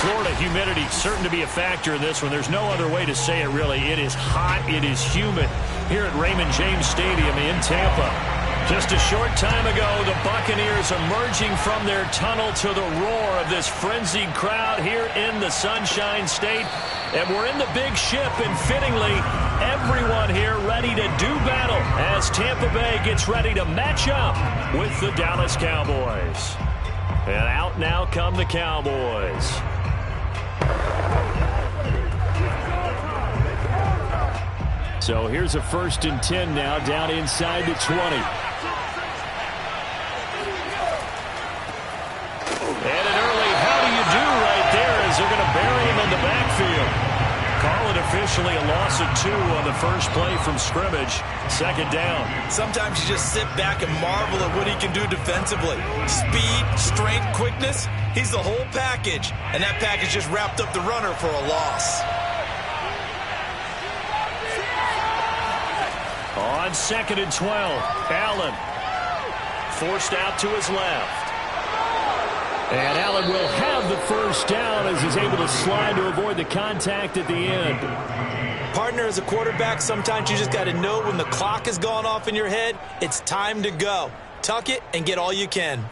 Florida humidity certain to be a factor in this one. There's no other way to say it, really. It is hot. It is humid here at Raymond James Stadium in Tampa. Just a short time ago, the Buccaneers emerging from their tunnel to the roar of this frenzied crowd here in the Sunshine State. And we're in the big ship, and fittingly, everyone here ready to do battle as Tampa Bay gets ready to match up with the Dallas Cowboys. And out now come the Cowboys. So here's a 1st and 10 now, down inside the 20. And an early how do you do right there as they're going to bury him in the backfield. Call it officially a loss of 2 on the first play from scrimmage. 2nd down. Sometimes you just sit back and marvel at what he can do defensively. Speed, strength, quickness. He's the whole package. And that package just wrapped up the runner for a loss. On 2nd and 12, Allen forced out to his left. And Allen will have the 1st down as he's able to slide to avoid the contact at the end. Partner, as a quarterback, sometimes you just got to know when the clock has gone off in your head, it's time to go. Tuck it and get all you can.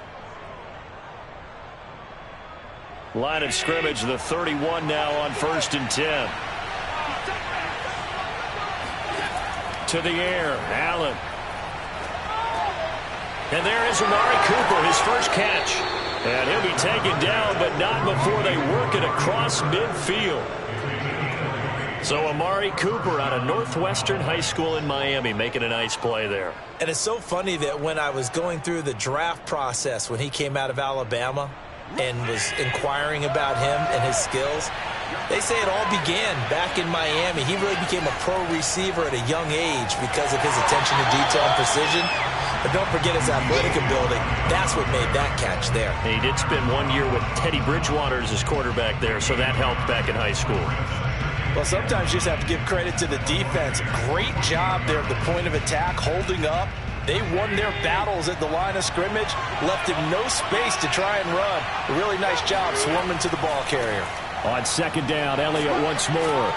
Line of scrimmage, the 31 now on 1st and 10. To the air, Allen. And there is Amari Cooper, his first catch. And he'll be taken down, but not before they work it across midfield. So Amari Cooper out of Northwestern High School in Miami making a nice play there. And it's so funny that when I was going through the draft process when he came out of Alabama and was inquiring about him and his skills, They say it all began back in Miami. He really became a pro receiver at a young age because of his attention to detail and precision. But don't forget his athletic ability. That's what made that catch there. He did spend 1 year with Teddy Bridgewater as his quarterback there, so that helped back in high school. Well, sometimes you just have to give credit to the defense. Great job there at the point of attack, holding up. They won their battles at the line of scrimmage, left him no space to try and run. A really nice job swarming to the ball carrier. On second down, Elliott once more.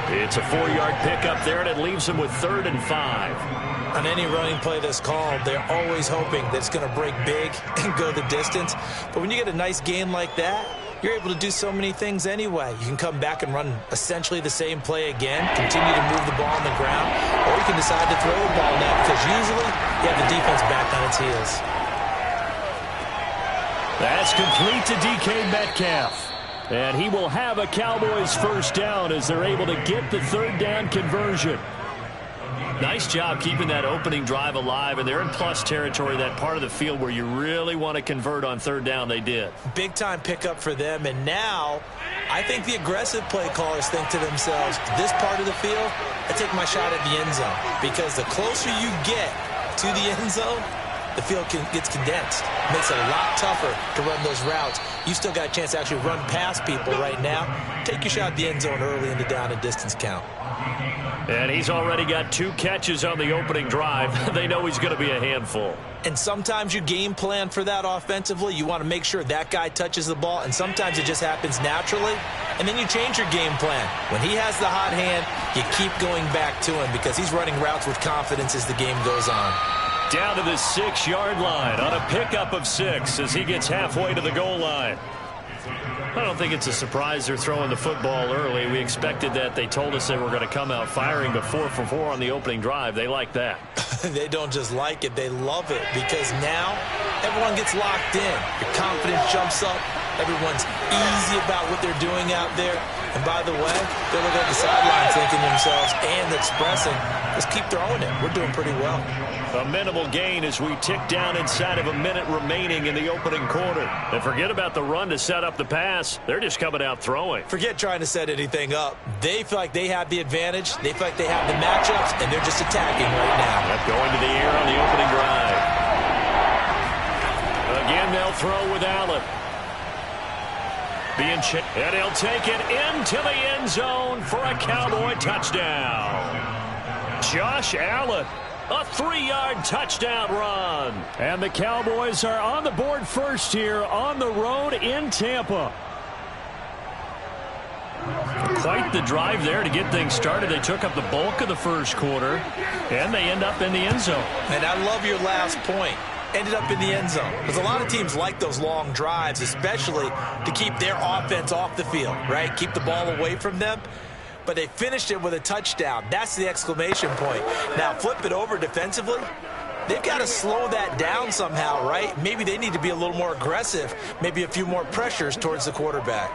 It's a 4-yard pickup there, and it leaves him with 3rd and 5. On any running play that's called, they're always hoping that it's going to break big and go the distance. But when you get a nice gain like that, you're able to do so many things anyway. You can come back and run essentially the same play again, continue to move the ball on the ground, or you can decide to throw the ball now because usually you have the defense back on its heels. That's complete to DK Metcalf. And he will have a Cowboys first down as they're able to get the 3rd down conversion. Nice job keeping that opening drive alive, and they're in plus territory, that part of the field where you really want to convert on 3rd down. They did. Big-time pickup for them, and now I think the aggressive play callers think to themselves, this part of the field, I take my shot at the end zone, because the closer you get to the end zone, the field gets condensed. Makes it a lot tougher to run those routes. You still got a chance to actually run past people right now. Take your shot at the end zone early in the down and distance count. And he's already got 2 catches on the opening drive. They know he's going to be a handful. And sometimes you game plan for that offensively. You want to make sure that guy touches the ball, and sometimes it just happens naturally. And then you change your game plan. When he has the hot hand, you keep going back to him because he's running routes with confidence as the game goes on. Down to the 6-yard line on a pickup of 6 as he gets halfway to the goal line. I don't think it's a surprise they're throwing the football early. We expected that. They told us they were going to come out firing, but 4 for 4 on the opening drive. They like that. They don't just like it. They love it because now everyone gets locked in. Your confidence jumps up. Everyone's easy about what they're doing out there. And by the way, they're looking at the sideline thinking to themselves and expressing, let's keep throwing it. We're doing pretty well. A minimal gain as we tick down inside of a minute remaining in the opening quarter. And forget about the run to set up the pass. They're just coming out throwing. Forget trying to set anything up. They feel like they have the advantage. They feel like they have the matchups, and they're just attacking right now. Yep, going to the air on the opening drive. Again, they'll throw with Allen. And he'll take it into the end zone for a Cowboy touchdown. Josh Allen. A 3-yard touchdown run. And the Cowboys are on the board first here on the road in Tampa. Quite the drive there to get things started. They took up the bulk of the first quarter, and they end up in the end zone. And I love your last point. Ended up in the end zone. Because a lot of teams like those long drives, especially to keep their offense off the field, right? Keep the ball away from them. But they finished it with a touchdown. That's the exclamation point. Now flip it over defensively. They've got to slow that down somehow, right? Maybe they need to be a little more aggressive. Maybe a few more pressures towards the quarterback.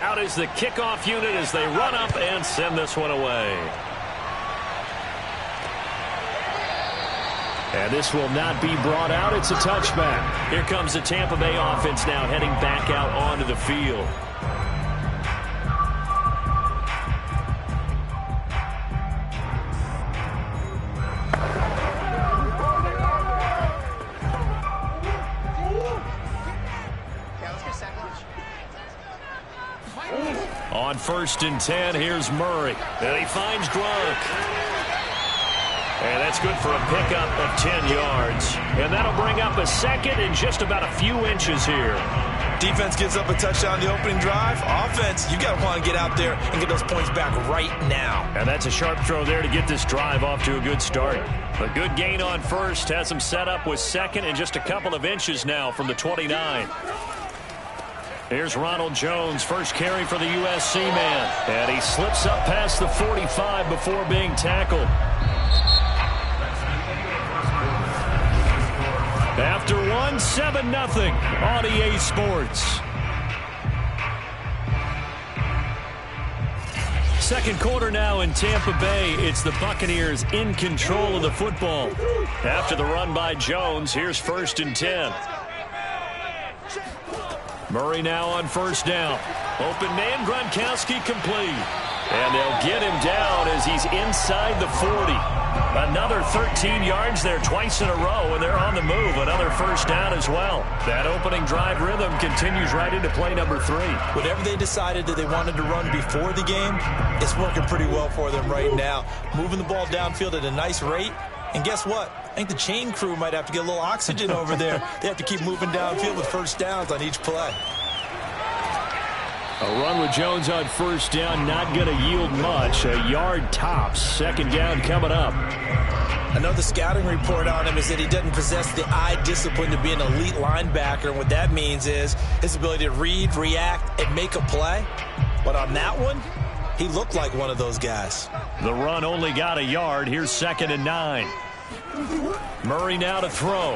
Out is the kickoff unit as they run up and send this one away. And this will not be brought out. It's a touchback. Here comes the Tampa Bay offense now heading back out onto the field. On 1st and 10, here's Murray. And he finds Gronk. And that's good for a pickup of 10 yards. And that'll bring up a second and just about a few inches here. Defense gives up a touchdown the opening drive. Offense, you got to want to get out there and get those points back right now. And that's a sharp throw there to get this drive off to a good start. A good gain on 1st. Has them set up with 2nd and just a couple of inches now from the 29. Here's Ronald Jones, first carry for the USC man. And he slips up past the 45 before being tackled. After 7-0 on EA Sports. Second quarter now in Tampa Bay. It's the Buccaneers in control of the football. After the run by Jones, here's 1st and 10. Murray now on first down. Open man, Gronkowski complete. And they'll get him down as he's inside the 40. Another 13 yards there twice in a row, and they're on the move. Another first down as well. That opening drive rhythm continues right into play number 3. Whatever they decided that they wanted to run before the game, it's working pretty well for them right now. Moving the ball downfield at a nice rate. And guess what? I think the chain crew might have to get a little oxygen over there. They have to keep moving downfield with first downs on each play. A run with Jones on first down, not going to yield much. A yard tops. Second down coming up. I know the scouting report on him is that he doesn't possess the eye discipline to be an elite linebacker. And what that means is his ability to read, react, and make a play. But on that one, he looked like one of those guys. The run only got a yard. Here's 2nd and 9. Murray now to throw.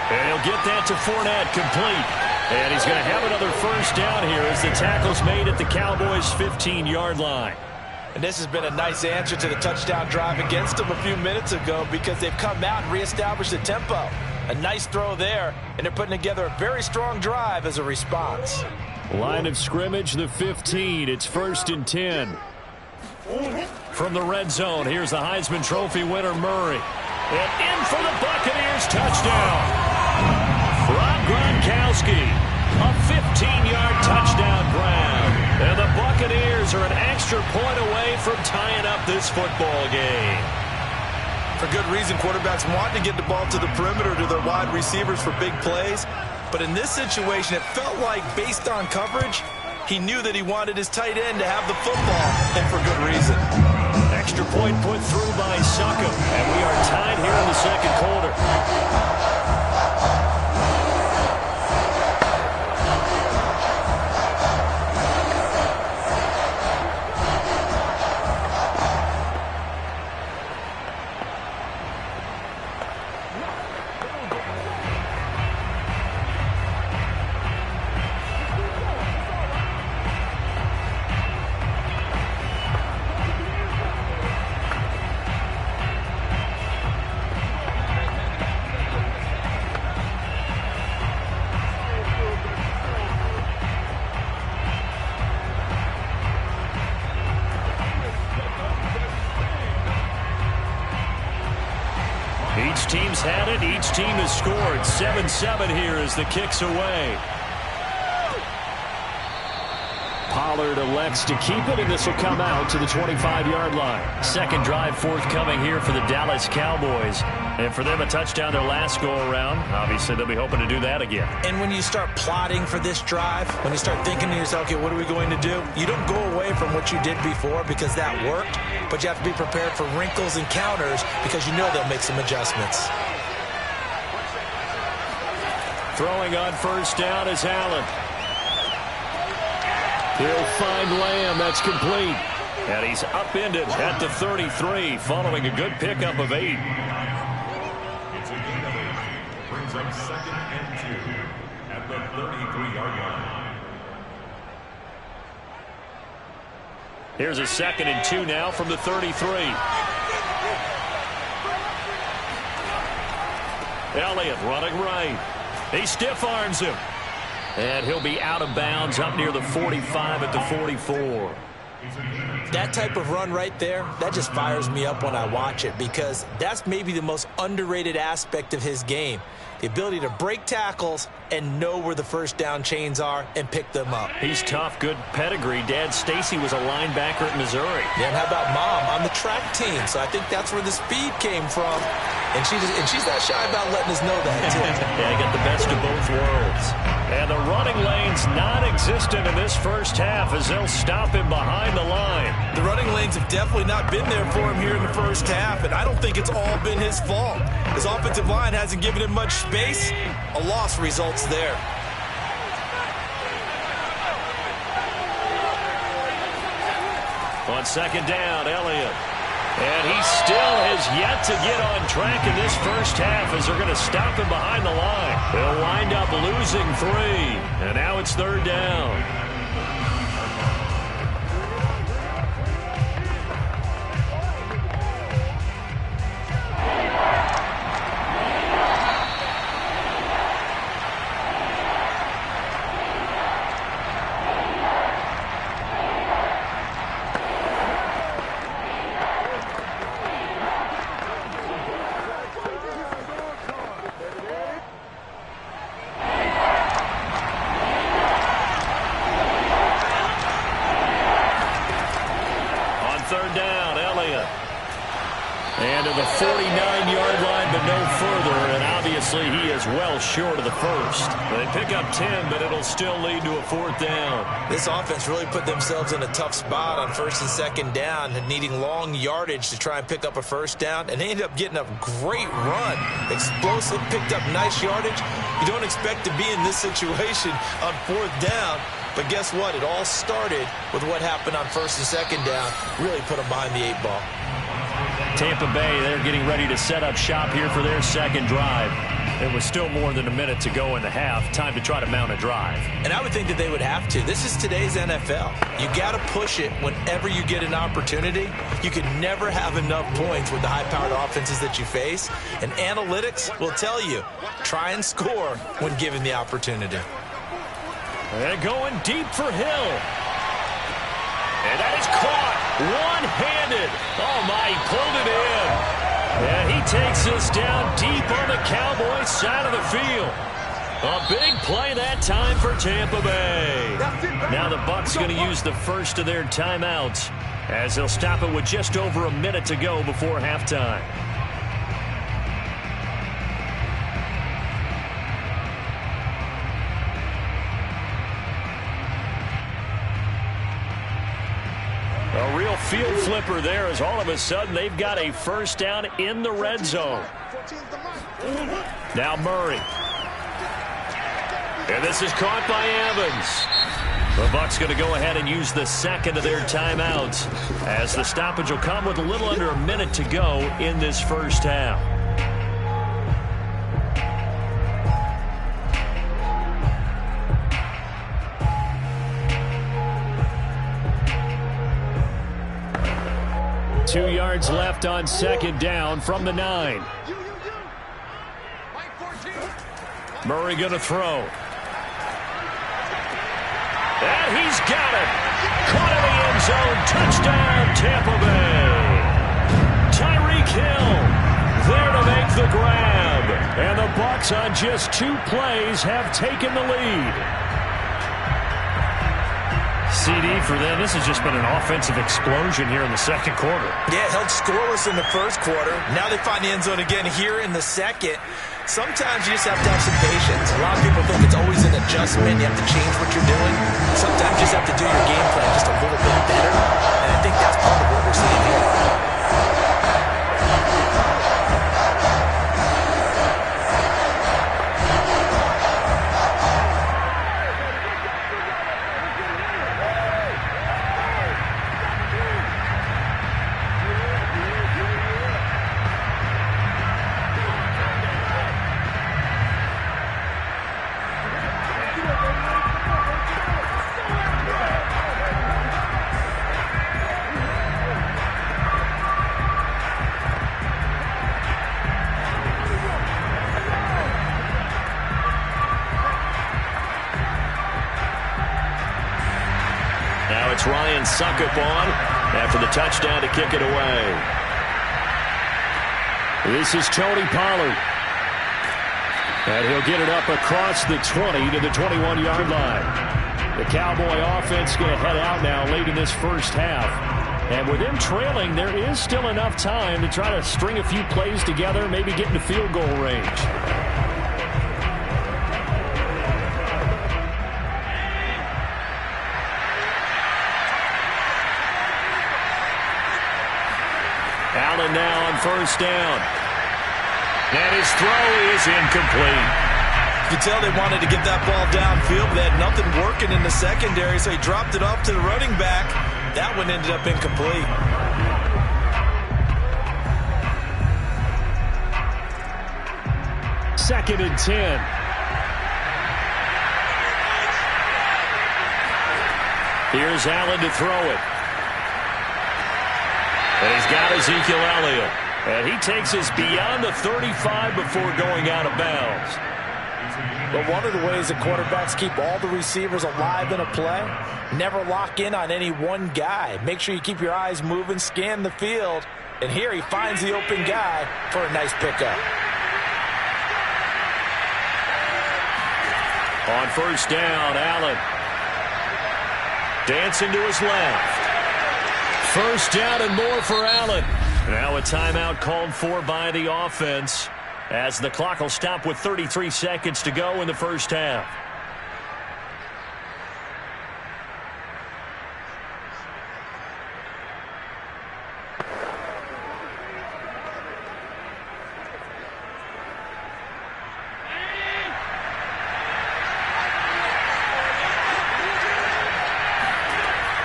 And he'll get that to Fournette, complete. And he's going to have another first down here as the tackle's made at the Cowboys' 15-yard line. And this has been a nice answer to the touchdown drive against them a few minutes ago because they've come out and reestablished the tempo. A nice throw there, and they're putting together a very strong drive as a response. Line of scrimmage, the 15. It's 1st and 10. From the red zone, here's the Heisman Trophy winner, Murray. And in for the Buccaneers, touchdown. Rob Gronkowski, a 15-yard touchdown grab. And the Buccaneers are an extra point away from tying up this football game. For good reason, quarterbacks want to get the ball to the perimeter to their wide receivers for big plays. But in this situation, it felt like, based on coverage, he knew that he wanted his tight end to have the football, and for good reason. Extra point put through by Succop, and we are tied here in the second quarter. Each team's had it. Each team has scored. 7-7 here as the kick's away. Pollard elects to keep it, and this will come out to the 25-yard line. Second drive forthcoming here for the Dallas Cowboys. And for them, a touchdown their last go-around. Obviously, they'll be hoping to do that again. And when you start plotting for this drive, when you start thinking to yourself, okay, what are we going to do? You don't go away from what you did before because that worked, but you have to be prepared for wrinkles and counters because you know they'll make some adjustments. Throwing on first down is Allen. He'll find Lamb. That's complete. And he's upended at the 33 following a good pickup of 8. It's a gain of 8. Brings up 2nd and 2 at the 33-yard line. Here's a 2nd and 2 now from the 33. Elliott running right. He stiff arms him. And he'll be out of bounds up near the 45 at the 44. That type of run right there, that just fires me up when I watch it because that's maybe the most underrated aspect of his game. The ability to break tackles and know where the first down chains are and pick them up. He's tough, good pedigree. Dad Stacy was a linebacker at Missouri. Yeah, and how about Mom on the track team? So I think that's where the speed came from. And she's not shy about letting us know that, too. Yeah, got the best of both worlds. And the running lane's non-existent in this first half as they'll stop him behind the line. The running lanes have definitely not been there for him here in the first half, and I don't think it's all been his fault. His offensive line hasn't given him much space. A loss results there. On second down, Elliott. And he still has yet to get on track in this first half as they're going to stop him behind the line. They'll wind up losing 3. And now it's third down. And to the 49-yard line, but no further. And obviously, he is well short of the first. They pick up 10, but it'll still lead to a fourth down. This offense really put themselves in a tough spot on first and second down, needing long yardage to try and pick up a first down. And they ended up getting a great run. Explosive, picked up nice yardage. You don't expect to be in this situation on fourth down. But guess what? It all started with what happened on first and second down. Really put them behind the 8 ball. Tampa Bay, they're getting ready to set up shop here for their second drive. It was still more than a minute to go in the half. Time to try to mount a drive. And I would think that they would have to. This is today's NFL. You got to push it whenever you get an opportunity. You can never have enough points with the high-powered offenses that you face. And analytics will tell you, try and score when given the opportunity. And going deep for Hill. And that is caught one-handed. Oh, my, he pulled it in. And he takes this down deep on the Cowboys side of the field. A big play that time for Tampa Bay. Now the Bucs going to use the first of their timeouts as they'll stop it with just over a minute to go before halftime. A real field flipper there as all of a sudden they've got a first down in the red zone. Now Murray. And this is caught by Evans. The Bucs going to go ahead and use the second of their timeouts as the stoppage will come with a little under a minute to go in this first half. Two yards left on second down from the 9. Murray going to throw. And he's got it. Caught in the end zone. Touchdown, Tampa Bay. Tyreek Hill there to make the grab. And the Bucs on just 2 plays have taken the lead. CD for them. This has just been an offensive explosion here in the second quarter. Yeah, held scoreless in the first quarter. Now they find the end zone again here in the second. Sometimes you just have to have some patience. A lot of people think it's always an adjustment. You have to change what you're doing. Sometimes you just have to do your game plan just a little bit better. And I think that's part of what we're seeing here. Ryan Succop on after the touchdown to kick it away. This is Tony Pollard. And he'll get it up across the 20 to the 21-yard line. The Cowboy offense going to head out now late in this first half. And with them trailing, there is still enough time to try to string a few plays together, maybe get into field goal range. Allen now on first down. And his throw is incomplete. You could tell they wanted to get that ball downfield, but they had nothing working in the secondary, so he dropped it off to the running back. That one ended up incomplete. Second and 10. Here's Allen to throw it. And he's got Ezekiel Elliott. And he takes us beyond the 35 before going out of bounds. But one of the ways that quarterbacks keep all the receivers alive in a play, never lock in on any one guy. Make sure you keep your eyes moving, scan the field. And here he finds the open guy for a nice pickup. On first down, Allen. Dancing to his left. First down and more for Allen. Now a timeout called for by the offense, as the clock will stop with 33 seconds to go in the first half.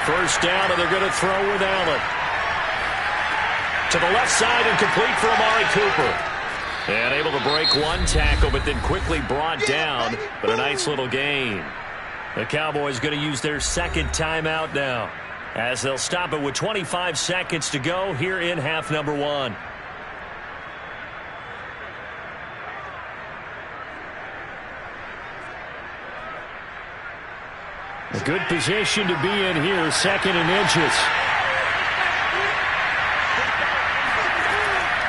First down, and they're going to throw with Allen. To the left side and complete for Amari Cooper. And able to break one tackle, but then quickly brought down. But a nice little gain. The Cowboys going to use their second timeout now, as they'll stop it with 25 seconds to go here in half number one. A good position to be in here, second and inches.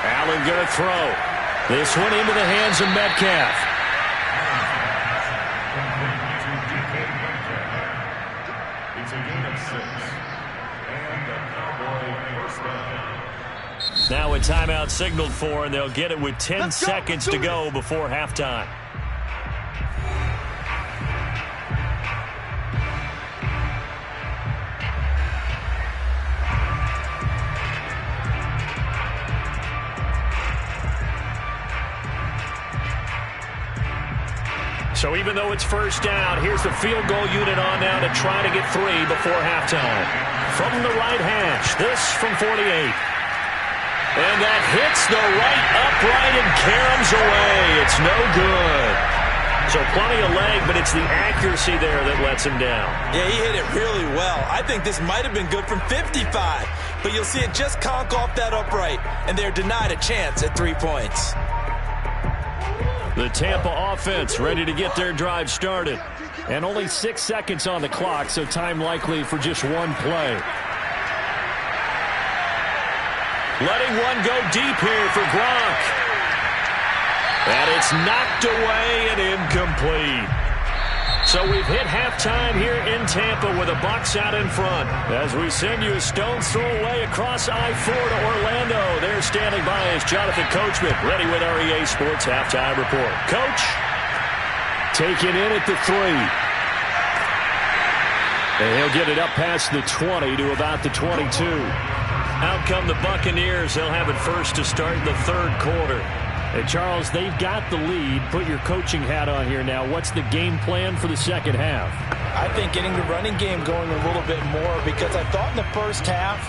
Allen going to throw. This one into the hands of Metcalf. It's a gain of 6. And the Cowboy first down. Now a timeout signaled for, and they'll get it with 10 seconds to go before halftime. So even though it's first down, here's the field goal unit on now to try to get 3 before halftime. From the right hash, this from 48. And that hits the right upright and caroms away. It's no good. So plenty of leg, but it's the accuracy there that lets him down. Yeah, he hit it really well. I think this might have been good from 55. But you'll see it just conk off that upright, and they're denied a chance at 3 points. The Tampa offense ready to get their drive started. And only 6 seconds on the clock, so time likely for just one play. Letting one go deep here for Gronk. And it's knocked away and incomplete. So we've hit halftime here in Tampa with the Bucs out in front. As we send you a stone's throw away across I-4 to Orlando. There standing by is Jonathan Coachman, ready with our EA Sports Halftime Report. Coach, taking in at the 3. And he'll get it up past the 20 to about the 22. Out come the Buccaneers. They'll have it first to start the third quarter. Hey, Charles, they've got the lead. Put your coaching hat on here now. What's the game plan for the second half? I think getting the running game going a little bit more, because I thought in the first half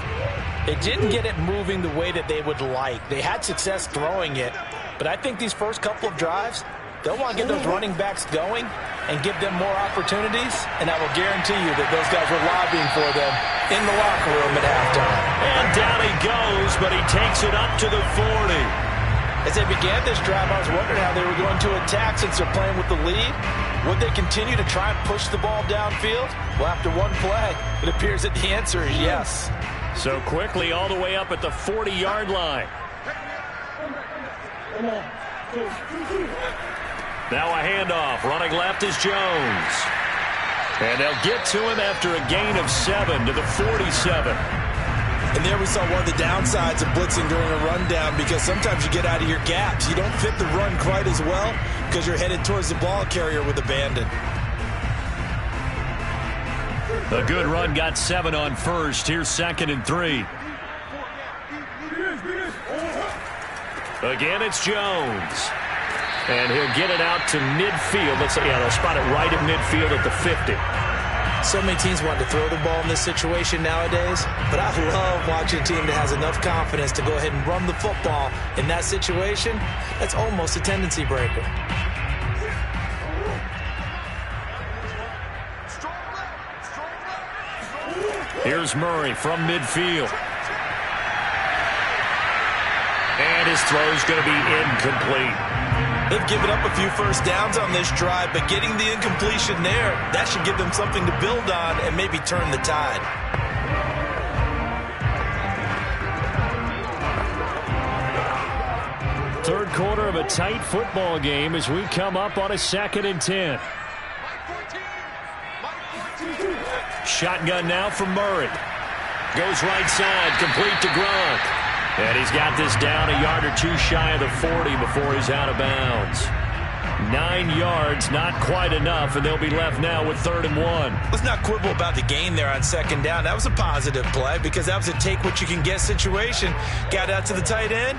they didn't get it moving the way that they would like. They had success throwing it, but I think these first couple of drives, they'll want to get those running backs going and give them more opportunities, and I will guarantee you that those guys were lobbying for them in the locker room at halftime. And down he goes, but he takes it up to the 40. As they began this drive, I was wondering how they were going to attack since they're playing with the lead. Would they continue to try and push the ball downfield? Well, after one play, it appears that the answer is yes. So quickly all the way up at the 40-yard line. Now a handoff. Running left is Jones. And they'll get to him after a gain of 7 to the 47. And there we saw one of the downsides of blitzing during a rundown, because sometimes you get out of your gaps. You don't fit the run quite as well because you're headed towards the ball carrier with abandon. A good run got 7 on first. Here's 2nd and 3. Again, it's Jones. And he'll get it out to midfield. Let's say, yeah, they'll spot it right at midfield at the 50. So many teams want to throw the ball in this situation nowadays, but I love watching a team that has enough confidence to go ahead and run the football in that situation. That's almost a tendency breaker. Here's Murray from midfield. And his throw's going to be incomplete. They've given up a few first downs on this drive, but getting the incompletion there, that should give them something to build on and maybe turn the tide. Third quarter of a tight football game as we come up on a 2nd and 10. Shotgun now from Murray. Goes right side, complete to Gronk. And he's got this down a yard or two shy of the 40 before he's out of bounds. 9 yards, not quite enough, and they'll be left now with 3rd and 1. Let's not quibble about the gain there on 2nd down. That was a positive play because that was a take-what-you-can-get situation. Got out to the tight end.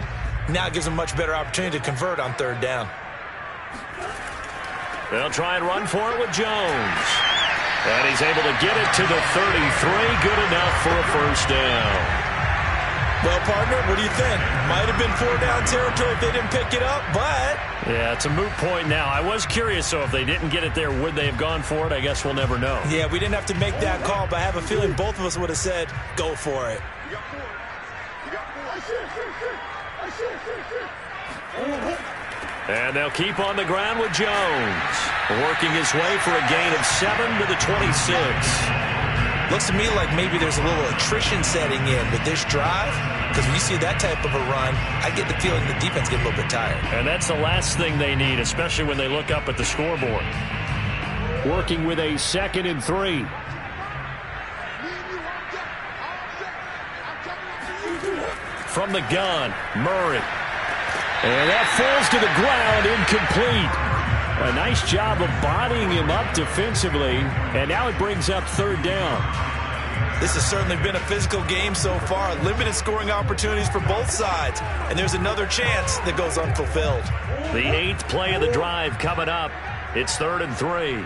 Now it gives them a much better opportunity to convert on 3rd down. They'll try and run for it with Jones. And he's able to get it to the 33. Good enough for a first down. Well, partner, what do you think? Might have been 4-down territory if they didn't pick it up, but... Yeah, it's a moot point now. I was curious, so if they didn't get it there, would they have gone for it? I guess we'll never know. Yeah, we didn't have to make that call, but I have a feeling both of us would have said, go for it. And they'll keep on the ground with Jones. Working his way for a gain of 7 to the 26. Looks to me like maybe there's a little attrition setting in with this drive, because when you see that type of a run, I get the feeling the defense gets a little bit tired. And that's the last thing they need, especially when they look up at the scoreboard. Working with a 2nd and 3. From the gun, Murray. And that falls to the ground, incomplete. A nice job of bodying him up defensively, and now it brings up 3rd down. This has certainly been a physical game so far. Limited scoring opportunities for both sides, and there's another chance that goes unfulfilled. The 8th play of the drive coming up. It's 3rd and 3.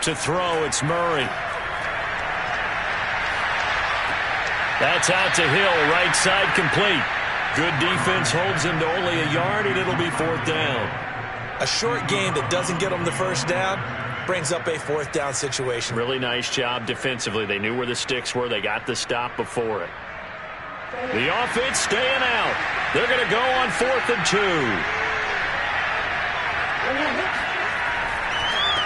To throw, it's Murray. That's out to Hill, right side complete. Good defense holds him to only a yard, and it'll be 4th down. A short game that doesn't get them the first down brings up a 4th down situation. Really nice job defensively. They knew where the sticks were. They got the stop before it. The offense staying out. They're going to go on 4th and 2.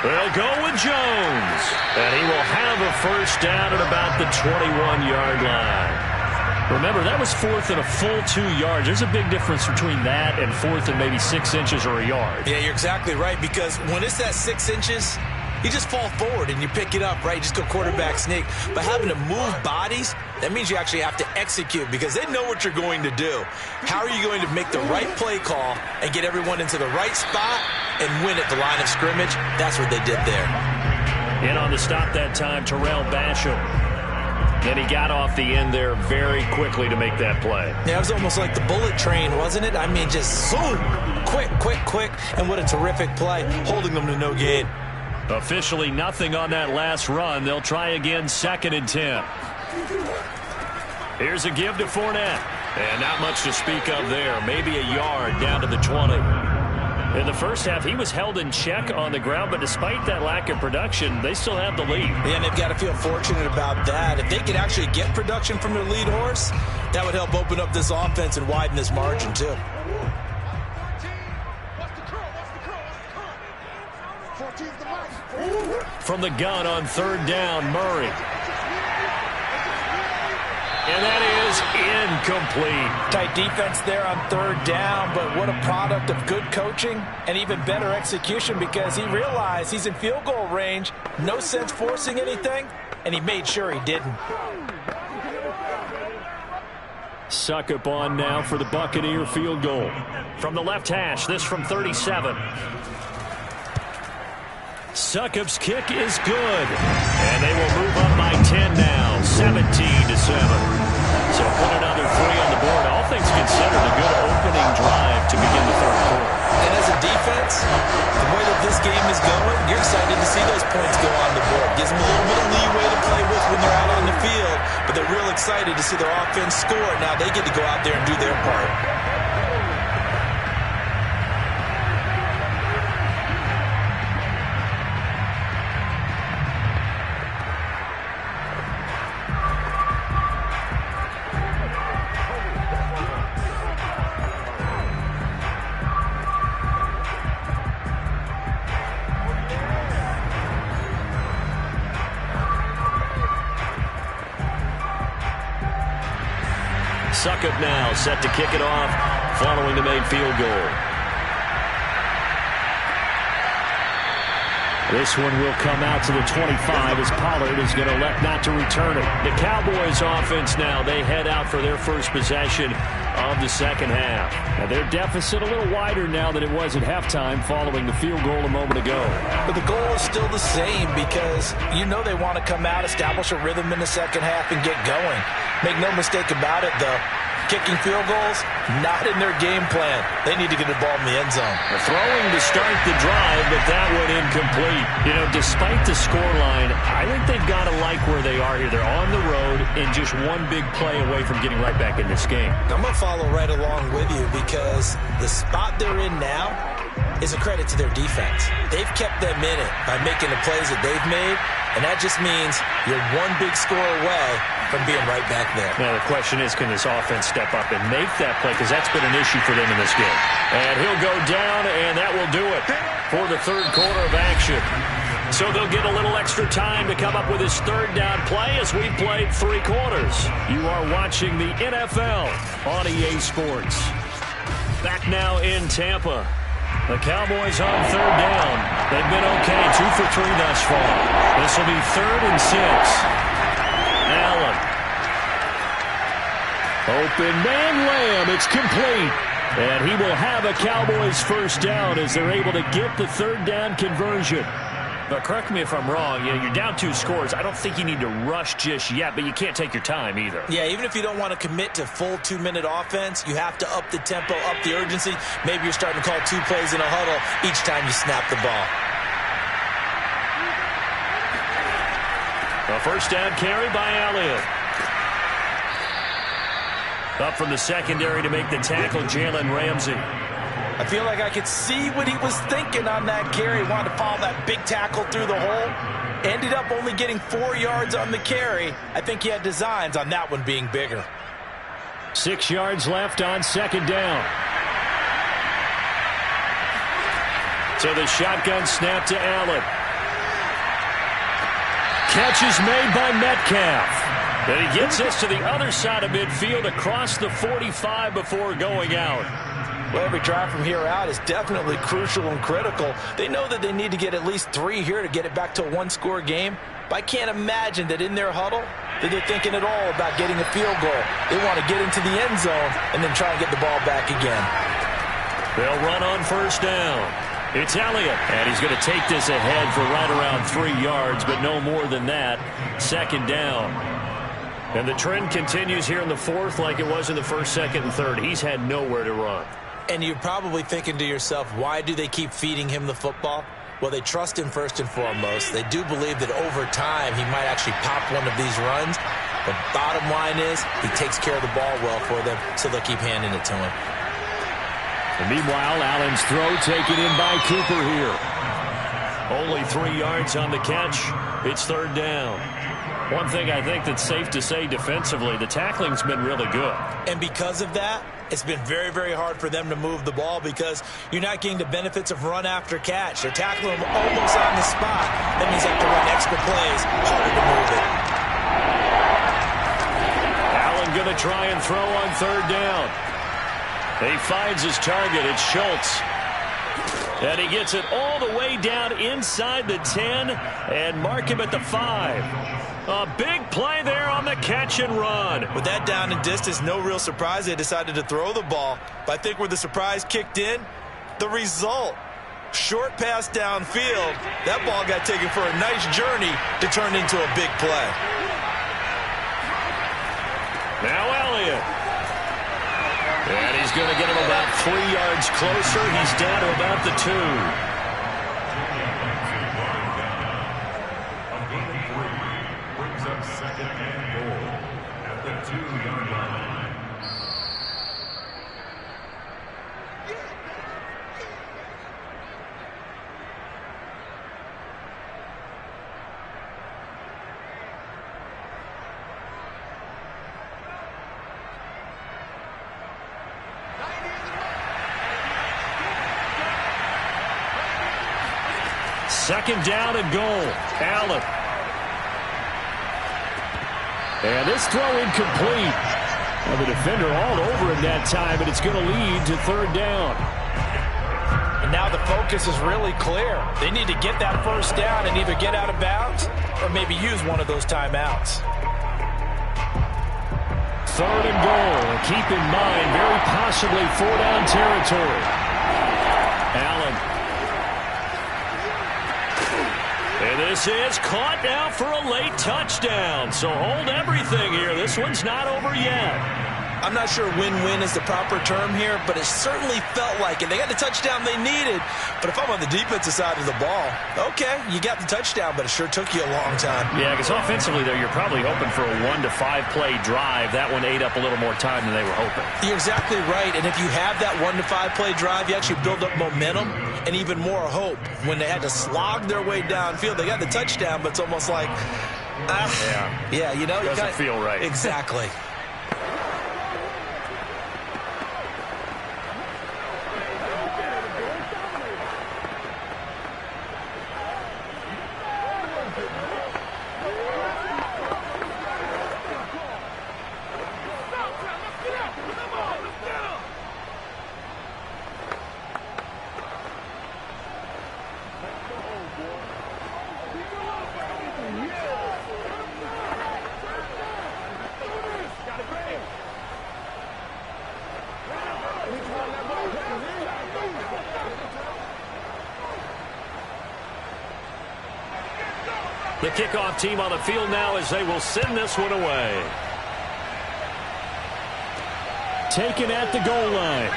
They'll go with Jones. And he will have a first down at about the 21-yard line. Remember, that was 4th and a full 2 yards. There's a big difference between that and 4th and maybe 6 inches or a yard. Yeah, you're exactly right, because when it's that 6 inches, you just fall forward and you pick it up, right? You just go quarterback sneak. But having to move bodies, that means you actually have to execute because they know what you're going to do. How are you going to make the right play call and get everyone into the right spot and win at the line of scrimmage? That's what they did there. In on the stop that time, Terrell Basham. Then he got off the end there very quickly to make that play. Yeah, it was almost like the bullet train, wasn't it? I mean, just zoom, quick, quick, quick, and what a terrific play, holding them to no gain. Officially nothing on that last run. They'll try again, 2nd and 10. Here's a give to Fournette. And not much to speak of there. Maybe a yard down to the 20. In the first half, he was held in check on the ground, but despite that lack of production, they still have the lead. Yeah, and they've got to feel fortunate about that. If they could actually get production from their lead horse, that would help open up this offense and widen this margin, too. From the gun on 3rd down, Murray. And that is incomplete. Tight defense there on 3rd down, but what a product of good coaching and even better execution because he realized he's in field goal range. No sense forcing anything, and he made sure he didn't. Succop on now for the Buccaneer field goal. From the left hash, this from 37. Succop's kick is good. And they will move up by 10 now, 17-7. So put another 3 on the board. All things considered, a good opening drive to begin the 3rd quarter. And as a defense, the way that this game is going, you're excited to see those points go on the board. Gives them a little bit of leeway to play with when they're out on the field, but they're real excited to see their offense score. Now they get to go out there and do their part. Succop now set to kick it off following the made field goal. This one will come out to the 25 as Pollard is going to elect not to return it. The Cowboys offense now, they head out for their first possession of the second half. Now their deficit a little wider now than it was at halftime following the field goal a moment ago. But the goal is still the same because you know they want to come out, establish a rhythm in the second half, and get going. Make no mistake about it, though. Kicking field goals, not in their game plan. They need to get the ball in the end zone. They're throwing to start the drive, but that one incomplete. You know, despite the scoreline, I think they've got to like where they are here. They're on the road and just one big play away from getting right back in this game. I'm going to follow right along with you because the spot they're in now is a credit to their defense. They've kept them in it by making the plays that they've made, and that just means you're one big score away from being right back there. Now, the question is, can this offense step up and make that play? Because that's been an issue for them in this game. And he'll go down, and that will do it for the third quarter of action. So they'll get a little extra time to come up with his third down play as we've played 3 quarters. You are watching the NFL on EA Sports. Back now in Tampa. The Cowboys on third down. They've been okay, 2 for 3 thus far. This will be 3rd and 6. Allen. Open man, Lamb. It's complete. And he will have a Cowboys first down as they're able to get the third down conversion. But correct me if I'm wrong, you're down 2 scores. I don't think you need to rush just yet, but you can't take your time either. Yeah, even if you don't want to commit to full 2-minute offense, you have to up the tempo, up the urgency. Maybe you're starting to call 2 plays in a huddle each time you snap the ball. A first down carry by Elliott. Up from the secondary to make the tackle, Jalen Ramsey. I feel like I could see what he was thinking on that carry. Wanted to follow that big tackle through the hole. Ended up only getting 4 yards on the carry. I think he had designs on that one being bigger. 6 yards left on second down. So the shotgun snap to Allen. Catch is made by Metcalf. And he gets us to the other side of midfield across the 45 before going out. Well, every drive from here out is definitely crucial and critical. They know that they need to get at least 3 here to get it back to a 1-score game. But I can't imagine that in their huddle that they're thinking at all about getting a field goal. They want to get into the end zone and then try and get the ball back again. They'll run on first down. It's Elliott, and he's going to take this ahead for right around 3 yards, but no more than that. Second down. And the trend continues here in the fourth like it was in the first, second, and third. He's had nowhere to run. And you're probably thinking to yourself, why do they keep feeding him the football? Well, they trust him first and foremost. They do believe that over time he might actually pop one of these runs. But bottom line is he takes care of the ball well for them, so they'll keep handing it to him. And meanwhile, Allen's throw taken in by Cooper here. Only 3 yards on the catch. It's third down. One thing I think that's safe to say defensively, the tackling's been really good. And because of that, it's been very, very hard for them to move the ball because you're not getting the benefits of run after catch. They're tackling them almost on the spot. That means they have to run extra plays, harder to move it. Allen going to try and throw on third down. He finds his target. It's Schultz. And he gets it all the way down inside the 10 and mark him at the 5. A big play there on the catch and run. With that down and distance, no real surprise they decided to throw the ball. But I think where the surprise kicked in, the result. Short pass downfield. That ball got taken for a nice journey to turn into a big play. Now Elliott. And he's going to get him about 3 yards closer. He's down to about the 2. up second and goal at the 2-yard line. Second down and goal. Allen. And this throw incomplete. Well, the defender all over him that time, but it's going to lead to third down. And now the focus is really clear. They need to get that first down and either get out of bounds or maybe use one of those timeouts. Third and goal. Keep in mind, very possibly 4-down territory. Allen. And this is caught now for a late touchdown. So hold everything here. This one's not over yet. I'm not sure win-win is the proper term here, but it certainly felt like it. They got the touchdown they needed, but if I'm on the defensive side of the ball, okay, you got the touchdown, but it sure took you a long time. Yeah, because offensively, though, you're probably hoping for a 1 to 5 play drive. That one ate up a little more time than they were hoping. You're exactly right, and if you have that 1 to 5 play drive, you actually build up momentum and even more hope. When they had to slog their way downfield, they got the touchdown, but it's almost like, yeah, you know, doesn't feel right. Exactly. The kickoff team on the field now as they will send this one away. Taken at the goal line.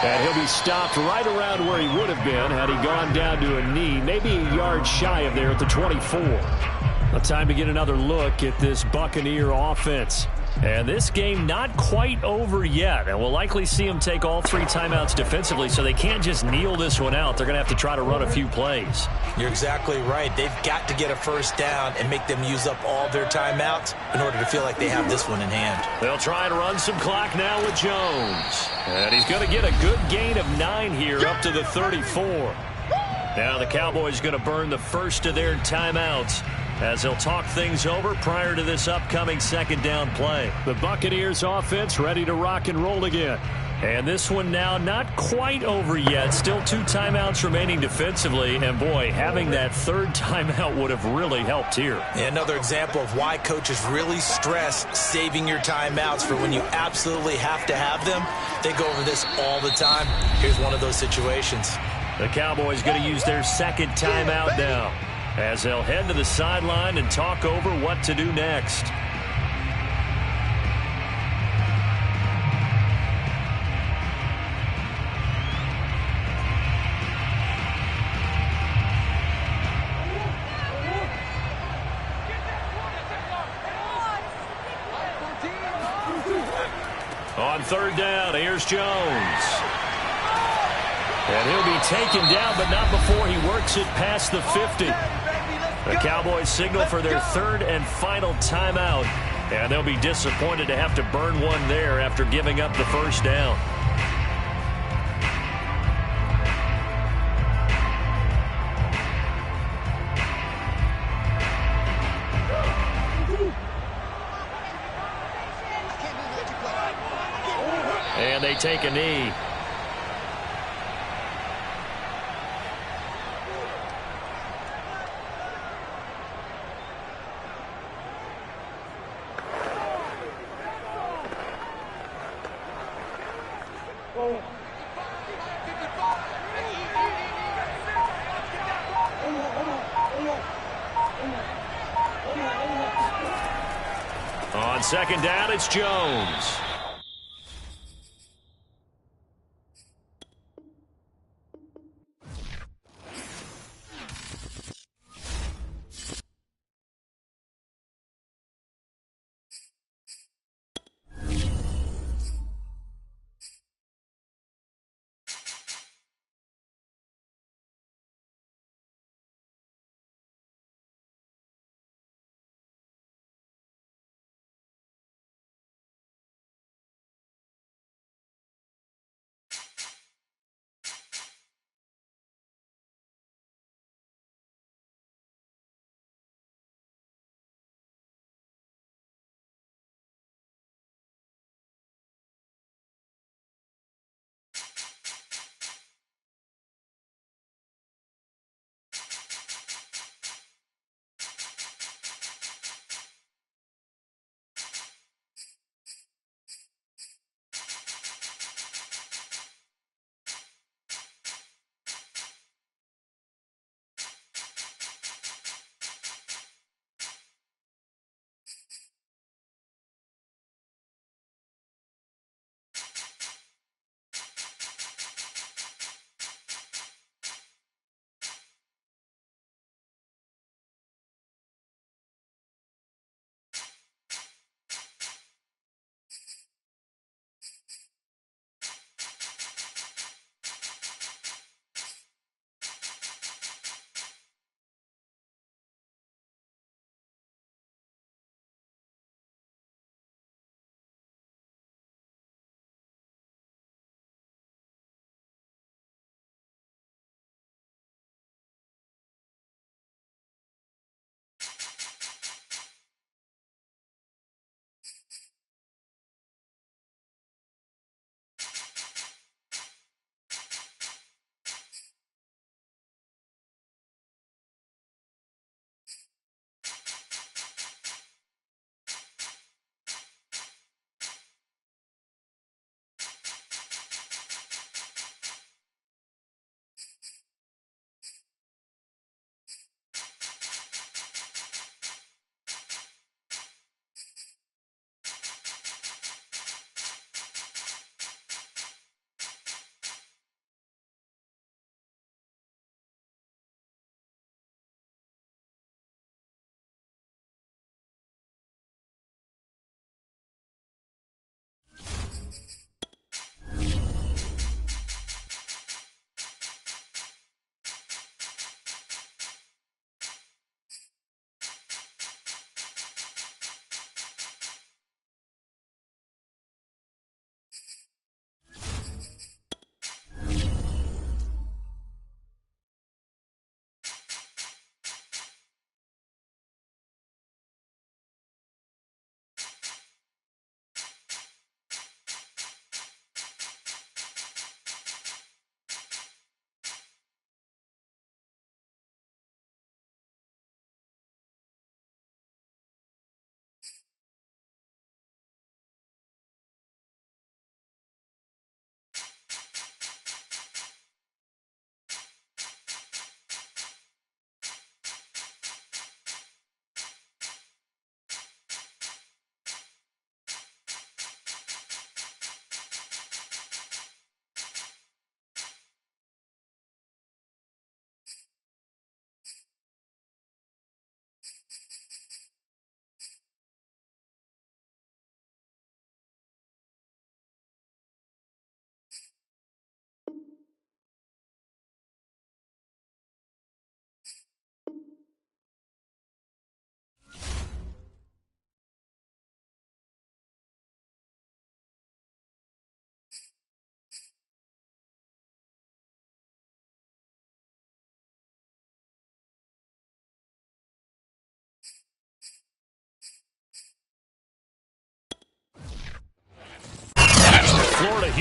And he'll be stopped right around where he would have been had he gone down to a knee, maybe a yard shy of there at the 24. Well, time to get another look at this Buccaneer offense. And this game not quite over yet. And we'll likely see them take all 3 timeouts defensively, so they can't just kneel this one out. They're going to have to try to run a few plays. You're exactly right. They've got to get a first down and make them use up all their timeouts in order to feel like they have this one in hand. They'll try and run some clock now with Jones. And he's going to get a good gain of 9 here up to the 34. Now the Cowboys going to burn the first of their timeouts as they'll talk things over prior to this upcoming second down play. The Buccaneers offense ready to rock and roll again. And this one now not quite over yet. Still 2 timeouts remaining defensively. And boy, having that third timeout would have really helped here. Another example of why coaches really stress saving your timeouts for when you absolutely have to have them. They go over this all the time. Here's one of those situations. The Cowboys going to use their second timeout now, as they'll head to the sideline and talk over what to do next. On third down, here's Jones. And he'll be taken down, but not before he works it past the 50. The Cowboys signal for their third and final timeout. And they'll be disappointed to have to burn one there after giving up the first down. And they take a knee. On second down, it's Jones.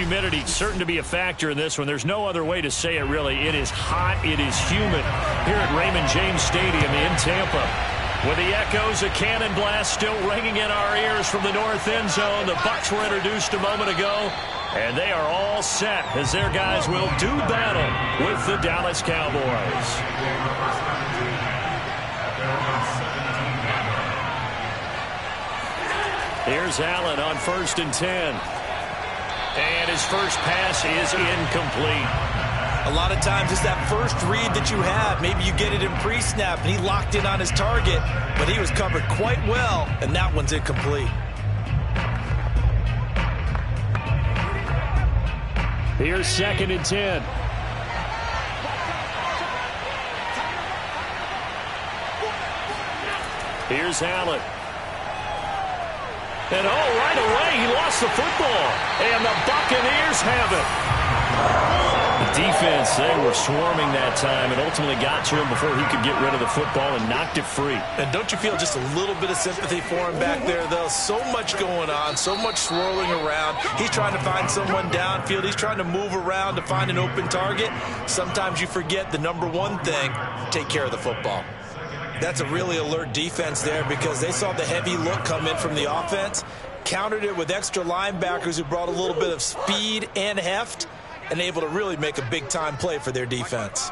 humidity certain to be a factor in this one. There's no other way to say it, really. It is hot. It is humid here at Raymond James Stadium in Tampa. With the echoes of cannon blast still ringing in our ears from the north end zone. The Bucs were introduced a moment ago, and they are all set as their guys will do battle with the Dallas Cowboys. Here's Allen on 1st and 10. And his first pass is incomplete. A lot of times it's that first read that you have. Maybe you get it in pre-snap, and he locked in on his target, but he was covered quite well, and that one's incomplete. Here's 2nd and 10. Here's Allen. And right away, he lost the football. And the Buccaneers have it. The defense, they were swarming that time and ultimately got to him before he could get rid of the football and knocked it free. And don't you feel just a little bit of sympathy for him back there, though? So much going on, so much swirling around. He's trying to find someone downfield. He's trying to move around to find an open target. Sometimes you forget the number one thing, take care of the football. That's a really alert defense there because they saw the heavy look come in from the offense, countered it with extra linebackers who brought a little bit of speed and heft, and able to really make a big-time play for their defense.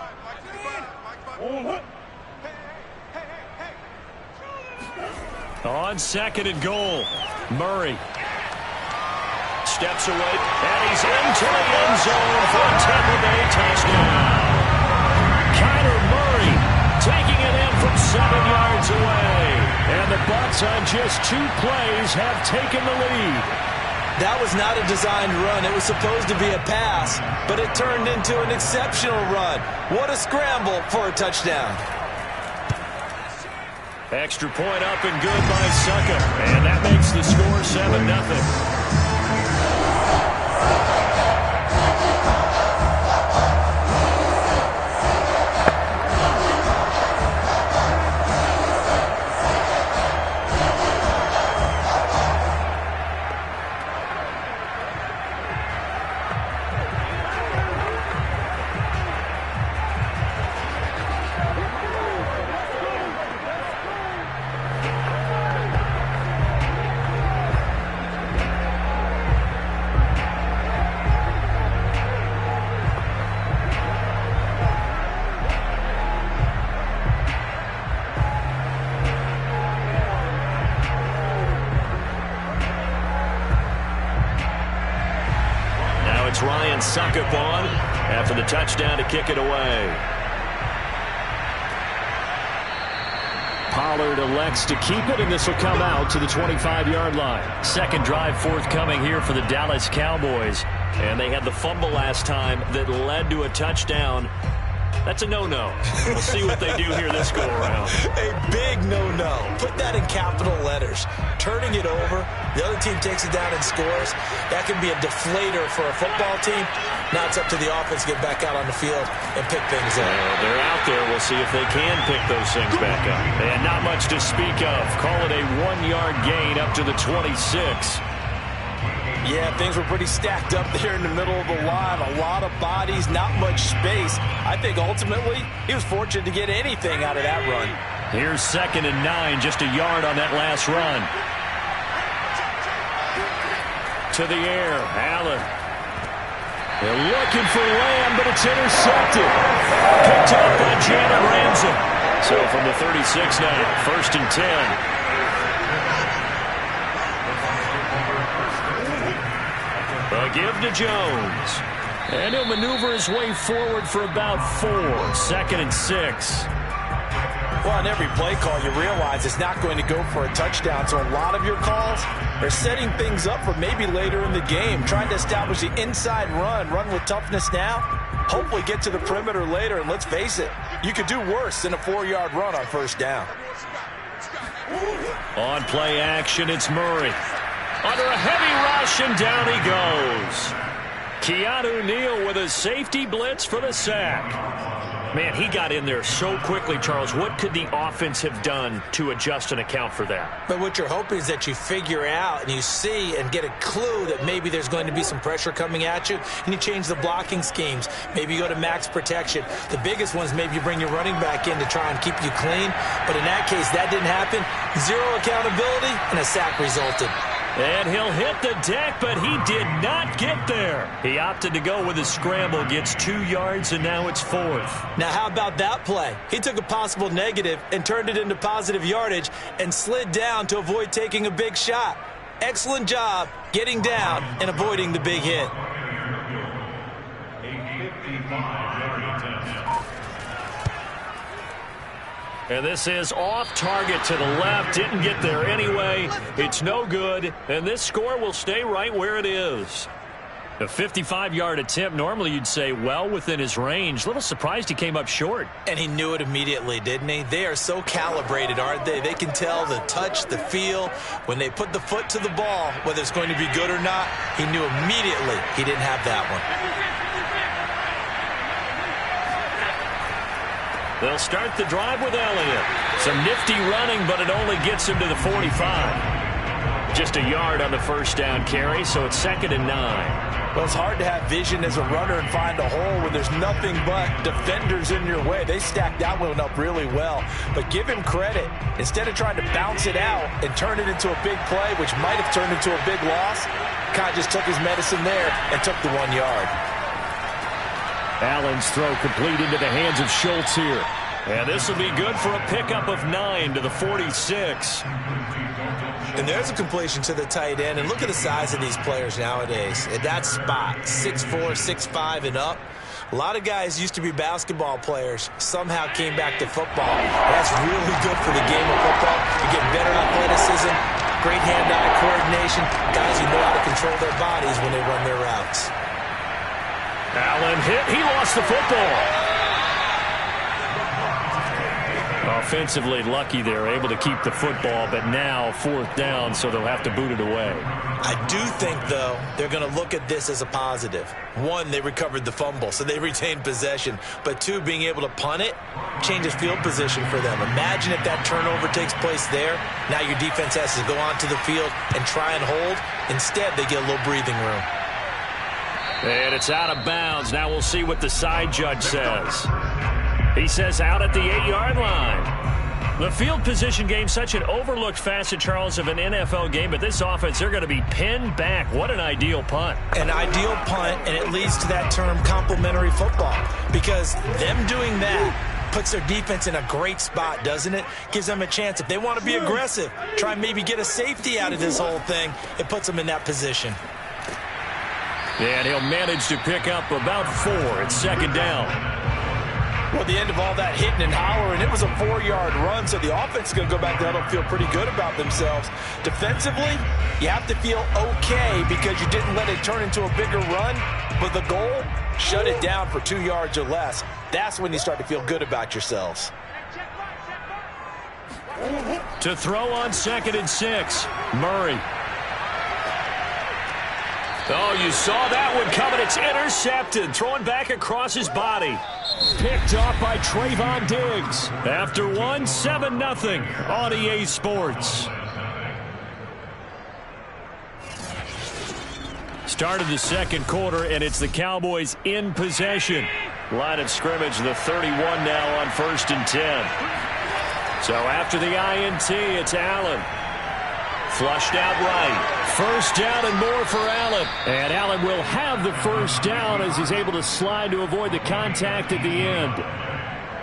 On 2nd and goal, Murray steps away, and he's into the end zone for a Tampa Bay touchdown. Kyler Murray taking it in from 7 yards away. And the Bucs on just 2 plays have taken the lead. That was not a designed run. It was supposed to be a pass, but it turned into an exceptional run. What a scramble for a touchdown. Extra point up and good by Succop. And that makes the score 7-0. Ryan Succop on after the touchdown to kick it away. Pollard elects to keep it, and this will come out to the 25-yard line. Second drive forthcoming here for the Dallas Cowboys. And they had the fumble last time that led to a touchdown. That's a no-no. We'll see what they do here this go-around. A big no-no. Put that in capital letters. Turning it over, the other team takes it down and scores. That can be a deflator for a football team. Now it's up to the offense to get back out on the field and pick things up. They're out there. We'll see if they can pick those things back up. And not much to speak of. Call it a 1-yard gain up to the 26. Yeah, things were pretty stacked up there in the middle of the line. A lot of bodies, not much space. I think ultimately he was fortunate to get anything out of that run. Here's 2nd and 9, just a yard on that last run. To the air, Allen. They're looking for Lamb, but it's intercepted. Picked up by Jalen Ramsey. So from the 36 now, 1st and 10. A give to Jones. And he'll maneuver his way forward for about 4. 2nd and 6. Well, on every play call, you realize it's not going to go for a touchdown. So a lot of your calls are setting things up for maybe later in the game, trying to establish the inside run with toughness now, hopefully get to the perimeter later. And let's face it, you could do worse than a 4-yard run on 1st down. On play action, it's Murray. Under a heavy rush, and down he goes. Keanu Neal with a safety blitz for the sack. Man, he got in there so quickly, Charles. What could the offense have done to adjust and account for that? But what you're hoping is that you figure out and you see and get a clue that maybe there's going to be some pressure coming at you, and you change the blocking schemes. Maybe you go to max protection. The biggest one is maybe you bring your running back in to try and keep you clean. But in that case, that didn't happen. Zero accountability, and a sack resulted. And he'll hit the deck, but he did not get there. He opted to go with a scramble, gets 2 yards, and now it's 4th. Now, how about that play? He took a possible negative and turned it into positive yardage and slid down to avoid taking a big shot. Excellent job getting down and avoiding the big hit. A 55-yard attempt. And this is off target to the left. Didn't get there anyway. It's no good. And this score will stay right where it is. A 55-yard attempt, normally you'd say well within his range. A little surprised he came up short. And he knew it immediately, didn't he? They are so calibrated, aren't they? They can tell the touch, the feel. When they put the foot to the ball, whether it's going to be good or not, he knew immediately he didn't have that one. They'll start the drive with Elliott. Some nifty running, but it only gets him to the 45. Just a yard on the first down carry, so it's 2nd and 9. Well, it's hard to have vision as a runner and find a hole when there's nothing but defenders in your way. They stacked that one up really well. But give him credit. Instead of trying to bounce it out and turn it into a big play, which might have turned into a big loss, Kai just took his medicine there and took the 1 yard. Allen's throw complete into the hands of Schultz here. And this will be good for a pickup of 9 to the 46. And there's a completion to the tight end. And look at the size of these players nowadays. At that spot, 6'4", 6'5", and up. A lot of guys used to be basketball players, somehow came back to football. That's really good for the game of football. You get better athleticism, great hand-eye coordination, guys who know how to control their bodies when they run their routes. Allen hit. He lost the football. Offensively lucky they're able to keep the football, but now 4th down, so they'll have to boot it away. I do think, though, they're going to look at this as a positive. 1, they recovered the fumble, so they retained possession. But 2, being able to punt it changes field position for them. Imagine if that turnover takes place there. Now your defense has to go onto the field and try and hold. Instead, they get a little breathing room. And it's out of bounds. Now we'll see what the side judge says. He says out at the 8-yard line. The field position game, such an overlooked facet, Charles, of an NFL game. But this offense, they're going to be pinned back. What an ideal punt. An ideal punt, and it leads to that term complementary football. Because them doing that puts their defense in a great spot, doesn't it? Gives them a chance. If they want to be aggressive, try and maybe get a safety out of this whole thing, it puts them in that position. And he'll manage to pick up about 4 at 2nd down. Well, the end of all that hitting and hollering, it was a 4-yard run, so the offense is going to go back there and feel pretty good about themselves. Defensively, you have to feel okay because you didn't let it turn into a bigger run, but the goal, shut it down for 2 yards or less. That's when you start to feel good about yourselves. To throw on 2nd and 6, Murray. Oh, you saw that one coming. It's intercepted. Throwing back across his body. Picked off by Trayvon Diggs. After 1, 7-0 on EA Sports. Start of the 2nd quarter, and it's the Cowboys in possession. Line of scrimmage, the 31 now on 1st and 10. So after the INT, it's Allen. Flushed out right. 1st down and more for Allen. And Allen will have the 1st down as he's able to slide to avoid the contact at the end.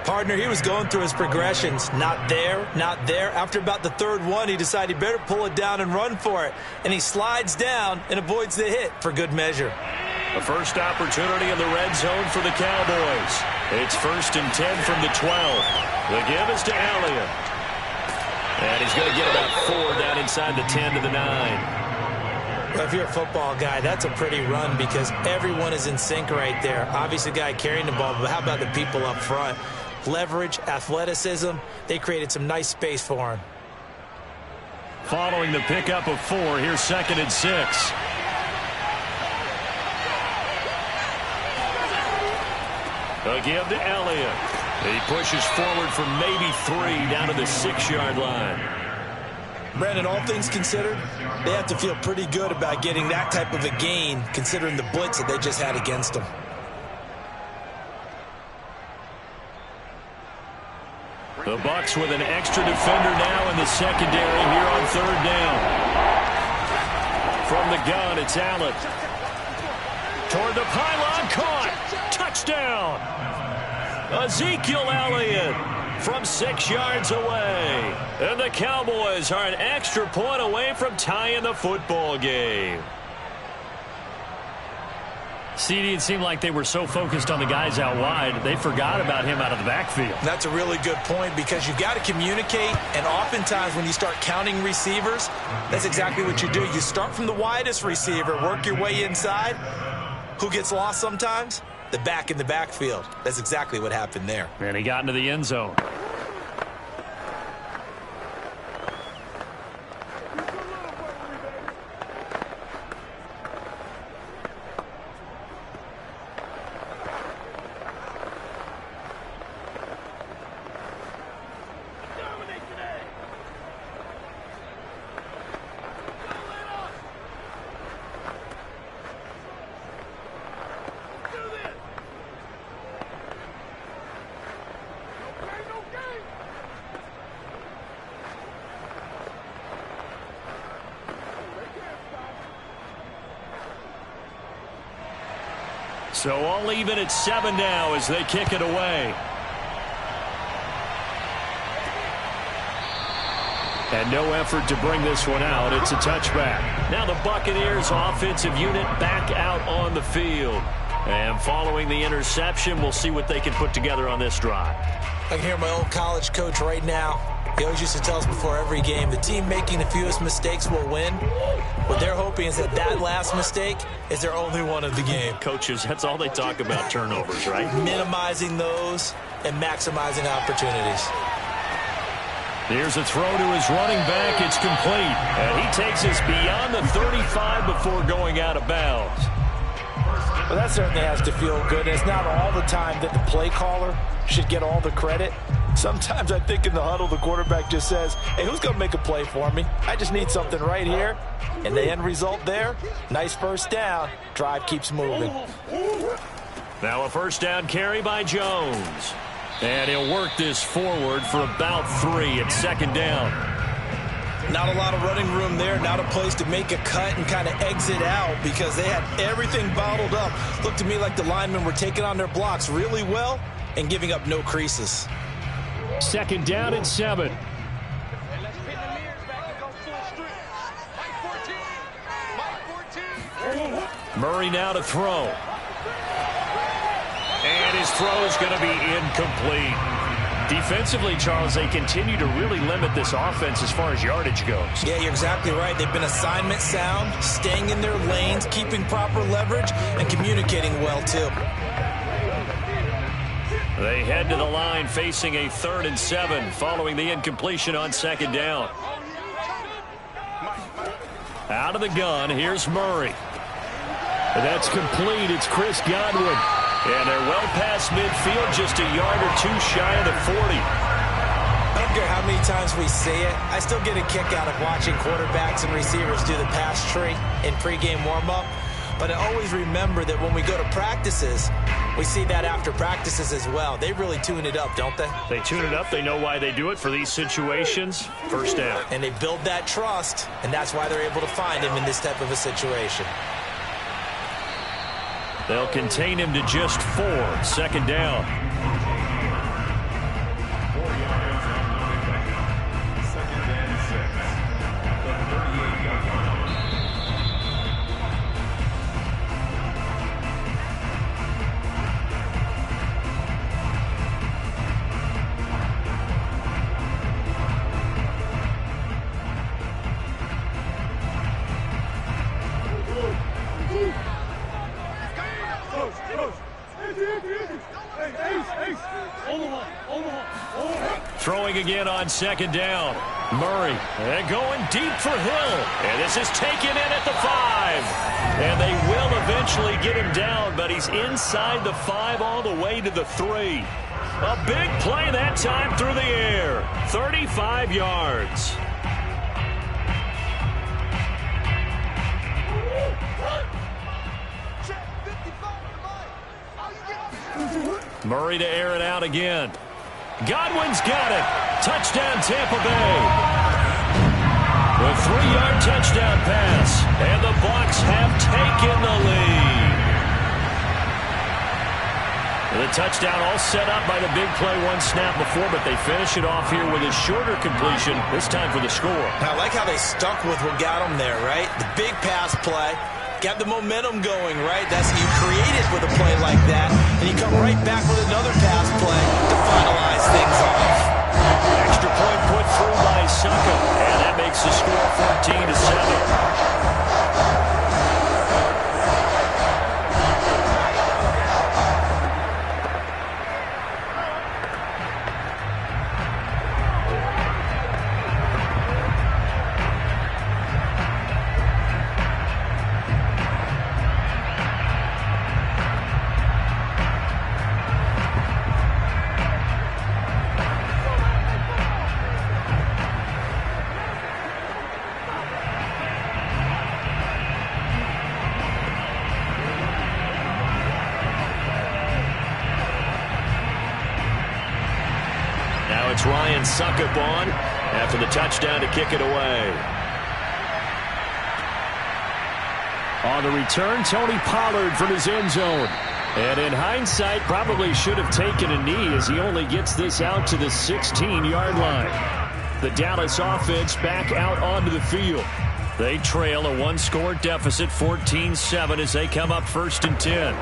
Partner, he was going through his progressions. Not there, not there. After about the 3rd one, he decided he better pull it down and run for it. And he slides down and avoids the hit for good measure. The first opportunity in the red zone for the Cowboys. It's 1st and 10 from the 12. The give is to Elliott. And he's going to get about 4 down inside the 10 to the 9. Well, if you're a football guy, that's a pretty run because everyone is in sync right there. Obviously, the guy carrying the ball, but how about the people up front? Leverage, athleticism, they created some nice space for him. Following the pickup of 4, here's 2nd and 6. A give to Elliott. He pushes forward for maybe 3 down to the 6-yard line. Brandon, all things considered, they have to feel pretty good about getting that type of a gain considering the blitz that they just had against them. The Bucs with an extra defender now in the secondary here on 3rd down. From the gun, it's Allen. Toward the pylon, caught. Touchdown. Ezekiel Elliott from 6 yards away. And the Cowboys are an extra point away from tying the football game. CD, it seemed like they were so focused on the guys out wide, they forgot about him out of the backfield. That's a really good point because you've got to communicate, and oftentimes when you start counting receivers, that's exactly what you do. You start from the widest receiver, work your way inside. Who gets lost sometimes? The back in the backfield. That's exactly what happened there. And he got into the end zone. So all even at 7 now as they kick it away. And no effort to bring this one out. It's a touchback. Now the Buccaneers offensive unit back out on the field. And following the interception, we'll see what they can put together on this drive. I can hear my old college coach right now. He always used to tell us before every game, the team making the fewest mistakes will win. What they're hoping is that last mistake is their only one of the game. Coaches, that's all they talk about, turnovers, right? Minimizing those and maximizing opportunities. Here's a throw to his running back. It's complete. And he takes us beyond the 35 before going out of bounds. Well, that certainly has to feel good. It's not all the time that the play caller should get all the credit. Sometimes I think in the huddle, the quarterback just says, hey, who's going to make a play for me? I just need something right here. And the end result there, nice first down. Drive keeps moving. Now a first down carry by Jones. And he'll work this forward for about 3 at 2nd down. Not a lot of running room there, not a place to make a cut and kind of exit out because they had everything bottled up. Looked to me like the linemen were taking on their blocks really well and giving up no creases. 2nd down and 7. Murray now to throw. And his throw is going to be incomplete. Defensively, Charles, they continue to really limit this offense as far as yardage goes. Yeah, you're exactly right. They've been assignment sound, staying in their lanes, keeping proper leverage, and communicating well, too. They head to the line facing a 3rd and 7 following the incompletion on 2nd down. Out of the gun, here's Murray. That's complete. It's Chris Godwin. And they're well past midfield, just a yard or 2 shy of the 40. I don't care how many times we see it. I still get a kick out of watching quarterbacks and receivers do the pass tree in pregame warm-up. But I always remember that when we go to practices, we see that after practices as well. They really tune it up, don't they? They tune it up. They know why they do it for these situations. First down. And they build that trust, and that's why they're able to find him in this type of a situation. They'll contain him to just 4. 2nd down. Throwing again on 2nd down. Murray, and going deep for Hill. And this is taken in at the 5. And they will eventually get him down, but he's inside the 5 all the way to the 3. A big play that time through the air. 35 yards. Murray to air it out again. Godwin's got it. Touchdown, Tampa Bay. The 3-yard touchdown pass. And the Bucs have taken the lead. The touchdown all set up by the big play one snap before, but they finish it off here with a shorter completion, this time for the score. I like how they stuck with what got them there, right? The big pass play. Got the momentum going, right? That's you create it with a play like that, and you come right back with another pass play to finalize things off. Extra point put through by Suckup, and that makes the score 14-7. It's Ryan Suckup on after the touchdown to kick it away. On the return, Tony Pollard from his end zone. And in hindsight, probably should have taken a knee as he only gets this out to the 16-yard line. The Dallas offense back out onto the field. They trail a one-score deficit, 14-7, as they come up 1st and 10.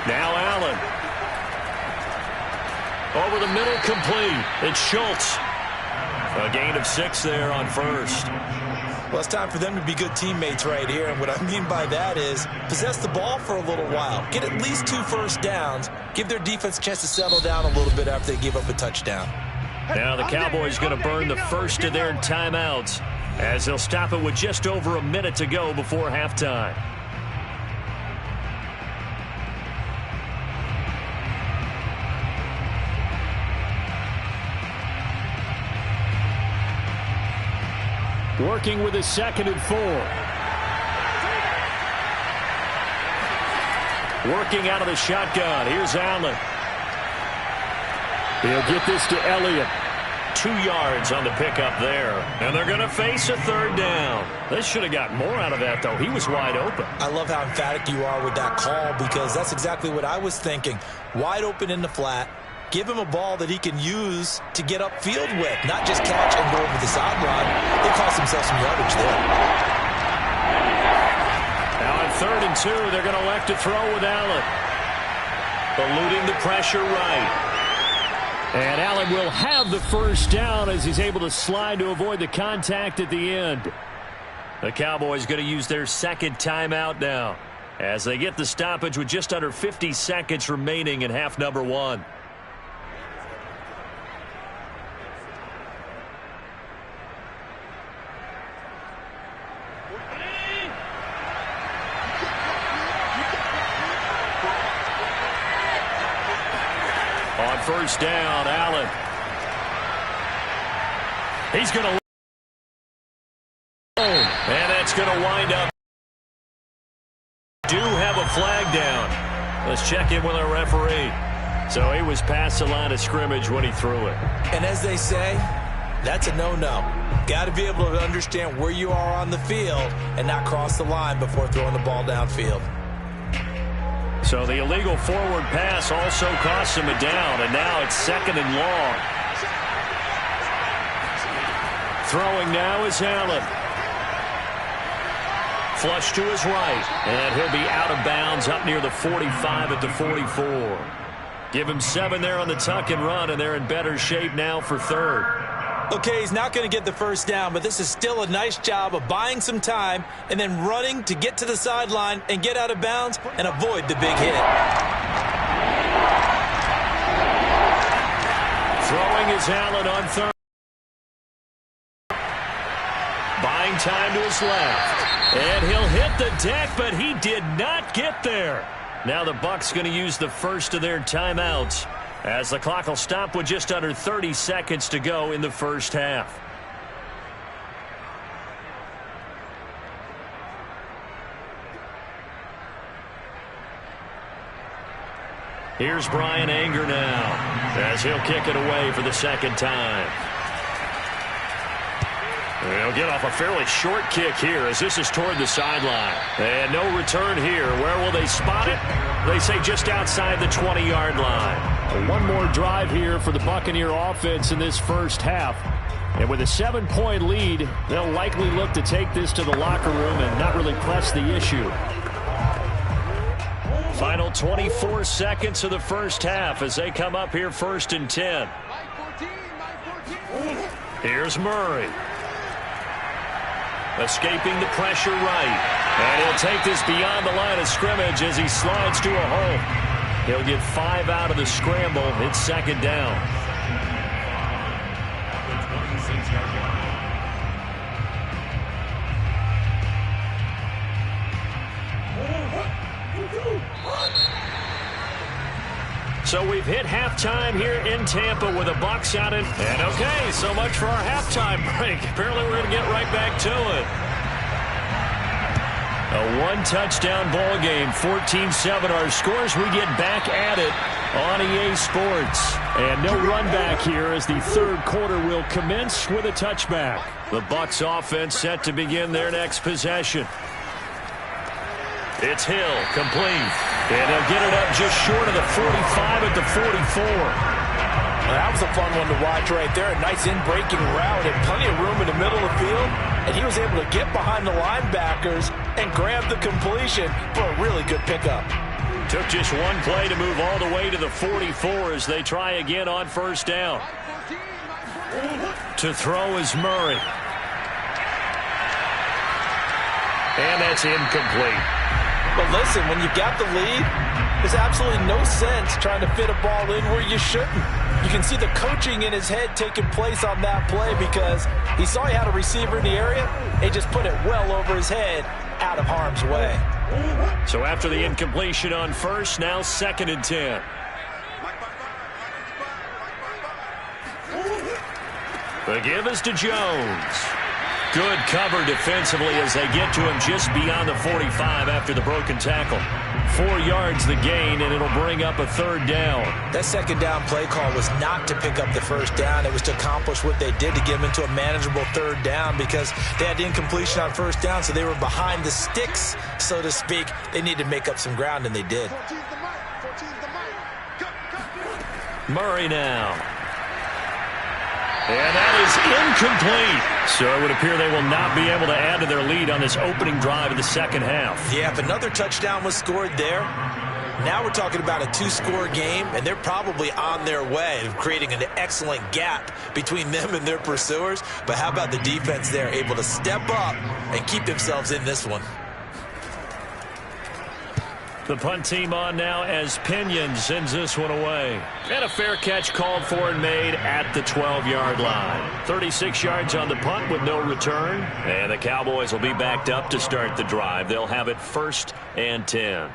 Now Allen. Over the middle, complete. It's Schultz. A gain of 6 there on 1st. Well, it's time for them to be good teammates right here. And what I mean by that is possess the ball for a little while. Get at least 2 first downs. Give their defense a chance to settle down a little bit after they give up a touchdown. Now the Cowboys going to burn the first of their timeouts as they'll stop it with just over a minute to go before halftime. Working with a 2nd and 4. Working out of the shotgun. Here's Allen. He'll get this to Elliott. 2 yards on the pickup there. And they're going to face a 3rd down. They should have got more out of that, though. He was wide open. I love how emphatic you are with that call because that's exactly what I was thinking. Wide open in the flat. Give him a ball that he can use to get upfield with, not just catch and go over the sideline. They cost themselves some yardage there. Now on 3rd and 2, they're going to elect to throw with Allen. Eluding the pressure right. And Allen will have the 1st down as he's able to slide to avoid the contact at the end. The Cowboys going to use their 2nd timeout now as they get the stoppage with just under 50 seconds remaining in half number 1. On 1st down, Allen. He's going to... And that's going to wind up. Do have a flag down. Let's check in with our referee. So he was past the line of scrimmage when he threw it. And as they say, that's a no-no. Got to be able to understand where you are on the field and not cross the line before throwing the ball downfield. So the illegal forward pass also cost him a down, and now it's 2nd and long. Throwing now is Allen. Flush to his right, and he'll be out of bounds up near the 45 at the 44. Give him 7 there on the tuck and run, and they're in better shape now for 3rd. Okay, he's not going to get the first down, but this is still a nice job of buying some time and then running to get to the sideline and get out of bounds and avoid the big hit. Throwing is Allen on third. Buying time to his left. And he'll hit the deck, but he did not get there. Now the Bucs going to use the first of their timeouts, as the clock will stop with just under 30 seconds to go in the first half. Here's Bryan Anger now, as he'll kick it away for the second time. He'll get off a fairly short kick here, as this is toward the sideline. And no return here. Where will they spot it? They say just outside the 20-yard line. One more drive here for the Buccaneer offense in this first half. And with a 7-point lead, they'll likely look to take this to the locker room and not really press the issue. Final 24 seconds of the first half as they come up here 1st and 10. Here's Murray. Escaping the pressure right. And he'll take this beyond the line of scrimmage as he slides to a hole. He'll get 5 out of the scramble. It's second down. So we've hit halftime here in Tampa with the Bucs out in. And okay, so much for our halftime break. Apparently we're going to get right back to it. A one-touchdown ball game, 14-7 our scores. We get back at it on EA Sports. And no run back here as the third quarter will commence with a touchback. The Bucs offense set to begin their next possession. It's Hill, complete. And he'll get it up just short of the 45 at the 44. Well, that was a fun one to watch right there. A nice in-breaking route and plenty of room in the middle of the field. And he was able to get behind the linebackers and grab the completion for a really good pickup. Took just one play to move all the way to the 44 as they try again on first down. To throw is Murray. And that's incomplete. But listen, when you've got the lead, there's absolutely no sense trying to fit a ball in where you shouldn't. You can see the coaching in his head taking place on that play because he saw he had a receiver in the area and he just put it well over his head out of harm's way. So after the incompletion on first, now 2nd and 10. The give is to Jones. Good cover defensively as they get to him just beyond the 45 after the broken tackle. 4 yards the gain, and it'll bring up a third down. That second down play call was not to pick up the first down. It was to accomplish what they did to get them into a manageable third down because they had the incompletion on first down, so they were behind the sticks, so to speak. They needed to make up some ground, and they did. Murray now. And that is incomplete. So it would appear they will not be able to add to their lead on this opening drive of the second half. Yeah, if another touchdown was scored there, now we're talking about a 2-score game, and they're probably on their way of creating an excellent gap between them and their pursuers. But how about the defense there, able to step up and keep themselves in this one? The punt team on now as Pinion sends this one away. And a fair catch called for and made at the 12-yard line. 36 yards on the punt with no return. And the Cowboys will be backed up to start the drive. They'll have it 1st and 10.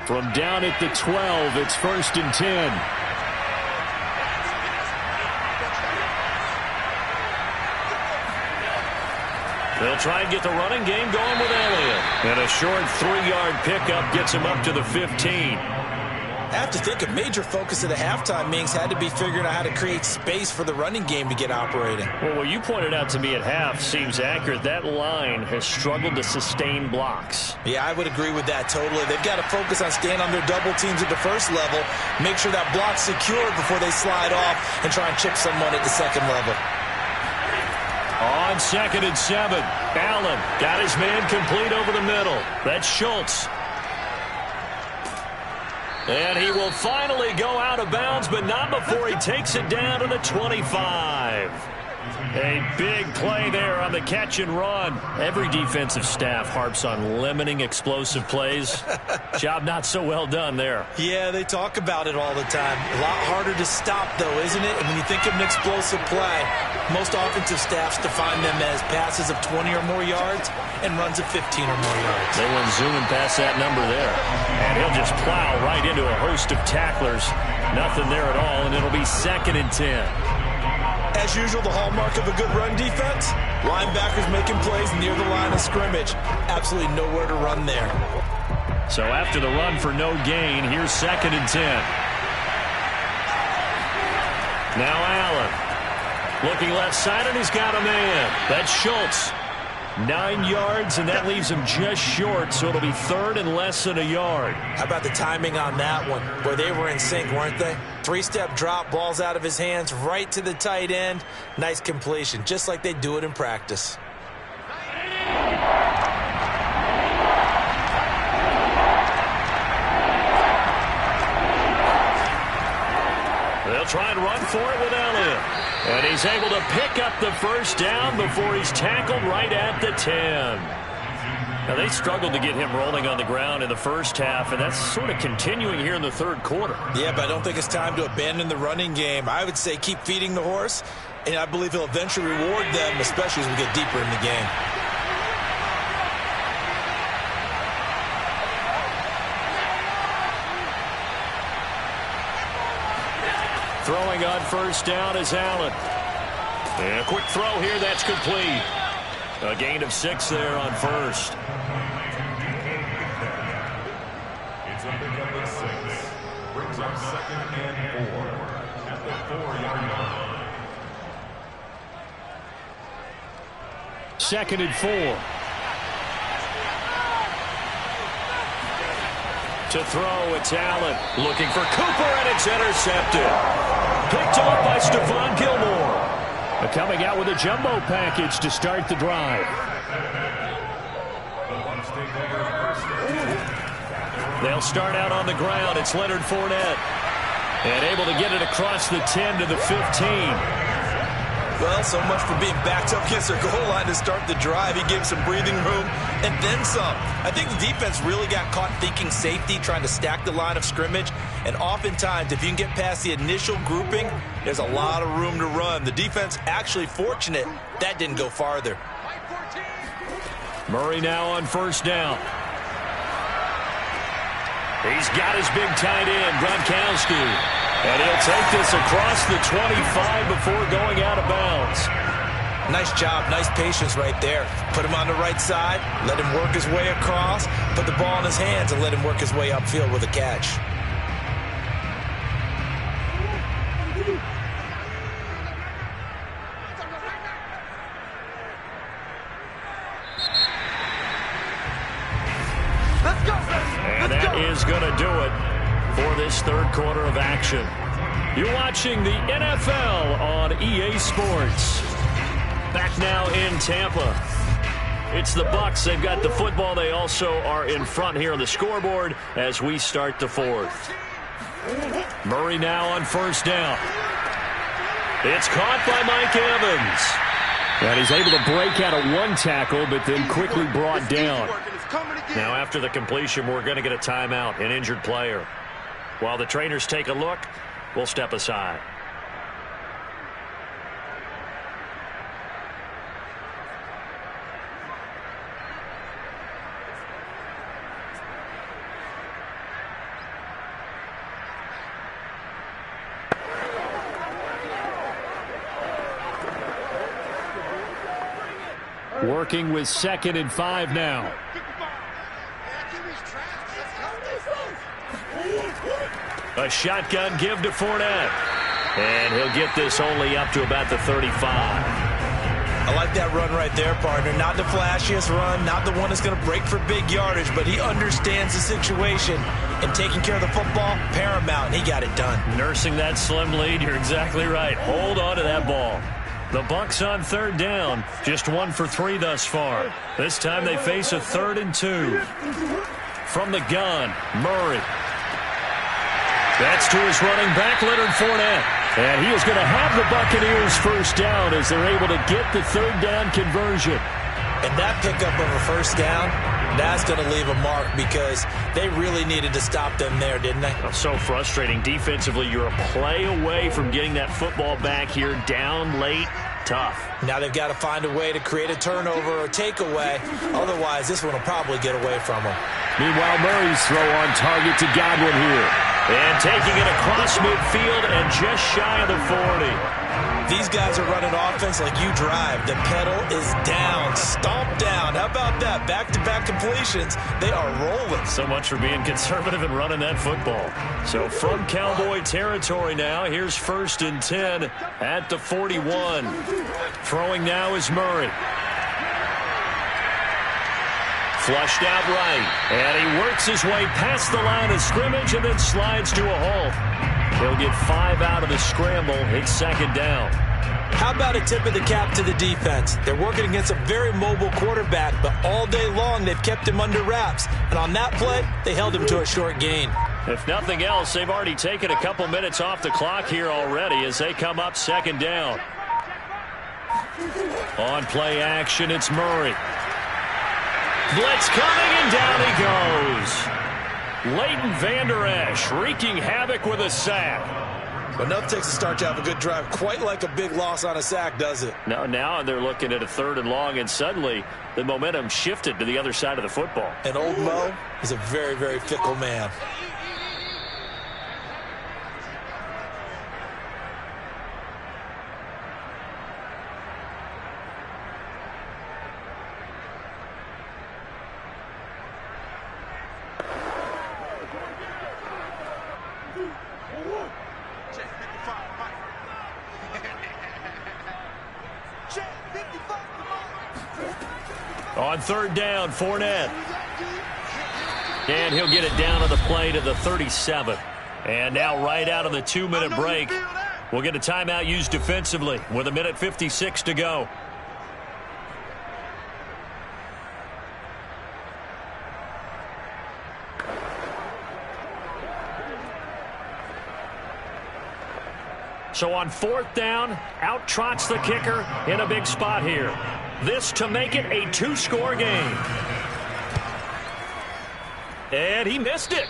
From down at the 12, it's 1st and 10. They'll try and get the running game going with Elliott. And a short 3-yard pickup gets him up to the 15. I have to think a major focus of the halftime meetings had to be figuring out how to create space for the running game to get operating. Well, what you pointed out to me at half seems accurate. That line has struggled to sustain blocks. Yeah, I would agree with that totally. They've got to focus on staying on their double teams at the first level, make sure that block's secure before they slide off and try and chip someone at the second level. On 2nd and 7, Allen got his man complete over the middle. That's Schultz. And he will finally go out of bounds, but not before he takes it down to the 25. A big play there on the catch and run. Every defensive staff harps on limiting explosive plays. Job not so well done there. Yeah, they talk about it all the time. A lot harder to stop, though, isn't it? And when you think of an explosive play, most offensive staffs define them as passes of 20 or more yards and runs of 15 or more yards. They went zooming past that number there. And he'll just plow right into a host of tacklers. Nothing there at all, and it'll be 2nd and 10. As usual, the hallmark of a good run defense, linebackers making plays near the line of scrimmage. Absolutely nowhere to run there. So after the run for no gain, here's 2nd and 10. Now Allen. Looking left side, and he's got a man. That's Schultz. 9 yards, and that leaves him just short, so it'll be 3rd and less than a yard. How about the timing on that one? Boy, they were in sync, weren't they? 3-step drop, balls out of his hands, right to the tight end. Nice completion, just like they do it in practice. They'll try and run for it with Elliott. And he's able to pick up the first down before he's tackled right at the 10. Now, they struggled to get him rolling on the ground in the first half, and that's sort of continuing here in the third quarter. Yeah, but I don't think it's time to abandon the running game. I would say keep feeding the horse, and I believe he'll eventually reward them, especially as we get deeper in the game. Throwing on first down is Allen. And a quick throw here, that's complete. A gain of 6 there on first. It's a pickup of 6. Brings up 2nd and 4 at the 4-yard line. 2nd and 4. To throw, it's Allen. Looking for Cooper, and it's intercepted. Picked off by Stephon Gilmore. Coming out with a jumbo package to start the drive. They'll start out on the ground. It's Leonard Fournette. And able to get it across the 10 to the 15. Well, so much for being backed up against their goal line to start the drive. He gave some breathing room and then some. I think the defense really got caught thinking safety, trying to stack the line of scrimmage. And oftentimes, if you can get past the initial grouping, there's a lot of room to run. The defense actually fortunate that didn't go farther. Murray now on first down. He's got his big tight end, Gronkowski. And he'll take this across the 25 before going out of bounds. Nice job, nice patience right there. Put him on the right side, let him work his way across, put the ball in his hands, and let him work his way upfield with a catch. And that is going to do it for this third quarter of action. You're watching the NFL on EA Sports. Back now in Tampa. It's the Bucs. They've got the football. They also are in front here on the scoreboard as we start the fourth. Murray now on first down. It's caught by Mike Evans. And he's able to break out of one tackle, but then quickly brought down. Now after the completion, we're going to get a timeout, an injured player. While the trainers take a look, we'll step aside. Working with 2nd and 5 now. A shotgun give to Fournette. And he'll get this only up to about the 35. I like that run right there, partner. Not the flashiest run, not the one that's going to break for big yardage, but he understands the situation, and taking care of the football, paramount, and he got it done. Nursing that slim lead, you're exactly right. Hold on to that ball. The Bucs on third down, just 1 for 3 thus far. This time they face a 3rd and 2. From the gun, Murray. That's to his running back, Leonard Fournette. And he is going to have the Buccaneers first down as they're able to get the third down conversion. And that pickup of a first down, that's going to leave a mark because they really needed to stop them there, didn't they? So frustrating. Defensively, you're a play away from getting that football back here down late. Tough. Now they've got to find a way to create a turnover or takeaway. Otherwise, this one will probably get away from them. Meanwhile, Murray's throw on target to Godwin here. And taking it across midfield and just shy of the 40. These guys are running offense like you drive. The pedal is down, stomp down. How about that? Back-to-back completions. They are rolling. So much for being conservative and running that football. So from Cowboy territory now, here's 1st and 10 at the 41. Throwing now is Murray. Flushed out right. And he works his way past the line of scrimmage and then slides to a halt. He'll get 5 out of the scramble. It's 2nd down. How about a tip of the cap to the defense? They're working against a very mobile quarterback, but all day long they've kept him under wraps. And on that play, they held him to a short gain. If nothing else, they've already taken a couple minutes off the clock here already as they come up 2nd down. On play action, it's Murray. Blitz coming, and down he goes. Leighton Vander Esch wreaking havoc with a sack. Enough takes a start to have a good drive. Quite like a big loss on a sack, does it? No, now they're looking at a 3rd and long, and suddenly the momentum shifted to the other side of the football. And old Mo is a very, very fickle man. On 3rd down, Fournette. And he'll get it down on the play to the 37. And now right out of the 2-minute break, we'll get a timeout used defensively with 1:56 to go. So on 4th down, out trots the kicker in a big spot here. This to make it a 2-score game. And he missed it.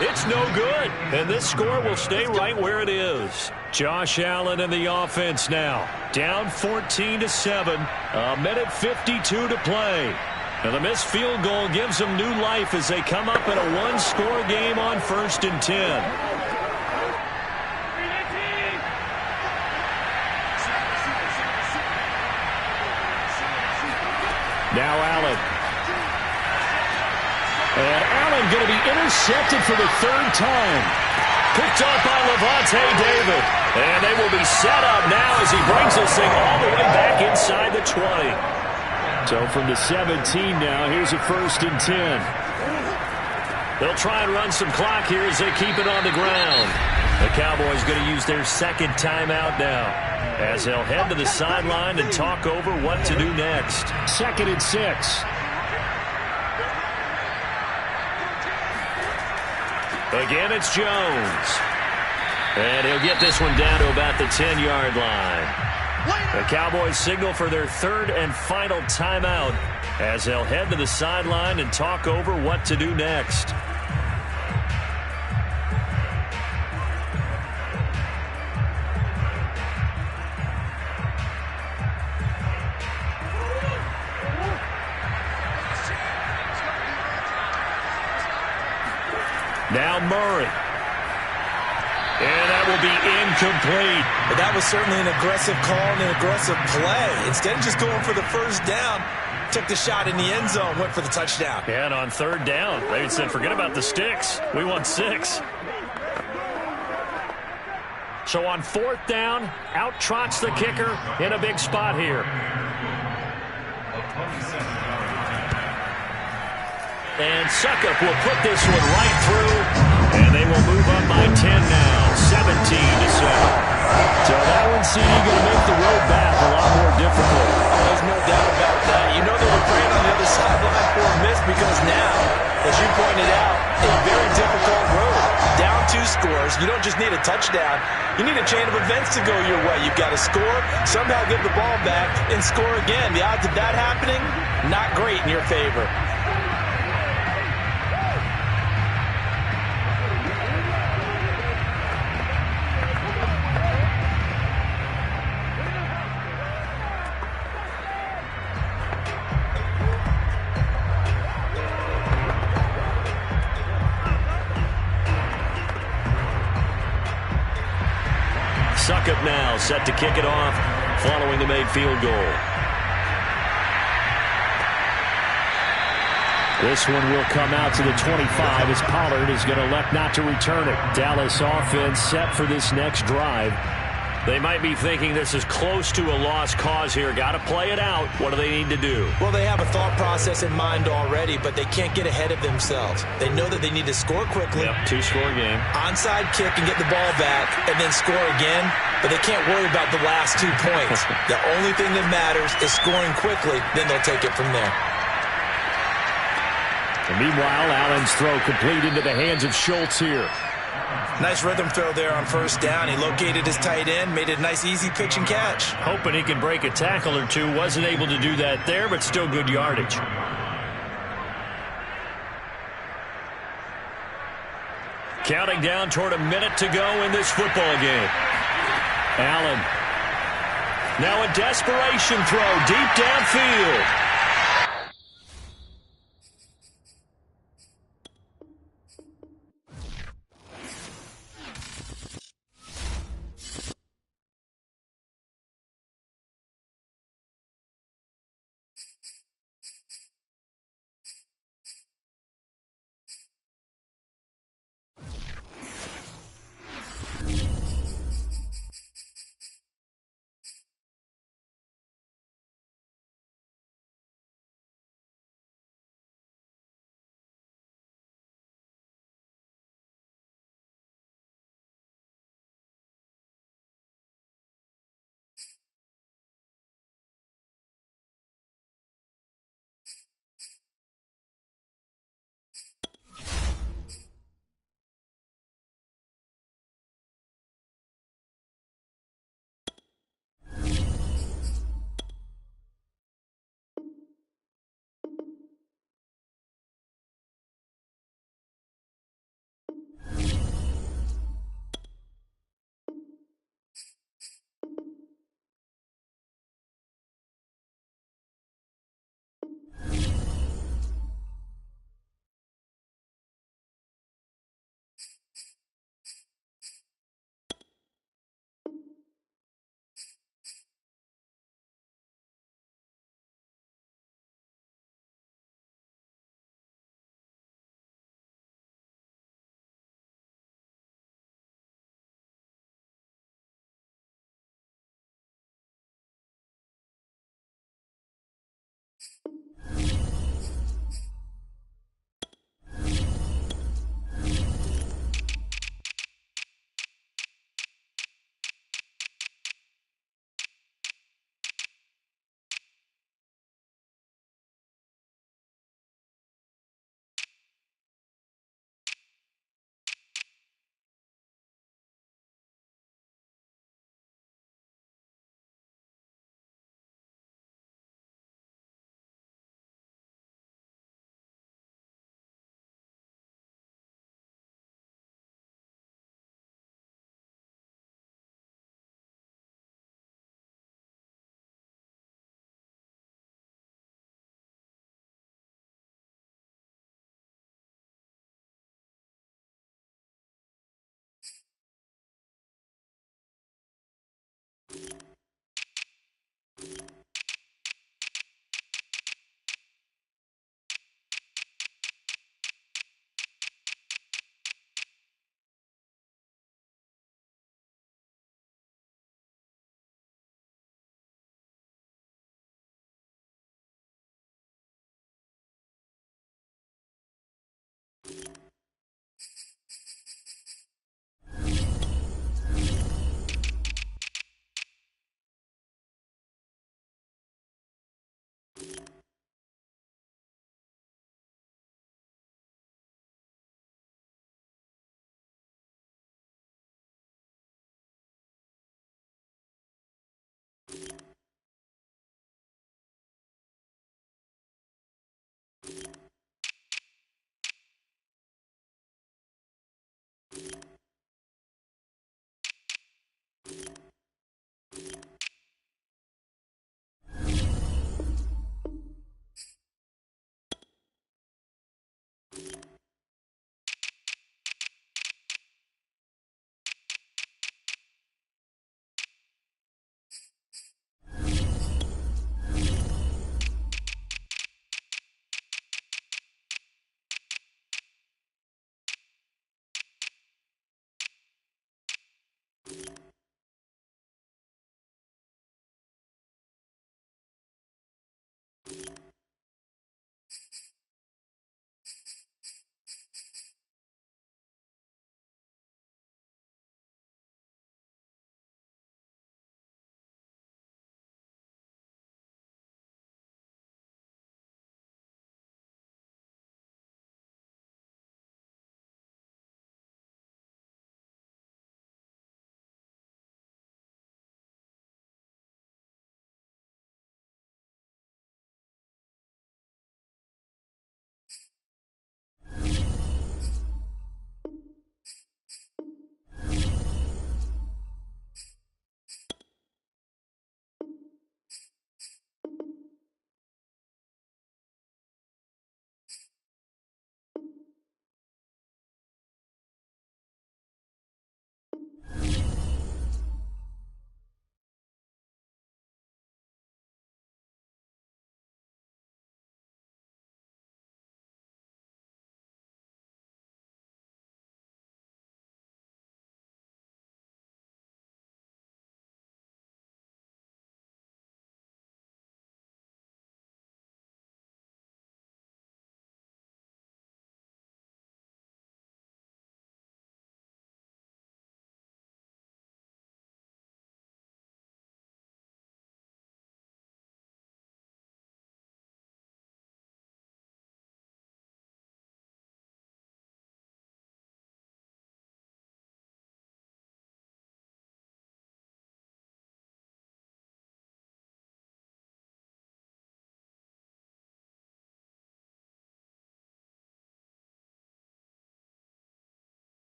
It's no good. And this score will stay right where it is. Josh Allen in the offense now. Down 14-7. 1:52 to play. And the missed field goal gives them new life as they come up in a 1-score game on 1st and 10. Now Allen. And Allen going to be intercepted for the 3rd time. Picked up by Levante David. And they will be set up now as he brings this thing all the way back inside the 20. So from the 17 now, here's a 1st and 10. They'll try and run some clock here as they keep it on the ground. The Cowboys going to use their 2nd timeout now, as they'll head to the sideline and talk over what to do next. 2nd and 6. Again, it's Jones. And he'll get this one down to about the 10-yard line. The Cowboys signal for their 3rd and final timeout as they'll head to the sideline and talk over what to do next. Now Murray. And that will be incomplete. But that was certainly an aggressive call and an aggressive play. Instead of just going for the 1st down, took the shot in the end zone, went for the touchdown. And on 3rd down, they said, forget about the sticks. We want 6. So on 4th down, out trots the kicker in a big spot here. And Succop will put this one right through, and they will move up by 10 now, 17-7. So that one, CD, going to make the road back a lot more difficult. There's no doubt about that. You know they were praying on the other sideline for a miss because now, as you pointed out, a very difficult road. Down 2 2 scores, you don't just need a touchdown. You need a chain of events to go your way. You've got to score, somehow give the ball back, and score again. The odds of that happening, not great in your favor. Succop now set to kick it off following the made field goal. This one will come out to the 25 as Pollard is going to elect not to return it. Dallas offense set for this next drive. They might be thinking this is close to a lost cause here. Got to play it out. What do they need to do? Well, they have a thought process in mind already, but they can't get ahead of themselves. They know that they need to score quickly. Yep, 2-score game. Onside kick and get the ball back and then score again, but they can't worry about the last 2 points. The only thing that matters is scoring quickly, then they'll take it from there. And meanwhile, Allen's throw complete into the hands of Schultz here. Nice rhythm throw there on first down. He located his tight end, made it a nice easy pitch and catch. Hoping he can break a tackle or two. Wasn't able to do that there, but still good yardage. Counting down toward a minute to go in this football game. Allen. Now a desperation throw deep downfield.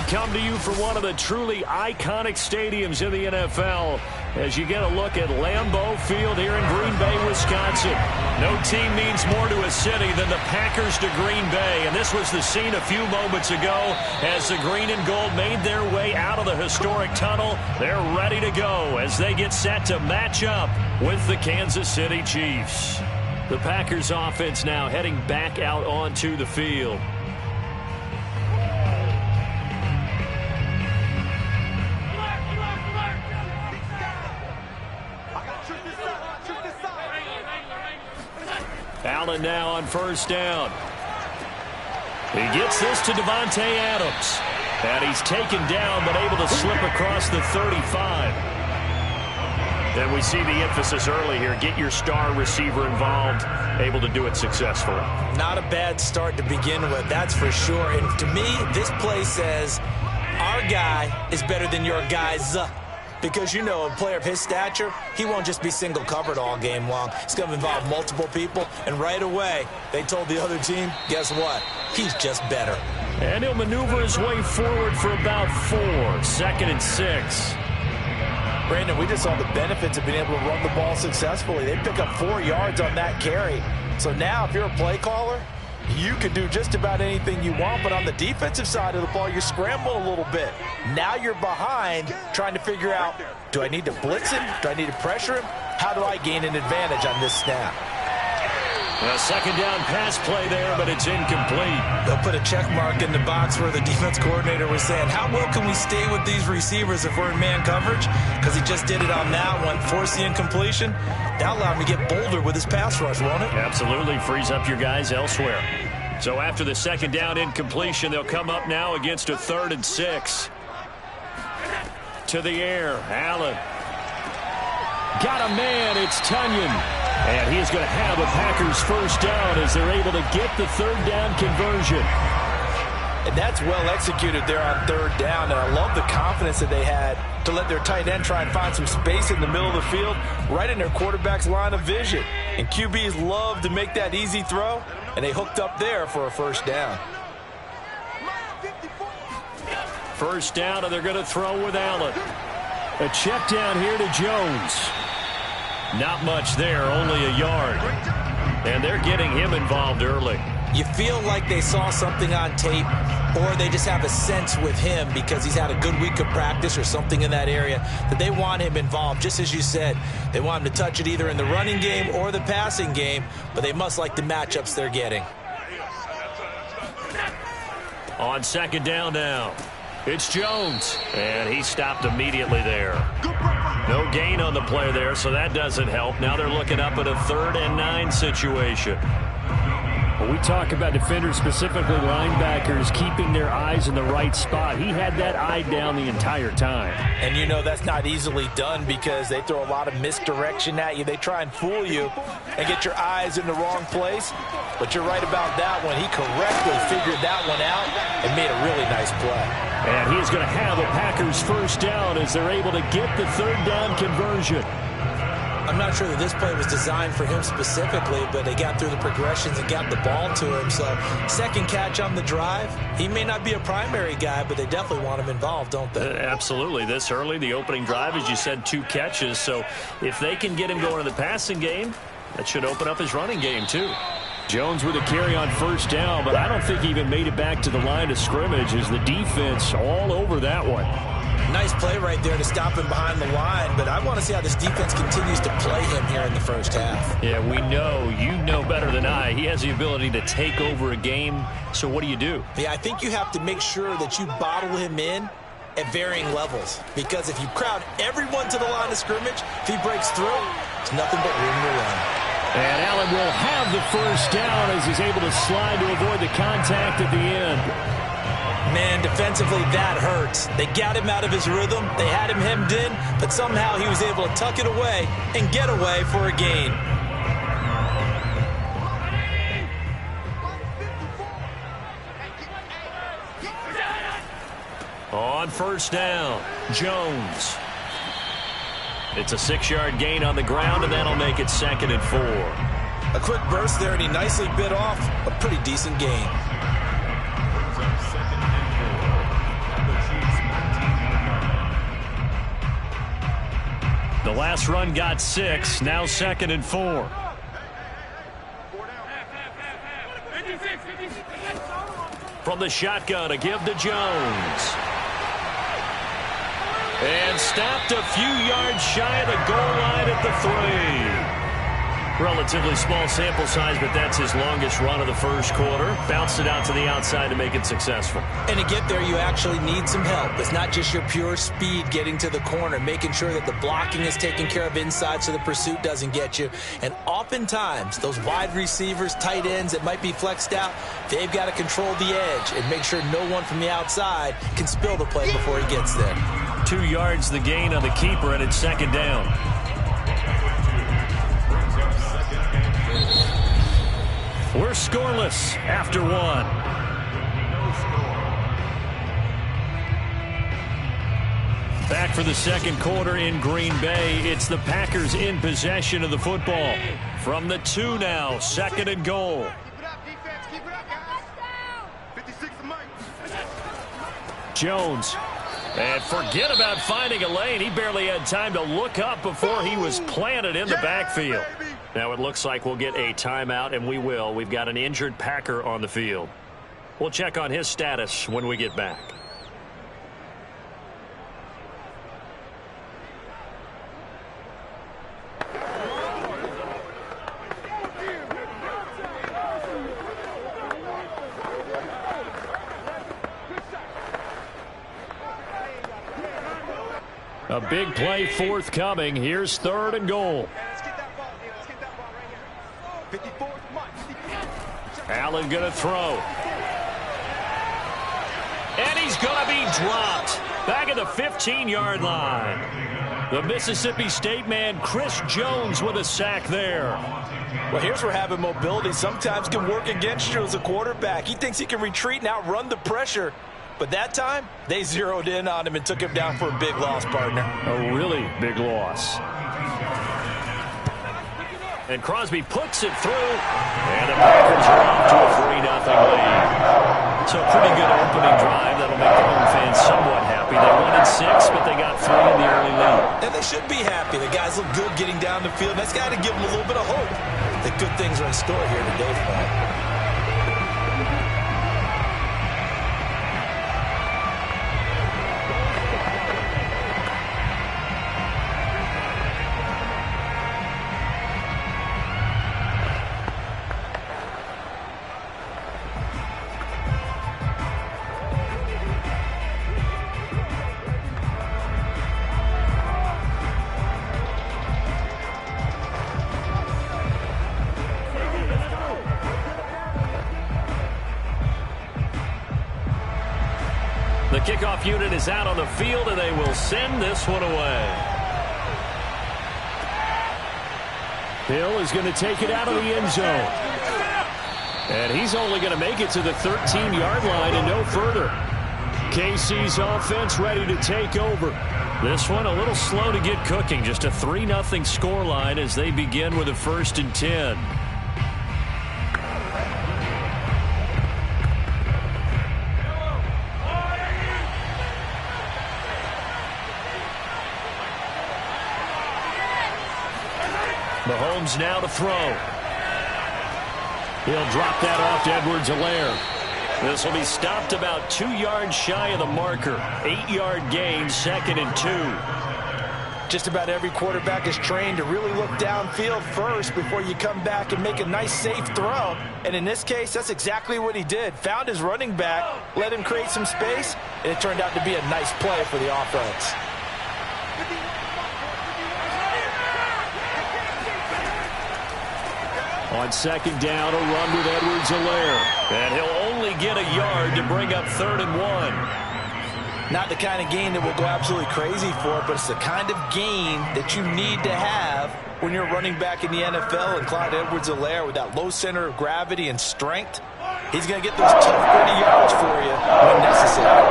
come to you from one of the truly iconic stadiums in the NFL as you get a look at Lambeau Field here in Green Bay, Wisconsin. No team means more to a city than the Packers to Green Bay, and this was the scene a few moments ago as the green and gold made their way out of the historic tunnel. They're ready to go as they get set to match up with the Kansas City Chiefs. The Packers offense now heading back out onto the field. Allen now on first down. He gets this to Davante Adams. And he's taken down but able to slip across the 35. And we see the emphasis early here. Get your star receiver involved, able to do it successfully. Not a bad start to begin with, that's for sure. And to me, this play says our guy is better than your guys. Because, you know, a player of his stature, he won't just be single covered all game long. It's going to involve multiple people. And right away, they told the other team, guess what? He's just better. And he'll maneuver his way forward for about 4. 2nd and 6. Brandon, we just saw the benefits of being able to run the ball successfully. They pick up 4 yards on that carry. So now, if you're a play caller, you can do just about anything you want, but on the defensive side of the ball, you scramble a little bit. Now you're behind trying to figure out, do I need to blitz him? Do I need to pressure him? How do I gain an advantage on this snap? A second down pass play there, but it's incomplete. They'll put a check mark in the box where the defense coordinator was saying, how well can we stay with these receivers if we're in man coverage? Because he just did it on that one, forced the incompletion. That'll allow him to get bolder with his pass rush, won't it? Absolutely, frees up your guys elsewhere. So after the second down incompletion, they'll come up now against a 3rd and 6. To the air, Allen. Got a man, it's Tunyon. And he's going to have a Packers first down as they're able to get the 3rd down conversion. And that's well executed there on 3rd down. And I love the confidence that they had to let their tight end try and find some space in the middle of the field, right in their quarterback's line of vision. And QBs love to make that easy throw, and they hooked up there for a first down. First down, and they're going to throw with Allen. A check down here to Jones. Not much there, only a yard. And they're getting him involved early. You feel like they saw something on tape, or they just have a sense with him because he's had a good week of practice or something in that area that they want him involved. Just as you said, they want him to touch it either in the running game or the passing game, but they must like the matchups they're getting. On second down now, it's Jones, and he stopped immediately there. No gain on the play there, so that doesn't help. Now they're looking up at a 3rd and 9 situation. When we talk about defenders, specifically linebackers, keeping their eyes in the right spot, he had that eye down the entire time. And you know that's not easily done because they throw a lot of misdirection at you. They try and fool you and get your eyes in the wrong place. But you're right about that one. He correctly figured that one out and made a really nice play. And he's going to have a Packers first down as they're able to get the 3rd down conversion. I'm not sure that this play was designed for him specifically, but they got through the progressions and got the ball to him. So second catch on the drive. He may not be a primary guy, but they definitely want him involved, don't they? Absolutely. This early, the opening drive, as you said, 2 catches. So if they can get him going in the passing game, that should open up his running game too. Jones with a carry on first down, but I don't think he even made it back to the line of scrimmage as the defense all over that one. Nice play right there to stop him behind the line, but I want to see how this defense continues to play him here in the first half. Yeah, we know, you know better than I, he has the ability to take over a game, so what do you do? Yeah, I think you have to make sure that you bottle him in at varying levels, because if you crowd everyone to the line of scrimmage, if he breaks through, there's nothing but room to run. And Allen will have the first down as he's able to slide to avoid the contact at the end. Man, defensively, that hurts. They got him out of his rhythm. They had him hemmed in, but somehow he was able to tuck it away and get away for a gain. On first down, Jones. It's a 6-yard gain on the ground, and that'll make it 2nd and 4. A quick burst there, and he nicely bit off a pretty decent gain. The last run got 6. Now 2nd and 4. From the shotgun, a give to Jones. And stopped a few yards shy of the goal line at the 3. Relatively small sample size, but that's his longest run of the first quarter. Bounced it out to the outside to make it successful. And to get there, you actually need some help. It's not just your pure speed getting to the corner, making sure that the blocking is taken care of inside so the pursuit doesn't get you. And oftentimes, those wide receivers, tight ends that might be flexed out, they've got to control the edge and make sure no one from the outside can spill the play before he gets there. 2 yards the gain on the keeper, and it's 2nd down. We're scoreless after 1. Back for the second quarter in Green Bay. It's the Packers in possession of the football. From the 2 now, 2nd and goal. Jones. And forget about finding a lane. He barely had time to look up before he was planted in the backfield. Now it looks like we'll get a timeout, and we will. We've got an injured Packer on the field. We'll check on his status when we get back. A big play forthcoming. Here's 3rd and goal. Allen going to throw. And he's going to be dropped. Back at the 15-yard line. The Mississippi State man, Chris Jones, with a sack there. Well, here's where having mobility sometimes can work against you as a quarterback. He thinks he can retreat and outrun the pressure. But that time, they zeroed in on him and took him down for a big loss, partner. A really big loss. And Crosby puts it through. And the Packers are off to a 3-0 lead. So a pretty good opening drive. That'll make the home fans somewhat happy. They wanted 6, but they got 3 in the early lead. And they should be happy. The guys look good getting down the field. That's got to give them a little bit of hope that good things are in store here today for them. The kickoff unit is out on the field, and they will send this one away. Hill is going to take it out of the end zone. And he's only going to make it to the 13-yard line and no further. KC's offense ready to take over. This one a little slow to get cooking. Just a 3-0 scoreline as they begin with a 1st and 10. Mahomes now to throw. He'll drop that off to Edwards-Helaire. This will be stopped about 2 yards shy of the marker. 8-yard gain, 2nd and 2. Just about every quarterback is trained to really look downfield first before you come back and make a nice, safe throw. And in this case, that's exactly what he did. Found his running back, let him create some space, and it turned out to be a nice play for the offense. On 2nd down, a run with Edwards-Helaire. And he'll only get a yard to bring up 3rd and 1. Not the kind of gain that we'll go absolutely crazy for, but it's the kind of gain that you need to have when you're running back in the NFL. And Clyde Edwards-Helaire, with that low center of gravity and strength, he's going to get those tough, gritty yards for you when necessary.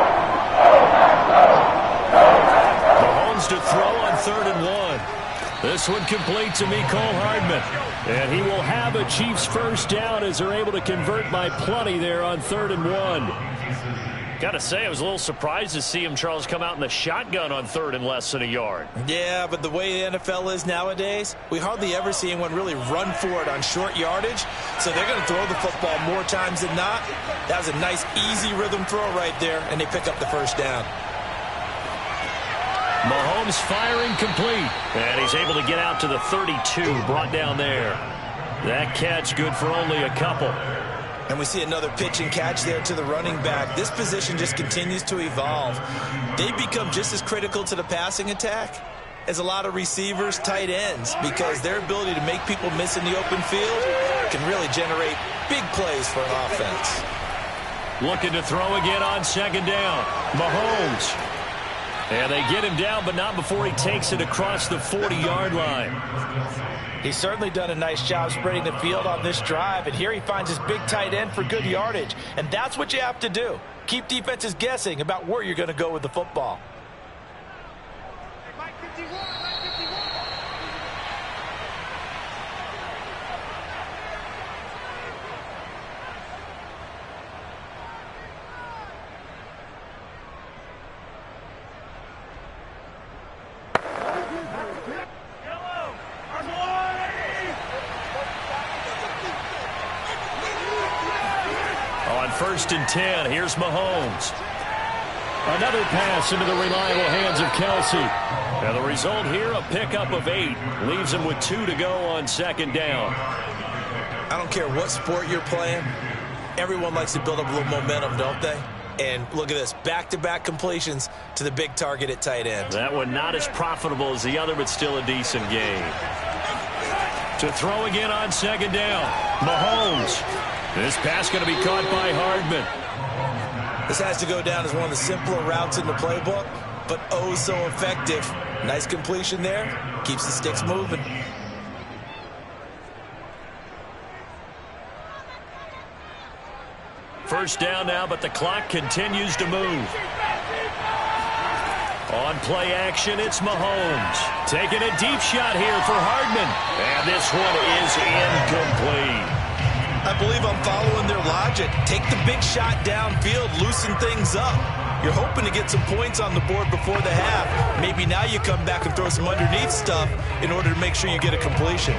Mahomes to throw on 3rd and 1. This one complete to Mecole Hardman. And he will have a Chiefs first down as they're able to convert by plenty there on 3rd and 1. Got to say, I was a little surprised to see him, Charles, come out in the shotgun on 3rd and less than a yard. Yeah, but the way the NFL is nowadays, we hardly ever see anyone really run for it on short yardage. So they're going to throw the football more times than not. That was a nice, easy rhythm throw right there, and they pick up the first down. Mahomes firing complete. And he's able to get out to the 32, brought down there. That catch good for only a couple. And we see another pitch and catch there to the running back. This position just continues to evolve. They become just as critical to the passing attack as a lot of receivers, tight ends, because their ability to make people miss in the open field can really generate big plays for an offense. Looking to throw again on 2nd down. Mahomes. And they get him down, but not before he takes it across the 40-yard line. He's certainly done a nice job spreading the field on this drive, and here he finds his big tight end for good yardage. And that's what you have to do. Keep defenses guessing about where you're going to go with the football. On 1st and 10, here's Mahomes. Another pass into the reliable hands of Kelsey. And the result here, a pickup of 8. Leaves him with 2 to go on 2nd down. I don't care what sport you're playing. Everyone likes to build up a little momentum, don't they? And look at this, back-to-back completions to the big target at tight end. That one not as profitable as the other, but still a decent gain. To throw again on 2nd down, Mahomes. This pass going to be caught by Hardman. This has to go down as one of the simpler routes in the playbook, but oh so effective. Nice completion there. Keeps the sticks moving. First down now, but the clock continues to move. On play action, it's Mahomes. Taking a deep shot here for Hardman. And this one is incomplete. I believe I'm following their logic. Take the big shot downfield, loosen things up. You're hoping to get some points on the board before the half. Maybe now you come back and throw some underneath stuff in order to make sure you get a completion.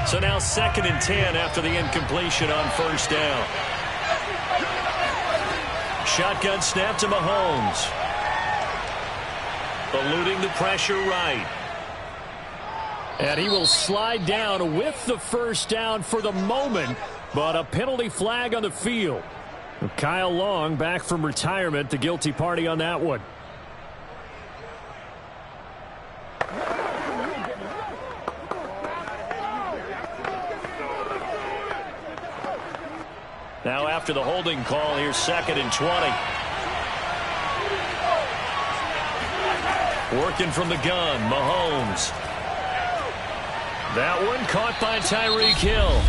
So now 2nd and 10 after the incompletion on 1st down. Shotgun snap to Mahomes. Eluding the pressure right. And he will slide down with the first down for the moment, but a penalty flag on the field. Kyle Long back from retirement, the guilty party on that one. Now after the holding call, here's 2nd and 20. Working from the gun, Mahomes. That one caught by Tyreek Hill.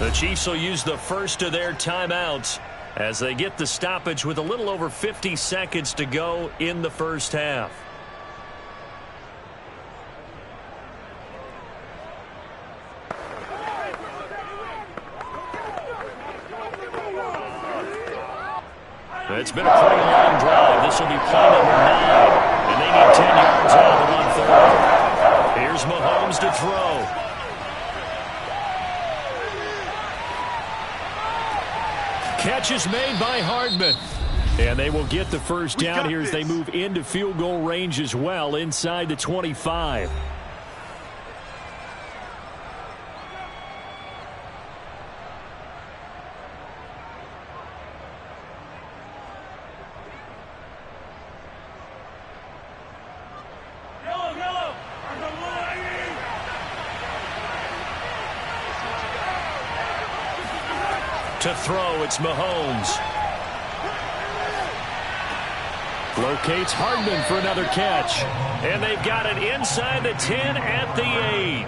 The Chiefs will use the first of their timeouts as they get the stoppage with a little over 50 seconds to go in the first half. It's been a pretty long drive. This will be play number 9, and they need 10 yards out of the 1/3. Here's Mahomes to throw. Catch is made by Hardman. And they will get the first down here as they move into field goal range as well inside the 25. To throw, it's Mahomes. Locates Hardman for another catch. And they've got it inside the 10 at the 8.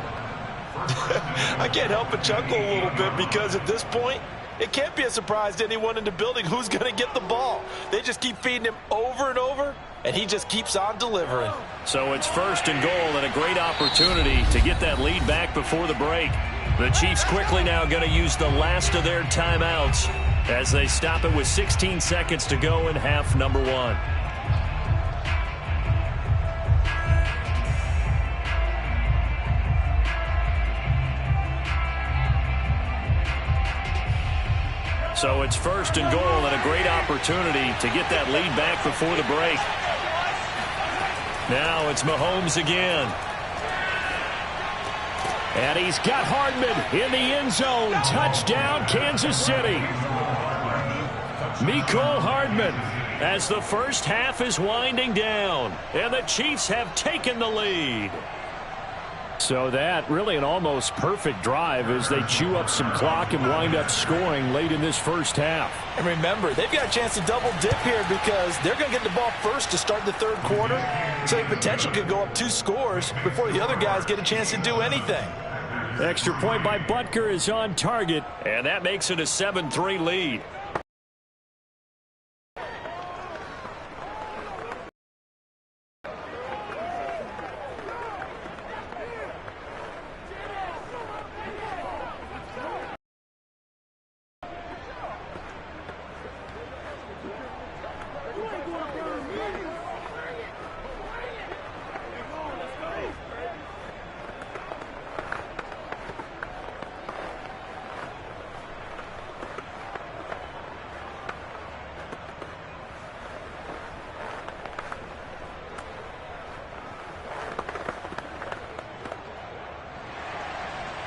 I can't help but chuckle a little bit because at this point, it can't be a surprise to anyone in the building who's going to get the ball. They just keep feeding him over and over, and he just keeps on delivering. So it's 1st and goal and a great opportunity to get that lead back before the break. The Chiefs quickly now going to use the last of their timeouts as they stop it with 16 seconds to go in half number one. So it's first and goal and a great opportunity to get that lead back before the break. Now it's Mahomes again. And he's got Hardman in the end zone. Touchdown, Kansas City. Mecole Hardman as the first half is winding down. And the Chiefs have taken the lead. So that really an almost perfect drive as they chew up some clock and wind up scoring late in this first half. And remember, they've got a chance to double dip here because they're going to get the ball first to start the third quarter. So they potentially could go up 2 scores before the other guys get a chance to do anything. Extra point by Butker is on target. And that makes it a 7-3 lead.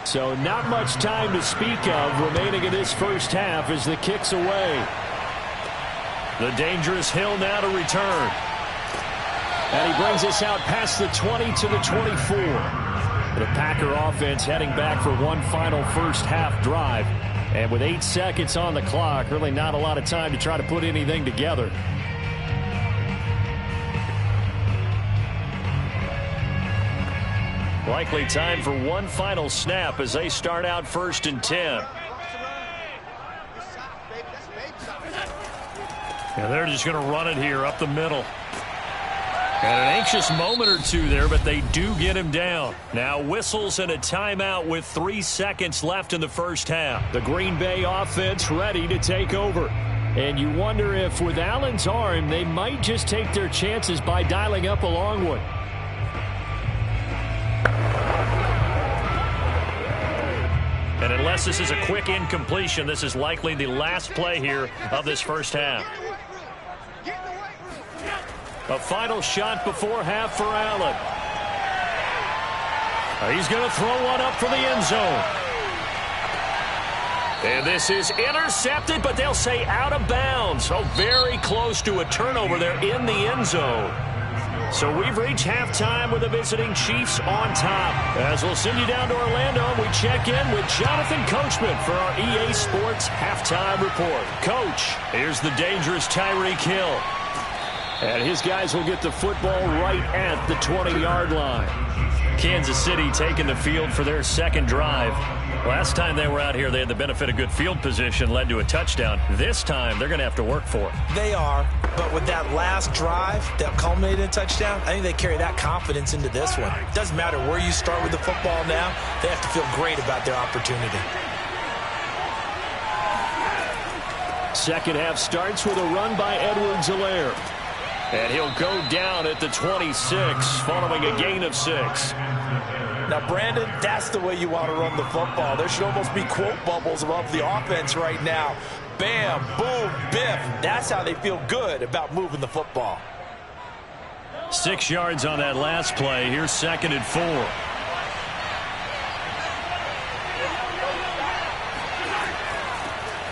So not much time to speak of remaining in this first half as the kick's away. The dangerous Hill now to return. And he brings us out past the 20 to the 24. The Packer offense heading back for one final first half drive. And with 8 seconds on the clock, really not a lot of time to try to put anything together. Likely time for one final snap as they start out 1st and 10. And they're just going to run it here up the middle. And an anxious moment or two there, but they do get him down. Now whistles and a timeout with 3 seconds left in the first half. The Green Bay offense ready to take over. And you wonder if with Allen's arm, they might just take their chances by dialing up a long one. And unless this is a quick incompletion, this is likely the last play here of this first half. A final shot before half for Allen. He's going to throw one up for the end zone. And this is intercepted, but they'll say out of bounds. So very close to a turnover there in the end zone. So we've reached halftime with the visiting Chiefs on top. As we'll send you down to Orlando, we check in with Jonathan Coachman for our EA Sports Halftime Report. Coach, here's the dangerous Tyreek Hill. And his guys will get the football right at the 20-yard line. Kansas City taking the field for their second drive. Last time they were out here, they had the benefit of good field position, led to a touchdown. This time, they're going to have to work for it. They are, but with that last drive that culminated in a touchdown, I think they carry that confidence into this one. It doesn't matter where you start with the football now. They have to feel great about their opportunity. Second half starts with a run by Edwards-Helaire. And he'll go down at the 26, following a gain of 6. Now, Brandon, that's the way you want to run the football. There should almost be quote bubbles above the offense right now. Bam, boom, biff. That's how they feel good about moving the football. 6 yards on that last play. Here's 2nd and 4.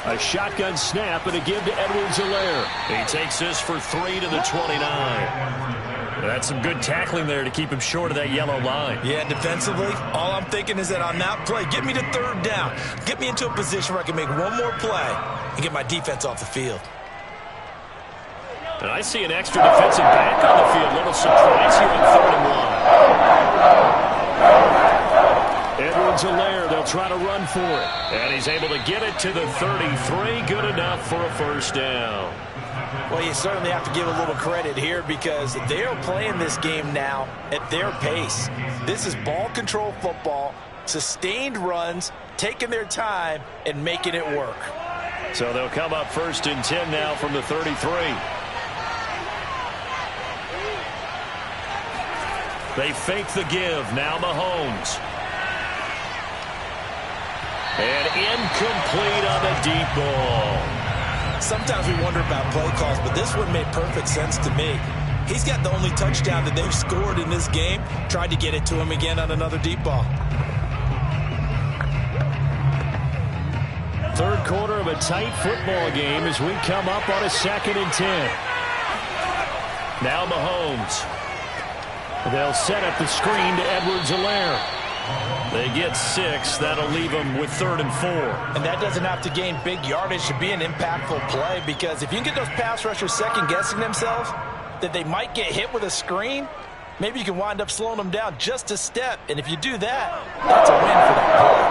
A shotgun snap and a give to Edwards-Helaire. He takes this for 3 to the 29. That's some good tackling there to keep him short of that yellow line. Yeah, defensively, all I'm thinking is that on that play, get me to 3rd down. Get me into a position where I can make one more play and get my defense off the field. And I see an extra defensive back on the field. A little surprise here on 3rd and 1. Edwards-Helaire, they'll try to run for it. And he's able to get it to the 33. Good enough for a first down. Well, you certainly have to give a little credit here because they're playing this game now at their pace. This is ball control football, sustained runs, taking their time, and making it work. So they'll come up 1st and 10 now from the 33. They fake the give. Now Mahomes. And incomplete on the deep ball. Sometimes we wonder about play calls, but this one made perfect sense to me. He's got the only touchdown that they've scored in this game. Tried to get it to him again on another deep ball. Third quarter of a tight football game as we come up on a 2nd and 10. Now Mahomes. They'll set up the screen to Edwards-Helaire. They get 6. That'll leave them with 3rd and 4. And that doesn't have to gain big yardage to be an impactful play, because if you can get those pass rushers second-guessing themselves that they might get hit with a screen, maybe you can wind up slowing them down just a step. And if you do that, that's a win for that play.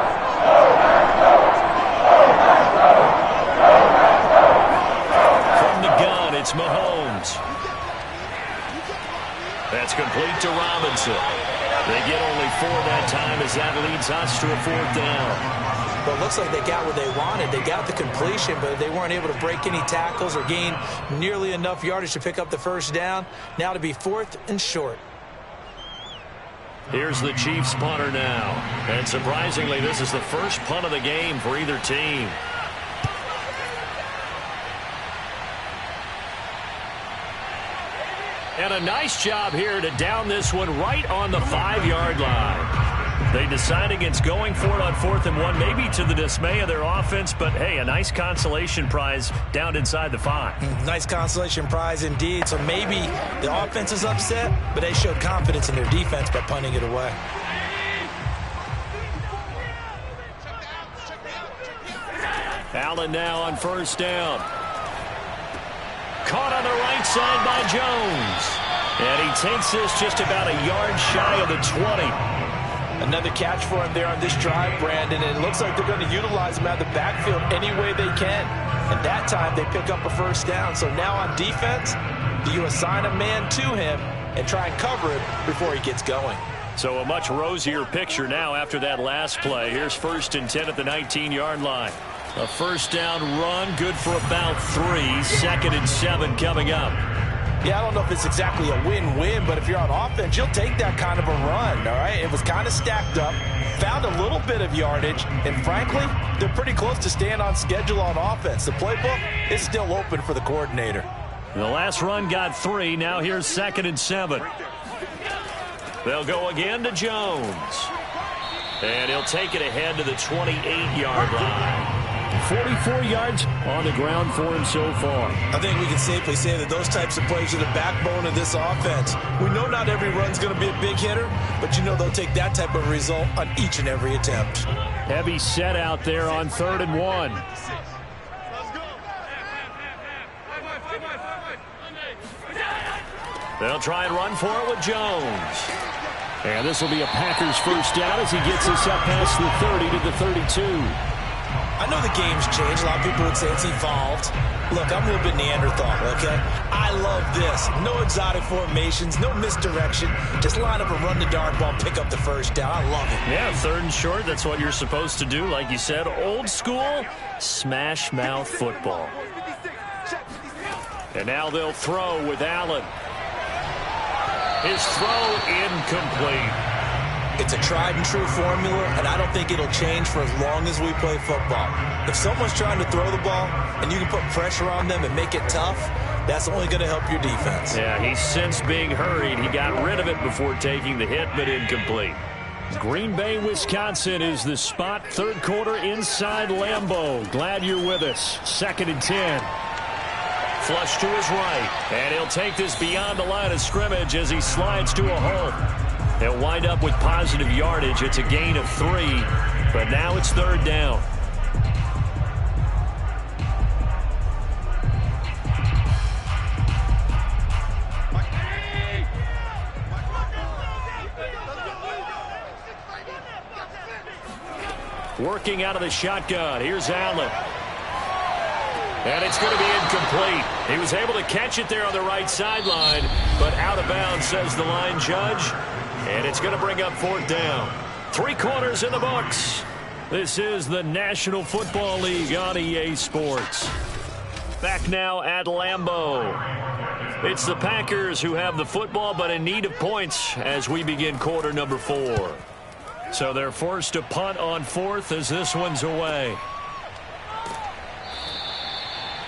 From the gun, it's Mahomes. That's complete to Robinson. They get only 4 that time as that leads us to a 4th down. Well, it looks like they got what they wanted. They got the completion, but they weren't able to break any tackles or gain nearly enough yardage to pick up the 1st down. Now to be 4th and short. Here's the Chiefs punter now. And surprisingly, this is the first punt of the game for either team. And a nice job here to down this one right on the 5-yard line. They decide against going for it on 4th and 1, maybe to the dismay of their offense, but hey, a nice consolation prize down inside the 5. Nice consolation prize indeed. So maybe the offense is upset, but they showed confidence in their defense by punting it away. Allen now on 1st down. Caught on the right side by Jones. And he takes this just about a yard shy of the 20. Another catch for him there on this drive, Brandon. And it looks like they're going to utilize him out of the backfield any way they can. And that time they pick up a 1st down. So now on defense, do you assign a man to him and try and cover him before he gets going? So a much rosier picture now after that last play. Here's 1st and 10 at the 19-yard line. A 1st down run, good for about 3. 2nd and 7 coming up. Yeah, I don't know if it's exactly a win-win, but if you're on offense, you'll take that kind of a run, all right? It was kind of stacked up, found a little bit of yardage, and frankly, they're pretty close to staying on schedule on offense. The playbook is still open for the coordinator. The last run got 3. Now here's 2nd and 7. They'll go again to Jones. And he'll take it ahead to the 28-yard line. 44 yards on the ground for him so far. I think we can safely say that those types of plays are the backbone of this offense. We know not every run's going to be a big hitter, but you know they'll take that type of result on each and every attempt. Heavy set out there on 3rd and 1. They'll try and run for it with Jones. And this will be a Packers 1st down as he gets us up past the 30 to the 32. I know the game's changed. A lot of people would say it's evolved. Look, I'm a little bit Neanderthal, okay? I love this. No exotic formations, no misdirection. Just line up and run the dart ball, pick up the 1st down. I love it. Yeah, 3rd and short, that's what you're supposed to do. Like you said, old school, smash mouth football. And now they'll throw with Allen. His throw incomplete. It's a tried and true formula, and I don't think it'll change for as long as we play football. If someone's trying to throw the ball and you can put pressure on them and make it tough, that's only going to help your defense. Yeah, he's since being hurried. He got rid of it before taking the hit, but incomplete. Green Bay, Wisconsin is the spot. 3rd quarter inside Lambeau. Glad you're with us. 2nd and 10. Flush to his right, and he'll take this beyond the line of scrimmage as he slides to a hole. They'll wind up with positive yardage. It's a gain of 3, but now it's 3rd down. Working out of the shotgun. Here's Allen. And it's going to be incomplete. He was able to catch it there on the right sideline, but out of bounds, says the line judge. And it's going to bring up 4th down. 3 quarters in the books. This is the National Football League on EA Sports. Back now at Lambeau. It's the Packers who have the football but in need of points as we begin quarter number 4. So they're forced to punt on 4th as this one's away.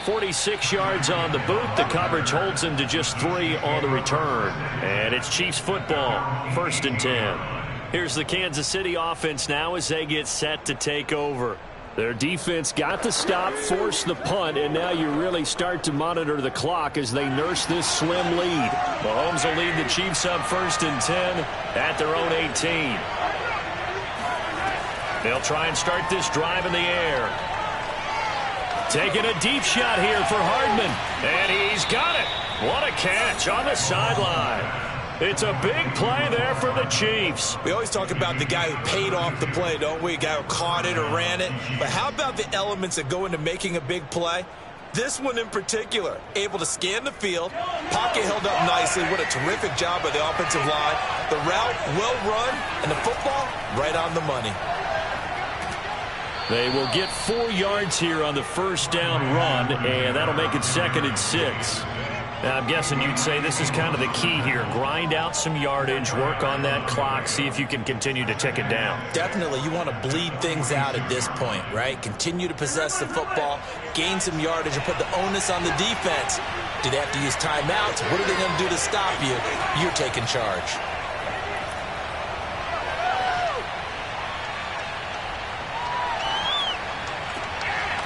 46 yards on the boot. The coverage holds him to just 3 on the return. And it's Chiefs football, 1st and 10. Here's the Kansas City offense now as they get set to take over. Their defense got the stop, forced the punt, and now you really start to monitor the clock as they nurse this slim lead. Mahomes will lead the Chiefs up 1st and 10 at their own 18. They'll try and start this drive in the air. Taking a deep shot here for Hardman. And he's got it. What a catch on the sideline. It's a big play there for the Chiefs. We always talk about the guy who paid off the play, don't we? A guy who caught it or ran it. But how about the elements that go into making a big play? This one in particular, able to scan the field, pocket held up nicely. What a terrific job by the offensive line. The route, well run, and the football, right on the money. They will get 4 yards here on the first down run, and that'll make it 2nd and 6. Now, I'm guessing you'd say this is kind of the key here. Grind out some yardage, work on that clock, see if you can continue to tick it down. Definitely. You want to bleed things out at this point, right? Continue to possess the football, gain some yardage, and put the onus on the defense. Do they have to use timeouts? What are they going to do to stop you? You're taking charge.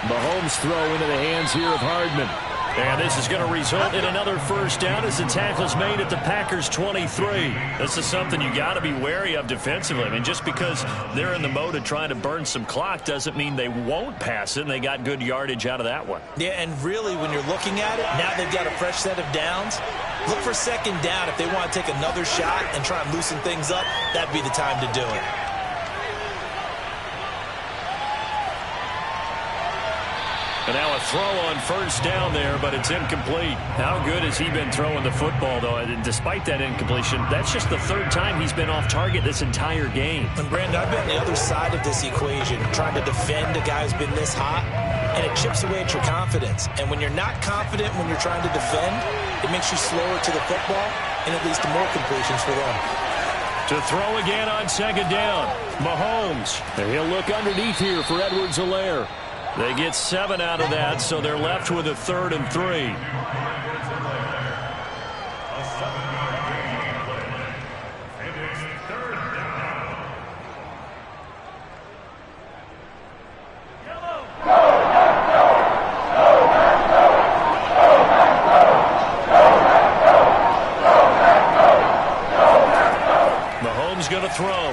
Mahomes throw into the hands here of Hardman. And this is going to result in another first down as the tackle's made at the Packers' 23. This is something you got to be wary of defensively. I mean, just because they're in the mode of trying to burn some clock doesn't mean they won't pass it, and they got good yardage out of that one. Yeah, and really, when you're looking at it, now they've got a fresh set of downs. Look for 2nd down. If they want to take another shot and try and loosen things up, that'd be the time to do it. And now a throw on first down there, but it's incomplete. How good has he been throwing the football, though? And despite that incompletion, that's just the 3rd time he's been off target this entire game. And, Brandon, I've been on the other side of this equation, trying to defend a guy who's been this hot, and it chips away at your confidence. And when you're not confident when you're trying to defend, it makes you slower to the football, and it leads to more completions for them. To throw again on 2nd down, Mahomes. And he'll look underneath here for Edwards-Helaire. They get 7 out of that, so they're left with a 3rd and 3. Mahomes going to throw.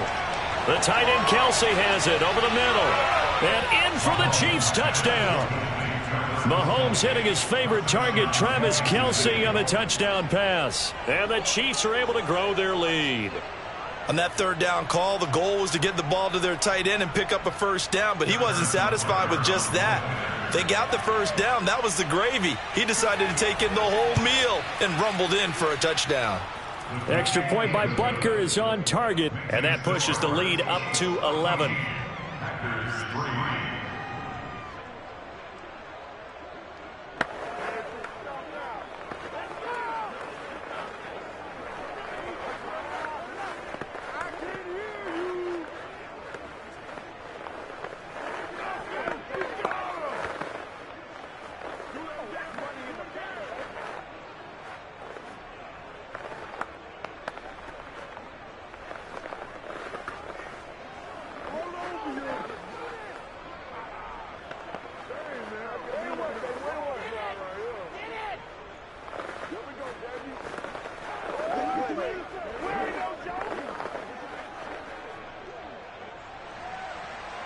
The tight end Kelce has it over the middle. And in for the Chiefs touchdown. Mahomes hitting his favorite target, Travis Kelce, on the touchdown pass. And the Chiefs are able to grow their lead. On that 3rd down call, the goal was to get the ball to their tight end and pick up a first down, but he wasn't satisfied with just that. They got the first down. That was the gravy. He decided to take in the whole meal and rumbled in for a touchdown. Extra point by Butker is on target, and that pushes the lead up to 11.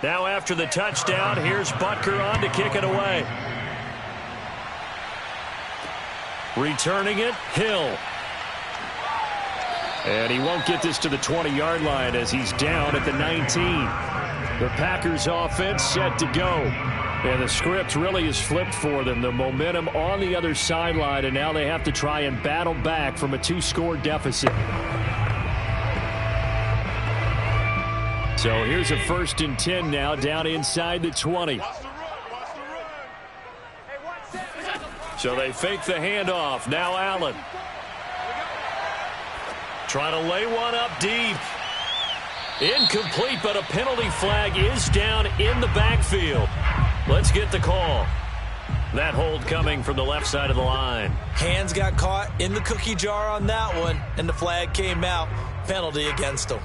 Now after the touchdown, here's Butker on to kick it away. Returning it, Hill. And he won't get this to the 20-yard line as he's down at the 19. The Packers offense set to go. And the script really is flipped for them. The momentum on the other sideline, and now they have to try and battle back from a 2-score deficit. So here's a 1st and 10 now down inside the 20. So they fake the handoff. Now Allen. Trying to lay one up deep. Incomplete, but a penalty flag is down in the backfield. Let's get the call. That hold coming from the left side of the line. Hands got caught in the cookie jar on that one, and the flag came out. Penalty against him.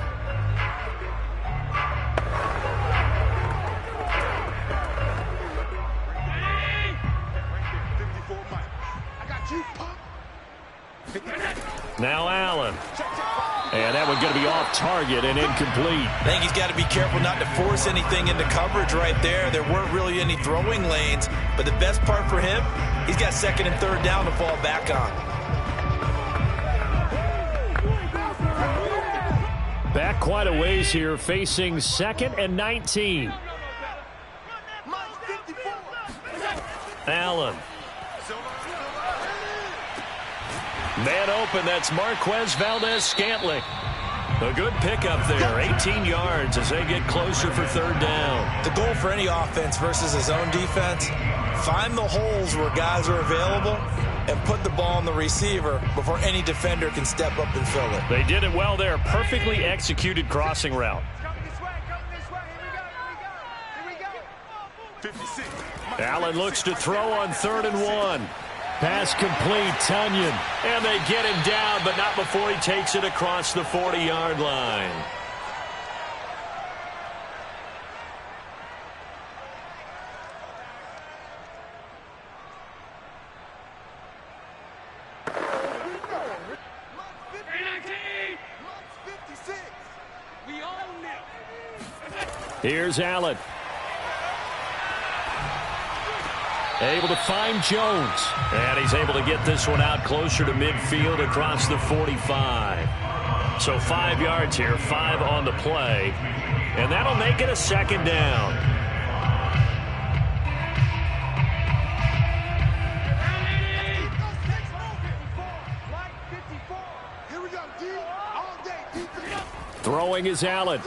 Now Allen. And that one's going to be off target and incomplete. I think he's got to be careful not to force anything into coverage right there. There weren't really any throwing lanes. But the best part for him, he's got 2nd and 3rd down to fall back on. Back quite a ways here, facing 2nd and 19. Allen. Man open, that's Marquez Valdez-Scantling. A good pickup there, 18 yards as they get closer for 3rd down. The goal for any offense versus his own defense, find the holes where guys are available and put the ball on the receiver before any defender can step up and fill it. They did it well there, perfectly executed crossing route. Allen looks to throw on 3rd and 1. Pass complete, Tonyan. And they get him down, but not before he takes it across the 40-yard line. Here's Allen. Able to find Jones. And he's able to get this one out closer to midfield across the 45. So 5 yards here, 5 on the play. And that'll make it a 2nd down. Throwing is Allen.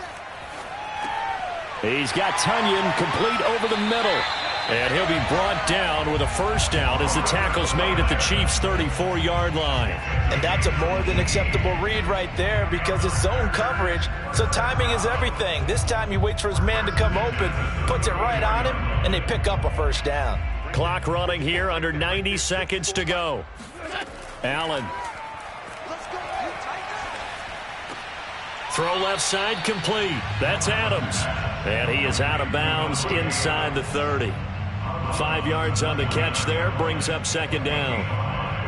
He's got Tonyan complete over the middle. And he'll be brought down with a 1st down as the tackle's made at the Chiefs' 34-yard line. And that's a more than acceptable read right there because it's zone coverage, so timing is everything. This time he waits for his man to come open, puts it right on him, and they pick up a 1st down. Clock running here, under 90 seconds to go. Allen. Throw left side complete. That's Adams. And he is out of bounds inside the 30. 5 yards on the catch there, brings up 2nd down.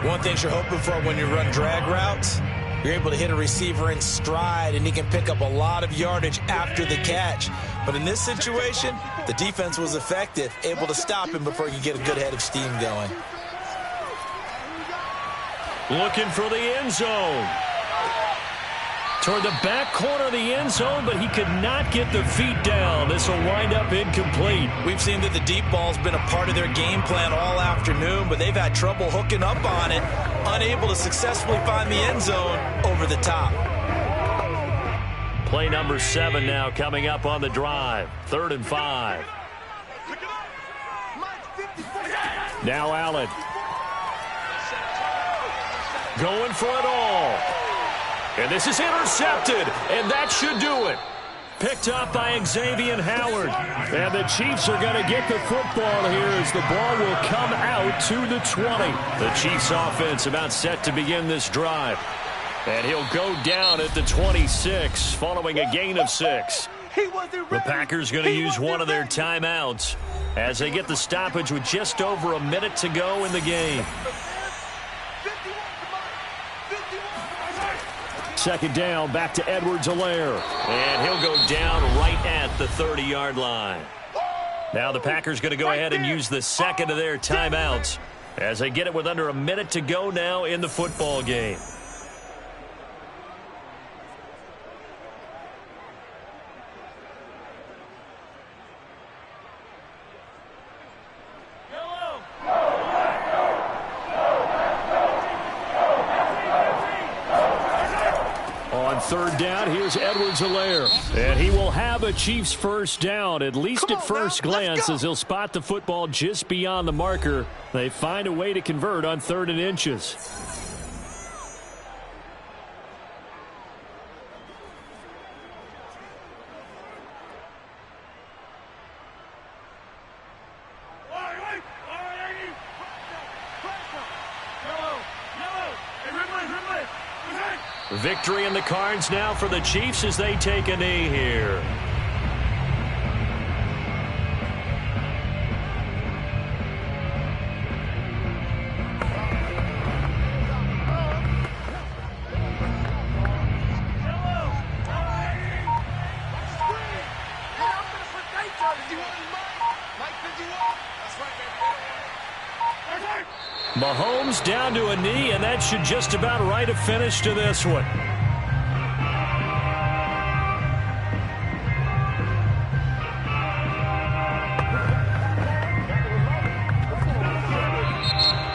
One thing you're hoping for when you run drag routes, you're able to hit a receiver in stride, and he can pick up a lot of yardage after the catch. But in this situation, the defense was effective, able to stop him before he could get a good head of steam going. Looking for the end zone. Toward the back corner of the end zone, but he could not get the feet down. This will wind up incomplete. We've seen that the deep ball's been a part of their game plan all afternoon, but they've had trouble hooking up on it, unable to successfully find the end zone over the top. Play number 7 now coming up on the drive. 3rd and 5. Now Allen. Going for it all. And this is intercepted, and that should do it. Picked up by Xavier Howard. And the Chiefs are going to get the football here as the ball will come out to the 20. The Chiefs offense about set to begin this drive. And he'll go down at the 26 following a gain of 6. The Packers going to use one of their timeouts as they get the stoppage with just over a minute to go in the game. 2nd down, back to Edwards-Helaire. And he'll go down right at the 30-yard line. Now the Packers going to go ahead and use the 2nd of their timeouts as they get it with under a minute to go now in the football game. On 3rd down, here's Edwards Edwards-Helaire. And he will have a Chiefs first down, at least at first glance, as he'll spot the football just beyond the marker. They find a way to convert on 3rd and inches. Victory in the cards now for the Chiefs as they take a knee here. Mahomes down to a knee, and that should just about write a finish to this one.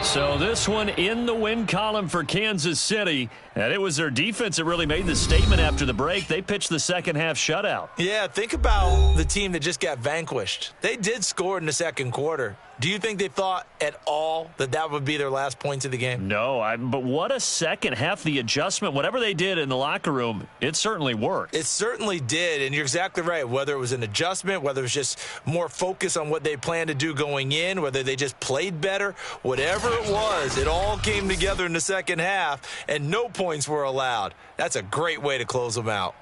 So this one in the win column for Kansas City, and it was their defense that really made the statement after the break. They pitched the second half shutout. Yeah, think about the team that just got vanquished. They did score in the second quarter. Do you think they thought at all that that would be their last points of the game? No, but what a second half. The adjustment, whatever they did in the locker room, it certainly worked. It certainly did, and you're exactly right. Whether it was an adjustment, whether it was just more focus on what they planned to do going in, whether they just played better, whatever it was, it all came together in the second half, and no points were allowed. That's a great way to close them out.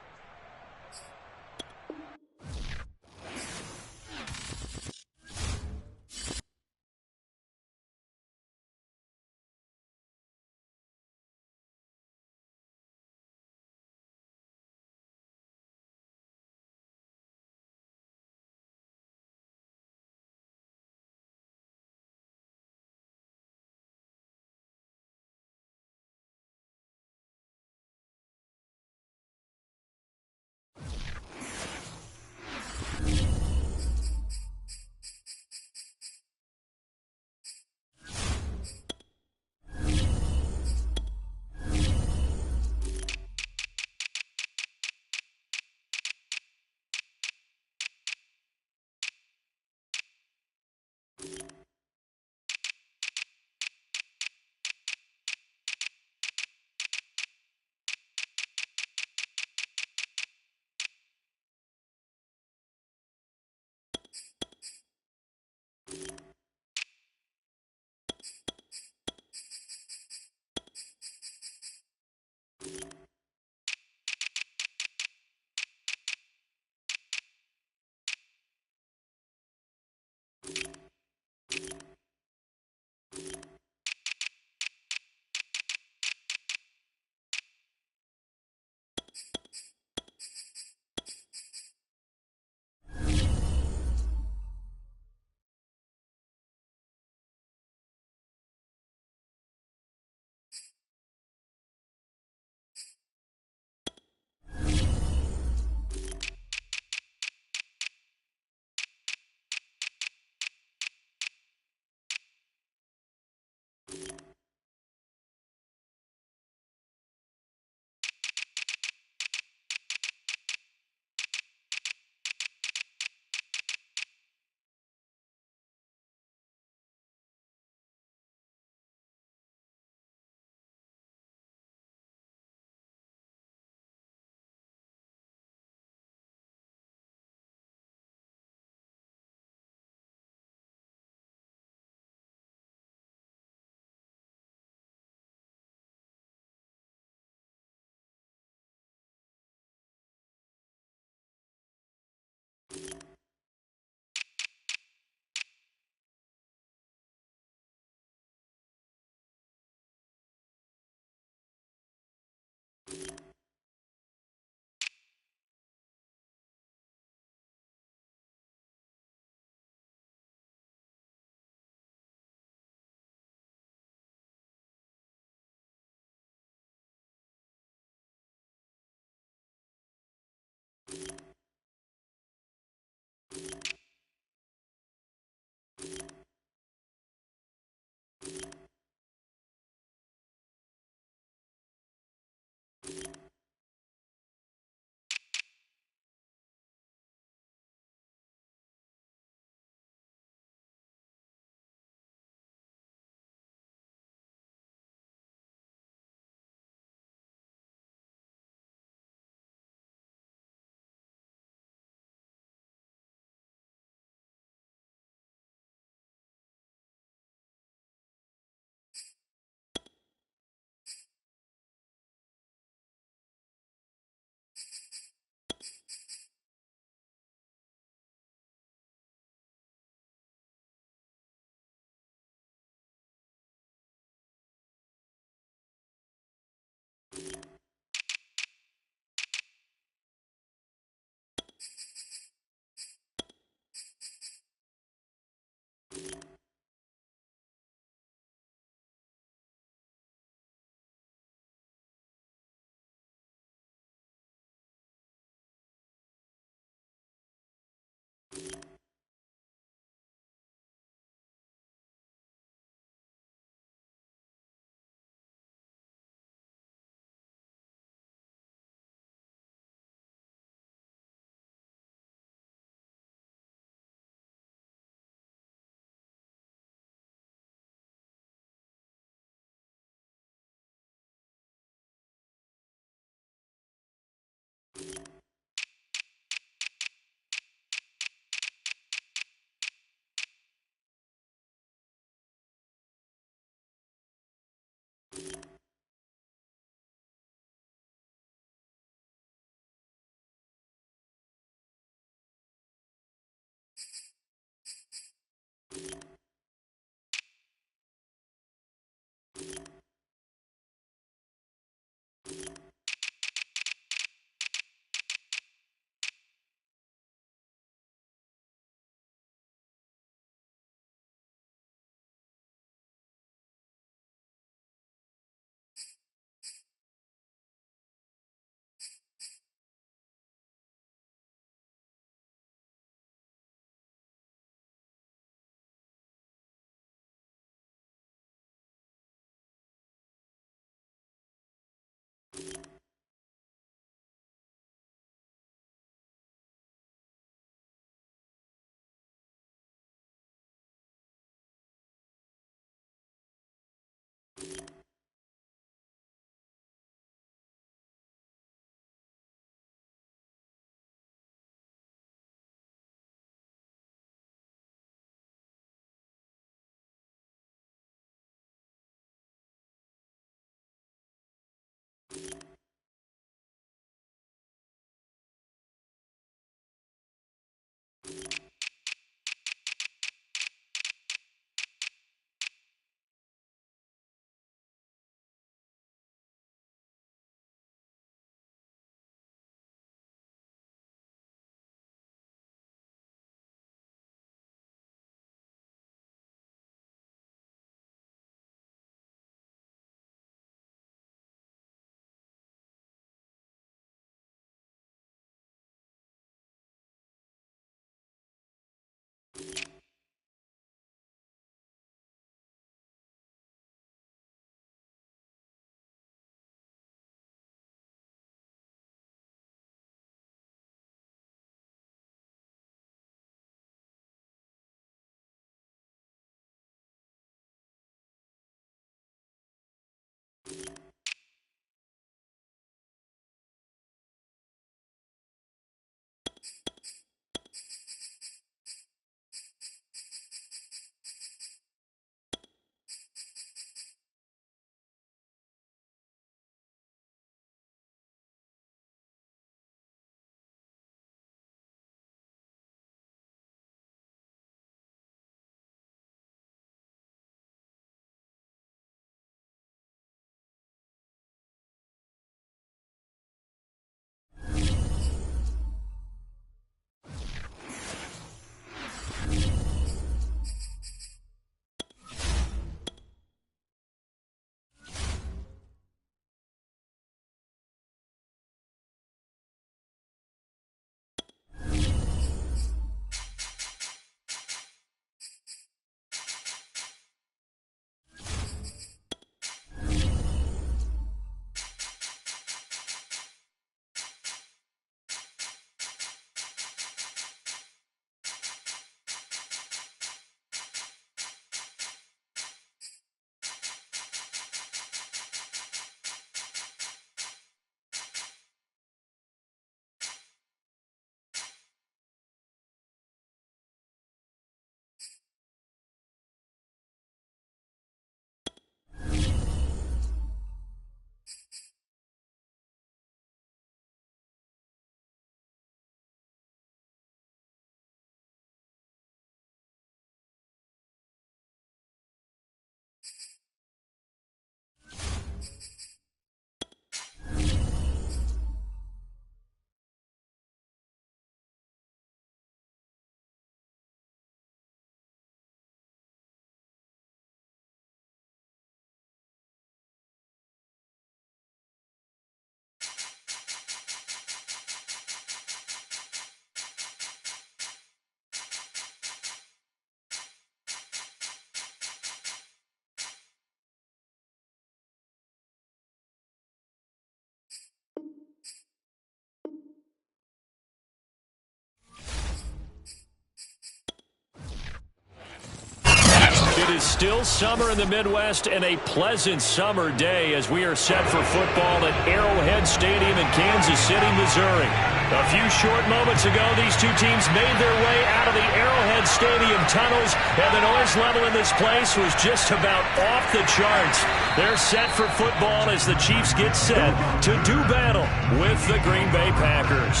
is still summer in the Midwest and a pleasant summer day as we are set for football at Arrowhead Stadium in Kansas City, Missouri. A few short moments ago, these two teams made their way out of the Arrowhead Stadium tunnels, and the noise level in this place was just about off the charts. They're set for football as the Chiefs get set to do battle with the Green Bay Packers.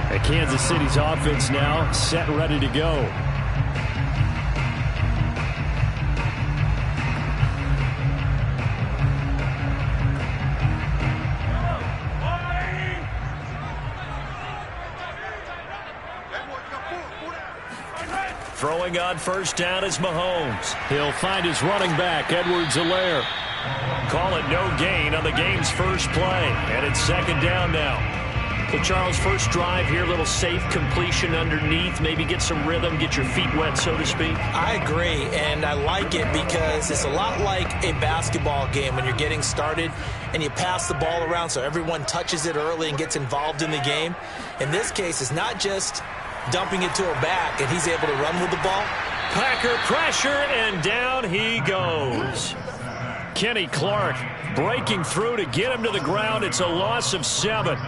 And Kansas City's offense now set and ready to go. Throwing on first down is Mahomes. He'll find his running back, Edwards-Helaire. Call it no gain on the game's first play. And it's second down now. Well, Charles, first drive here, little safe completion underneath. Maybe get some rhythm, get your feet wet, so to speak. I agree, and I like it because it's a lot like a basketball game when you're getting started and you pass the ball around so everyone touches it early and gets involved in the game. In this case, it's not just dumping it to a back and he's able to run with the ball. Packer pressure, and down he goes. Kenny Clark breaking through to get him to the ground. It's a loss of 7.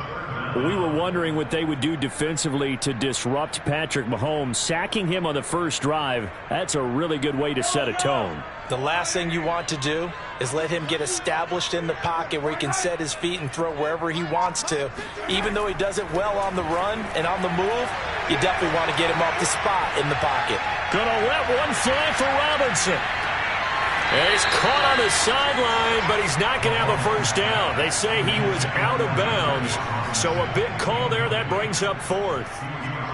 We were wondering what they would do defensively to disrupt Patrick Mahomes. Sacking him on the first drive, that's a really good way to set a tone. The last thing you want to do is let him get established in the pocket where he can set his feet and throw wherever he wants to. Even though he does it well on the run and on the move, you definitely want to get him off the spot in the pocket. Gonna let one fly for Robinson. And he's caught on the sideline, but he's not going to have a first down. They say he was out of bounds, so a big call there. That brings up 4th.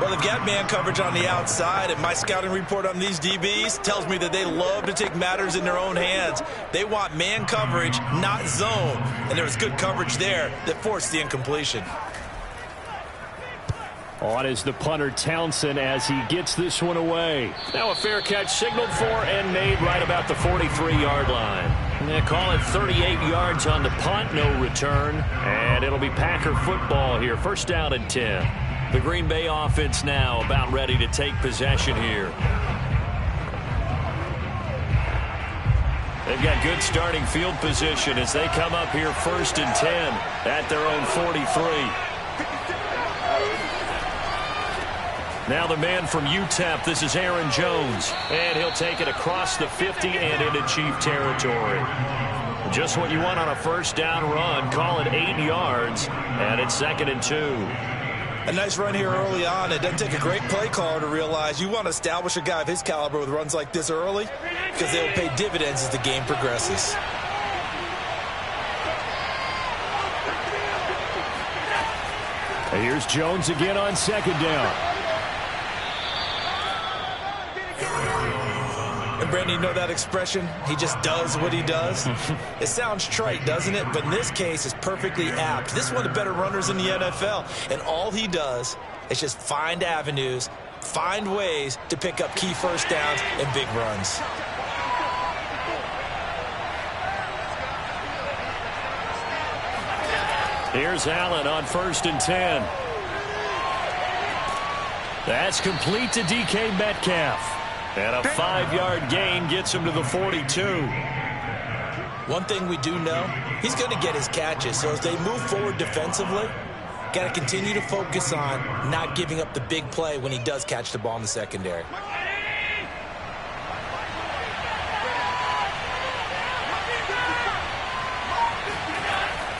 Well, they've got man coverage on the outside, and my scouting report on these DBs tells me that they love to take matters in their own hands. They want man coverage, not zone, and there was good coverage there that forced the incompletion. On is the punter Townsend as he gets this one away. Now a fair catch signaled for and made right about the 43-yard line. They call it 38 yards on the punt, no return. And it'll be Packer football here. First down and 10. The Green Bay offense now about ready to take possession here. They've got good starting field position as they come up here first and 10 at their own 43. Now the man from UTEP, this is Aaron Jones. And he'll take it across the 50 and into Chief territory. Just what you want on a first down run. Call it 8 yards, and it's 2nd and 2. A nice run here early on. It doesn't take a great play caller to realize you want to establish a guy of his caliber with runs like this early because they'll pay dividends as the game progresses. And here's Jones again on second down. And Brandon, you know that expression? He just does what he does. It sounds trite, doesn't it? But in this case, it's perfectly apt. This is one of the better runners in the NFL. And all he does is just find avenues, find ways to pick up key first downs and big runs. Here's Allen on first and 10. That's complete to DK Metcalf. And a 5-yard gain gets him to the 42. One thing we do know, he's going to get his catches. So as they move forward defensively, got to continue to focus on not giving up the big play when he does catch the ball in the secondary.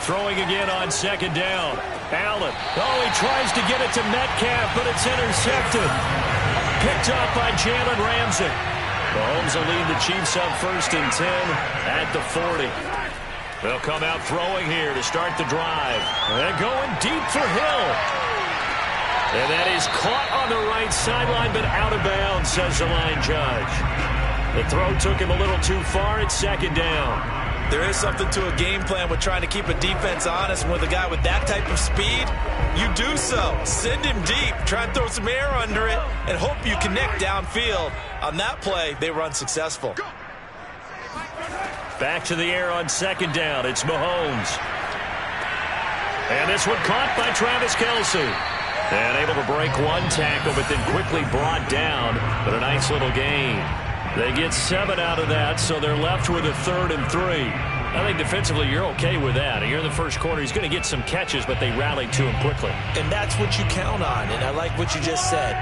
Throwing again on second down. Allen. Oh, he tries to get it to Metcalf, but it's intercepted. Picked off by Jalen Ramsey. Mahomes will lead the Chiefs up first and 10 at the 40. They'll come out throwing here to start the drive. And going deep for Hill. And that is caught on the right sideline, but out of bounds, says the line judge. The throw took him a little too far. It's second down. There is something to a game plan with trying to keep a defense honest. With a guy with that type of speed, you do so. Send him deep. Try and throw some air under it and hope you connect downfield. On that play, they run successful. Back to the air on second down. It's Mahomes. And this one caught by Travis Kelce. And able to break one tackle, but then quickly brought down. But a nice little gain. They get 7 out of that, so they're left with a 3rd and 3. I think defensively you're okay with that. Here in the first quarter, he's going to get some catches, but they rallied to him quickly. And that's what you count on, and I like what you just said.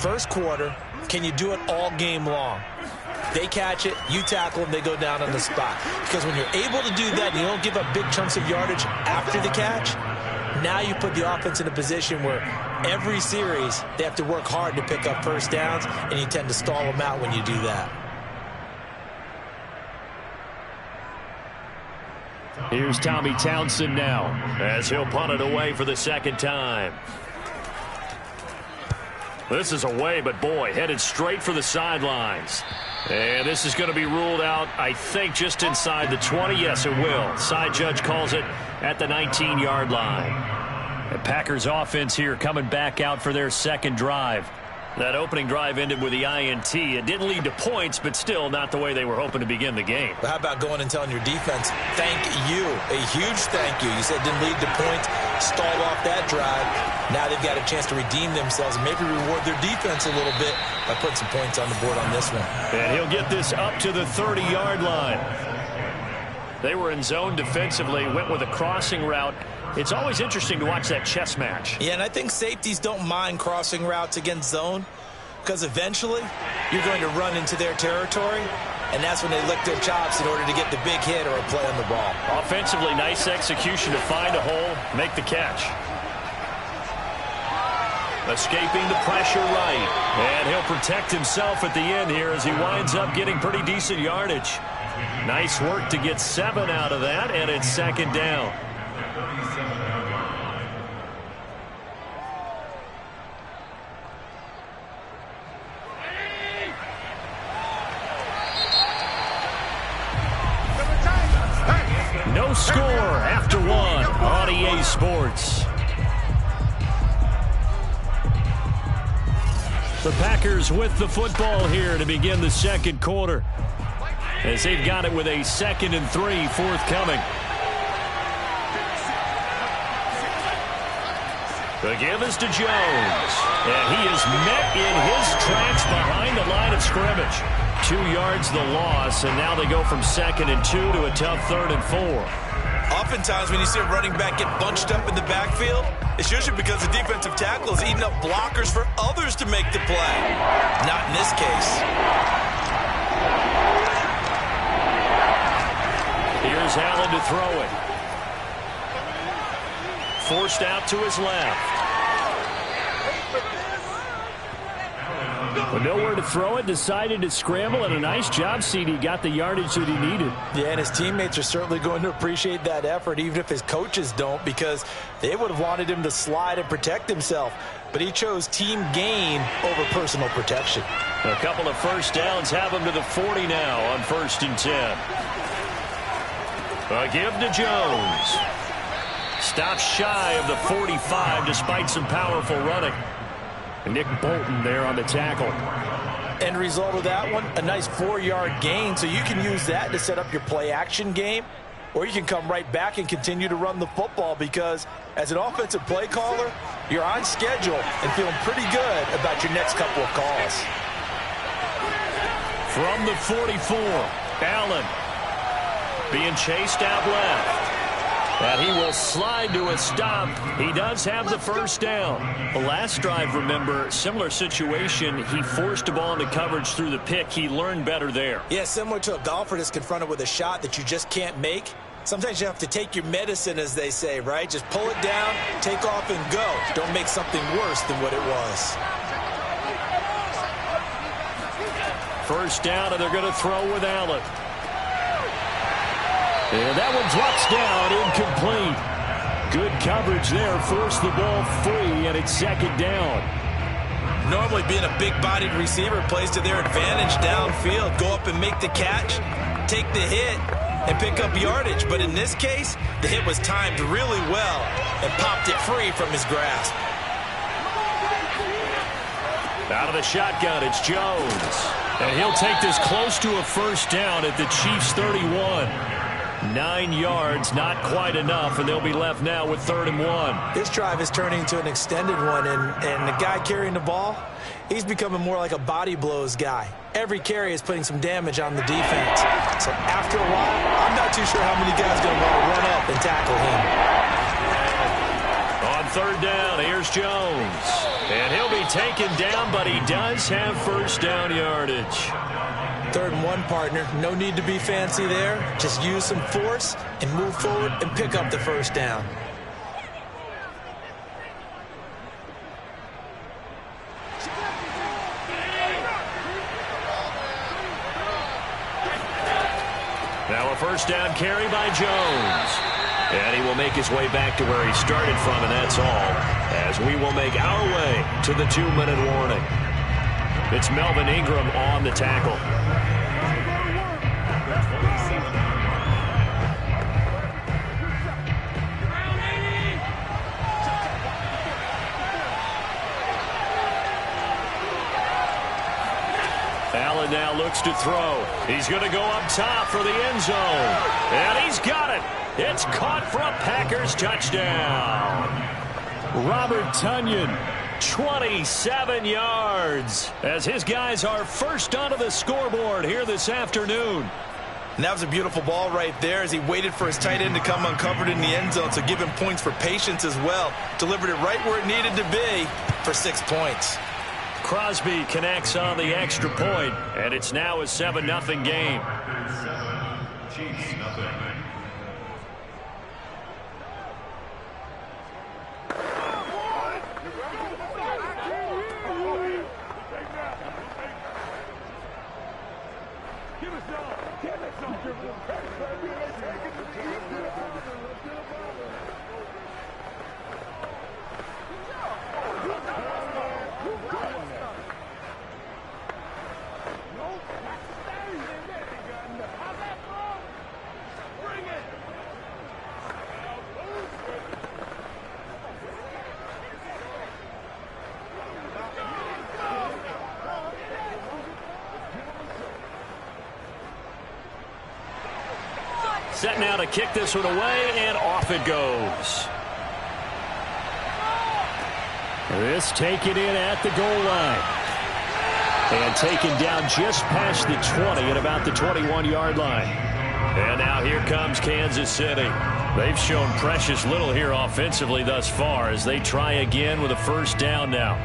First quarter, can you do it all game long? They catch it, you tackle them, they go down on the spot. Because when you're able to do that, you don't give up big chunks of yardage after the catch, now you put the offense in a position where every series they have to work hard to pick up first downs, and you tend to stall them out when you do that. Here's Tommy Townsend now as he'll punt it away for the second time. This is away, but boy, headed straight for the sidelines. And this is going to be ruled out, I think, just inside the 20. Yes, it will. Side judge calls it at the 19-yard line. The Packers offense here coming back out for their second drive. That opening drive ended with the INT. It didn't lead to points, but still not the way they were hoping to begin the game. But how about going and telling your defense, thank you, a huge thank you. You said it didn't lead to points, stalled off that drive. Now they've got a chance to redeem themselves and maybe reward their defense a little bit by putting some points on the board on this one. And he'll get this up to the 30-yard line. They were in zone defensively, went with a crossing route. It's always interesting to watch that chess match. Yeah, and I think safeties don't mind crossing routes against zone because eventually you're going to run into their territory, and that's when they lick their chops in order to get the big hit or a play on the ball. Offensively, nice execution to find a hole, make the catch. Escaping the pressure right, and he'll protect himself at the end here as he winds up getting pretty decent yardage. Nice work to get 7 out of that, and it's second down. No score after 1 on EA Sports. The Packers with the football here to begin the second quarter, as they've got it with a 2nd and 3 forthcoming. The give is to Jones, and he is met in his tracks behind the line of scrimmage. 2 yards the loss, and now they go from 2nd and 2 to a tough 3rd and 4. Oftentimes when you see a running back get bunched up in the backfield, it's usually because the defensive tackle is eating up blockers for others to make the play. Not in this case. Here's Allen to throw it. Forced out to his left. But nowhere to throw it, decided to scramble, and a nice job, CD. Got the yardage that he needed. Yeah, and his teammates are certainly going to appreciate that effort, even if his coaches don't, because they would have wanted him to slide and protect himself. But he chose team gain over personal protection. A couple of first downs have him to the 40 now on 1st and 10. A give to Jones. Stops shy of the 45 despite some powerful running. Nick Bolton there on the tackle. End result of that one, a nice 4-yard gain, so you can use that to set up your play-action game, or you can come right back and continue to run the football, because as an offensive play caller, you're on schedule and feeling pretty good about your next couple of calls. From the 44, Allen being chased out left. And he will slide to a stop. He does have the first down. The last drive, remember, similar situation. He forced a ball into coverage through the pick. He learned better there. Yeah, similar to a golfer that's confronted with a shot that you just can't make. Sometimes you have to take your medicine, as they say, right? Just pull it down, take off, and go. Don't make something worse than what it was. First down, and they're going to throw with Allen. And that one drops down, incomplete. Good coverage there, forced the ball free, and it's second down. Normally being a big-bodied receiver plays to their advantage downfield. Go up and make the catch, take the hit, and pick up yardage. But in this case, the hit was timed really well and popped it free from his grasp. Out of the shotgun, it's Jones. And he'll take this close to a first down at the Chiefs' 31. 9 yards, not quite enough, and they'll be left now with 3rd and 1. This drive is turning into an extended one, and the guy carrying the ball, he's becoming more like a body blows guy. Every carry is putting some damage on the defense. So after a while, I'm not too sure how many guys are going to want to run up and tackle him. On third down, here's Jones. And he'll be taken down, but he does have first down yardage. 3rd and 1, partner. No need to be fancy there. Just use some force and move forward and pick up the first down. Now a first down carry by Jones. And he will make his way back to where he started from, and that's all, as we will make our way to the 2-minute warning. It's Melvin Ingram on the tackle. Allen now looks to throw. He's going to go up top for the end zone. And he's got it. It's caught for a Packers touchdown. Robert Tonyan, 27 yards, as his guys are first onto the scoreboard here this afternoon. And that was a beautiful ball right there as he waited for his tight end to come uncovered in the end zone, so give him points for patience as well. Delivered it right where it needed to be for 6 points. Crosby connects on the extra point, and it's now a 7-0 game. Chiefs nothing. Set now to kick this one away, and off it goes. This taken in at the goal line. And taken down just past the 20 at about the 21-yard line. And now here comes Kansas City. They've shown precious little here offensively thus far as they try again with a first down now.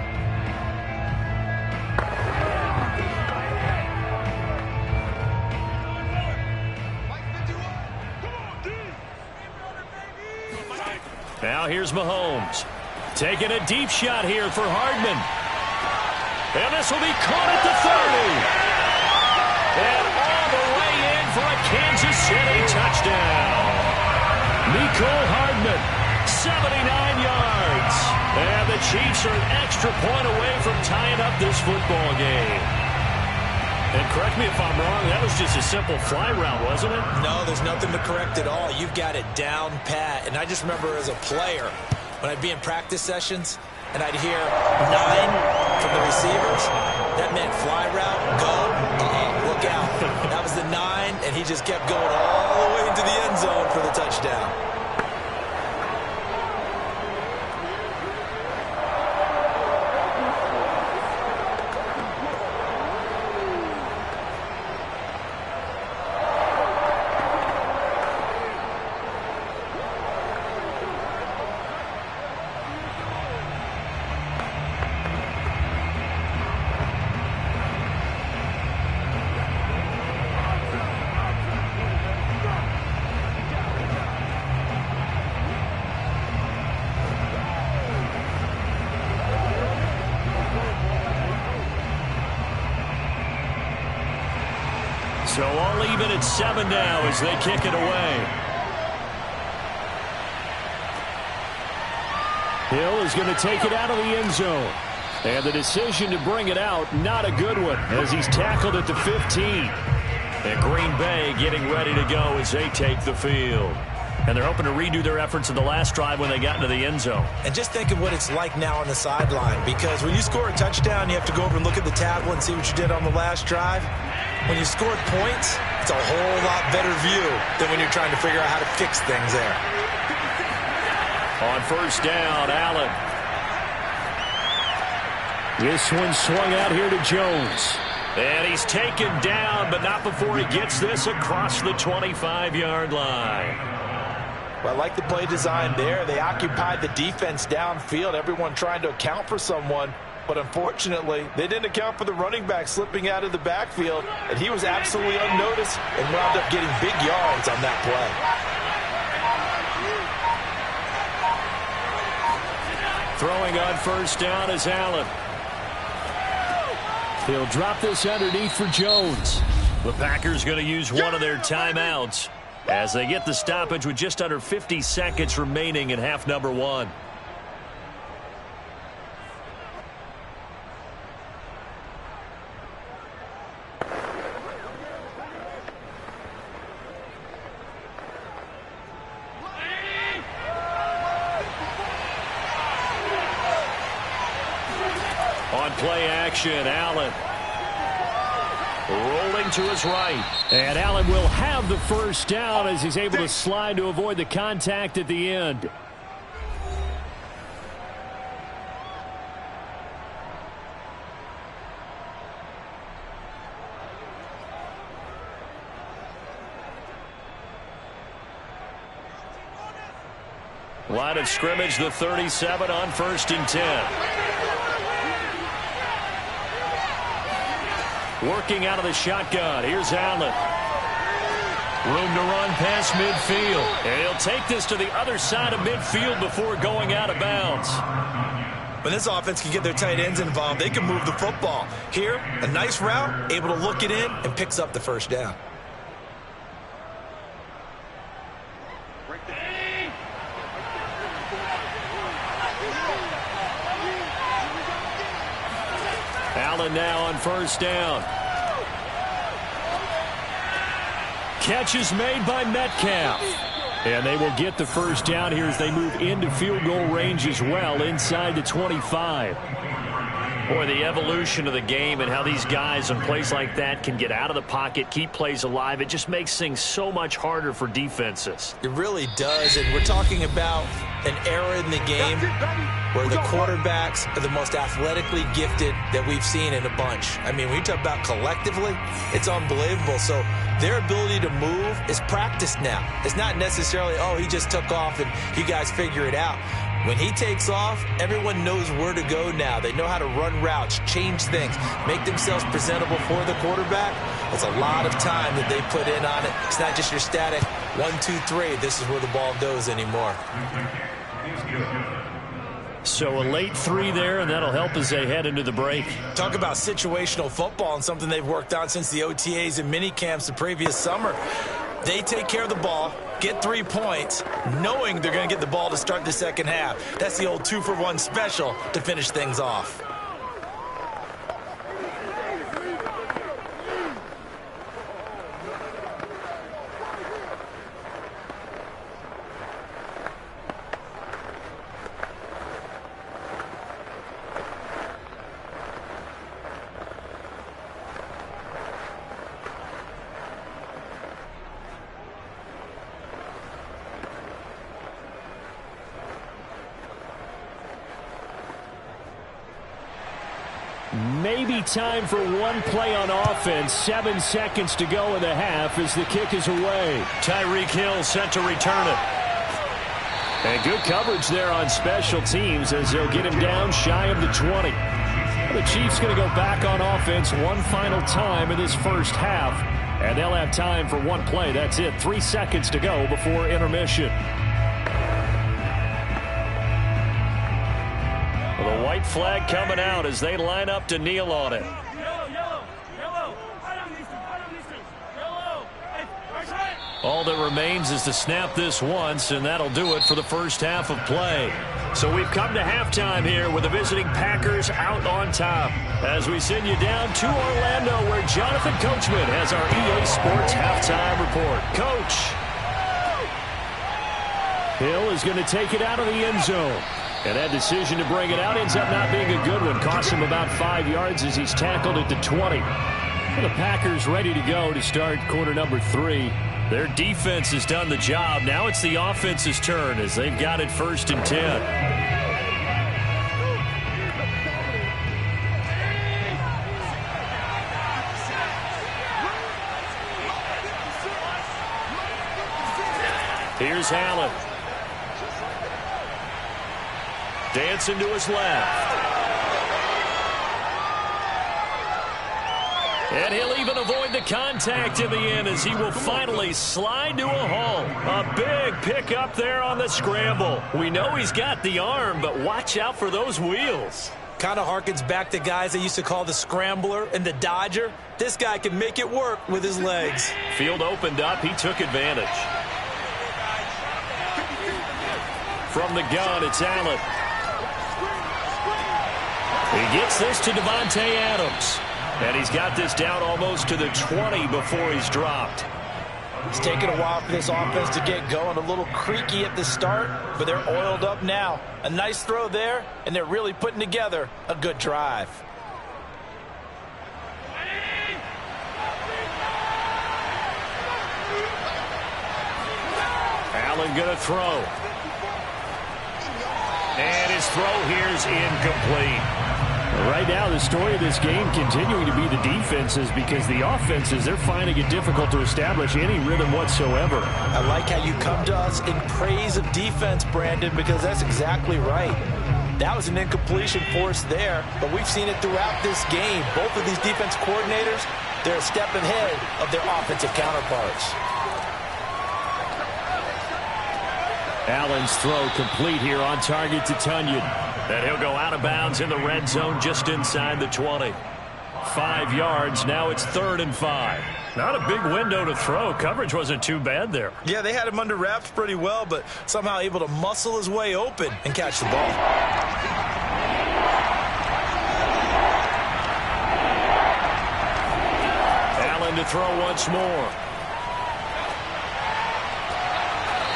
Now here's Mahomes. Taking a deep shot here for Hardman. And this will be caught at the 30. And all the way in for a Kansas City touchdown. Mecole Hardman, 79 yards. And the Chiefs are an extra point away from tying up this football game. And correct me if I'm wrong, that was just a simple fly route, wasn't it? No, there's nothing to correct at all. You've got it down pat. And I just remember as a player, when I'd be in practice sessions and I'd hear 9 from the receivers, that meant fly route, go, look out. That was the 9, and he just kept going all the way into the end zone for the touchdown. So all even at 7 now as they kick it away. Hill is going to take it out of the end zone. And the decision to bring it out, not a good one, as he's tackled at the 15. And Green Bay getting ready to go as they take the field. And they're hoping to redo their efforts in the last drive when they got into the end zone. And just think of what it's like now on the sideline, because when you score a touchdown, you have to go over and look at the tablet and see what you did on the last drive. When you scored points, it's a whole lot better view than when you're trying to figure out how to fix things there. On first down, Allen. This one swung out here to Jones. And he's taken down, but not before he gets this across the 25-yard line. Well, I like the play design there. They occupied the defense downfield, everyone trying to account for someone. But unfortunately, they didn't account for the running back slipping out of the backfield, and he was absolutely unnoticed and wound up getting big yards on that play. Throwing on first down is Allen. He'll drop this underneath for Jones. The Packers going to use one of their timeouts as they get the stoppage with just under 50 seconds remaining in half number one. On play action, Allen rolling to his right. And Allen will have the first down as he's able to slide to avoid the contact at the end. Line of scrimmage, the 37 on 1st and 10. Working out of the shotgun. Here's Allen. Room to run past midfield. And he'll take this to the other side of midfield before going out of bounds. When this offense can get their tight ends involved, they can move the football. Here, a nice route, able to look it in, and picks up the first down. Allen now on first down. Catch is made by Metcalf. And they will get the first down here as they move into field goal range as well inside the 25. Boy, the evolution of the game and how these guys on plays like that can get out of the pocket, keep plays alive, it just makes things so much harder for defenses. It really does, and we're talking about an era in the game where the quarterbacks are the most athletically gifted that we've seen in a bunch. I mean, when you talk about collectively, it's unbelievable. So their ability to move is practiced now. It's not necessarily, oh, he just took off and you guys figure it out. When he takes off, everyone knows where to go now. They know how to run routes, change things, make themselves presentable for the quarterback. It's a lot of time that they put in on it. It's not just your static 1, 2, 3. This is where the ball goes anymore. So a late 3 there, and that'll help as they head into the break. Talk about situational football and something they've worked on since the OTAs and mini camps the previous summer. They take care of the ball, get 3 points, knowing they're going to get the ball to start the second half. That's the old 2-for-1 special to finish things off. Maybe time for one play on offense. 7 seconds to go in the half as the kick is away. Tyreek Hill set to return it. And good coverage there on special teams as they'll get him down shy of the 20. The Chiefs going to go back on offense one final time in this first half. And they'll have time for one play. That's it. 3 seconds to go before intermission. The white flag coming out as they line up to kneel on it. All that remains is to snap this once, and that'll do it for the first half of play. So we've come to halftime here with the visiting Packers out on top. As we send you down to Orlando, where Jonathan Coachman has our EA Sports halftime report. Coach. Hill is going to take it out of the end zone. And that decision to bring it out ends up not being a good one. Costs him about 5 yards as he's tackled at the 20. And the Packers ready to go to start quarter number 3. Their defense has done the job. Now it's the offense's turn as they've got it 1st and 10. Here's Allen. Dancing to his left. And he'll even avoid the contact in the end as he will finally slide to a halt. A big pickup there on the scramble. We know he's got the arm, but watch out for those wheels. Kind of harkens back to guys they used to call the scrambler and the dodger. This guy can make it work with his legs. Field opened up. He took advantage. From the gun, it's Allen. He gets this to Davante Adams. And he's got this down almost to the 20 before he's dropped. It's taken a while for this offense to get going. A little creaky at the start, but they're oiled up now. A nice throw there, and they're really putting together a good drive. Allen going to throw. And his throw here is incomplete. Right now, the story of this game continuing to be the defenses, because the offenses, they're finding it difficult to establish any rhythm whatsoever. I like how you come to us in praise of defense, Brandon, because that's exactly right. That was an incompletion forced there, but we've seen it throughout this game. Both of these defense coordinators, they're a step ahead of their offensive counterparts. Allen's throw complete here, on target to Tonyan. And he'll go out of bounds in the red zone just inside the 20. 5 yards. Now it's 3rd and 5. Not a big window to throw. Coverage wasn't too bad there. Yeah, they had him under wraps pretty well, but somehow able to muscle his way open and catch the ball. Allen to throw once more.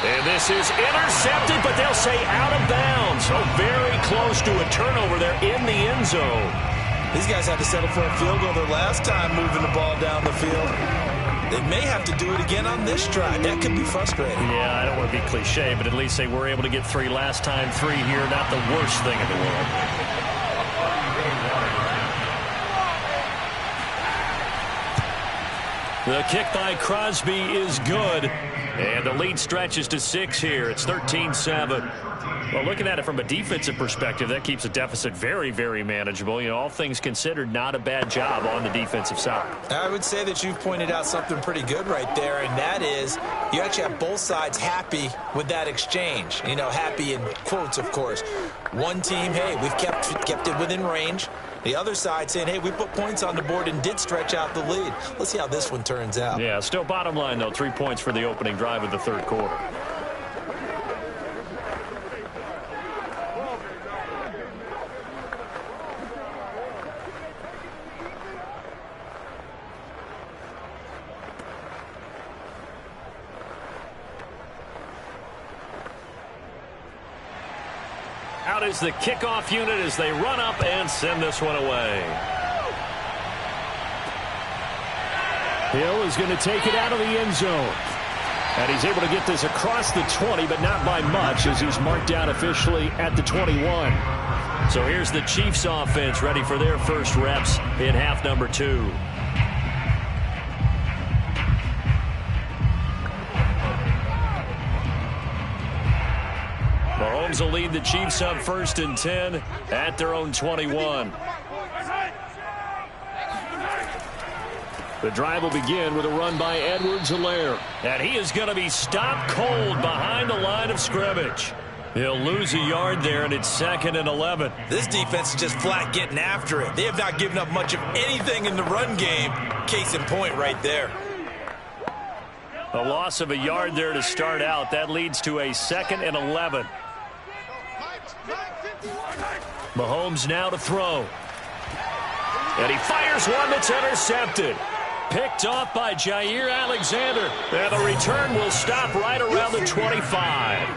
And this is intercepted, but they'll say out of bounds. So very close to a turnover there in the end zone. These guys had to settle for a field goal their last time moving the ball down the field. They may have to do it again on this drive. That could be frustrating. Yeah, I don't want to be cliche, but at least they were able to get 3 last time. 3 here, not the worst thing in the world. The kick by Crosby is good. And the lead stretches to 6 here. It's 13-7. Well, looking at it from a defensive perspective, that keeps the deficit very, very manageable. You know, all things considered, not a bad job on the defensive side. I would say that you've pointed out something pretty good right there, and that is you actually have both sides happy with that exchange. You know, happy in quotes, of course. One team, hey, we've kept it within range. The other side saying, hey, we put points on the board and did stretch out the lead. Let's see how this one turns out. Yeah, still bottom line, though, 3 points for the opening drive of the 3rd quarter. Out is the kickoff unit as they run up and send this one away. Hill is going to take it out of the end zone. And he's able to get this across the 20, but not by much, as he's marked down officially at the 21. So here's the Chiefs offense ready for their first reps in half number 2. Mahomes will lead the Chiefs up 1st and 10 at their own 21. The drive will begin with a run by Edwards-Helaire. And he is going to be stopped cold behind the line of scrimmage. He'll lose a yard there, and it's 2nd and 11. This defense is just flat getting after it. They have not given up much of anything in the run game. Case in point right there. A loss of a yard there to start out. That leads to a 2nd and 11. Mahomes now to throw. And he fires one that's intercepted. Picked off by Jair Alexander. And the return will stop right around the 25.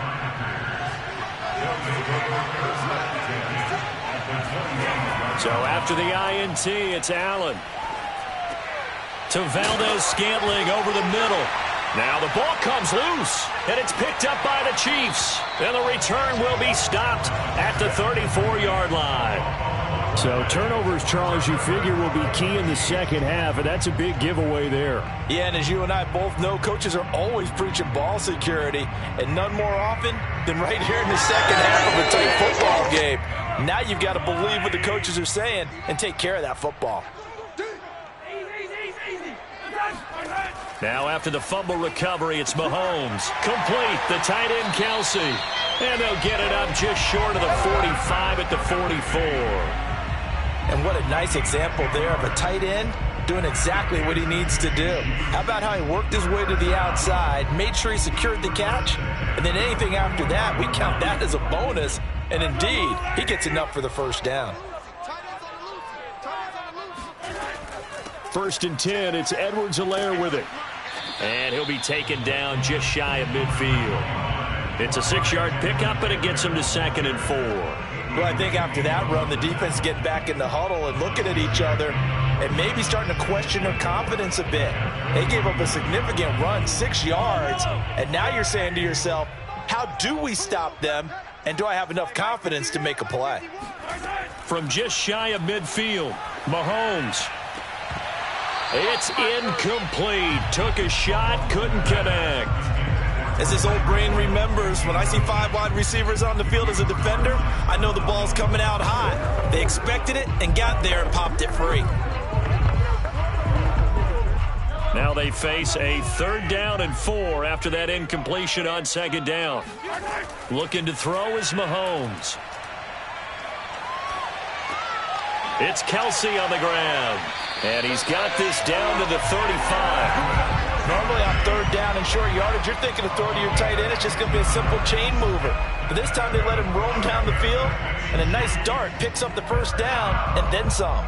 So after the INT, it's Allen. To Valdez-Scantling over the middle. Now the ball comes loose, and it's picked up by the Chiefs. And the return will be stopped at the 34-yard line. So turnovers, Charles, you figure will be key in the second half, and that's a big giveaway there. Yeah, and as you and I both know, coaches are always preaching ball security, and none more often than right here in the second half of a tight football game. Now you've got to believe what the coaches are saying and take care of that football. Now after the fumble recovery, it's Mahomes. Complete, the tight end Kelsey. And they'll get it up just short of the 45 at the 44. And what a nice example there of a tight end doing exactly what he needs to do. How about how he worked his way to the outside, made sure he secured the catch, and then anything after that, we count that as a bonus. And indeed, he gets enough for the first down. 1st and 10, it's Edwards-Helaire with it. And he'll be taken down just shy of midfield. It's a 6-yard pickup, and it gets him to 2nd and 4. Well, I think after that run, the defense getting back in the huddle and looking at each other and maybe starting to question their confidence a bit. They gave up a significant run, 6 yards, and now you're saying to yourself, how do we stop them, and do I have enough confidence to make a play? From just shy of midfield, Mahomes. It's incomplete. Took a shot, couldn't connect. As this old brain remembers, when I see 5 wide receivers on the field as a defender, I know the ball's coming out hot. They expected it and got there and popped it free. Now they face a 3rd down and 4 after that incompletion on 2nd down. Looking to throw is Mahomes. It's Kelsey on the ground. And he's got this down to the 35. Normally on 3rd down and short yardage, you're thinking of throw to your tight end. It's just going to be a simple chain mover. But this time they let him roam down the field, and a nice dart picks up the first down and then some.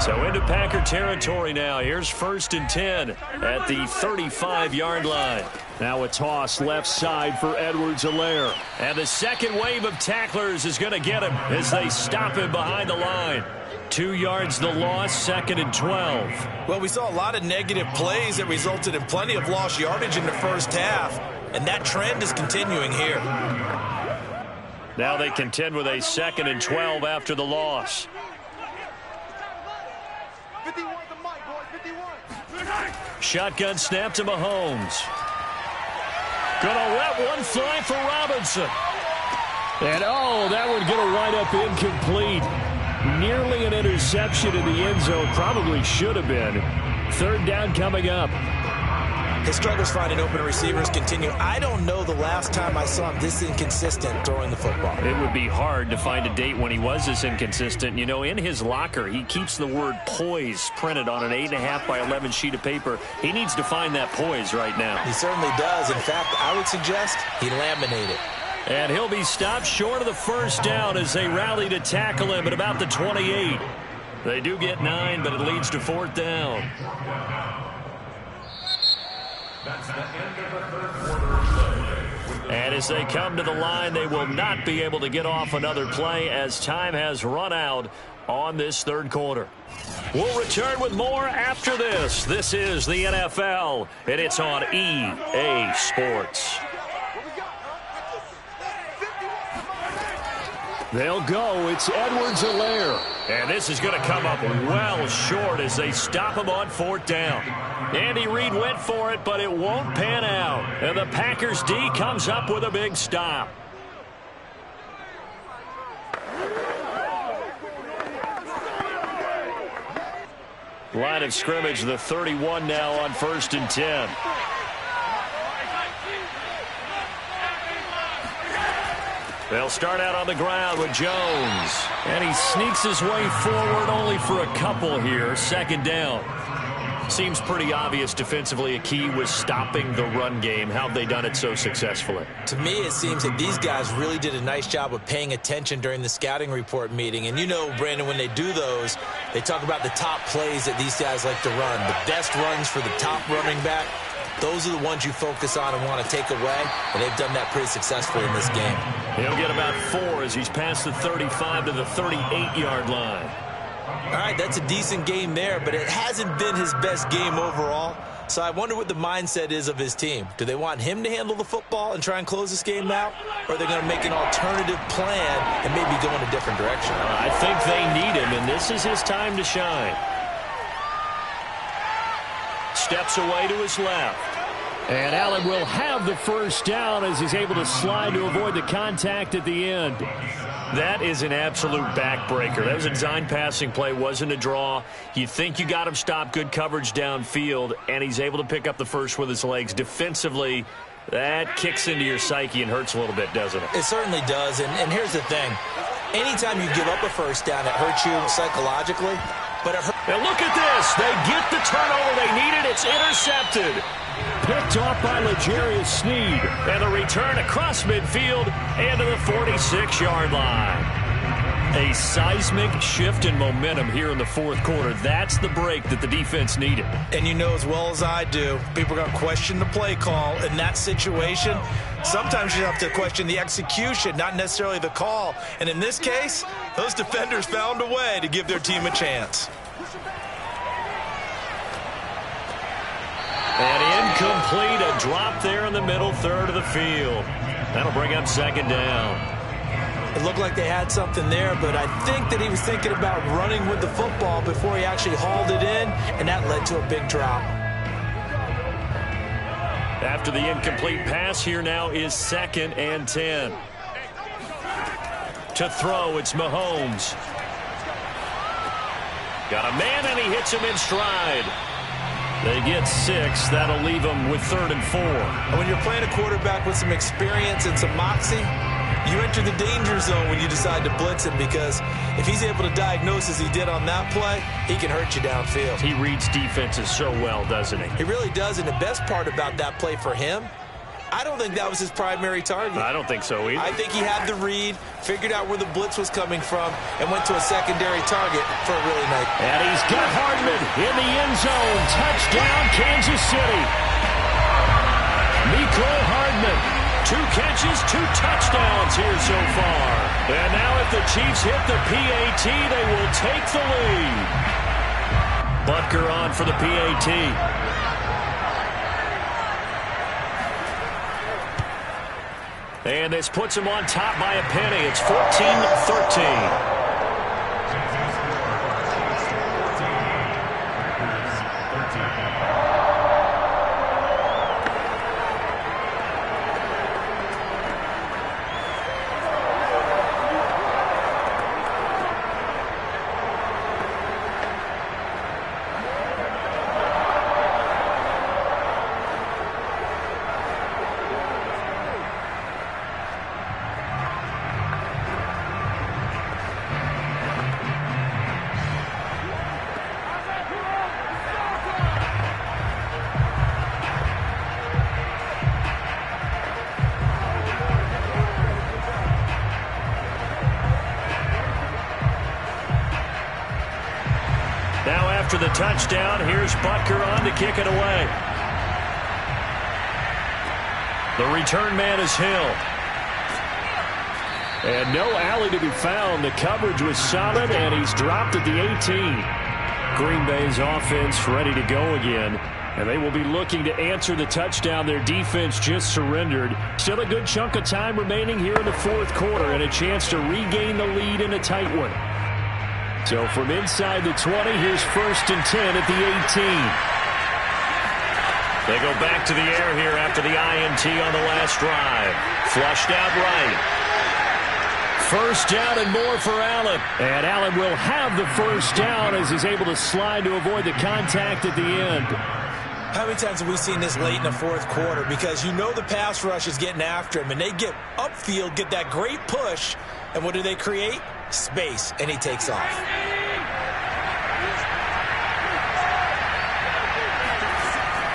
So into Packer territory now. Here's 1st and 10 at the 35-yard line. Now a toss left side for Edwards-Helaire. And the second wave of tacklers is going to get him as they stop him behind the line. 2 yards the loss, 2nd and 12. Well, we saw a lot of negative plays that resulted in plenty of lost yardage in the first half, and that trend is continuing here. Now they contend with a 2nd and 12 after the loss. 51 the mic, boys, 51. Shotgun snap to Mahomes. Gonna let one fly for Robinson. And oh, that one gonna wind up incomplete. Nearly an interception in the end zone. Probably should have been. 3rd down coming up. His struggles finding open receivers continue. I don't know the last time I saw him this inconsistent throwing the football. It would be hard to find a date when he was this inconsistent. You know, in his locker, he keeps the word poise printed on an 8.5 by 11 sheet of paper. He needs to find that poise right now. He certainly does. In fact, I would suggest he laminate it. And he'll be stopped short of the first down as they rally to tackle him at about the 28. They do get 9, but it leads to 4th down. That's the end of the 3rd quarter. And as they come to the line, they will not be able to get off another play as time has run out on this 3rd quarter. We'll return with more after this. This is the NFL, and it's on EA Sports. They'll go. It's Edwards-Helaire. And this is going to come up well short as they stop him on 4th down. Andy Reid went for it, but it won't pan out. And the Packers D comes up with a big stop. Line of scrimmage, the 31 now on 1st and 10. They'll start out on the ground with Jones. And he sneaks his way forward only for a couple here. 2nd down. Seems pretty obvious defensively a key was stopping the run game. How have they done it so successfully? To me, it seems that these guys really did a nice job of paying attention during the scouting report meeting. And you know, Brandon, when they do those, they talk about the top plays that these guys like to run. The best runs for the top running back. Those are the ones you focus on and want to take away, and they've done that pretty successfully in this game. He'll get about 4 as he's past the 35 to the 38-yard line. All right, that's a decent game there, but it hasn't been his best game overall. So I wonder what the mindset is of his team. Do they want him to handle the football and try and close this game out? Or are they going to make an alternative plan and maybe go in a different direction? I think they need him, and this is his time to shine. Steps away to his left. And Allen will have the first down as he's able to slide to avoid the contact at the end. That is an absolute backbreaker. That was a design passing play, wasn't a draw. You think you got him stopped, good coverage downfield, and he's able to pick up the first with his legs. Defensively, that kicks into your psyche and hurts a little bit, doesn't it? It certainly does, and here's the thing. Anytime you give up a first down, it hurts you psychologically, but it hurts. Now look at this. They get the turnover they needed. It's intercepted. Picked off by L'Jarius Sneed. And the return across midfield and to the 46-yard line. A seismic shift in momentum here in the fourth quarter. That's the break that the defense needed. And you know as well as I do, people are going to question the play call in that situation. Sometimes you have to question the execution, not necessarily the call. And in this case, those defenders found a way to give their team a chance. And incomplete, a drop there in the middle third of the field. That'll bring up second down. It looked like they had something there, but I think that he was thinking about running with the football before he actually hauled it in, and that led to a big drop. After the incomplete pass, here now is 2nd and 10. To throw, it's Mahomes. Got a man, and he hits him in stride. They get 6. That'll leave them with 3rd and 4. And when you're playing a quarterback with some experience and some moxie, you enter the danger zone when you decide to blitz him, because if he's able to diagnose as he did on that play, he can hurt you downfield. He reads defenses so well, doesn't he? He really does, and the best part about that play for him, I don't think that was his primary target. I don't think so either. I think he had the read, figured out where the blitz was coming from, and went to a secondary target for a really nice. And he's got Hardman in the end zone. Touchdown, Kansas City. Mecole Hardman. 2 catches, 2 touchdowns here so far. And now if the Chiefs hit the PAT, they will take the lead. Butker on for the PAT. And this puts him on top by a penny. It's 14-13. After the touchdown, here's Butker on to kick it away. The return man is Hill. And no alley to be found. The coverage was solid, and he's dropped at the 18. Green Bay's offense ready to go again, and they will be looking to answer the touchdown their defense just surrendered. Still a good chunk of time remaining here in the fourth quarter, and a chance to regain the lead in a tight one. So from inside the 20, here's 1st and 10 at the 18. They go back to the air here after the INT on the last drive. Flushed out right. First down and more for Allen. And Allen will have the first down as he's able to slide to avoid the contact at the end. How many times have we seen this late in the fourth quarter? Because you know the pass rush is getting after him, and they get upfield, get that great push, and what do they create? Space, and he takes off.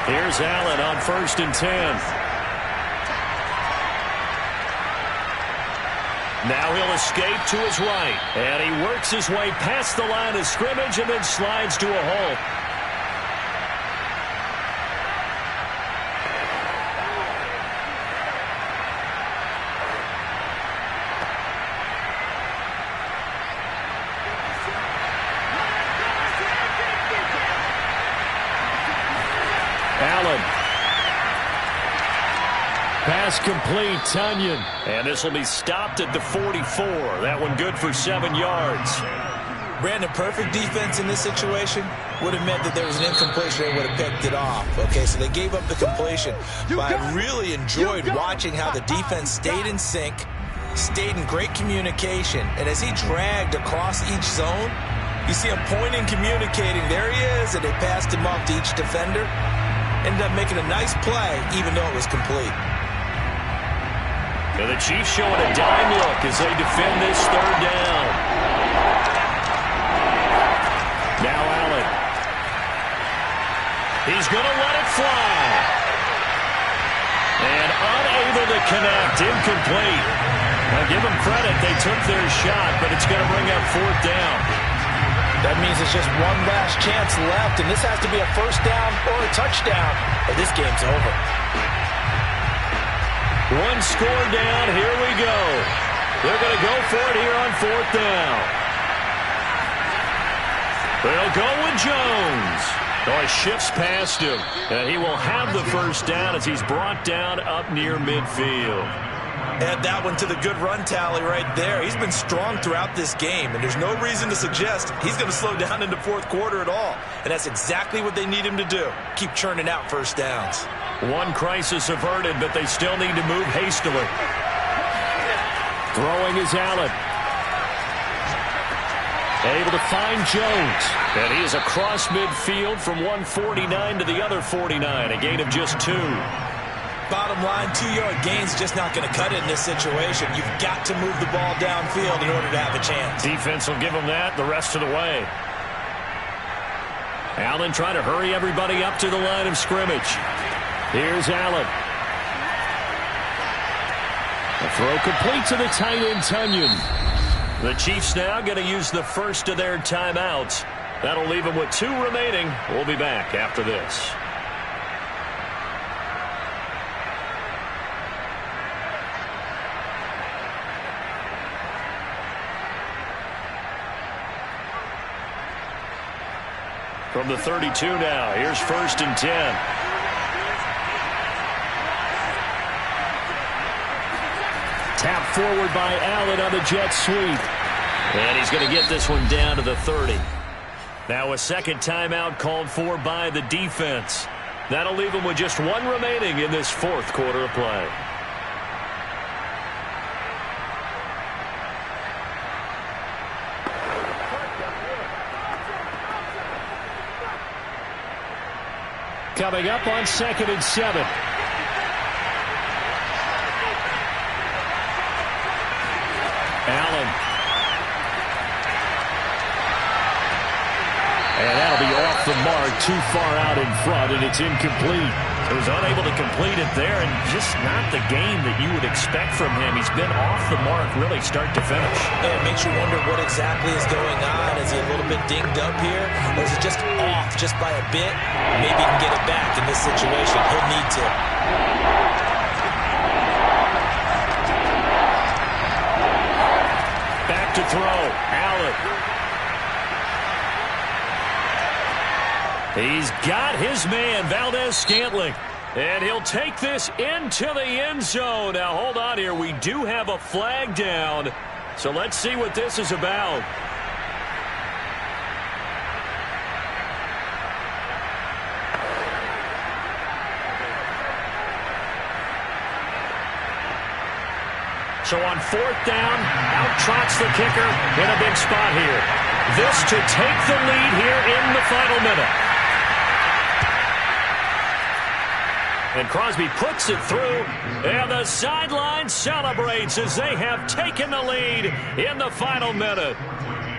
Here's Allen on 1st and 10. Now he'll escape to his right, and he works his way past the line of scrimmage and then slides to a halt. Allen. Pass complete, Tonyan. And this will be stopped at the 44. That one good for 7 yards. Brandon, perfect defense in this situation would have meant that there was an incompletion and would have picked it off. Okay, so they gave up the completion. But I really enjoyed watching how the defense stayed in sync, stayed in great communication. And as he dragged across each zone, you see him pointing, communicating. There he is, and they passed him off to each defender. Ended up making a nice play, even though it was complete. And the Chiefs showing a dime look as they defend this third down. Now Allen. He's going to let it fly. And unable to connect. Incomplete. Now give them credit. They took their shot, but it's going to bring up fourth down. That means it's just one last chance left, and this has to be a first down or a touchdown, or this game's over. One score down. Here we go. They're going to go for it here on fourth down. They'll go with Jones. Oh, he shifts past him. And he will have the first down as he's brought down up near midfield. Add that one to the good run tally right there. He's been strong throughout this game, and there's no reason to suggest he's going to slow down in the fourth quarter at all. And that's exactly what they need him to do. Keep churning out first downs. One crisis averted, but they still need to move hastily. Throwing is Allen. Able to find Jones. And he is across midfield from 149 to the other 49. A gain of just 2. Bottom line, 2-yard gain's just not going to cut it in this situation. You've got to move the ball downfield in order to have a chance. Defense will give them that the rest of the way. Allen trying to hurry everybody up to the line of scrimmage. Here's Allen. A throw complete to the tight end, Tonyan. The Chiefs now going to use the first of their timeouts. That'll leave them with 2 remaining. We'll be back after this. From the 32 now, here's 1st and 10. Tap forward by Allen on the jet sweep. And he's going to get this one down to the 30. Now a second timeout called for by the defense. That'll leave them with just 1 remaining in this fourth quarter of play. Coming up on 2nd and 7. Allen. And that'll be off the mark, too far out in front, and it's incomplete. He was unable to complete it there, and just not the game that you would expect from him. He's been off the mark really start to finish. And it makes you wonder what exactly is going on. Is he a little bit dinged up here, or is it just off just by a bit? Maybe he can get it back in this situation. He'll need to. Back to throw. Allen. He's got his man, Valdez-Scantling. And he'll take this into the end zone. Now, hold on here. We do have a flag down. So let's see what this is about. So on 4th down, out trots the kicker in a big spot here. This to take the lead here in the final minute. And Crosby puts it through, and the sideline celebrates as they have taken the lead in the final minute.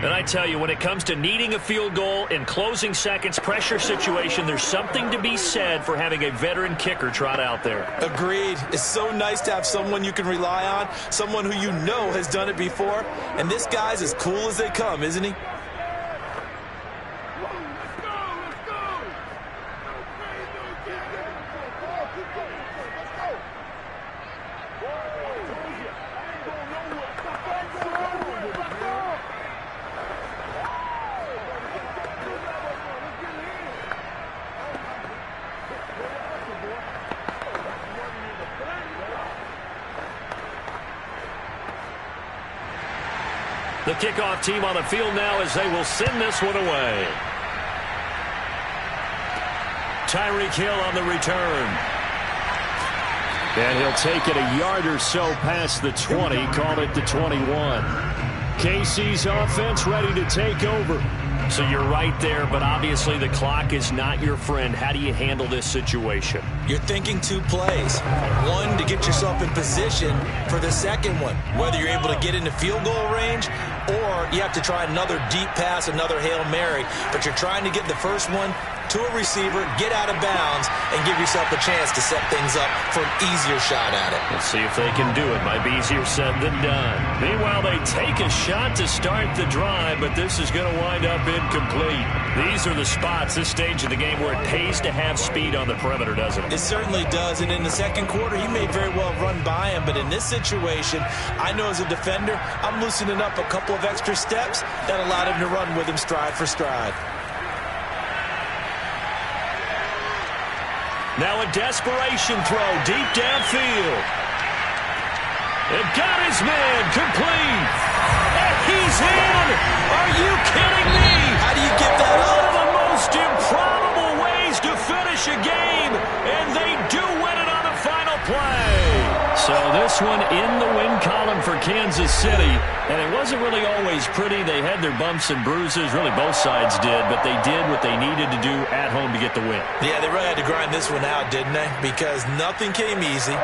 And I tell you, when it comes to needing a field goal in closing seconds, pressure situation, there's something to be said for having a veteran kicker trot out there. Agreed. It's so nice to have someone you can rely on, someone who you know has done it before. And this guy's as cool as they come, isn't he? The kickoff team on the field now as they will send this one away. Tyreek Hill on the return. And he'll take it a yard or so past the 20, call it the 21. KC's offense ready to take over. So you're right there, but obviously the clock is not your friend. How do you handle this situation? You're thinking 2 plays. One, to get yourself in position for the second one, whether you're able to get into field goal range or you have to try another deep pass, another Hail Mary, but you're trying to get the first one to a receiver, get out of bounds, and give yourself a chance to set things up for an easier shot at it. Let's see if they can do it. Might be easier said than done. Meanwhile, they take a shot to start the drive, but this is going to wind up incomplete. These are the spots, this stage of the game, where it pays to have speed on the perimeter, doesn't it? It certainly does, and in the second quarter, he may very well run by him, but in this situation, I know as a defender, I'm loosening up a couple of extra steps that allowed him to run with him stride for stride. Now a desperation throw deep downfield. It got his man complete. And he's in. Are you kidding me? How do you get that up? One of the most improbable ways to finish a game, and they do win it on the final play. So this one in the win column for Kansas City, and it wasn't really always pretty. They had their bumps and bruises. Really, both sides did, but they did what they needed to do at home to get the win. Yeah, they really had to grind this one out, didn't they? Because nothing came easy.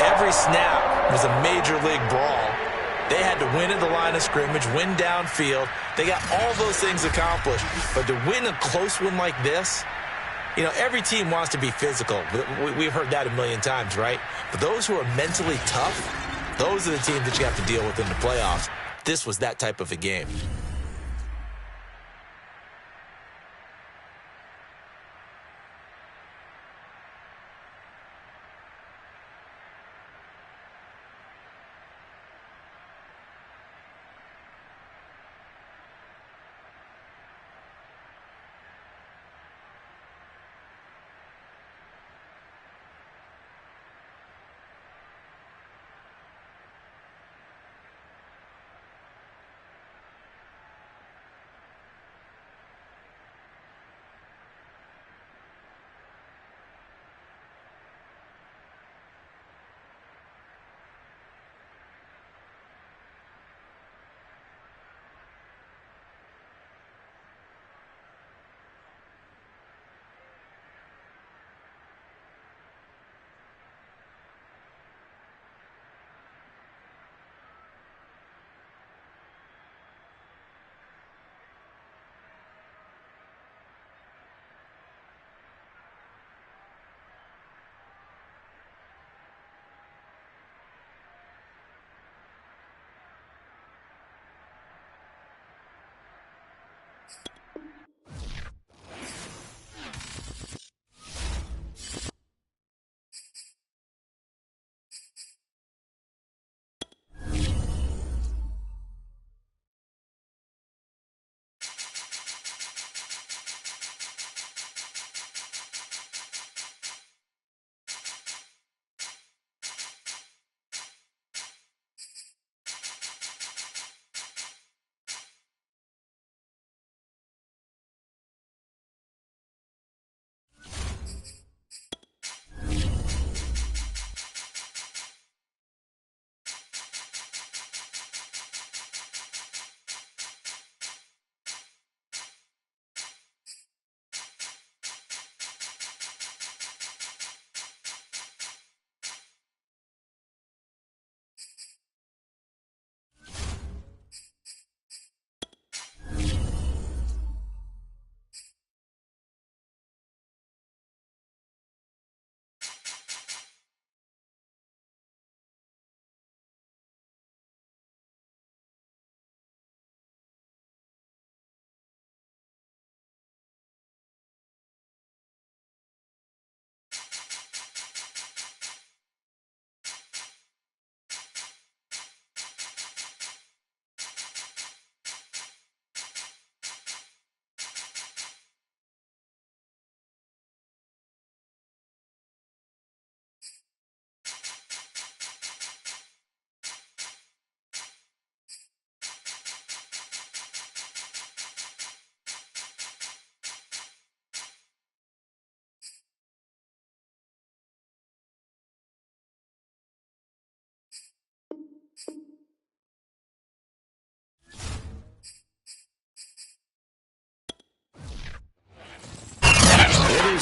Every snap was a major league brawl. They had to win at the line of scrimmage, win downfield. They got all those things accomplished. But to win a close one like this, you know, every team wants to be physical. We've heard that a million times, right? But those who are mentally tough, those are the teams that you have to deal with in the playoffs. This was that type of a game.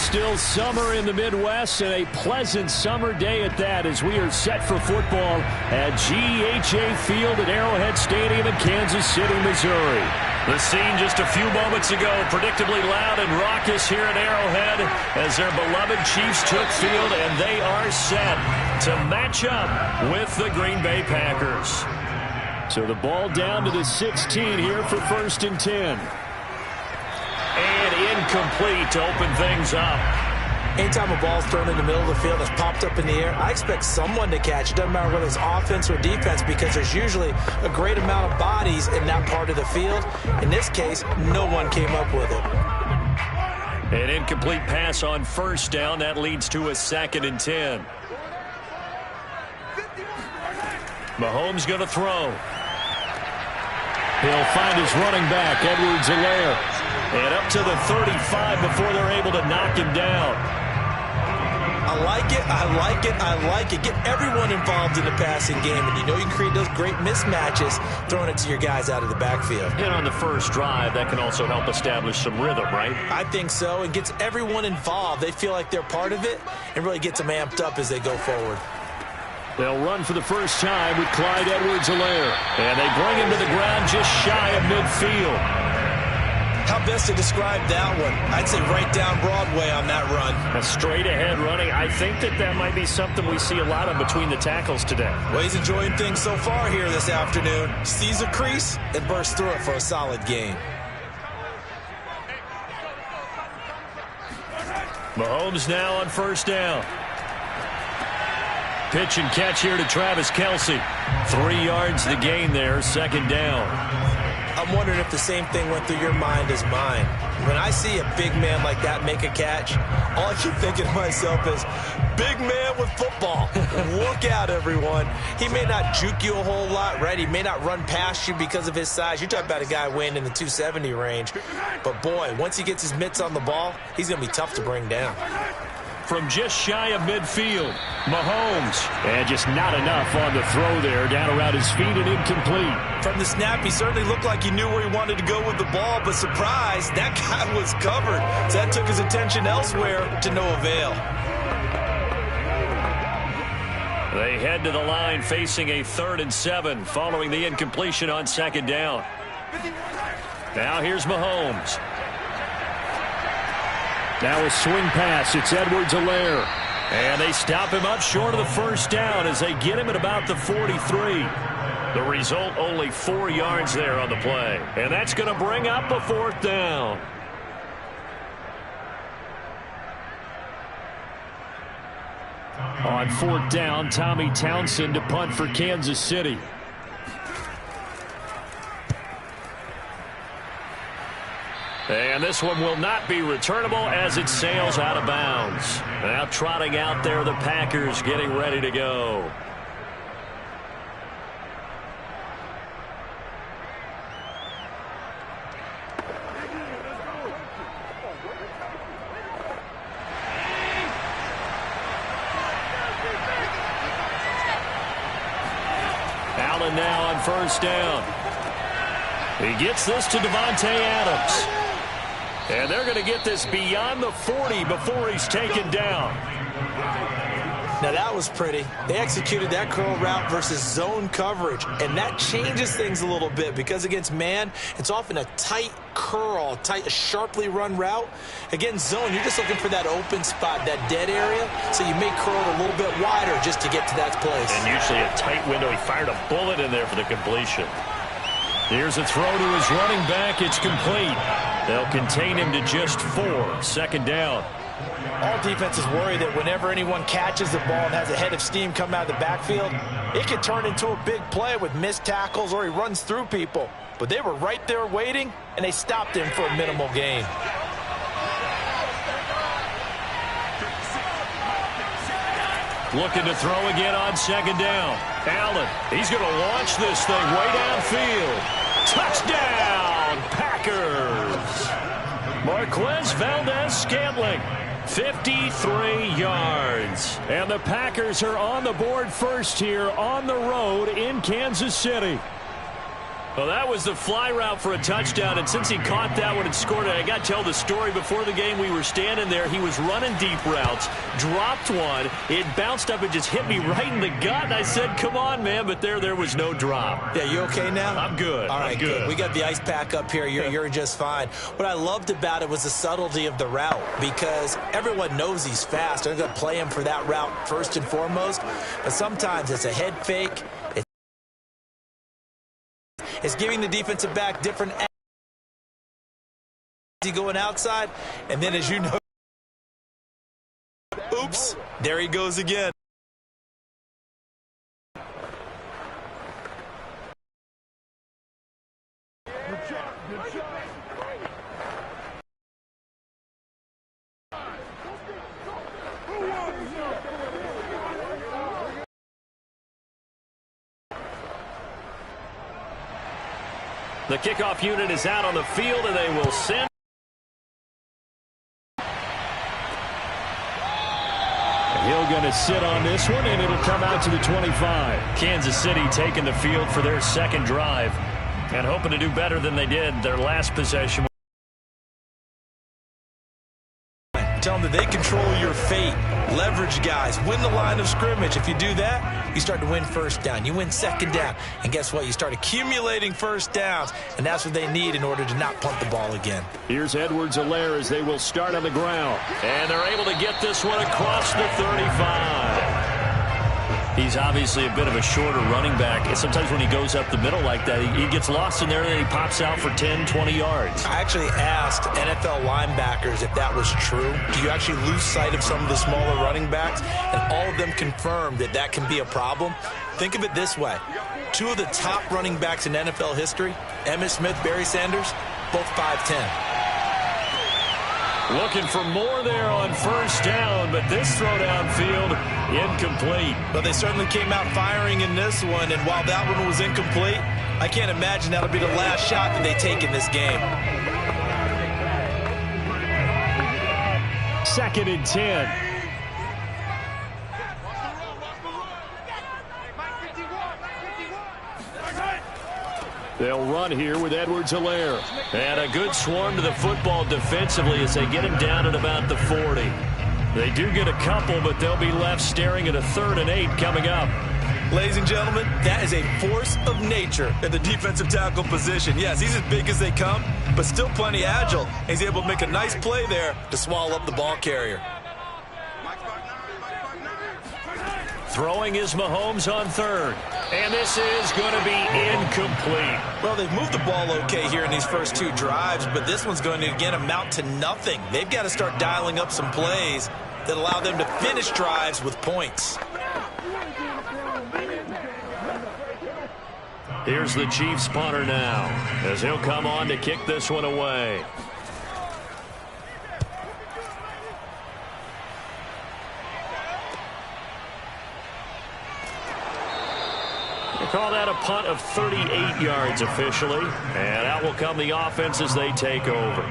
is still summer in the Midwest, and a pleasant summer day at that, as we are set for football at GEHA Field at Arrowhead Stadium in Kansas City, Missouri. The scene just a few moments ago, predictably loud and raucous here at Arrowhead as their beloved Chiefs took field, and they are set to match up with the Green Bay Packers. So the ball down to the 16 here for 1st and 10. And incomplete to open things up. Anytime a ball's thrown in the middle of the field that's popped up in the air, I expect someone to catch. It doesn't matter whether it's offense or defense, because there's usually a great amount of bodies in that part of the field. In this case, no one came up with it. An incomplete pass on 1st down. That leads to a 2nd and 10. Mahomes going to throw. He'll find his running back, Edwards-Helaire. And up to the 35 before they're able to knock him down. I like it, I like it, I like it. Get everyone involved in the passing game, and you know you can create those great mismatches throwing it to your guys out of the backfield. And on the first drive, that can also help establish some rhythm, right? I think so, and gets everyone involved. They feel like they're part of it and really gets them amped up as they go forward. They'll run for the first time with Clyde Edwards-Helaire. And they bring him to the ground just shy of midfield. How best to describe that one? I'd say right down Broadway on that run. A straight ahead running. I think that might be something we see a lot of between the tackles today. Well, he's enjoying things so far here this afternoon. Sees a crease and bursts through it for a solid gain. Mahomes now on 1st down. Pitch and catch here to Travis Kelce. 3 yards the gain there, 2nd down. I'm wondering if the same thing went through your mind as mine. When I see a big man like that make a catch, all I keep thinking to myself is, big man with football. Look out, everyone. He may not juke you a whole lot, right? He may not run past you because of his size. You're talking about a guy weighing in the 270 range. But, boy, once he gets his mitts on the ball, he's going to be tough to bring down. From just shy of midfield, Mahomes. And just not enough on the throw there. Down around his feet and incomplete. From the snap, he certainly looked like he knew where he wanted to go with the ball, but surprise, that guy was covered. So that took his attention elsewhere to no avail. They head to the line facing a 3rd and 7 following the incompletion on 2nd down. Now here's Mahomes. Now a swing pass. It's Edwards-Helaire. And they stop him up short of the 1st down as they get him at about the 43. The result, only 4 yards there on the play. And that's going to bring up a 4th down. On 4th down, Tommy Townsend to punt for Kansas City. And this one will not be returnable as it sails out of bounds. Now trotting out there, the Packers getting ready to go. Allen now on 1st down. He gets this to Davante Adams. And they're going to get this beyond the 40 before he's taken down. Now that was pretty. They executed that curl route versus zone coverage, and that changes things a little bit because against man, it's often a tight curl, a sharply run route. Against zone, you're just looking for that open spot, that dead area, so you may curl it a little bit wider just to get to that place. And usually a tight window. He fired a bullet in there for the completion. Here's a throw to his running back. It's complete. They'll contain him to just 4. 2nd down. All defenses worry that whenever anyone catches the ball and has a head of steam come out of the backfield, it can turn into a big play with missed tackles or he runs through people. But they were right there waiting, and they stopped him for a minimal gain. Looking to throw again on 2nd down. Allen, he's going to launch this thing way downfield. Touchdown, Packers. Marquez Valdez-Scantling, 53 yards. And the Packers are on the board first here on the road in Kansas City. Well, that was the fly route for a touchdown, and since he caught that one and scored it, I got to tell the story. Before the game, we were standing there. He was running deep routes, dropped one. It bounced up and just hit me right in the gut, and I said, come on, man, but there was no drop. Yeah, you okay now? I'm good. All right, I'm good. We got the ice pack up here. You're just fine. What I loved about it was the subtlety of the route, because everyone knows he's fast. They're going to play him for that route first and foremost, but sometimes it's a head fake. It's giving the defensive back different going outside, and then as you know, oops, there he goes again. The kickoff unit is out on the field, and they will send. He'll going to sit on this one, and it'll come out to the 25. Kansas City taking the field for their second drive and hoping to do better than they did their last possession. Tell them that they control your fate. Leverage guys. Win the line of scrimmage. If you do that, you start to win first down. You win second down. And guess what? You start accumulating first downs. And that's what they need in order to not punt the ball again. Here's Edwards-Helaire as they will start on the ground. And they're able to get this one across the 35. He's obviously a bit of a shorter running back. And sometimes when he goes up the middle like that, he gets lost in there and then he pops out for 10, 20 yards. I actually asked NFL linebackers if that was true. Do you actually lose sight of some of the smaller running backs? And all of them confirmed that that can be a problem. Think of it this way. Two of the top running backs in NFL history, Emmitt Smith, Barry Sanders, both 5'10". Looking for more there on first down, but this throw downfield incomplete. But they certainly came out firing in this one, and while that one was incomplete, I can't imagine that'll be the last shot that they take in this game. 2nd and 10. They'll run here with Edwards-Helaire. And a good swarm to the football defensively as they get him down at about the 40. They do get a couple, but they'll be left staring at a 3rd and 8 coming up. Ladies and gentlemen, that is a force of nature at the defensive tackle position. Yes, he's as big as they come, but still plenty agile. He's able to make a nice play there to swallow up the ball carrier. Throwing is Mahomes on 3rd. And this is going to be incomplete. Well, they've moved the ball okay here in these first 2 drives, but this one's going to, again, amount to nothing. They've got to start dialing up some plays that allow them to finish drives with points. Here's the Chiefs punter now as he'll come on to kick this one away. Call that a punt of 38 yards officially. And out will come the offense as they take over.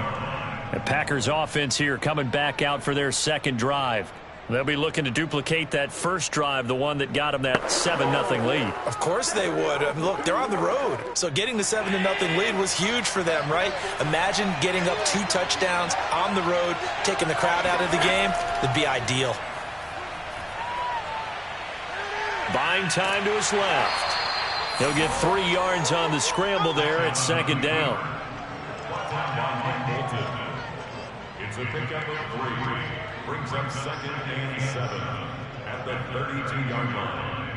The Packers offense here coming back out for their second drive. They'll be looking to duplicate that first drive, the one that got them that 7-0 lead. Of course they would. I mean, look, they're on the road. So getting the 7-0 lead was huge for them, right? Imagine getting up 2 touchdowns on the road, taking the crowd out of the game. That'd be ideal. Buying time to his left. He'll get 3 yards on the scramble there at 2nd down. It's a pickup of 3. Brings up 2nd and 7 at the 32-yard line.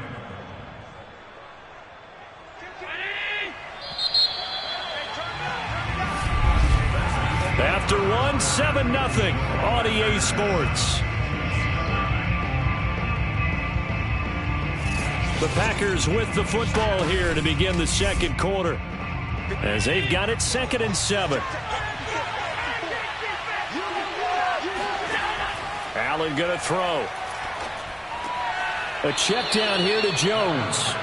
After 1, 7-0 on EA Sports. The Packers with the football here to begin the second quarter as they've got it 2nd and 7. Allen going to throw. A check down here to Jones.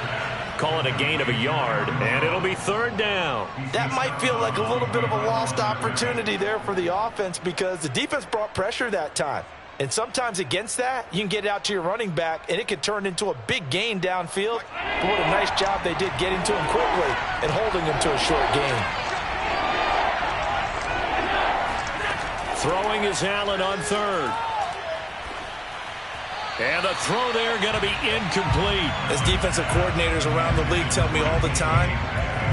Call it a gain of a yard, and it'll be 3rd down. That might feel like a little bit of a lost opportunity there for the offense because the defense brought pressure that time. And sometimes against that, you can get out to your running back, and it could turn into a big gain downfield. But what a nice job they did getting to him quickly and holding him to a short gain. Throwing is Allen on third. And the throw there going to be incomplete. As defensive coordinators around the league tell me all the time,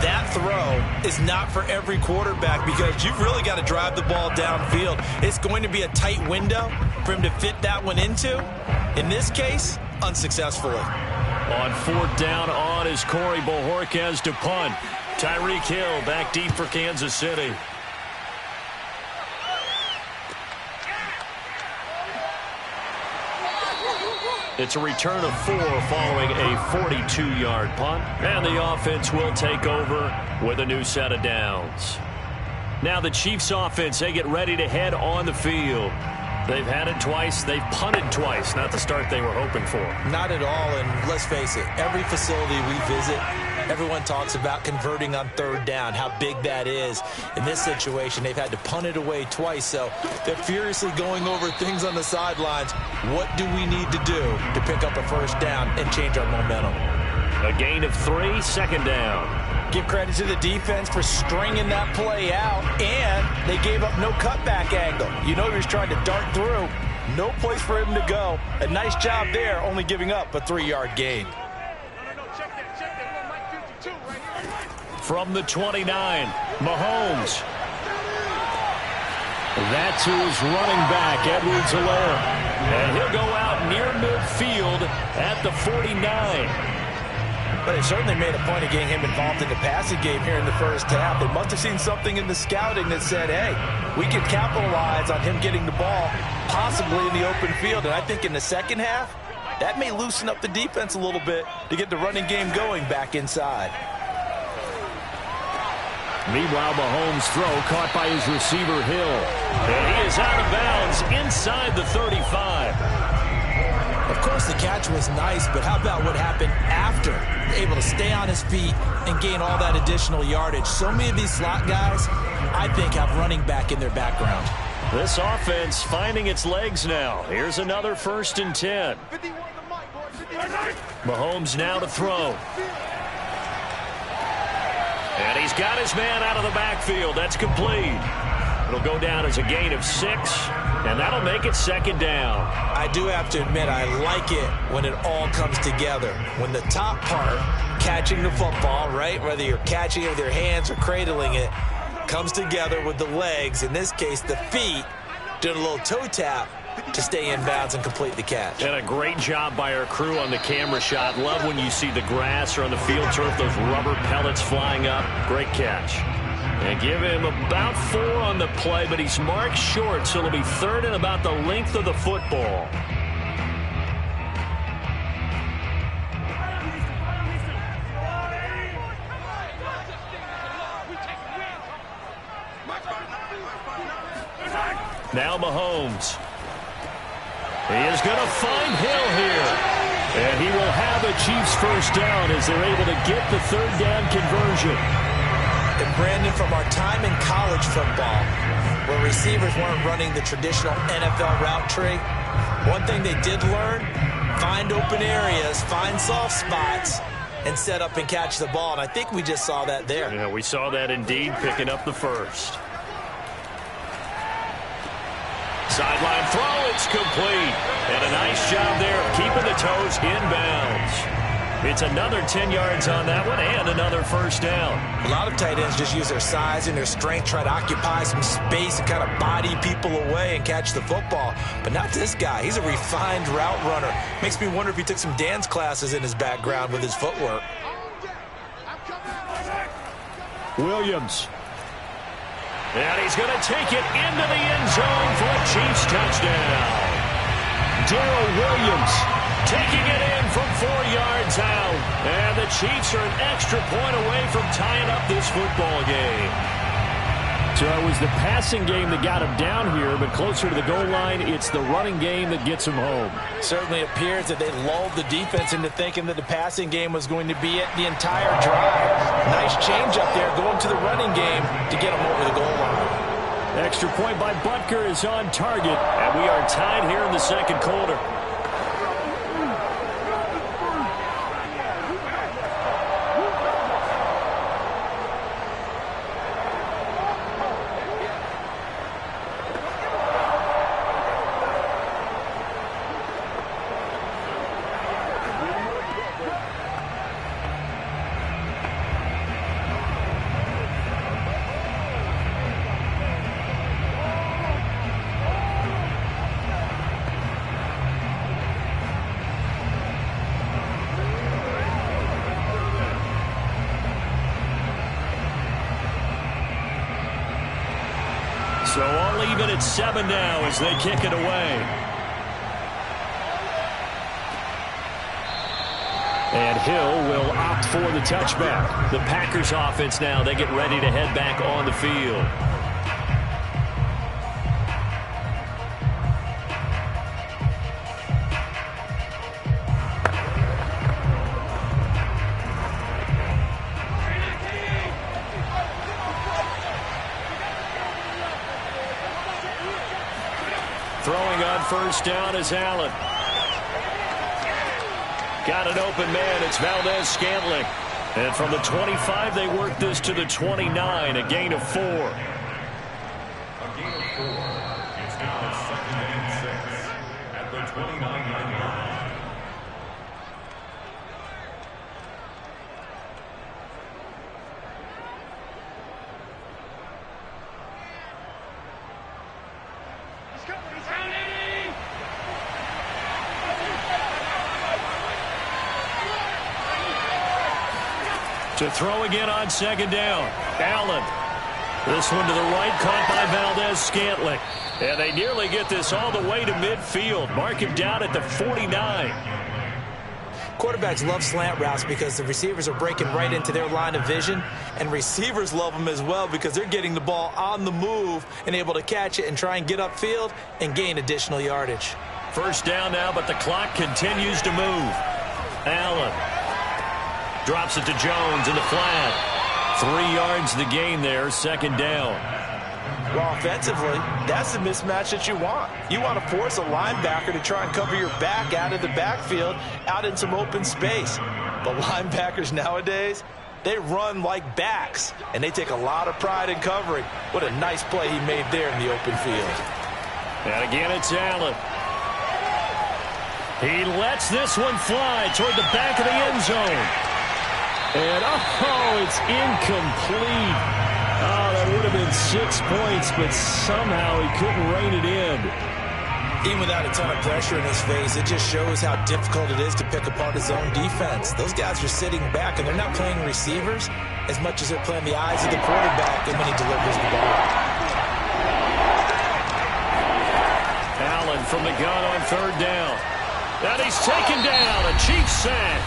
that throw is not for every quarterback because you've really got to drive the ball downfield. It's going to be a tight window for him to fit that one into. In this case, unsuccessfully. On fourth down on is Corey Bojorquez to punt. Tyreek Hill back deep for Kansas City. It's a return of 4 following a 42-yard punt. And the offense will take over with a new set of downs. Now the Chiefs offense, they get ready to head on the field. They've had it twice. They've punted twice. Not the start they were hoping for. Not at all, and let's face it, every facility we visit, everyone talks about converting on third down, how big that is. In this situation, they've had to punt it away twice, so they're furiously going over things on the sidelines. What do we need to do to pick up a first down and change our momentum? A gain of 3, second down. Give credit to the defense for stringing that play out, and they gave up no cutback angle. You know he was trying to dart through. No place for him to go. A nice job there, only giving up a 3-yard gain. From the 29, Mahomes. That's to his running back, Edwards-Helaire. And he'll go out near midfield at the 49. But they certainly made a point of getting him involved in the passing game here in the first half. They must have seen something in the scouting that said, hey, we can capitalize on him getting the ball possibly in the open field. And I think in the second half, that may loosen up the defense a little bit to get the running game going back inside. Meanwhile, Mahomes' throw caught by his receiver, Hill. And he is out of bounds inside the 35. Of course, the catch was nice, but how about what happened after? Able to stay on his feet and gain all that additional yardage. So many of these slot guys, I think, have running back in their background. This offense finding its legs now. Here's another 1st and 10. Mahomes now to throw. And he's got his man out of the backfield. That's complete. It'll go down as a gain of 6, and that'll make it second down. I do have to admit, I like it when it all comes together. When the top part, catching the football, right, whether you're catching it with your hands or cradling it, comes together with the legs, in this case the feet, doing a little toe tap to stay in bounds and complete the catch. And a great job by our crew on the camera shot. Love when you see the grass or on the field turf, those rubber pellets flying up. Great catch. And give him about 4 on the play, but he's marked short, so it'll be 3rd and about the length of the football. Now Mahomes. He is going to find Hill here. And he will have a Chiefs first down as they're able to get the 3rd down conversion. And Brandon, from our time in college football, where receivers weren't running the traditional NFL route tree, one thing they did learn, find open areas, find soft spots, and set up and catch the ball. And I think we just saw that there. Yeah, we saw that indeed, picking up the first. Sideline throw, it's complete. And a nice job there of keeping the toes inbounds. It's another 10 yards on that one and another first down. A lot of tight ends just use their size and their strength, try to occupy some space and kind of body people away and catch the football. But not this guy. He's a refined route runner. Makes me wonder if he took some dance classes in his background with his footwork. Williams. And he's going to take it into the end zone for a Chiefs touchdown. Darrell Williams taking it in from 4 yards out. And the Chiefs are an extra point away from tying up this football game. So it was the passing game that got him down here, but closer to the goal line, it's the running game that gets him home. Certainly appears that they lulled the defense into thinking that the passing game was going to be it the entire drive. Nice change up there going to the running game to get him over the goal line. Extra point by Butker is on target, and we are tied here in the second quarter. So all even at 7 now as they kick it away. And Hill will opt for the touchback. The Packers offense now, they get ready to head back on the field. Throwing on first down is Allen. Got an open man. It's Valdez-Scantling. And from the 25, they work this to the 29, a gain of 4. A gain of 4. It's now 2nd and 6 at the 29-yard line. To throw again on 2nd down. Allen. This one to the right, caught by Valdez-Scantling. And they nearly get this all the way to midfield. Mark him down at the 49. Quarterbacks love slant routes because the receivers are breaking right into their line of vision, and receivers love them as well because they're getting the ball on the move and able to catch it and try and get upfield and gain additional yardage. First down now, but the clock continues to move. Allen drops it to Jones in the flat. 3 yards the gain there, 2nd down. Well, offensively, that's the mismatch that you want. You want to force a linebacker to try and cover your back out of the backfield, out in some open space. The linebackers nowadays, they run like backs, and they take a lot of pride in covering. What a nice play he made there in the open field. And again, it's Allen. He lets this one fly toward the back of the end zone. And, it's incomplete. Oh, that would have been 6 points, but somehow he couldn't rein it in. Even without a ton of pressure in his face, it just shows how difficult it is to pick apart his own defense. Those guys are sitting back, and they're not playing receivers as much as they're playing the eyes of the quarterback and when he delivers the ball. Allen from the gun on 3rd down. And he's taken down. A Chiefs sack.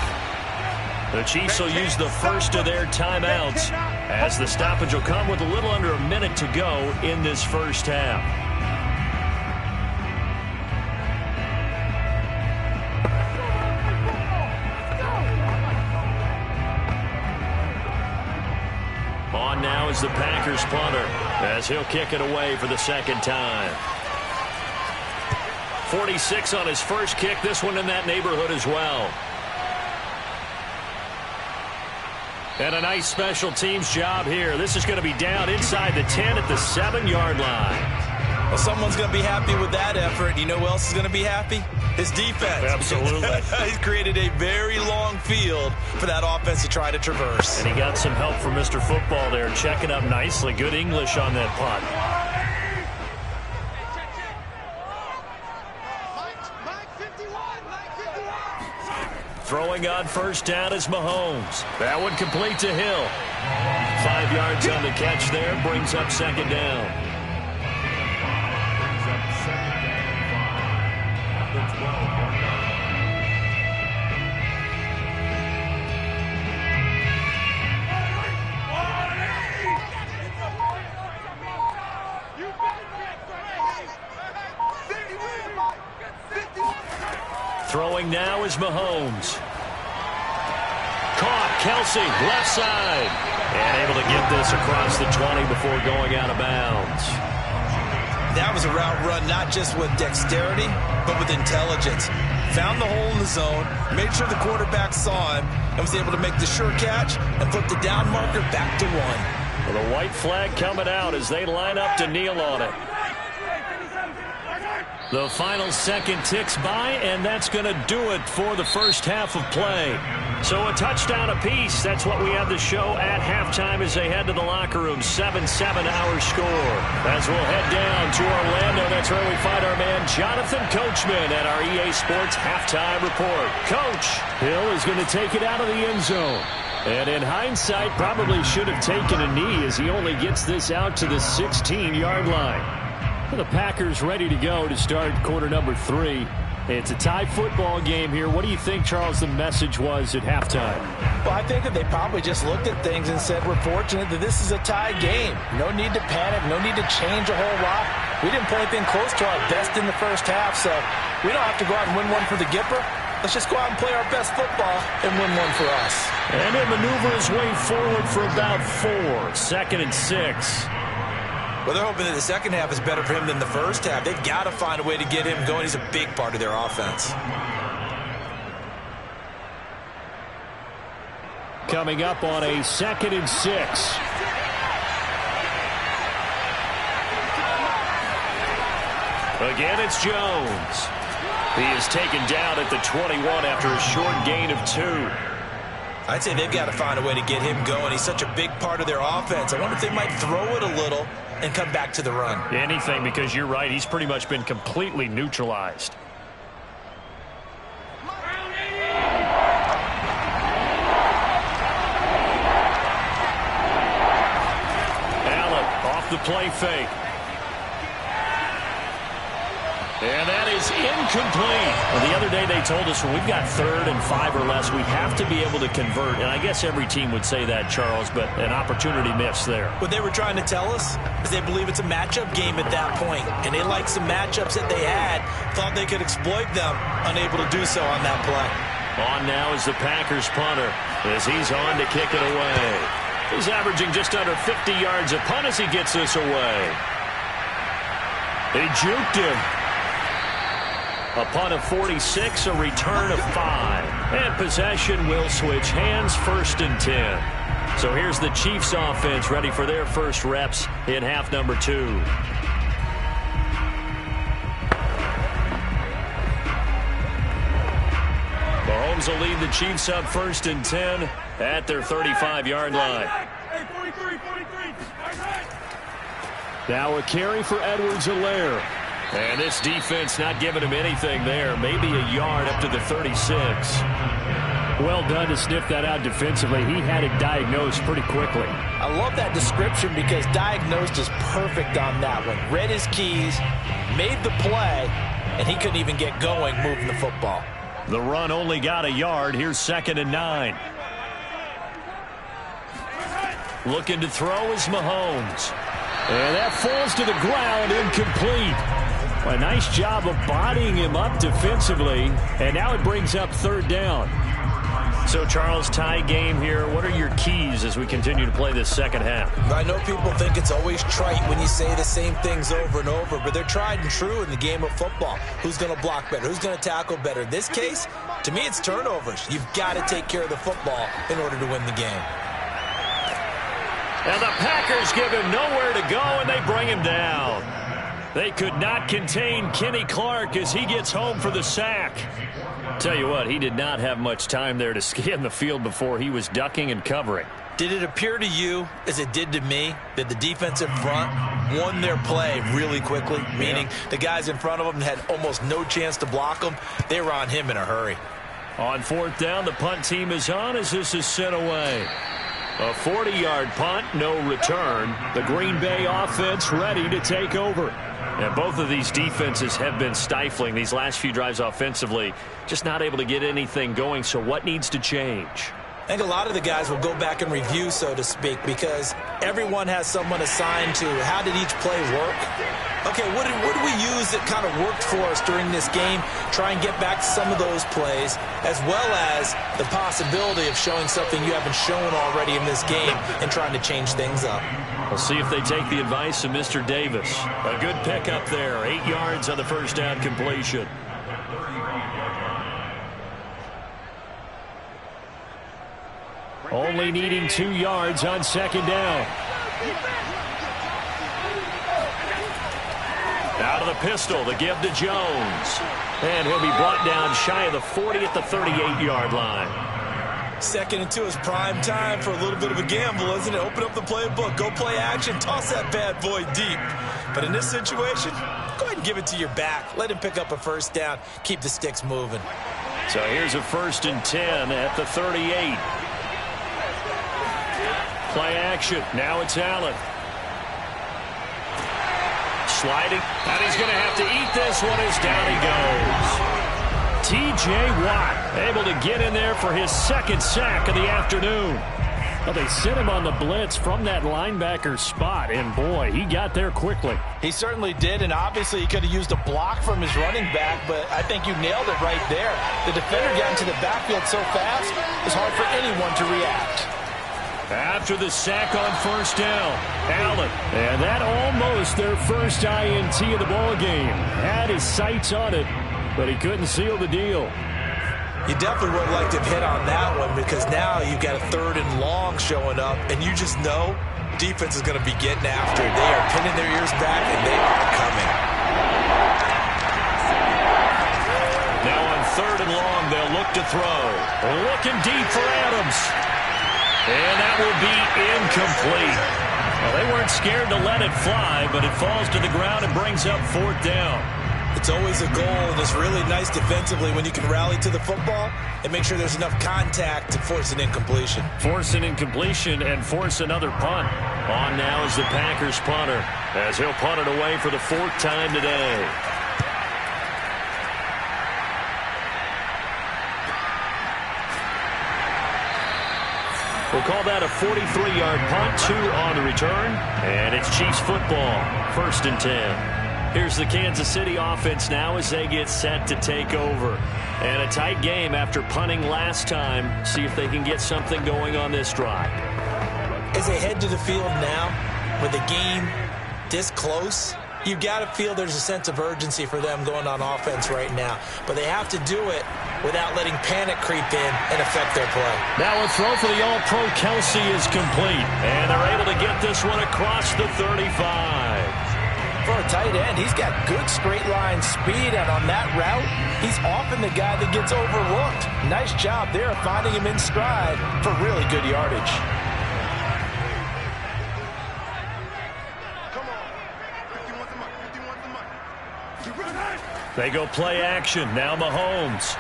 The Chiefs will use the first of their timeouts as the stoppage will come with a little under a minute to go in this first half. On now is the Packers punter as he'll kick it away for the 2nd time. 46 on his first kick. This one in that neighborhood as well. And a nice special teams job here. This is going to be down inside the 10 at the 7-yard line. Well, someone's going to be happy with that effort. You know who else is going to be happy? His defense. Absolutely. He's created a very long field for that offense to try to traverse. And he got some help from Mr. Football there, checking up nicely. Good English on that punt. Throwing on first down is Mahomes. That one complete to Hill. 5 yards on the catch there, brings up 2nd down. Brings up 2nd down and 5 at the 12-yard line. Throwing now is Mahomes. Caught, Kelsey, left side. And able to get this across the 20 before going out of bounds. That was a route run not just with dexterity, but with intelligence. Found the hole in the zone, made sure the quarterback saw him, and was able to make the sure catch and flip the down marker back to 1. Well, the white flag coming out as they line up to kneel on it. The final second ticks by, and that's going to do it for the first half of play. So a touchdown apiece. That's what we have to show at halftime as they head to the locker room. 7-7 our score. As we'll head down to Orlando, that's where we find our man Jonathan Coachman at our EA Sports Halftime Report. Coach, Hill is going to take it out of the end zone. And in hindsight, probably should have taken a knee as he only gets this out to the 16-yard line. The Packers ready to go to start quarter number 3. It's a tie football game here. What do you think, Charles, the message was at halftime? Well, I think that they probably just looked at things and said, we're fortunate that this is a tie game. No need to panic. No need to change a whole lot. We didn't play anything close to our best in the first half, so we don't have to go out and win one for the Gipper. Let's just go out and play our best football and win one for us. And he'll maneuver his way forward for about 4. 2nd and 6. Well, they're hoping that the second half is better for him than the first half. They've got to find a way to get him going. He's a big part of their offense. Coming up on a 2nd and 6. Again, it's Jones. He is taken down at the 21 after a short gain of 2. I'd say they've got to find a way to get him going. He's such a big part of their offense. I wonder if they might throw it a little and come back to the run. Anything, because you're right. He's pretty much been completely neutralized. Allen off the play fake. And that is incomplete. Well, the other day they told us when we've got 3rd and 5 or less, we have to be able to convert. And I guess every team would say that, Charles, but an opportunity missed there. What they were trying to tell us is they believe it's a matchup game at that point. And they like some matchups that they had, thought they could exploit them, unable to do so on that play. On now is the Packers punter as he's on to kick it away. He's averaging just under 50 yards a punt as he gets this away. He juked him. A punt of 46, a return of 5. And possession will switch hands, 1st and 10. So here's the Chiefs offense ready for their first reps in half number 2. Mahomes will lead the Chiefs up 1st and 10 at their 35-yard line. Now a carry for Edwards-Helaire. And this defense not giving him anything there. Maybe a yard up to the 36. Well done to sniff that out defensively. He had it diagnosed pretty quickly. I love that description because diagnosed is perfect on that one. Read his keys, made the play, and he couldn't even get going moving the football. The run only got a yard. Here's 2nd and 9. Looking to throw is Mahomes. And that falls to the ground, incomplete. A nice job of bodying him up defensively, and now it brings up 3rd down. So, Charles, tie game here. What are your keys as we continue to play this second half? I know people think it's always trite when you say the same things over and over, but they're tried and true in the game of football. Who's going to block better? Who's going to tackle better? In this case, to me, it's turnovers. You've got to take care of the football in order to win the game. And the Packers give him nowhere to go, and they bring him down. They could not contain Kenny Clark as he gets home for the sack. Tell you what, he did not have much time there to scan the field before he was ducking and covering. Did it appear to you, as it did to me, that the defensive front won their play really quickly? Meaning the guys in front of them had almost no chance to block them. They were on him in a hurry. On 4th down, the punt team is on as this is sent away. A 40-yard punt, no return. The Green Bay offense ready to take over. And both of these defenses have been stifling these last few drives offensively. Just not able to get anything going, so what needs to change? I think a lot of the guys will go back and review, so to speak, because everyone has someone assigned to how did each play work. Okay, what did we use that kind of worked for us during this game? Try and get back to some of those plays, as well as the possibility of showing something you haven't shown already in this game and trying to change things up. We'll see if they take the advice of Mr. Davis. A good pickup there. 8 yards on the first down completion. Only needing 2 yards on second down. Out of the pistol, the give to Jones. And he'll be brought down shy of the 40 at the 38-yard line. 2nd and 2 is prime time for a little bit of a gamble, isn't it? Open up the playbook, go play action, toss that bad boy deep. But in this situation, go ahead and give it to your back. Let him pick up a first down. Keep the sticks moving. So here's a 1st and 10 at the 38. Play action. Now it's Allen. Sliding. And he's going to have to eat this one as down he goes. T.J. Watt able to get in there for his 2nd sack of the afternoon. Well, they sent him on the blitz from that linebacker spot, and boy, he got there quickly. He certainly did, and obviously he could have used a block from his running back, but I think you nailed it right there. The defender got into the backfield so fast, it's hard for anyone to react. After the sack on first down, Allen. And that almost their first INT of the ball game. Had his sights on it, but he couldn't seal the deal. You definitely would like to have hit on that one, because now you've got a 3rd and long showing up, and you just know defense is going to be getting after it. They are pinning their ears back, and they are coming. Now on 3rd and long, they'll look to throw. Looking deep for Adams. And that will be incomplete. Well, they weren't scared to let it fly, but it falls to the ground and brings up 4th down. It's always a goal, and it's really nice defensively when you can rally to the football and make sure there's enough contact to force an incompletion. Force an incompletion and force another punt. On now is the Packers punter, as he'll punt it away for the 4th time today. We'll call that a 43-yard punt, 2 on the return, and it's Chiefs football, 1st and 10. Here's the Kansas City offense now as they get set to take over. And a tight game after punting last time. See if they can get something going on this drive. As they head to the field now, with the game this close, you've got to feel there's a sense of urgency for them going on offense right now. But they have to do it without letting panic creep in and affect their play. Now a throw for the All-Pro Kelsey is complete. And they're able to get this one across the 35. For a tight end, he's got good straight line speed, and on that route, he's often the guy that gets overlooked. Nice job there finding him in stride for really good yardage. They go play action. Now Mahomes.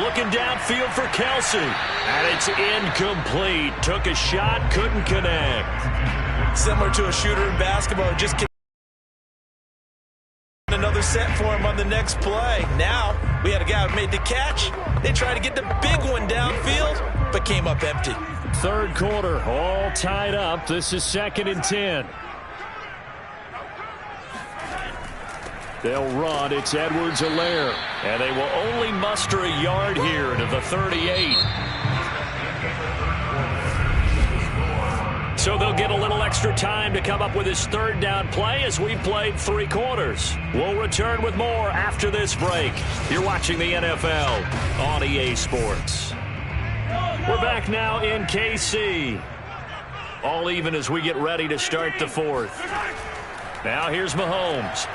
Looking downfield for Kelsey. And it's incomplete. Took a shot, couldn't connect. Similar to a shooter in basketball, just another set for him on the next play. Now, we had a guy who made the catch. They tried to get the big one downfield, but came up empty. 3rd quarter, all tied up. This is 2nd and 10. They'll run. It's Edwards-Helaire. And they will only muster a yard here to the 38. So they'll get a little extra time to come up with his 3rd down play as we've played 3 quarters. We'll return with more after this break. You're watching the NFL on EA Sports. We're back now in KC. All even as we get ready to start the 4th. Now here's Mahomes.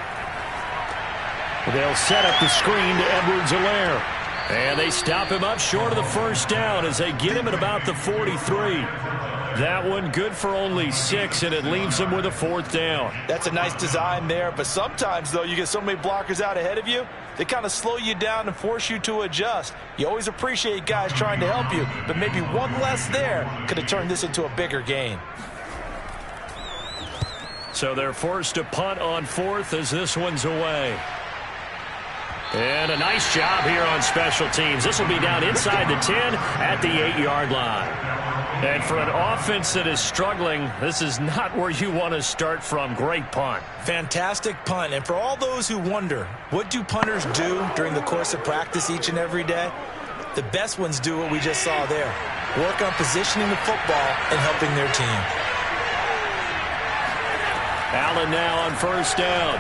They'll set up the screen to Edwards-Helaire. And they stop him up short of the 1st down as they get him at about the 43. That one good for only 6, and it leaves them with a 4th down. That's a nice design there, but sometimes, though, you get so many blockers out ahead of you, they kind of slow you down and force you to adjust. You always appreciate guys trying to help you, but maybe one less there could have turned this into a bigger gain. So they're forced to punt on 4th as this one's away. And a nice job here on special teams. This will be down inside the 10 at the 8-yard line. And for an offense that is struggling, this is not where you want to start from. Great punt. Fantastic punt. And for all those who wonder, what do punters do during the course of practice each and every day? The best ones do what we just saw there. Work on positioning the football and helping their team. Allen now on first down.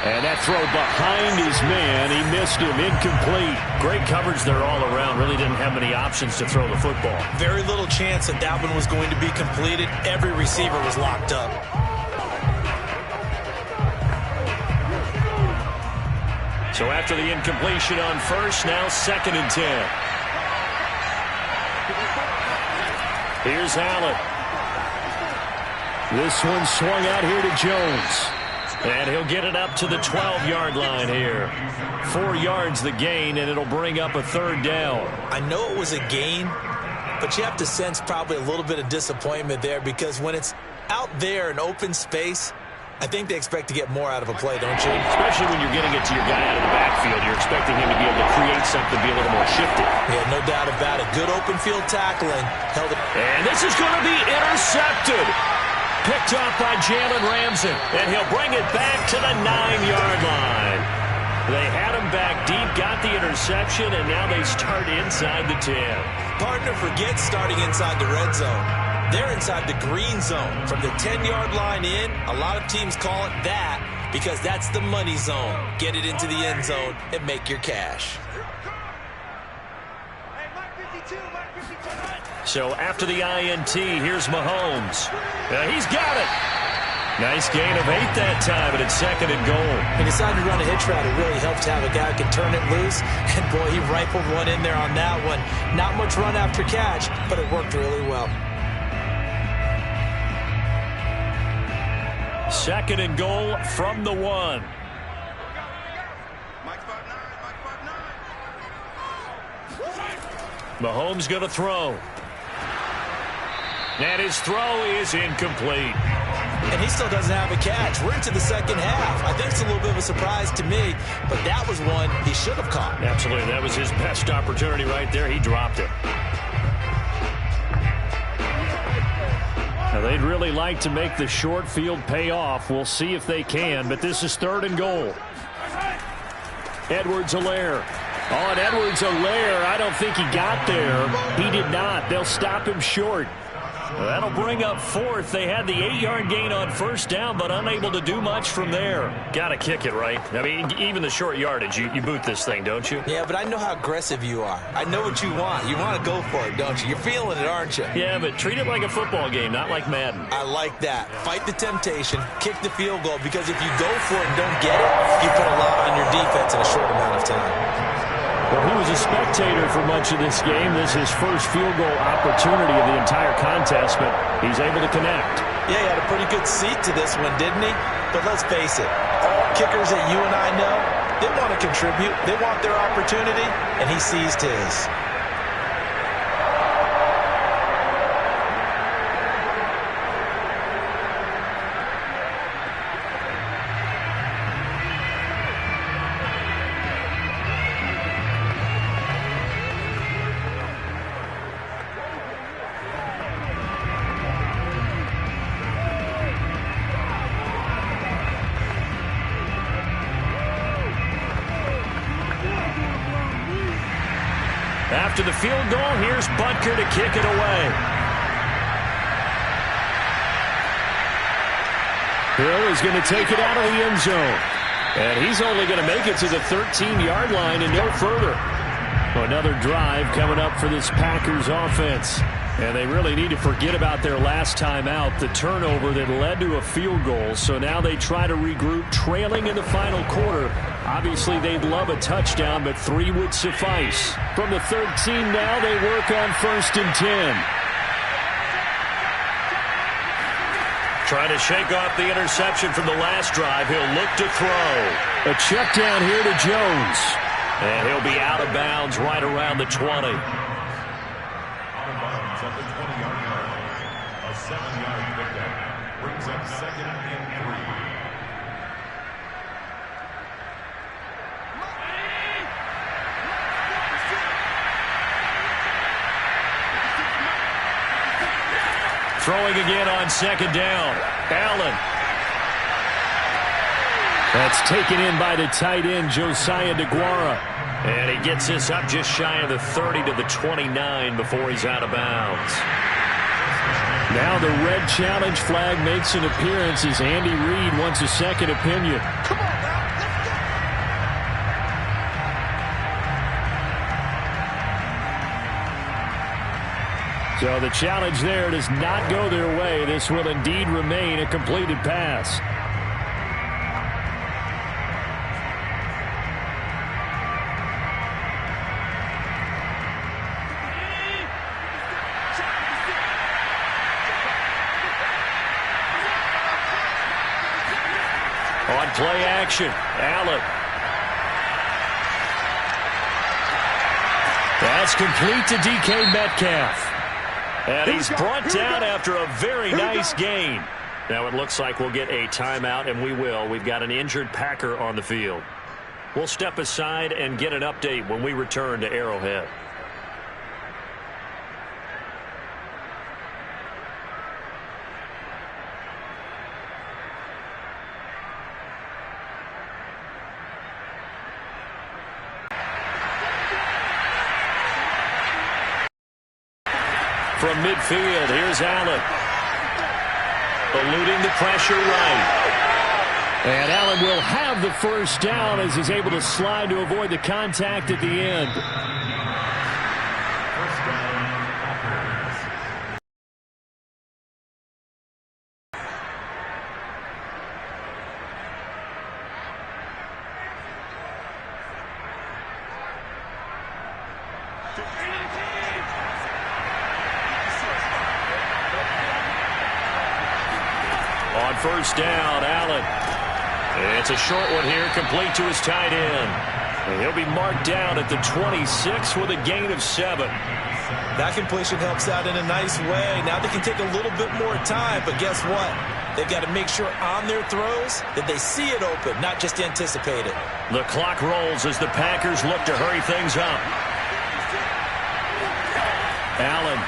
And that throw behind his man, he missed him, incomplete. Great coverage there all around. Really didn't have many options to throw the football. Very little chance that that one was going to be completed. Every receiver was locked up. So after the incompletion on first, now 2nd and 10. Here's Allen. This one swung out here to Jones. And he'll get it up to the 12-yard line here. 4 yards the gain, and it'll bring up a 3rd down. I know it was a gain, but you have to sense probably a little bit of disappointment there because when it's out there in open space, I think they expect to get more out of a play, don't you? Especially when you're getting it to your guy out of the backfield. You're expecting him to be able to create something, be a little more shifted. Yeah, no doubt about it. Good open field tackling. Held it. And this is going to be intercepted. Picked off by Jalen Ramsey, and he'll bring it back to the 9-yard line. They had him back deep, got the interception, and now they start inside the 10. Partner forgets starting inside the red zone. They're inside the green zone. From the 10-yard line in, a lot of teams call it that because that's the money zone. Get it into the end zone and make your cash. So after the INT, here's Mahomes. He's got it. Nice gain of 8 that time, but it's 2nd and goal. He decided to run a hitch route. It really helped to have a guy who can turn it loose. And, boy, he rifled one in there on that one. Not much run after catch, but it worked really well. 2nd and goal from the 1. Mahomes going to throw. And his throw is incomplete. And he still doesn't have a catch. We're into the second half. I think it's a little bit of a surprise to me, but that was one he should have caught. Absolutely. That was his best opportunity right there. He dropped it. Now, they'd really like to make the short field pay off. We'll see if they can, but this is 3rd and goal. Edwards-Helaire. Oh, and Edwards-Helaire, I don't think he got there. He did not. They'll stop him short. That'll bring up 4th. They had the 8-yard gain on first down, but unable to do much from there. Got to kick it, right? I mean, even the short yardage, you boot this thing, don't you? Yeah, but I know how aggressive you are. I know what you want. You want to go for it, don't you? You're feeling it, aren't you? Yeah, but treat it like a football game, not like Madden. I like that. Fight the temptation, kick the field goal, because if you go for it and don't get it, you put a lot on your defense in a short amount of time. Well, he was a spectator for much of this game. This is his first field goal opportunity of the entire contest, but he's able to connect. Yeah, he had a pretty good seat to this one, didn't he? But let's face it, all kickers that you and I know, they want to contribute. They want their opportunity, and he seized his. After the field goal, here's Butker to kick it away. Hill is going to take it out of the end zone. And he's only going to make it to the 13-yard line and no further. Another drive coming up for this Packers offense. And they really need to forget about their last time out, the turnover that led to a field goal. So now they try to regroup, trailing in the final quarter. Obviously, they'd love a touchdown, but 3 would suffice. From the 13 now, they work on 1st and 10. Trying to shake off the interception from the last drive. He'll look to throw. A check down here to Jones. And he'll be out of bounds right around the 20. At the 20-yard line, a 7-yard pickup brings up 2nd and 3. Throwing again on second down. Allen. That's taken in by the tight end, Josiah DeGuara. And he gets this up just shy of the 30 to the 29 before he's out of bounds. Now the red challenge flag makes an appearance as Andy Reid wants a second opinion. Come on now, let's So the challenge there does not go their way. This will indeed remain a completed pass. On play action, Allen. That's complete to DK Metcalf. And he's brought down after a very nice gain. Now it looks like we'll get a timeout, and we will. We've got an injured Packer on the field. We'll step aside and get an update when we return to Arrowhead. From midfield, here's Allen. Eluding the pressure right. And Allen will have the first down as he's able to slide to avoid the contact at the end. First down, Packers. On first down, Allen. It's a short one here, complete to his tight end. And he'll be marked down at the 26 with a gain of 7. That completion helps out in a nice way. Now they can take a little bit more time, but guess what? They've got to make sure on their throws that they see it open, not just anticipate it. The clock rolls as the Packers look to hurry things up. Allen.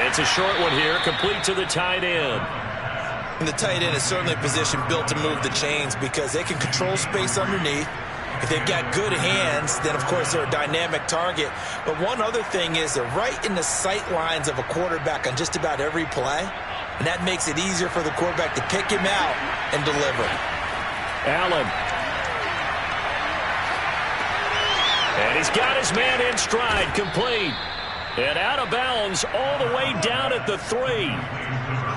It's a short one here, complete to the tight end. And the tight end is certainly a position built to move the chains because they can control space underneath. If they've got good hands, then of course they're a dynamic target. But one other thing is they're right in the sight lines of a quarterback on just about every play. And that makes it easier for the quarterback to pick him out and deliver. Allen. And he's got his man in stride, complete. And out of bounds all the way down at the 3.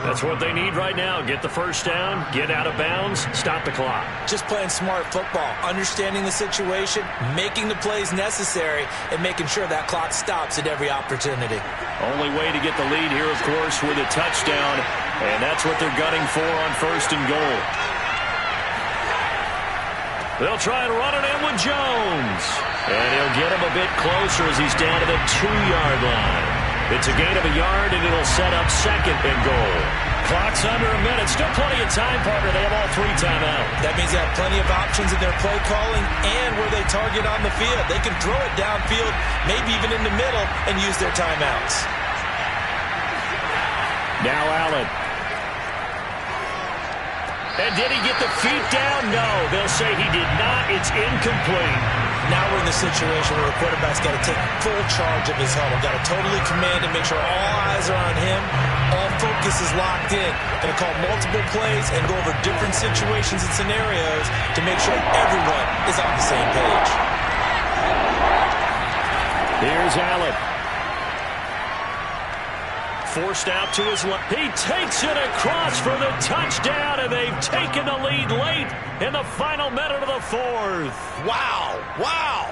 That's what they need right now. Get the first down, get out of bounds, stop the clock. Just playing smart football, understanding the situation, making the plays necessary, and making sure that clock stops at every opportunity. Only way to get the lead here, of course, with a touchdown, and that's what they're gunning for on first and goal. They'll try and run it in with Jones. And he'll get him a bit closer as he's down to the 2-yard line. It's a gain of a yard, and it'll set up second and goal. Clock's under a minute. Still plenty of time, partner. They have all 3 timeouts. That means they have plenty of options in their play calling and where they target on the field. They can throw it downfield, maybe even in the middle, and use their timeouts. Now Allen. And did he get the feet down? No. They'll say he did not. It's incomplete. Now we're in the situation where the quarterback's got to take full charge of his huddle. Got to totally command and make sure all eyes are on him. All focus is locked in. Going to call multiple plays and go over different situations and scenarios to make sure everyone is on the same page. Here's Allen. Forced out to his left. He takes it across for the touchdown, and they've taken the lead late in the final minute of the 4th. Wow. Wow.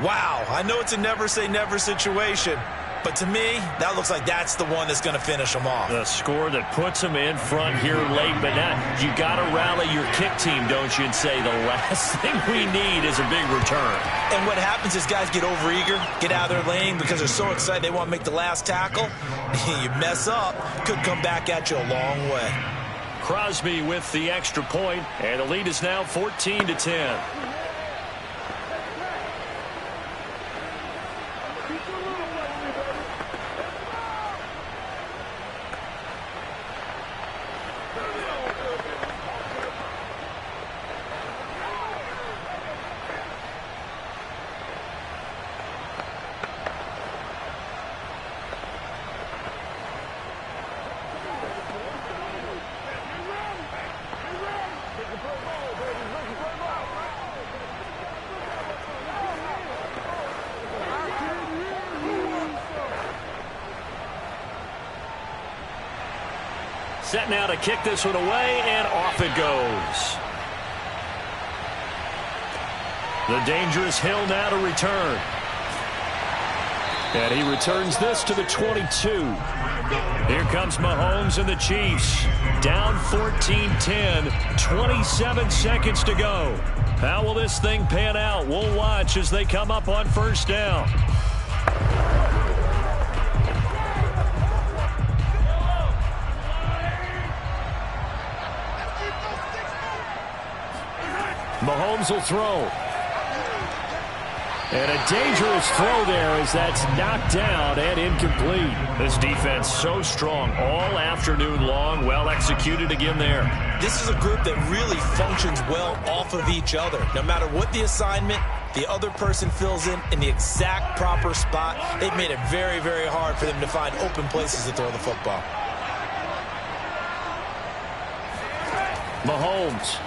Wow. I know it's a never say never situation, but to me, that looks like that's the one that's going to finish them off. The score that puts them in front here late, but now you got to rally your kick team, don't you, and say the last thing we need is a big return. And what happens is guys get overeager, get out of their lane because they're so excited they want to make the last tackle. You mess up, could come back at you a long way. Crosby with the extra point, and the lead is now 14-10. set now to kick this one away, and off it goes. The dangerous Hill now to return. And he returns this to the 22. Here comes Mahomes and the Chiefs. Down 14-10, 27 seconds to go. How will this thing pan out? We'll watch as they come up on first down. Mahomes will throw. And a dangerous throw there as that's knocked down and incomplete. This defense so strong all afternoon long. Well executed again there. This is a group that really functions well off of each other. No matter what the assignment, the other person fills in the exact proper spot. They've made it very, very hard for them to find open places to throw the football. Mahomes.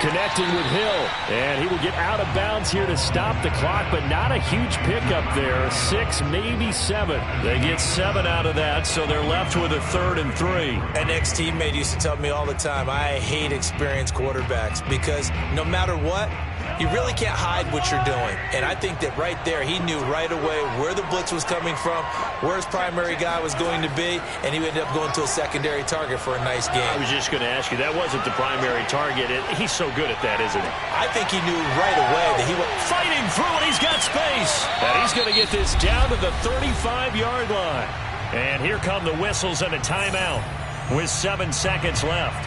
Connecting with Hill, and he will get out of bounds here to stop the clock, but not a huge pickup there. 6, maybe 7. They get 7 out of that, so they're left with a 3rd and 3. An ex-teammate used to tell me all the time, I hate experienced quarterbacks because no matter what, you really can't hide what you're doing. And I think that right there, he knew right away where the blitz was coming from, where his primary guy was going to be, and he ended up going to a secondary target for a nice game. I was just going to ask you, that wasn't the primary target. He's so good at that, isn't he? I think he knew right away that he was fighting through it. He's got space. And he's going to get this down to the 35-yard line. And here come the whistles and a timeout with 7 seconds left.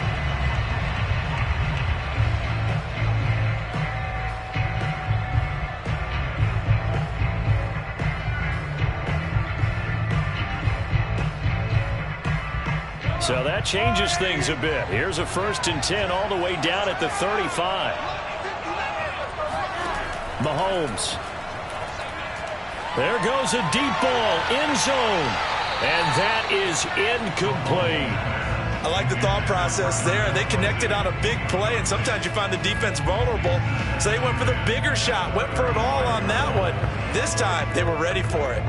So that changes things a bit. Here's a 1st and 10 all the way down at the 35. Mahomes. There goes a deep ball, end zone. And that is incomplete. I like the thought process there. They connected on a big play, and sometimes you find the defense vulnerable. So they went for the bigger shot, went for it all on that one. This time, they were ready for it.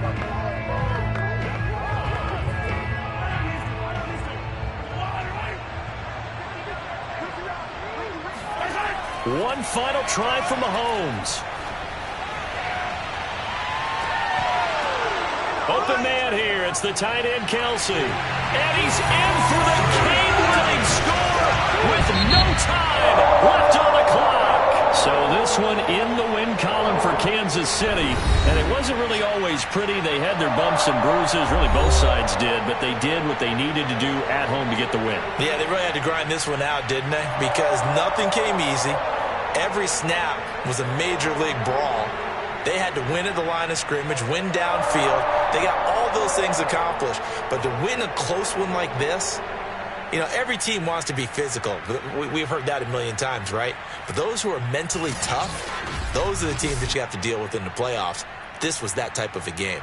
One final try for Mahomes. Open man here. It's the tight end, Kelsey. And he's in for the game-winning score with no time left on the clock. So this one in the win column for Kansas City. And it wasn't really always pretty. They had their bumps and bruises. Really, both sides did. But they did what they needed to do at home to get the win. Yeah, they really had to grind this one out, didn't they? Because nothing came easy. Every snap was a major league brawl. They had to win at the line of scrimmage, win downfield. They got all those things accomplished. But to win a close one like this, you know, every team wants to be physical. We've heard that a million times, right? But those who are mentally tough, those are the teams that you have to deal with in the playoffs. This was that type of a game.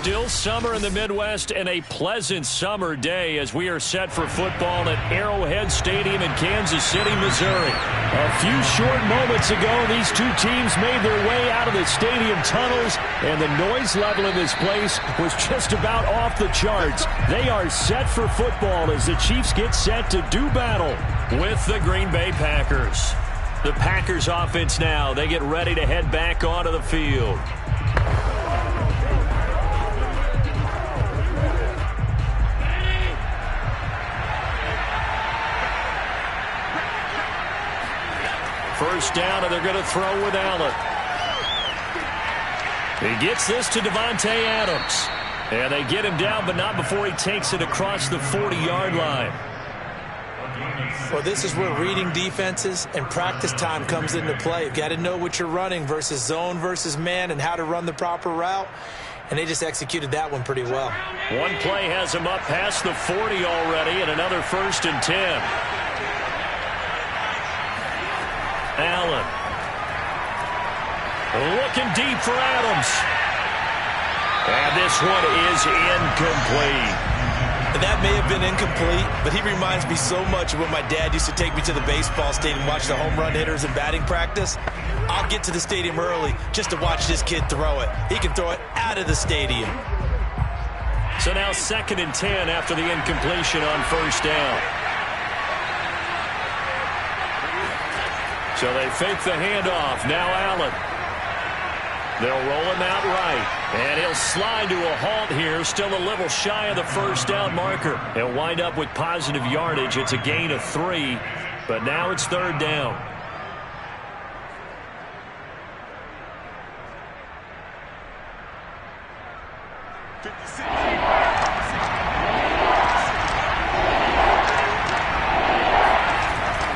Still summer in the Midwest and a pleasant summer day as we are set for football at Arrowhead Stadium in Kansas City, Missouri. A few short moments ago, these two teams made their way out of the stadium tunnels, and the noise level in this place was just about off the charts. They are set for football as the Chiefs get set to do battle with the Green Bay Packers. The Packers offense now, they get ready to head back onto the field. First down, and they're going to throw with Allen. He gets this to Davante Adams. And they get him down, but not before he takes it across the 40-yard line. Well, this is where reading defenses and practice time comes into play. You've got to know what you're running versus zone versus man and how to run the proper route. And they just executed that one pretty well. One play has him up past the 40 already, and another 1st and 10. Allen. Looking deep for Adams. And this one is incomplete. And that may have been incomplete, but he reminds me so much of when my dad used to take me to the baseball stadium and watch the home run hitters and batting practice. I'll get to the stadium early just to watch this kid throw it. He can throw it out of the stadium. So now 2nd and 10 after the incompletion on 1st down. So they fake the handoff. Now Allen. They'll roll him out right. And he'll slide to a halt here. Still a little shy of the 1st down marker. He'll wind up with positive yardage. It's a gain of 3. But now it's 3rd down.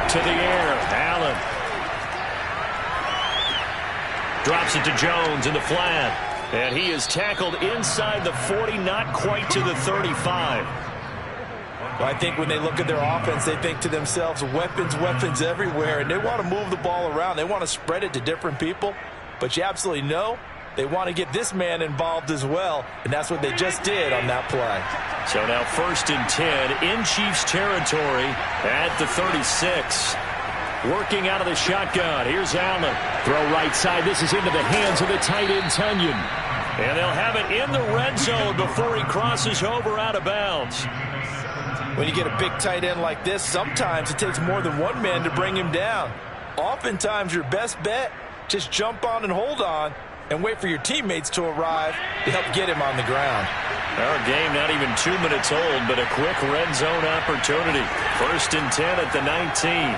To the air. Allen. Drops it to Jones in the flat. And he is tackled inside the 40, not quite to the 35. Well, I think when they look at their offense, they think to themselves, weapons, weapons everywhere. And they want to move the ball around. They want to spread it to different people. But you absolutely know they want to get this man involved as well. And that's what they just did on that play. So now 1st and 10 in Chiefs territory at the 36. Working out of the shotgun. Here's Allen. Throw right side. This is into the hands of the tight end, Tunyon. And they'll have it in the red zone before he crosses over out of bounds. When you get a big tight end like this, sometimes it takes more than one man to bring him down. Oftentimes, your best bet, just jump on and hold on and wait for your teammates to arrive to help get him on the ground. Our game not even 2 minutes old, but a quick red zone opportunity. 1st and 10 at the 19.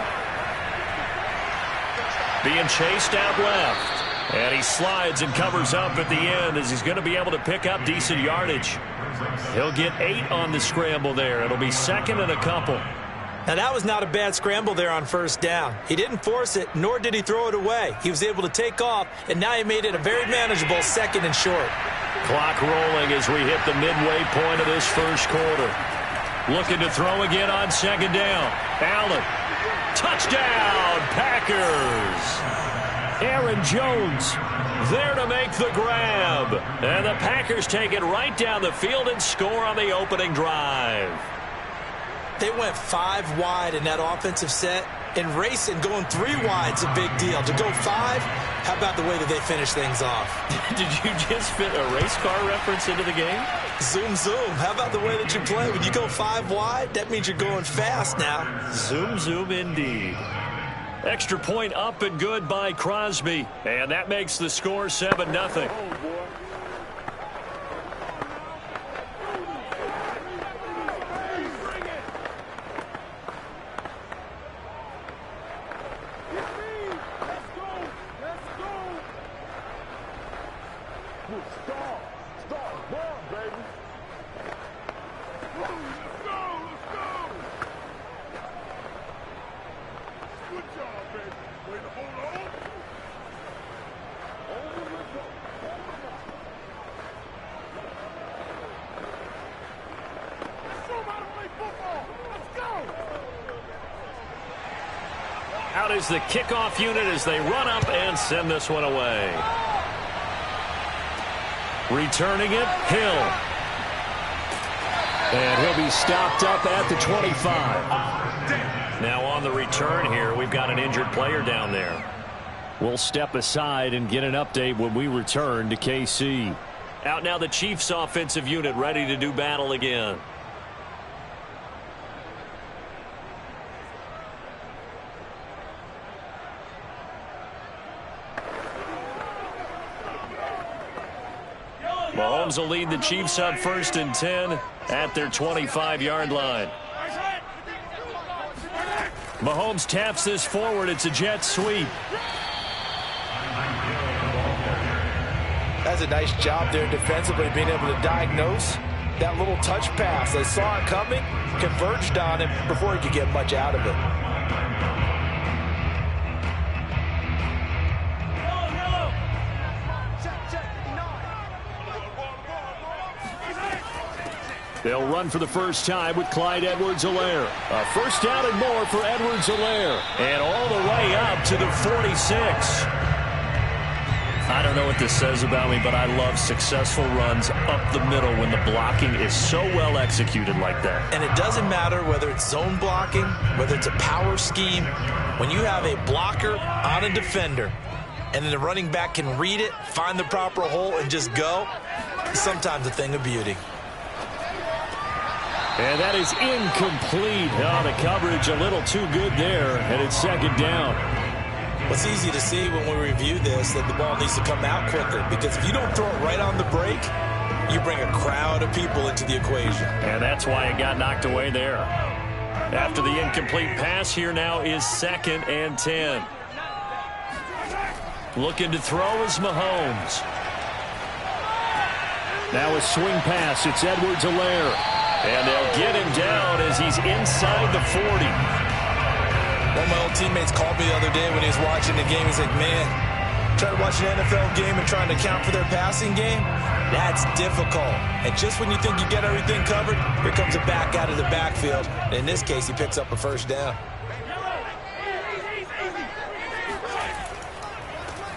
Being chased out left. And he slides and covers up at the end as he's going to be able to pick up decent yardage. He'll get 8 on the scramble there. It'll be 2nd and a couple. Now, that was not a bad scramble there on 1st down. He didn't force it, nor did he throw it away. He was able to take off, and now he made it a very manageable 2nd and short. Clock rolling as we hit the midway point of this 1st quarter. Looking to throw again on 2nd down. Allen. Touchdown, Packers! Aaron Jones there to make the grab. And the Packers take it right down the field and score on the opening drive. They went 5 wide in that offensive set. And racing, going 3 wide's a big deal. To go 5, how about the way that they finish things off? Did you just fit a race car reference into the game? Zoom, zoom. How about the way that you play? When you go 5 wide, that means you're going fast now. Zoom, zoom indeed. Extra point up and good by Crosby. And that makes the score 7-0. Out is the kickoff unit as they run up and send this one away. Returning it, Hill. And he'll be stopped up at the 25. Now on the return here, we've got an injured player down there. We'll step aside and get an update when we return to KC. Out now the Chiefs offensive unit ready to do battle again. Mahomes will lead the Chiefs up 1st and 10 at their 25-yard line. Mahomes taps this forward. It's a jet sweep. That's a nice job there defensively, being able to diagnose that little touch pass. They saw it coming, converged on it before he could get much out of it. They'll run for the first time with Clyde Edwards-Helaire. A first down and more for Edwards-Helaire. And all the way up to the 46. I don't know what this says about me, but I love successful runs up the middle when the blocking is so well executed like that. And it doesn't matter whether it's zone blocking, whether it's a power scheme. When you have a blocker on a defender, and then the running back can read it, find the proper hole, and just go, it's sometimes a thing of beauty. And that is incomplete. Oh, the coverage a little too good there, and it's 2nd down. What's easy to see when we review this, that the ball needs to come out quicker, because if you don't throw it right on the break, you bring a crowd of people into the equation. And that's why it got knocked away there. After the incomplete pass, here now is 2nd and 10. Looking to throw is Mahomes. Now a swing pass. It's Edwards-Helaire. And they'll get him down as he's inside the 40. One of my old teammates called me the other day when he was watching the game. He's like, man, trying to watch an NFL game and trying to account for their passing game, that's difficult. And just when you think you get everything covered, here comes a back out of the backfield. And in this case, he picks up a first down.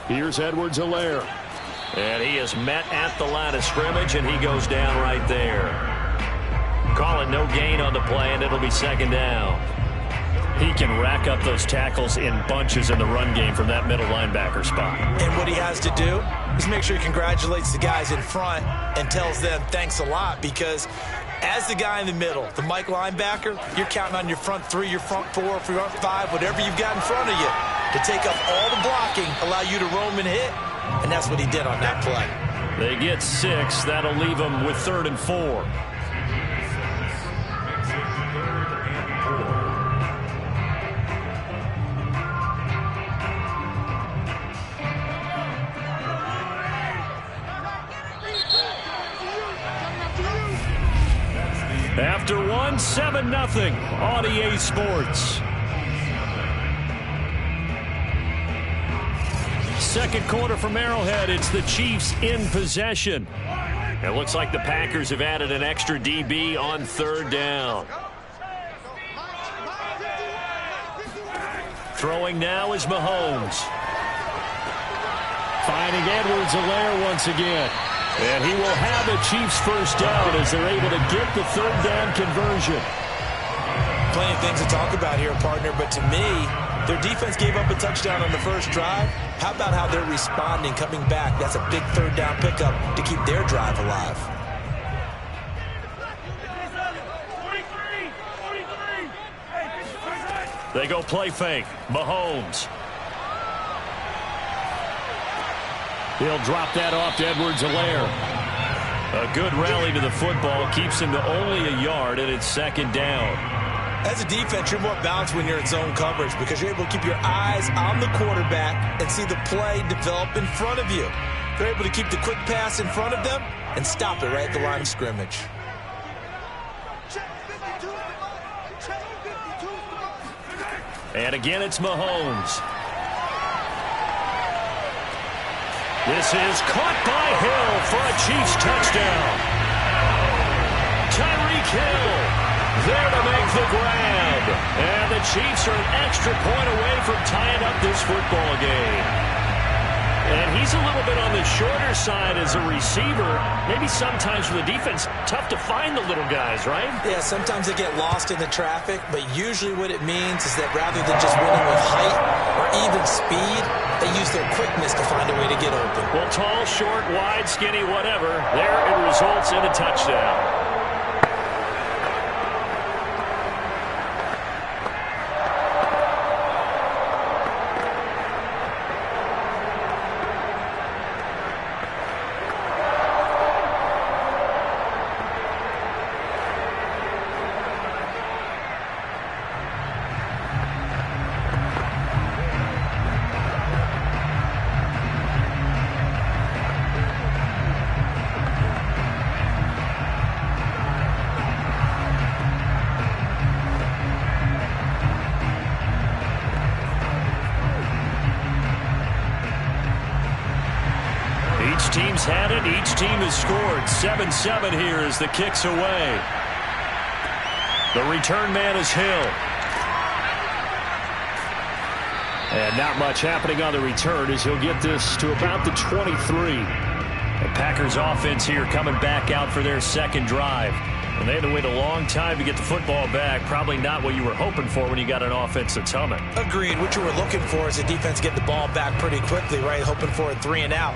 Here's Edwards-Helaire. And he is met at the line of scrimmage, and he goes down right there. Call it no gain on the play, and it'll be 2nd down. He can rack up those tackles in bunches in the run game from that middle linebacker spot. And what he has to do is make sure he congratulates the guys in front and tells them thanks a lot, because as the guy in the middle, the Mike linebacker, you're counting on your front 3, your front 4, front 5, whatever you've got in front of you to take up all the blocking, allow you to roam and hit, and that's what he did on that play. They get 6. That'll leave them with 3rd and 4. After 1, 7-0 on EA Sports. Second quarter from Arrowhead. It's the Chiefs in possession. It looks like the Packers have added an extra DB on 3rd down. Throwing now is Mahomes. Finding Edwards-Helaire once again. And he will have a Chiefs first down as they're able to get the 3rd down conversion. Plenty of things to talk about here, partner, but to me, their defense gave up a touchdown on the first drive. How about how they're responding, coming back? That's a big 3rd down pickup to keep their drive alive. They go play fake. Mahomes. He'll drop that off to Edwards-Helaire. A good rally to the football keeps him to only a yard, and it's 2nd down. As a defense, you're more balanced when you're in zone coverage because you're able to keep your eyes on the quarterback and see the play develop in front of you. They're able to keep the quick pass in front of them and stop it right at the line of scrimmage. And again, it's Mahomes. This is caught by Hill for a Chiefs touchdown. Tyreek Hill there to make the grab. And the Chiefs are an extra point away from tying up this football game. And he's a little bit on the shorter side as a receiver. Maybe sometimes for the defense, tough to find the little guys, right? Yeah, sometimes they get lost in the traffic, but usually what it means is that rather than just winning with height or even speed, they use their quickness to find a way to get open. Well, tall, short, wide, skinny, whatever, there it results in a touchdown. Each team's had it. Each team has scored. 7-7 here as the kick's away. The return man is Hill. And not much happening on the return as he'll get this to about the 23. The Packers offense here coming back out for their second drive. And they had to wait a long time to get the football back. Probably not what you were hoping for when you got an offense that's humming. Agreed. What you were looking for is the defense get the ball back pretty quickly, right? Hoping for a 3 and out.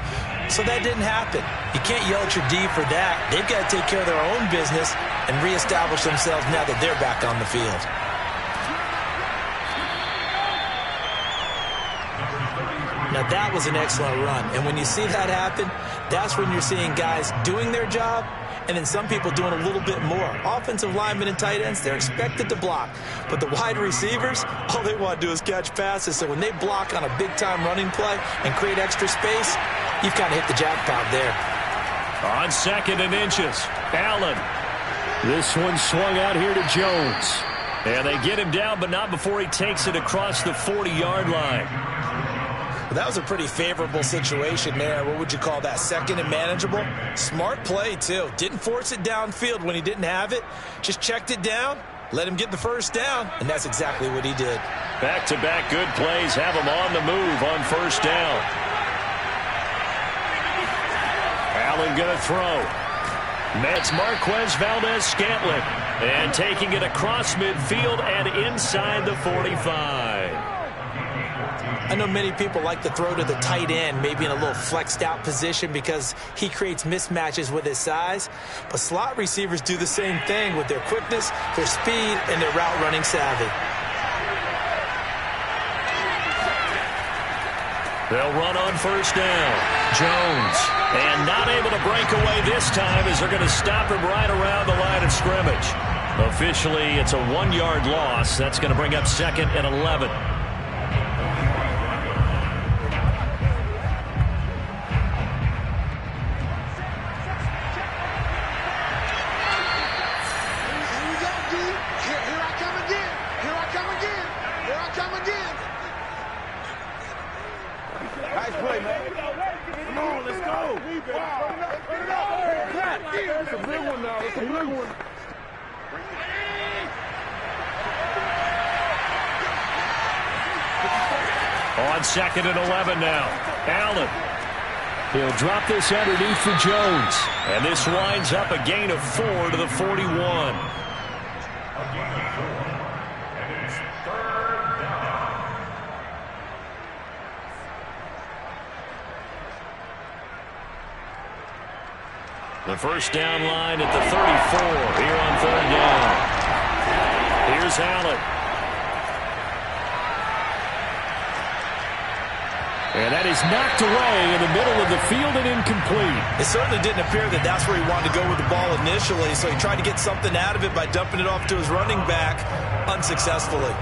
So that didn't happen. You can't yell at your D for that. They've got to take care of their own business and reestablish themselves now that they're back on the field. Now that was an excellent run. And when you see that happen, that's when you're seeing guys doing their job and then some people doing a little bit more. Offensive linemen and tight ends, they're expected to block. But the wide receivers, all they want to do is catch passes. So when they block on a big-time running play and create extra space, you've kind of hit the jackpot there. On 2nd and inches, Allen. This one swung out here to Jones. And they get him down, but not before he takes it across the 40-yard line. That was a pretty favorable situation there. What would you call that? 2nd and manageable? Smart play, too. Didn't force it downfield when he didn't have it. Just checked it down, let him get the first down, and that's exactly what he did. Back-to-back good plays have him on the move on first down. Allen going to throw. That's Marquez Valdez-Scantling. And taking it across midfield and inside the 45. I know many people like to throw to the tight end, maybe in a little flexed out position because he creates mismatches with his size. But slot receivers do the same thing with their quickness, their speed, and their route running savvy. They'll run on first down. Jones. And not able to break away this time as they're going to stop him right around the line of scrimmage. Officially, it's a 1-yard loss. That's going to bring up 2nd and 11. On 2nd and 11 now. Allen. He'll drop this underneath for Jones. And this winds up a gain of 4 to the 41. A gain of 4. And it's 3rd down. The first down line at the 34 here on 3rd down. Here's Allen. And that is knocked away in the middle of the field and incomplete. It certainly didn't appear that that's where he wanted to go with the ball initially, so he tried to get something out of it by dumping it off to his running back unsuccessfully.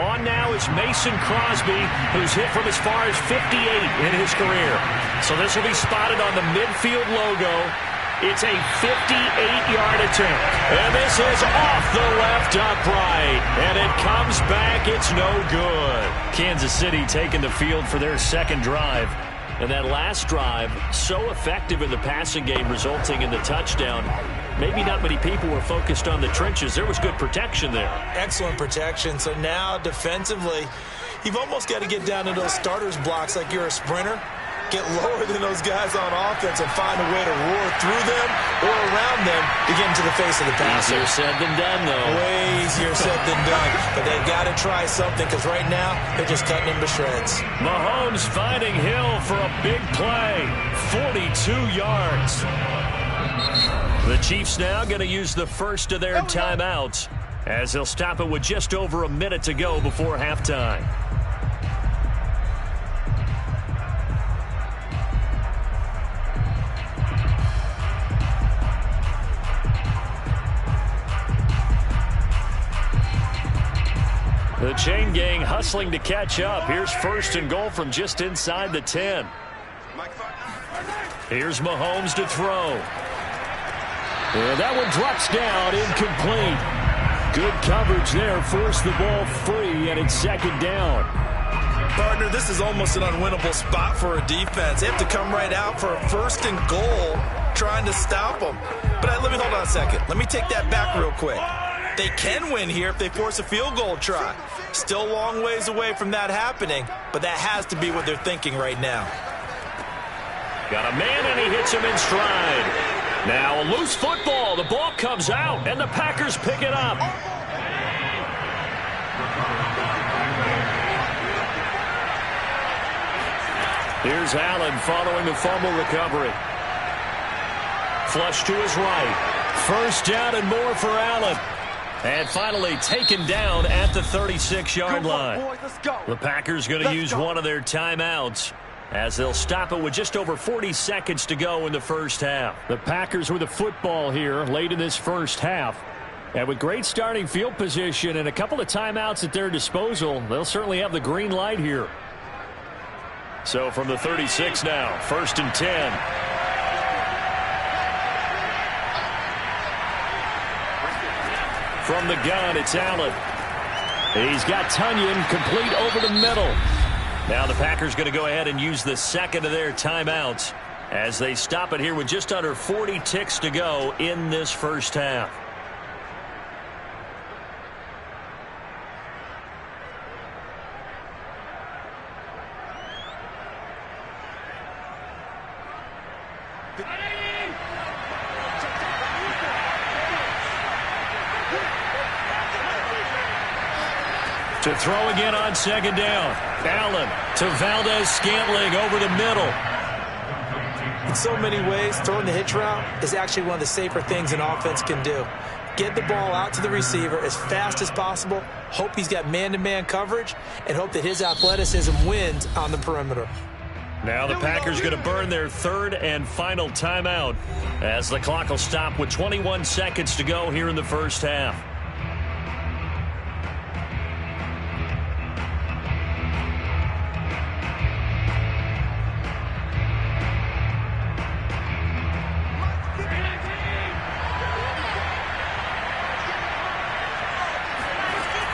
On now is Mason Crosby, who's hit from as far as 58 in his career. So this will be spotted on the midfield logo. It's a 58-yard attempt. And this is off the left upright. And it comes back. It's no good. Kansas City taking the field for their second drive. And that last drive, so effective in the passing game, resulting in the touchdown. Maybe not many people were focused on the trenches. There was good protection there. Excellent protection. So now defensively, you've almost got to get down to those starters blocks like you're a sprinter. Get lower than those guys on offense and find a way to roar through them or around them to get into the face of the passer. Easier said than done, though. Way easier said than done. But they've got to try something because right now they're just cutting him to shreds. Mahomes finding Hill for a big play. 42 yards. The Chiefs now going to use the first of their timeouts as they'll stop it with just over a minute to go before halftime. The chain gang hustling to catch up. Here's first and goal from just inside the 10. Here's Mahomes to throw. And that one drops down, incomplete. Good coverage there, forced the ball free, and it's second down. Partner, this is almost an unwinnable spot for a defense. They have to come right out for a first and goal, trying to stop them. But let me hold on a second. Let me take that back real quick. They can win here if they force a field goal try. Still a long ways away from that happening, but that has to be what they're thinking right now. Got a man, and he hits him in stride. Now a loose football. The ball comes out, and the Packers pick it up. Here's Allen following the fumble recovery. Flush to his right. First down and more for Allen. And finally taken down at the 36-yard line. The Packers going to use one of their timeouts as they'll stop it with just over 40 seconds to go in the first half. The Packers with the football here late in this first half. And with great starting field position and a couple of timeouts at their disposal, they'll certainly have the green light here. So from the 36 now, first and 10. From the gun, it's Allen. He's got Tunyon complete over the middle. Now the Packers going to go ahead and use the second of their timeouts as they stop it here with just under 40 ticks to go in this first half. To throw again on second down. Allen to Valdez-Scantling over the middle. In so many ways, throwing the hitch route is actually one of the safer things an offense can do. Get the ball out to the receiver as fast as possible, hope he's got man-to-man coverage, and hope that his athleticism wins on the perimeter. Now the Packers going to burn their third and final timeout as the clock will stop with 21 seconds to go here in the first half.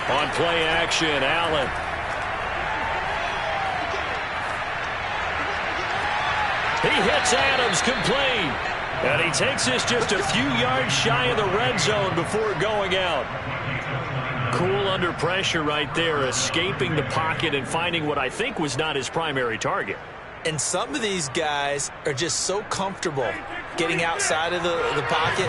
On play action, Allen. He hits Adams complete. And he takes this just a few yards shy of the red zone before going out. Cool under pressure right there, escaping the pocket and finding what I think was not his primary target. And some of these guys are just so comfortable getting outside of the pocket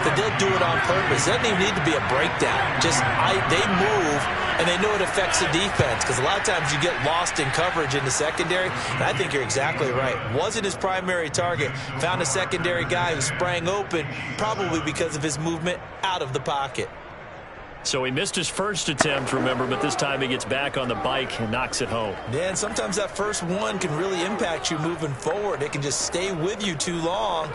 that they'll do it on purpose. It doesn't even need to be a breakdown. Just they move, and they know it affects the defense because a lot of times you get lost in coverage in the secondary, and I think you're exactly right. Wasn't his primary target. Found a secondary guy who sprang open, probably because of his movement out of the pocket. So he missed his first attempt, remember, but this time he gets back on the bike and knocks it home. Yeah, and sometimes that first one can really impact you moving forward. It can just stay with you too long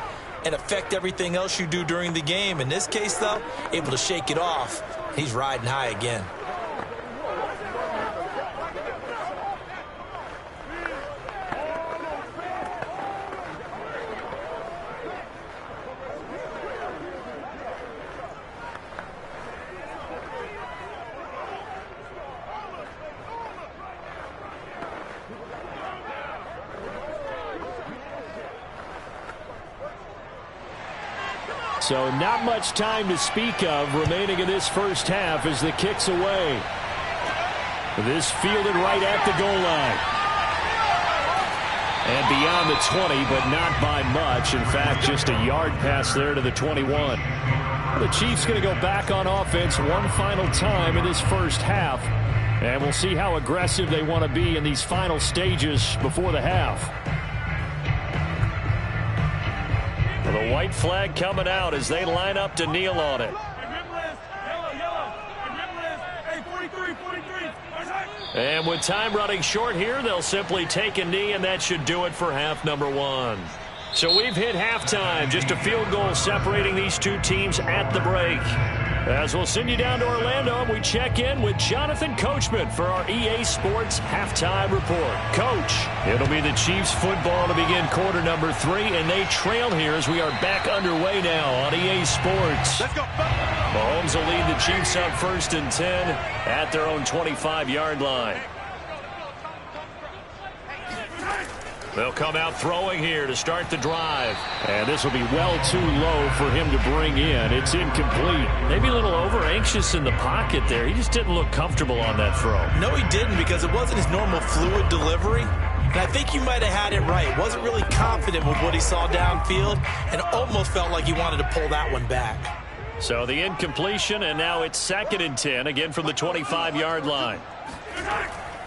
and affect everything else you do during the game. In this case, though, able to shake it off. He's riding high again. So not much time to speak of remaining in this first half as the kick's away. This fielded right at the goal line. And beyond the 20, but not by much. In fact, just a yard pass there to the 21. The Chiefs going to go back on offense one final time in this first half. And we'll see how aggressive they want to be in these final stages before the half. The white flag coming out as they line up to kneel on it. And with time running short here, they'll simply take a knee, and that should do it for half number one. So we've hit halftime. Just a field goal separating these two teams at the break. As we'll send you down to Orlando, we check in with Jonathan Coachman for our EA Sports Halftime Report. Coach, it'll be the Chiefs football to begin quarter number 3, and they trail here as we are back underway now on EA Sports. Let's go. Mahomes will lead the Chiefs up 1st and 10 at their own 25-yard line. They'll come out throwing here to start the drive. And this will be well too low for him to bring in. It's incomplete. Maybe a little over-anxious in the pocket there. He just didn't look comfortable on that throw. No, he didn't, because it wasn't his normal fluid delivery. And I think you might have had it right. Wasn't really confident with what he saw downfield and almost felt like he wanted to pull that one back. So the incompletion, and now it's 2nd and 10, again from the 25-yard line.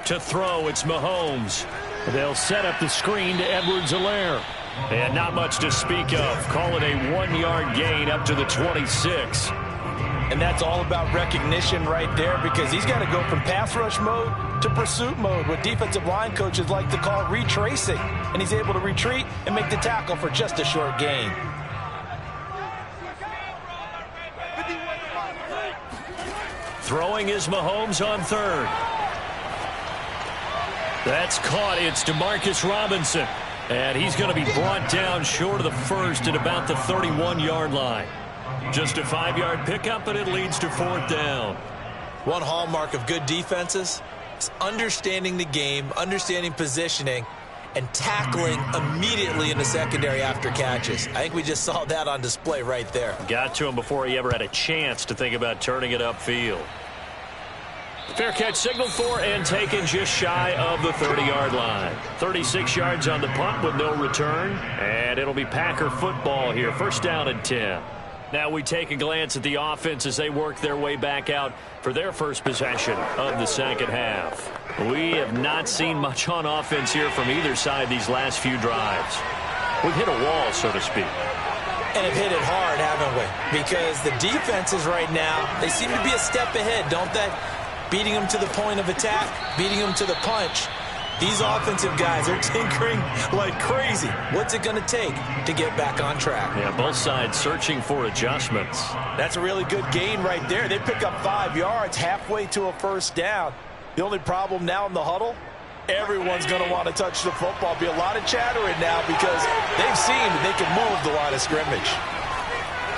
To throw, it's Mahomes. They'll set up the screen to Edwards-Helaire. And not much to speak of. Call it a 1-yard gain up to the 26. And that's all about recognition right there, because he's got to go from pass rush mode to pursuit mode, what defensive line coaches like to call retracing. And he's able to retreat and make the tackle for just a short gain. Throwing is Mahomes on 3rd. That's caught. It's Demarcus Robinson. And he's going to be brought down short of the 1st at about the 31-yard line. Just a 5-yard pickup, but it leads to 4th down. One hallmark of good defenses is understanding the game, understanding positioning, and tackling immediately in the secondary after catches. I think we just saw that on display right there. Got to him before he ever had a chance to think about turning it upfield. Fair catch signaled for and taken just shy of the 30-yard line. 36 yards on the punt with no return. And it'll be Packer football here. 1st down and 10. Now we take a glance at the offense as they work their way back out for their first possession of the second half. We have not seen much on offense here from either side these last few drives. We've hit a wall, so to speak. And have hit it hard, haven't we? Because the defenses right now, they seem to be a step ahead, don't they? Beating them to the point of attack, beating them to the punch. These offensive guys are tinkering like crazy. What's it going to take to get back on track? Yeah, both sides searching for adjustments. That's a really good gain right there. They pick up 5 yards halfway to a 1st down. The only problem now in the huddle, everyone's going to want to touch the football. Be a lot of chattering now because they've seen that they can move the line of scrimmage.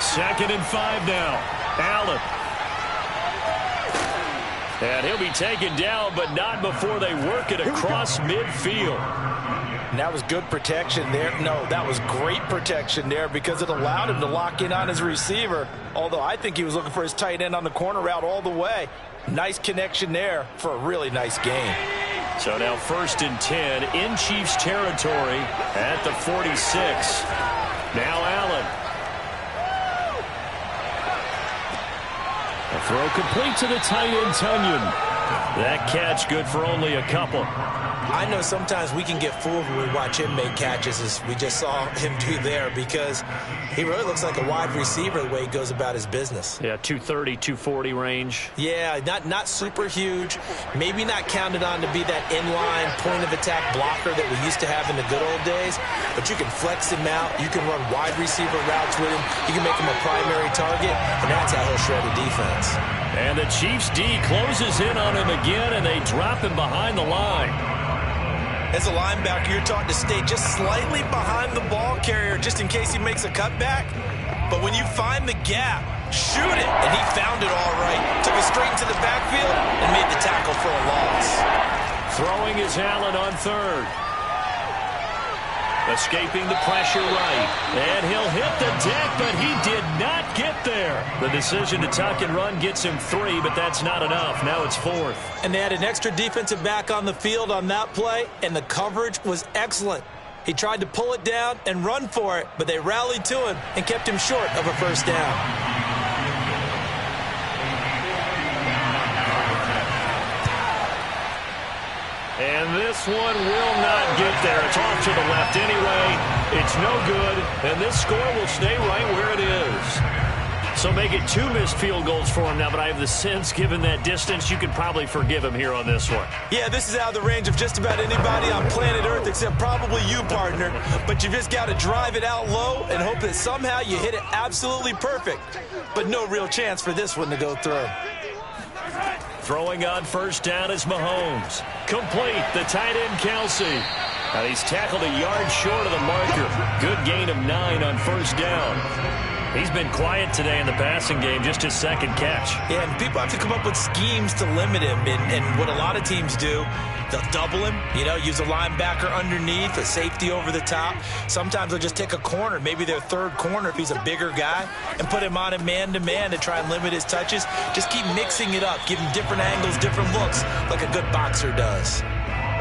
2nd and 5 now. Allen. And he'll be taken down, but not before they work it across midfield. And that was good protection there. No, that was great protection there because it allowed him to lock in on his receiver. Although I think he was looking for his tight end on the corner route all the way. Nice connection there for a really nice gain. So now 1st and 10 in Chiefs territory at the 46. Now Allen. A throw complete to the tight end, Tunyon. That catch good for only a couple. I know sometimes we can get fooled when we watch him make catches, as we just saw him do there, because he really looks like a wide receiver the way he goes about his business. Yeah, 230, 240 range. Yeah, not super huge. Maybe not counted on to be that inline point-of-attack blocker that we used to have in the good old days, but you can flex him out. You can run wide receiver routes with him. You can make him a primary target, and that's how he'll shred a defense. And the Chiefs D closes in on him again, and they drop him behind the line. As a linebacker, you're taught to stay just slightly behind the ball carrier just in case he makes a cutback. But when you find the gap, shoot it. And he found it all right. Took it straight into the backfield and made the tackle for a loss. Throwing is Allen on 3rd. Escaping the pressure right. And he'll hit the deck, but he did not get there. The decision to tuck and run gets him 3, but that's not enough. Now it's 4th. And they had an extra defensive back on the field on that play, and the coverage was excellent. He tried to pull it down and run for it, but they rallied to him and kept him short of a first down. And this one will not get there. It's off to the left anyway. It's no good, and this score will stay right where it is. So make it 2 missed field goals for him now, but I have the sense, given that distance, you could probably forgive him here on this one. Yeah, this is out of the range of just about anybody on planet Earth except probably you, partner. But you just got to drive it out low and hope that somehow you hit it absolutely perfect. But no real chance for this one to go through. Throwing on first down is Mahomes. Complete, the tight end Kelsey. Now he's tackled a yard short of the marker. Good gain of 9 on first down. He's been quiet today in the passing game, just his 2nd catch. Yeah, and people have to come up with schemes to limit him. And what a lot of teams do, they'll double him, use a linebacker underneath, a safety over the top. Sometimes they'll just take a corner, maybe their 3rd corner if he's a bigger guy, and put him on a man-to-man to try and limit his touches. Just keep mixing it up, give him different angles, different looks, like a good boxer does.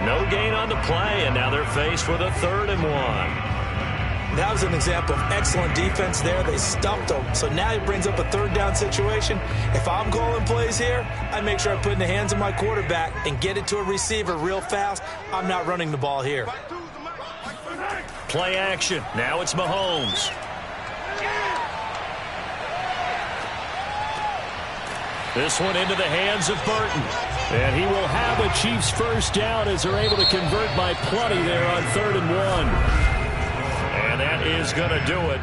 No gain on the play, and now they're faced with a 3rd and 1. That was an example of excellent defense there. They stumped him. So now he brings up a 3rd down situation. If I'm calling plays here, I make sure I put it in the hands of my quarterback and get it to a receiver real fast. I'm not running the ball here. Play action. Now it's Mahomes. This one into the hands of Burton. And he will have a Chiefs first down as they're able to convert by plenty there on 3rd and 1. And that is going to do it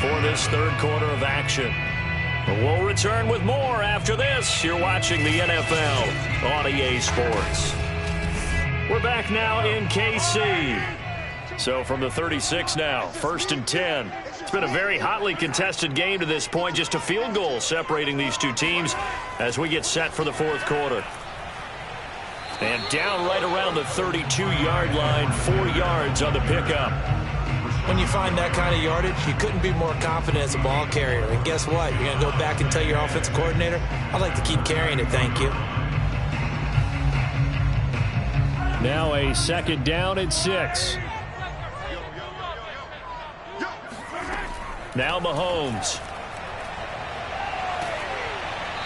for this 3rd quarter of action. We'll return with more after this. You're watching the NFL on EA Sports. We're back now in KC. So from the 36 now, 1st and 10. It's been a very hotly contested game to this point. Just a field goal separating these two teams as we get set for the 4th quarter. And down right around the 32-yard line, 4 yards on the pickup. When you find that kind of yardage, you couldn't be more confident as a ball carrier. And guess what? You're going to go back and tell your offensive coordinator, I'd like to keep carrying it, thank you. Now a 2nd down and 6. Now Mahomes.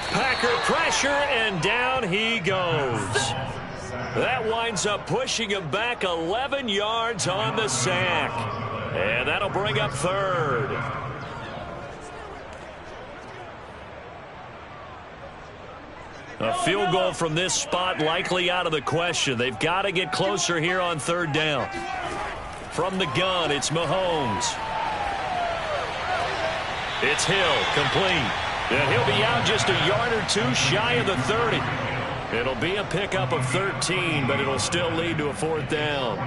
Packer pressure, and down he goes. That winds up pushing him back 11 yards on the sack. And that'll bring up 3rd. A field goal from this spot likely out of the question. They've got to get closer here on 3rd down. From the gun, it's Mahomes. It's Hill, complete. And he'll be out just a yard or 2 shy of the 30. It'll be a pickup of 13, but it'll still lead to a 4th down.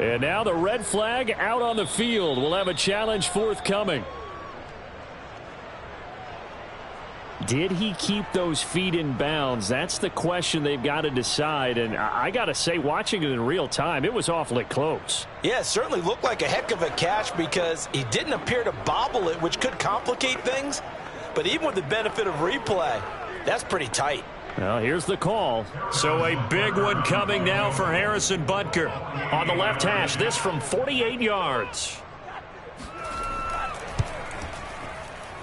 And now the red flag out on the field. We'll have a challenge forthcoming. Did he keep those feet in bounds? That's the question they've got to decide. And I got to say, watching it in real time, it was awfully close. Yeah, it certainly looked like a heck of a catch because he didn't appear to bobble it, which could complicate things. But even with the benefit of replay, that's pretty tight. Well, here's the call. So a big one coming now for Harrison Butker. On the left hash, this from 48 yards.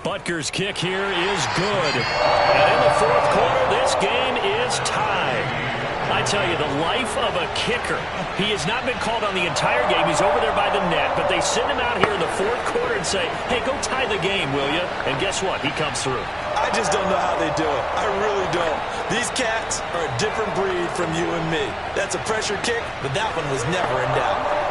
Butker's kick here is good. And in the 4th quarter, this game is tied. I tell you, the life of a kicker. He has not been called on the entire game. He's over there by the net, but they send him out here in the 4th quarter and say, hey, go tie the game, will you? And guess what? He comes through. I just don't know how they do it. I really don't. These cats are a different breed from you and me. That's a pressure kick, but that one was never in doubt.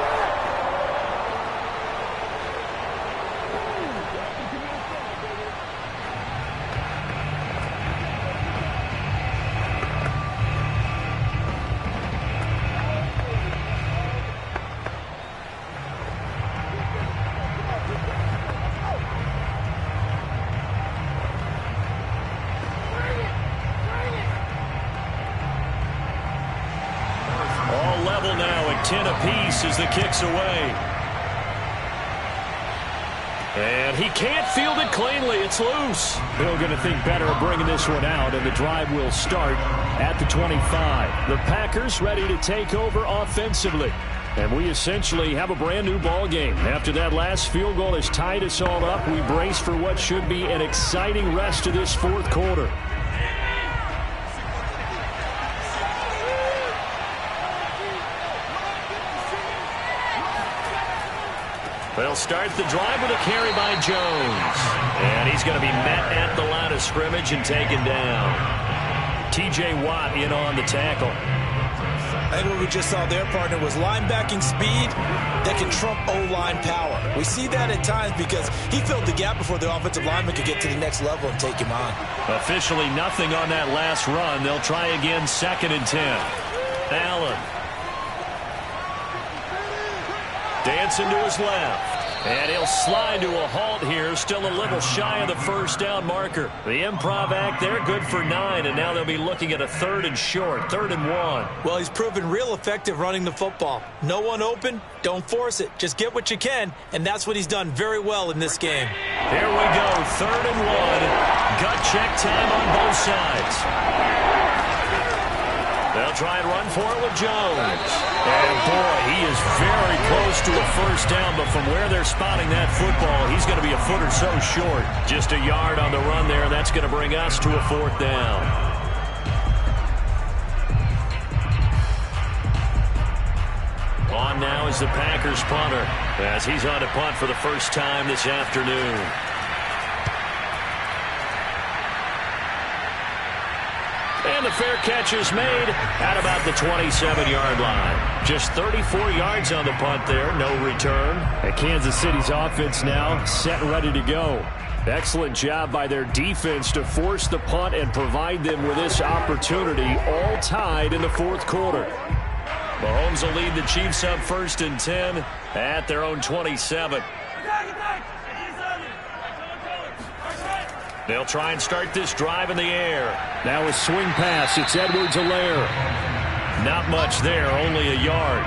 All level now at 10 apiece as the kick's away. And he can't field it cleanly. It's loose. They're going to think better of bringing this one out, and the drive will start at the 25. The Packers ready to take over offensively. And we essentially have a brand new ball game. After that last field goal has tied us all up, we brace for what should be an exciting rest of this fourth quarter. They'll start the drive with a carry by Jones. And he's going to be met at the line of scrimmage and taken down. T.J. Watt in on the tackle. I think what we just saw there, partner, was linebacking speed that can trump O-line power. We see that at times because he filled the gap before the offensive lineman could get to the next level and take him on. Officially nothing on that last run. They'll try again, 2nd and 10. Allen. Dancing to his left. And he'll slide to a halt here, still a little shy of the first down marker. The improv act there, good for 9, and now they'll be looking at a 3rd and short, 3rd and 1. Well, he's proven real effective running the football. No one open, don't force it. Just get what you can, and that's what he's done very well in this game. Here we go, 3rd and 1. Gut check time on both sides. They'll try and run for it with Jones. And, boy, he is very close to a first down, but from where they're spotting that football, he's going to be a foot or so short. Just a yard on the run there, and that's going to bring us to a 4th down. On now is the Packers punter, as he's on to punt for the first time this afternoon. And the fair catch is made at about the 27-yard line. Just 34 yards on the punt there, no return. And Kansas City's offense now set and ready to go. Excellent job by their defense to force the punt and provide them with this opportunity, all tied in the fourth quarter. Mahomes will lead the Chiefs up 1st and 10 at their own 27. They'll try and start this drive in the air. Now a swing pass. It's Edwards-Helaire. Not much there, only a yard.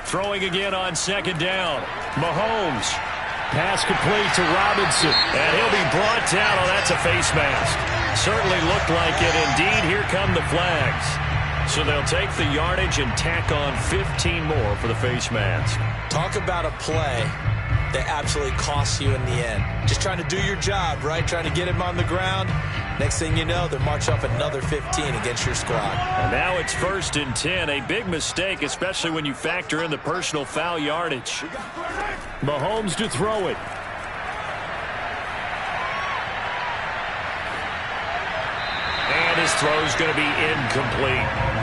Throwing again on 2nd down. Mahomes. Pass complete to Robinson. And he'll be brought down. Oh, that's a face mask. Certainly looked like it. Indeed, here come the flags. So they'll take the yardage and tack on 15 more for the face mask. Talk about a play that absolutely costs you in the end. Just trying to do your job, right? Trying to get him on the ground. Next thing you know, they march off another 15 against your squad. And now it's 1st and 10. A big mistake, especially when you factor in the personal foul yardage. Mahomes to throw it. And his throw's going to be incomplete.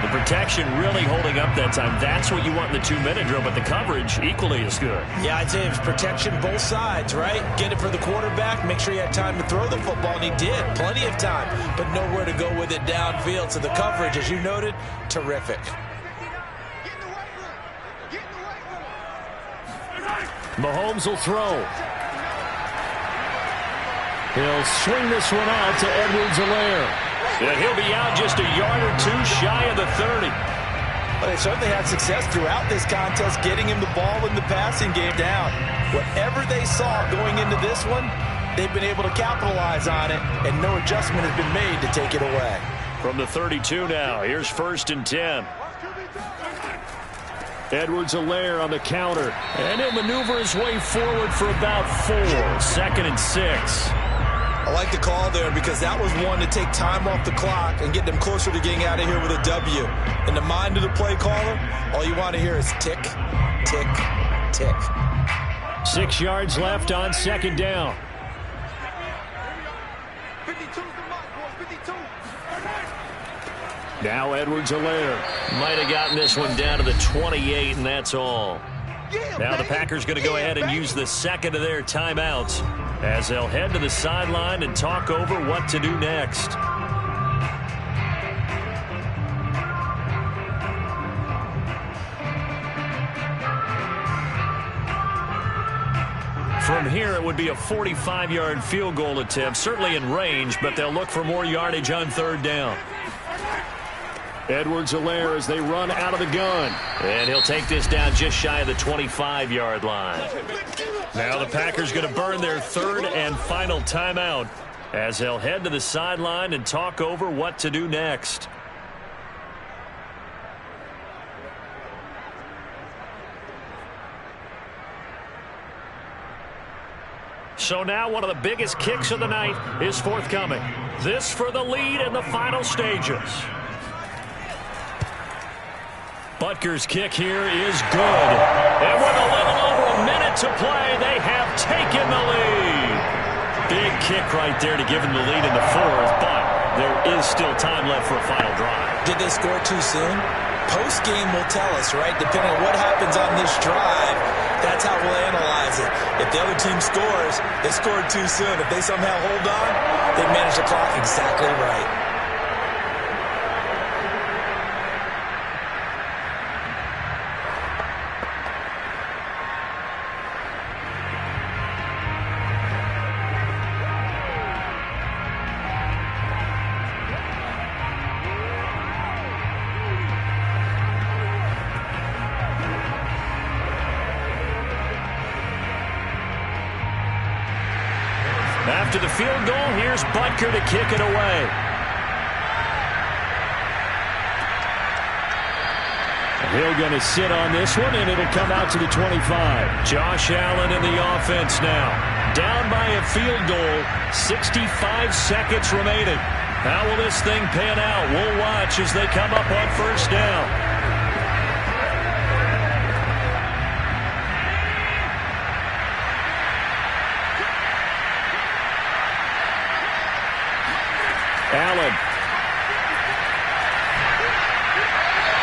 The protection really holding up that time. That's what you want in the 2-minute drill, but the coverage equally as good. Yeah, I'd say it was protection both sides, right? Get it for the quarterback, make sure he had time to throw the football, and he did. Plenty of time, but nowhere to go with it downfield. So the coverage, as you noted, terrific. Mahomes will throw. He'll swing this one out to Edwards-Helaire. And he'll be out just a yard or two shy of the 30. Well, they certainly had success throughout this contest getting him the ball in the passing game down. Whatever they saw going into this one, they've been able to capitalize on it, and no adjustment has been made to take it away. From the 32 now, here's 1st and 10. Edwards-Helaire on the counter. And he'll maneuver his way forward for about 4. 2nd and 6. I like the call there because that was one to take time off the clock and get them closer to getting out of here with a W. In the mind of the play caller, all you want to hear is tick, tick, tick. 6 yards left on 2nd down. 52's the mark, boys, 52. Now Edwards-Helaire. Might have gotten this one down to the 28, and that's all. Now the Packers going to go ahead and use the second of their timeouts as they'll head to the sideline and talk over what to do next. From here, it would be a 45-yard field goal attempt, certainly in range, but they'll look for more yardage on third down. Edwards-Helaire as they run out of the gun. And he'll take this down just shy of the 25-yard line. Now the Packers going to burn their third and final timeout as they'll head to the sideline and talk over what to do next. So now one of the biggest kicks of the night is forthcoming. This for the lead in the final stages. Butker's kick here is good. And with a little over a minute to play, they have taken the lead. Big kick right there to give them the lead in the fourth, but there is still time left for a final drive. Did they score too soon? Post-game will tell us, right? Depending on what happens on this drive, that's how we'll analyze it. If the other team scores, they scored too soon. If they somehow hold on, they manage the clock exactly right. After the field goal, here's Butker to kick it away. He'll going to sit on this one, and it'll come out to the 25. Josh Allen in the offense now. Down by a field goal, 65 seconds remaining. How will this thing pan out? We'll watch as they come up on first down. Allen.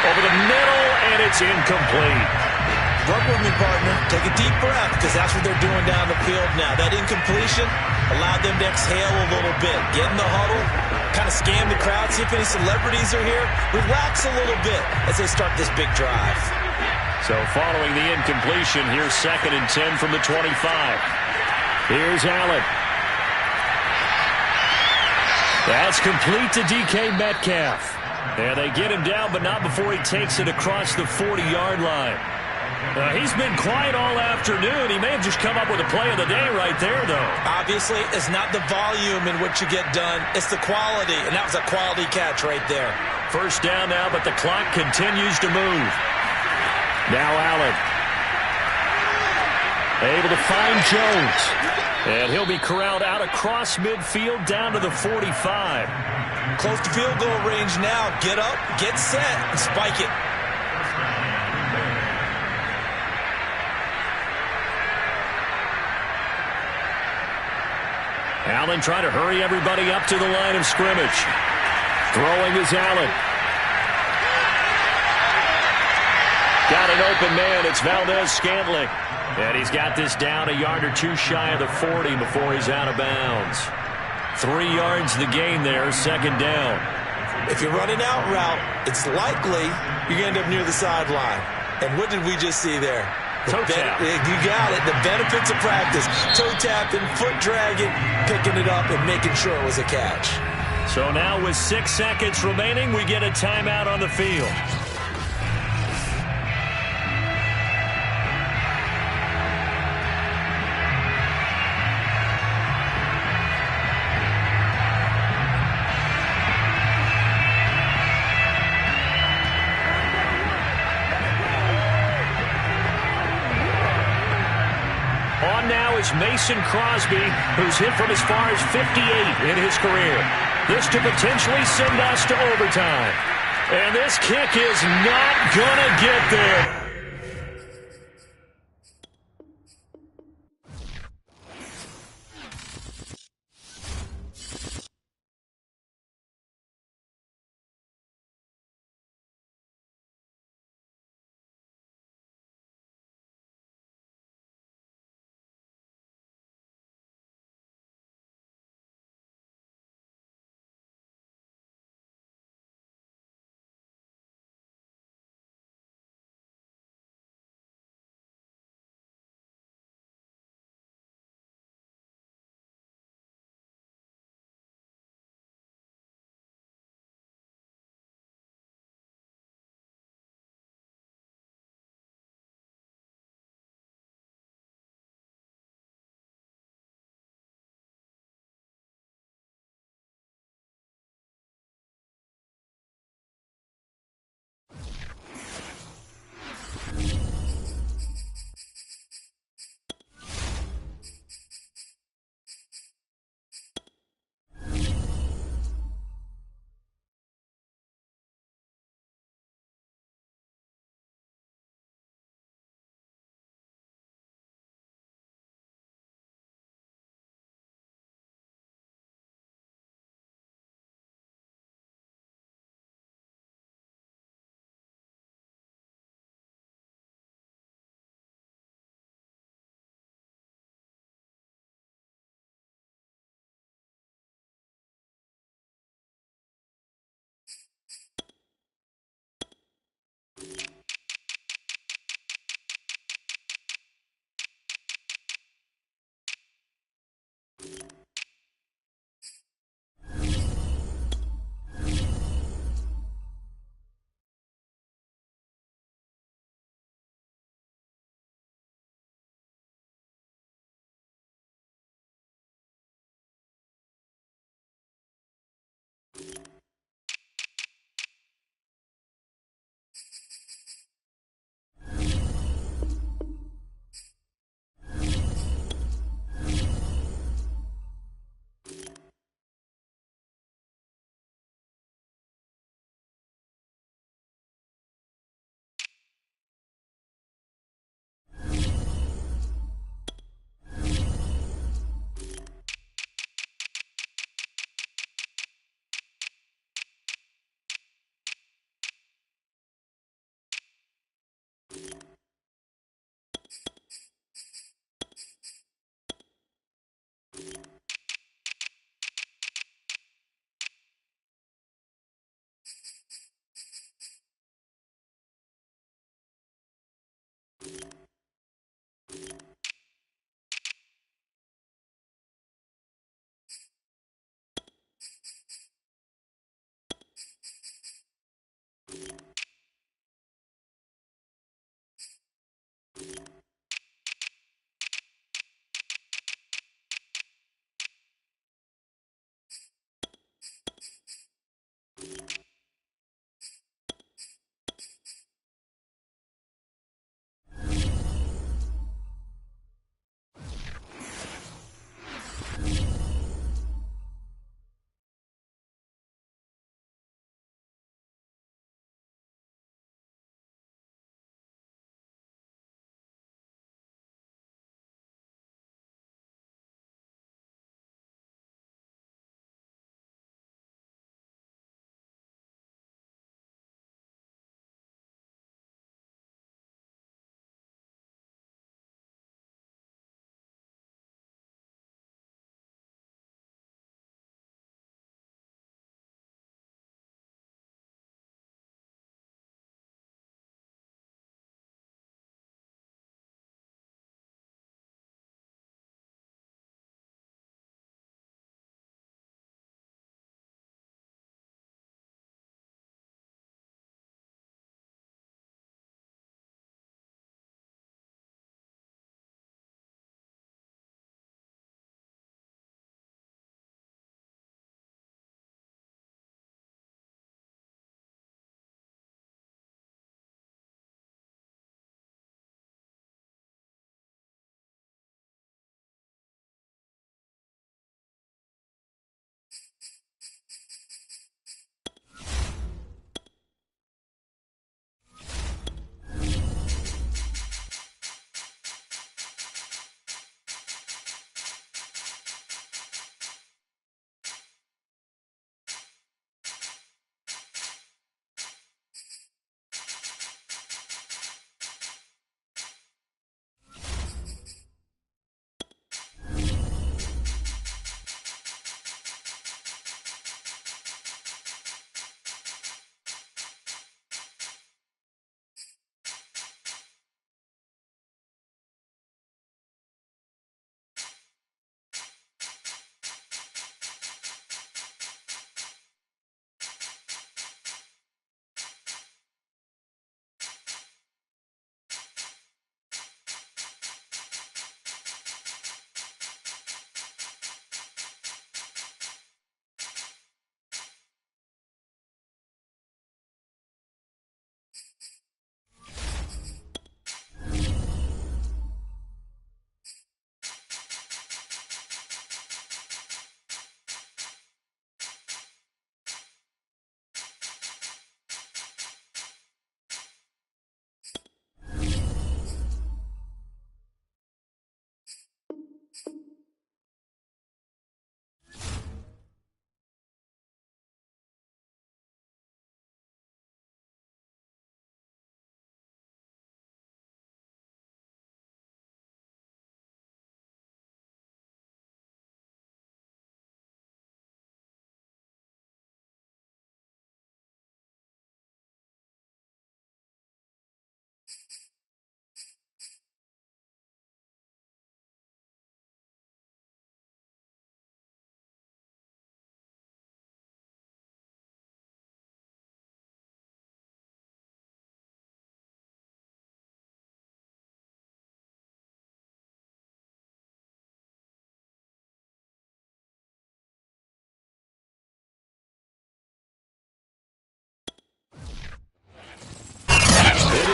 Over the middle, and it's incomplete. Work with me, partner. Take a deep breath, because that's what they're doing down the field now. That incompletion allowed them to exhale a little bit. Get in the huddle, kind of scan the crowd, see if any celebrities are here. Relax a little bit as they start this big drive. So following the incompletion, here's 2nd and 10 from the 25. Here's Allen. That's complete to DK Metcalf. And they get him down, but not before he takes it across the 40-yard line. He's been quiet all afternoon. He may have just come up with a play of the day right there, though. Obviously, it's not the volume in which you get done. It's the quality, and that was a quality catch right there. First down now, but the clock continues to move. Now Allen. Able to find Jones. And he'll be corralled out across midfield down to the 45. Close to field goal range now. Get up, get set, and spike it. Allen trying to hurry everybody up to the line of scrimmage. Throwing is Allen. Got an open man. It's Valdez-Scantling. And he's got this down a yard or two shy of the 40 before he's out of bounds. 3 yards the gain there, 2nd down. If you're running out route, it's likely you're going to end up near the sideline. And what did we just see there? Toe tap. You got it. The benefits of practice. Toe tapping, foot dragging, picking it up, and making sure it was a catch. So now with 6 seconds remaining, we get a timeout on the field. Mason Crosby, who's hit from as far as 58 in his career. This to potentially send us to overtime. And this kick is not going to get there.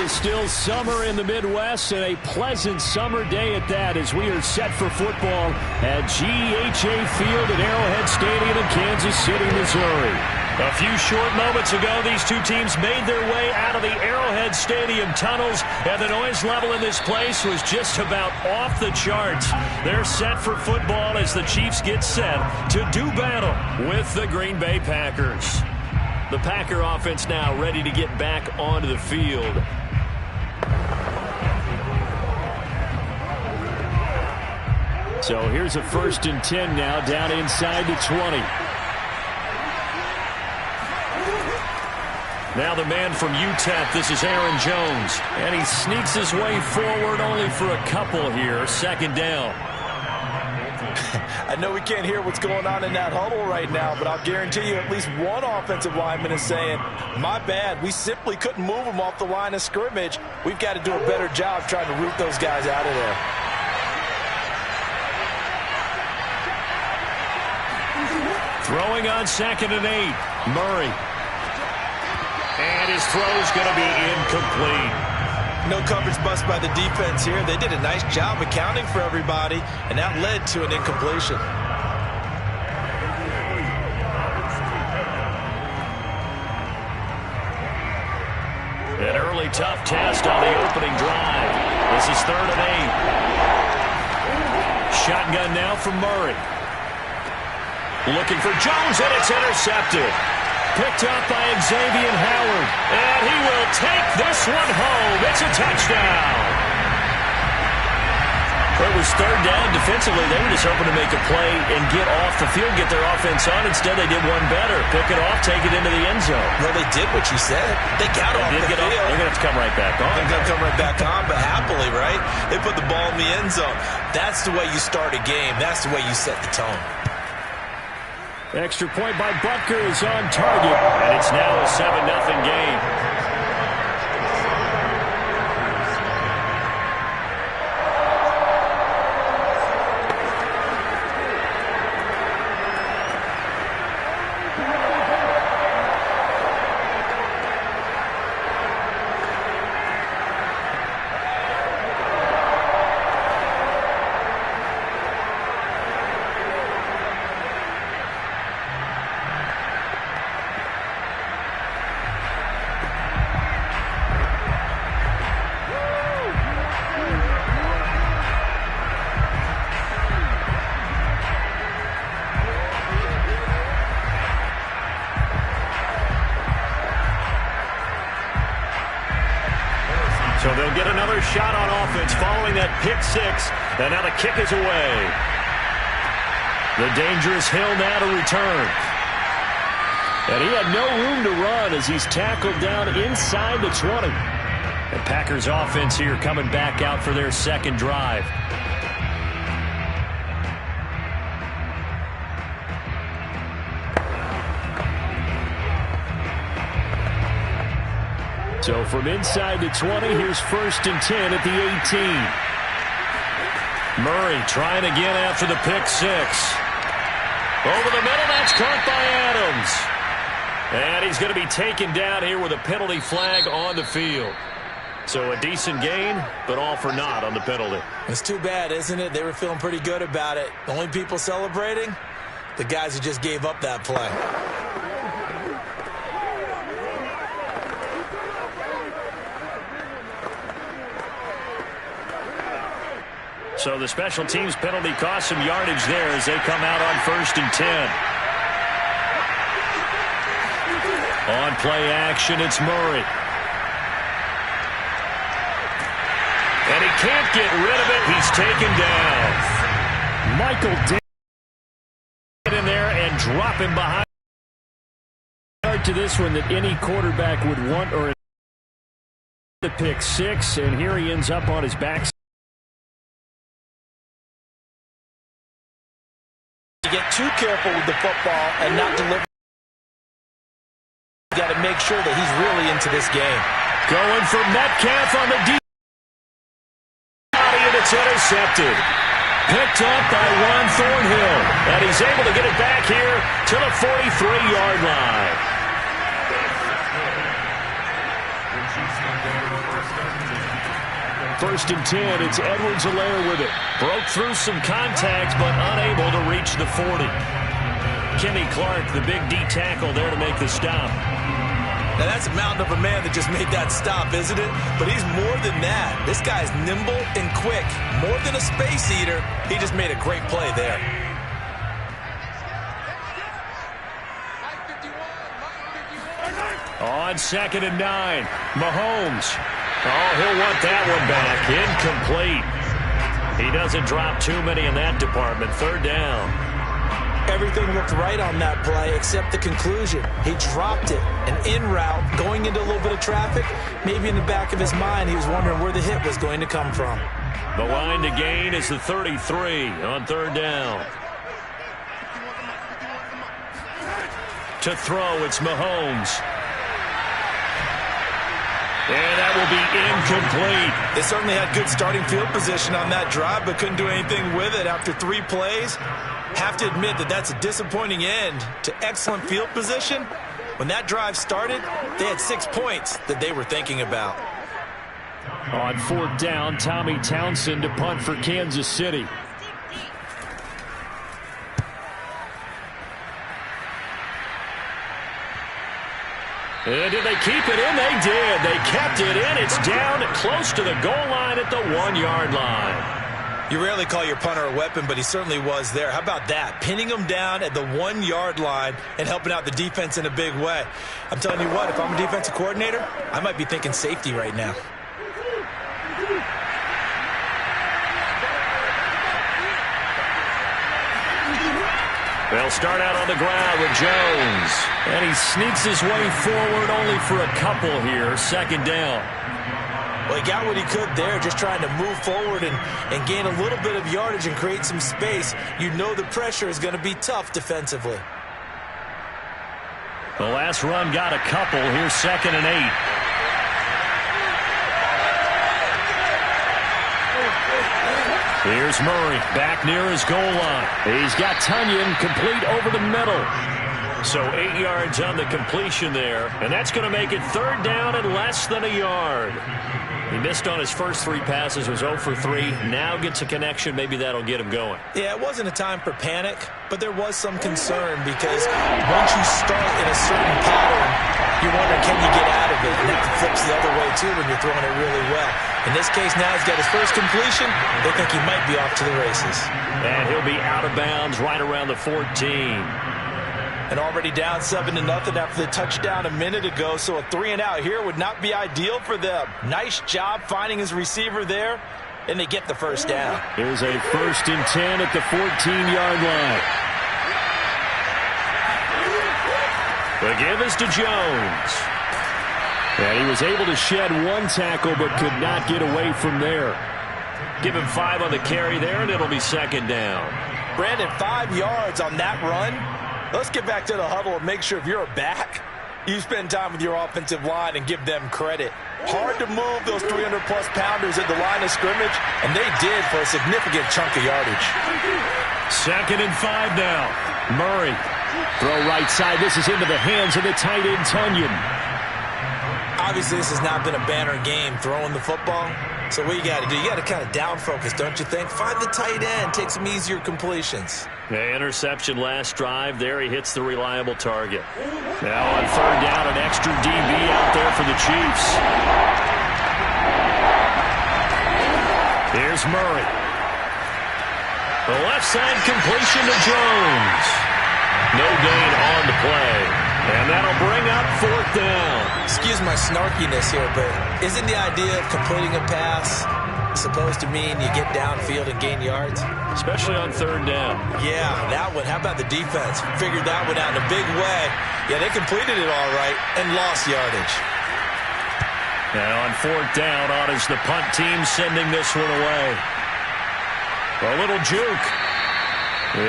is still summer in the Midwest, and a pleasant summer day at that, as we are set for football at GEHA Field at Arrowhead Stadium in Kansas City, Missouri. A few short moments ago, these two teams made their way out of the Arrowhead Stadium tunnels, and the noise level in this place was just about off the charts. They're set for football as the Chiefs get set to do battle with the Green Bay Packers. The Packer offense now ready to get back onto the field. So here's a 1st and 10 now, down inside the 20. Now the man from UTEP, this is Aaron Jones. And he sneaks his way forward only for a couple here. 2nd down. I know we can't hear what's going on in that huddle right now, but I'll guarantee you at least one offensive lineman is saying, my bad, we simply couldn't move them off the line of scrimmage. We've got to do a better job trying to root those guys out of there. Throwing on 2nd and 8. Murray. And his throw is going to be incomplete. No coverage bust by the defense here. They did a nice job accounting for everybody, and that led to an incompletion. An early tough test on the opening drive. This is 3rd and 8. Shotgun now from Murray. Looking for Jones, and it's intercepted. Picked up by Xavier Howard. And he will take this one home. It's a touchdown. It was 3rd down. Defensively, they were just hoping to make a play and get off the field, get their offense on. Instead, they did one better. Pick it off, take it into the end zone. Well, they did what you said. They got off the field. They're going to have to come right back on. They're going to come right back on, but happily, right? They put the ball in the end zone. That's the way you start a game. That's the way you set the tone. Extra point by Butker is on target. And it's now a 7-0 game. So they'll get another shot on offense following that pick 6. And now the kick is away. The dangerous Hill now to return. And he had no room to run as he's tackled down inside the 20. The Packers offense here coming back out for their 2nd drive. So from inside the 20, here's 1st and 10 at the 18. Murray trying again after the pick 6. Over the middle, that's caught by Adams. And he's going to be taken down here with a penalty flag on the field. So a decent gain, but all for naught on the penalty. It's too bad, isn't it? They were feeling pretty good about it. The only people celebrating, the guys who just gave up that play. So the special teams penalty cost some yardage there as they come out on 1st and 10. On play action, it's Murray. And he can't get rid of it. He's taken down. Michael Get in there and drop him behind. To this one that any quarterback would want, or the pick 6, and here he ends up on his back. You get too careful with the football and not deliver. You got to make sure that he's really into this game. Going for Metcalf on the deep. And it's intercepted. Picked up by Juan Thornhill. And he's able to get it back here to the 43-yard line. 1st and 10. It's Edwards-Helaire with it. Broke through some contact, but unable to reach the 40. Kenny Clark, the big D tackle there to make the stop. Now, that's a mountain of a man that just made that stop, isn't it? But he's more than that. This guy's nimble and quick. More than a space eater. He just made a great play there. On 2nd and 9, Mahomes. Oh, he'll want that one back. Incomplete. He doesn't drop too many in that department. 3rd down. Everything looked right on that play except the conclusion. He dropped it. An in route, going into a little bit of traffic. Maybe in the back of his mind, he was wondering where the hit was going to come from. The line to gain is the 33 on 3rd down. To throw, it's Mahomes. And that will be incomplete. They certainly had good starting field position on that drive, but couldn't do anything with it after 3 plays. Have to admit that that's a disappointing end to excellent field position. When that drive started, they had 6 points that they were thinking about. On 4th down, Tommy Townsend to punt for Kansas City. Did they keep it in? They did. They kept it in. It's down close to the goal line at the 1-yard line. You rarely call your punter a weapon, but he certainly was there. How about that? Pinning him down at the 1-yard line and helping out the defense in a big way. I'm telling you what, if I'm a defensive coordinator, I might be thinking safety right now. They'll start out on the ground with Jones. And he sneaks his way forward only for a couple here. 2nd down. Well, he got what he could there, just trying to move forward and gain a little bit of yardage and create some space. You know the pressure is going to be tough defensively. The last run got a couple. Here's 2nd and 8. Here's Murray back near his goal line. He's got Tonyan complete over the middle. So 8 yards on the completion there. And that's going to make it 3rd down and less than a yard. He missed on his first 3 passes, was 0 for 3. Now gets a connection. Maybe that'll get him going. Yeah, it wasn't a time for panic, but there was some concern because once you start in a certain pattern, you wonder, can you get out of it? And that flips the other way, too, when you're throwing it really well. In this case, now he's got his first completion. They think he might be off to the races. And he'll be out of bounds right around the 14. And already down 7-0 after the touchdown a minute ago, so a 3-and-out here would not be ideal for them. Nice job finding his receiver there, and they get the 1st down. Here's a 1st and 10 at the 14-yard line. The give is to Jones. And he was able to shed 1 tackle but could not get away from there. Give him 5 on the carry there, and it'll be 2nd down. Brandon, 5 yards on that run. Let's get back to the huddle and make sure if you're a back, you spend time with your offensive line and give them credit. Hard to move those 300-plus pounders at the line of scrimmage, and they did for a significant chunk of yardage. 2nd and 5 now. Murray. Throw right side. This is into the hands of the tight end, Tonyan. Obviously, this has not been a banner game throwing the football. So what you got to do, you got to kind of down focus, don't you think? Find the tight end, take some easier completions. The interception last drive. There he hits the reliable target. Now on 3rd down, an extra DB out there for the Chiefs. Here's Murray. The left side completion to Jones. No gain on the play. And that'll bring up 4th down. Excuse my snarkiness here, but isn't the idea of completing a pass supposed to mean you get downfield and gain yards? Especially on 3rd down. Yeah, that one. How about the defense? Figured that one out in a big way. Yeah, they completed it all right and lost yardage. Now on 4th down, on is the punt team sending this one away. A little juke.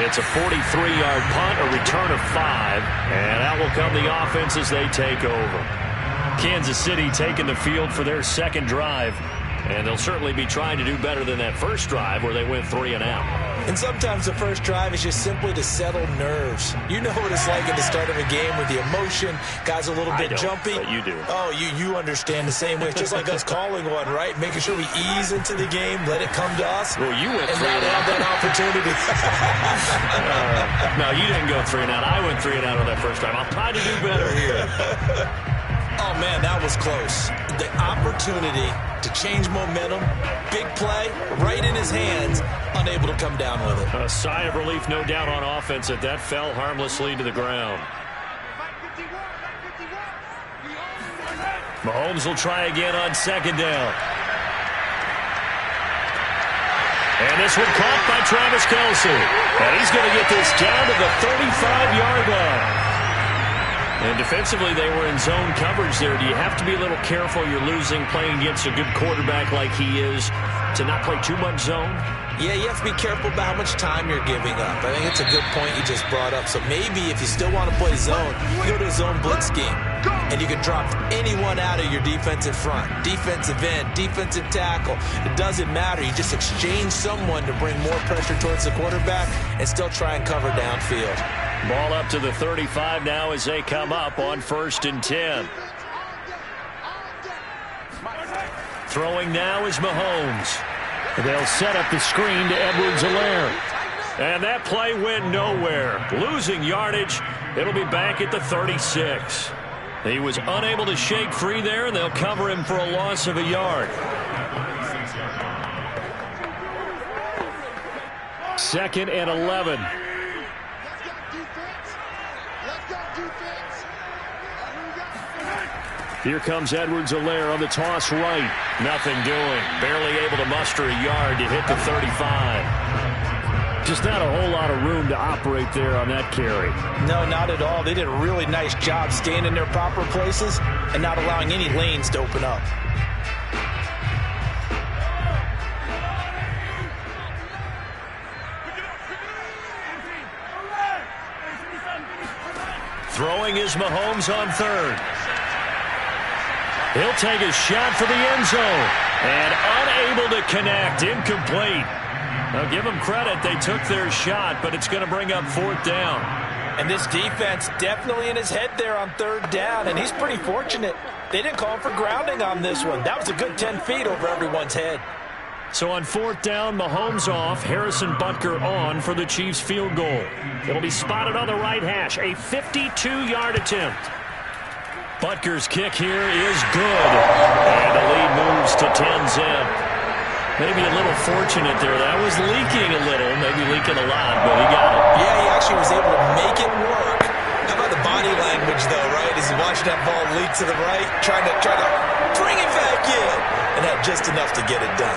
It's a 43-yard punt, a return of 5, and out will come the offense as they take over. Kansas City taking the field for their 2nd drive. And they'll certainly be trying to do better than that first drive where they went 3 and out. And sometimes the first drive is just simply to settle nerves. You know what it's like at the start of a game with the emotion. Guys a little bit jumpy. But you do. Oh, you understand the same way. It's just like us calling one, right? Making sure we ease into the game, let it come to us. Well, you went 3 and and out. have that opportunity. No, you didn't go 3 and out. I went 3 and out on that first drive. I'll try to do better here. Oh, man, that was close. The opportunity to change momentum, big play, right in his hands, unable to come down with it. A sigh of relief, no doubt, on offense that fell harmlessly to the ground. Mahomes will try again on second down. And this one caught by Travis Kelce. And he's going to get this down to the 35-yard line. And defensively, they were in zone coverage there. Do you have to be a little careful? You're losing playing against a good quarterback like he is to not play too much zone? Yeah, you have to be careful about how much time you're giving up. I think it's a good point you just brought up. So maybe if you still want to play zone, you go to a zone blitz scheme. And you can drop anyone out of your defensive front. Defensive end, defensive tackle. It doesn't matter. You just exchange someone to bring more pressure towards the quarterback and still try and cover downfield. Ball up to the 35 now as they come up on 1st and 10. Throwing now is Mahomes. They'll set up the screen to Edwards-Helaire. And that play went nowhere. Losing yardage. It'll be back at the 36. He was unable to shake free there, and they'll cover him for a loss of a yard. 2nd and 11. Here comes Edwards-Helaire on the toss right. Nothing doing. Barely able to muster a yard to hit the 35. Just not a whole lot of room to operate there on that carry. No, not at all. They did a really nice job staying in their proper places and not allowing any lanes to open up. Throwing is Mahomes on 3rd. He'll take a shot for the end zone. And unable to connect. Incomplete. Now, give them credit. They took their shot, but it's going to bring up 4th down. And this defense definitely in his head there on 3rd down, and he's pretty fortunate. They didn't call him for grounding on this one. That was a good 10 feet over everyone's head. So on 4th down, Mahomes off, Harrison Butker on for the Chiefs field goal. It'll be spotted on the right hash. A 52-yard attempt. Butker's kick here is good. And the lead moves to 10-zip. Maybe a little fortunate there. That was leaking a little, maybe leaking a lot, but he got it. Yeah, he actually was able to make it work. How about the body language, though, right? As he watched that ball leak to the right, trying to bring it back in, and had just enough to get it done.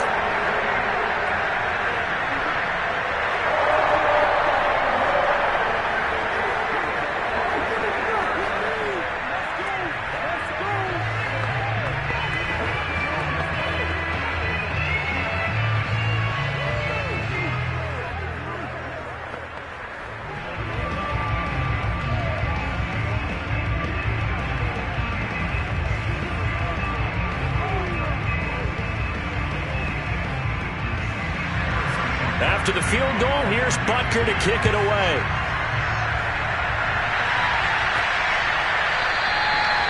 After the field goal, here's Butker to kick it away.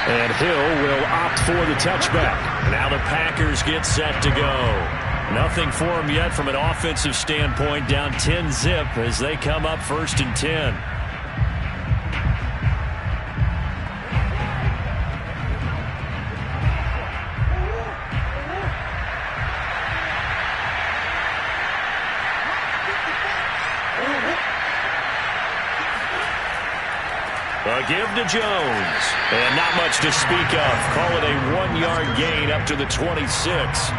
And Hill will opt for the touchback. Now the Packers get set to go. Nothing for them yet from an offensive standpoint. Down 10-zip as they come up 1st and 10. A give to Jones. And not much to speak of. Call it a 1-yard gain up to the 26.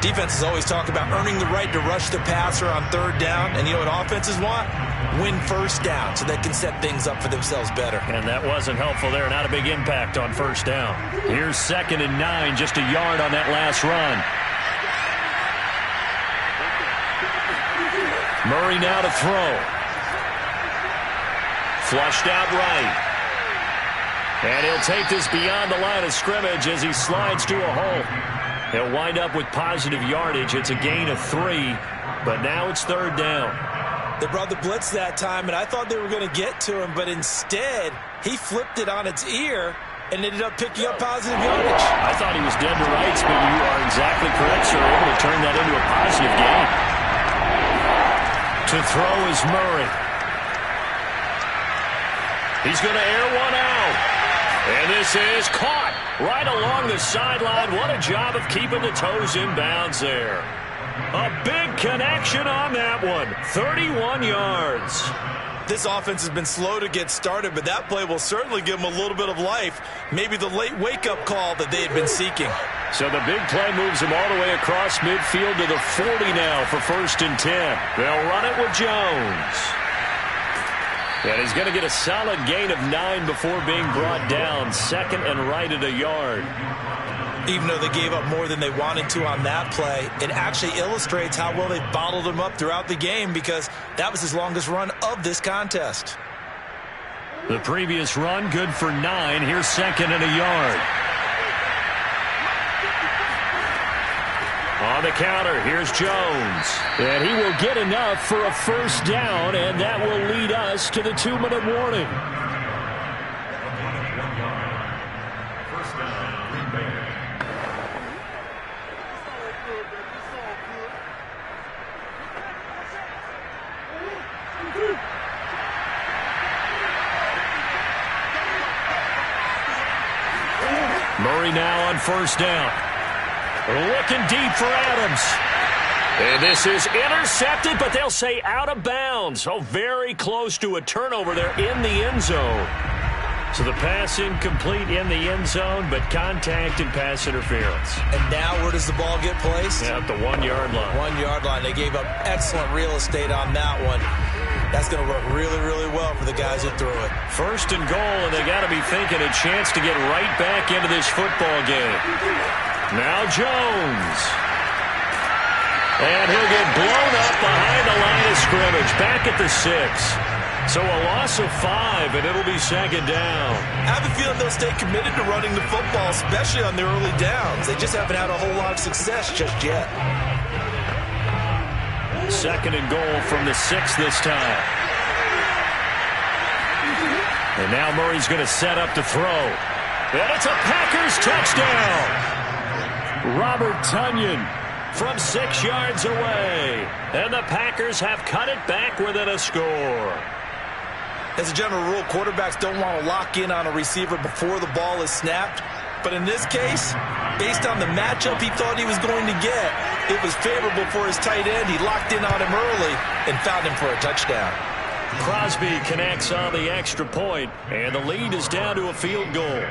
Defenses always talk about earning the right to rush the passer on 3rd down. And you know what offenses want? Win 1st down so they can set things up for themselves better. And that wasn't helpful there. Not a big impact on 1st down. Here's 2nd and 9. Just a yard on that last run. Murray now to throw. Flushed out right. And he'll take this beyond the line of scrimmage as he slides to a hole. He'll wind up with positive yardage. It's a gain of 3, but now it's 3rd down. They brought the blitz that time, and I thought they were going to get to him, but instead, he flipped it on its ear and ended up picking up positive yardage. I thought he was dead to rights, but you are exactly correct, sir. Able to turn that into a positive gain. To throw is Murray. He's going to air one out. And this is caught right along the sideline. What a job of keeping the toes in bounds there. A big connection on that one. 31 yards. This offense has been slow to get started, but that play will certainly give them a little bit of life. Maybe the late wake-up call that they had been seeking. So the big play moves them all the way across midfield to the 40 now for 1st and 10. They'll run it with Jones. And he's going to get a solid gain of 9 before being brought down. 2nd and right at a yard. Even though they gave up more than they wanted to on that play, it actually illustrates how well they bottled him up throughout the game because that was his longest run of this contest. The previous run, good for 9. Here's 2nd and a yard. On the counter, here's Jones. And he will get enough for a 1st down, and that will lead us to the 2-minute warning. Murray now on 1st down. Looking deep for Adams. And this is intercepted, but they'll say out of bounds. Oh, very close to a turnover there in the end zone. So the pass incomplete in the end zone, but contact and pass interference. And now where does the ball get placed? Yeah, at the 1-yard line. 1-yard line. They gave up excellent real estate on that one. That's going to work really, really well for the guys who threw it. 1st and goal, and they got to be thinking a chance to get right back into this football game. Now Jones. And he'll get blown up behind the line of scrimmage. Back at the 6. So a loss of 5, and it'll be 2nd down. I have a feeling they'll stay committed to running the football, especially on their early downs. They just haven't had a whole lot of success just yet. 2nd and goal from the 6 this time. And now Murray's going to set up to throw. And it's a Packers touchdown. Robert Tonyan from 6 yards away. And the Packers have cut it back within a score. As a general rule, quarterbacks don't want to lock in on a receiver before the ball is snapped. But in this case, based on the matchup he thought he was going to get, it was favorable for his tight end. He locked in on him early and found him for a touchdown. Crosby connects on the extra point, and the lead is down to a field goal.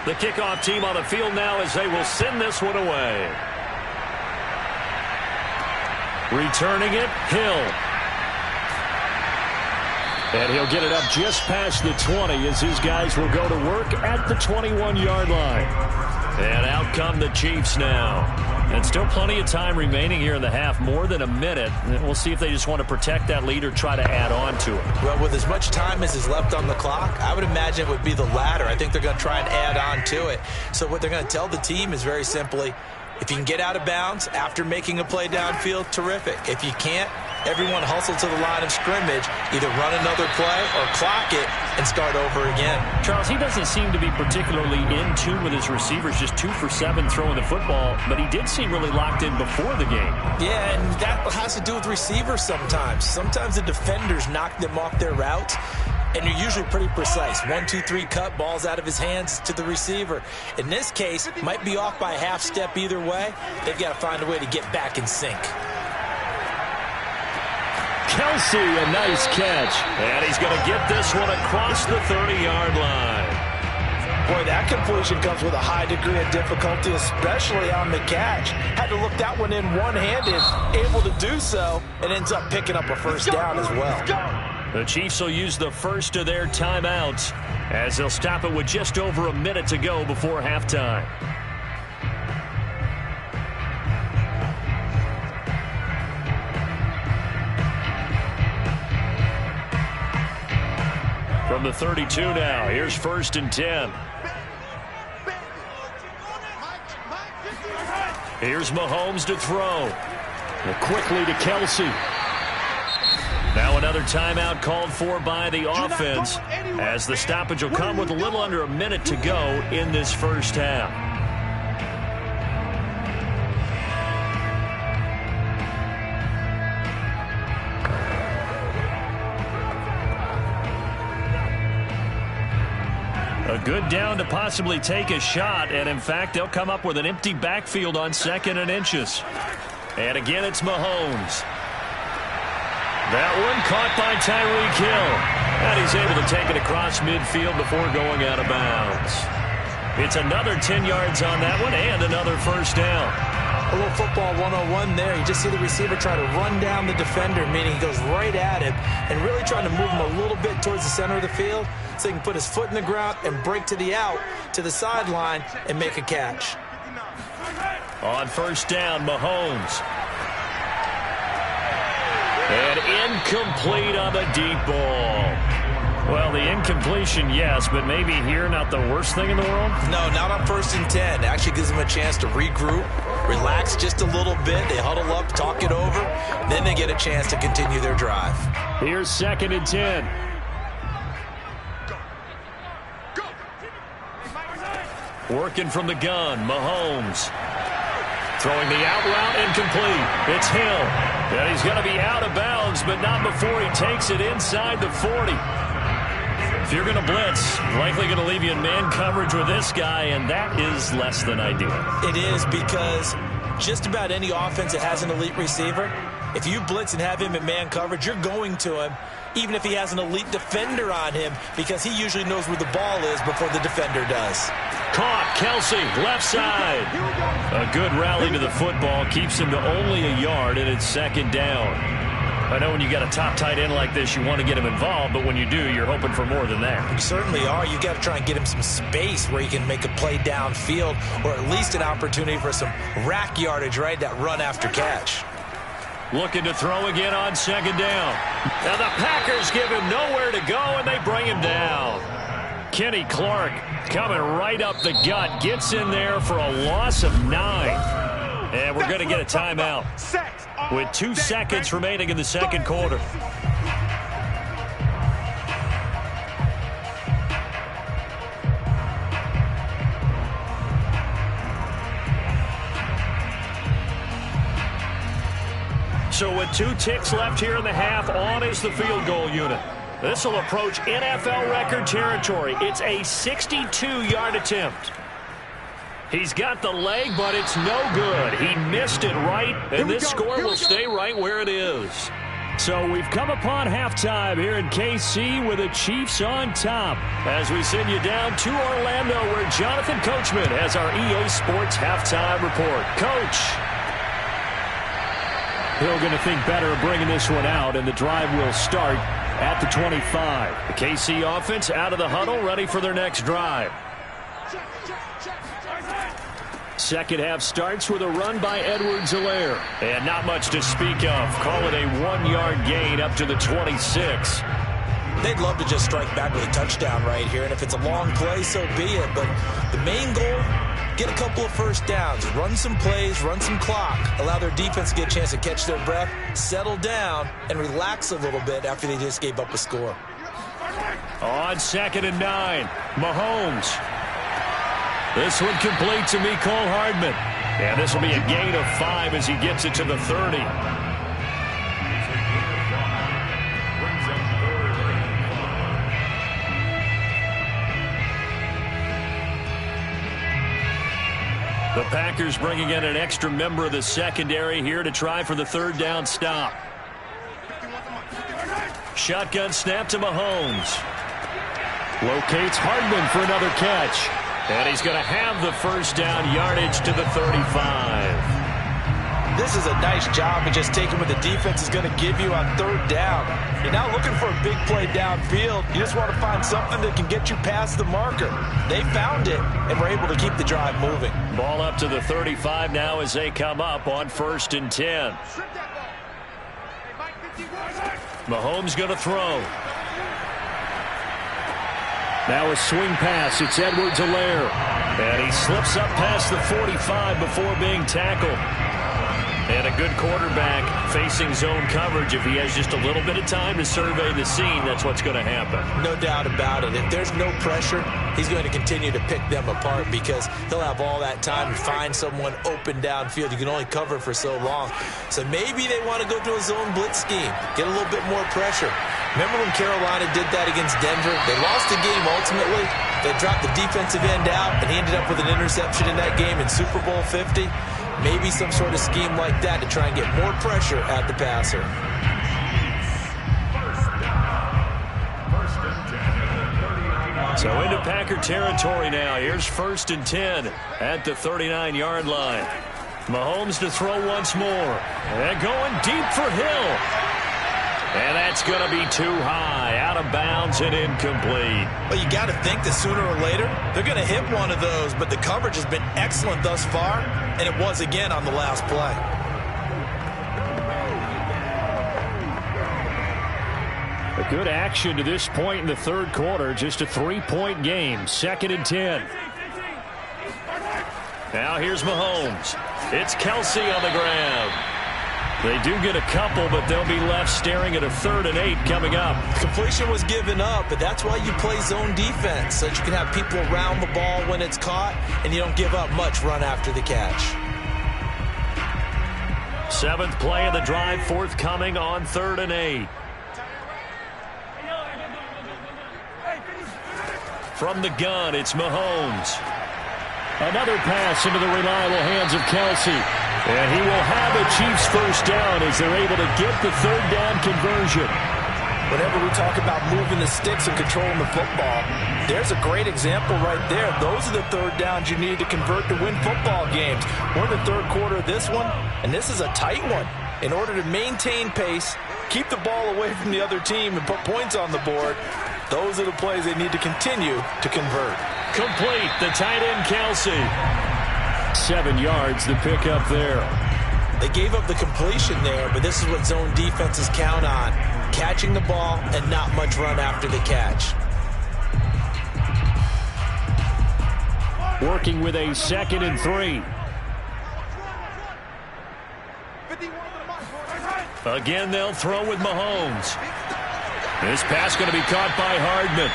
The kickoff team on the field now as they will send this one away. Returning it, Hill. And he'll get it up just past the 20 as his guys will go to work at the 21-yard line. And out come the Chiefs now. And still plenty of time remaining here in the half, more than a minute. And we'll see if they just want to protect that lead or try to add on to it. Well, with as much time as is left on the clock, I would imagine it would be the latter. I think they're going to try and add on to it. So what they're going to tell the team is very simply, if you can get out of bounds after making a play downfield, terrific. If you can't, everyone hustle to the line of scrimmage, either run another play or clock it and start over again. Charles, he doesn't seem to be particularly in tune with his receivers, just 2 for 7 throwing the football, but he did seem really locked in before the game. Yeah, and that has to do with receivers sometimes. Sometimes the defenders knock them off their routes. and you're usually pretty precise. 1, 2, 3 cut, balls out of his hands to the receiver. In this case, might be off by a half step either way. They've got to find a way to get back in sync. Kelsey, a nice catch. And he's going to get this one across the 30-yard line. Boy, that completion comes with a high degree of difficulty, especially on the catch. Had to look that one in one-handed, able to do so, and ends up picking up a first down as well. The Chiefs will use the first of their timeouts as they'll stop it with just over a minute to go before halftime. From the 32 now, here's 1st and 10. Here's Mahomes to throw. Quickly to Kelsey. Now another timeout called for by the offense as the stoppage will come with a little under a minute to go in this first half. A good down to possibly take a shot, and in fact, they'll come up with an empty backfield on 2nd and inches. And again, it's Mahomes. That one caught by Tyreek Hill. And he's able to take it across midfield before going out of bounds. It's another 10 yards on that one and another first down. A little football 101 there. You just see the receiver try to run down the defender, meaning he goes right at him and really trying to move him a little bit towards the center of the field so he can put his foot in the ground and break to the out, to the sideline, and make a catch. On first down, Mahomes. And incomplete on the deep ball. Well, the incompletion, yes, but maybe here not the worst thing in the world? No, not on 1st and 10. It actually gives them a chance to regroup, relax just a little bit. They huddle up, talk it over. Then they get a chance to continue their drive. Here's 2nd and 10. Working from the gun, Mahomes. Throwing the out route, incomplete. It's Hill. And he's going to be out of bounds, but not before he takes it inside the 40. If you're going to blitz, likely going to leave you in man coverage with this guy, and that is less than ideal. It is, because just about any offense that has an elite receiver, if you blitz and have him in man coverage, you're going to him, even if he has an elite defender on him, because he usually knows where the ball is before the defender does. Caught, Kelsey, left side. A good rally to the football keeps him to only a yard, and it's 2nd down. I know when you got a top tight end like this, you want to get him involved, but when you do, you're hoping for more than that. You certainly are. You've got to try and get him some space where he can make a play downfield, or at least an opportunity for some rack yardage, right? That run after catch. Looking to throw again on 2nd down. Now the Packers give him nowhere to go, and they bring him down. Kenny Clark coming right up the gut. Gets in there for a loss of 9. And we're going to get a timeout with 2 seconds remaining in the second quarter. So with 2 ticks left here in the half, on is the field goal unit. This will approach NFL record territory. It's a 62-yard attempt. He's got the leg, but it's no good. He missed it right, and this score will stay right where it is. So we've come upon halftime here in KC with the Chiefs on top. As we send you down to Orlando, where Jonathan Coachman has our EA Sports halftime report. Coach. Hill going to think better of bringing this one out, and the drive will start at the 25. The KC offense out of the huddle, ready for their next drive. Second half starts with a run by Edwards-Helaire. And not much to speak of. Call it a 1-yard gain up to the 26. They'd love to just strike back with a touchdown right here, and if it's a long play, so be it. But the main goal, get a couple of first downs, run some plays, run some clock, allow their defense to get a chance to catch their breath, settle down, and relax a little bit after they just gave up a score. On 2nd and 9, Mahomes. This one complete to Mecole Hardman. And this will be a gain of 5 as he gets it to the 30. Packers bringing in an extra member of the secondary here to try for the third down stop. Shotgun snap to Mahomes. Locates Hardman for another catch. And he's going to have the first down, yardage to the 35. This is a nice job of just taking what the defense is going to give you on third down. You're not looking for a big play downfield. You just want to find something that can get you past the marker. They found it and were able to keep the drive moving. Ball up to the 35 now as they come up on 1st and 10. Mahomes going to throw. Now a swing pass. It's Edwards-Helaire. And he slips up past the 45 before being tackled. And a good quarterback facing zone coverage. If he has just a little bit of time to survey the scene, that's what's going to happen. No doubt about it. If there's no pressure, he's going to continue to pick them apart because he'll have all that time to find someone open downfield. You can only cover for so long. So maybe they want to go to a zone blitz scheme, get a little bit more pressure. Remember when Carolina did that against Denver? They lost the game ultimately. They dropped the defensive end out, and he ended up with an interception in that game in Super Bowl 50. Maybe some sort of scheme like that to try and get more pressure at the passer. So into Packer territory now. Here's 1st and 10 at the 39-yard line. Mahomes to throw once more. And going deep for Hill. And that's going to be too high, out of bounds and incomplete. Well, you got to think that sooner or later they're going to hit one of those, but the coverage has been excellent thus far, and it was again on the last play. A good action to this point in the third quarter, just a 3-point game, 2nd and 10. Now here's Mahomes. It's Kelsey on the ground. They do get a couple, but they'll be left staring at a 3rd and 8 coming up. Completion was given up, but that's why you play zone defense, so that you can have people around the ball when it's caught, and you don't give up much run after the catch. 7th play of the drive, forthcoming on 3rd and 8. From the gun, it's Mahomes. Another pass into the reliable hands of Kelsey. And he will have the Chiefs first down as they're able to get the third down conversion. Whenever we talk about moving the sticks and controlling the football, there's a great example right there. Those are the third downs you need to convert to win football games. We're in the third quarter of this one, and this is a tight one. In order to maintain pace, keep the ball away from the other team, and put points on the board, those are the plays they need to continue to convert. Complete, the tight end Kelsey. 7 yards, the pickup there. They gave up the completion there, but this is what zone defenses count on. Catching the ball and not much run after the catch. Working with a 2nd and 3. Again, they'll throw with Mahomes. This pass going to be caught by Hardman.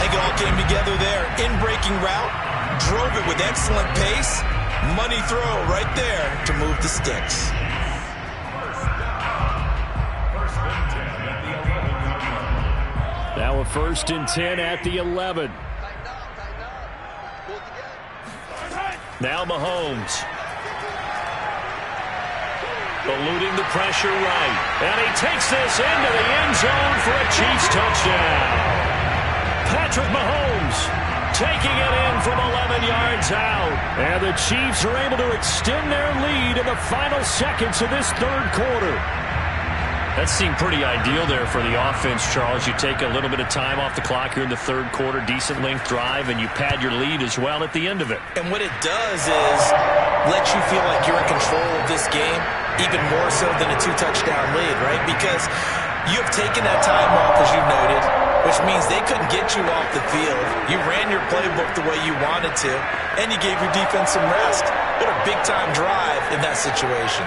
They all came together there. In-breaking route. Drove it with excellent pace. Money throw right there to move the sticks. Now a 1st and 10 at the 11. Now Mahomes. Eluding the pressure right. And he takes this into the end zone for a Chiefs touchdown. Patrick Mahomes taking it in from 11 yards out. And the Chiefs are able to extend their lead in the final seconds of this third quarter. That seemed pretty ideal there for the offense, Charles. You take a little bit of time off the clock here in the third quarter, decent length drive, and you pad your lead as well at the end of it. And what it does is let you feel like you're in control of this game, even more so than a 2-touchdown lead, right? Because you have taken that time off, as you noted, which means they couldn't get you off the field. You ran your playbook the way you wanted to, and you gave your defense some rest. What a big-time drive in that situation.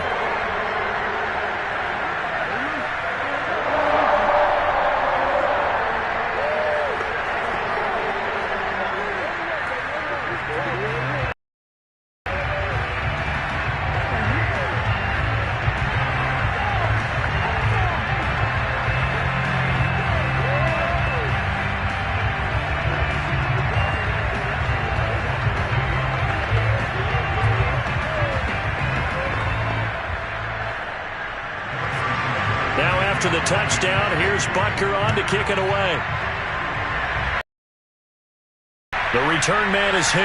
after the touchdown. Here's Butker on to kick it away. The return man is Hill.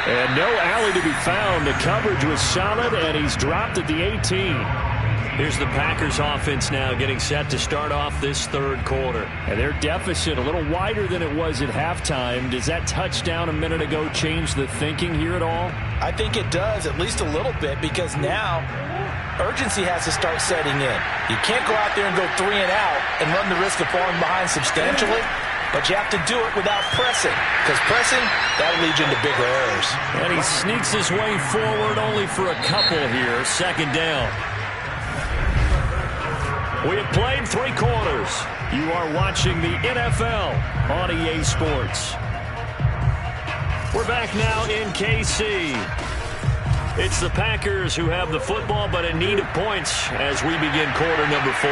And no alley to be found. The coverage was solid, and he's dropped at the 18. Here's the Packers offense now getting set to start off this third quarter. And their deficit a little wider than it was at halftime. Does that touchdown a minute ago change the thinking here at all? I think it does, at least a little bit, because now urgency has to start setting in. You can't go out there and go 3 and out and run the risk of falling behind substantially, but you have to do it without pressing, because pressing, that'll lead you into bigger errors. And he sneaks his way forward only for a couple here. Second down. We have played 3 quarters. You are watching the NFL on EA Sports. We're back now in KC. It's the Packers who have the football, but in need of points as we begin quarter number 4.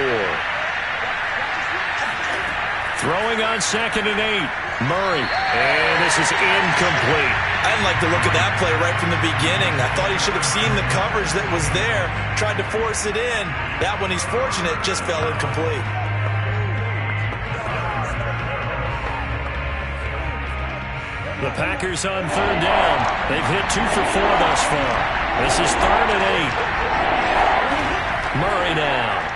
Throwing on 2nd and 8. Murray. And this is incomplete. I didn't like the look of that play right from the beginning. I thought he should have seen the coverage that was there, tried to force it in. That one, he's fortunate, just fell incomplete. The Packers on 3rd down. They've hit 2 for 4 thus far. This is 3rd and 8. Murray now.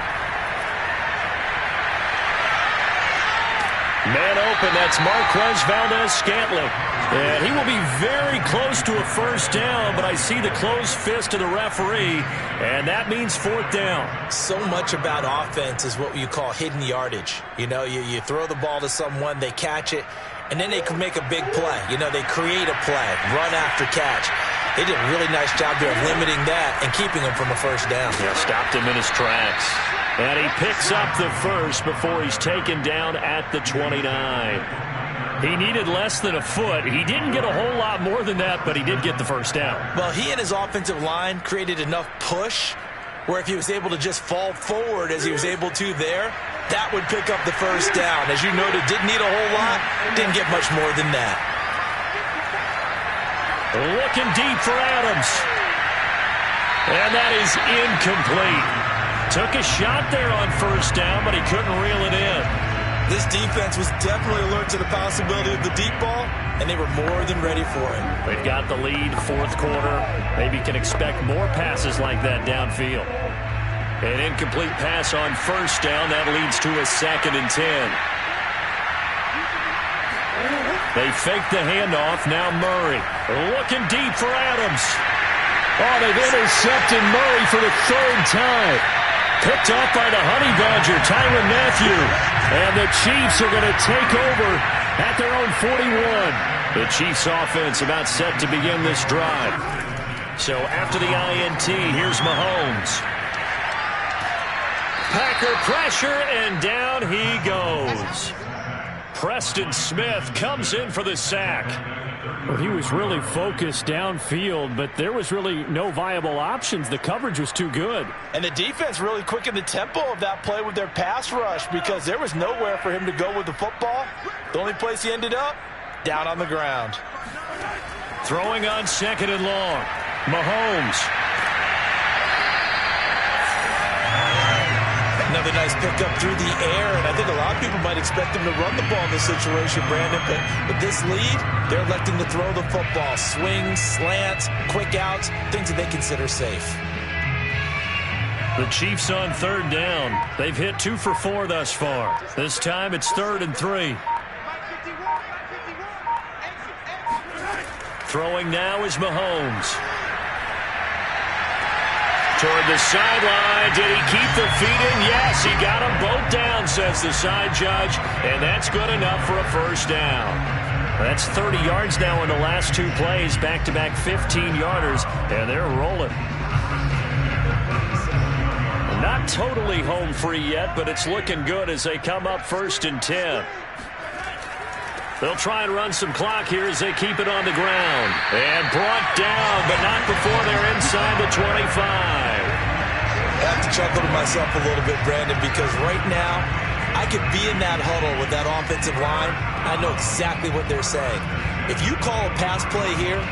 Man open, that's Marquez Valdes-Scantling. And he will be very close to a first down, but I see the closed fist of the referee, and that means 4th down. So much about offense is what you call hidden yardage. You know, you throw the ball to someone, they catch it, and then they can make a big play. You know, they create a play, run after catch. They did a really nice job there of limiting that and keeping him from a first down. Yeah, stopped him in his tracks. And he picks up the first before he's taken down at the 29. He needed less than a foot. He didn't get a whole lot more than that, but he did get the first down. Well, he and his offensive line created enough push where if he was able to just fall forward as he was able to there, that would pick up the first down. As you noted, didn't need a whole lot, didn't get much more than that. Looking deep for Adams. And that is incomplete. Took a shot there on first down, but he couldn't reel it in. This defense was definitely alert to the possibility of the deep ball, and they were more than ready for it. They've got the lead, 4th quarter. Maybe can expect more passes like that downfield. An incomplete pass on first down. That leads to a 2nd and 10. They fake the handoff. Now Murray. Looking deep for Adams. Oh, they've intercepted Murray for the 3rd time. Picked off by the Honey Badger, Tyrann Mathieu. And the Chiefs are going to take over at their own 41. The Chiefs offense about set to begin this drive. So after the INT, here's Mahomes. Packer pressure, and down he goes. Preston Smith comes in for the sack. Well, he was really focused downfield, but there was really no viable options. The coverage was too good. And the defense really quickened the tempo of that play with their pass rush because there was nowhere for him to go with the football. The only place he ended up, down on the ground. Throwing on 2nd and long. Mahomes. Another nice pickup through the air, and I think a lot of people might expect them to run the ball in this situation, Brandon, but with this lead, they're electing to throw the football. Swings, slants, quick outs, things that they consider safe. The Chiefs on 3rd down. They've hit 2 for 4 thus far. This time it's 3rd and 3. Throwing now is Mahomes. Toward the sideline. Did he keep the feet in? Yes, he got them both down, says the side judge. And that's good enough for a first down. That's 30 yards now in the last 2 plays. Back-to-back 15-yarders. And they're rolling. Not totally home free yet, but it's looking good as they come up 1st and 10. They'll try and run some clock here as they keep it on the ground. And brought down, but not before they're inside the 25. I have to chuckle to myself a little bit, Brandon, because right now I could be in that huddle with that offensive line. I know exactly what they're saying. If you call a pass play here,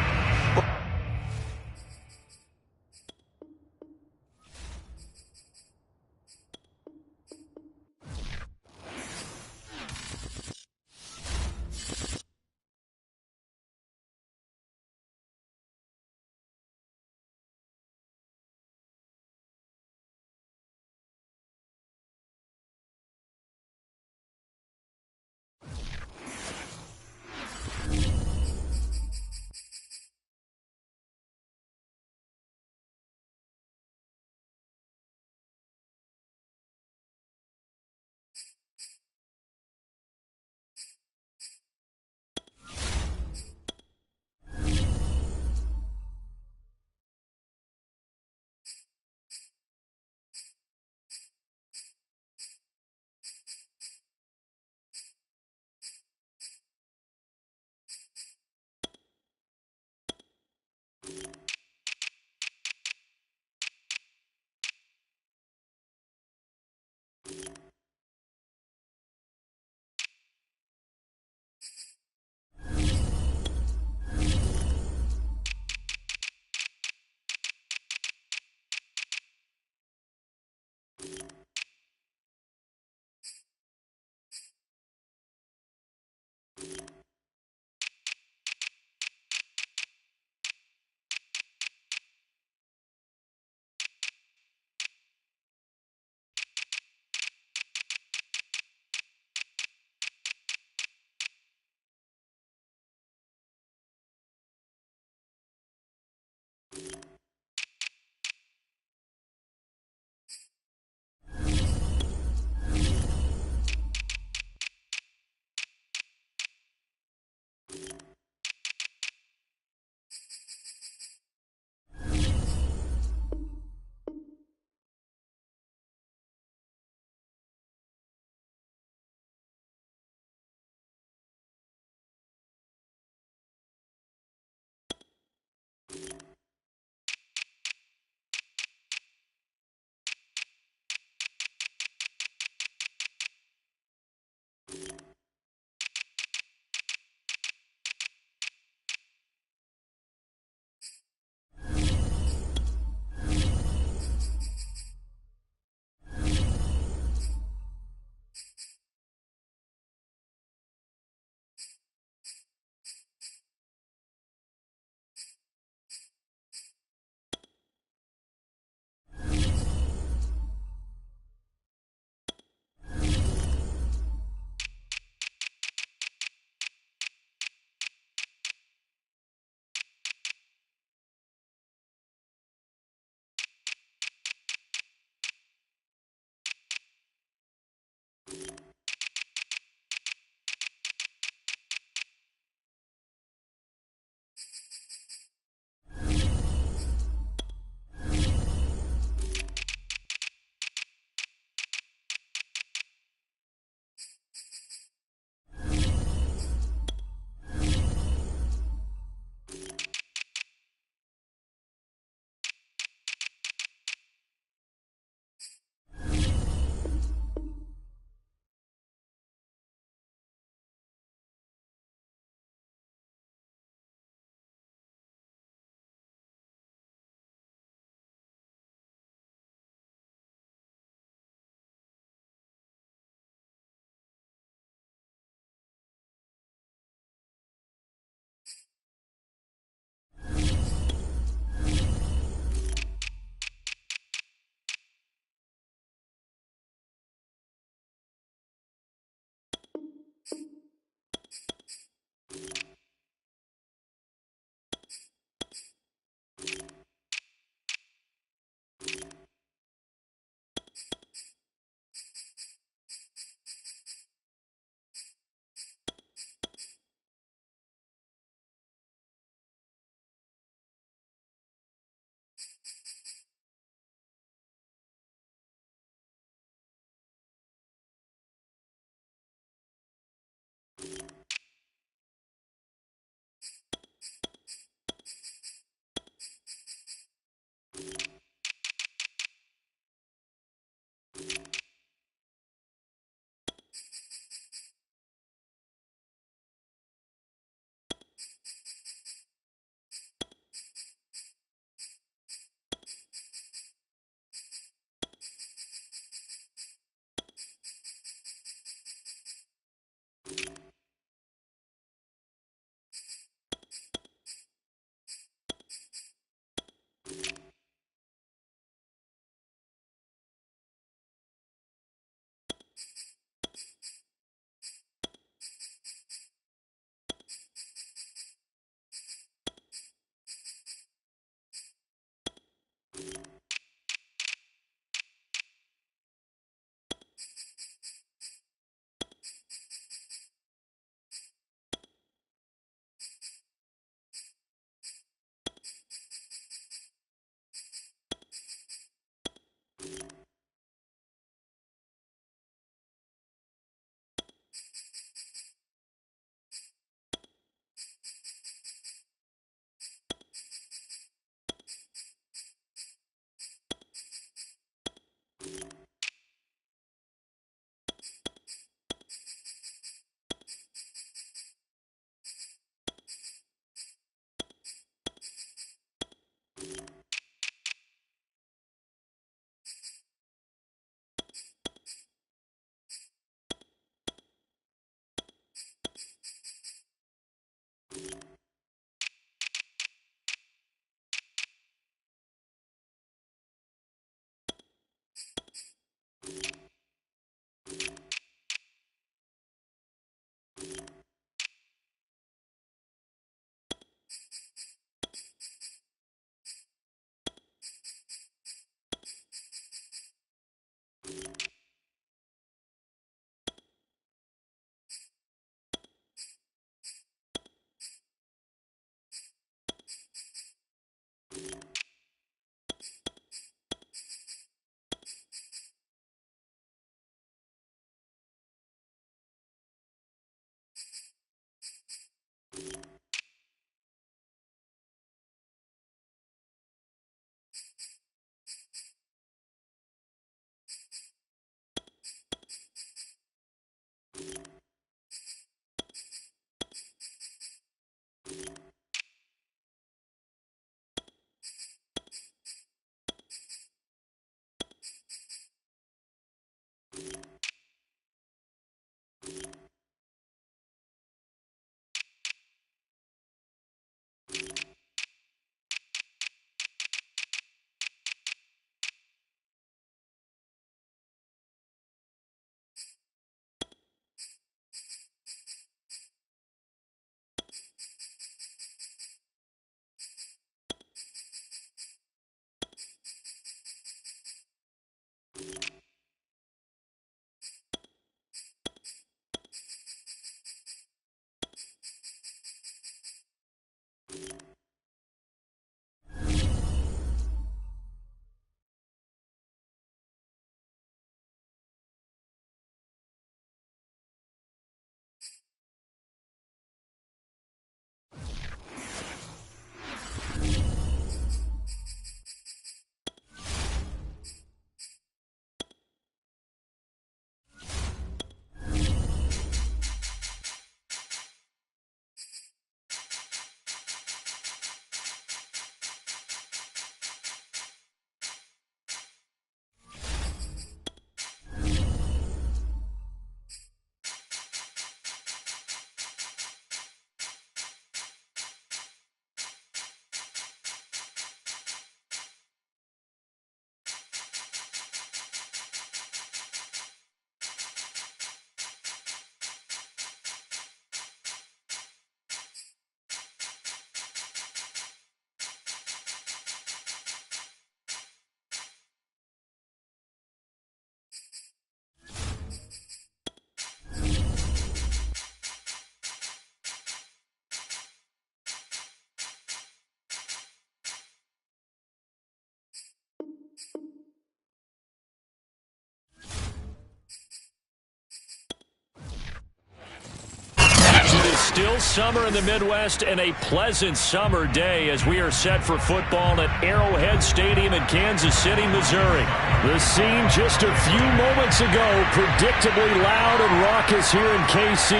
Still summer in the Midwest and a pleasant summer day as we are set for football at Arrowhead Stadium in Kansas City, Missouri. The scene just a few moments ago, predictably loud and raucous here in KC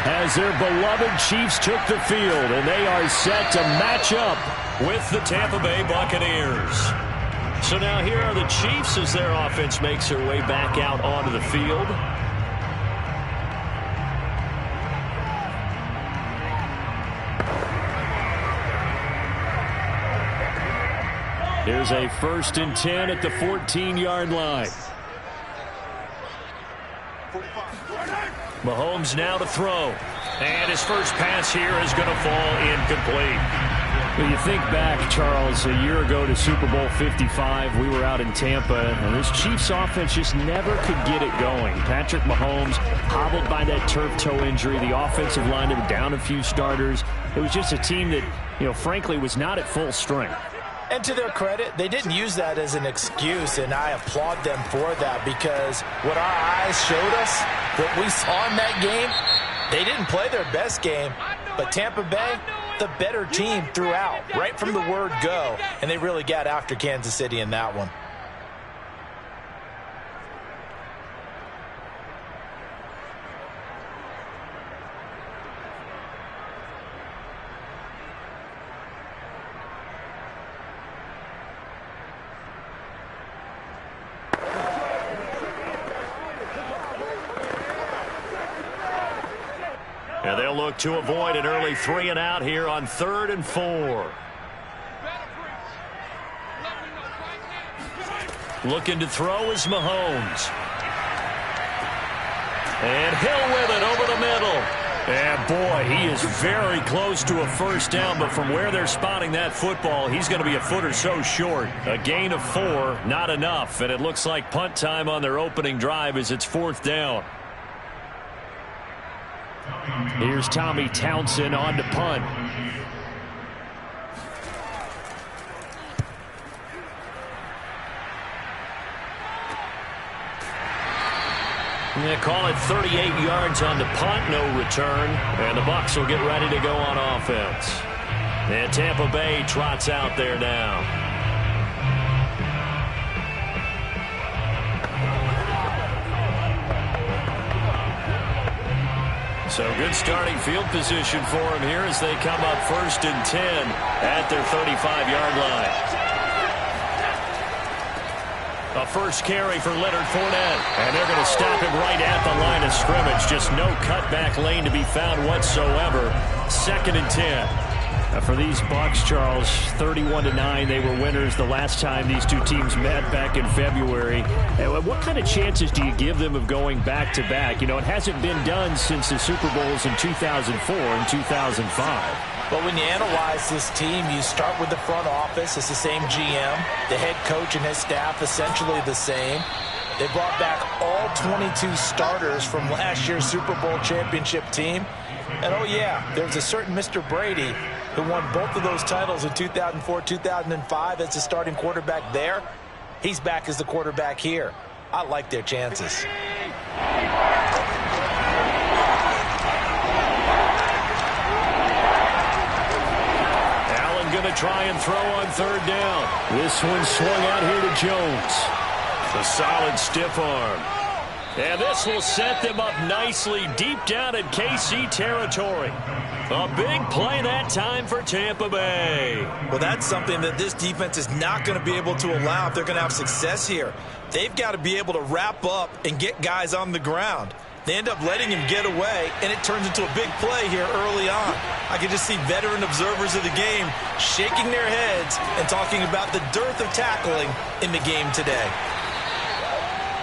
as their beloved Chiefs took the field, and they are set to match up with the Tampa Bay Buccaneers. So now here are the Chiefs as their offense makes their way back out onto the field. Here's a 1st and 10 at the 14-yard line. Mahomes now to throw. And his first pass here is going to fall incomplete. Well, you think back, Charles, a year ago to Super Bowl 55, we were out in Tampa, and this Chiefs offense just never could get it going. Patrick Mahomes hobbled by that turf toe injury. The offensive line had down a few starters. It was just a team that, frankly, was not at full strength. And to their credit, they didn't use that as an excuse, and I applaud them for that because what our eyes showed us, what we saw in that game, they didn't play their best game, but Tampa Bay, the better team throughout, right from the word go, and they really got after Kansas City in that one. And they'll look to avoid an early 3 and out here on 3rd and 4. Looking to throw is Mahomes. And Hill with it over the middle. And boy, he is very close to a first down, but from where they're spotting that football, he's going to be a foot or so short. A gain of 4, not enough. And it looks like punt time on their opening drive as it's 4th down. Here's Tommy Townsend on to punt. They call it 38 yards on the punt, no return. And the Bucs will get ready to go on offense. And Tampa Bay trots out there now. So good starting field position for him here as they come up 1st and 10 at their 35-yard line. A first carry for Leonard Fournette. And they're going to stop him right at the line of scrimmage. Just no cutback lane to be found whatsoever. 2nd and 10. For these Bucs, Charles, 31-9, they were winners the last time these two teams met back in February. What kind of chances do you give them of going back-to-back? You know, it hasn't been done since the Super Bowls in 2004 and 2005. But when you analyze this team, you start with the front office. It's the same GM. The head coach and his staff essentially the same. They brought back all 22 starters from last year's Super Bowl championship team. And, oh, yeah, there's a certain Mr. Brady who won both of those titles in 2004, 2005 as the starting quarterback there. He's back as the quarterback here. I like their chances. Allen going to try and throw on 3rd down. This one swung out here to Jones. A solid stiff arm. And this will set them up nicely deep down in KC territory. A big play that time for Tampa Bay. Well, that's something that this defense is not going to be able to allow if they're going to have success here. They've got to be able to wrap up and get guys on the ground. They end up letting him get away, and it turns into a big play here early on. I can just see veteran observers of the game shaking their heads and talking about the dearth of tackling in the game today.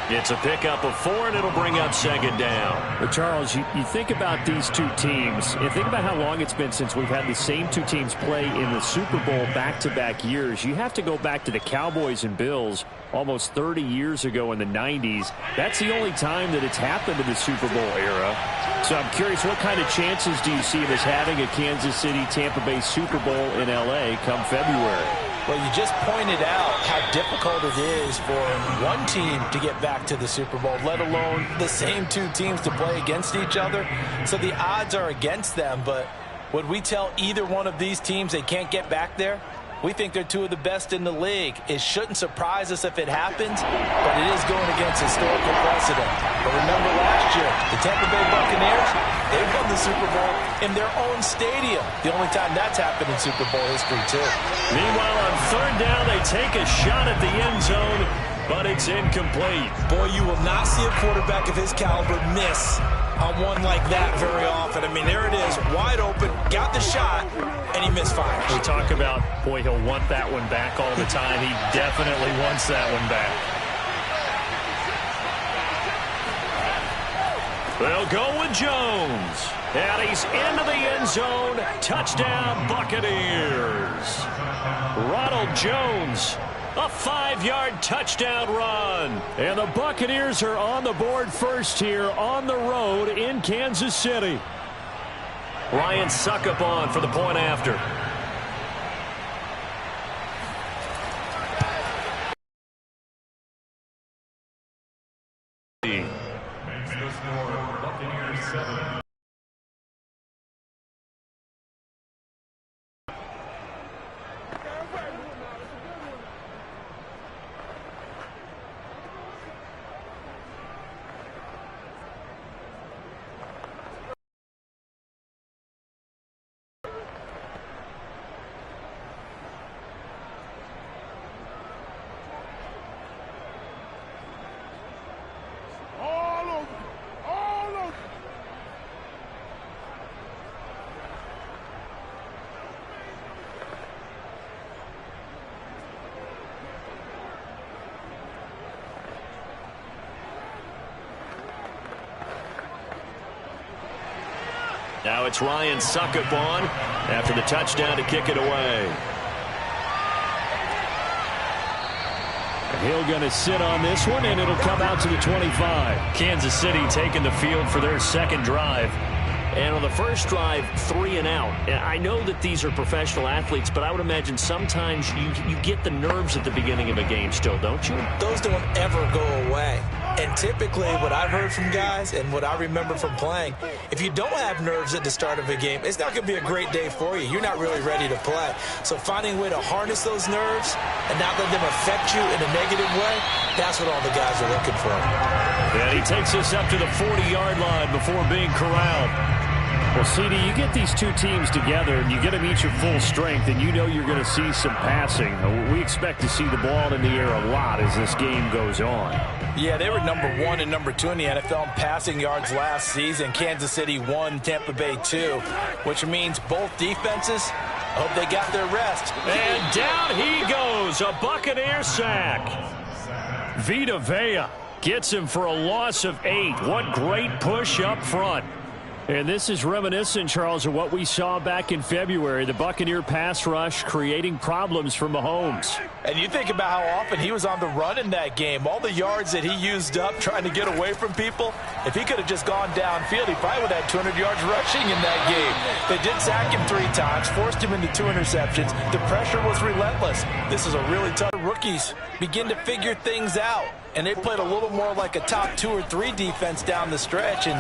It's a pickup of 4, and it'll bring up 2nd down. But Charles, you think about these two teams, and think about how long it's been since we've had the same two teams play in the Super Bowl back-to-back years. You have to go back to the Cowboys and Bills almost 30 years ago in the 90s. That's the only time that it's happened in the Super Bowl era. So I'm curious, what kind of chances do you see of us having a Kansas City-Tampa Bay Super Bowl in L.A. come February? Well, you just pointed out how difficult it is for one team to get back to the Super Bowl, let alone the same two teams to play against each other. So the odds are against them, but would we tell either one of these teams they can't get back there? We think they're two of the best in the league. It shouldn't surprise us if it happens, but it is going against historical precedent. But remember last year, the Tampa Bay Buccaneers, they won the Super Bowl in their own stadium. The only time that's happened in Super Bowl history, too. Meanwhile, on 3rd down, they take a shot at the end zone, but it's incomplete. Boy, you will not see a quarterback of his caliber miss on one like that very often. I mean, there it is, wide open, got the shot, and he misfires. We talk about, boy, he'll want that one back all the time. He definitely wants that one back. They'll go with Jones. And he's into the end zone. Touchdown, Buccaneers. Ronald Jones. A 5-yard touchdown run. And the Buccaneers are on the board first here on the road in Kansas City. Ryan Succop on for the point after. Makes the score Buccaneers 7. Now it's Ryan Succop on after the touchdown to kick it away. Hill going to sit on this one, and it'll come out to the 25. Kansas City taking the field for their second drive. And on the first drive, 3 and out. I know that these are professional athletes, but I would imagine sometimes you get the nerves at the beginning of a game still, don't you? Those don't ever go away. And typically what I've heard from guys and what I remember from playing, if you don't have nerves at the start of a game, it's not going to be a great day for you. You're not really ready to play. So finding a way to harness those nerves and not let them affect you in a negative way, that's what all the guys are looking for. And he takes us up to the 40-yard line before being corralled. Well, CD, you get these two teams together and you get them each at full strength, and you know you're going to see some passing. We expect to see the ball in the air a lot as this game goes on. Yeah, they were number 1 and number 2 in the NFL in passing yards last season. Kansas City 1, Tampa Bay 2, which means both defenses, I hope they got their rest. And down he goes, a Buccaneer sack. Vita Vea gets him for a loss of 8. What great push up front. And this is reminiscent, Charles, of what we saw back in February. The Buccaneer pass rush creating problems for Mahomes. And you think about how often he was on the run in that game. All the yards that he used up trying to get away from people. If he could have just gone downfield, he probably would have had 200 yards rushing in that game. They did sack him 3 times, forced him into 2 interceptions. The pressure was relentless. This is a really tough. Rookies begin to figure things out. And they played a little more like a top 2 or 3 defense down the stretch. And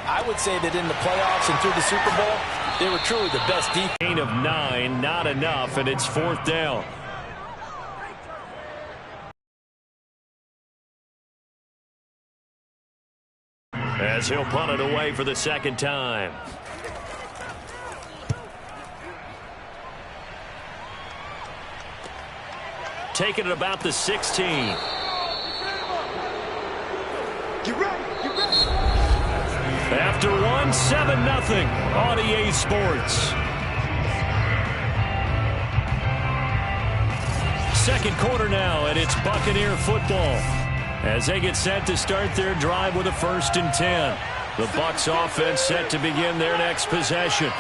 I would say that in the playoffs and through the Super Bowl, they were truly the best defense. Gain of 9, not enough, and it's 4th down. As he'll punt it away for the 2nd time. Taking it about the 16. After 1, 7-0 on EA Sports. 2nd quarter now, and it's Buccaneer football as they get set to start their drive with a 1st and 10. The Bucs offense set to begin their next possession.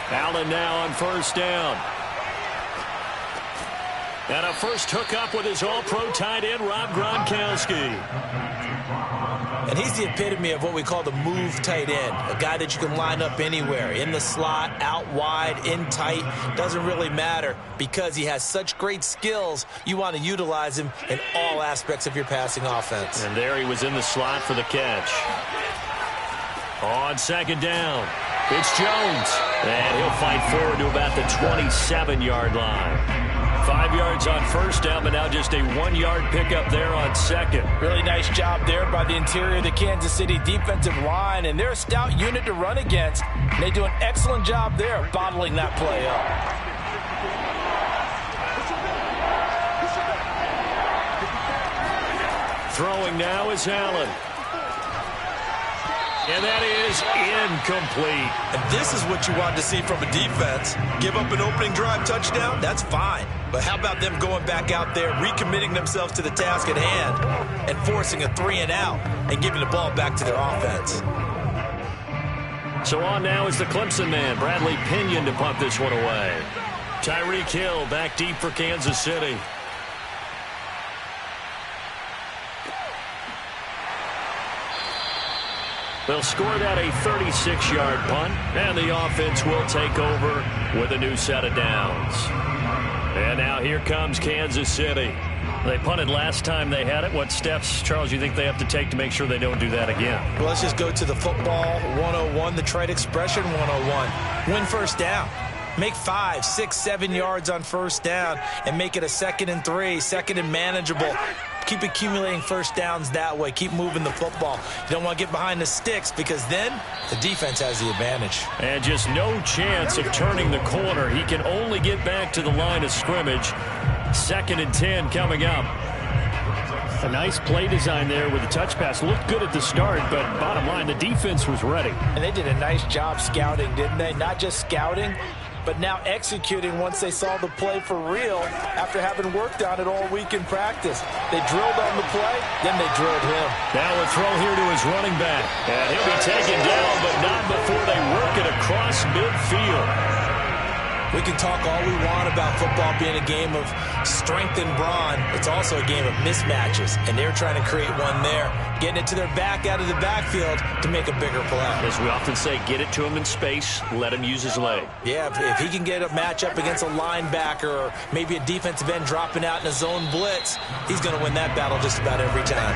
Allen now on 1st down. And a first hookup with his all-pro tight end, Rob Gronkowski. And he's the epitome of what we call the move tight end, a guy that you can line up anywhere, in the slot, out wide, in tight, doesn't really matter because he has such great skills. You want to utilize him in all aspects of your passing offense. And there he was in the slot for the catch. On 2nd down, it's Jones. And he'll fight forward to about the 27-yard line. 5 yards on 1st down, but now just a 1-yard pickup there on 2nd. Really nice job there by the interior of the Kansas City defensive line, and they're a stout unit to run against. And they do an excellent job there bottling that play up. Throwing now is Allen. And that is incomplete. And this is what you want to see from a defense. Give up an opening drive touchdown, that's fine. But how about them going back out there, recommitting themselves to the task at hand, and forcing a 3 and out, and giving the ball back to their offense. So on now is the Clemson man, Bradley Pinion, to punt this one away. Tyreek Hill back deep for Kansas City. They'll score that a 36-yard punt, and the offense will take over with a new set of downs. And now here comes Kansas City. They punted last time they had it. What steps, Charles, you think they have to take to make sure they don't do that again? Well, let's just go to the football 101, the trite expression 101. Win 1st down. Make 5, 6, 7 yards on 1st down and make it a 2nd and 3, 2nd and manageable. Keep accumulating 1st downs that way. Keep moving the football. You don't want to get behind the sticks because then the defense has the advantage. And just no chance of turning the corner. He can only get back to the line of scrimmage. 2nd and 10 coming up. A nice play design there with the touch pass. Looked good at the start, but bottom line, the defense was ready. And they did a nice job scouting, didn't they? Not just scouting, but now executing once they saw the play for real after having worked on it all week in practice. They drilled on the play, then they drilled him. Now a throw here to his running back. And he'll be taken down, but not before they work it across midfield. We can talk all we want about football being a game of strength and brawn. It's also a game of mismatches, and they're trying to create one there, getting it to their back out of the backfield to make a bigger play. As we often say, get it to him in space, let him use his leg. Yeah, if he can get a matchup against a linebacker or maybe a defensive end dropping out in a zone blitz, he's going to win that battle just about every time.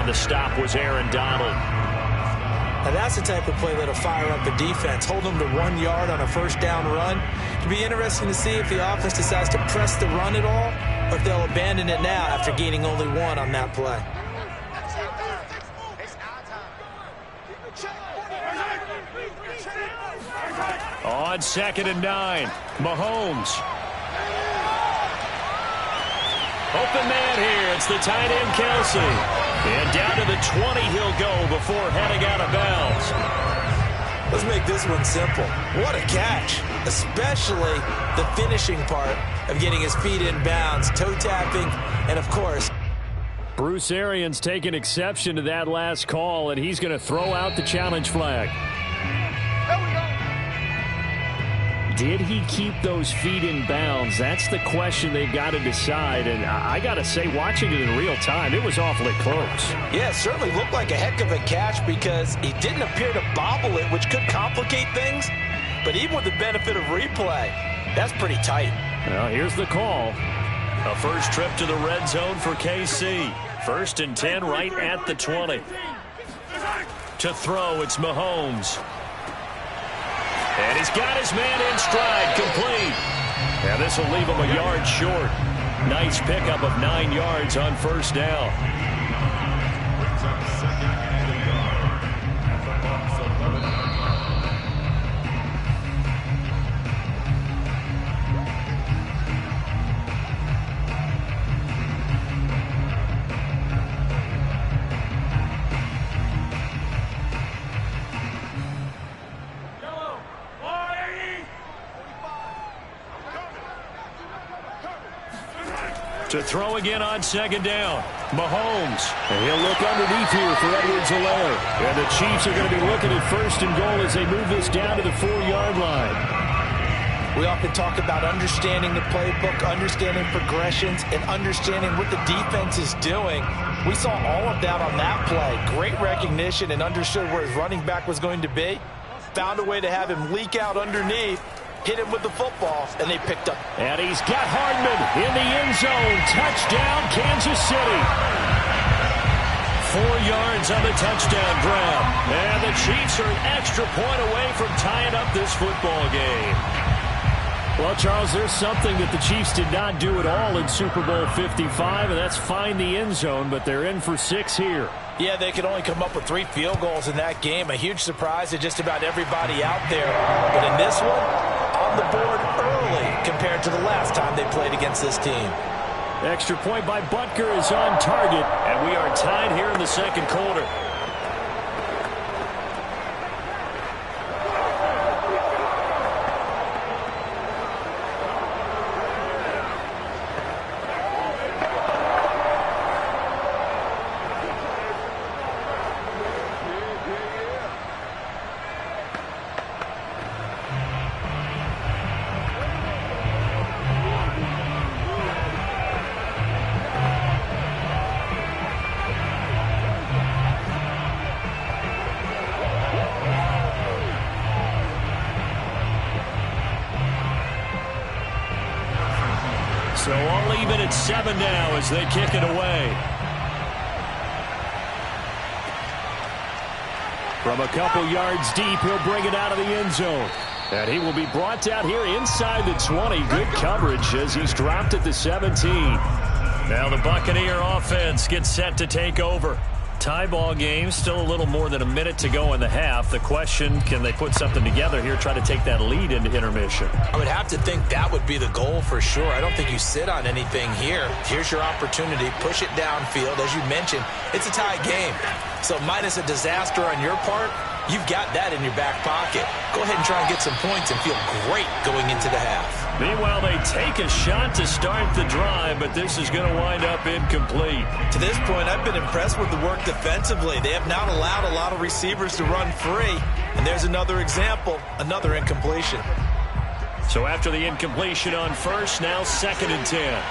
the stop was Aaron Donald. Now that's the type of play that'll fire up a defense. Hold them to 1 yard on a first down run. It'll be interesting to see if the offense decides to press the run at all, or if they'll abandon it now after gaining only 1 on that play. On 2nd and 9, Mahomes. Open man here. It's the tight end, Kelsey. And down to the 20 he'll go before heading out of bounds. Let's make this one simple. What a catch, especially the finishing part of getting his feet in bounds, toe tapping, and of course, Bruce Arians taking exception to that last call, and he's going to throw out the challenge flag. Did he keep those feet in bounds? That's the question they've got to decide. And I got to say, watching it in real time, it was awfully close. Yeah, it certainly looked like a heck of a catch because he didn't appear to bobble it, which could complicate things. But even with the benefit of replay, that's pretty tight. Well, here's the call. A first trip to the red zone for KC. 1st and 10 right at the 20. To throw, it's Mahomes. And he's got his man in stride, complete. Now this will leave him a yard short. Nice pickup of 9 yards on first down. Brings up 2nd and a yard at the Bucs 11. To throw again on 2nd down, Mahomes. And he'll look underneath here for Edwards-Helaire. And the Chiefs are going to be looking at 1st and goal as they move this down to the 4-yard line. We often talk about understanding the playbook, understanding progressions, and understanding what the defense is doing. We saw all of that on that play. Great recognition and understood where his running back was going to be. Found a way to have him leak out underneath. Hit him with the football, and they picked up. And he's got Hardman in the end zone. Touchdown, Kansas City. 4 yards on the touchdown grab. And the Chiefs are an extra point away from tying up this football game. Well, Charles, there's something that the Chiefs did not do at all in Super Bowl 55, and that's find the end zone, but they're in for 6 here. Yeah, they could only come up with 3 field goals in that game. A huge surprise to just about everybody out there. But in this one, on the board early compared to the last time they played against this team. Extra point by Butker is on target. And we are tied here in the 2nd quarter. So all even at 7 now as they kick it away. From a couple yards deep, he'll bring it out of the end zone. And he will be brought down here inside the 20. Good coverage as he's dropped at the 17. Now the Buccaneer offense gets set to take over. Tie ball game, still a little more than a minute to go in the half. The question, can they put something together here, try to take that lead into intermission? I would have to think that would be the goal for sure. I don't think you sit on anything here. Here's your opportunity. Push it downfield. As you mentioned, it's a tie game. So minus a disaster on your part, you've got that in your back pocket. Go ahead and try and get some points and feel great going into the half. Meanwhile, they take a shot to start the drive, but this is going to wind up incomplete. To this point, I've been impressed with the work defensively. They have not allowed a lot of receivers to run free. And there's another example, another incompletion. So after the incompletion on first, now 2nd and 10.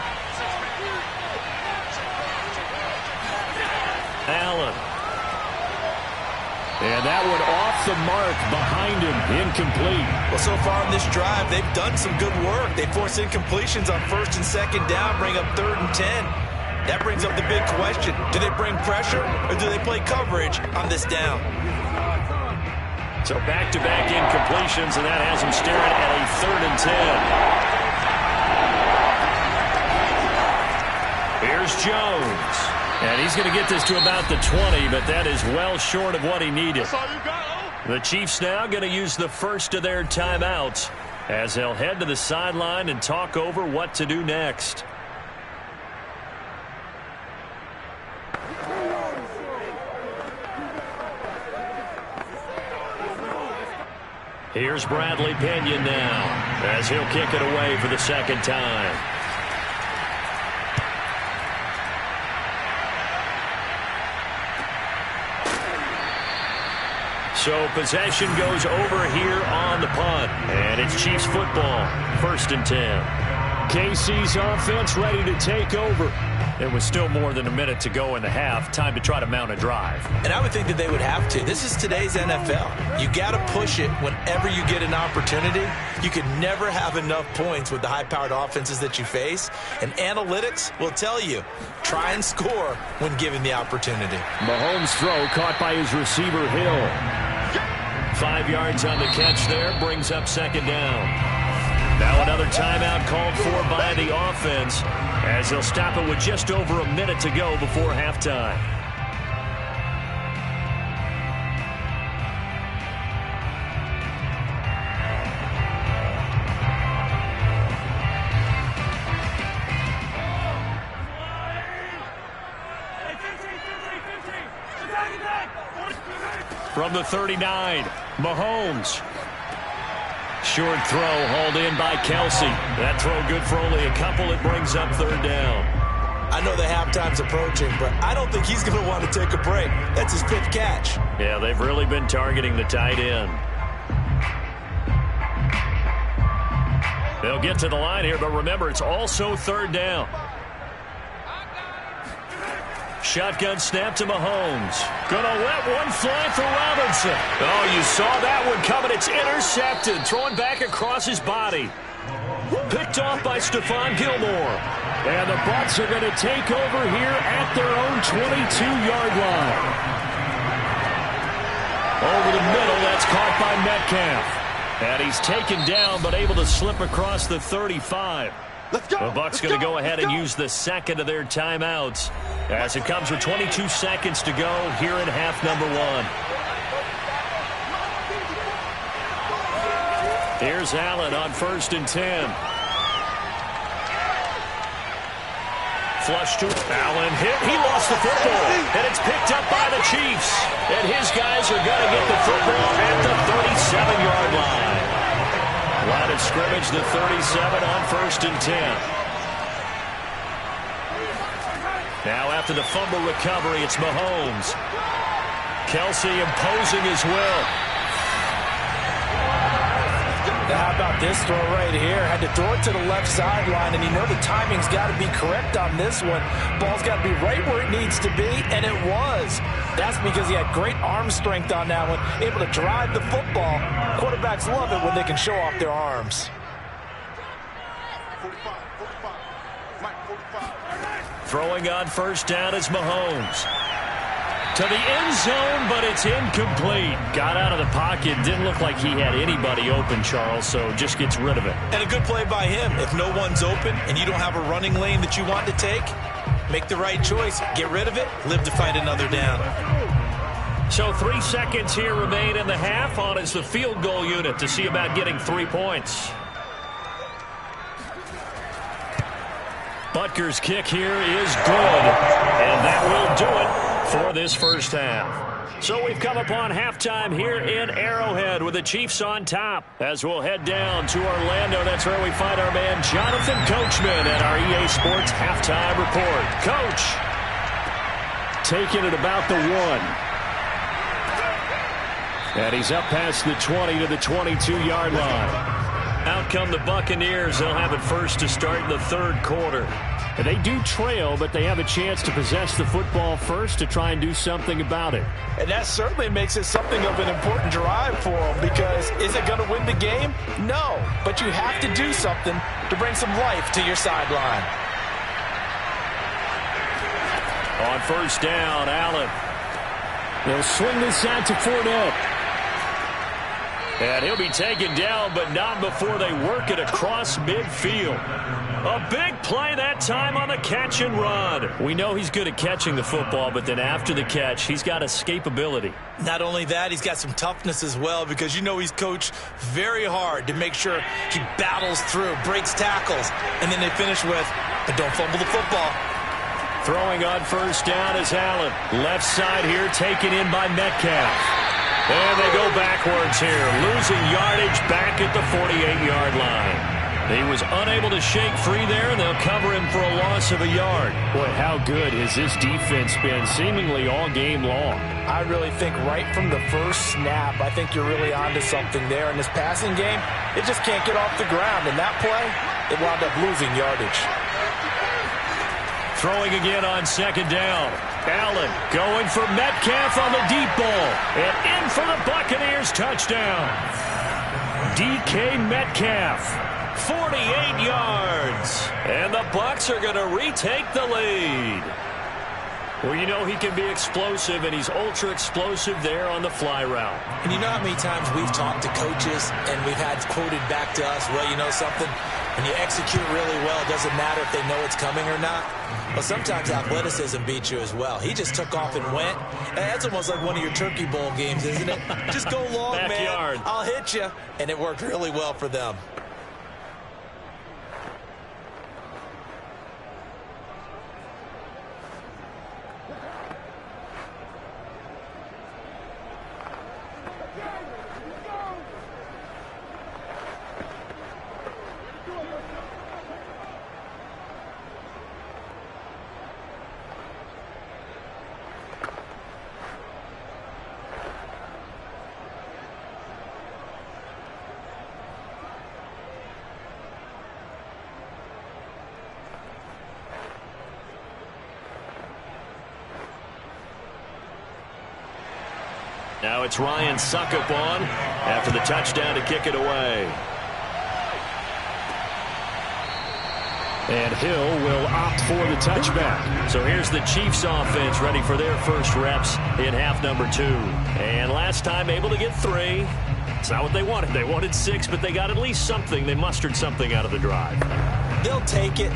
Allen. And that one off the mark behind him, incomplete. Well, so far in this drive, they've done some good work. They force incompletions on 1st and 2nd down, bring up 3rd and 10. That brings up the big question. Do they bring pressure or do they play coverage on this down? So back-to-back incompletions, and that has them staring at a 3rd and 10. Here's Jones. And he's going to get this to about the 20, but that is well short of what he needed. The Chiefs now going to use the first of their timeouts as they'll head to the sideline and talk over what to do next. Here's Bradley Pinion now as he'll kick it away for the 2nd time. So possession goes over here on the punt. And it's Chiefs football, 1st and 10. KC's offense ready to take over. There was still more than a minute to go in the half. Time to try to mount a drive. And I would think that they would have to. This is today's NFL. You got to push it whenever you get an opportunity. You can never have enough points with the high-powered offenses that you face. And analytics will tell you, try and score when given the opportunity. Mahomes' throw caught by his receiver, Hill. 5 yards on the catch there, brings up 2nd down. Now another timeout called for by the offense as they'll stop it with just over a minute to go before halftime. From the 39, Mahomes. Short throw hauled in by Kelce. That throw good for only a couple. It brings up 3rd down. I know the halftime's approaching, but I don't think he's going to want to take a break. That's his 5th catch. Yeah, they've really been targeting the tight end. They'll get to the line here, but remember, it's also 3rd down. Shotgun snap to Mahomes. Gonna let one fly for Robinson. Oh, you saw that one coming. It's intercepted. Thrown back across his body. Picked off by Stephon Gilmore. And the Bucs are going to take over here at their own 22-yard line. Over the middle, that's caught by Metcalf. And he's taken down, but able to slip across the 35. Let's go. The Bucs going to go ahead and use the 2nd of their timeouts as it comes with 22 seconds to go here in half number 1. Here's Allen on 1st and 10. Flush to Allen. Hit. He lost the football. And it's picked up by the Chiefs. And his guys are going to get the football at the 37-yard line. Line of scrimmage, the 37 on 1st and 10. Now after the fumble recovery, it's Mahomes. Kelce imposing his will. Now how about this throw right here? Had to throw it to the left sideline, and you know the timing's got to be correct on this one. Ball's got to be right where it needs to be, and it was. That's because he had great arm strength on that one, able to drive the football. Quarterbacks love it when they can show off their arms. 45. Mike, 45. Throwing on 1st down is Mahomes. To the end zone, but it's incomplete. Got out of the pocket. Didn't look like he had anybody open, Charles, so just gets rid of it. And a good play by him. If no one's open and you don't have a running lane that you want to take, make the right choice. Get rid of it. Live to fight another down. So 3 seconds here remain in the half. On is the field goal unit to see about getting 3 points. Butker's kick here is good. And that will do it for this first half. So we've come upon halftime here in Arrowhead with the Chiefs on top. As we'll head down to Orlando, that's where we find our man Jonathan Coachman at our EA Sports Halftime Report. Coach. Taking it about the 1. And he's up past the 20 to the 22-yard line. Out come the Buccaneers. They'll have it first to start in the 3rd quarter. And they do trail, but they have a chance to possess the football first to try and do something about it. And that certainly makes it something of an important drive for them, because is it going to win the game? No, but you have to do something to bring some life to your sideline. On first down, Allen. They'll swing this out to Fournette. And he'll be taken down, but not before they work it across midfield. A big play that time on the catch and run. We know he's good at catching the football, but then after the catch, he's got escapability. Not only that, he's got some toughness as well, because you know he's coached very hard to make sure he battles through, breaks tackles, and then they finish with, but don't fumble the football. Throwing on first down is Allen. Left side here taken in by Metcalf. And they go backwards here, losing yardage back at the 48-yard line. He was unable to shake free there, and they'll cover him for a loss of a yard. Boy, how good has this defense been seemingly all game long? I really think right from the first snap, I think you're really onto something there. In this passing game, it just can't get off the ground. And that play, it wound up losing yardage. Throwing again on second down. Allen going for Metcalf on the deep ball. And in for the Buccaneers touchdown. DK Metcalf, 48 yards. And the Bucs are going to retake the lead. Well, you know he can be explosive, and he's ultra explosive there on the fly route. And you know how many times we've talked to coaches and we've had quoted back to us, well, you know something? When you execute really well, it doesn't matter if they know it's coming or not. Well, sometimes athleticism beats you as well. He just took off and went. That's almost like one of your Turkey Bowl games, isn't it? Just go long, Backyard. man. I'll hit you. And it worked really well for them. Now it's Ryan Suckup on after the touchdown to kick it away. And Hill will opt for the touchback. So here's the Chiefs offense ready for their first reps in half number 2. And last time able to get 3. It's not what they wanted. They wanted 6, but they got at least something. They mustered something out of the drive. They'll take it.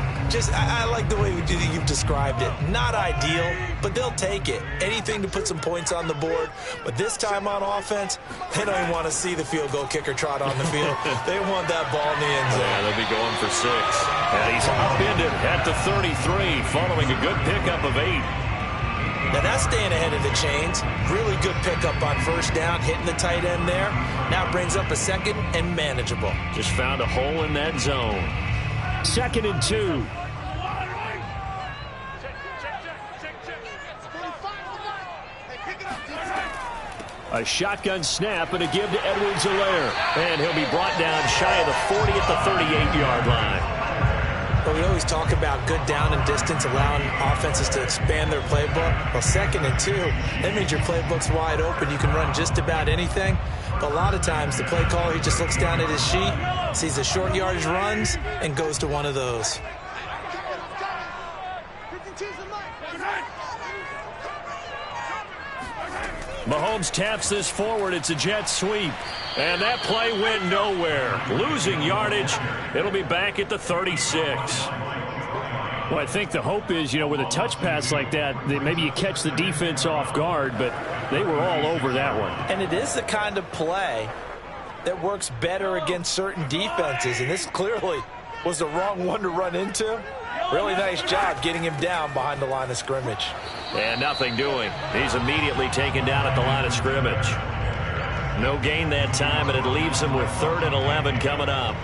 I like the way you've described it. Not ideal, but they'll take it. Anything to put some points on the board. But this time on offense, they don't even want to see the field goal kicker trot on the field. They want that ball in the end zone. Yeah, they'll be going for 6. And he's upended at the 33, following a good pickup of 8. Now that's staying ahead of the chains. Really good pickup on first down, hitting the tight end there. Now brings up a second and manageable. Just found a hole in that zone. 2nd and 2. A shotgun snap and a give to Edwards-Helaire. And he'll be brought down shy of the 40 at the 38-yard line. Well, we always talk about good down and distance, allowing offenses to expand their playbook. Well, 2nd and 2, that means your playbook's wide open. You can run just about anything. But a lot of times, the play caller, he just looks down at his sheet, sees the short yardage runs, and goes to one of those. Mahomes taps this forward. It's a jet sweep. And that play went nowhere. Losing yardage. It'll be back at the 36. Well, I think the hope is, with a touch pass like that maybe you catch the defense off guard, but they were all over that one. And it is the kind of play that works better against certain defenses, and this clearly was the wrong one to run into. Really nice job getting him down behind the line of scrimmage. And nothing doing. He's immediately taken down at the line of scrimmage. No gain that time, and it leaves him with 3rd and 11 coming up.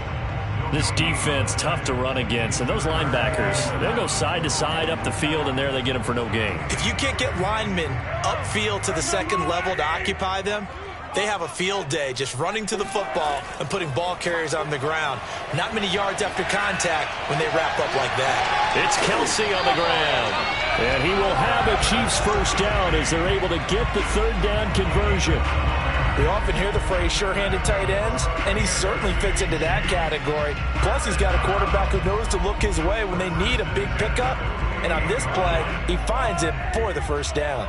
This defense, tough to run against. And those linebackers, they'll go side to side up the field, and there they get them for no gain. If you can't get linemen upfield to the second level to occupy them, they have a field day just running to the football and putting ball carriers on the ground. Not many yards after contact when they wrap up like that. It's Kelsey on the ground. And he will have a Chiefs first down as they're able to get the 3rd down conversion. We often hear the phrase sure-handed tight ends, and he certainly fits into that category. Plus, he's got a quarterback who knows to look his way when they need a big pickup. And on this play, he finds him for the first down.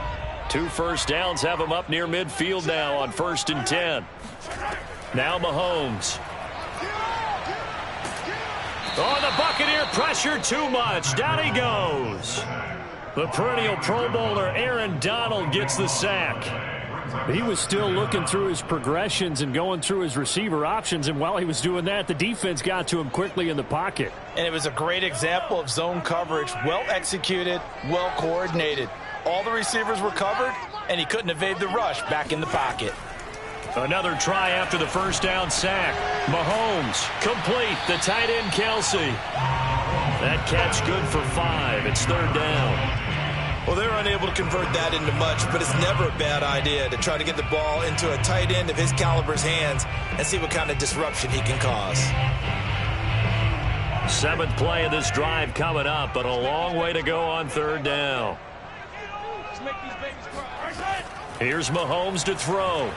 2 first downs have him up near midfield now on 1st and 10. Now Mahomes. Oh, the Buccaneer pressure too much. Down he goes. The perennial Pro Bowler Aaron Donald gets the sack. He was still looking through his progressions and going through his receiver options, and while he was doing that, the defense got to him quickly in the pocket. And it was a great example of zone coverage. Well executed, well coordinated. All the receivers were covered, and he couldn't evade the rush back in the pocket. Another try after the first down sack. Mahomes, complete. The tight end, Kelsey. That catch good for 5. It's 3rd down. Well, they're unable to convert that into much, but it's never a bad idea to try to get the ball into a tight end of his caliber's hands and see what kind of disruption he can cause. 7th play of this drive coming up, but a long way to go on 3rd down. Here's Mahomes to throw.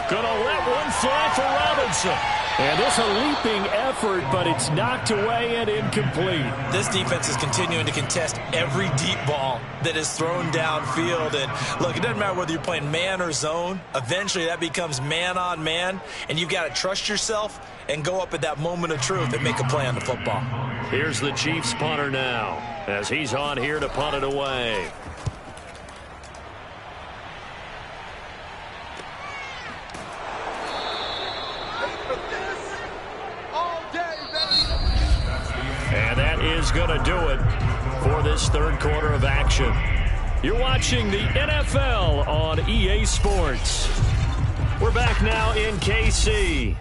Gonna let one fly for Robinson. And this a leaping effort, but it's knocked away and incomplete. This defense is continuing to contest every deep ball that is thrown downfield. And look, it doesn't matter whether you're playing man or zone. Eventually that becomes man on man, and you've got to trust yourself and go up at that moment of truth and make a play on the football. Here's the Chiefs punter now as he's on here to punt it away. And that is going to do it for this 3rd quarter of action. You're watching the NFL on EA Sports. We're back now in KC.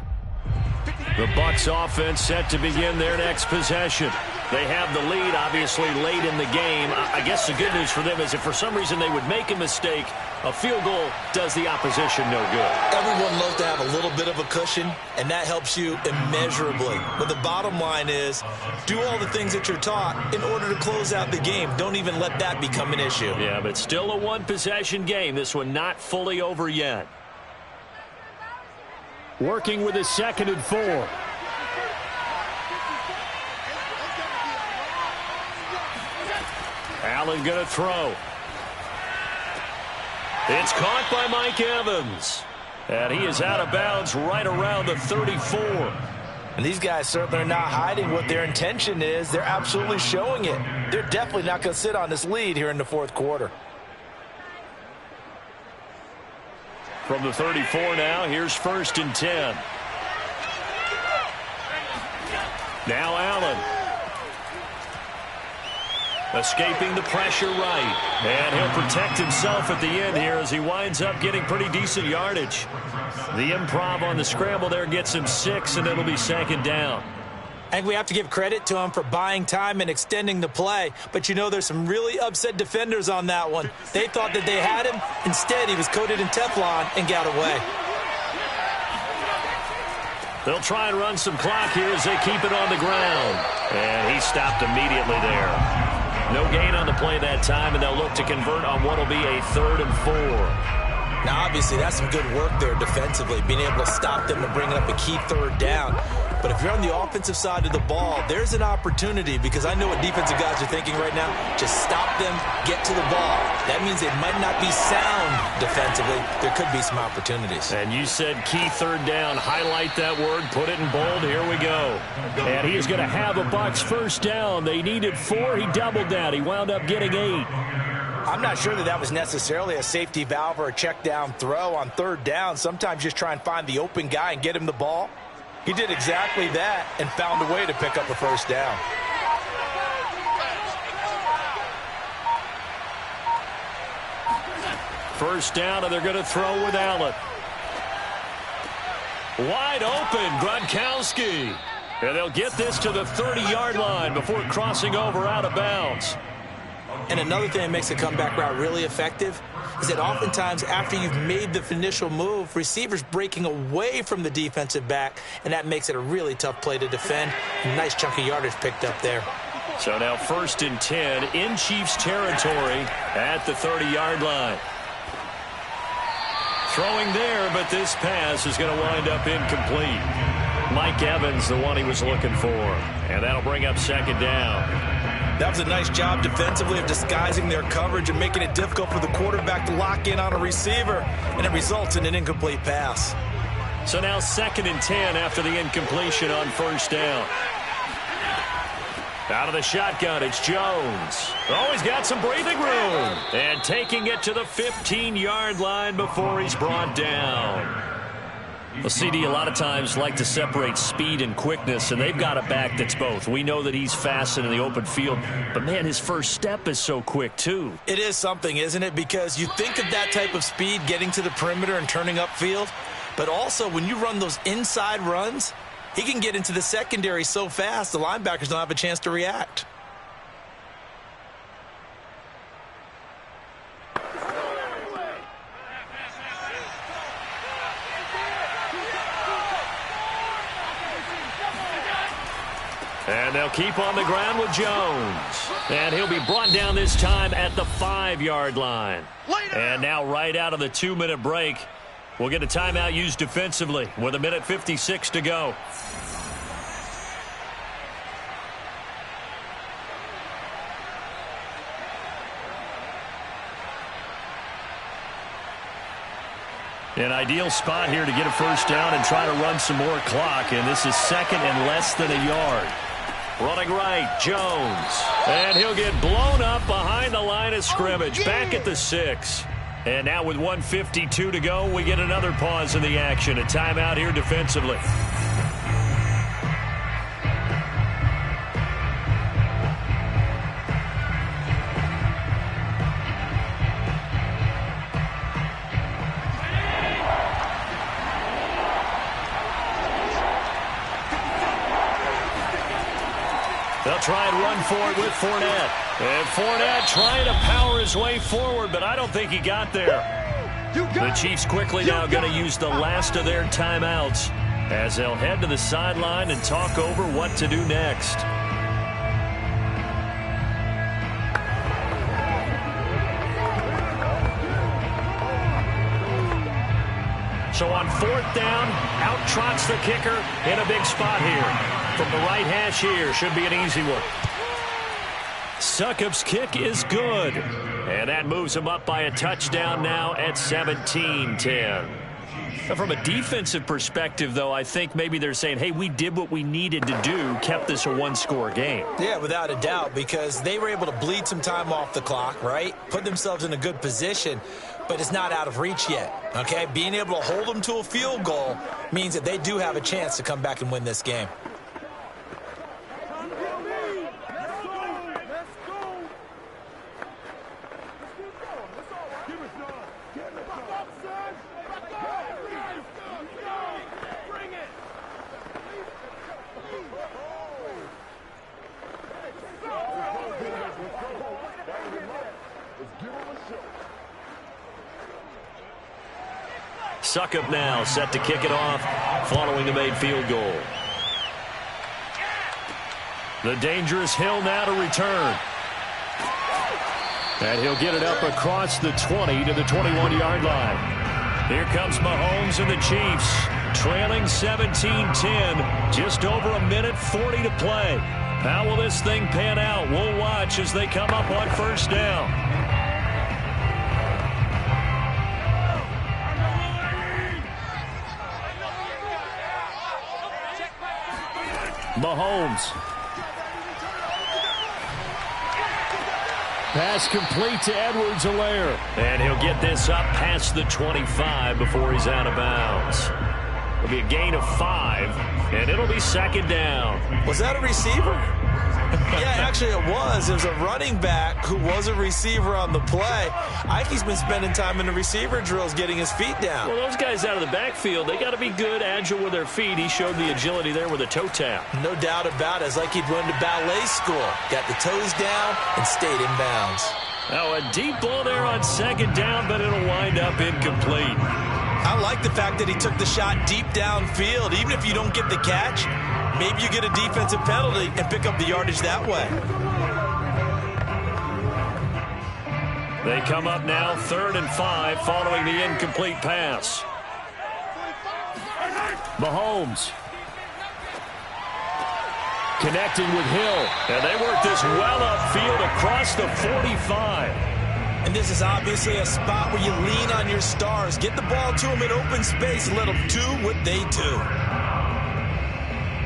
The Bucs offense set to begin their next possession. They have the lead, obviously, late in the game. I guess the good news for them is if for some reason they would make a mistake, a field goal does the opposition no good. Everyone loves to have a little bit of a cushion, and that helps you immeasurably. But the bottom line is, do all the things that you're taught in order to close out the game. Don't even let that become an issue. Yeah, but still a one-possession game. This one not fully over yet. Working with his 2nd and 4. Allen going to throw. It's caught by Mike Evans. And he is out of bounds right around the 34. And these guys certainly are not hiding what their intention is. They're absolutely showing it. They're definitely not going to sit on this lead here in the 4th quarter. From the 34 now, here's 1st and 10. Now Allen. Escaping the pressure right. And he'll protect himself at the end here as he winds up getting pretty decent yardage. The improv on the scramble there gets him 6, and it'll be 2nd down. I think we have to give credit to him for buying time and extending the play. But, you know, there's some really upset defenders on that one. They thought that they had him. Instead, he was coated in Teflon and got away. They'll try and run some clock here as they keep it on the ground. And he stopped immediately there. No gain on the play that time, and they'll look to convert on what will be a 3rd and 4. Now, obviously, that's some good work there defensively, being able to stop them and bring up a key 3rd down. But if you're on the offensive side of the ball, there's an opportunity, because I know what defensive guys are thinking right now. Just stop them, get to the ball. That means they might not be sound defensively. There could be some opportunities. And you said key 3rd down. Highlight that word. Put it in bold. Here we go. And he is going to have a Bucs 1st down. They needed 4. He doubled that. He wound up getting 8. I'm not sure that was necessarily a safety valve or a check down throw on 3rd down. Sometimes just try and find the open guy and get him the ball. He did exactly that and found a way to pick up a 1st down. First down, and they're going to throw with Allen. Wide open, Gronkowski. And they'll get this to the 30-yard line before crossing over out of bounds. And another thing that makes a comeback route really effective is that oftentimes after you've made the initial move, receivers breaking away from the defensive back, and that makes it a really tough play to defend. A nice chunk of yardage picked up there. So now 1st and 10 in Chiefs territory at the 30-yard line. Throwing there, but this pass is going to wind up incomplete. Mike Evans, the one he was looking for. And that'll bring up 2nd down. That was a nice job defensively of disguising their coverage and making it difficult for the quarterback to lock in on a receiver, and it results in an incomplete pass. So now 2nd and 10 after the incompletion on 1st down. Out of the shotgun, it's Jones. Oh, he's got some breathing room. And taking it to the 15-yard line before he's brought down. Well, CD, a lot of times like to separate speed and quickness, and they've got a back that's both. We know that he's fast in the open field, but, man, his first step is so quick, too. It is something, isn't it? Because you think of that type of speed getting to the perimeter and turning upfield, but also when you run those inside runs, he can get into the secondary so fast the linebackers don't have a chance to react. And they'll keep on the ground with Jones. And he'll be brought down this time at the 5-yard line. And now right out of the 2-minute break, we'll get a timeout used defensively with 1:56 to go. An ideal spot here to get a first down and try to run some more clock. And this is 2nd and less than a yard. Running right, Jones. And he'll get blown up behind the line of scrimmage. Back at the 6. And now with 1:52 to go, we get another pause in the action. A timeout here defensively. They'll try and run for it with Fournette. And Fournette trying to power his way forward, but I don't think he got there. The Chiefs quickly now going to use the last of their timeouts as they'll head to the sideline and talk over what to do next. So on 4th down, out trots the kicker in a big spot here. From the right hash here, should be an easy one. Succop's kick is good. And that moves him up by a touchdown now at 17-10. From a defensive perspective, though, I think maybe they're saying, hey, we did what we needed to do, kept this a one-score game. Yeah, without a doubt, because they were able to bleed some time off the clock, right? Put themselves in a good position, but it's not out of reach yet, okay? Being able to hold them to a field goal means that they do have a chance to come back and win this game. Succop now set to kick it off following the made field goal. The dangerous Hill now to return. And he'll get it up across the 20 to the 21-yard line. Here comes Mahomes and the Chiefs, trailing 17-10, just over 1:40 to play. How will this thing pan out? We'll watch as they come up on 1st down. Mahomes. Pass complete to Edwards-Helaire. And he'll get this up past the 25 before he's out of bounds. It'll be a gain of 5, and it'll be 2nd down. Was that a receiver? Yeah, actually it was. It was a running back who was a receiver on the play. Ike's been spending time in the receiver drills getting his feet down. Well, those guys out of the backfield, they got to be good, agile with their feet. He showed the agility there with a toe tap. No doubt about it. It's like he'd went to ballet school. Got the toes down and stayed in bounds. Now a deep ball there on 2nd down, but it'll wind up incomplete. I like the fact that he took the shot deep downfield. Even if you don't get the catch, maybe you get a defensive penalty and pick up the yardage that way. They come up now 3rd and 5 following the incomplete pass. Mahomes. Connecting with Hill. And they work this well upfield across the 45. And this is obviously a spot where you lean on your stars. Get the ball to them in open space and let them do what they do.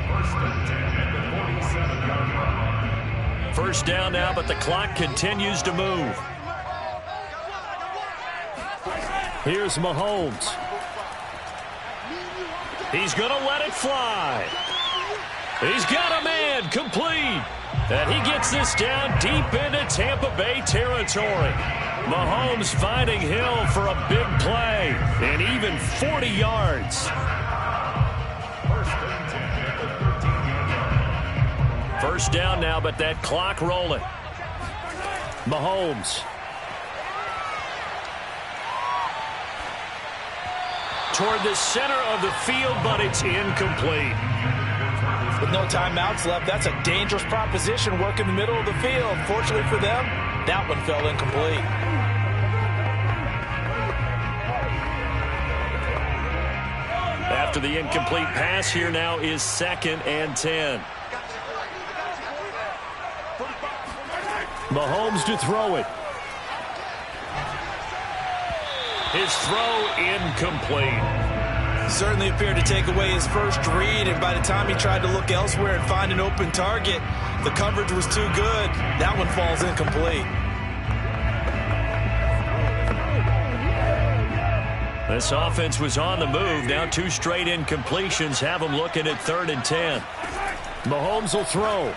First and 10 at the 47-yard line. First down now, but the clock continues to move. Here's Mahomes. He's going to let it fly. He's got a man complete. And he gets this down deep into Tampa Bay territory. Mahomes finding Hill for a big play. And even 40 yards. First and 10 at the 13-yard line. First down now, but that clock rolling. Mahomes. Toward the center of the field, but it's incomplete. With no timeouts left, that's a dangerous proposition. Work in the middle of the field. Fortunately for them, that one fell incomplete. After the incomplete pass, here now is 2nd and 10. Mahomes to throw it. His throw incomplete. Certainly appeared to take away his first read, and by the time he tried to look elsewhere and find an open target, the coverage was too good. That one falls incomplete. This offense was on the move. Now 2 straight incompletions have them looking at 3rd and 10. Mahomes will throw.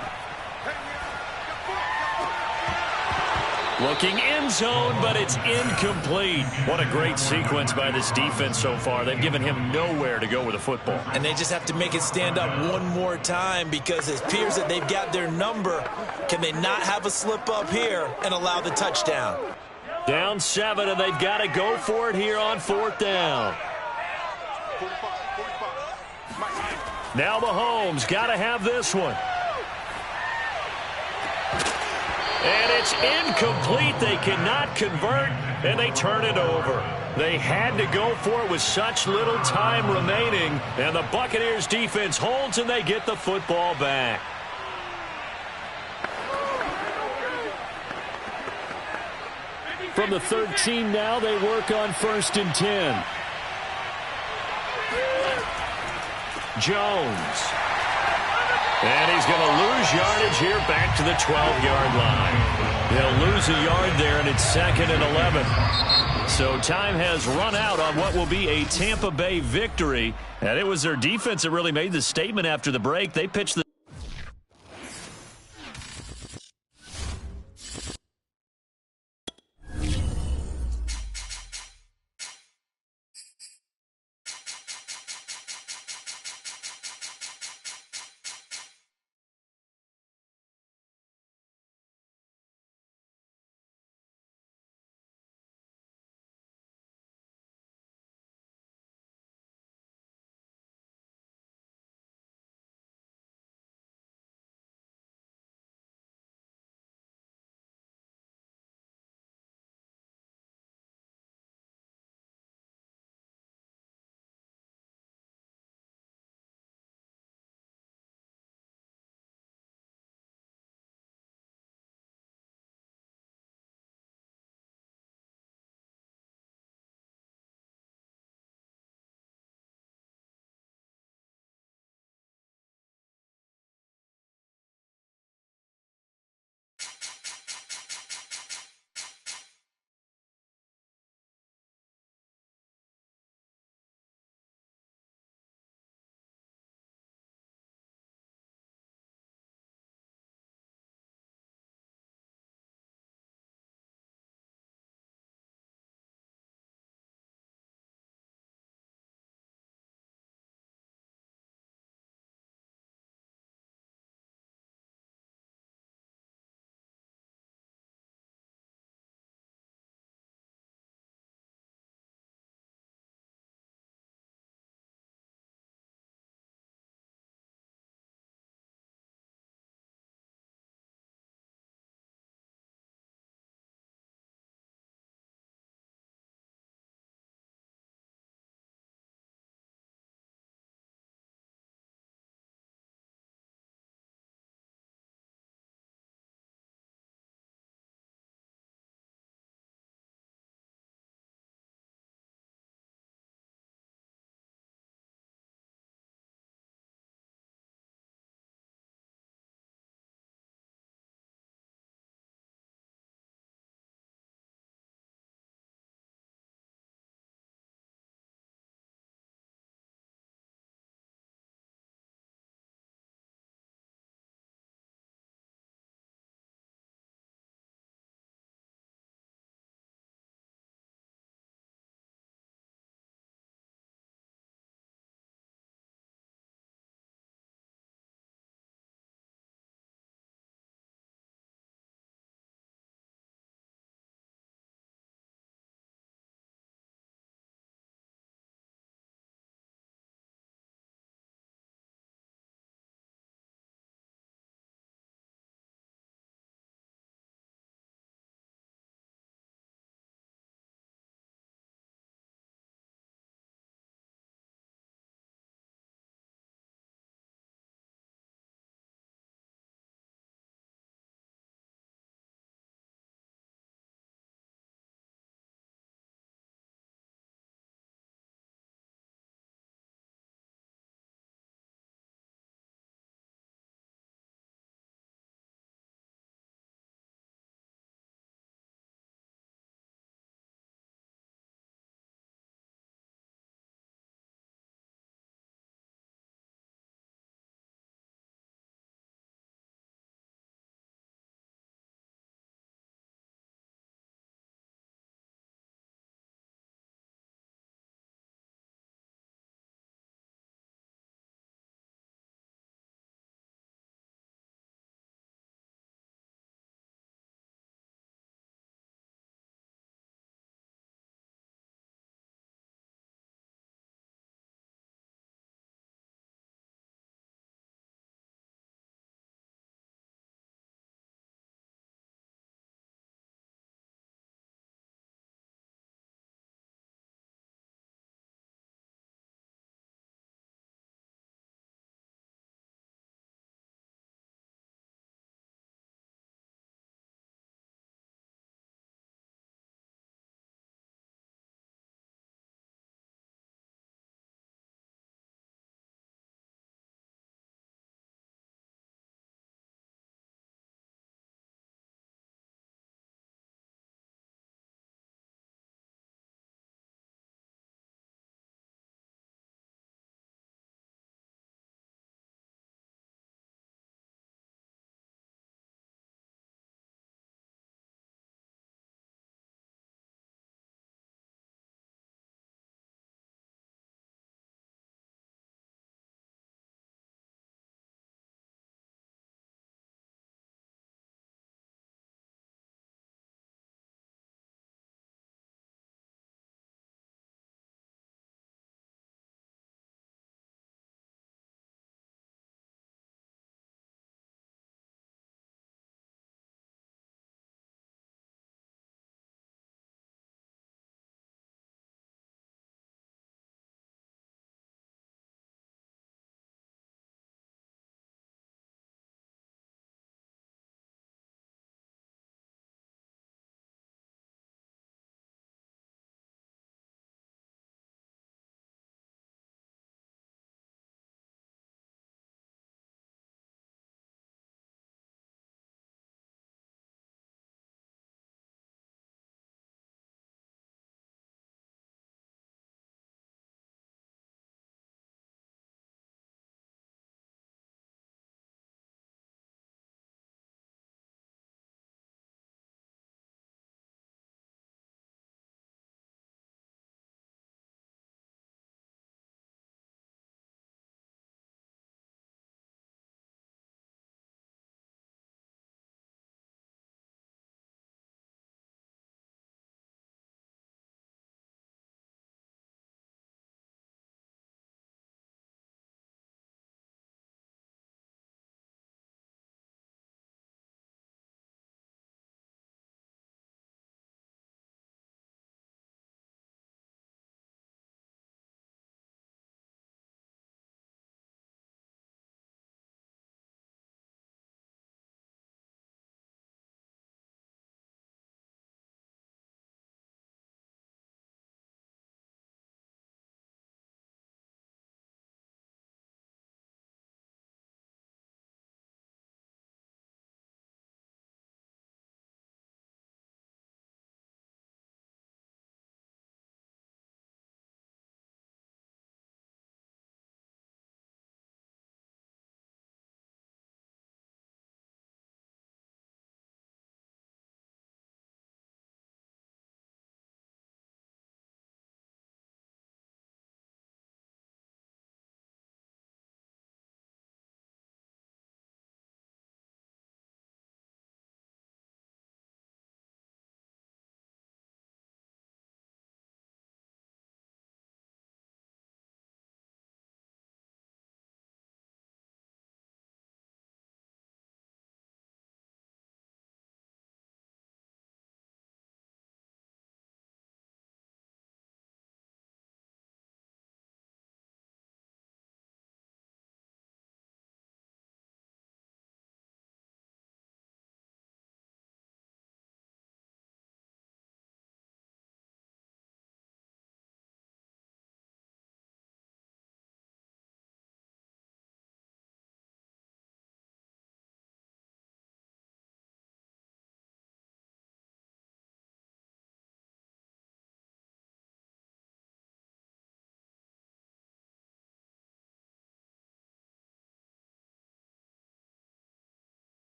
Looking end zone, but it's incomplete. What a great sequence by this defense so far. They've given him nowhere to go with the football. And they just have to make it stand up one more time, because it appears that they've got their number. Can they not have a slip up here and allow the touchdown? Down 7, and they've got to go for it here on 4th down. Now Mahomes got to have this one. And it's incomplete. They cannot convert, and they turn it over. They had to go for it with such little time remaining, and the Buccaneers defense holds, and they get the football back. From the 13 now, they work on 1st and 10. Jones. And he's going to lose yardage here back to the 12-yard line. He'll lose a yard there, and it's 2nd and 11. So time has run out on what will be a Tampa Bay victory. And it was their defense that really made the statement after the break. They pitched the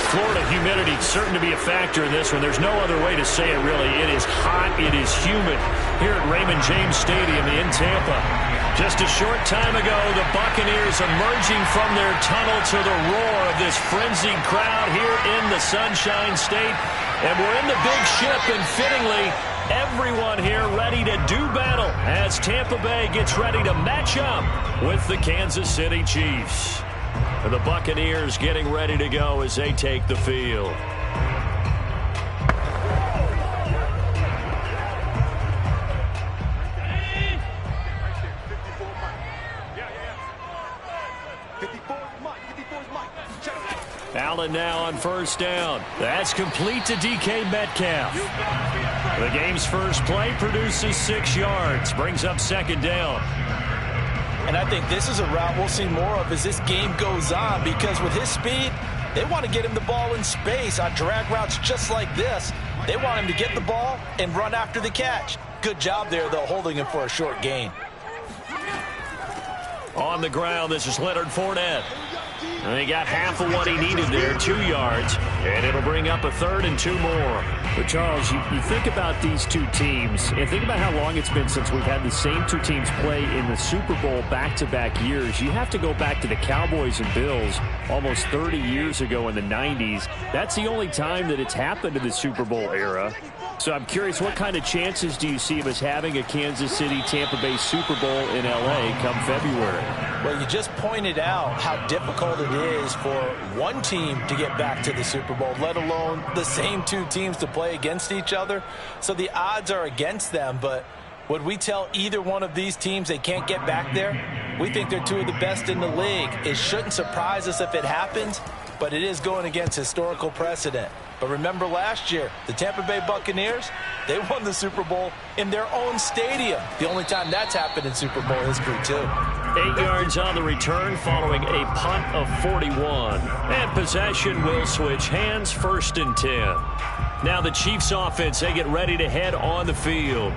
Florida humidity certain to be a factor in this one. There's no other way to say it, really. It is hot. It is humid here at Raymond James Stadium in Tampa. Just a short time ago, the Buccaneers emerging from their tunnel to the roar of this frenzied crowd here in the Sunshine State. And we're in the big ship, and fittingly, everyone here ready to do battle as Tampa Bay gets ready to match up with the Kansas City Chiefs. The Buccaneers getting ready to go as they take the field. Allen now on first down. That's complete to DK Metcalf. The game's first play produces 6 yards. Brings up second down. And I think this is a route we'll see more of as this game goes on, because with his speed, they want to get him the ball in space on drag routes just like this. They want him to get the ball and run after the catch. Good job there, though, holding him for a short gain. On the ground, this is Leonard Fournette. And he got half of what he needed there, 2 yards. And it'll bring up a 3rd and 2 more. But, Charles, you think about these two teams, and think about how long it's been since we've had the same two teams play in the Super Bowl back-to-back years. You have to go back to the Cowboys and Bills almost 30 years ago in the 90s. That's the only time that it's happened in the Super Bowl era. So I'm curious, what kind of chances do you see of us having a Kansas City-Tampa Bay Super Bowl in L.A. come February? Well, you just pointed out how difficult it is for one team to get back to the Super Bowl, let alone the same two teams to play against each other. So the odds are against them, but would we tell either one of these teams they can't get back there? We think they're two of the best in the league. It shouldn't surprise us if it happens, but it is going against historical precedent. But remember last year, the Tampa Bay Buccaneers, they won the Super Bowl in their own stadium. The only time that's happened in Super Bowl history, too. 8 yards on the return following a punt of 41. And possession will switch hands, 1st and 10. Now the Chiefs offense, they get ready to head on the field.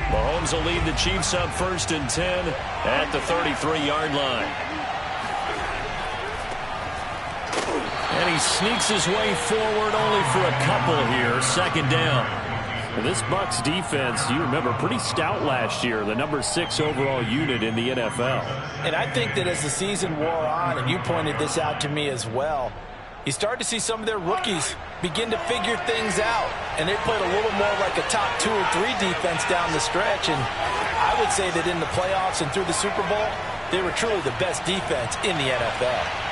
Mahomes will lead the Chiefs up 1st and 10 at the 33-yard line. And he sneaks his way forward only for a couple here. 2nd down. And this Bucs defense, you remember, pretty stout last year. The number 6 overall unit in the NFL. And I think that as the season wore on, and you pointed this out to me as well, you start to see some of their rookies begin to figure things out. And they played a little more like a top 2 or 3 defense down the stretch. And I would say that in the playoffs and through the Super Bowl, they were truly the best defense in the NFL.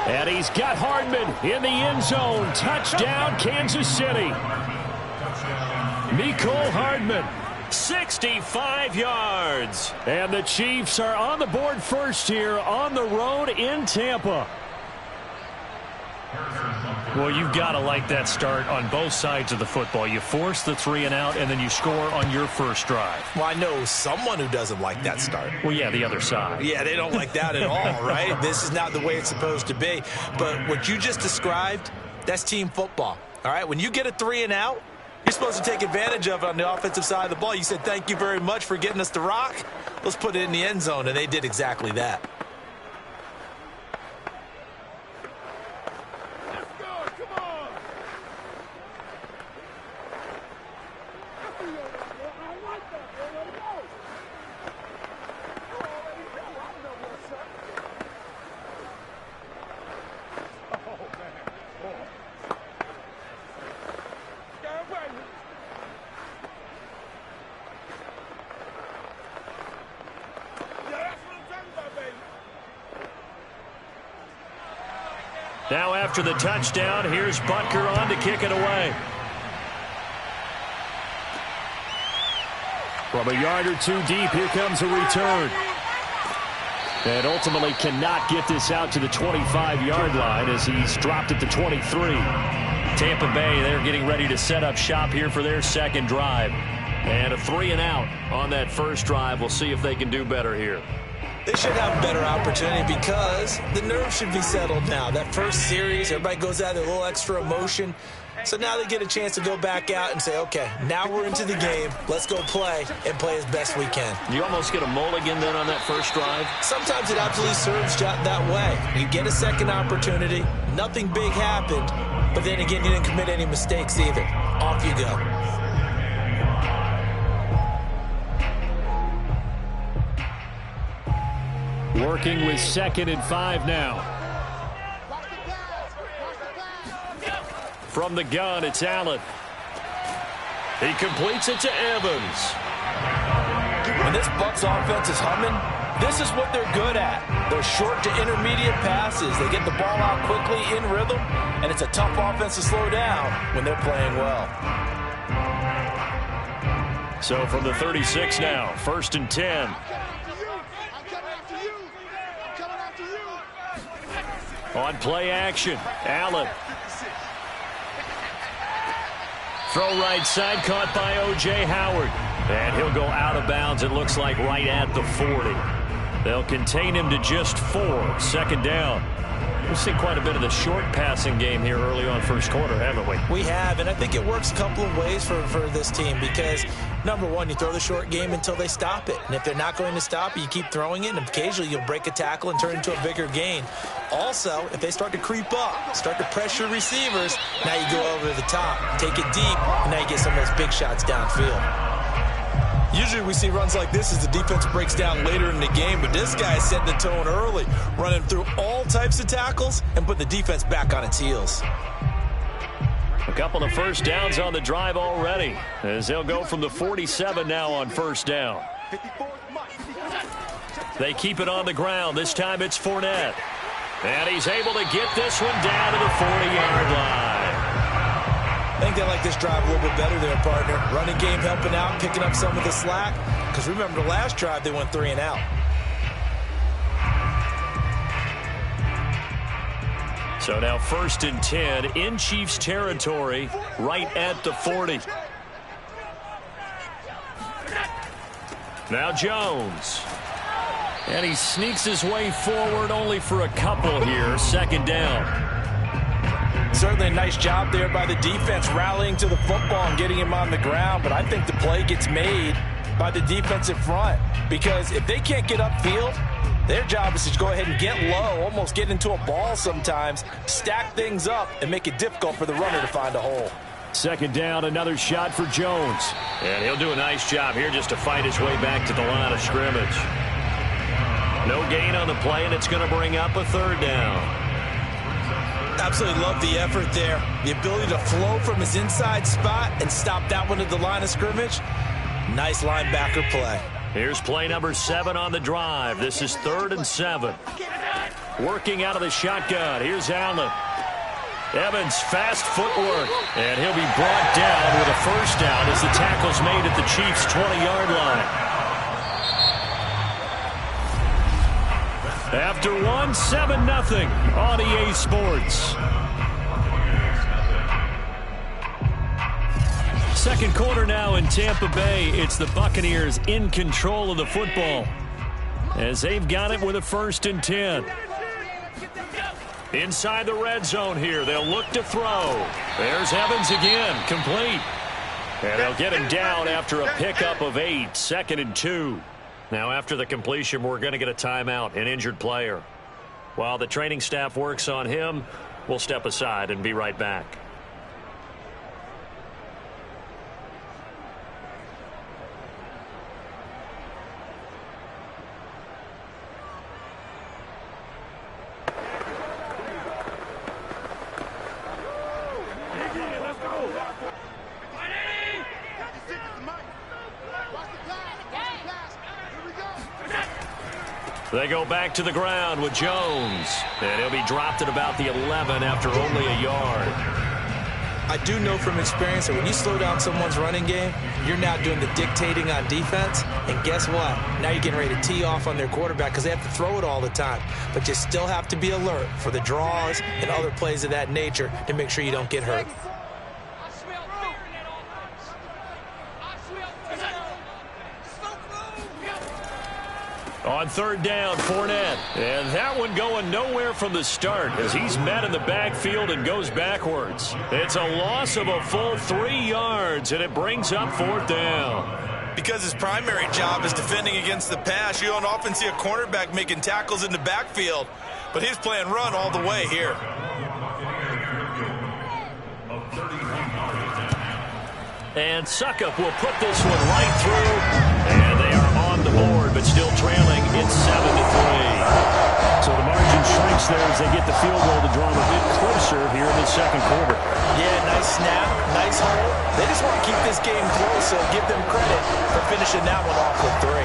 And he's got Hardman in the end zone. Touchdown, Kansas City. Mecole Hardman. 65 yards. And the Chiefs are on the board first here on the road in Tampa. Well, you've got to like that start on both sides of the football. You force the 3 and out, and then you score on your first drive. Well, I know someone who doesn't like that start. Well, yeah, the other side. Yeah, they don't like that at all, right? This is not the way it's supposed to be. But what you just described, that's team football, all right? When you get a 3 and out, you're supposed to take advantage of it on the offensive side of the ball. You said, thank you very much for getting us the rock. Let's put it in the end zone, and they did exactly that. Now after the touchdown, here's Butker on to kick it away. From a yard or 2 deep, here comes a return. And ultimately cannot get this out to the 25-yard line as he's dropped at the 23. Tampa Bay, they're getting ready to set up shop here for their second drive. And a 3 and out on that first drive. We'll see if they can do better here. They should have a better opportunity because the nerves should be settled now. That first series, everybody goes out with a little extra emotion. So now they get a chance to go back out and say, okay, now we're into the game. Let's go play and play as best we can. You almost get a mulligan then on that first drive? Sometimes it absolutely serves that way. You get a second opportunity. Nothing big happened. But then again, you didn't commit any mistakes either. Off you go. Working with 2nd and 5 now. From the gun, it's Allen. He completes it to Evans. When this Bucs offense is humming, this is what they're good at. Those short to intermediate passes. They get the ball out quickly in rhythm, and it's a tough offense to slow down when they're playing well. So from the 36 now, 1st and 10. On play action, Allen. Throw right side, caught by O.J. Howard. And he'll go out of bounds, it looks like, right at the 40. They'll contain him to just 4. 2nd down. We've seen quite a bit of the short passing game here early on first quarter, haven't we? We have, and I think it works a couple of ways for this team because, number one, you throw the short game until they stop it. And if they're not going to stop it, you keep throwing it, and occasionally you'll break a tackle and turn it into a bigger gain. Also, if they start to creep up, start to pressure receivers, now you go over the top, take it deep, and now you get some of those big shots downfield. Usually we see runs like this as the defense breaks down later in the game, but this guy is setting the tone early, running through all types of tackles and putting the defense back on its heels. A couple of first downs on the drive already, as they'll go from the 47 now on 1st down. They keep it on the ground. This time it's Fournette. And he's able to get this one down to the 40-yard line. I think they like this drive a little bit better there, partner. Running game helping out, picking up some of the slack. Because remember, the last drive, they went 3 and out. So now 1st and 10 in Chiefs territory, right at the 40. Now Jones. And he sneaks his way forward only for a couple here. 2nd down. Certainly a nice job there by the defense rallying to the football and getting him on the ground, but I think the play gets made by the defensive front because if they can't get upfield, their job is to go ahead and get low, almost get into a ball sometimes, stack things up, and make it difficult for the runner to find a hole. 2nd down, another shot for Jones. And he'll do a nice job here just to fight his way back to the line of scrimmage. No gain on the play, and it's going to bring up a 3rd down. Absolutely love the effort there. The ability to flow from his inside spot and stop that one at the line of scrimmage. Nice linebacker play. Here's play number 7 on the drive. This is 3rd and 7. Working out of the shotgun. Here's Allen. Evans, fast footwork. And he'll be brought down with a 1st down as the tackle's made at the Chiefs' 20-yard line. After 1, 7-0 on EA Sports. 2nd quarter now in Tampa Bay. It's the Buccaneers in control of the football as they've got it with a 1st and 10. Inside the red zone here. They'll look to throw. There's Evans again. Complete. And they'll get him down after a pickup of 8. 2nd and 2. Now, after the completion, we're going to get a timeout, an injured player. While the training staff works on him, we'll step aside and be right back. They go back to the ground with Jones. And he'll be dropped at about the 11 after only a yard. I do know from experience that when you slow down someone's running game, you're now doing the dictating on defense. And guess what? Now you're getting ready to tee off on their quarterback because they have to throw it all the time. But you still have to be alert for the draws and other plays of that nature to make sure you don't get hurt. On third down, Fournette. And that one going nowhere from the start as he's met in the backfield and goes backwards. It's a loss of a full 3 yards, and it brings up fourth down. Because his primary job is defending against the pass, you don't often see a cornerback making tackles in the backfield. But he's playing run all the way here. And Succop will put this one right through. And they are on the board, but still trailing. It's 7-3. So the margin shrinks there as they get the field goal to draw them a bit closer here in the second quarter. Yeah, nice snap, nice hold. They just want to keep this game close, so give them credit for finishing that one off with 3.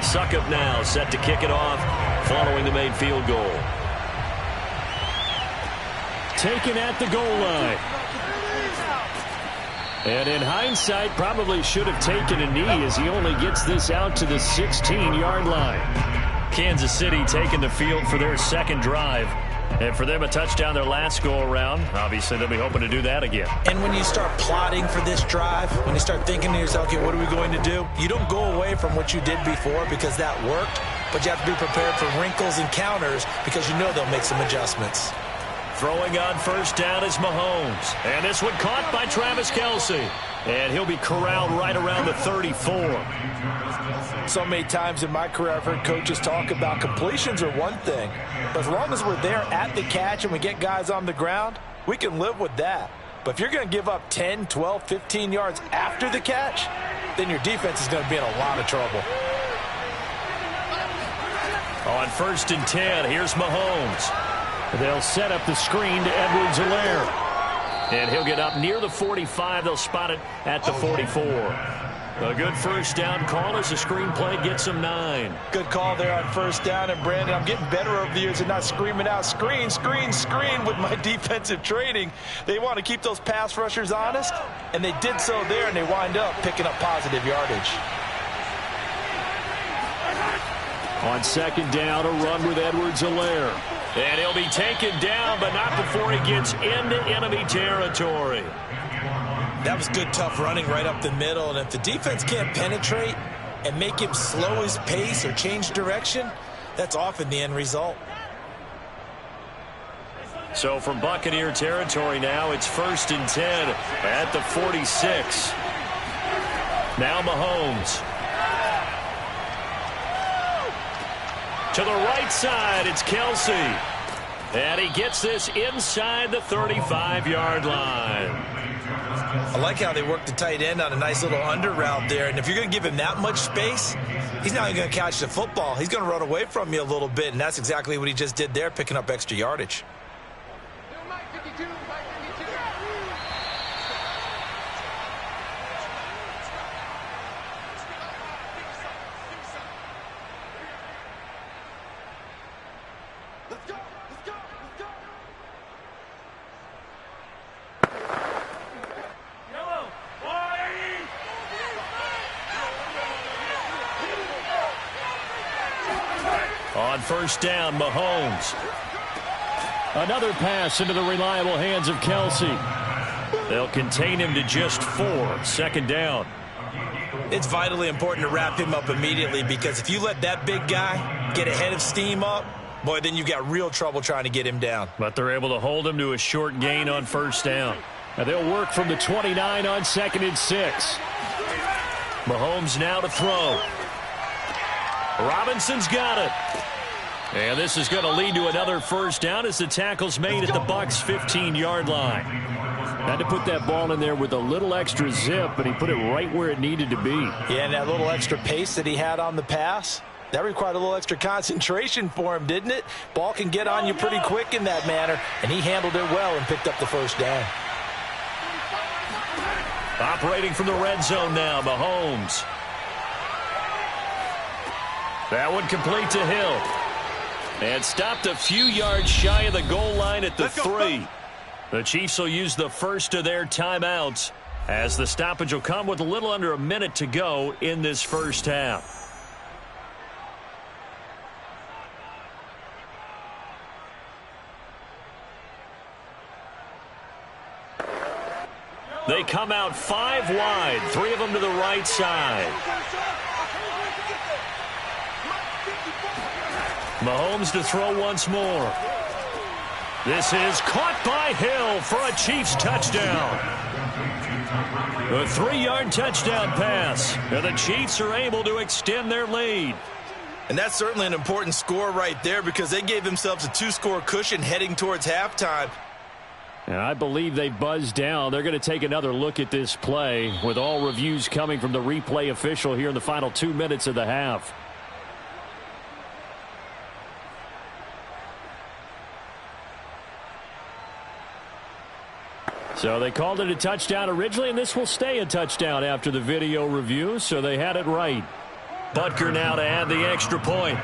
Succop now set to kick it off following the made field goal. Taken at the goal line. And in hindsight, probably should have taken a knee as he only gets this out to the 16-yard line. Kansas City taking the field for their second drive. And for them, a touchdown their last go-around. Obviously, they'll be hoping to do that again. And when you start plotting for this drive, when you start thinking to yourself, okay, what are we going to do? You don't go away from what you did before because that worked, but you have to be prepared for wrinkles and counters because you know they'll make some adjustments. Throwing on first down is Mahomes. And this one caught by Travis Kelce. And he'll be corralled right around the 34. So many times in my career I've heard coaches talk about completions are one thing, but as long as we're there at the catch and we get guys on the ground, we can live with that. But if you're going to give up 10, 12, 15 yards after the catch, then your defense is going to be in a lot of trouble. On first and 10, here's Mahomes. They'll set up the screen to Edwards-Helaire. And he'll get up near the 45. They'll spot it at the 44. A good first down call as the screenplay gets him 9. Good call there on first down. And, Brandon, I'm getting better over the years and not screaming out, screen, screen, screen with my defensive training. They want to keep those pass rushers honest, and they did so there, and they wind up picking up positive yardage. On second down, a run with Edwards-Helaire. And he'll be taken down, but not before he gets into enemy territory. That was good, tough running right up the middle. And if the defense can't penetrate and make him slow his pace or change direction, that's often the end result. So from Buccaneer territory now, it's first and 10 at the 46. Now Mahomes. To the right side, it's Kelce. And he gets this inside the 35-yard line. I like how they work the tight end on a nice little under route there. And if you're going to give him that much space, he's not even going to catch the football. He's going to run away from you a little bit, and that's exactly what he just did there, picking up extra yardage. On first down, Mahomes. Another pass into the reliable hands of Kelce. They'll contain him to just 4. Second down. It's vitally important to wrap him up immediately because if you let that big guy get ahead of steam up, boy, then you've got real trouble trying to get him down. But they're able to hold him to a short gain on first down. And they'll work from the 29 on second and 6. Mahomes now to throw. Robinson's got it. And this is going to lead to another first down as the tackle's made at the Bucs' 15-yard line. Had to put that ball in there with a little extra zip, but he put it right where it needed to be. Yeah, and that little extra pace that he had on the pass, that required a little extra concentration for him, didn't it? Ball can get on you pretty quick in that manner, and he handled it well and picked up the first down. Operating from the red zone now, Mahomes. That one complete to Hill. And stopped a few yards shy of the goal line at the 3. The Chiefs will use the first of their timeouts as the stoppage will come with a little under a minute to go in this first half. They come out 5 wide, 3 of them to the right side. Mahomes to throw once more. This is caught by Hill for a Chiefs touchdown. A 3-yard touchdown pass. And the Chiefs are able to extend their lead. And that's certainly an important score right there because they gave themselves a 2-score cushion heading towards halftime. And I believe they buzzed down. They're going to take another look at this play with all reviews coming from the replay official here in the final 2 minutes of the half. So they called it a touchdown originally, and this will stay a touchdown after the video review, so they had it right. Butker now to add the extra point.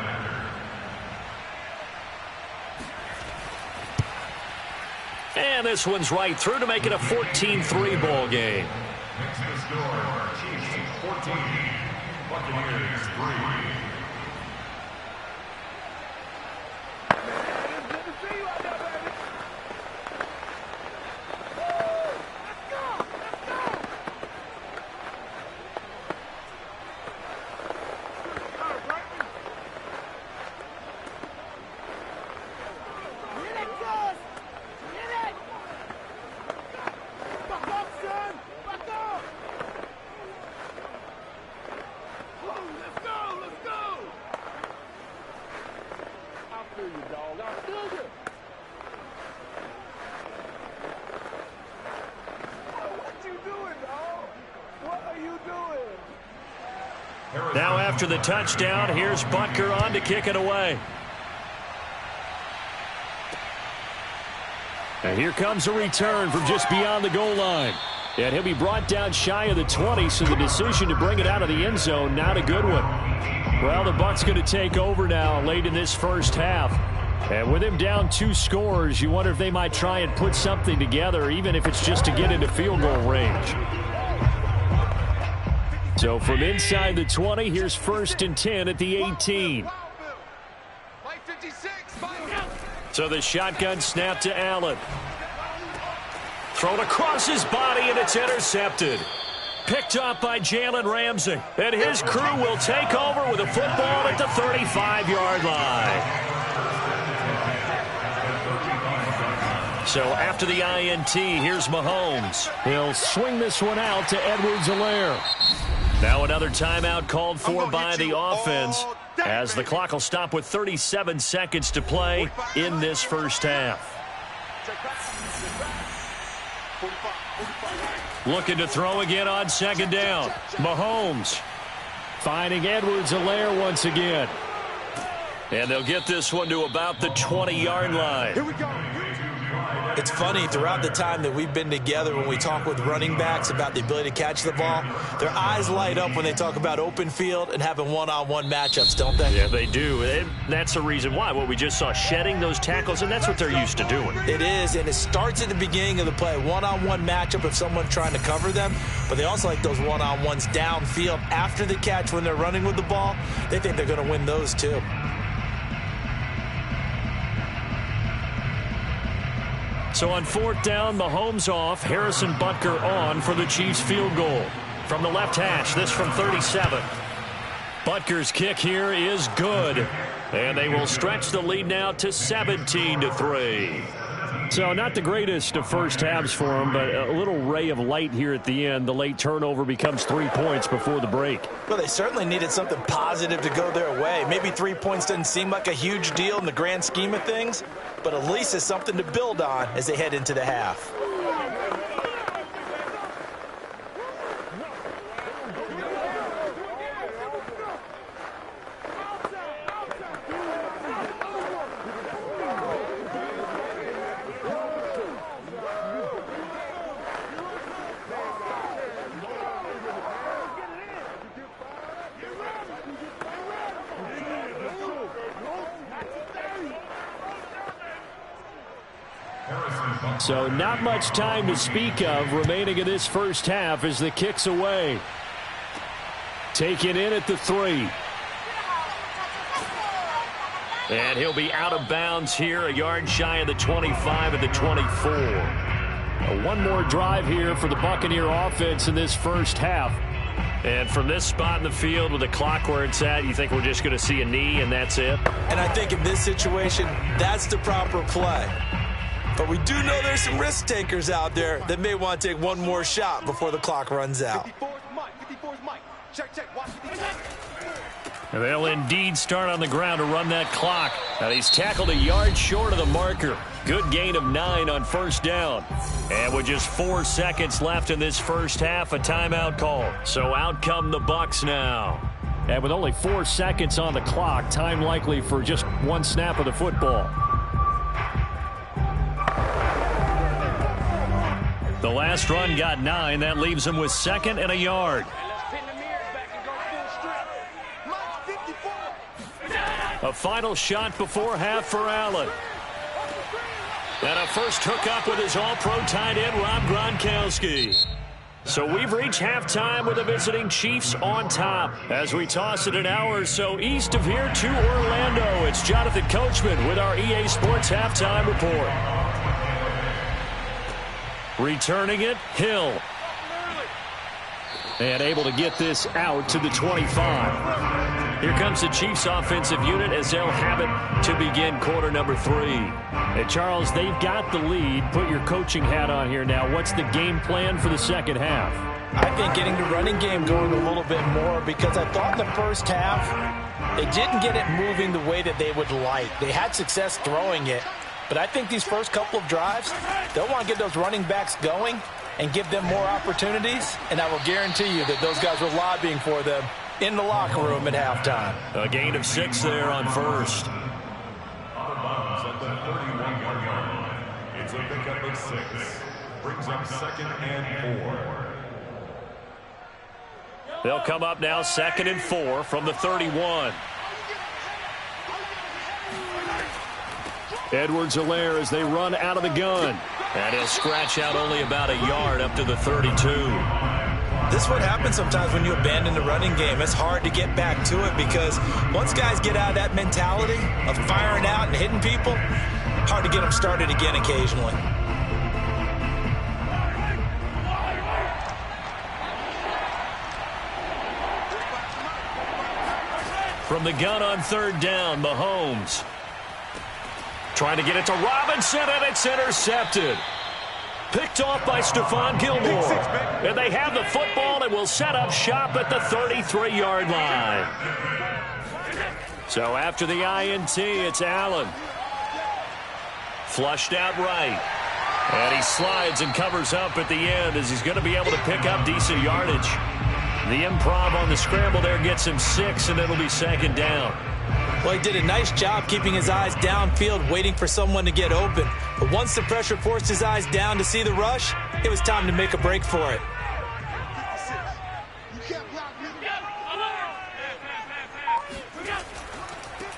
And this one's right through to make it a 14-3 ball game. Next to the score, Chiefs 14, Buccaneers 3. Now after the touchdown, here's Butker on to kick it away. And here comes a return from just beyond the goal line. And he'll be brought down shy of the 20, so the decision to bring it out of the end zone, not a good one. Well, the Bucs going to take over now late in this first half. And with him down 2 scores, you wonder if they might try and put something together, even if it's just to get into field goal range. So from inside the 20, here's 1st and 10 at the 18. So the shotgun snap to Allen. Thrown across his body, and it's intercepted. Picked up by Jalen Ramsey. And his crew will take over with a football at the 35-yard line. So after the INT, here's Mahomes. He'll swing this one out to Edwards-Helaire. Now another timeout called for by the offense as the clock will stop with 37 seconds to play in this first half. Looking to throw again on 2nd down. Mahomes finding Edwards-Helaire once again. And they'll get this one to about the 20-yard line. Here we go. It's funny, throughout the time that we've been together, when we talk with running backs about the ability to catch the ball, their eyes light up when they talk about open field and having one-on-one matchups, don't they? Yeah, they do. And that's the reason why. What we just saw, shedding those tackles, and that's what they're used to doing. It is, and it starts at the beginning of the play. One-on-one matchup if someone's trying to cover them, but they also like those one-on-ones downfield after the catch when they're running with the ball. They think they're going to win those too. So on 4th down, Mahomes off, Harrison Butker on for the Chiefs field goal. From the left hash, this from 37. Butker's kick here is good. And they will stretch the lead now to 17-3. So not the greatest of first halves for him, but a little ray of light here at the end. The late turnover becomes 3 points before the break. Well, they certainly needed something positive to go their way. Maybe 3 points doesn't seem like a huge deal in the grand scheme of things, but at least it's something to build on as they head into the half. So not much time to speak of remaining in this first half as the kick's away. Taken in at the 3. And he'll be out of bounds here, a yard shy of the 25 at the 24. One more drive here for the Buccaneer offense in this first half. And from this spot in the field with the clock where it's at, you think we're just going to see a knee and that's it? And I think in this situation, that's the proper play. But we do know there's some risk takers out there that may want to take one more shot before the clock runs out. 54's Mike. Check. Watch the And they'll indeed start on the ground to run that clock. And he's tackled a yard short of the marker. Good gain of 9 on first down. And with just 4 seconds left in this first half, a timeout call. So out come the Bucs now. And with only 4 seconds on the clock, time likely for just one snap of the football. The last run got 9. That leaves him with 2nd and a yard. A final shot before half for Allen. And a first hookup with his all-pro tight end, Rob Gronkowski. So we've reached halftime with the visiting Chiefs on top. As we toss it an hour or so east of here to Orlando, it's Jonathan Coachman with our EA Sports Halftime Report. Returning it, Hill. And able to get this out to the 25. Here comes the Chiefs offensive unit as they'll have it to begin quarter number 3. And Charles, they've got the lead. Put your coaching hat on here now. What's the game plan for the second half? I think getting the running game going a little bit more, because I thought in the first half they didn't get it moving the way that they would like. They had success throwing it, but I think these first couple of drives, they'll want to get those running backs going and give them more opportunities, and I will guarantee you that those guys were lobbying for them in the locker room at halftime. A gain of 6 there on first. Out of bounds at the 31-yard line. It's a pickup of 6. Brings up 2nd and 4. They'll come up now 2nd and 4 from the 31. Edwards-Helaire as they run out of the gun. And he'll scratch out only about a yard up to the 32. This is what happens sometimes when you abandon the running game. It's hard to get back to it because once guys get out of that mentality of firing out and hitting people, hard to get them started again occasionally. From the gun on 3rd down, Mahomes. Trying to get it to Robinson, and it's intercepted. Picked off by Stephon Gilmore. And they have the football and will set up shop at the 33-yard line. So after the INT, it's Allen. Flushed out right. And he slides and covers up at the end as he's going to be able to pick up decent yardage. The improv on the scramble there gets him 6, and it'll be 2nd down. Well, he did a nice job keeping his eyes downfield, waiting for someone to get open. But once the pressure forced his eyes down to see the rush, it was time to make a break for it.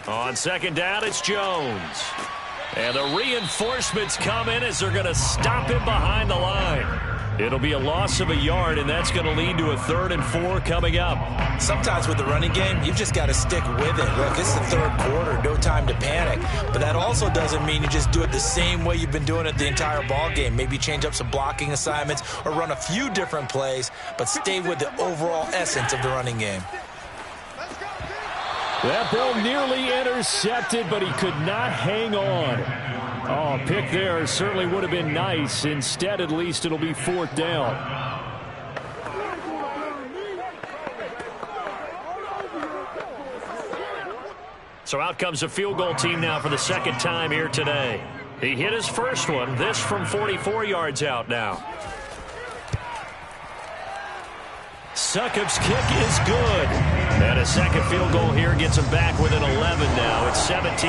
On 2nd down, it's Jones. And the reinforcements come in as they're going to stop him behind the line. It'll be a loss of a yard, and that's going to lead to a 3rd and 4 coming up. Sometimes with the running game, you've just got to stick with it. Look, it's the 3rd quarter, no time to panic. But that also doesn't mean you just do it the same way you've been doing it the entire ball game. Maybe change up some blocking assignments or run a few different plays, but stay with the overall essence of the running game. That ball nearly intercepted, but he could not hang on. Oh, pick there certainly would have been nice. Instead, at least, it'll be 4th down. So out comes the field goal team now for the 2nd time here today. He hit his first one, this from 44 yards out now. Succop's kick is good. And a second field goal here gets them back within 11 now. It's 17-6.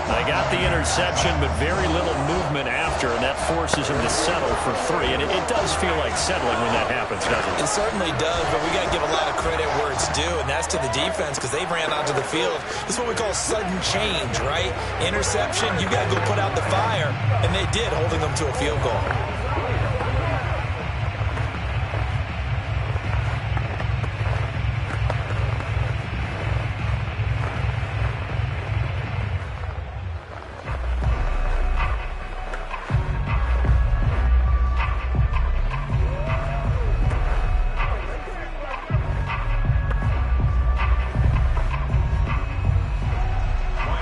They got the interception, but very little movement after, and that forces them to settle for 3. And it does feel like settling when that happens, doesn't it? It certainly does, but we got to give a lot of credit where it's due, and that's to the defense because they ran onto the field. This is what we call sudden change, right? Interception, you got to go put out the fire, and they did, holding them to a field goal.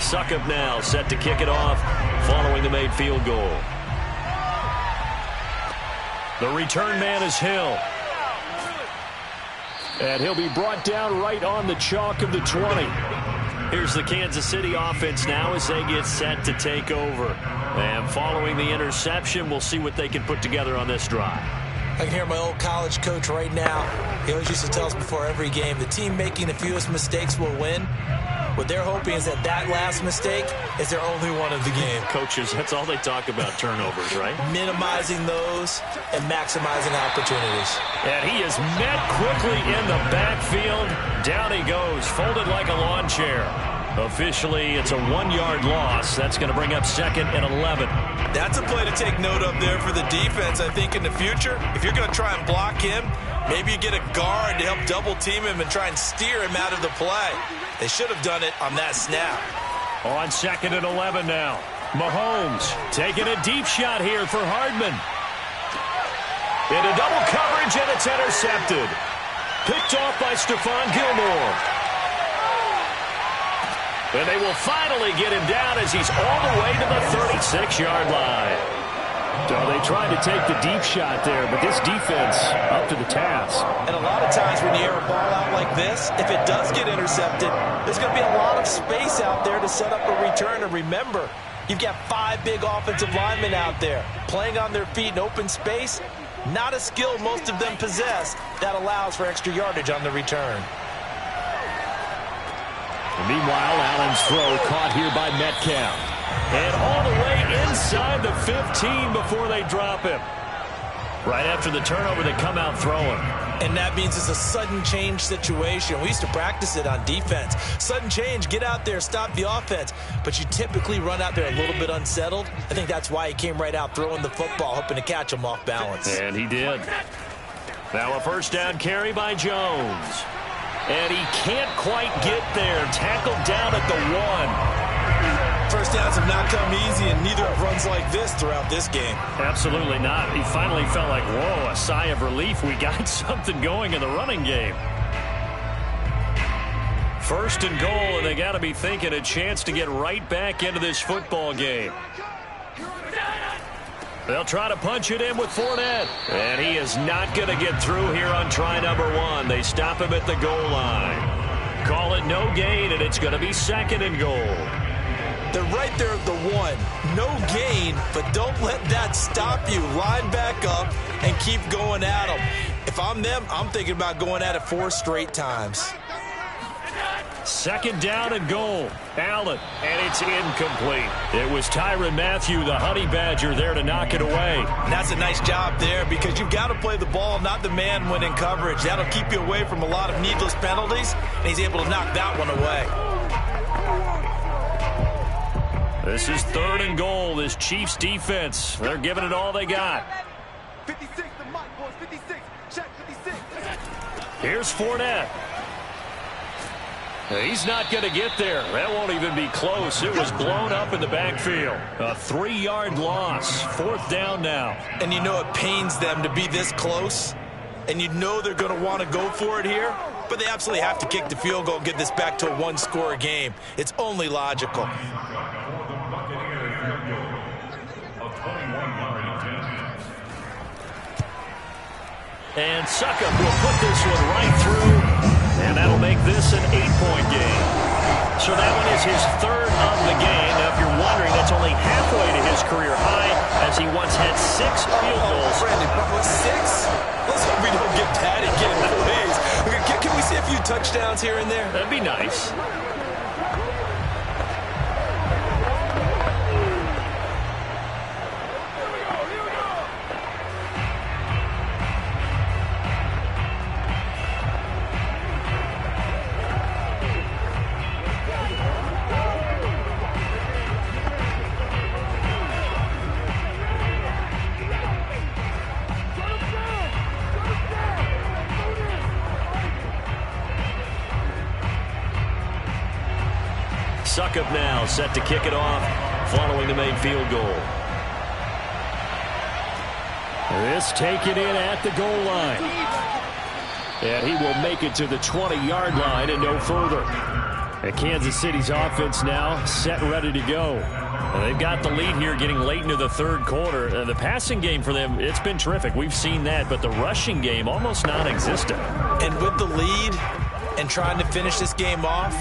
Succop now set to kick it off following the made field goal. The return man is Hill. And he'll be brought down right on the chalk of the 20. Here's the Kansas City offense now as they get set to take over. And following the interception, we'll see what they can put together on this drive. I can hear my old college coach right now. He always used to tell us before every game, the team making the fewest mistakes will win. What they're hoping is that last mistake is their only one of the game. Coaches, that's all they talk about, turnovers, right? Minimizing those and maximizing opportunities. And he is met quickly in the backfield. Down he goes, folded like a lawn chair. Officially, it's a 1-yard loss. That's going to bring up 2nd and 11. That's a play to take note of there for the defense, I think, in the future. If you're going to try and block him, maybe you get a guard to help double team him and try and steer him out of the play. They should have done it on that snap. On 2nd and 11 now. Mahomes taking a deep shot here for Hardman. Into double coverage, and it's intercepted. Picked off by Stephon Gilmore. And they will finally get him down as he's all the way to the 36-yard line. So they tried to take the deep shot there, but this defense up to the task. And a lot of times when you air a ball out like this, if it does get intercepted, there's going to be a lot of space out there to set up a return. And remember, you've got 5 big offensive linemen out there playing on their feet in open space. Not a skill most of them possess that allows for extra yardage on the return. Meanwhile, Allen's throw caught here by Metcalf. And all the way inside the 15 before they drop him. Right after the turnover, they come out throwing. And that means it's a sudden change situation. We used to practice it on defense. Sudden change, get out there, stop the offense. But you typically run out there a little bit unsettled. I think that's why he came right out throwing the football, hoping to catch him off balance. And he did. Now a first down carry by Jones. And he can't quite get there. Tackled down at the 1. First downs have not come easy, and neither have runs like this throughout this game. Absolutely not. He finally felt like, whoa, a sigh of relief. We got something going in the running game. First and goal, and they got to be thinking a chance to get right back into this football game. They'll try to punch it in with Fournette. And he is not going to get through here on try number 1. They stop him at the goal line. Call it no gain, and it's going to be 2nd and goal. They're right there at the 1. No gain, but don't let that stop you. Line back up and keep going at them. If I'm them, I'm thinking about going at it 4 straight times. 2nd down and goal. Allen, and it's incomplete. It was Tyrann Mathieu, the Honey Badger, there to knock it away. And that's a nice job there because you've got to play the ball, not the man when in coverage. That'll keep you away from a lot of needless penalties, and he's able to knock that one away. This is 3rd and goal. This Chiefs defense, they're giving it all they got. 56, the mic, boys, 56. Check 56. Here's Fournette. He's not going to get there. That won't even be close. It was blown up in the backfield. A 3-yard loss. 4th down now. And you know it pains them to be this close. And you know they're going to want to go for it here. But they absolutely have to kick the field goal and get this back to a 1-score game. It's only logical. And Succop will put this one right through, and that'll make this an 8-point game. So that one is his 3rd of the game. Now, if you're wondering, that's only halfway to his career high, as he once had 6 field goals. Brandon, 6? Let's hope we don't get that again, please. We're going to kick Can we see a few touchdowns here and there? That'd be nice. Succop now set to kick it off following the made field goal. This taken in at the goal line. And he will make it to the 20-yard line and no further. And Kansas City's offense now set and ready to go. And they've got the lead here getting late into the third quarter. The passing game for them, it's been terrific. We've seen that, but the rushing game almost non-existent. And with the lead and trying to finish this game off,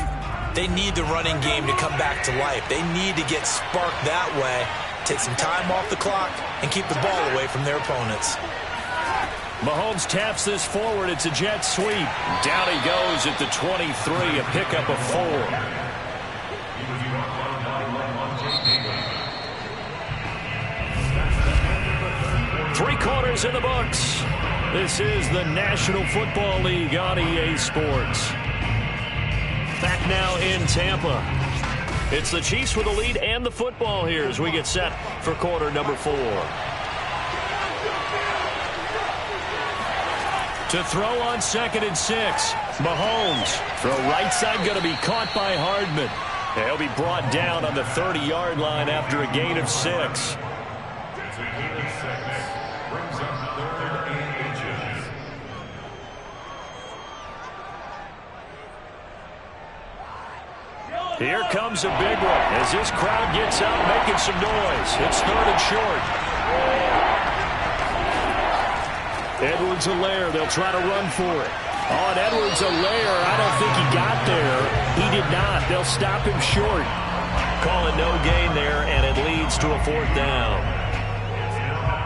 they need the running game to come back to life. They need to get sparked that way, take some time off the clock, and keep the ball away from their opponents. Mahomes taps this forward. It's a jet sweep. Down he goes at the 23, a pickup of 4. 3 quarters in the books. This is the National Football League on EA Sports. Back now in Tampa. It's the Chiefs with the lead and the football here as we get set for quarter number 4. To throw on 2nd and 6. Mahomes. Throw right side going to be caught by Hardman. He'll be brought down on the 30-yard line after a gain of 6. Here comes a big one as this crowd gets out making some noise. It's 3rd and short. Edwards-Helaire, they'll try to run for it. On Edwards-Helaire, I don't think he got there. He did not. They'll stop him short. Calling no gain there, and it leads to a 4th down.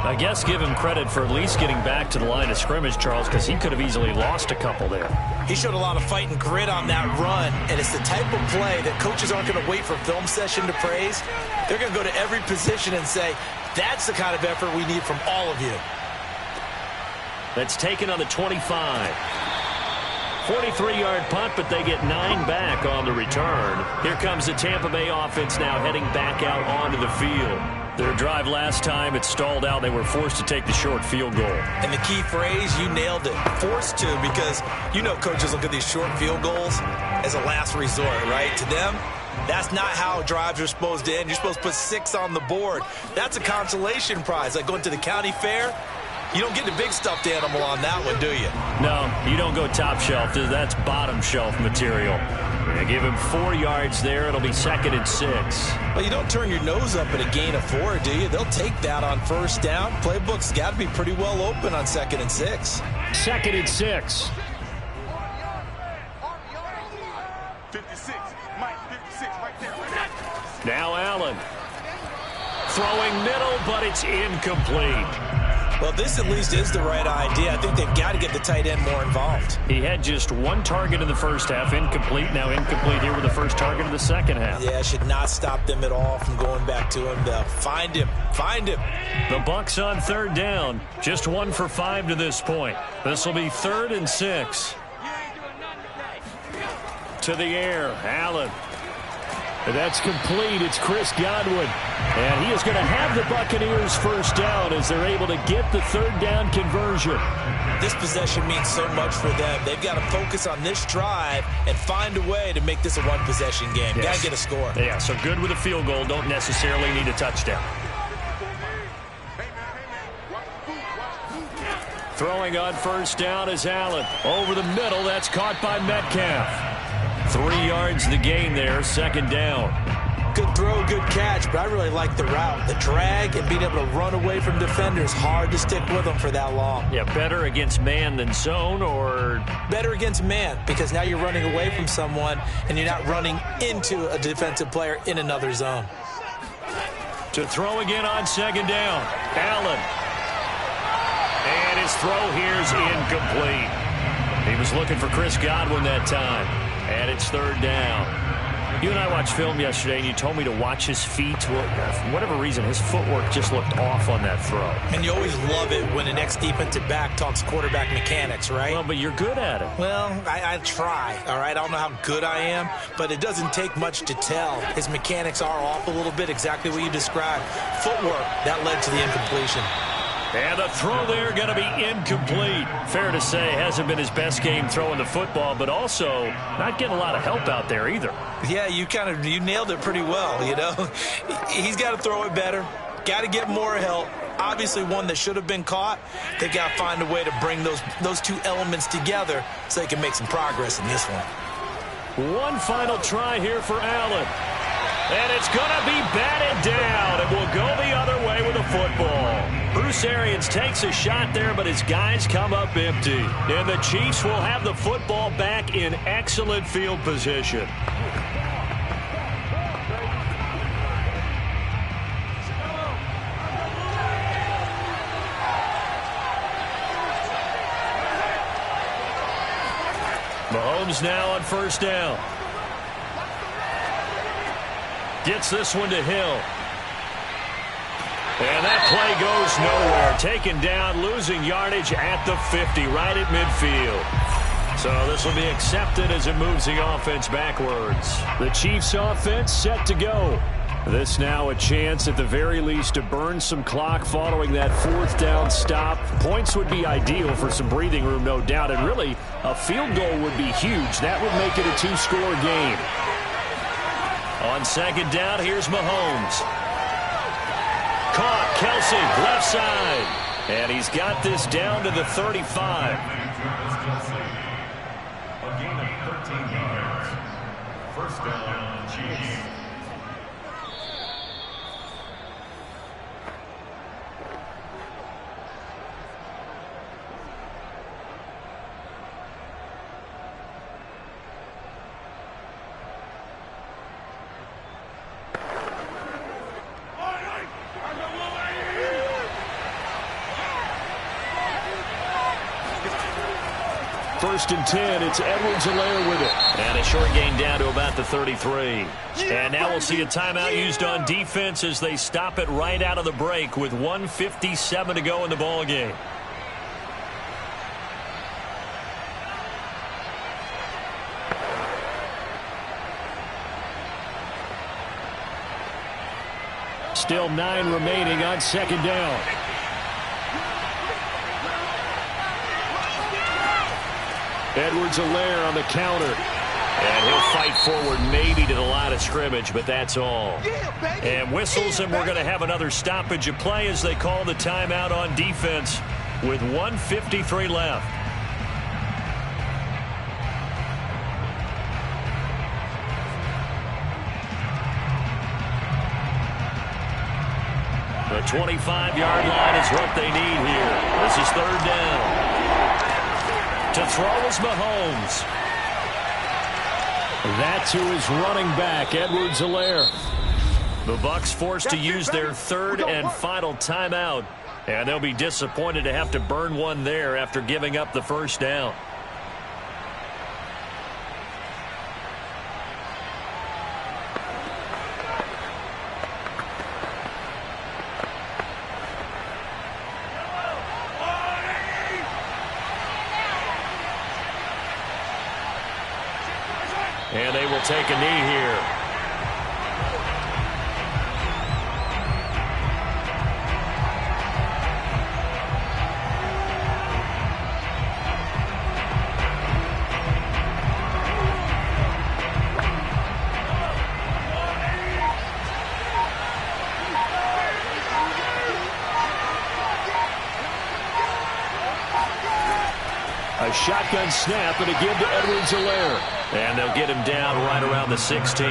I guess give him credit for at least getting back to the line of scrimmage, Charles, because he could have easily lost a couple there. He showed a lot of fight and grit on that run, and it's the type of play that coaches aren't going to wait for film session to praise. They're going to go to every position and say, that's the kind of effort we need from all of you. That's taken on the 25. 43-yard punt, but they get 9 back on the return. Here comes the Tampa Bay offense now heading back out onto the field. Their drive last time, it stalled out. They were forced to take the short field goal. And the key phrase, you nailed it, forced to, because you know coaches look at these short field goals as a last resort, right? To them, that's not how drives are supposed to end. You're supposed to put 6 on the board. That's a consolation prize, like going to the county fair. You don't get the big stuffed animal on that one, do you? No, you don't go top shelf. That's bottom shelf material. They give him 4 yards there. It'll be 2nd and 6. Well, you don't turn your nose up at a gain of 4, do you? They'll take that on 1st down. Playbook's got to be pretty well open on 2nd and 6. 2nd and 6. 56. Mike, 56 right there. Now Allen. Throwing middle, but it's incomplete. Well, this at least is the right idea. I think they've got to get the tight end more involved. He had just 1 target in the first half, incomplete. Now incomplete here with the first target of the second half. Yeah, should not stop them at all from going back to him. They'll find him. Find him. The Bucs on 3rd down. Just 1 for 5 to this point. This will be 3rd and 6. To the air, Allen. That's complete. It's Chris Godwin. And he is going to have the Buccaneers 1st down as they're able to get the 3rd down conversion. This possession means so much for them. They've got to focus on this drive and find a way to make this a 1-possession game. Yes. Got to get a score. Yeah, so good with a field goal. Don't necessarily need a touchdown. Throwing on 1st down is Allen. Over the middle, that's caught by Metcalf. 3 yards the gain there, 2nd down. Good throw, good catch, but I really like the route. The drag and being able to run away from defenders, hard to stick with them for that long. Yeah, better against man than zone, or? Better against man, because now you're running away from someone and you're not running into a defensive player in another zone. To throw again on 2nd down, Allen. And his throw here is incomplete. He was looking for Chris Godwin that time. And it's third down. You and I watched film yesterday, and you told me to watch his feet. Well, for whatever reason, his footwork just looked off on that throw. And you always love it when an ex-defensive back talks quarterback mechanics, right? Well, but you're good at it. Well, I try, all right? I don't know how good I am, but it doesn't take much to tell. His mechanics are off a little bit, exactly what you described. Footwork, that led to the incompletion. And the throw there going to be incomplete. Fair to say, hasn't been his best game throwing the football, but also not getting a lot of help out there either. Yeah, you nailed it pretty well, you know. He's got to throw it better, got to get more help. Obviously one that should have been caught. They got to find a way to bring those two elements together so they can make some progress in this one. One final try here for Allen. And it's going to be batted down, and will go the other way with the football. Bruce Arians takes a shot there, but his guys come up empty. And the Chiefs will have the football back in excellent field position. Mahomes now on first down. Gets this one to Hill. And that play goes nowhere. Taken down, losing yardage at the 50, right at midfield. So this will be accepted as it moves the offense backwards. The Chiefs offense set to go. This now a chance at the very least to burn some clock following that fourth down stop. Points would be ideal for some breathing room, no doubt. And really, a field goal would be huge. That would make it a two-score game. On second down, here's Mahomes. Caught, Kelsey, left side. And he's got this down to the 35. A gain of 13 yards. First down, Chiefs. First and 10, it's Edwards-Helaire with it. And a short gain down to about the 33. And now we'll see a timeout used on defense as they stop it right out of the break with 1:57 to go in the ball game. Still 9 remaining on second down. Edwards-Helaire on the counter. And he'll fight forward maybe to the line of scrimmage, but that's all. And whistles, and we're going to have another stoppage of play as they call the timeout on defense with 1:53 left. The 25-yard line is what they need here. This is third down. To throw is Mahomes. That's who is running back, Edwards-Helaire. The Bucs forced to use their third and final timeout, and they'll be disappointed to have to burn one there after giving up the first down. And they will take a knee here. A shotgun snap and a give to Edwards-Helaire. And they'll get him down right around the 16.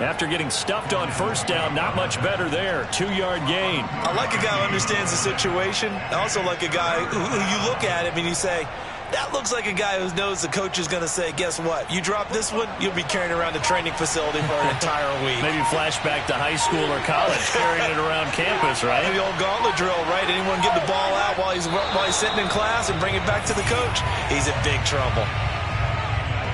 After getting stuffed on first down, not much better there. 2-yard gain. I like a guy who understands the situation. I also like a guy who you look at him and you say, That looks like a guy who knows the coach is going to say, guess what? You drop this one, you'll be carrying around the training facility for an entire week. Maybe flashback to high school or college, carrying it around campus, right? The old gauntlet drill, right? Anyone get the ball out while he's sitting in class and bring it back to the coach? He's in big trouble.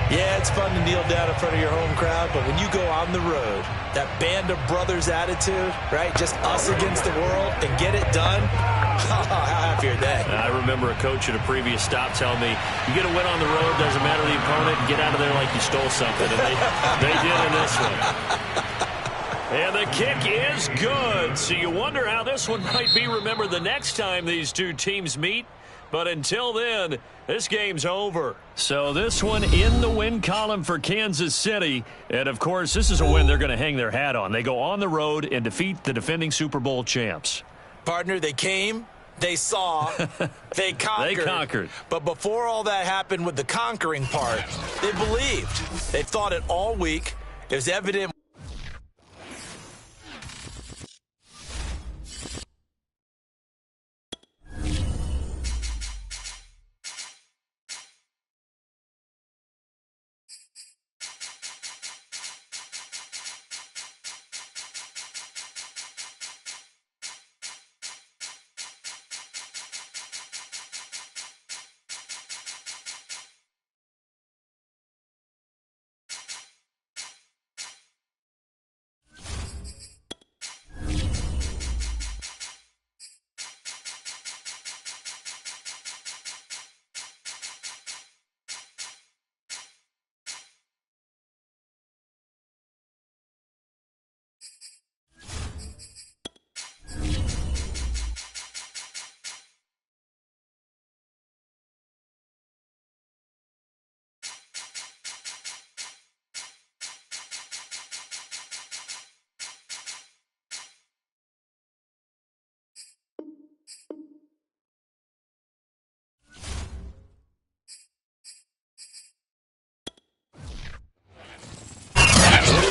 Yeah, it's fun to kneel down in front of your home crowd, but when you go on the road, that band of brothers attitude, right? Just us against the world and get it done. How happy are they? I remember a coach at a previous stop telling me, you get a win on the road, doesn't matter the opponent, get out of there like you stole something. And they did in this one. And the kick is good. So you wonder how this one might be remembered the next time these two teams meet. But until then, this game's over. So this one in the win column for Kansas City. And, of course, this is a win they're going to hang their hat on. They go on the road and defeat the defending Super Bowl champs. Partner, they came, they saw, they conquered. They conquered. But before all that happened with the conquering part, they believed. They thought it all week. It was evident.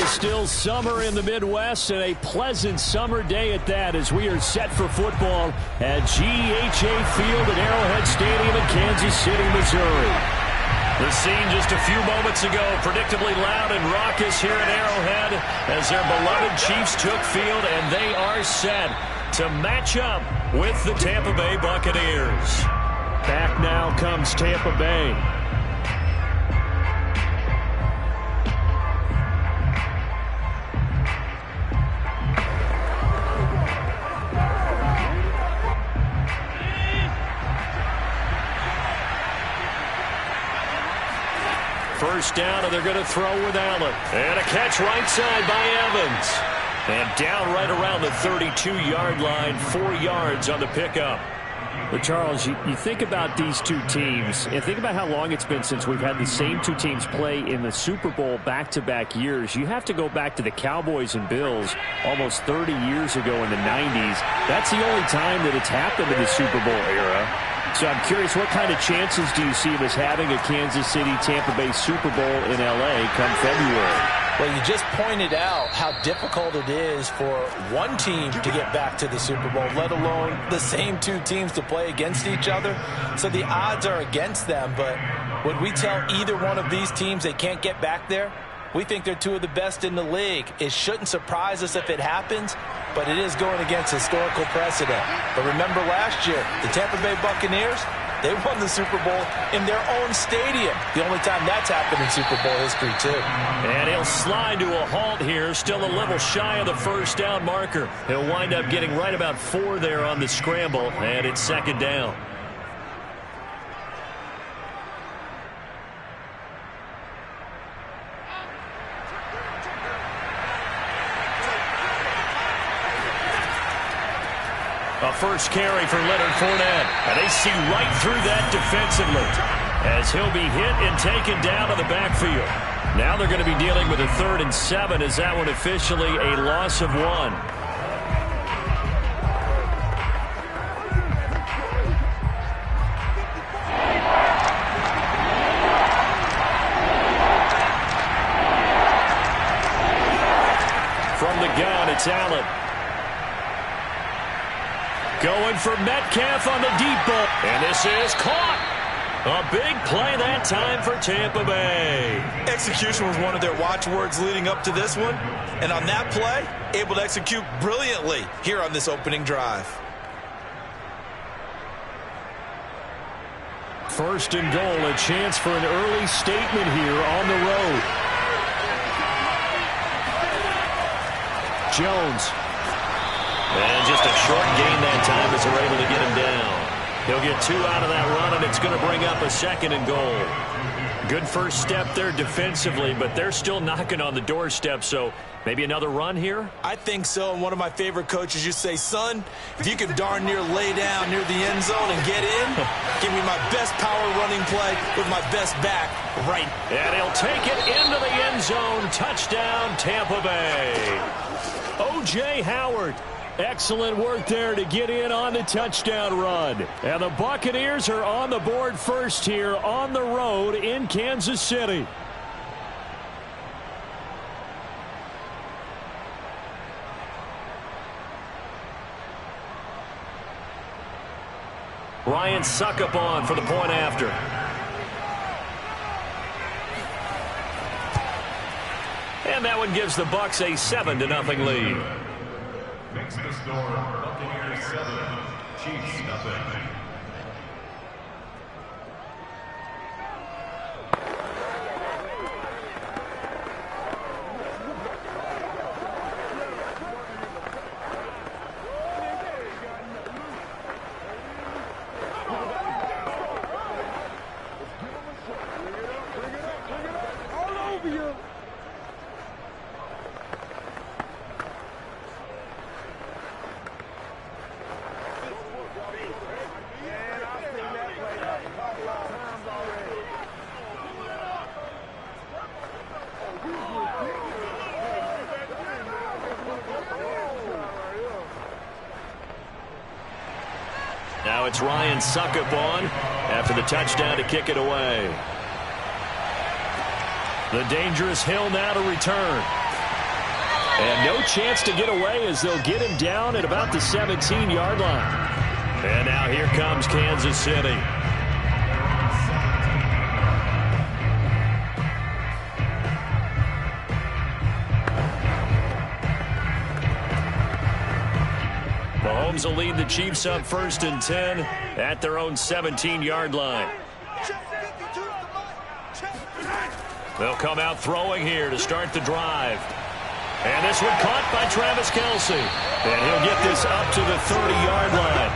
Still summer in the Midwest, and a pleasant summer day at that, as we are set for football at GEHA Field at Arrowhead Stadium in Kansas City, Missouri. The scene just a few moments ago, predictably loud and raucous here at Arrowhead as their beloved Chiefs took field, and they are set to match up with the Tampa Bay Buccaneers. Back now comes Tampa Bay. First down, and they're going to throw with Allen. And a catch right side by Evans. And down right around the 32-yard line, 4 yards on the pickup. But, Charles, you think about these two teams, and think about how long it's been since we've had the same two teams play in the Super Bowl back-to-back years. You have to go back to the Cowboys and Bills almost 30 years ago in the 90s. That's the only time that it's happened in the Super Bowl era. So I'm curious, what kind of chances do you see of us having a Kansas City-Tampa Bay Super Bowl in L.A. come February? Well, you just pointed out how difficult it is for one team to get back to the Super Bowl, let alone the same two teams to play against each other. So the odds are against them, but would we tell either one of these teams they can't get back there? We think they're two of the best in the league. It shouldn't surprise us if it happens, but it is going against historical precedent. But remember last year, the Tampa Bay Buccaneers, they won the Super Bowl in their own stadium. The only time that's happened in Super Bowl history, too. And he'll slide to a halt here, still a little shy of the first down marker. He'll wind up getting right about 4 there on the scramble, and it's second down. A first carry for Leonard Fournette. And they see right through that defensively as he'll be hit and taken down to the backfield. Now they're going to be dealing with a 3rd and 7 as that one officially a loss of 1. From the gun, it's Allen. Going for Metcalf on the deep ball. And this is caught. A big play that time for Tampa Bay. Execution was one of their watchwords leading up to this one. And on that play, able to execute brilliantly here on this opening drive. First and goal, a chance for an early statement here on the road. Jones. And just a short gain that time as they're able to get him down. He'll get 2 out of that run, and it's going to bring up a second and goal. Good first step there defensively, but they're still knocking on the doorstep, so maybe another run here? I think so, and one of my favorite coaches used to say, son, if you can darn near lay down near the end zone and get in, give me my best power running play with my best back right. And he'll take it into the end zone. Touchdown, Tampa Bay. O.J. Howard. Excellent work there to get in on the touchdown run. And the Buccaneers are on the board first here on the road in Kansas City. Ryan Succop on for the point after. And that one gives the Bucs a 7-0 lead. Makes the score Buccaneers 7, Chiefs nothing. Now it's Ryan Succop on after the touchdown to kick it away. The dangerous Hill now to return. And no chance to get away as they'll get him down at about the 17-yard line. And now here comes Kansas City. Mahomes will lead the Chiefs up 1st and 10 at their own 17-yard line. They'll come out throwing here to start the drive. And this one caught by Travis Kelce. And he'll get this up to the 30-yard line.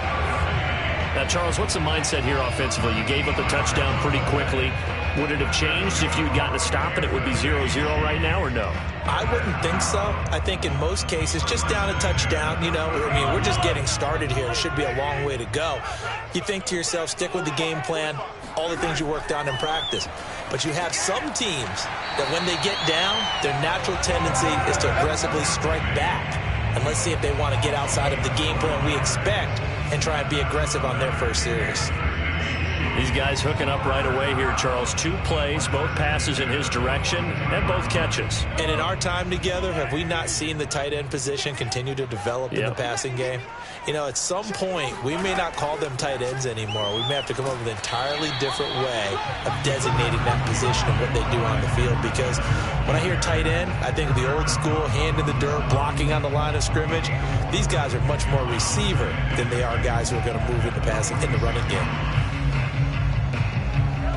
Now, Charles, what's the mindset here offensively? You gave up the touchdown pretty quickly. Would it have changed if you had gotten a stop and it would be 0-0 right now, or no? I wouldn't think so. I think in most cases, just down a touchdown, you know, I mean, we're just getting started here. It should be a long way to go. You think to yourself, stick with the game plan, all the things you worked on in practice. But you have some teams that when they get down, their natural tendency is to aggressively strike back. And let's see if they want to get outside of the game plan we expect and try and be aggressive on their first series. These guys hooking up right away here, Charles. 2 plays, both passes in his direction, and both catches. And in our time together, have we not seen the tight end position continue to develop in the passing game? You know, at some point, we may not call them tight ends anymore. We may have to come up with an entirely different way of designating that position and what they do on the field. Because when I hear tight end, I think of the old school, hand in the dirt, blocking on the line of scrimmage. These guys are much more receiver than they are guys who are going to move into passing in the running game.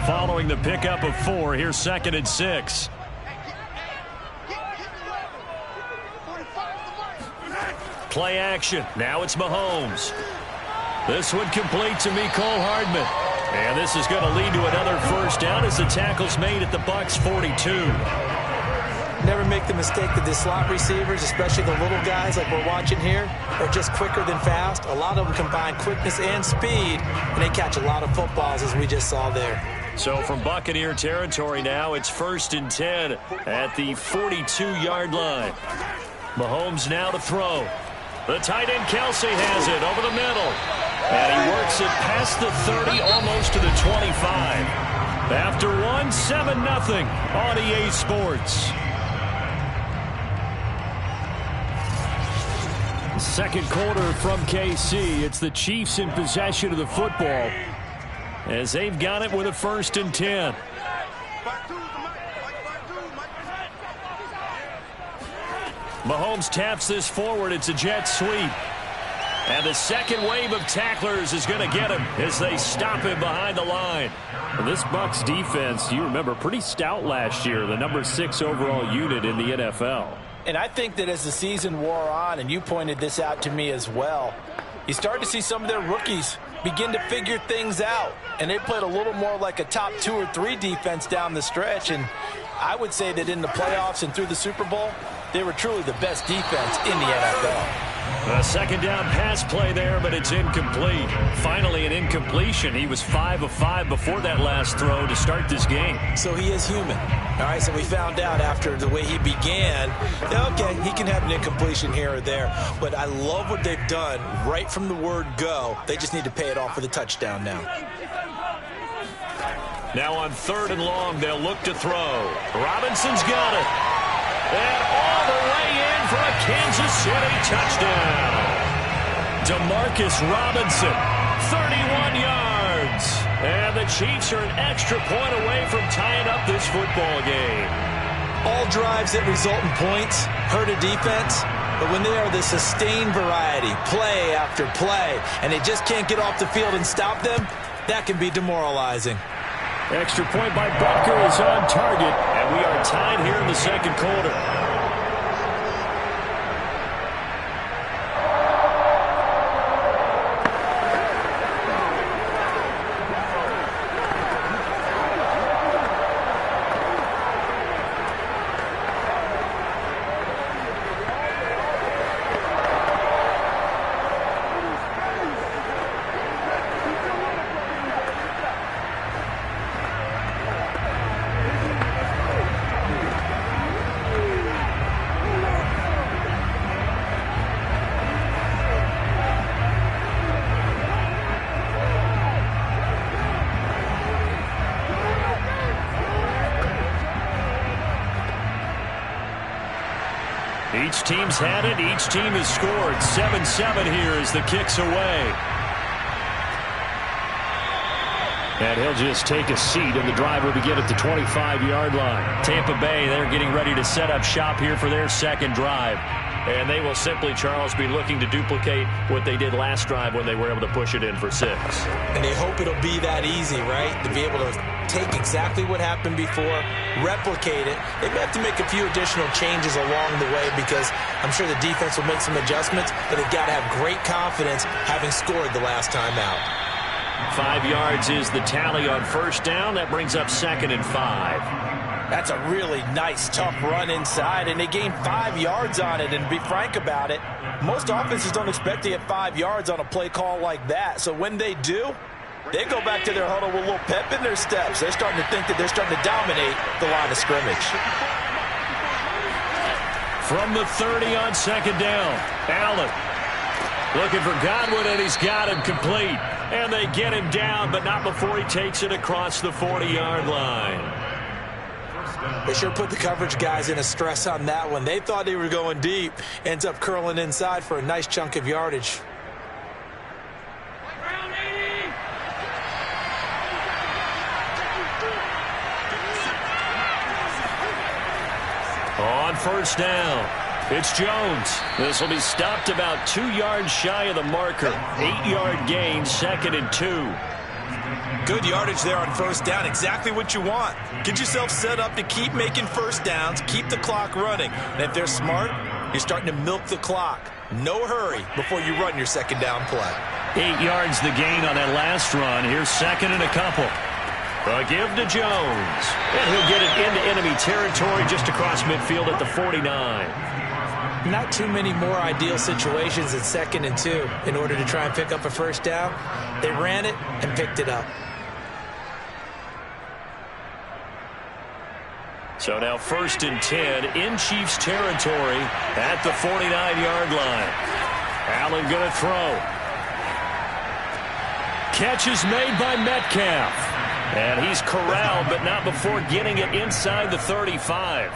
Following the pickup of 4, here's 2nd and 6. Play action. Now it's Mahomes. This one complete to Mecole Hardman. And this is going to lead to another first down as the tackle's made at the Bucs 42. Never make the mistake that the slot receivers, especially the little guys like we're watching here, are just quicker than fast. A lot of them combine quickness and speed, and they catch a lot of footballs as we just saw there. So from Buccaneer territory now, it's 1st and 10 at the 42-yard line. Mahomes now to throw. The tight end Kelce has it over the middle. And he works it past the 30, almost to the 25. After 1, 7-0 on EA Sports. Second quarter from KC. It's the Chiefs in possession of the football. as they've got it with a 1st and 10. Mahomes taps this forward. It's a jet sweep. And the second wave of tacklers is going to get him as they stop him behind the line. Well, this Bucs defense, you remember, pretty stout last year, the number 6 overall unit in the NFL. And I think that as the season wore on, and you pointed this out to me as well, you start to see some of their rookies begin to figure things out. And they played a little more like a top 2 or 3 defense down the stretch. And I would say that in the playoffs and through the Super Bowl, they were truly the best defense in the NFL. A second down pass play there, but it's incomplete. Finally an incompletion. He was 5 of 5 before that last throw to start this game. So he is human. All right, so we found out after the way he began, okay, he can have an incompletion here or there. But I love what they've done right from the word go. They just need to pay it off with a touchdown now. Now on 3rd and long, they'll look to throw. Robinson's got it. And all the way in for a Kansas City touchdown. Demarcus Robinson, 31 yards. And the Chiefs are an extra point away from tying up this football game. All drives that result in points hurt a defense, but when they are the sustained variety, play after play, and they just can't get off the field and stop them, that can be demoralizing. Extra point by Butker is on target, and we are tied here in the second quarter. Each team's had it. Each team has scored. 7-7 here as the kick's away. And he'll just take a seat, and the driver will begin at the 25-yard line. Tampa Bay, they're getting ready to set up shop here for their second drive. And they will simply, Charles, be looking to duplicate what they did last drive when they were able to push it in for 6. And they hope it'll be that easy, right? To be able to take exactly what happened before, replicate it. They may have to make a few additional changes along the way because I'm sure the defense will make some adjustments, but they've got to have great confidence having scored the last time out. 5 yards is the tally on 1st down. That brings up 2nd and 5. That's a really nice, tough run inside, and they gained 5 yards on it. And to be frank about it, most offenses don't expect to get 5 yards on a play call like that. So when they do, they go back to their huddle with a little pep in their steps. They're starting to think that they're starting to dominate the line of scrimmage. From the 30 on 2nd down, Allen looking for Godwin, and he's got him complete. And they get him down, but not before he takes it across the 40-yard line. They sure put the coverage guys in a stress on that one. They thought they were going deep. Ends up curling inside for a nice chunk of yardage. On 1st down, it's Jones. This will be stopped about 2 yards shy of the marker. 8-yard gain, 2nd and 2. Good yardage there on 1st down. Exactly what you want. Get yourself set up to keep making 1st downs, keep the clock running. And if they're smart, you're starting to milk the clock. No hurry before you run your 2nd down play. 8 yards the gain on that last run. Here's 2nd and a couple. A give to Jones. And he'll get it into enemy territory just across midfield at the 49. Not too many more ideal situations at 2nd and 2 in order to try and pick up a 1st down. They ran it and picked it up. So now 1st and 10 in Chiefs territory at the 49-yard line. Allen going to throw. Catch is made by Metcalf. And he's corralled, but not before getting it inside the 35.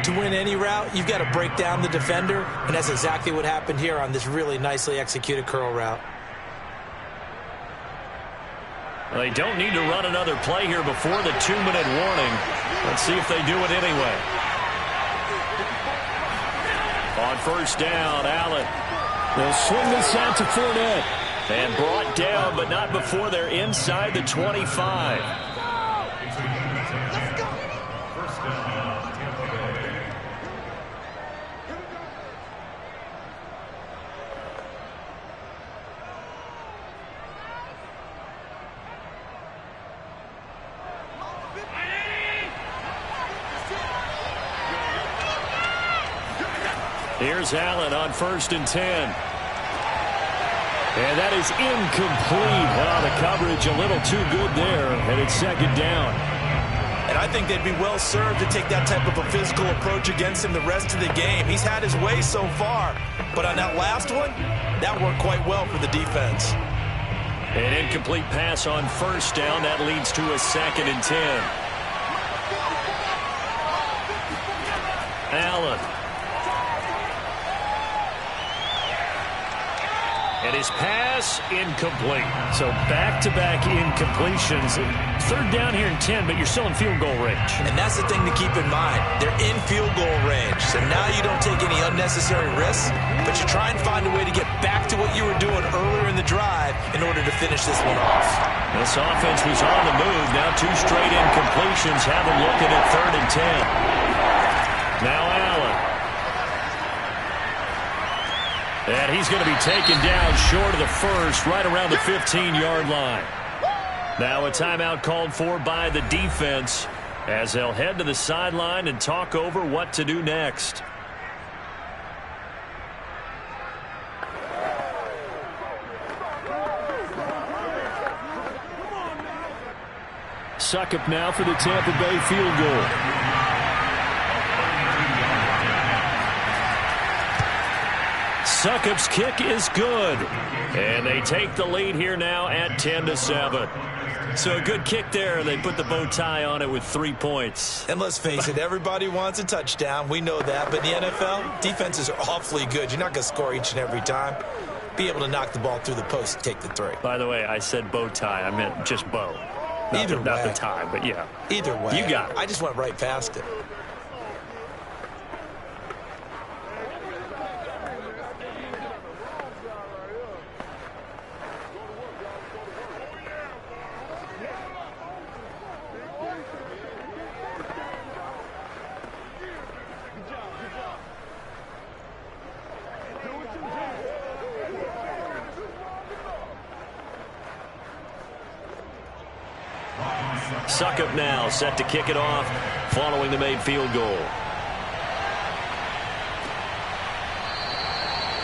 To win any route, you've got to break down the defender, and that's exactly what happened here on this really nicely executed curl route. They don't need to run another play here before the 2-minute warning. Let's see if they do it anyway. On first down, Allen. They'll swing this out to Fournette. And brought down, but not before they're inside the 25. First down, Tampa Bay. Here's Allen on first and 10. And that is incomplete. Wow, the coverage a little too good there, and it's second down. And I think they'd be well served to take that type of a physical approach against him the rest of the game. He's had his way so far, but on that last one, that worked quite well for the defense. An incomplete pass on first down. That leads to a second and 10. Allen. And his pass, incomplete. So back-to-back incompletions. Third down here in 10, but you're still in field goal range. And that's the thing to keep in mind. They're in field goal range. So now you don't take any unnecessary risks, but you try and find a way to get back to what you were doing earlier in the drive in order to finish this one off. This offense was on the move. Now 2 straight incompletions have them looking at third and 10. Now Allen. And he's going to be taken down short of the first, right around the 15-yard line. Now a timeout called for by the defense as they'll head to the sideline and talk over what to do next. Succop now for the Tampa Bay field goal. Succop's kick is good. And they take the lead here now at 10-7. So a good kick there. They put the bow tie on it with 3 points. And let's face it, everybody wants a touchdown. We know that. But in the NFL, defenses are awfully good. You're not going to score each and every time. Be able to knock the ball through the post and take the 3. By the way, I said bow tie. I meant just bow. Not the tie, but yeah. Either way. You got it. I just went right past it. Succop now set to kick it off following the made field goal.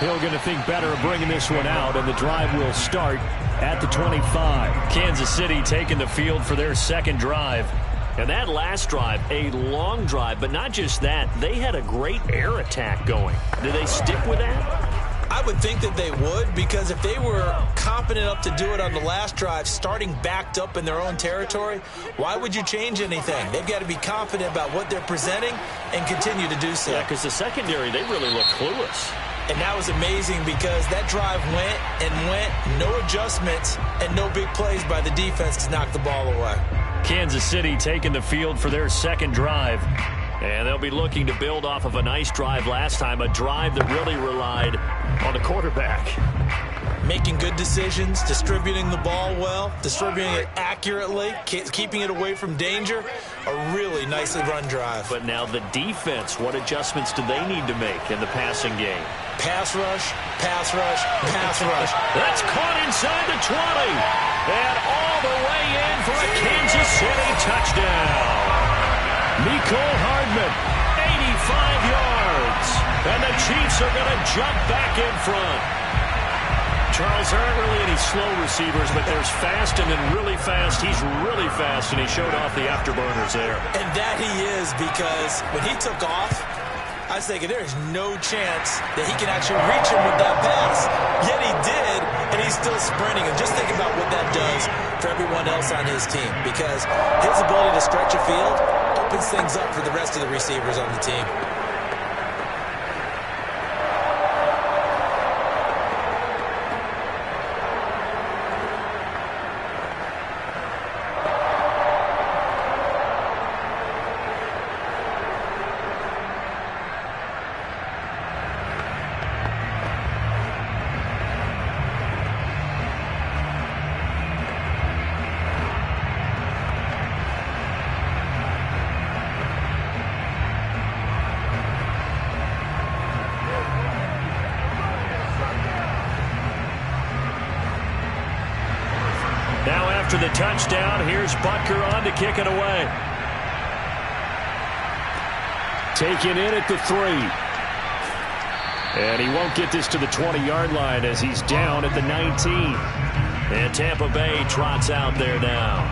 Hill going to think better of bringing this one out, and the drive will start at the 25. Kansas City taking the field for their second drive. And that last drive, a long drive, but not just that. They had a great air attack going. Do they stick with that? I would think that they would, because if they were competent enough to do it on the last drive, starting backed up in their own territory, why would you change anything? They've got to be confident about what they're presenting and continue to do so. Yeah, because the secondary, they really look clueless. And that was amazing because that drive went and went, no adjustments, and no big plays by the defense to knock the ball away. Kansas City taking the field for their second drive. And they'll be looking to build off of a nice drive last time, a drive that really relied on the quarterback. Making good decisions, distributing the ball well, distributing it accurately, keeping it away from danger. A really nicely run drive. But now the defense, what adjustments do they need to make in the passing game? Pass rush, pass rush, pass rush. That's caught inside the 20. And all the way in for a Kansas City touchdown. Mecole Hardman, 85 yards. And the Chiefs are going to jump back in front. Charles, there aren't really any slow receivers, but there's fast and then really fast. He's really fast, and he showed off the afterburners there. And that he is, because when he took off, I was thinking there is no chance that he can actually reach him with that pass. Yet he did, and he's still sprinting. And just think about what that does for everyone else on his team, because his ability to stretch a field opens things up for the rest of the receivers on the team. touchdown. Here's Butker on to kick it away. Taken in at the 3. And he won't get this to the 20-yard line as he's down at the 19. And Tampa Bay trots out there now.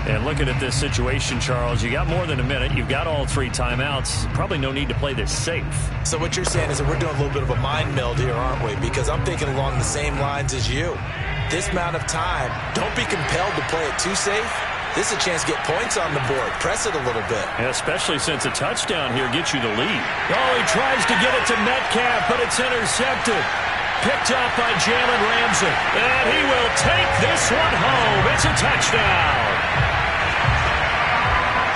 And looking at this situation, Charles, you got more than a minute. You've got all 3 timeouts. Probably no need to play this safe. So what you're saying is that we're doing a little bit of a mind meld here, aren't we? Because I'm thinking along the same lines as you. This amount of time, don't be compelled to play it too safe. This is a chance to get points on the board. Press it a little bit. And especially since a touchdown here gets you the lead. Oh, he tries to get it to Metcalf, but it's intercepted. Picked up by Jalen Ramsey. And he will take this one home. It's a touchdown.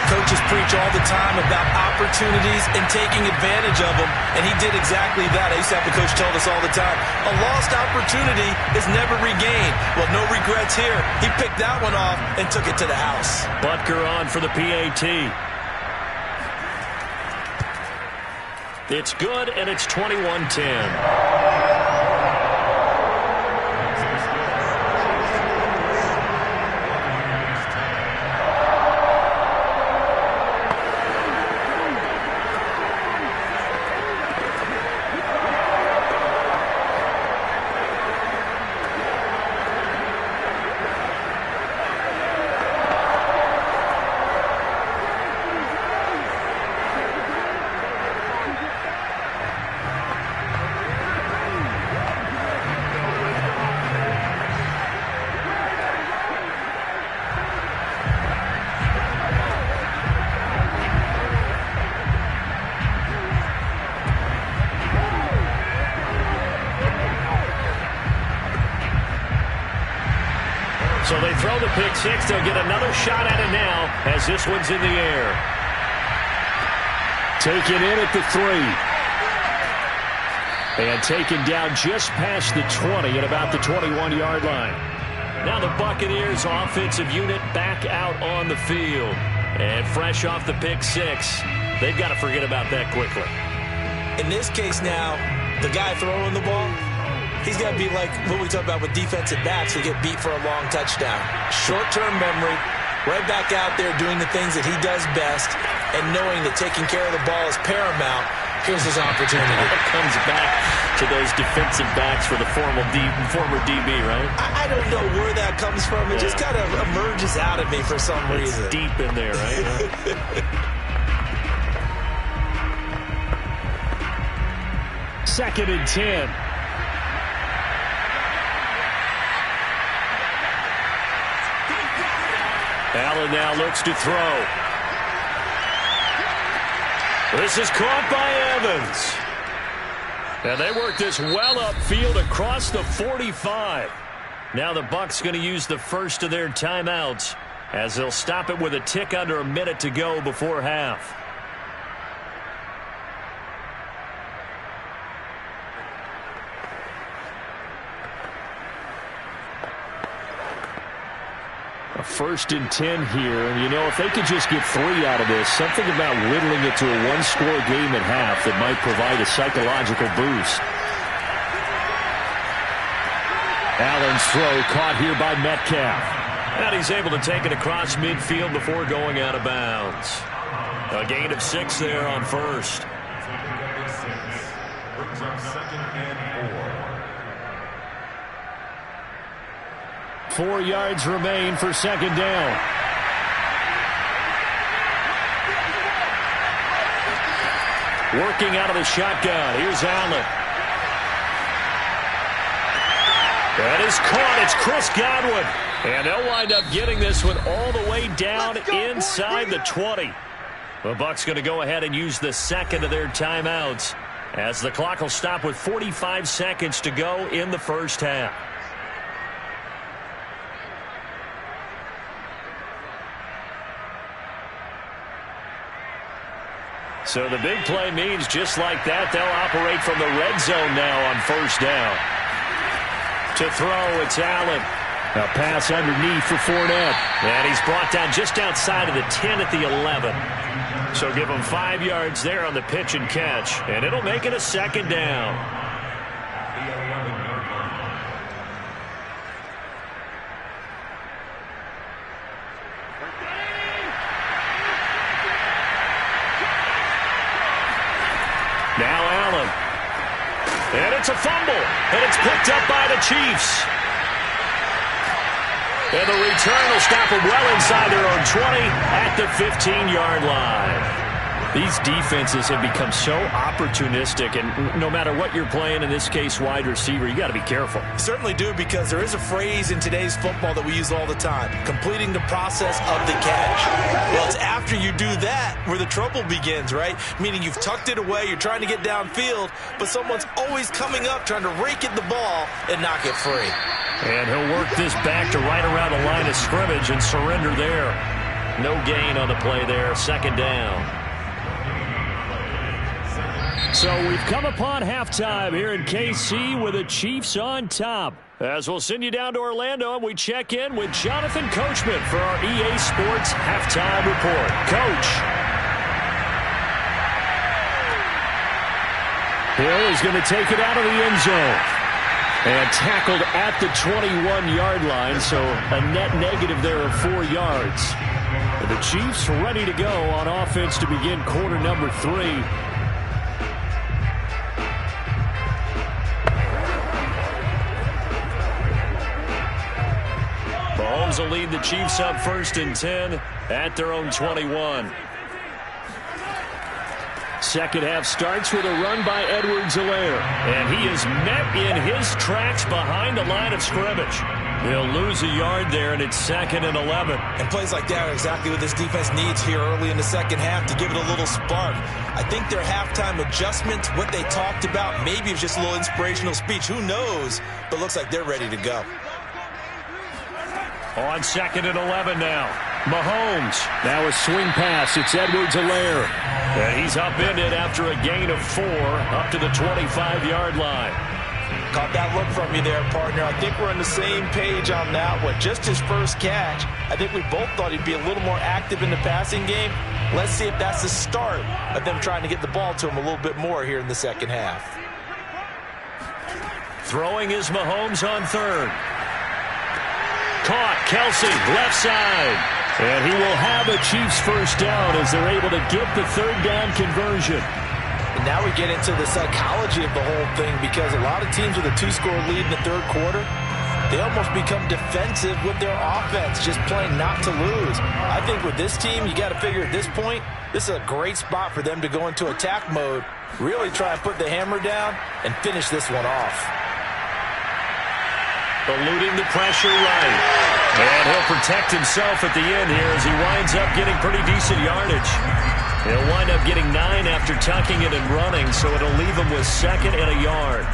Coaches preach all the time about opportunities and taking advantage of them, and he did exactly that. I used to have a coach tell us all the time, a lost opportunity is never regained. Well, no regrets here. He picked that one off and took it to the house. Butker on for the PAT. It's good, and it's 21-10. So they throw the pick six. They'll get another shot at it now as this one's in the air. Taken in at the 3. And taken down just past the 20 at about the 21-yard line. Now the Buccaneers offensive unit back out on the field. And fresh off the pick six, they've got to forget about that quickly. In this case now, the guy throwing the ball, he's got to be like what we talk about with defensive backs who get beat for a long touchdown. Short-term memory, right back out there doing the things that he does best, and knowing that taking care of the ball is paramount. Here's his opportunity. It comes back to those defensive backs for the former DB, right? I don't know where that comes from. It just kind of emerges out of me for some reason. It's deep in there, right? Second and 10. Allen now looks to throw. This is caught by Evans. And they work this well upfield across the 45. Now the Bucs going to use the first of their timeouts as they'll stop it with a tick under a minute to go before half. A 1st and 10 here, and you know, if they could just get 3 out of this, something about whittling it to a one-score game at half that might provide a psychological boost. Allen's throw caught here by Metcalf. And he's able to take it across midfield before going out of bounds. A gain of 6 there on first. Brings up 2nd and 4. 4 yards remain for 2nd down. Working out of the shotgun. Here's Allen. That is caught. It's Chris Godwin. And they'll wind up getting this one all the way down inside the 20. The Bucs going to go ahead and use the second of their timeouts as the clock will stop with 45 seconds to go in the first half. So the big play means just like that, they'll operate from the red zone now on first down. To throw, it's Allen. A pass underneath for Fournette. And he's brought down just outside of the 10 at the 11. So give him 5 yards there on the pitch and catch. And it'll make it a 2nd down. The 11-yard line. And it's a fumble. And it's picked up by the Chiefs. And the return will stop them well inside their own 20 at the 15-yard line. These defenses have become so opportunistic, and no matter what you're playing, in this case wide receiver, you got to be careful. Certainly do, because there is a phrase in today's football that we use all the time: completing the process of the catch. Well, it's after you do that where the trouble begins, right? Meaning you've tucked it away, you're trying to get downfield, but someone's always coming up trying to rake at the ball and knock it free. And he'll work this back to right around the line of scrimmage and surrender there. No gain on the play there, second down. So we've come upon halftime here in KC with the Chiefs on top. As we'll send you down to Orlando, and we check in with Jonathan Coachman for our EA Sports Halftime Report. Coach. Hill is going to take it out of the end zone. And tackled at the 21-yard line, so a net negative there of 4 yards. And the Chiefs ready to go on offense to begin quarter number 3. Mahomes will lead the Chiefs up 1st and 10 at their own 21. Second half starts with a run by Edwards-Helaire. And he is met in his tracks behind the line of scrimmage. He'll lose a yard there, and it's 2nd and 11. And plays like that are exactly what this defense needs here early in the second half to give it a little spark. I think their halftime adjustment, what they talked about, maybe it's just a little inspirational speech. Who knows? But looks like they're ready to go. On 2nd and 11 now. Mahomes. Now a swing pass. It's Edwards-Helaire. And he's upended after a gain of 4 up to the 25-yard line. Caught that look from you there, partner. I think we're on the same page on that one. Just his first catch. I think we both thought he'd be a little more active in the passing game. Let's see if that's the start of them trying to get the ball to him a little bit more here in the second half. Throwing is Mahomes on 3rd. Caught. Kelsey, left side. And he will have a Chiefs first down as they're able to get the 3rd down conversion. And now we get into the psychology of the whole thing, because a lot of teams with a 2-score lead in the 3rd quarter, they almost become defensive with their offense, just playing not to lose. I think with this team, you got to figure at this point, this is a great spot for them to go into attack mode, really try and put the hammer down and finish this one off. Eluding the pressure right. And he'll protect himself at the end here as he winds up getting pretty decent yardage. He'll wind up getting 9 after tucking it and running, so it'll leave him with 2nd and a yard.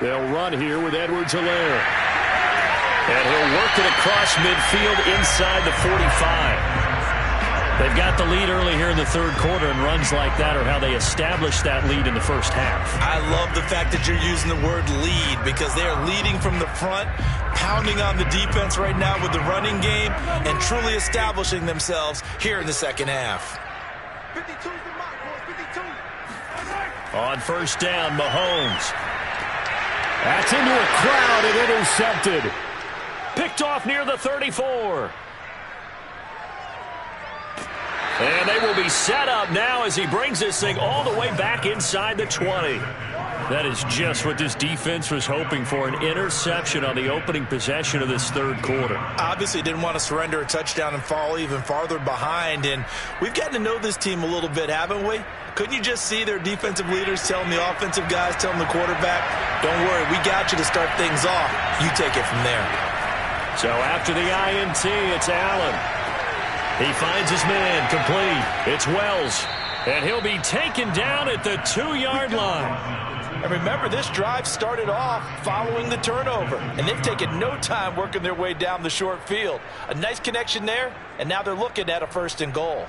They'll run here with Edwards-Helaire. And he'll work it across midfield inside the 45. They've got the lead early here in the 3rd quarter, and runs like that are how they establish that lead in the first half. I love the fact that you're using the word lead, because they are leading from the front, pounding on the defense right now with the running game, and truly establishing themselves here in the second half. 52's the mark, boys. 52. On first down, Mahomes. That's into a crowd and intercepted. Picked off near the 34. And they will be set up now as he brings this thing all the way back inside the 20. That is just what this defense was hoping for, an interception on the opening possession of this 3rd quarter. Obviously didn't want to surrender a touchdown and fall even farther behind, and we've gotten to know this team a little bit, haven't we? Couldn't you just see their defensive leaders telling the offensive guys, telling the quarterback, don't worry, we got you to start things off. You take it from there. So after the INT, it's Allen. He finds his man, complete. It's Wells, and he'll be taken down at the 2-yard line. And remember, this drive started off following the turnover, and they've taken no time working their way down the short field. A nice connection there, and now they're looking at a 1st and goal.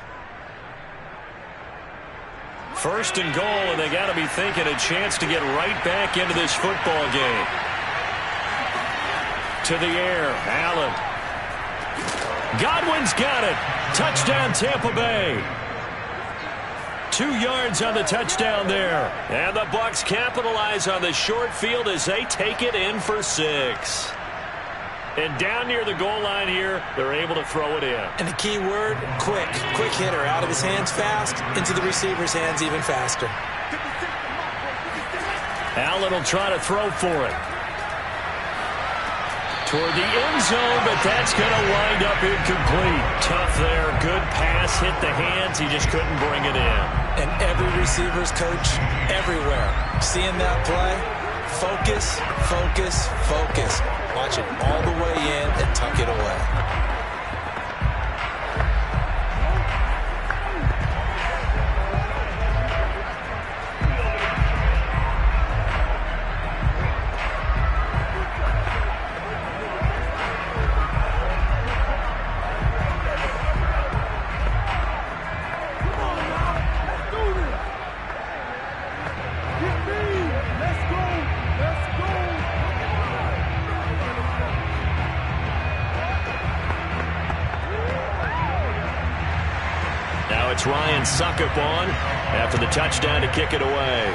1st and goal, and they got to be thinking a chance to get right back into this football game. To the air, Allen. Godwin's got it. Touchdown, Tampa Bay. 2 yards on the touchdown there. And the Bucs capitalize on the short field as they take it in for 6. And down near the goal line here, they're able to throw it in. And the key word, quick. Quick hitter. Out of his hands fast, into the receiver's hands even faster. Allen will try to throw for it. Toward the end zone, but that's going to wind up incomplete. Tough there. Good pass. Hit the hands. He just couldn't bring it in. And every receiver's coach everywhere, seeing that play, focus, focus, focus. Watch it all the way in and tuck it away. It's Ryan Succop on after the touchdown to kick it away.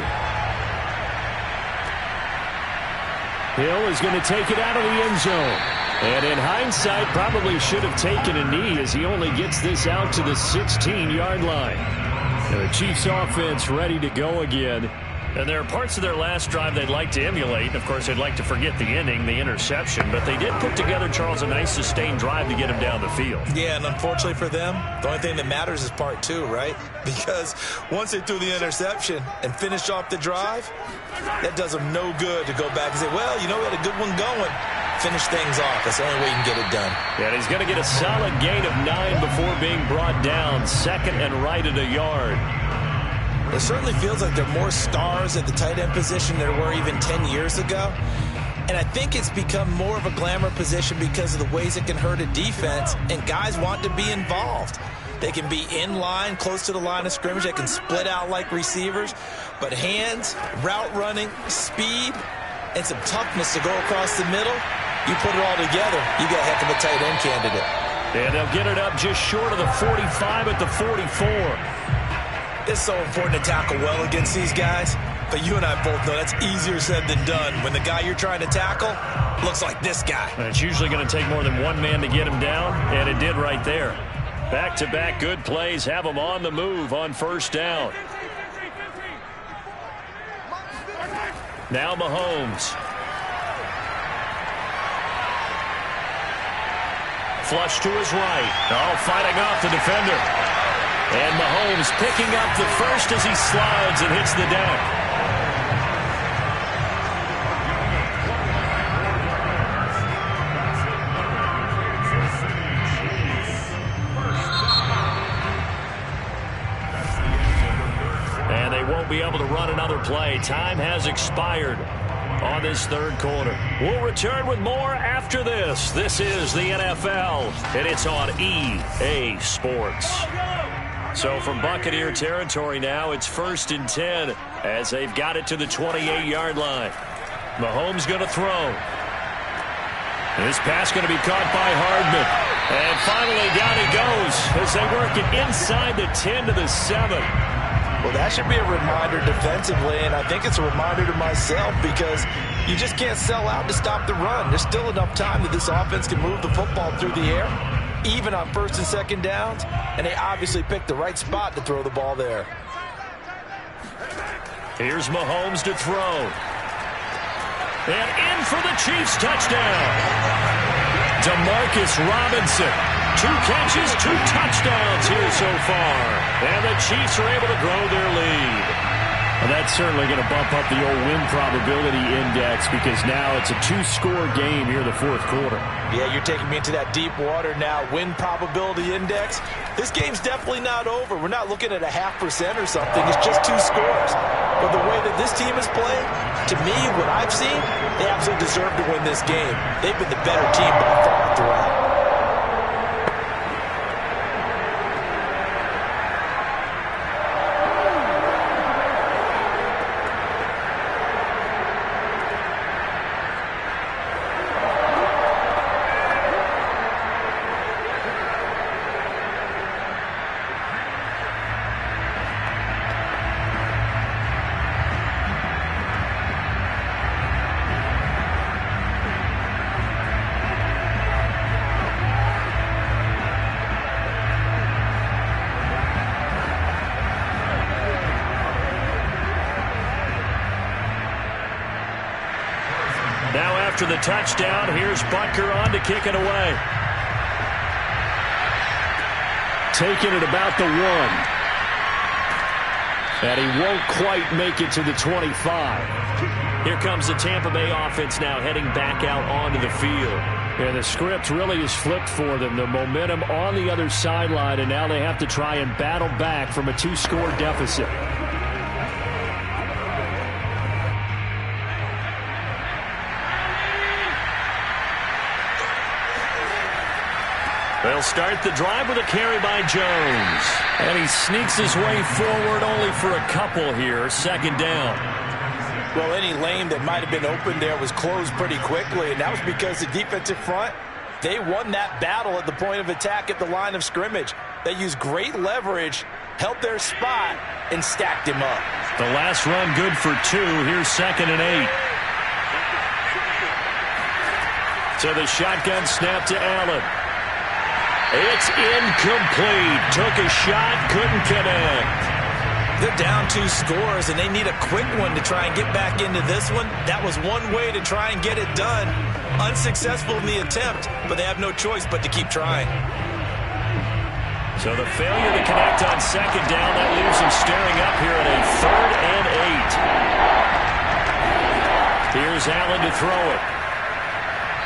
Hill is going to take it out of the end zone. And in hindsight, probably should have taken a knee as he only gets this out to the 16-yard line. And the Chiefs offense ready to go again. And there are parts of their last drive they'd like to emulate. Of course, they'd like to forget the ending, the interception. But they did put together, Charles, a nice sustained drive to get him down the field. Yeah, and unfortunately for them, the only thing that matters is part 2, right? Because once they threw the interception and finished off the drive, that does them no good to go back and say, well, you know, we had a good one going. Finish things off. That's the only way you can get it done. Yeah, and he's going to get a solid gain of 9 before being brought down. Second and right at a yard. It certainly feels like there are more stars at the tight end position than there were even 10 years ago. And I think it's become more of a glamour position because of the ways it can hurt a defense, and guys want to be involved. They can be in line, close to the line of scrimmage. They can split out like receivers. But hands, route running, speed, and some toughness to go across the middle, you put it all together, you got a heck of a tight end candidate. And they'll get it up just short of the 45 at the 44. It's so important to tackle well against these guys, but you and I both know that's easier said than done when the guy you're trying to tackle looks like this guy. And it's usually going to take more than one man to get him down, and it did right there. Back-to-back good plays have him on the move on first down. Now Mahomes. Flush to his right. Oh, fighting off the defender. And Mahomes picking up the first as he slides and hits the deck. And they won't be able to run another play. Time has expired on this third quarter. We'll return with more after this. This is the NFL, and it's on EA Sports. So from Buccaneer territory now, it's 1st and 10 as they've got it to the 28-yard line. Mahomes going to throw. This pass going to be caught by Hardman. And finally down he goes as they work it inside the 10 to the 7. Well, that should be a reminder defensively, and I think it's a reminder to myself because you just can't sell out to stop the run. There's still enough time that this offense can move the football through the air, even on 1st and 2nd downs, and they obviously picked the right spot to throw the ball there. Here's Mahomes to throw. And in for the Chiefs touchdown. Demarcus Robinson. 2 catches, 2 touchdowns here so far. And the Chiefs are able to grow their lead. Well, that's certainly going to bump up the old win probability index because now it's a 2-score game here in the 4th quarter. Yeah, you're taking me into that deep water now. Win probability index. This game's definitely not over. We're not looking at a 0.5% or something. It's just 2 scores. But the way that this team is playing, to me, what I've seen, they absolutely deserve to win this game. They've been the better team by far throughout. After the touchdown, here's Butker on to kick it away. Taking it about the 1. And he won't quite make it to the 25. Here comes the Tampa Bay offense now heading back out onto the field. And the script really is flipped for them. The momentum on the other sideline, and now they have to try and battle back from a 2-score deficit. They'll start the drive with a carry by Jones. And he sneaks his way forward only for a couple here. Second down. Well, any lane that might have been open there was closed pretty quickly, and that was because the defensive front, they won that battle at the point of attack at the line of scrimmage. They used great leverage, held their spot, and stacked him up. The last run good for 2. Here's 2nd and 8. So the shotgun snap to Allen. It's incomplete. Took a shot, couldn't connect. They're down 2 scores, and they need a quick one to try and get back into this one. That was one way to try and get it done. Unsuccessful in the attempt, but they have no choice but to keep trying. So the failure to connect on 2nd down, that leaves them staring up here at a 3rd and 8. Here's Allen to throw it.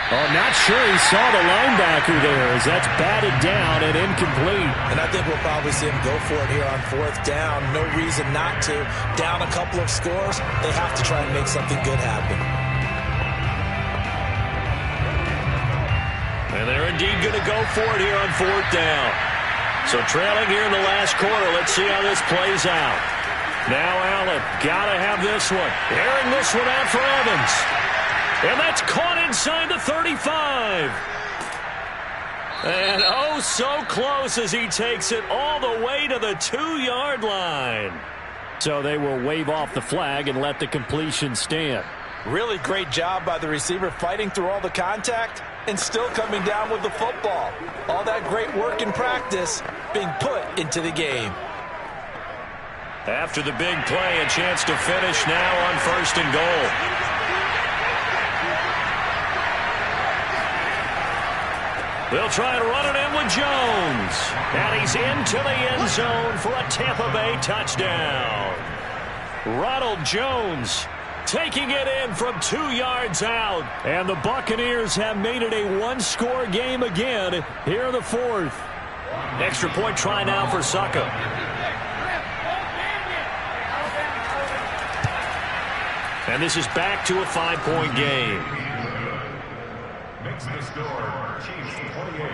Oh, not sure he saw the linebacker there as that's batted down and incomplete. And I think we'll probably see him go for it here on 4th down. No reason not to. Down a couple of scores, they have to try and make something good happen. And they're indeed going to go for it here on 4th down. So trailing here in the last quarter, let's see how this plays out. Now Allen, got to have this one. Airing this one out for Evans. And that's caught inside the 35. And oh, so close as he takes it all the way to the 2-yard line. So they will wave off the flag and let the completion stand. Really great job by the receiver fighting through all the contact and still coming down with the football. All that great work in practice being put into the game. After the big play, a chance to finish now on 1st and goal. They'll try and run it in with Jones. And he's into the end zone for a Tampa Bay touchdown. Ronald Jones taking it in from 2 yards out. And the Buccaneers have made it a 1-score game again here in the 4th. Extra point try now for Suckup. And this is back to a 5-point game. Makes the score Chiefs 28,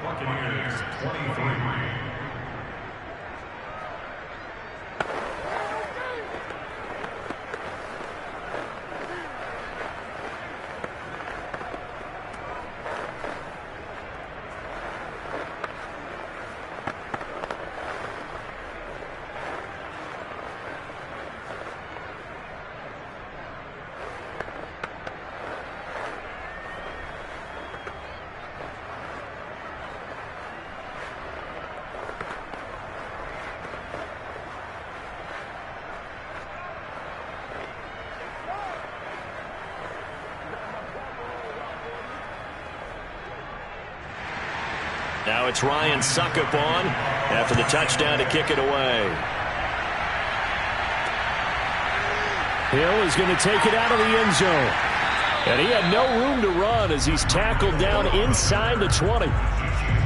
Buccaneers 23. Now it's Ryan Suckup on after the touchdown to kick it away. Hill is going to take it out of the end zone. And he had no room to run as he's tackled down inside the 20.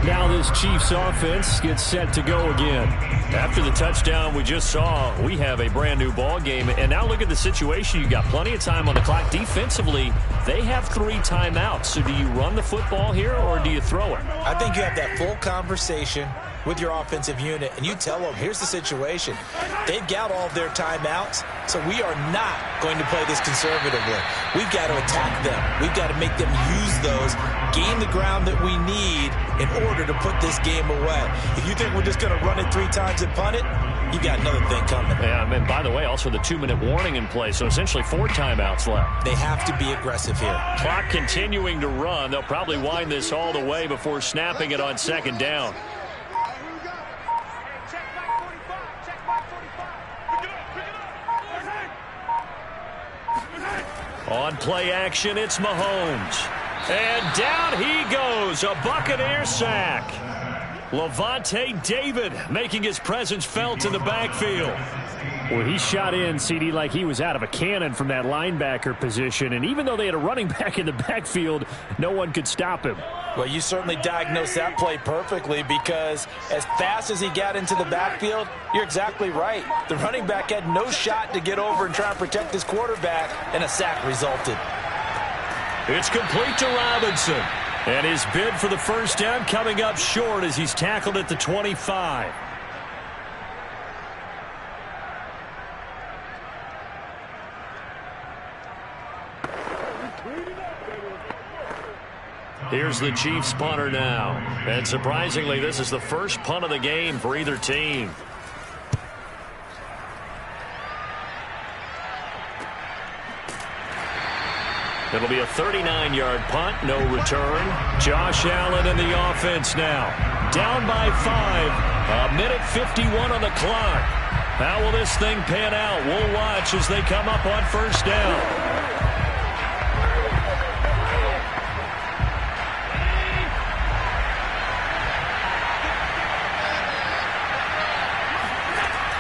Now this Chiefs offense gets set to go again. After the touchdown we just saw, we have a brand new ball game. And now look at the situation. You got plenty of time on the clock. Defensively, they have 3 timeouts. So do you run the football here or do you throw it? I think you have that full conversation with your offensive unit, and you tell them, here's the situation. They've got all of their timeouts, so we are not going to play this conservatively. We've got to attack them. We've got to make them use those, gain the ground that we need in order to put this game away. If you think we're just going to run it 3 times and punt it, you got another thing coming. Yeah, and by the way, also the 2-minute warning in play, so essentially 4 timeouts left. They have to be aggressive here. Clock continuing to run. They'll probably wind this all the way before snapping it on 2nd down. On play action, it's Mahomes. And down he goes, a Buccaneer sack. Levante David making his presence felt in the backfield. Well, he shot in, CD, like he was out of a cannon from that linebacker position. And even though they had a running back in the backfield, no one could stop him. Well, you certainly diagnosed that play perfectly, because as fast as he got into the backfield, you're exactly right. The running back had no shot to get over and try and protect his quarterback, and a sack resulted. It's complete to Robinson. And his bid for the first down coming up short as he's tackled at the 25. Here's the Chiefs punter now. And surprisingly, this is the first punt of the game for either team. It'll be a 39-yard punt, no return. Josh Allen in the offense now. Down by 5. A minute 51 on the clock. How will this thing pan out? We'll watch as they come up on first down.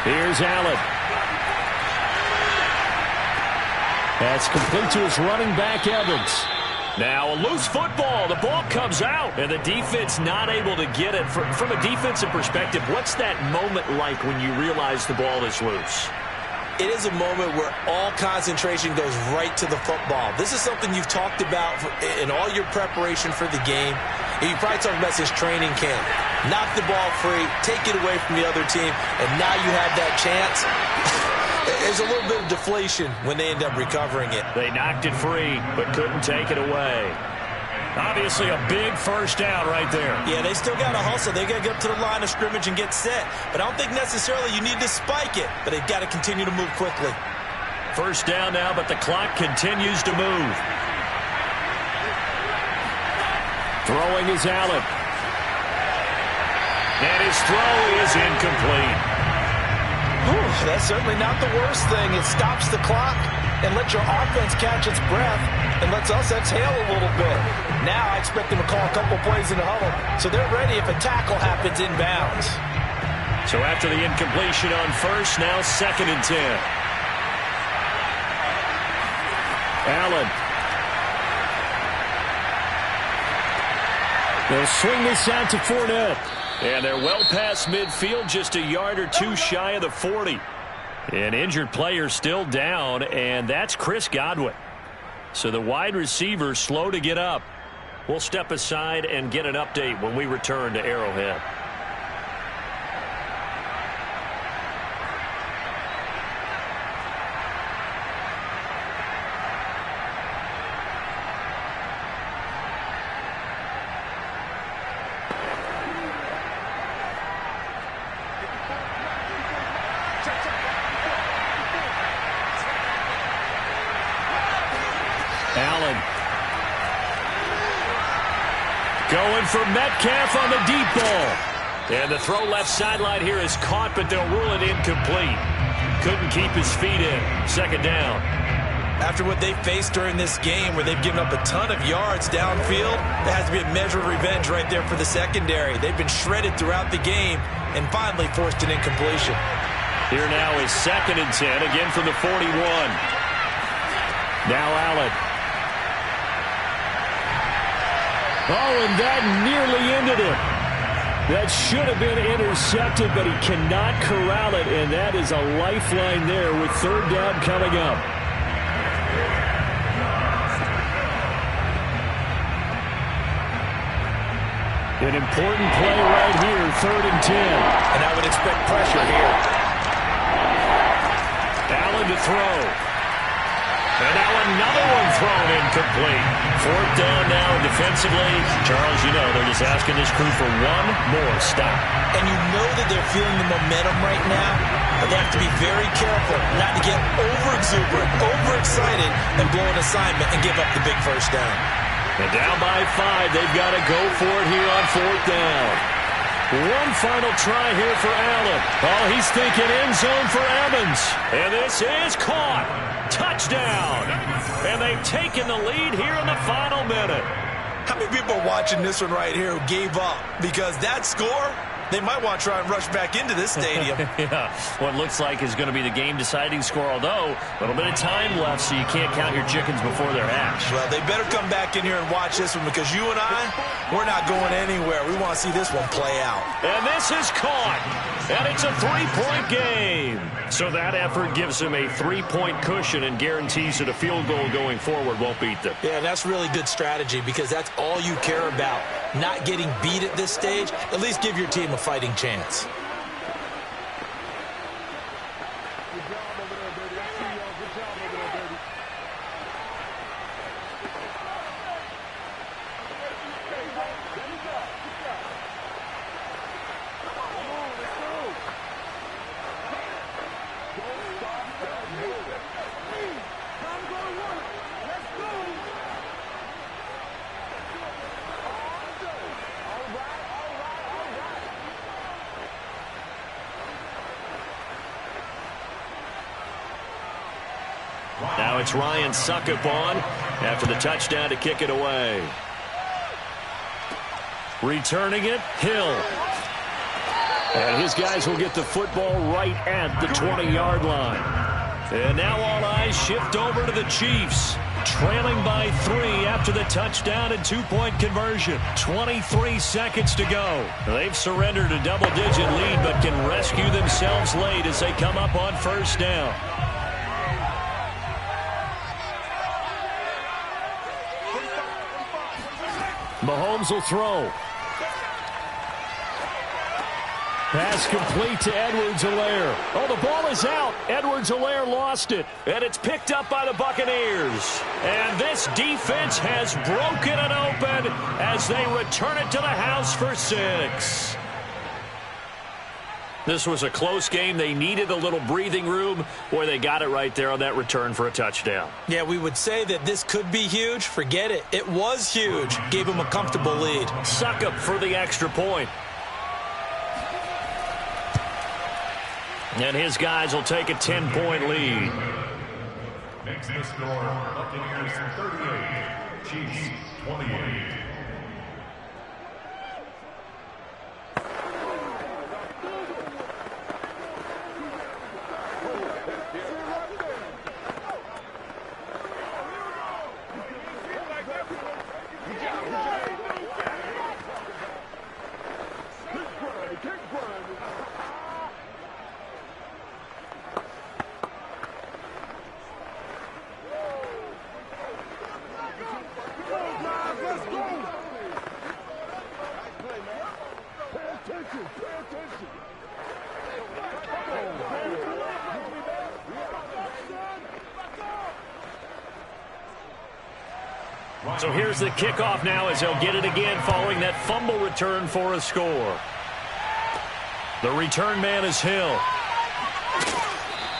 Here's Allen. That's complete to his running back, Evans. Now a loose football. The ball comes out, and the defense not able to get it. From a defensive perspective, what's that moment like when you realize the ball is loose? It is a moment where all concentration goes right to the football. This is something you've talked about in all your preparation for the game. You probably talked about since training camp. Knock the ball free, take it away from the other team, and now you have that chance. There's a little bit of deflation when they end up recovering it. They knocked it free, but couldn't take it away. Obviously a big first down right there. Yeah, they still got to hustle. They got to get up to the line of scrimmage and get set. But I don't think necessarily you need to spike it, but they've got to continue to move quickly. First down now, but the clock continues to move. Throwing is Allen. And his throw is incomplete. Whew, that's certainly not the worst thing. It stops the clock and lets your offense catch its breath and lets us exhale a little bit. Now I expect them to call a couple plays in the huddle, so they're ready if a tackle happens inbounds. So after the incompletion on first, now 2nd and 10. Allen. They'll swing this out to Fournette. And they're well past midfield, just a yard or two shy of the 40. An injured player still down, and that's Chris Godwin. So the wide receiver slow to get up. We'll step aside and get an update when we return to Arrowhead. Allen. Going for Metcalf on the deep ball. And the throw left sideline here is caught, but they'll rule it incomplete. Couldn't keep his feet in. 2nd down. After what they faced during this game, where they've given up a ton of yards downfield, there has to be a measure of revenge right there for the secondary. They've been shredded throughout the game and finally forced an incompletion. Here now is 2nd and 10, again from the 41. Now Allen. Oh, and that nearly ended it. That should have been intercepted, but he cannot corral it, and that is a lifeline there with 3rd down coming up. An important play right here, 3rd and 10. And I would expect pressure here. Allen to throw. And now another one thrown incomplete. 4th down now defensively. Charles, you know, they're just asking this crew for one more stop. And you know that they're feeling the momentum right now, but they have to be very careful not to get over-exuberant, overexcited, and blow an assignment and give up the big first down. And down by 5, they've got to go for it here on 4th down. One final try here for Allen. Oh, he's thinking end zone for Evans. And this is caught. Touchdown. And they've taken the lead here in the final minute. How many people are watching this one right here who gave up? Because that score, they might want to try and rush back into this stadium. Yeah, what looks like is going to be the game-deciding score, although a little bit of time left, so you can't count your chickens before they're hatched. Well, they better come back in here and watch this one, because you and I, we're not going anywhere. We want to see this one play out. And this is caught, and it's a three-point game. So that effort gives them a three-point cushion and guarantees that a field goal going forward won't beat them. Yeah, that's really good strategy, because that's all you care about. Not getting beat at this stage. At least give your team a fighting chance. Now it's Ryan Succop on after the touchdown to kick it away. Returning it, Hill. And his guys will get the football right at the 20-yard line. And now all eyes shift over to the Chiefs. Trailing by 3 after the touchdown and two-point conversion. 23 seconds to go. They've surrendered a double-digit lead but can rescue themselves late as they come up on first down. Mahomes will throw. Pass complete to Edwards-Helaire. Oh, the ball is out. Edwards-Helaire lost it. And it's picked up by the Buccaneers. And this defense has broken it open as they return it to the house for 6. This was a close game. They needed a little breathing room. Boy, they got it right there on that return for a touchdown. Yeah, we would say that this could be huge. Forget it. It was huge. Gave them a comfortable lead. Succop for the extra point. And his guys will take a 10-point lead. Makes the score Buccaneers 38, Chiefs 28. So here's the kickoff now as they'll get it again following that fumble return for a score. The return man is Hill.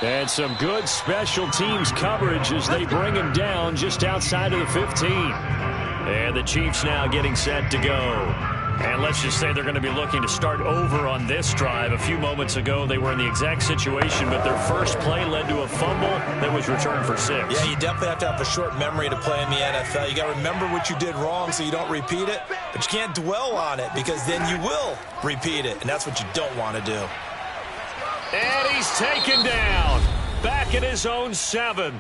And some good special teams coverage as they bring him down just outside of the 15. And the Chiefs now getting set to go. And let's just say they're going to be looking to start over on this drive. A few moments ago, they were in the exact situation, but their first play led to a fumble that was returned for 6. Yeah, you definitely have to have a short memory to play in the NFL. You got to remember what you did wrong so you don't repeat it, but you can't dwell on it because then you will repeat it, and that's what you don't want to do. And he's taken down. Back at his own 7.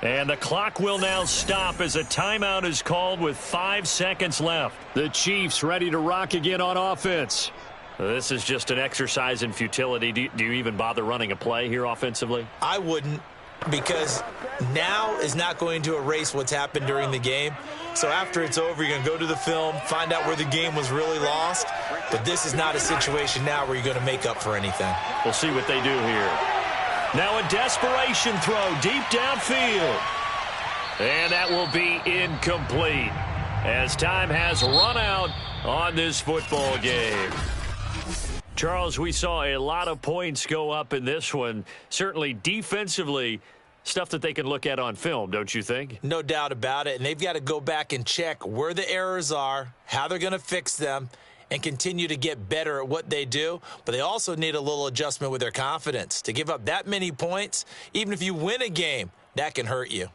And the clock will now stop as a timeout is called with 5 seconds left. The Chiefs ready to rock again on offense. This is just an exercise in futility. Do you even bother running a play here offensively? I wouldn't, because now is not going to erase what's happened during the game. So after it's over, you're going to go to the film, find out where the game was really lost. But this is not a situation now where you're going to make up for anything. We'll see what they do here. Now a desperation throw deep downfield. And that will be incomplete as time has run out on this football game. Charles, we saw a lot of points go up in this one. Certainly defensively, stuff that they can look at on film, don't you think? No doubt about it. And they've got to go back and check where the errors are, how they're going to fix them, and continue to get better at what they do, but they also need a little adjustment with their confidence. To give up that many points, even if you win a game, that can hurt you.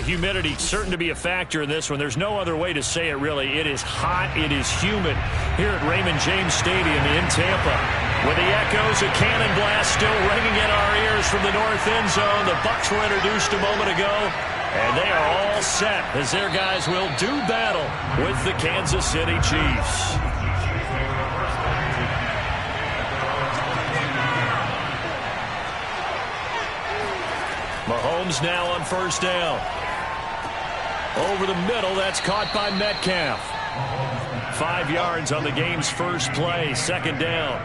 humidity certain to be a factor in this one. There's no other way to say it, really. It is hot. It is humid here at Raymond James Stadium in Tampa. With the echoes, a cannon blast still ringing in our ears from the north end zone. The Bucs were introduced a moment ago, and they are all set as their guys will do battle with the Kansas City Chiefs. Mahomes now on first down. Over the middle, that's caught by Metcalf. 5 yards on the game's first play, second down.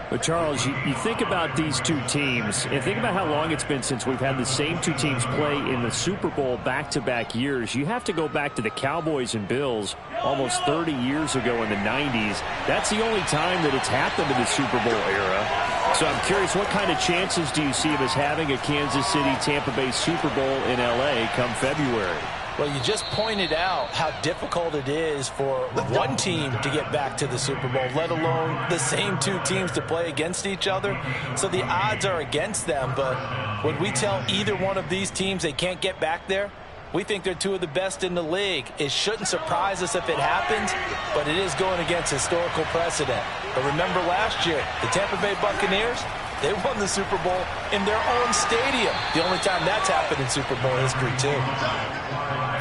But, Charles, you think about these two teams, and think about how long it's been since we've had the same two teams play in the Super Bowl back-to-back years. You have to go back to the Cowboys and Bills almost 30 years ago in the 90s. That's the only time that it's happened in the Super Bowl era. So I'm curious, what kind of chances do you see of us having a Kansas City-Tampa Bay Super Bowl in L.A. come February? Well, you just pointed out how difficult it is for one team to get back to the Super Bowl, let alone the same two teams to play against each other. So the odds are against them, but when we tell either one of these teams they can't get back there, we think they're two of the best in the league. It shouldn't surprise us if it happens, but it is going against historical precedent. But remember last year, the Tampa Bay Buccaneers, they won the Super Bowl in their own stadium. The only time that's happened in Super Bowl history, too.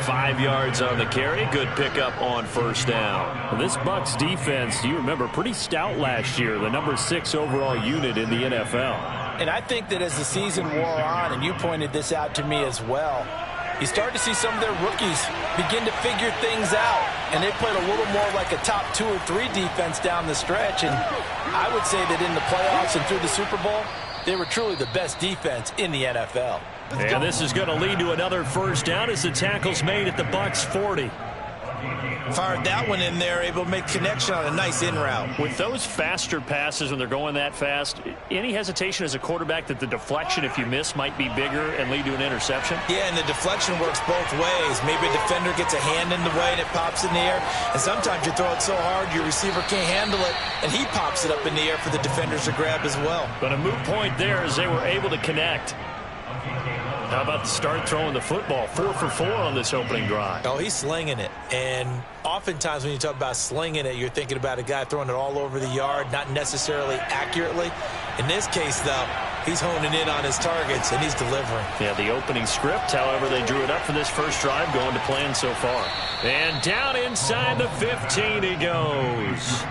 5 yards on the carry. Good pickup on first down. Well, this Bucs defense, you remember, pretty stout last year. The number 6 overall unit in the NFL. And I think that as the season wore on, and you pointed this out to me as well, you start to see some of their rookies begin to figure things out. And they played a little more like a top 2 or 3 defense down the stretch. And I would say that in the playoffs and through the Super Bowl, they were truly the best defense in the NFL. And this is going to lead to another first down as the tackle's made at the Bucs 40. Fired that one in there, able to make connection on a nice in route. With those faster passes when they're going that fast, any hesitation as a quarterback that the deflection, if you miss, might be bigger and lead to an interception? Yeah, and the deflection works both ways. Maybe a defender gets a hand in the way and it pops in the air. And sometimes you throw it so hard your receiver can't handle it, and he pops it up in the air for the defenders to grab as well. But a moot point there as they were able to connect. How about the start throwing the football? 4 for 4 on this opening drive. Oh, he's slinging it. And oftentimes when you talk about slinging it, you're thinking about a guy throwing it all over the yard, not necessarily accurately. In this case, though, he's honing in on his targets, and he's delivering. Yeah, the opening script, however, they drew it up for this first drive, going to plan so far. And down inside the 15 he goes.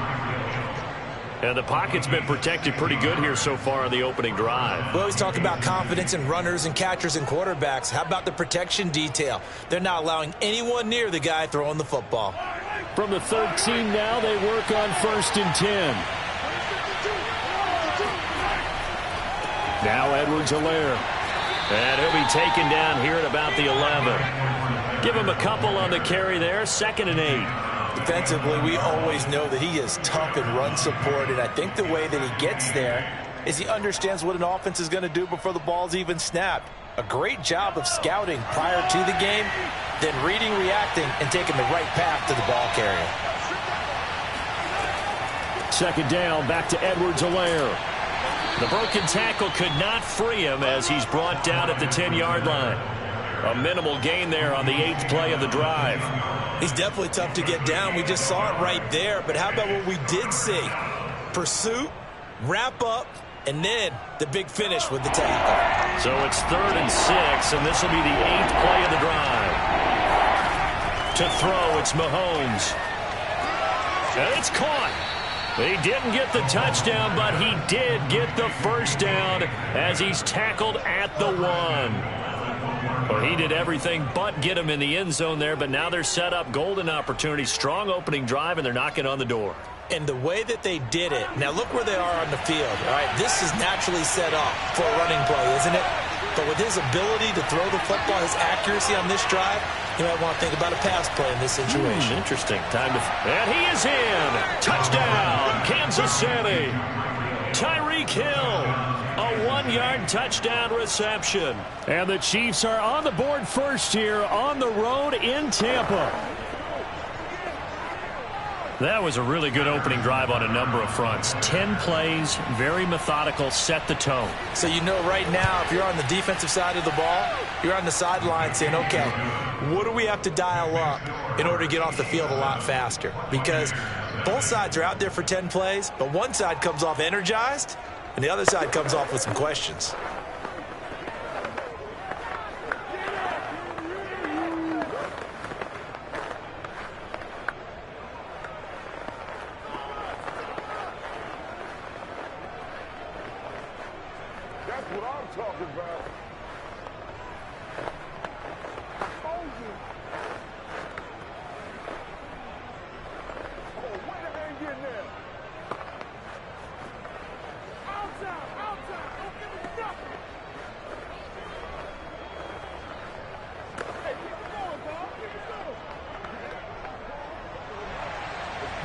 And the pocket's been protected pretty good here so far on the opening drive. We always talk about confidence in runners and catchers and quarterbacks. How about the protection detail? They're not allowing anyone near the guy throwing the football. From the 13 now, they work on 1st and 10. Now Edwards-Helaire. And he'll be taken down here at about the 11. Give him a couple on the carry there, 2nd and 8. Defensively, we always know that he is tough in run support, and I think the way that he gets there is he understands what an offense is going to do before the ball's even snapped. A great job of scouting prior to the game, then reading, reacting, and taking the right path to the ball carrier. 2nd down, back to Edwards-Helaire. The broken tackle could not free him as he's brought down at the 10-yard line. A minimal gain there on the 8th play of the drive. He's definitely tough to get down. We just saw it right there. But how about what we did see? Pursuit, wrap up, and then the big finish with the tackle. So it's 3rd and 6, and this will be the 8th play of the drive. To throw, it's Mahomes. And it's caught. He didn't get the touchdown, but he did get the first down as he's tackled at the 1. Well, he did everything but get him in the end zone there, but now they're set up. Golden opportunity, strong opening drive, and they're knocking on the door. And the way that they did it, now look where they are on the field. All right, this is naturally set up for a running play, isn't it? But with his ability to throw the football, his accuracy on this drive, you might want to think about a pass play in this situation. Interesting. Time to... And he is in. Touchdown, Kansas City. Tyreek Hill. A 1-yard touchdown reception. And the Chiefs are on the board first here on the road in Tampa. That was a really good opening drive on a number of fronts. 10 plays, very methodical, set the tone. So you know right now, if you're on the defensive side of the ball, you're on the sideline saying, okay, what do we have to dial up in order to get off the field a lot faster? Because both sides are out there for 10 plays, but one side comes off energized, and the other side comes off with some questions. That's what I'm talking about.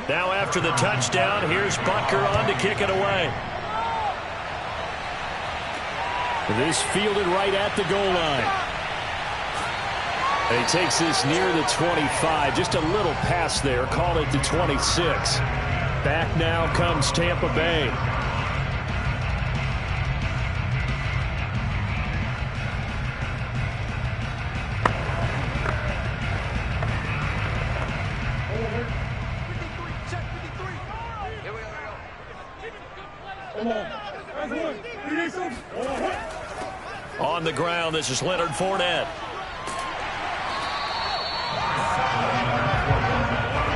Now after the touchdown, here's Butker on to kick it away. This fielded right at the goal line. And he takes this near the 25. Just a little pass there. Call it the 26. Back now comes Tampa Bay. On the ground, this is Leonard Fournette.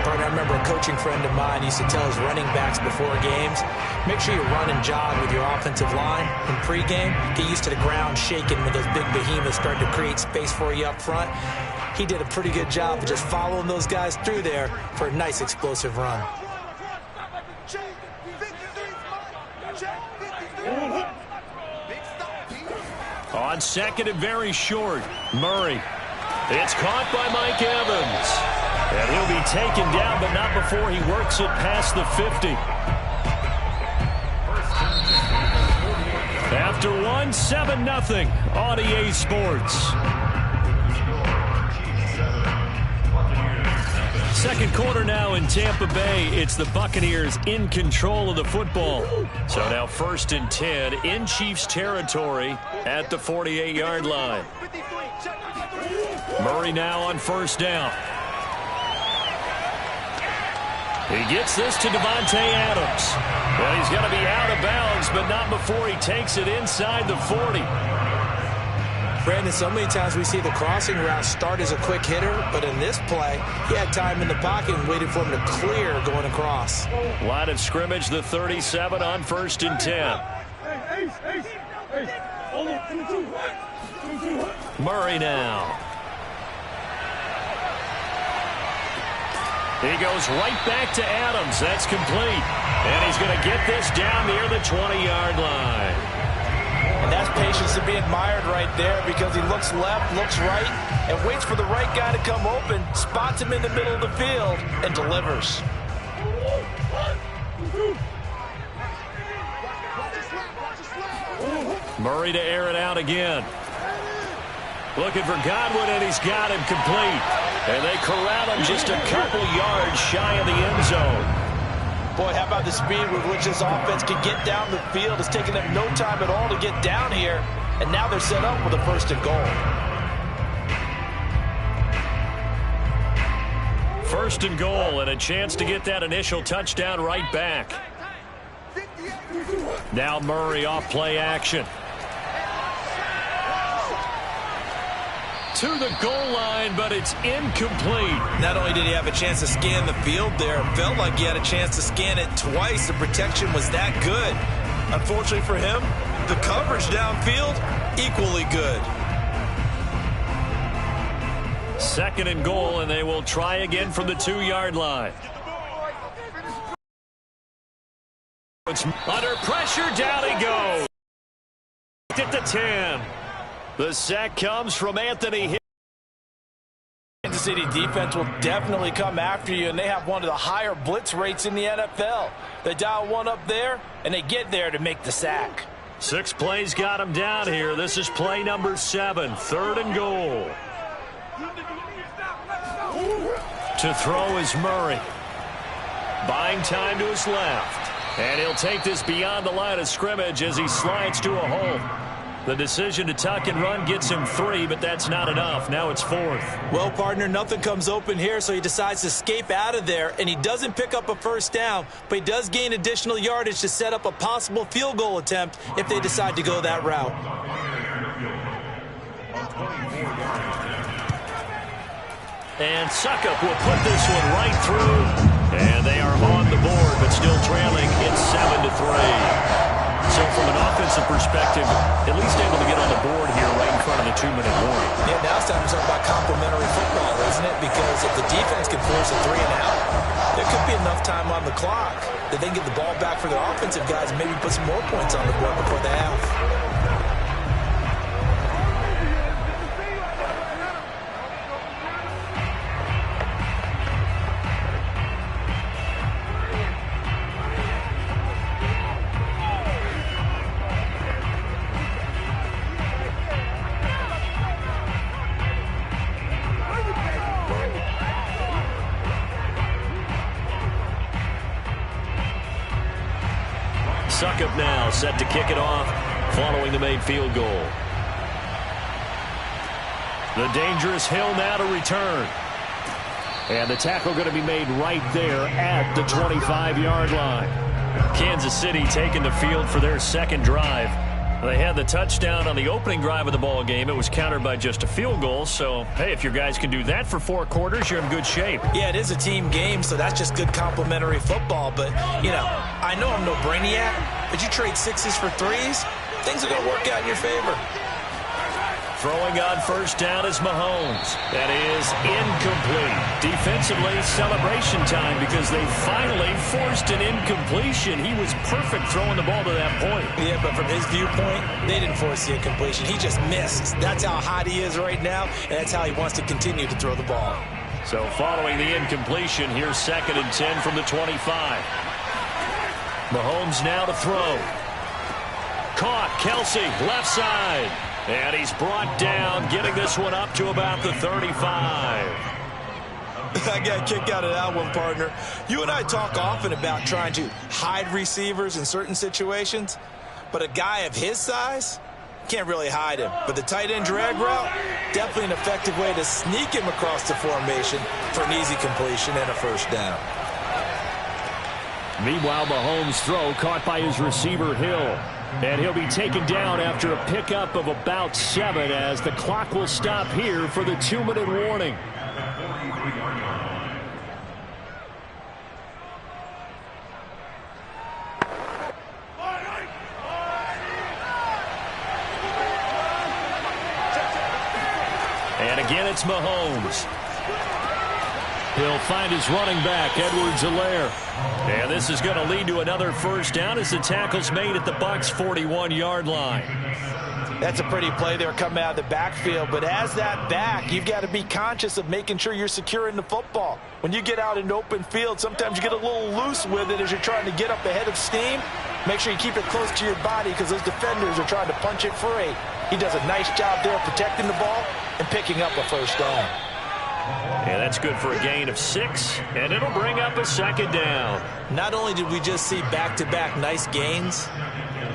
I remember a coaching friend of mine used to tell his running backs before games, make sure you run and jog with your offensive line in pregame. Get used to the ground shaking when those big behemoths start to create space for you up front. He did a pretty good job of just following those guys through there for a nice explosive run. On second and very short, Murray. It's caught by Mike Evans. And he'll be taken down, but not before he works it past the 50. After one, 7-0 on EA Sports. Second quarter now in Tampa Bay. It's the Buccaneers in control of the football. So now 1st and 10 in Chiefs territory at the 48-yard line. Murray now on 1st down. He gets this to Davante Adams. Well, he's going to be out of bounds, but not before he takes it inside the 40. Brandon, so many times we see the crossing route start as a quick hitter, but in this play, he had time in the pocket and waited for him to clear going across. Line of scrimmage, the 37 on 1st and 10. Murray now. He goes right back to Adams. That's complete. And he's going to get this down near the 20-yard line. And that's patience to be admired right there, because he looks left, looks right, and waits for the right guy to come open, spots him in the middle of the field, and delivers. Murray to air it out again. Looking for Godwin, and he's got him complete. And they corral him just a couple yards shy of the end zone. Boy, how about the speed with which this offense can get down the field? It's taken them no time at all to get down here, and now they're set up with a 1st and goal. 1st and goal, and a chance to get that initial touchdown right back. Now Murray off play action. To the goal line, but it's incomplete. Not only did he have a chance to scan the field there, it felt like he had a chance to scan it twice. The protection was that good. Unfortunately for him, the coverage downfield, equally good. 2nd and goal, and they will try again from the 2-yard line. It's under pressure, down he goes. At the 10. The sack comes from Anthony Hill. Kansas City defense will definitely come after you, and they have one of the higher blitz rates in the NFL. They dial one up there, and they get there to make the sack. 6 plays got him down here. This is play number 7, 3rd and goal. To throw is Murray. Buying time to his left. And he'll take this beyond the line of scrimmage as he slides to a hole. The decision to tuck and run gets him 3, but that's not enough. Now it's 4th. Well, partner, nothing comes open here, so he decides to escape out of there, and he doesn't pick up a first down, but he does gain additional yardage to set up a possible field goal attempt if they decide to go that route. And Succop will put this one right through. And they are on the board, but still trailing. It's 7-3. So from an offensive perspective, at least able to get on the board here right in front of the 2-minute warning. Yeah, now it's time to talk about complementary football, isn't it? Because if the defense can force a 3 and out, there could be enough time on the clock that they can get the ball back for their offensive guys and maybe put some more points on the board before the half. Succop now set to kick it off following the made field goal. The dangerous Hill now to return. And the tackle going to be made right there at the 25-yard line. Kansas City taking the field for their second drive. They had the touchdown on the opening drive of the ball game. It was countered by just a field goal. So, hey, if your guys can do that for 4 quarters, you're in good shape. Yeah, it is a team game, so that's just good complementary football. But, you know, I know I'm no brainiac, but you trade 6s for 3s, things are going to work out in your favor. Throwing on first down is Mahomes. That is incomplete. Defensively, celebration time because they finally forced an incompletion. He was perfect throwing the ball to that point. Yeah, but from his viewpoint, they didn't force the incompletion. He just missed. That's how hot he is right now, and that's how he wants to continue to throw the ball. So following the incompletion, here's 2nd and 10 from the 25. Mahomes now to throw. Caught. Kelsey, left side. And he's brought down, getting this one up to about the 35. I got a kick out of that one, partner. You and I talk often about trying to hide receivers in certain situations, but a guy of his size can't really hide him. But the tight end drag route, definitely an effective way to sneak him across the formation for an easy completion and a first down. Meanwhile, Mahomes' throw caught by his receiver, Hill. And he'll be taken down after a pickup of about 7 as the clock will stop here for the 2-minute warning. And again, it's Mahomes. He'll find his running back, Edwards-Helaire. And this is going to lead to another first down as the tackle's made at the Bucs' 41-yard line. That's a pretty play there coming out of the backfield, but as that back, you've got to be conscious of making sure you're securing the football. When you get out in open field, sometimes you get a little loose with it as you're trying to get up ahead of steam. Make sure you keep it close to your body because those defenders are trying to punch it free. He does a nice job there protecting the ball and picking up a first down. And that's good for a gain of 6, and it'll bring up a 2nd down. Not only did we just see back-to-back nice gains,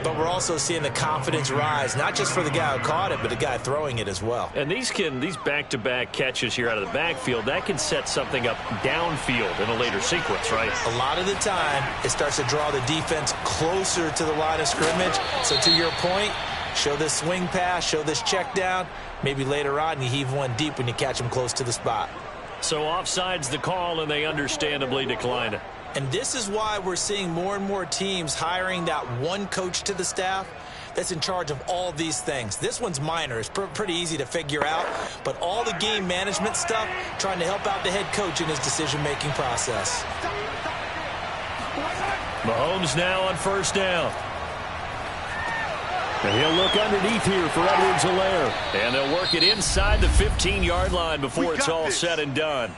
but we're also seeing the confidence rise, not just for the guy who caught it, but the guy throwing it as well. And these back-to-back catches here out of the backfield, that can set something up downfield in a later sequence, right? A lot of the time, it starts to draw the defense closer to the line of scrimmage. So to your point, show this swing pass, show this check down. Maybe later on you heave one deep when you catch them close to the spot. So offside's the call, and they understandably decline it. And this is why we're seeing more and more teams hiring that one coach to the staff that's in charge of all these things. This one's minor. It's pretty easy to figure out. But all the game management stuff, trying to help out the head coach in his decision-making process. Mahomes now on first down. And he'll look underneath here for Edwards-Helaire. And they'll work it inside the 15-yard line before it's all said and done.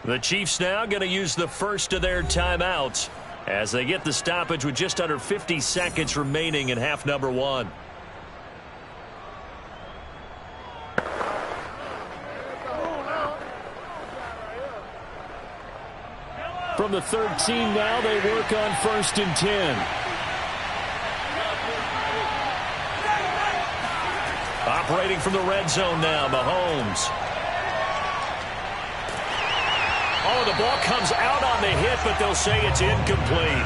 The Chiefs now going to use the first of their timeouts as they get the stoppage with just under 50 seconds remaining in half number 1. From the 13 now, they work on 1st and 10. Operating from the red zone now, Mahomes. Oh, the ball comes out on the hit, but they'll say it's incomplete.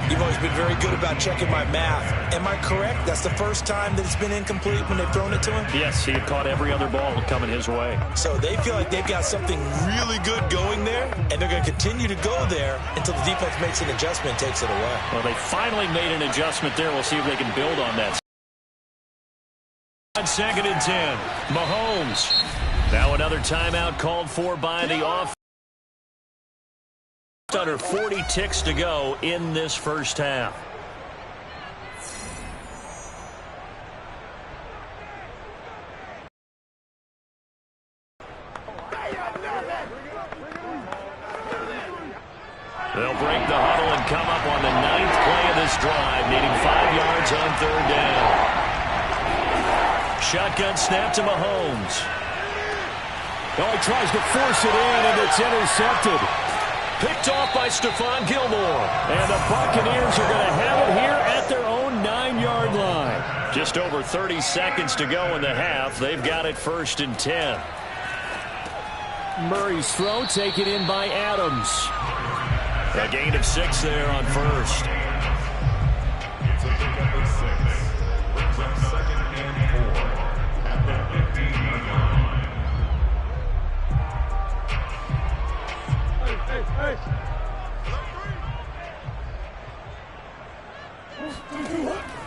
You've always been very good about checking my math. Am I correct? That's the first time that it's been incomplete when they've thrown it to him? Yes, he had caught every other ball coming his way. So they feel like they've got something really good going there, and they're going to continue to go there until the defense makes an adjustment and takes it away. Well, they finally made an adjustment there. We'll see if they can build on that. On 2nd and 10, Mahomes. Now another timeout called for by the offense. Under 40 ticks to go in this first half. They'll break the huddle and come up on the 9th play of this drive, needing 5 yards on 3rd down. Shotgun snap to Mahomes. Oh, he tries to force it in, and it's intercepted. Picked off by Stephon Gilmore. And the Buccaneers are going to have it here at their own 9-yard line. Just over 30 seconds to go in the half. They've got it 1st and 10. Murray's throw taken in by Adams. A gain of 6 there on 1st. It's a pickup of 6. Brings up 2nd and 4 at the 15-yard line.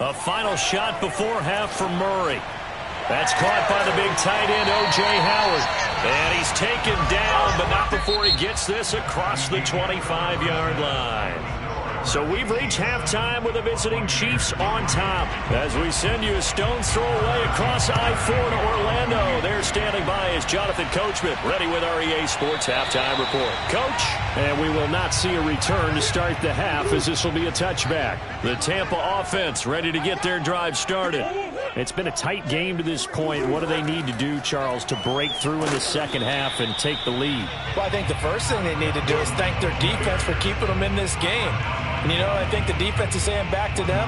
A final shot before half for Murray. That's caught by the big tight end, O.J. Howard. And he's taken down, but not before he gets this across the 25-yard line. So we've reached halftime with the visiting Chiefs on top. As we send you a stone's throw away across I-4 to Orlando. There standing by is Jonathan Coachman, ready with our EA Sports Halftime Report. Coach? And we will not see a return to start the half, as this will be a touchback. The Tampa offense ready to get their drive started. It's been a tight game to this point. What do they need to do, Charles, to break through in the second half and take the lead? Well, I think the first thing they need to do is thank their defense for keeping them in this game. And, you know, I think the defense is saying back to them,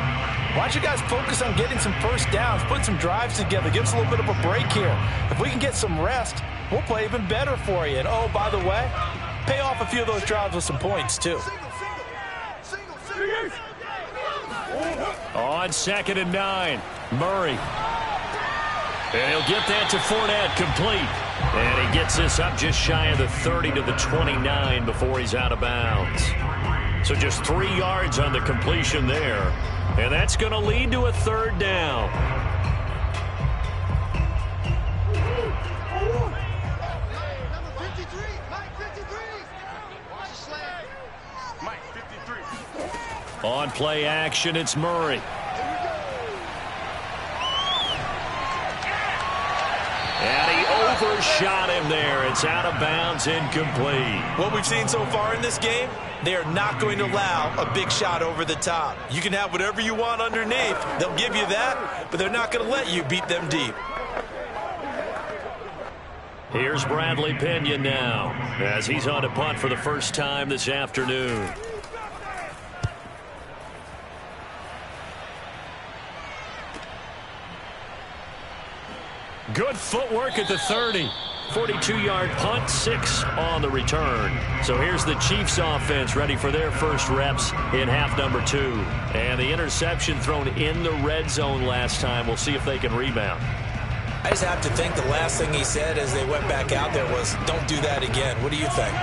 why don't you guys focus on getting some first downs, put some drives together, give us a little bit of a break here. If we can get some rest, we'll play even better for you. And, oh, by the way, pay off a few of those drives with some points, too. On 2nd and 9, Murray. And he'll get that to Fournette, complete. And he gets this up just shy of the 30 to the 29 before he's out of bounds. So just 3 yards on the completion there. And that's going to lead to a 3rd down. On play action, it's Murray. And he overshot him there. It's out of bounds, incomplete. What we've seen so far in this game, they are not going to allow a big shot over the top. You can have whatever you want underneath. They'll give you that, but they're not going to let you beat them deep. Here's Bradley Pena now, as he's on a punt for the first time this afternoon. Good footwork at the 30. 42-yard punt, 6 on the return. So here's the Chiefs offense ready for their first reps in half number 2. And the interception thrown in the red zone last time. We'll see if they can rebound. I just have to think the last thing he said as they went back out there was, don't do that again. What do you think?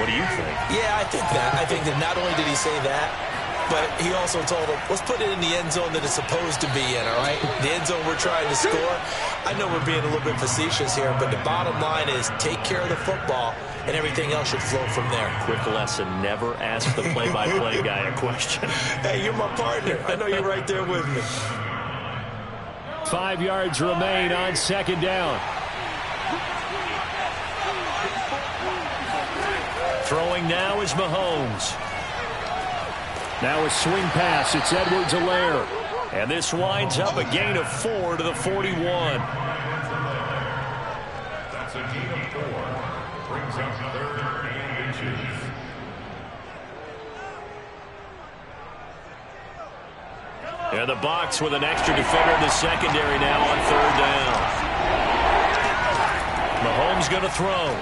What do you think? Yeah, I think that. I think that not only did he say that, but he also told them, let's put it in the end zone that it's supposed to be in, all right? The end zone we're trying to score. I know we're being a little bit facetious here, but the bottom line is take care of the football, and everything else should flow from there. Quick lesson, never ask the play-by-play guy a question. Hey, you're my partner. I know you're right there with me. 5 yards remain on 2nd down. Throwing now is Mahomes. Now a swing pass. It's Edwards-Helaire. And this winds up a gain of 4 to the 41. That's a gain of 4. Brings up 3rd and inches. And the Bucs with an extra defender in the secondary now on third down. Mahomes going to throw.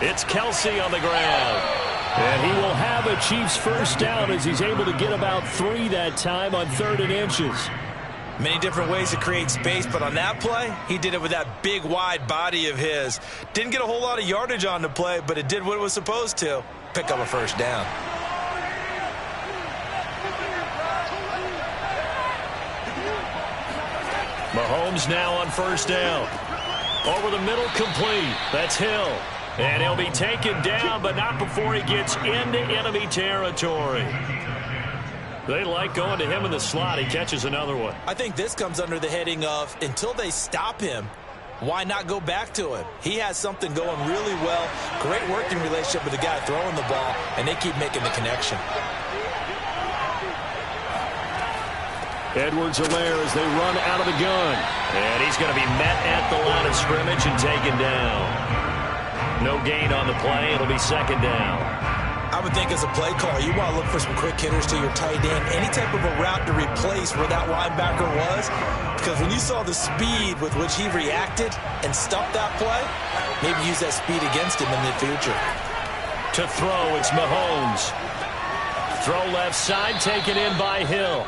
It's Kelsey on the ground. And he will have a Chiefs first down as he's able to get about 3 that time on 3rd and inches. Many different ways to create space, but on that play, he did it with that big, wide body of his. Didn't get a whole lot of yardage on the play, but it did what it was supposed to. Pick up a first down. Mahomes now on first down. Over the middle, complete. That's Hill. And he'll be taken down, but not before he gets into enemy territory. They like going to him in the slot. He catches another one. I think this comes under the heading of until they stop him, why not go back to him? He has something going really well. Great working relationship with the guy throwing the ball, and they keep making the connection. Edwards-Helaire as they run out of the gun. And he's going to be met at the line of scrimmage and taken down. No gain on the play. It'll be second down. I would think as a play caller, you want to look for some quick hitters to your tight end. Any type of a route to replace where that linebacker was. Because when you saw the speed with which he reacted and stuffed that play, maybe use that speed against him in the future. To throw, it's Mahomes. Throw left side, taken in by Hill.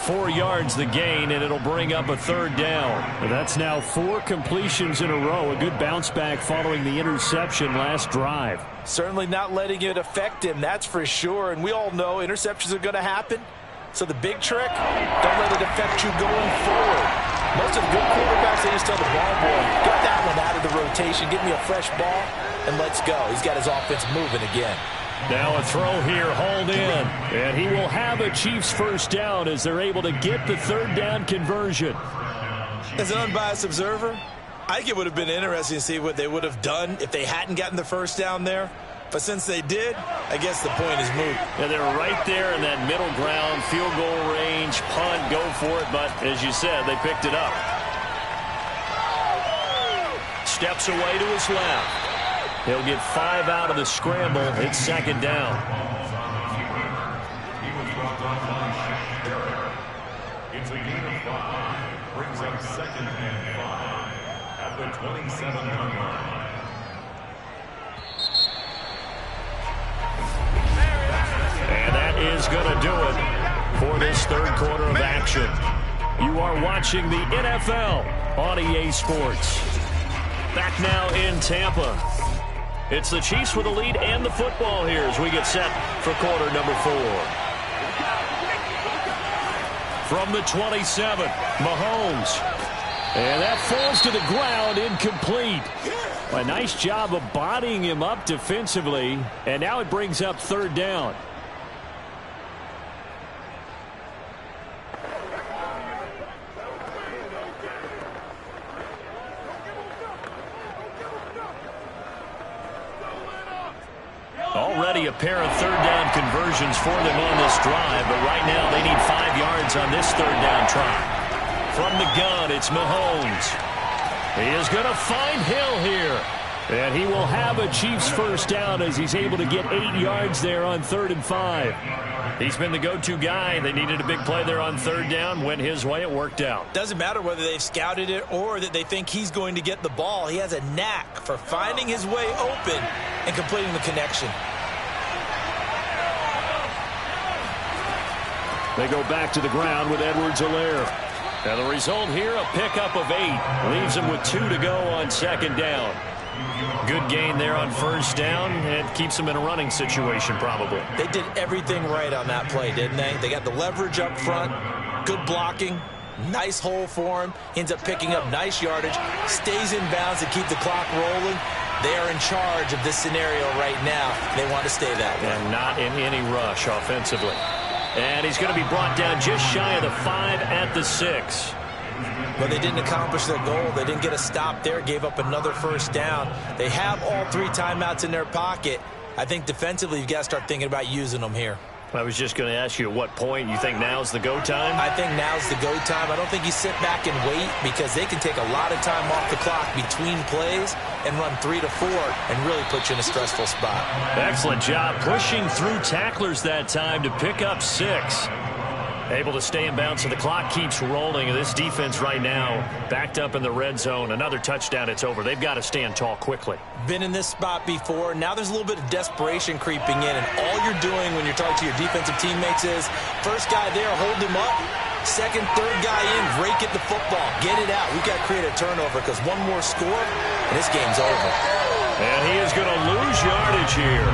4 yards the gain, and it'll bring up a third down. That's now 4 completions in a row. A good bounce back following the interception last drive. Certainly not letting it affect him, that's for sure. And we all know interceptions are going to happen. So the big trick, don't let it affect you going forward. Most of the good quarterbacks, they just tell the ball boy, get that one out of the rotation, give me a fresh ball, and let's go. He's got his offense moving again. Now a throw here, hauled in. And he will have a Chiefs first down as they're able to get the third down conversion. As an unbiased observer, I think it would have been interesting to see what they would have done if they hadn't gotten the first down there. But since they did, I guess the point is moot. And they're right there in that middle ground, field goal range, punt, go for it. But as you said, they picked it up. Steps away to his left. He'll get 5 out of the scramble. It's second down. He was brought down by Shaq. It's a gain of 5. Brings up second and 5 at the 27-yard line. And that is going to do it for this third quarter of action. You are watching the NFL on EA Sports. Back now in Tampa. It's the Chiefs with the lead and the football here as we get set for quarter number 4. From the 27, Mahomes. And that falls to the ground, incomplete. A nice job of bodying him up defensively. And now it brings up third down. Already a pair of third down conversions for them on this drive, but right now they need 5 yards on this third down try. From the gun, it's Mahomes. He is going to find Hill here. And he will have a Chiefs first down as he's able to get 8 yards there on 3rd and 5. He's been the go-to guy. They needed a big play there on third down. Went his way. It worked out. Doesn't matter whether they've scouted it or that they think he's going to get the ball. He has a knack for finding his way open and completing the connection. They go back to the ground with Edwards-Helaire. And the result here, a pickup of 8. Leaves them with 2 to go on second down. Good gain there on first down. And keeps them in a running situation probably. They did everything right on that play, didn't they? They got the leverage up front, good blocking, nice hole for him. Ends up picking up nice yardage, stays in bounds to keep the clock rolling. They are in charge of this scenario right now. They want to stay that way. And not in any rush offensively. And he's going to be brought down just shy of the 5 at the 6. But they didn't accomplish their goal. They didn't get a stop there, gave up another first down. They have all 3 timeouts in their pocket. I think defensively you've got to start thinking about using them here. I was just going to ask you at what point you think now's the go time? I think now's the go time. I don't think you sit back and wait because they can take a lot of time off the clock between plays and run 3 to 4 and really put you in a stressful spot. Excellent job pushing through tacklers that time to pick up 6. Able to stay in bounds, so the clock keeps rolling. And this defense right now backed up in the red zone. Another touchdown, it's over. They've got to stand tall quickly. Been in this spot before. Now there's a little bit of desperation creeping in, and all you're doing when you're talking to your defensive teammates is first guy there, hold him up. Second, third guy in, rake at the football. Get it out. We've got to create a turnover because one more score, and this game's over. And he is going to lose yardage here.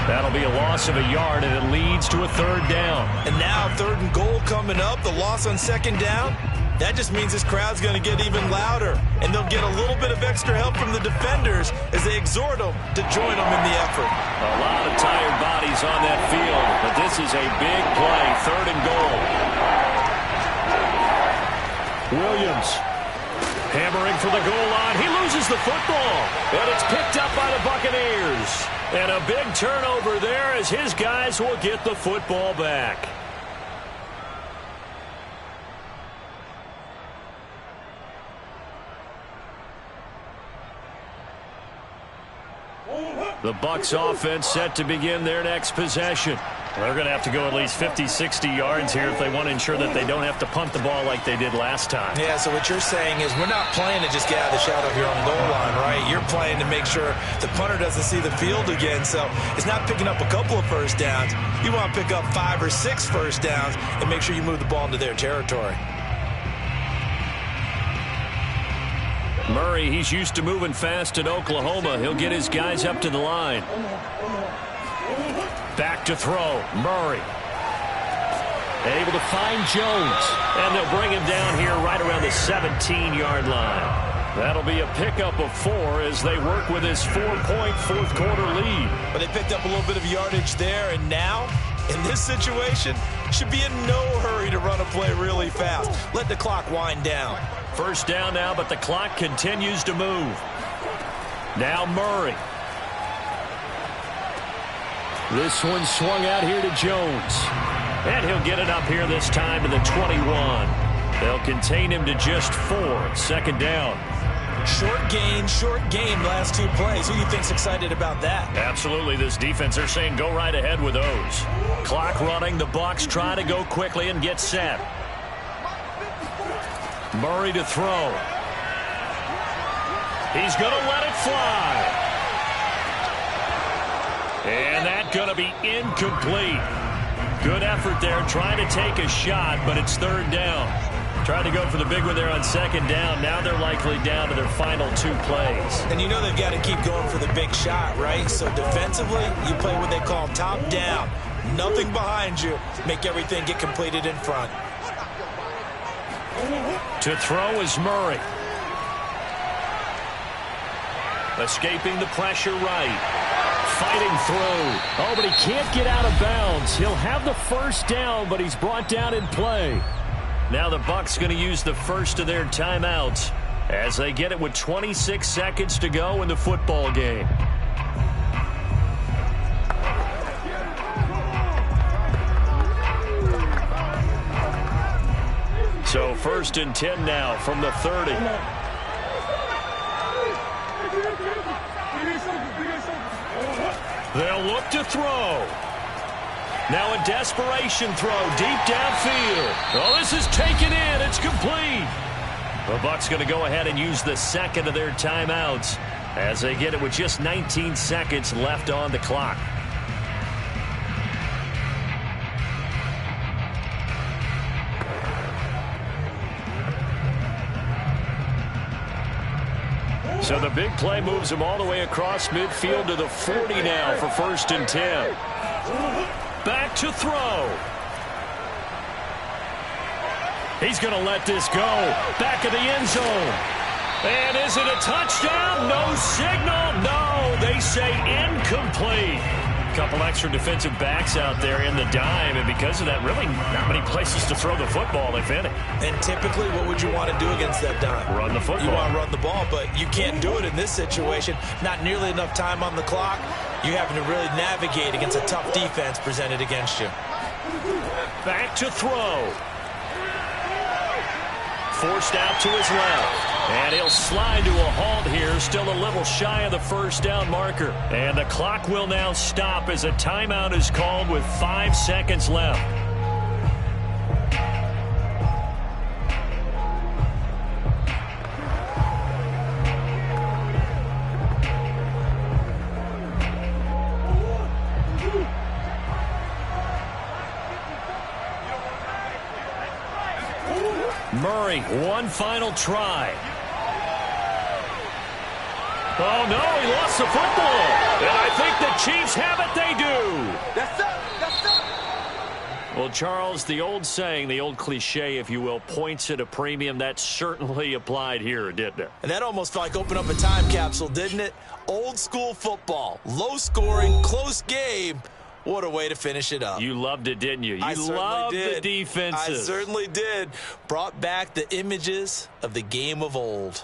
That'll be a loss of a yard, and it leads to a third down. And now 3rd and goal coming up, the loss on 2nd down. That just means this crowd's going to get even louder, and they'll get a little bit of extra help from the defenders as they exhort them to join them in the effort. A lot of tired bodies on that field, but this is a big play, 3rd and goal. Williams hammering for the goal line. He loses the football, and it's picked up by the Buccaneers. And a big turnover there as his guys will get the football back. The Bucs offense set to begin their next possession. They're going to have to go at least 50, 60 yards here if they want to ensure that they don't have to punt the ball like they did last time. Yeah, so what you're saying is we're not playing to just get out of the shadow of your own goal line, right? You're playing to make sure the punter doesn't see the field again. So it's not picking up a couple of first downs. You want to pick up 5 or 6 first downs and make sure you move the ball into their territory. Murray, he's used to moving fast at Oklahoma. He'll get his guys up to the line. Back to throw. Murray. Able to find Jones. And they'll bring him down here right around the 17-yard line. That'll be a pickup of 4 as they work with his 4-point fourth-quarter lead. But they picked up a little bit of yardage there, and now, in this situation, should be in no hurry to run a play really fast. Let the clock wind down. First down now, but the clock continues to move. Now Murray. This one swung out here to Jones. And he'll get it up here this time to the 21. They'll contain him to just 4. 2nd down. Short game, last 2 plays. Who do you think's excited about that? Absolutely, this defense, they're saying go right ahead with those. Clock running, the Bucs try to go quickly and get set. Murray to throw. He's going to let it fly. And that's going to be incomplete. Good effort there, trying to take a shot, but it's 3rd down. Tried to go for the big one there on 2nd down. Now they're likely down to their final 2 plays. And you know they've got to keep going for the big shot, right? So defensively, you play what they call top down. Nothing behind you. Make everything get completed in front. To throw is Murray. Escaping the pressure right. Fighting through. Oh, but he can't get out of bounds. He'll have the first down, but he's brought down in play. Now the Bucs going to use the first of their timeouts as they get it with 26 seconds to go in the football game. So 1st and 10 now from the 30. They'll look to throw. Now a desperation throw deep downfield. Oh, this is taken in. It's complete. The Bucs going to go ahead and use the 2nd of their timeouts as they get it with just 19 seconds left on the clock. So the big play moves him all the way across midfield to the 40 now for 1st and 10. Back to throw. He's going to let this go. Back of the end zone. And is it a touchdown? No signal. No, they say incomplete. Couple extra defensive backs out there in the dime, and because of that, really not many places to throw the football, if any. And typically, what would you want to do against that dime? Run the football. You want to run the ball, but you can't do it in this situation. Not nearly enough time on the clock. You're having to really navigate against a tough defense presented against you. Back to throw. Forced out to his left. And he'll slide to a halt here, still a little shy of the first down marker. And the clock will now stop as a timeout is called with 5 seconds left. Murray, one final try. Oh, no, he lost the football. And I think the Chiefs have it. They do. That's up. That's up. Well, Charles, the old saying, the old cliche, if you will, points at a premium, that certainly applied here, didn't it? And that almost felt like opened up a time capsule, didn't it? Old school football, low scoring, close game. What a way to finish it up. You loved it, didn't you? You loved the defenses. I certainly did. Brought back the images of the game of old.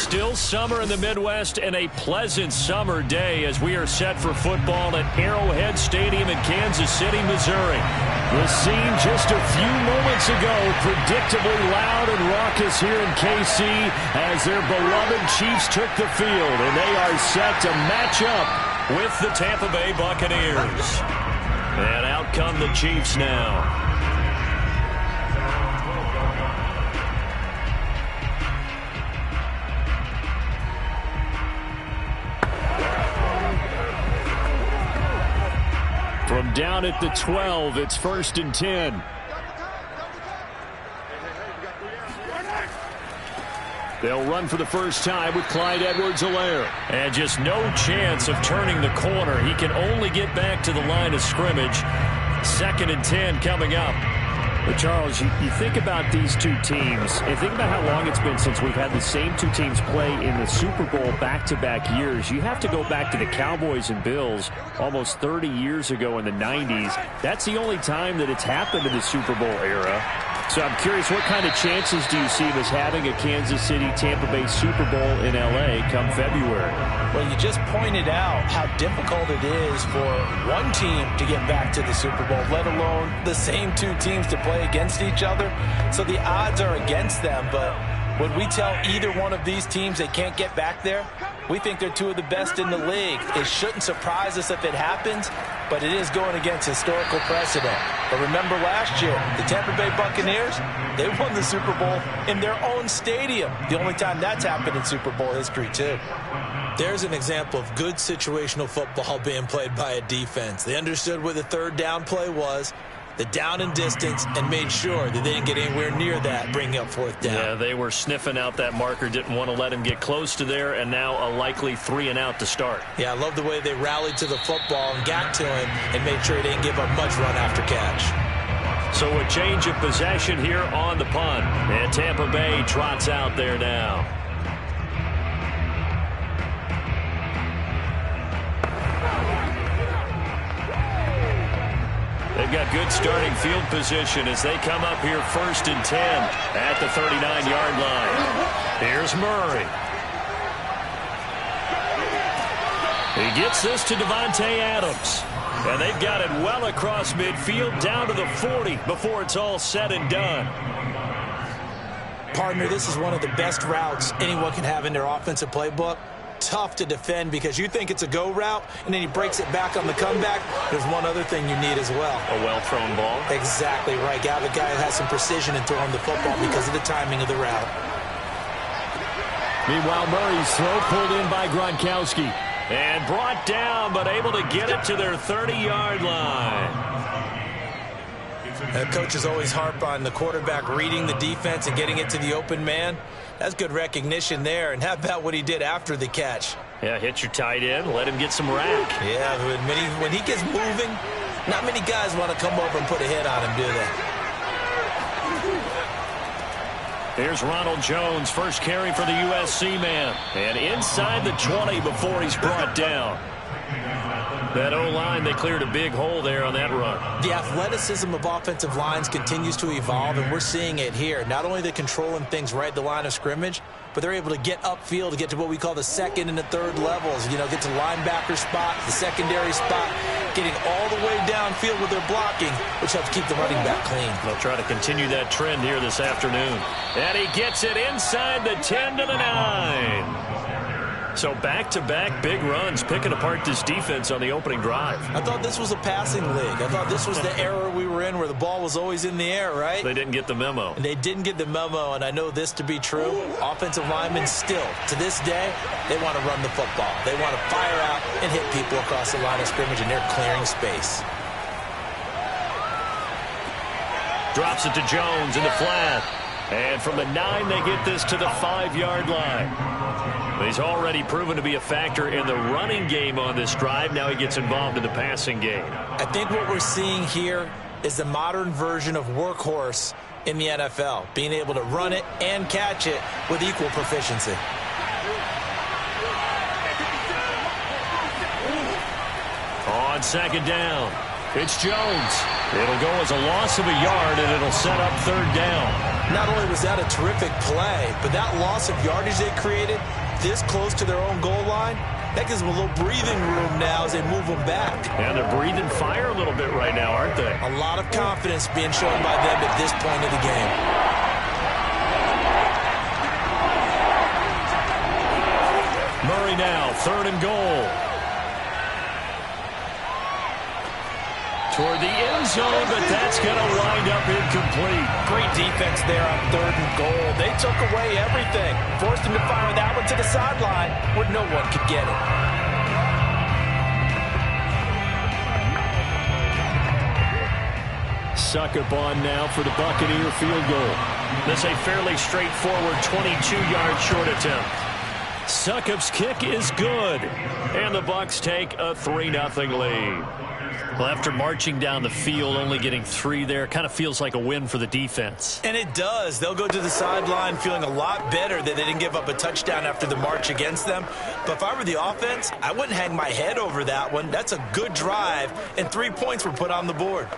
Still summer in the Midwest and a pleasant summer day as we are set for football at Arrowhead Stadium in Kansas City, Missouri. The scene just a few moments ago, predictably loud and raucous here in KC as their beloved Chiefs took the field, and they are set to match up with the Tampa Bay Buccaneers. And out come the Chiefs now. From down at the 12, it's 1st and 10. They'll run for the first time with Clyde Edwards-Helaire. And just no chance of turning the corner. He can only get back to the line of scrimmage. 2nd and 10 coming up. But Charles, you think about these two teams, and think about how long it's been since we've had the same two teams play in the Super Bowl back-to-back years. You have to go back to the Cowboys and Bills almost 30 years ago in the 90s. That's the only time that it's happened in the Super Bowl era. So I'm curious, what kind of chances do you see of us having a Kansas City-Tampa Bay Super Bowl in L.A. come February? Well, you just pointed out how difficult it is for one team to get back to the Super Bowl, let alone the same two teams to play against each other. So the odds are against them, but when we tell either one of these teams they can't get back there, we think they're two of the best in the league. It shouldn't surprise us if it happens, but it is going against historical precedent. But remember last year, the Tampa Bay Buccaneers, they won the Super Bowl in their own stadium. The only time that's happened in Super Bowl history, too. There's an example of good situational football being played by a defense. They understood where the third down play was, the down and distance, and made sure that they didn't get anywhere near that, bringing up 4th down. Yeah, they were sniffing out that marker, didn't want to let him get close to there, and now a likely 3 and out to start. Yeah, I love the way they rallied to the football and got to him and made sure he didn't give up much run after catch. So a change of possession here on the punt, and Tampa Bay trots out there now. They've got good starting field position as they come up here 1st and 10 at the 39-yard line. Here's Murray. He gets this to Davante Adams. And they've got it well across midfield, down to the 40 before it's all said and done. Partner, this is one of the best routes anyone can have in their offensive playbook. Tough to defend because you think it's a go route, and then he breaks it back on the comeback. There's one other thing you need as well. A well-thrown ball? Exactly right. Got a guy who has some precision in throwing the football because of the timing of the route. Meanwhile, Murray's throw pulled in by Gronkowski. And brought down, but able to get it to their 30-yard line. Coaches always harp on the quarterback reading the defense and getting it to the open man. That's good recognition there. And how about what he did after the catch? Yeah, hit your tight end, let him get some rack. Yeah, when he gets moving, not many guys want to come over and put a hit on him, do they? Here's Ronald Jones, first carry for the USC man. And inside the 20 before he's brought down. That O-line, they cleared a big hole there on that run. The athleticism of offensive lines continues to evolve, and we're seeing it here. Not only are they controlling things right at the line of scrimmage, but they're able to get upfield to get to what we call the second and the third levels. You know, get to linebacker spot, the secondary spot, getting all the way downfield with their blocking, which helps keep the running back clean. They'll try to continue that trend here this afternoon. And he gets it inside the 10 to the 9. So back-to-back big runs, picking apart this defense on the opening drive. I thought this was a passing league. I thought this was the era we were in where the ball was always in the air, right? They didn't get the memo. And they didn't get the memo, and I know this to be true. Offensive linemen still, to this day, they want to run the football. They want to fire out and hit people across the line of scrimmage, and they're clearing space. Drops it to Jones in the flat. And from the 9, they get this to the 5-yard line. He's already proven to be a factor in the running game on this drive. Now he gets involved in the passing game. I think what we're seeing here is the modern version of workhorse in the NFL, being able to run it and catch it with equal proficiency. On second down, it's Jones. It'll go as a loss of a yard, and it'll set up third down. Not only was that a terrific play, but that loss of yardage they created this close to their own goal line, that gives them a little breathing room now as they move them back. And they're breathing fire a little bit right now, aren't they? A lot of confidence being shown by them at this point of the game. Murray now, third and goal. Toward the end zone, but that's going to wind up incomplete. Great defense there on third and goal. They took away everything. Forced him to fire that one to the sideline where no one could get it. Succop on now for the Buccaneer field goal. This a fairly straightforward 22-yard short attempt. Succop's kick is good. And the Bucs take a 3-0 lead. Well, after marching down the field, only getting 3 there, kind of feels like a win for the defense. And it does. They'll go to the sideline feeling a lot better that they didn't give up a touchdown after the march against them. But if I were the offense, I wouldn't hang my head over that one. That's a good drive, and 3 points were put on the board.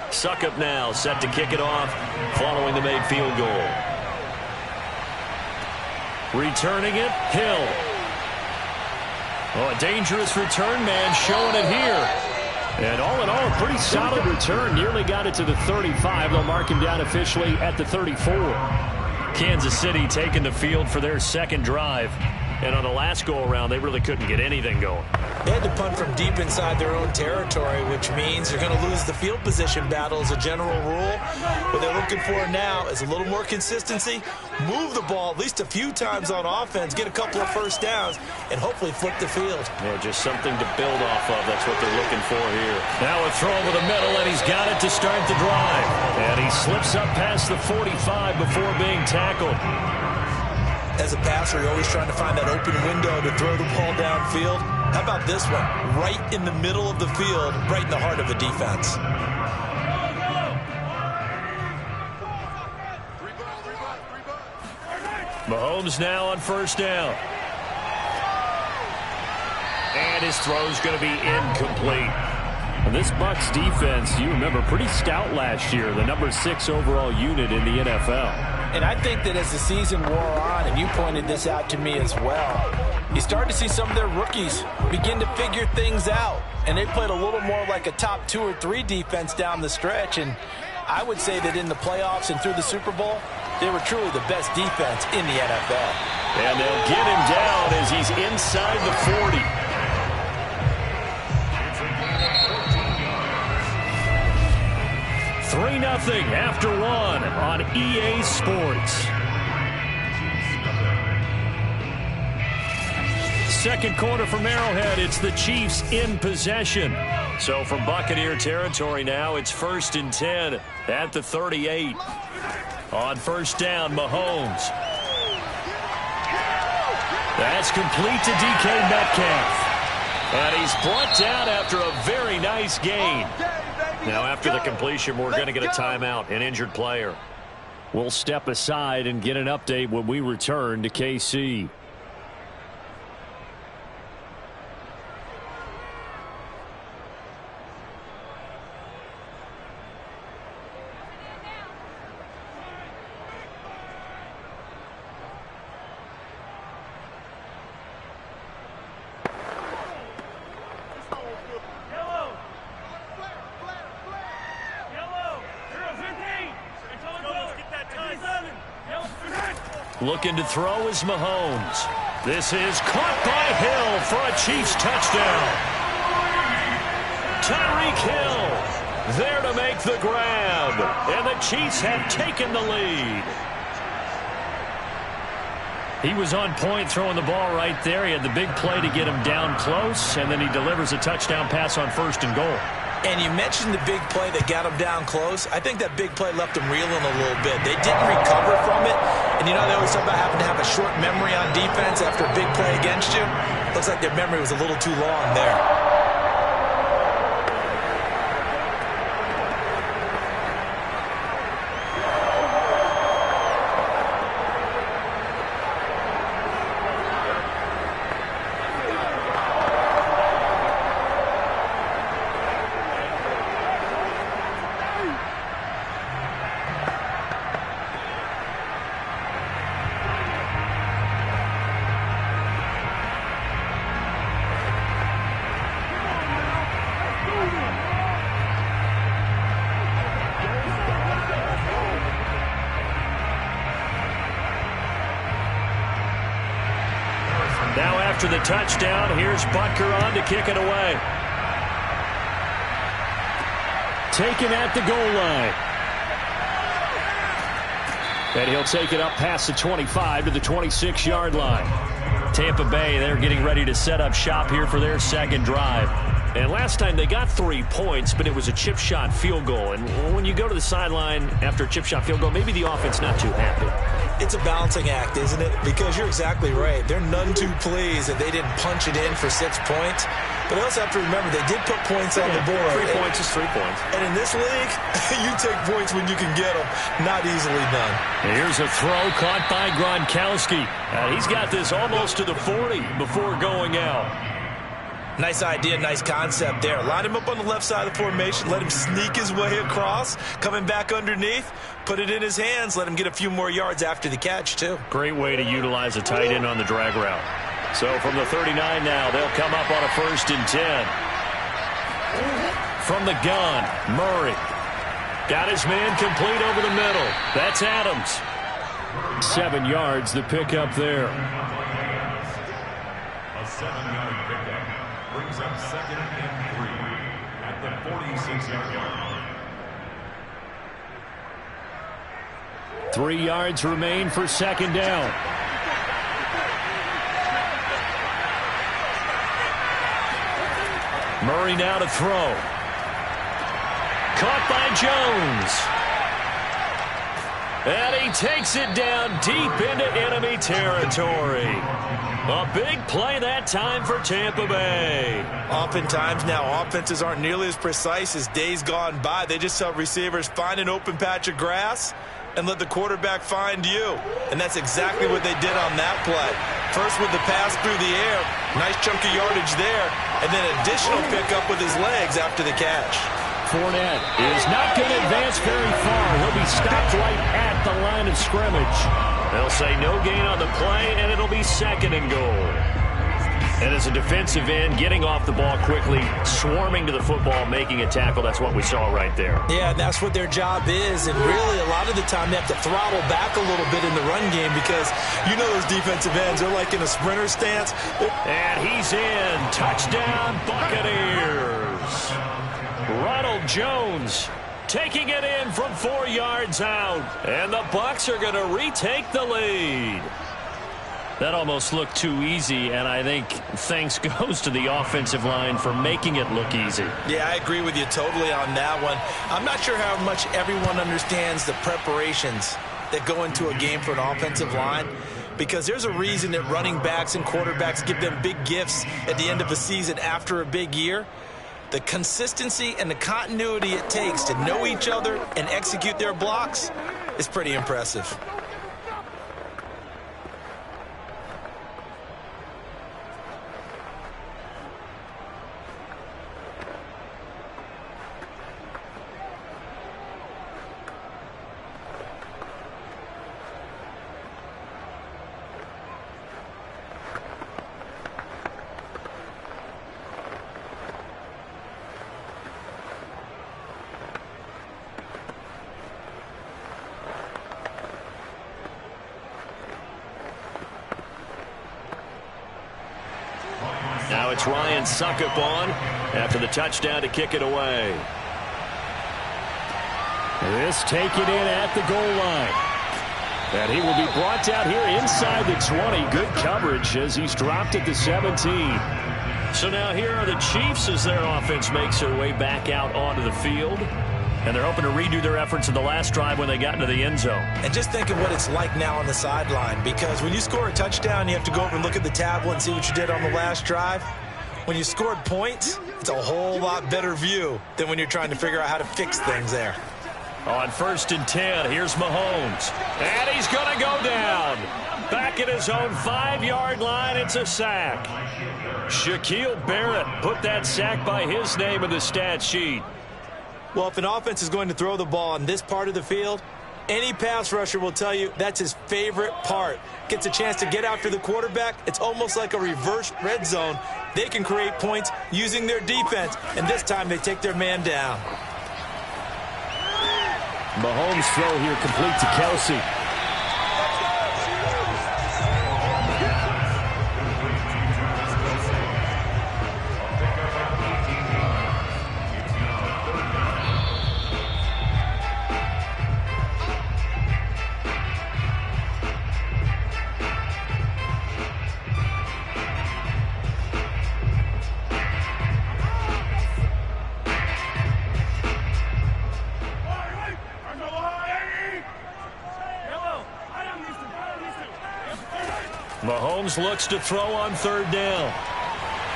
Succop now set to kick it off following the made field goal. Returning it, Hill. Oh, a dangerous return man showing it here. And all in all, a pretty solid return. Nearly got it to the 35. They'll mark him down officially at the 34. Kansas City taking the field for their second drive. And on the last go-around, they really couldn't get anything going. They had to punt from deep inside their own territory, which means they're going to lose the field position battle as a general rule. What they're looking for now is a little more consistency, move the ball at least a few times on offense, get a couple of first downs, and hopefully flip the field. Yeah, just something to build off of. That's what they're looking for here. Now a throw over the middle, and he's got it to start the drive. And he slips up past the 45 before being tackled. As a passer, you're always trying to find that open window to throw the ball downfield. How about this one? Right in the middle of the field, right in the heart of the defense. Mahomes now on first down. And his throw's going to be incomplete. And this Bucs defense, you remember, pretty stout last year, the number 6 overall unit in the NFL. And I think that as the season wore on, and you pointed this out to me as well, you start to see some of their rookies begin to figure things out. And they played a little more like a top 2 or 3 defense down the stretch. And I would say that in the playoffs and through the Super Bowl, they were truly the best defense in the NFL. And they'll get him down as he's inside the 40. 3-0 after 1 on EA Sports. Second quarter from Arrowhead. It's the Chiefs in possession. So from Buccaneer territory now, it's 1st and 10 at the 38. On first down, Mahomes. That's complete to DK Metcalf. And he's brought down after a very nice gain. Now, after the completion, we're going to get a timeout, an injured player. We'll step aside and get an update when we return to KC. Looking to throw is Mahomes. This is caught by Hill for a Chiefs touchdown. Tyreek Hill there to make the grab. And the Chiefs have taken the lead. He was on point throwing the ball right there. He had the big play to get him down close, and then he delivers a touchdown pass on 1st and goal. And you mentioned the big play that got him down close. I think that big play left him reeling a little bit. They didn't recover from it. And you know, they always talk about having to have a short memory on defense after a big play against you. Looks like their memory was a little too long there. Now after the touchdown, here's Butker on to kick it away. Taken at the goal line. And he'll take it up past the 25 to the 26-yard line. Tampa Bay, they're getting ready to set up shop here for their second drive. And last time they got 3 points, but it was a chip shot field goal. And when you go to the sideline after a chip shot field goal, maybe the offense not too happy. It's a balancing act, isn't it? Because you're exactly right. They're none too pleased that they didn't punch it in for 6 points. But they also have to remember they did put points on the board. 3 points is 3 points. And in this league, you take points when you can get them. Not easily done. Here's a throw caught by Gronkowski. He's got this almost to the 40 before going out. Nice idea, nice concept there. Line him up on the left side of the formation. Let him sneak his way across. Coming back underneath. Put it in his hands. Let him get a few more yards after the catch, too. Great way to utilize a tight end on the drag route. So from the 39 now, they'll come up on a 1st and 10. From the gun, Murray. Got his man complete over the middle. That's Adams. 7 yards, the pickup there. A 7-yard pickup brings up 2nd and 3 at the 46-yard line. 3 yards remain for 2nd down. Murray now to throw. Caught by Jones. And he takes it down deep into enemy territory. A big play that time for Tampa Bay. Oftentimes now, offenses aren't nearly as precise as days gone by. They just help receivers find an open patch of grass and let the quarterback find you. And that's exactly what they did on that play. First with the pass through the air, nice chunk of yardage there, and then additional pickup with his legs after the catch. Fournette is not going to advance very far. He'll be stopped right at the line of scrimmage. They'll say no gain on the play, and it'll be 2nd and goal. And as a defensive end, getting off the ball quickly, swarming to the football, making a tackle, that's what we saw right there. Yeah, and that's what their job is. And really, a lot of the time, they have to throttle back a little bit in the run game because you know those defensive ends are like in a sprinter stance. And he's in. Touchdown, Buccaneers. Ronald Jones taking it in from 4 yards out. And the Bucs are going to retake the lead. That almost looked too easy, and I think thanks goes to the offensive line for making it look easy. Yeah, I agree with you totally on that one. I'm not sure how much everyone understands the preparations that go into a game for an offensive line, because there's a reason that running backs and quarterbacks give them big gifts at the end of a season after a big year. The consistency and the continuity it takes to know each other and execute their blocks is pretty impressive. Now it's Ryan Succop on after the touchdown to kick it away. This taken in at the goal line. And he will be brought down here inside the 20. Good coverage as he's dropped at the 17. So now here are the Chiefs as their offense makes their way back out onto the field. And they're hoping to redo their efforts in the last drive when they got into the end zone. And just think of what it's like now on the sideline, because when you score a touchdown, you have to go over and look at the tablet and see what you did on the last drive. When you scored points, it's a whole lot better view than when you're trying to figure out how to fix things there. On 1st and 10, here's Mahomes. And he's going to go down. Back at his own 5-yard line, it's a sack. Shaquille Barrett put that sack by his name in the stat sheet. Well, if an offense is going to throw the ball on this part of the field, any pass rusher will tell you that's his favorite part. Gets a chance to get after the quarterback. It's almost like a reverse red zone. They can create points using their defense, and this time they take their man down. Mahomes' throw here complete to Kelsey. Mahomes looks to throw on 3rd down.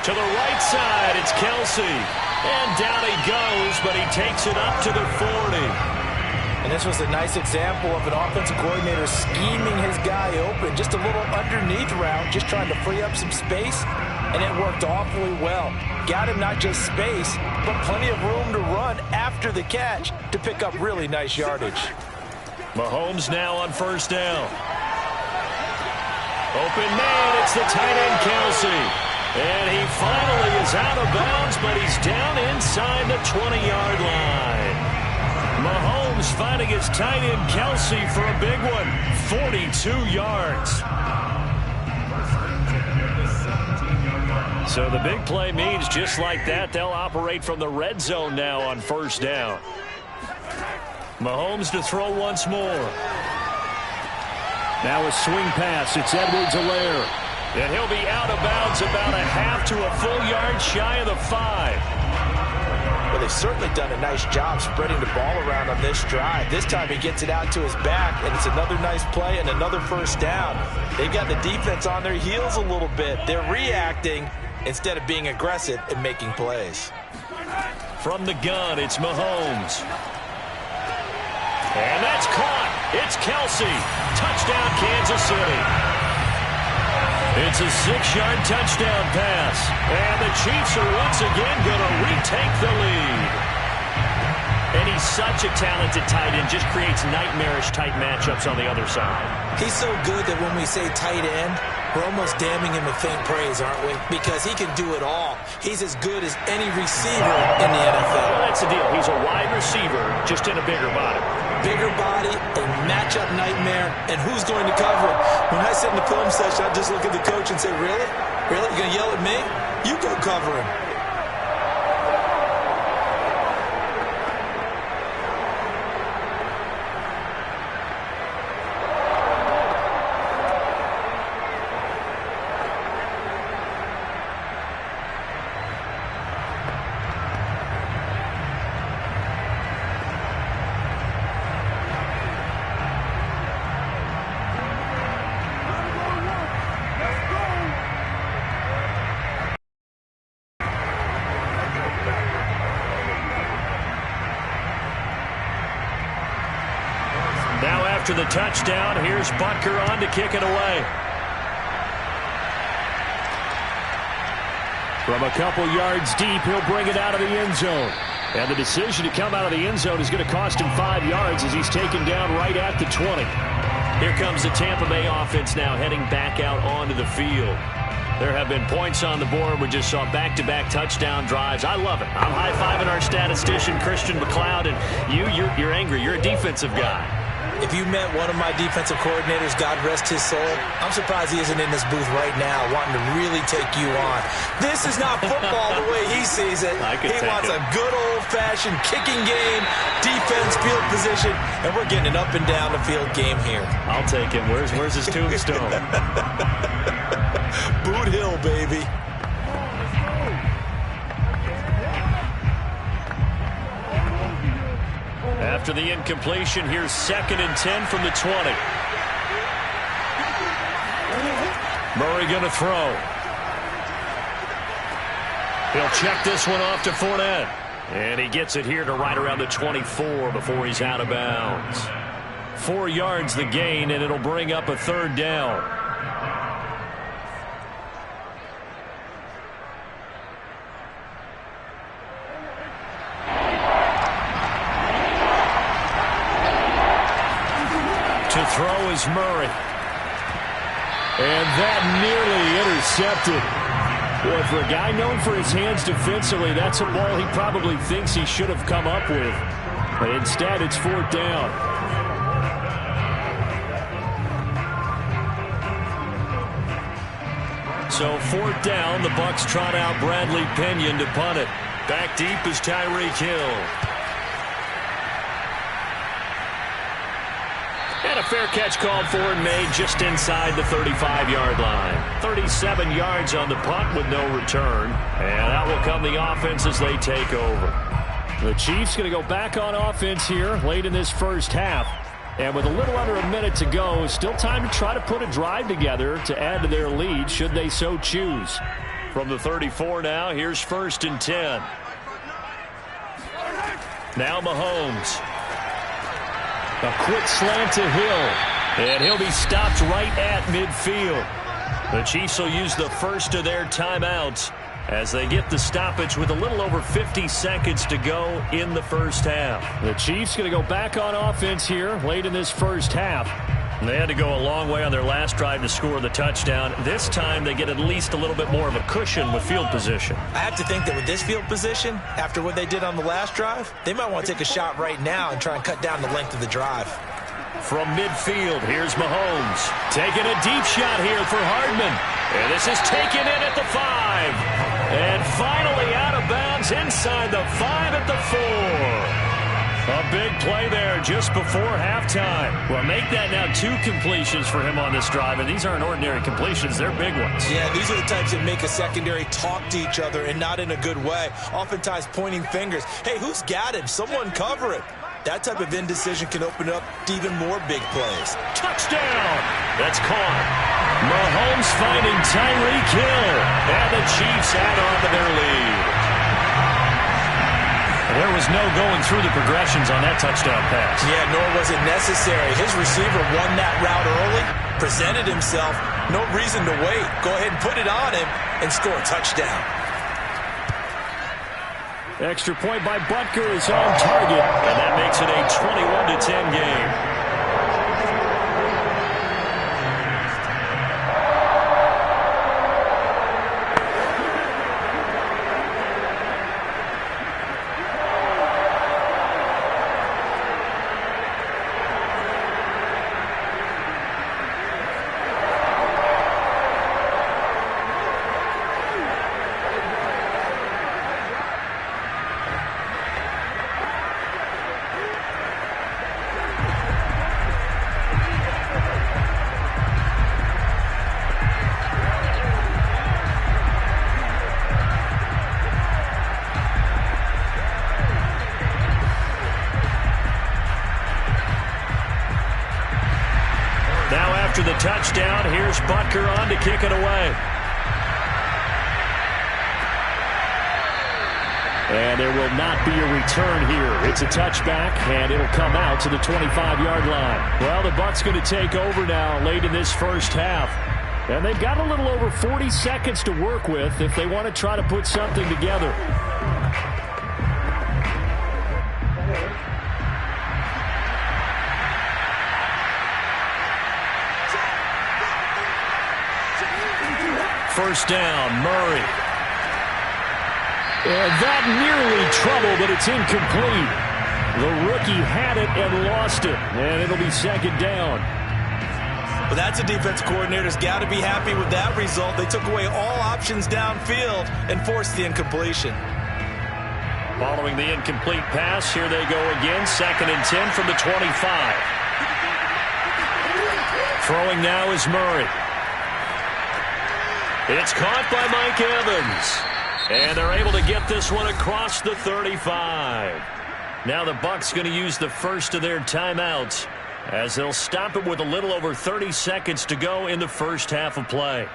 To the right side, it's Kelsey. And down he goes, but he takes it up to the 40. And this was a nice example of an offensive coordinator scheming his guy open. Just a little underneath route, just trying to free up some space, and it worked awfully well. Got him not just space, but plenty of room to run after the catch to pick up really nice yardage. Mahomes now on 1st down. Open man, it's the tight end Kelsey. And he finally is out of bounds, but he's down inside the 20-yard line. Mahomes finding his tight end Kelsey for a big one. 42 yards. So the big play means just like that, they'll operate from the red zone now on 1st down. Mahomes to throw once more. Now a swing pass. It's Edwards-Helaire. And he'll be out of bounds about a half to a full yard shy of the 5. Well, they've certainly done a nice job spreading the ball around on this drive. This time he gets it out to his back, and it's another nice play and another first down. They've got the defense on their heels a little bit. They're reacting instead of being aggressive and making plays. From the gun, it's Mahomes. And that's caught. It's Kelsey. Touchdown, Kansas City. It's a 6-yard touchdown pass. And the Chiefs are once again going to retake the lead. And he's such a talented tight end, just creates nightmarish-type matchups on the other side. He's so good that when we say tight end, we're almost damning him with faint praise, aren't we? Because he can do it all. He's as good as any receiver in the NFL. Well, that's the deal. He's a wide receiver, just in a bigger body. Bigger body, a matchup nightmare, and who's going to cover it? When I sit in the film session, I just look at the coach and say, really? Really? You going to yell at me? You go cover him. After the touchdown, here's Butker on to kick it away. From a couple yards deep, he'll bring it out of the end zone. And the decision to come out of the end zone is going to cost him 5 yards as he's taken down right at the 20. Here comes the Tampa Bay offense now heading back out onto the field. There have been points on the board. We just saw back-to-back touchdown drives. I love it. I'm high-fiving our statistician, Christian McLeod, and you're angry. You're a defensive guy. If you met one of my defensive coordinators, God rest his soul, I'm surprised he isn't in this booth right now wanting to really take you on. This is not football the way he sees it. He wants a good old-fashioned kicking game, defense, field position, and we're getting an up and down the field game here. I'll take him. Where's his tombstone? Boot Hill, baby. After the incompletion, here's 2nd and 10 from the 20. Murray going to throw. He'll check this one off to Fournette. And he gets it here to right around the 24 before he's out of bounds. 4 yards the gain, and it'll bring up a 3rd down. To throw is Murray. And that nearly intercepted. Boy, for a guy known for his hands defensively, that's a ball he probably thinks he should have come up with. But instead, it's 4th down. So 4th down, the Bucs trot out Bradley Pinion to punt it. Back deep is Tyreek Hill. And a fair catch called for and made just inside the 35-yard line. 37 yards on the punt with no return. And out will come the offense as they take over. The Chiefs going to go back on offense here late in this first half. And with a little under a minute to go, still time to try to put a drive together to add to their lead should they so choose. From the 34 now, here's 1st and 10. Now Mahomes. A quick slant to Hill. And he'll be stopped right at midfield. The Chiefs will use the first of their timeouts as they get the stoppage with a little over 50 seconds to go in the first half. The Chiefs going to go back on offense here late in this first half. They had to go a long way on their last drive to score the touchdown. This time they get at least a little bit more of a cushion with field position. I have to think that with this field position, after what they did on the last drive, they might want to take a shot right now and try and cut down the length of the drive. From midfield, here's Mahomes. Taking a deep shot here for Hardman. And this is taken in at the 5. And finally out of bounds inside the 5 at the 4. A big play there just before halftime. Well, make that now 2 completions for him on this drive, and these aren't ordinary completions. They're big ones. Yeah, these are the types that make a secondary talk to each other and not in a good way. Oftentimes pointing fingers. Hey, who's got him? Someone cover him. That type of indecision can open up to even more big plays. Touchdown! That's caught. Mahomes finding Tyreek Hill, and the Chiefs add on to their lead. There was no going through the progressions on that touchdown pass. Yeah, nor was it necessary. His receiver won that route early, presented himself. No reason to wait. Go ahead and put it on him and score a touchdown. Extra point by Butker is on target, and that makes it a 21-10 game. After the touchdown, here's Butker on to kick it away. And there will not be a return here. It's a touchback, and it'll come out to the 25-yard line. Well, the Bucs going to take over now late in this first half. And they've got a little over 40 seconds to work with if they want to try to put something together. First down, Murray. And that nearly trouble, but it's incomplete. The rookie had it and lost it, and it'll be second down. Well, that's a defense coordinator's got to be happy with that result. They took away all options downfield and forced the incompletion. Following the incomplete pass, here they go again. 2nd and 10 from the 25. Throwing now is Murray. It's caught by Mike Evans. And they're able to get this one across the 35. Now the Bucs going to use the first of their timeouts as they'll stop it with a little over 30 seconds to go in the first half of play.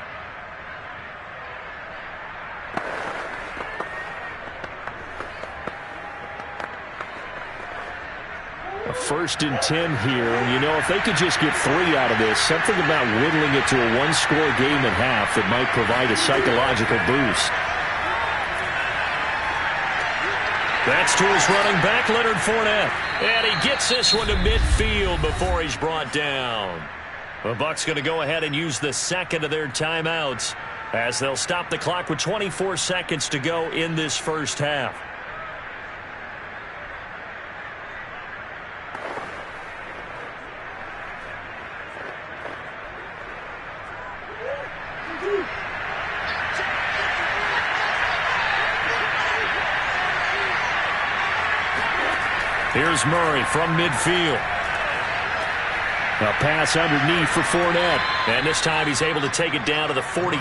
A 1st and 10 here, and you know, if they could just get 3 out of this, something about whittling it to a 1-score game at half that might provide a psychological boost. That's to his running back, Leonard Fournette. And he gets this one to midfield before he's brought down. The Bucs going to go ahead and use the second of their timeouts as they'll stop the clock with 24 seconds to go in this first half. Here's Murray from midfield. A pass underneath for Fournette. And this time he's able to take it down to the 42.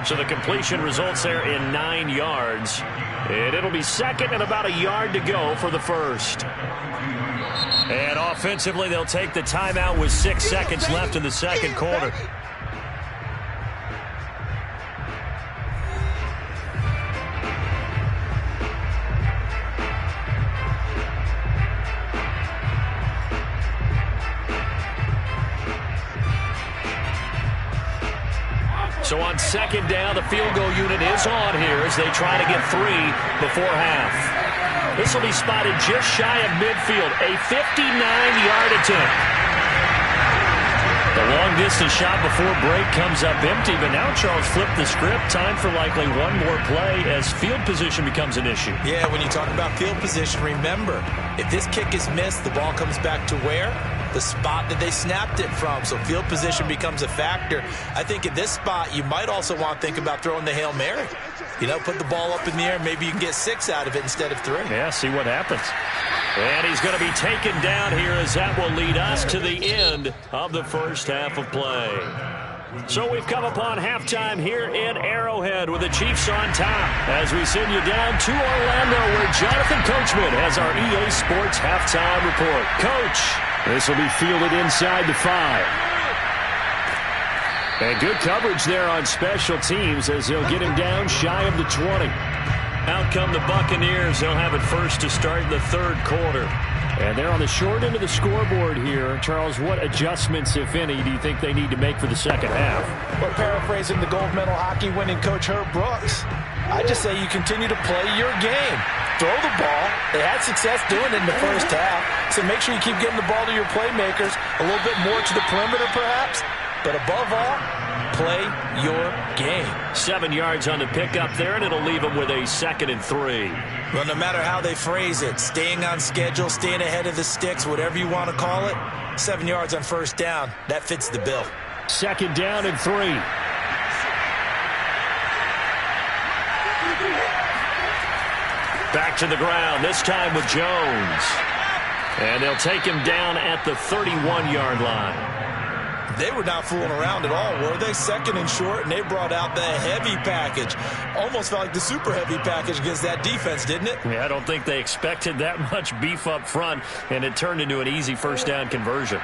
So the completion results there in 9 yards. And it'll be second and about a yard to go for the first. And offensively, they'll take the timeout with 6 seconds left in the second quarter. So on second down, the field goal unit is on here as they try to get 3 before half. This will be spotted just shy of midfield, a 59-yard attempt. The long-distance shot before break comes up empty, but now Charles flipped the script. Time for likely one more play as field position becomes an issue. Yeah, when you talk about field position, remember, if this kick is missed, the ball comes back to where? the spot that they snapped it from. So field position becomes a factor. I think at this spot, you might also want to think about throwing the Hail Mary. You know, put the ball up in the air. Maybe you can get 6 out of it instead of 3. Yeah, see what happens. And he's going to be taken down here as that will lead us to the end of the first half of play. So we've come upon halftime here in Arrowhead with the Chiefs on top as we send you down to Orlando where Jonathan Coachman has our EA Sports halftime report. Coach, this will be fielded inside the 5. And good coverage there on special teams as they'll get him down shy of the 20. Out come the Buccaneers. They'll have it first to start the third quarter. And they're on the short end of the scoreboard here. Charles, what adjustments, if any, do you think they need to make for the second half? Well, paraphrasing the gold medal hockey winning coach Herb Brooks, I just say you continue to play your game. Throw the ball. They had success doing it in the first half, so make sure you keep getting the ball to your playmakers, a little bit more to the perimeter perhaps, but above all, play your game. 7 yards on the pickup there, and it'll leave them with a 2nd and 3. Well, no matter how they phrase it, staying on schedule, staying ahead of the sticks, whatever you want to call it, 7 yards on first down, that fits the bill. 2nd down and 3. Back to the ground, this time with Jones. And they'll take him down at the 31-yard line. They were not fooling around at all, were they? 2nd and short, and they brought out the heavy package. Almost felt like the super heavy package against that defense, didn't it? Yeah, I don't think they expected that much beef up front, and it turned into an easy first down conversion.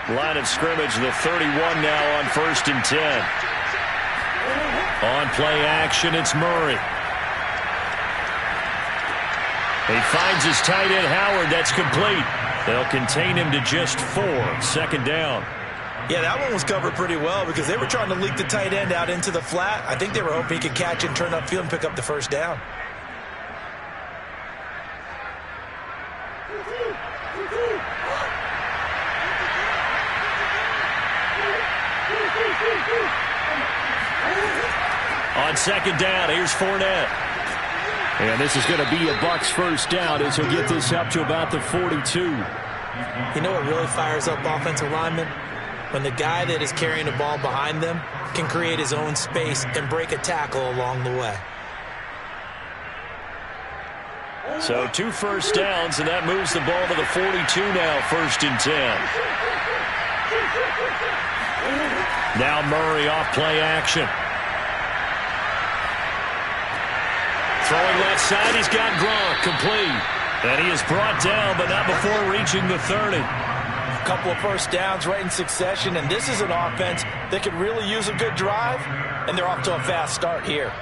Line of scrimmage, the 31 now on 1st and 10. On play action, it's Murray. He finds his tight end, Howard. That's complete. They'll contain him to just 4. 2nd down. Yeah, that one was covered pretty well because they were trying to leak the tight end out into the flat. I think they were hoping he could catch and turn upfield and pick up the first down. On 2nd down, here's Fournette. And this is going to be a Bucs first down as he'll get this up to about the 42. You know what really fires up offensive linemen? When the guy that is carrying the ball behind them can create his own space and break a tackle along the way. So 2 first downs, and that moves the ball to the 42 now, 1st and 10. Now Murray off play action. Throwing left side, he's got Gronk, complete. And he is brought down, but not before reaching the 30. A couple of first downs right in succession, and this is an offense that could really use a good drive, and they're off to a fast start here.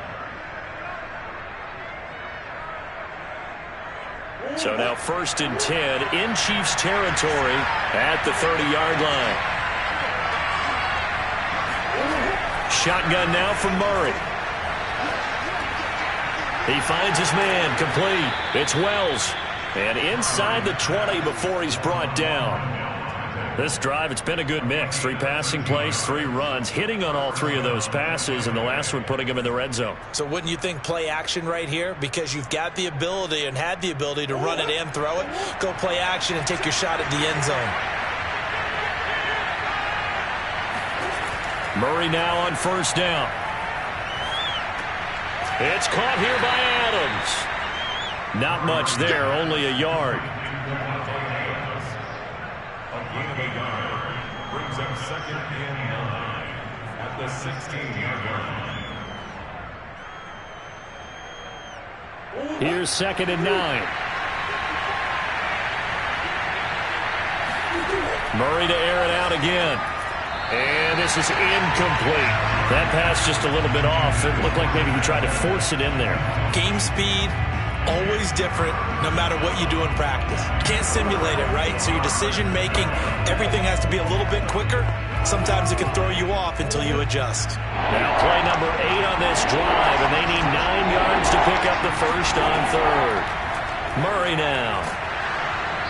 So now 1st and 10 in Chiefs territory at the 30-yard line. Shotgun now from Murray. He finds his man, complete. It's Wells. And inside the 20 before he's brought down. This drive, it's been a good mix. 3 passing plays, 3 runs, hitting on all 3 of those passes, and the last one putting him in the red zone. So wouldn't you think play action right here? Because you've got the ability and had the ability to run it and throw it. Go play action and take your shot at the end zone. Murray now on 1st down. It's caught here by Adams. Not much there, only a yard. Brings up 2nd and 9 at the 16-yard line. Here's 2nd and 9. Murray to air it out again. And this is incomplete. That pass just a little bit off. It looked like maybe he tried to force it in there. Game speed, always different no matter what you do in practice. You can't simulate it, right? So your decision-making, everything has to be a little bit quicker. Sometimes it can throw you off until you adjust. Now play number 8 on this drive, and they need 9 yards to pick up the first on 3rd. Murray now.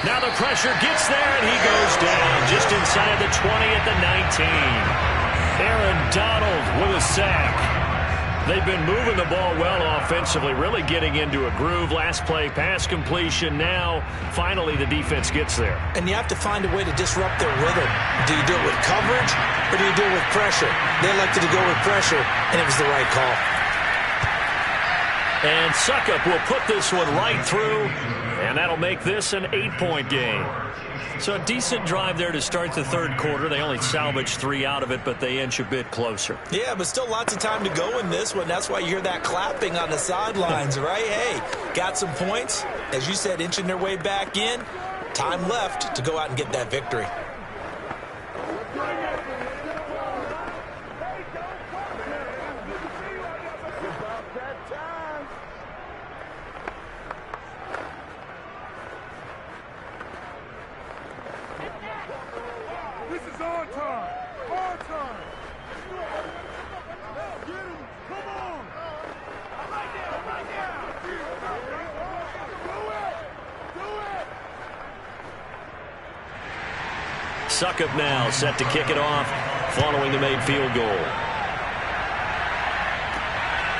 Now the pressure gets there, and he goes down just inside the 20 at the 19. Aaron Donald with a sack. They've been moving the ball well offensively, really getting into a groove. Last play, pass completion. Now, finally, the defense gets there. And you have to find a way to disrupt their rhythm. Do you do it with coverage, or do you do it with pressure? They elected to go with pressure, and it was the right call. And Succop will put this one right through, and that'll make this an 8-point game. So a decent drive there to start the third quarter. They only salvaged 3 out of it, but they inch a bit closer. Yeah, but still lots of time to go in this one. That's why you hear that clapping on the sidelines, right? Hey, got some points. As you said, inching their way back in. Time left to go out and get that victory. This is our time. Our time. Get him. Come on. Right now. Right now. Do it. Succop now set to kick it off following the made field goal.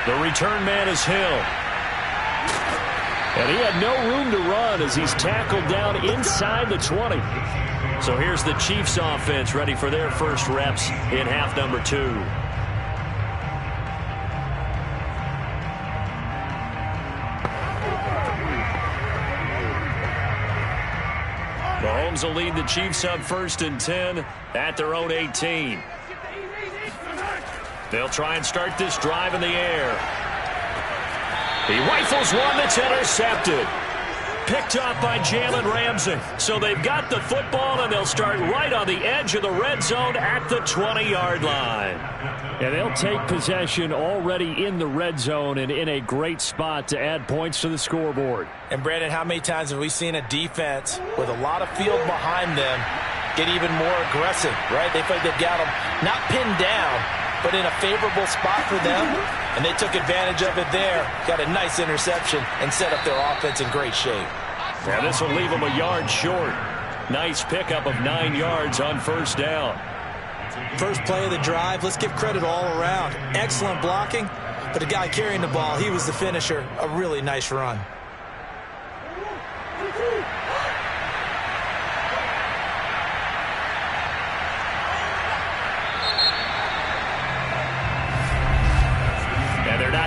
The return man is Hill. And he had no room to run as he's tackled down inside the 20. So here's the Chiefs offense ready for their first reps in half number 2. Mahomes will lead the Chiefs up 1st and 10 at their own 18. They'll try and start this drive in the air. He rifles one that's intercepted. Picked off by Jalen Ramsey. So they've got the football, and they'll start right on the edge of the red zone at the 20-yard line. And they'll take possession already in the red zone and in a great spot to add points to the scoreboard. And, Brandon, how many times have we seen a defense with a lot of field behind them get even more aggressive, right? They feel like they've got them not pinned down, but in a favorable spot for them, and they took advantage of it there, got a nice interception, and set up their offense in great shape. Now this will leave them a yard short. Nice pickup of 9 yards on 1st down. First play of the drive, let's give credit all around. Excellent blocking, but the guy carrying the ball, he was the finisher. A really nice run.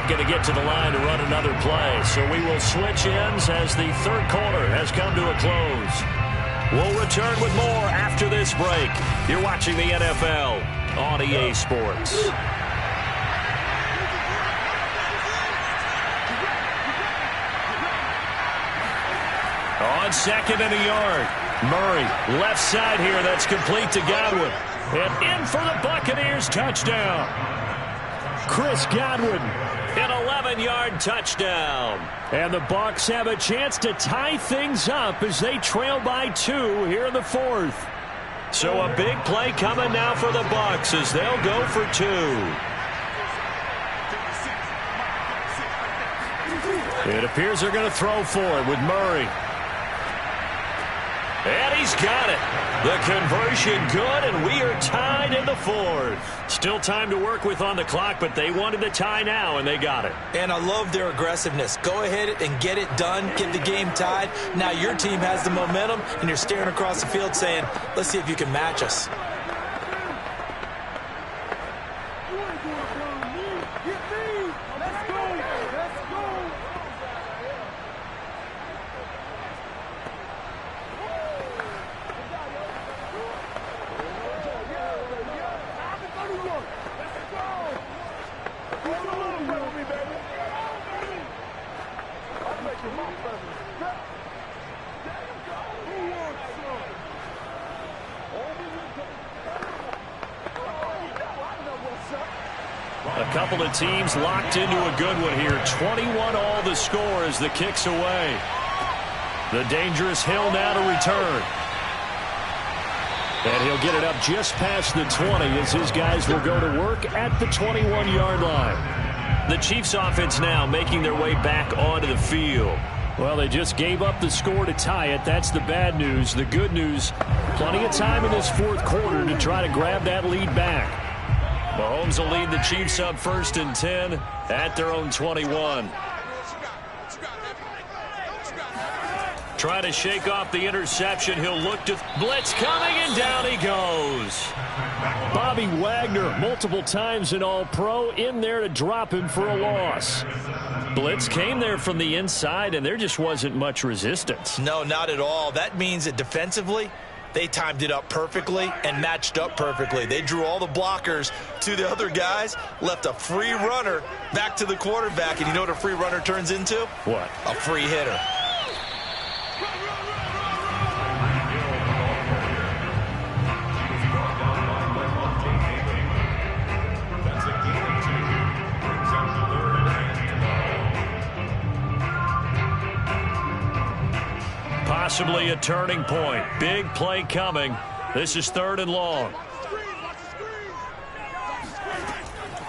Going to get to the line to run another play. So we will switch ends as the third quarter has come to a close. We'll return with more after this break. You're watching the NFL on EA Sports. On 2nd and a yard. Murray, left side here. That's complete to Godwin. And in for the Buccaneers touchdown. Chris Godwin. An 11-yard touchdown. And the Bucs have a chance to tie things up as they trail by 2 here in the 4th. So a big play coming now for the Bucs as they'll go for 2. It appears they're going to throw for it with Murray. And he's got it. The conversion good, and we are tied in the 4th. Still time to work with on the clock, but they wanted the tie now, and they got it. And I love their aggressiveness. Go ahead and get it done. Get the game tied. Now your team has the momentum, and you're staring across the field saying, let's see if you can match us. A couple of teams locked into a good one here. 21 all the score as the kick's away. The dangerous Hill now to return. And he'll get it up just past the 20 as his guys will go to work at the 21-yard line. The Chiefs offense now making their way back onto the field. Well, they just gave up the score to tie it. That's the bad news. The good news, plenty of time in this 4th quarter to try to grab that lead back. Mahomes will lead the Chiefs up 1st and 10 at their own 21. Trying to shake off the interception. He'll look to blitz coming, and down he goes. Bobby Wagner, multiple times an All-Pro, in there to drop him for a loss. Blitz came there from the inside, and there just wasn't much resistance. No, not at all. That means that defensively, they timed it up perfectly and matched up perfectly. They drew all the blockers to the other guys, left a free runner back to the quarterback, and you know what a free runner turns into? What? A free hitter. Possibly a turning point. Big play coming. This is 3rd and long.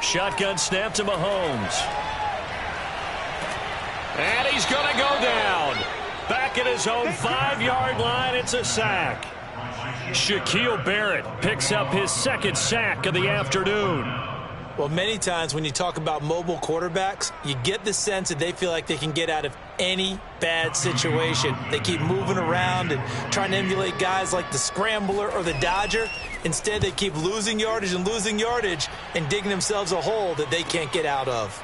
Shotgun snap to Mahomes. And he's going to go down. Back at his own 5-yard line, it's a sack. Shaquille Barrett picks up his 2nd sack of the afternoon. Well, many times when you talk about mobile quarterbacks, you get the sense that they feel like they can get out of any bad situation. They keep moving around and trying to emulate guys like the Scrambler or the Dodger. Instead, they keep losing yardage and digging themselves a hole that they can't get out of.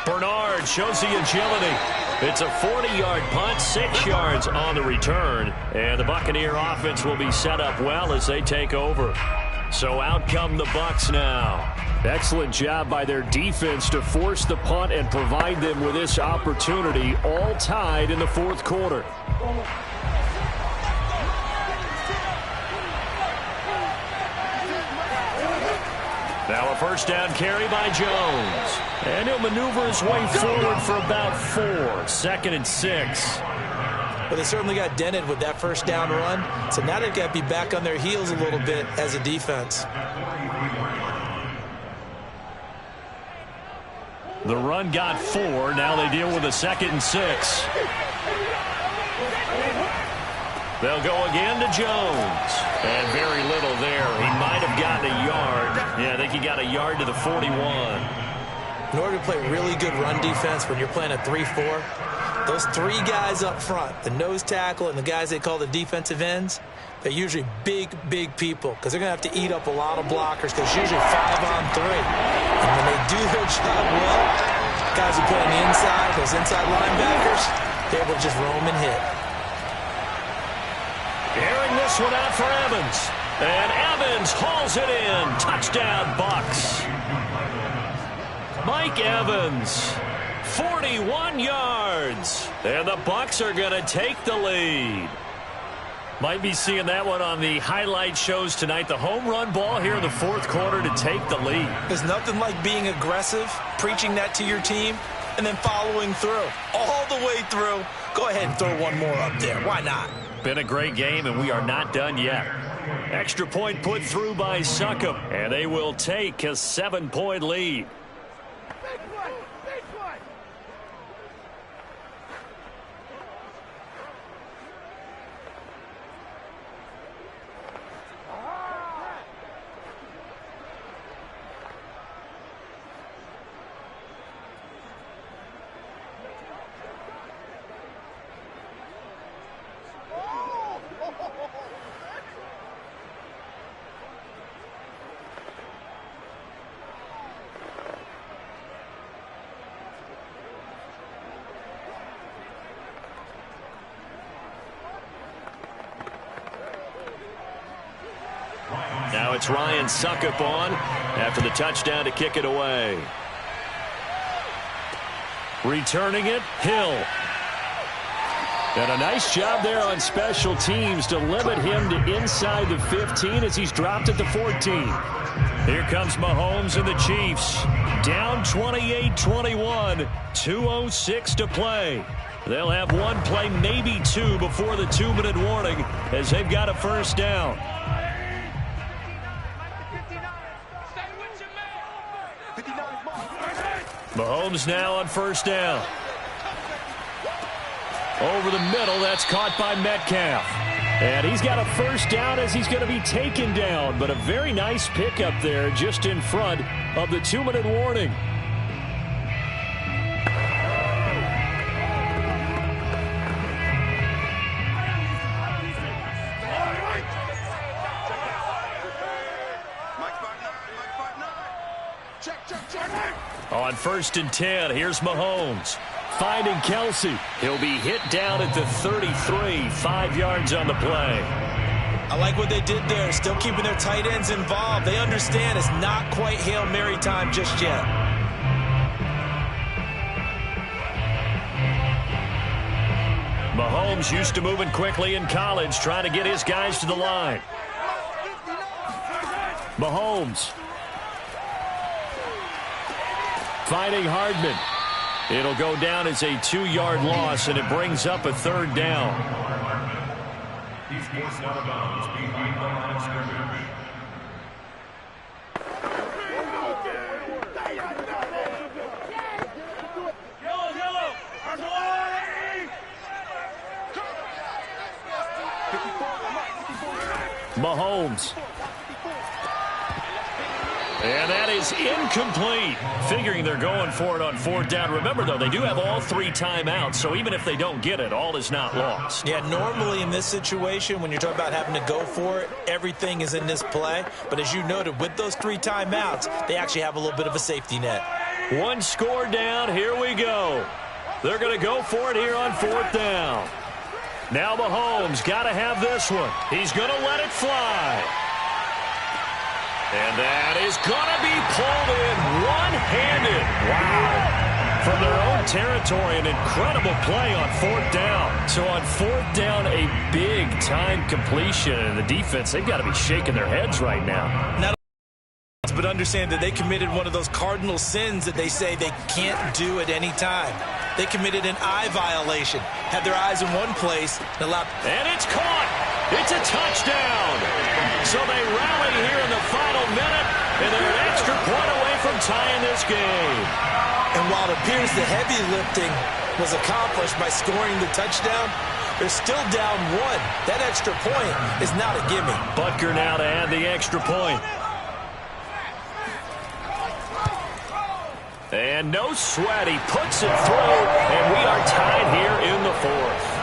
Bernard shows the agility. It's a 40-yard punt, 6 yards on the return. And the Buccaneer offense will be set up well as they take over. So out come the Bucs now. Excellent job by their defense to force the punt and provide them with this opportunity, all tied in the 4th quarter. Now a first down carry by Jones. And he'll maneuver his way forward for about 4. 2nd and 6. But they certainly got dented with that first down run. So now they've got to be back on their heels a little bit as a defense. The run got 4. Now they deal with a 2nd and 6. They'll go again to Jones. And very little there. He might have gotten a yard. Yeah, I think he got a yard to the 41. In order to play really good run defense when you're playing a 3-4, those 3 guys up front, the nose tackle and the guys they call the defensive ends, they're usually big, big people because they're going to have to eat up a lot of blockers because it's usually 5-on-3. And when they do their job well, guys who play on the inside, those inside linebackers, they're able to just roam and hit. Airing this one out for Evans. And Evans hauls it in. Touchdown, Bucs. Mike Evans, 41 yards. And the Bucs are going to take the lead. Might be seeing that one on the highlight shows tonight. The home run ball here in the 4th quarter to take the lead. There's nothing like being aggressive, preaching that to your team, and then following through. All the way through. Go ahead and throw one more up there. Why not? Been a great game, and we are not done yet. Extra point put through by Succop, and they will take a 7-point lead. Now it's Ryan Succop on after the touchdown to kick it away. Returning it, Hill. And a nice job there on special teams to limit him to inside the 15 as he's dropped at the 14. Here comes Mahomes and the Chiefs. Down 28-21, 2:06 to play. They'll have one play, maybe 2, before the 2-minute warning as they've got a first down. Mahomes now on first down. Over the middle, that's caught by Metcalf. And he's got a first down as he's going to be taken down. But a very nice pickup there just in front of the 2-minute warning. On 1st and 10, here's Mahomes. Finding Kelsey. He'll be hit down at the 33, 5 yards on the play. I like what they did there, still keeping their tight ends involved. They understand it's not quite Hail Mary time just yet. Mahomes used to moving quickly in college, trying to get his guys to the line. Mahomes. Finding Hardman. It'll go down as a 2-yard loss, and it brings up a 3rd down. He's forced out of bounds behind the line of scrimmage. Mahomes. And that is incomplete. Figuring they're going for it on 4th down. Remember, though, they do have all 3 timeouts, so even if they don't get it, all is not lost. Yeah, normally in this situation, when you're talking about having to go for it, everything is in this play. But as you noted, with those 3 timeouts, they actually have a little bit of a safety net. 1 score down. Here we go. They're going to go for it here on 4th down. Now Mahomes got to have this one. He's going to let it fly. And that is going to be pulled in one-handed. Wow. From their own territory, an incredible play on 4th down. So on 4th down, a big-time completion. And the defense, they've got to be shaking their heads right now. Not but understand that they committed one of those cardinal sins that they say they can't do at any time. They committed an eye violation, had their eyes in one place, and allowed... And it's caught! It's a touchdown! So they rally here in the final minute, and they're an extra point away from tying this game. And while it appears the heavy lifting was accomplished by scoring the touchdown, they're still down 1. That extra point is not a gimme. Butker now to add the extra point. And no sweat, he puts it through, and we are tied here in the 4th.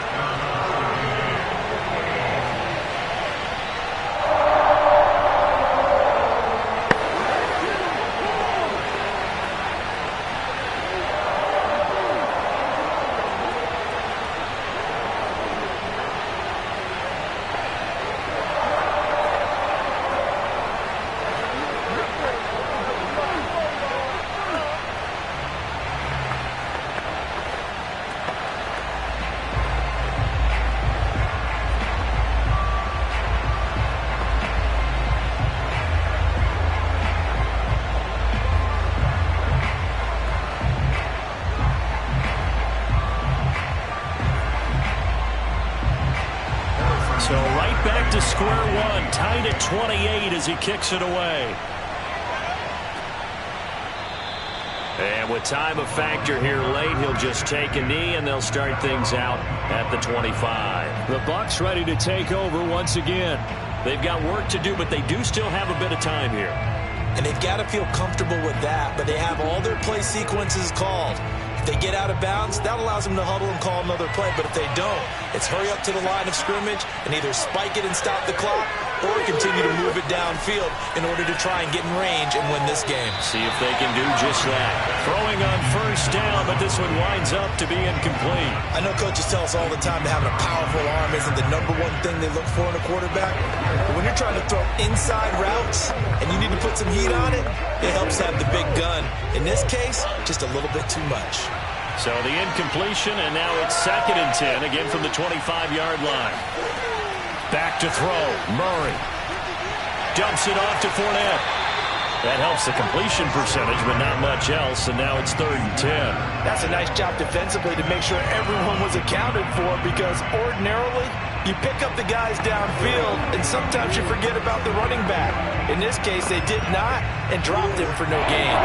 So right back to square one, tied at 28 as he kicks it away. And with time a factor here late, he'll just take a knee, and they'll start things out at the 25. The Bucs ready to take over once again. They've got work to do, but they do still have a bit of time here. And they've got to feel comfortable with that, but they have all their play sequences called. If they get out of bounds, that allows them to huddle and call another play. But if they don't, it's hurry up to the line of scrimmage and either spike it and stop the clock or continue to move it downfield in order to try and get in range and win this game. See if they can do just that. Throwing on first down, but this one winds up to be incomplete. I know coaches tell us all the time that having a powerful arm isn't the #1 thing they look for in a quarterback. But when you're trying to throw inside routes and you need to put some heat on it, it helps have the big gun. In this case, just a little bit too much. So the incompletion, and now it's 2nd and 10, again from the 25-yard line. Back to throw, Murray. Dumps it off to Fournette. That helps the completion percentage, but not much else, and now it's 3rd and 10. That's a nice job defensively to make sure everyone was accounted for, because ordinarily you pick up the guys downfield, and sometimes you forget about the running back. In this case, they did not, and dropped him for no gain.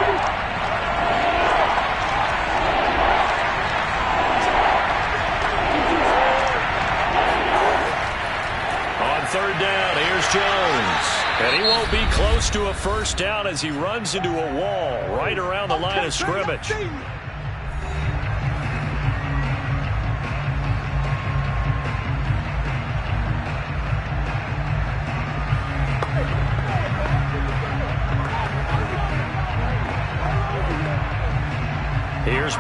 On 3rd down, here's Jones. And he won't be close to a first down as he runs into a wall right around the line of scrimmage.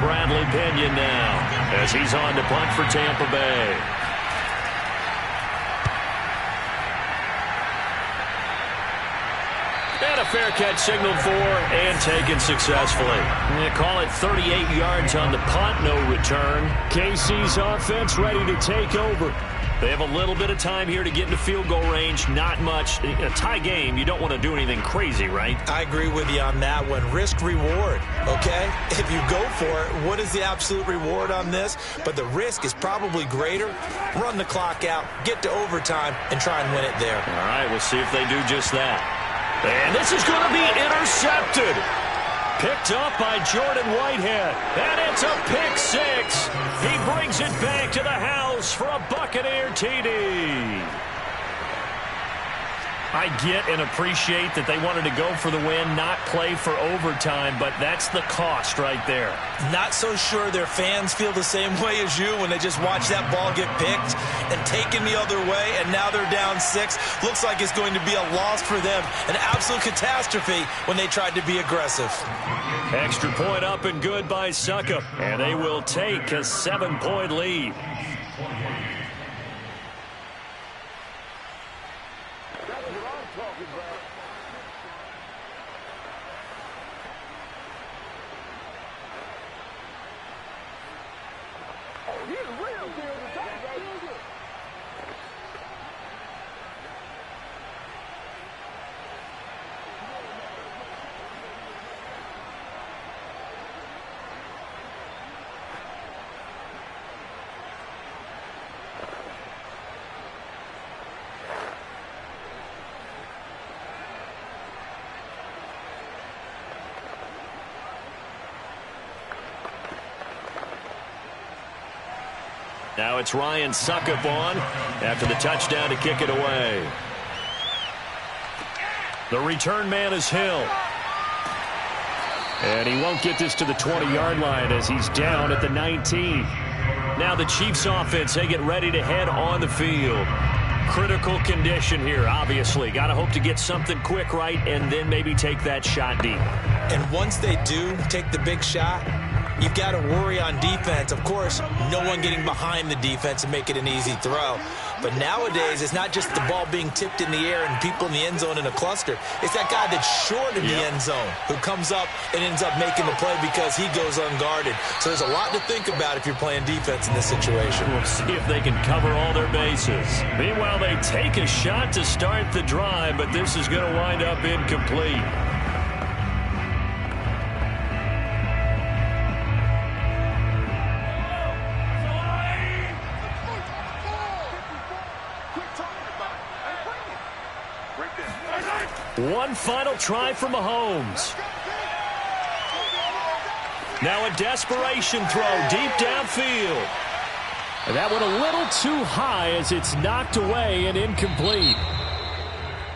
Bradley Pinion now as he's on to punt for Tampa Bay. And a fair catch signaled for and taken successfully. They call it 38 yards on the punt, no return. KC's offense ready to take over. They have a little bit of time here to get into field goal range. Not much. A tie game, you don't want to do anything crazy, right? I agree with you on that one. Risk-reward, okay? If you go for it, what is the absolute reward on this? But the risk is probably greater. Run the clock out, get to overtime, and try and win it there. All right, we'll see if they do just that. And this is going to be intercepted. Picked up by Jordan Whitehead. And it's a pick six. He brings it back to the house for a Buccaneer TD. I get and appreciate that they wanted to go for the win, not play for overtime, but that's the cost right there. Not so sure their fans feel the same way as you when they just watch that ball get picked and taken the other way, and now they're down 6. Looks like it's going to be a loss for them, an absolute catastrophe when they tried to be aggressive. Extra point up and good by Succop, and they will take a 7-point lead. Now it's Ryan Succop on after the touchdown to kick it away. The return man is Hill. And he won't get this to the 20-yard line as he's down at the 19. Now the Chiefs offense, they get ready to head on the field. Critical condition here, obviously. Got to hope to get something quick right and then maybe take that shot deep. And once they do take the big shot, you've got to worry on defense. Of course, no one getting behind the defense and make it an easy throw. But nowadays, it's not just the ball being tipped in the air and people in the end zone in a cluster. It's that guy that's short in the end zone who comes up and ends up making the play because he goes unguarded. So there's a lot to think about if you're playing defense in this situation. We'll see if they can cover all their bases. Meanwhile, they take a shot to start the drive, but this is going to wind up incomplete. One final try for Mahomes. Now a desperation throw deep downfield. And that went a little too high as it's knocked away and incomplete.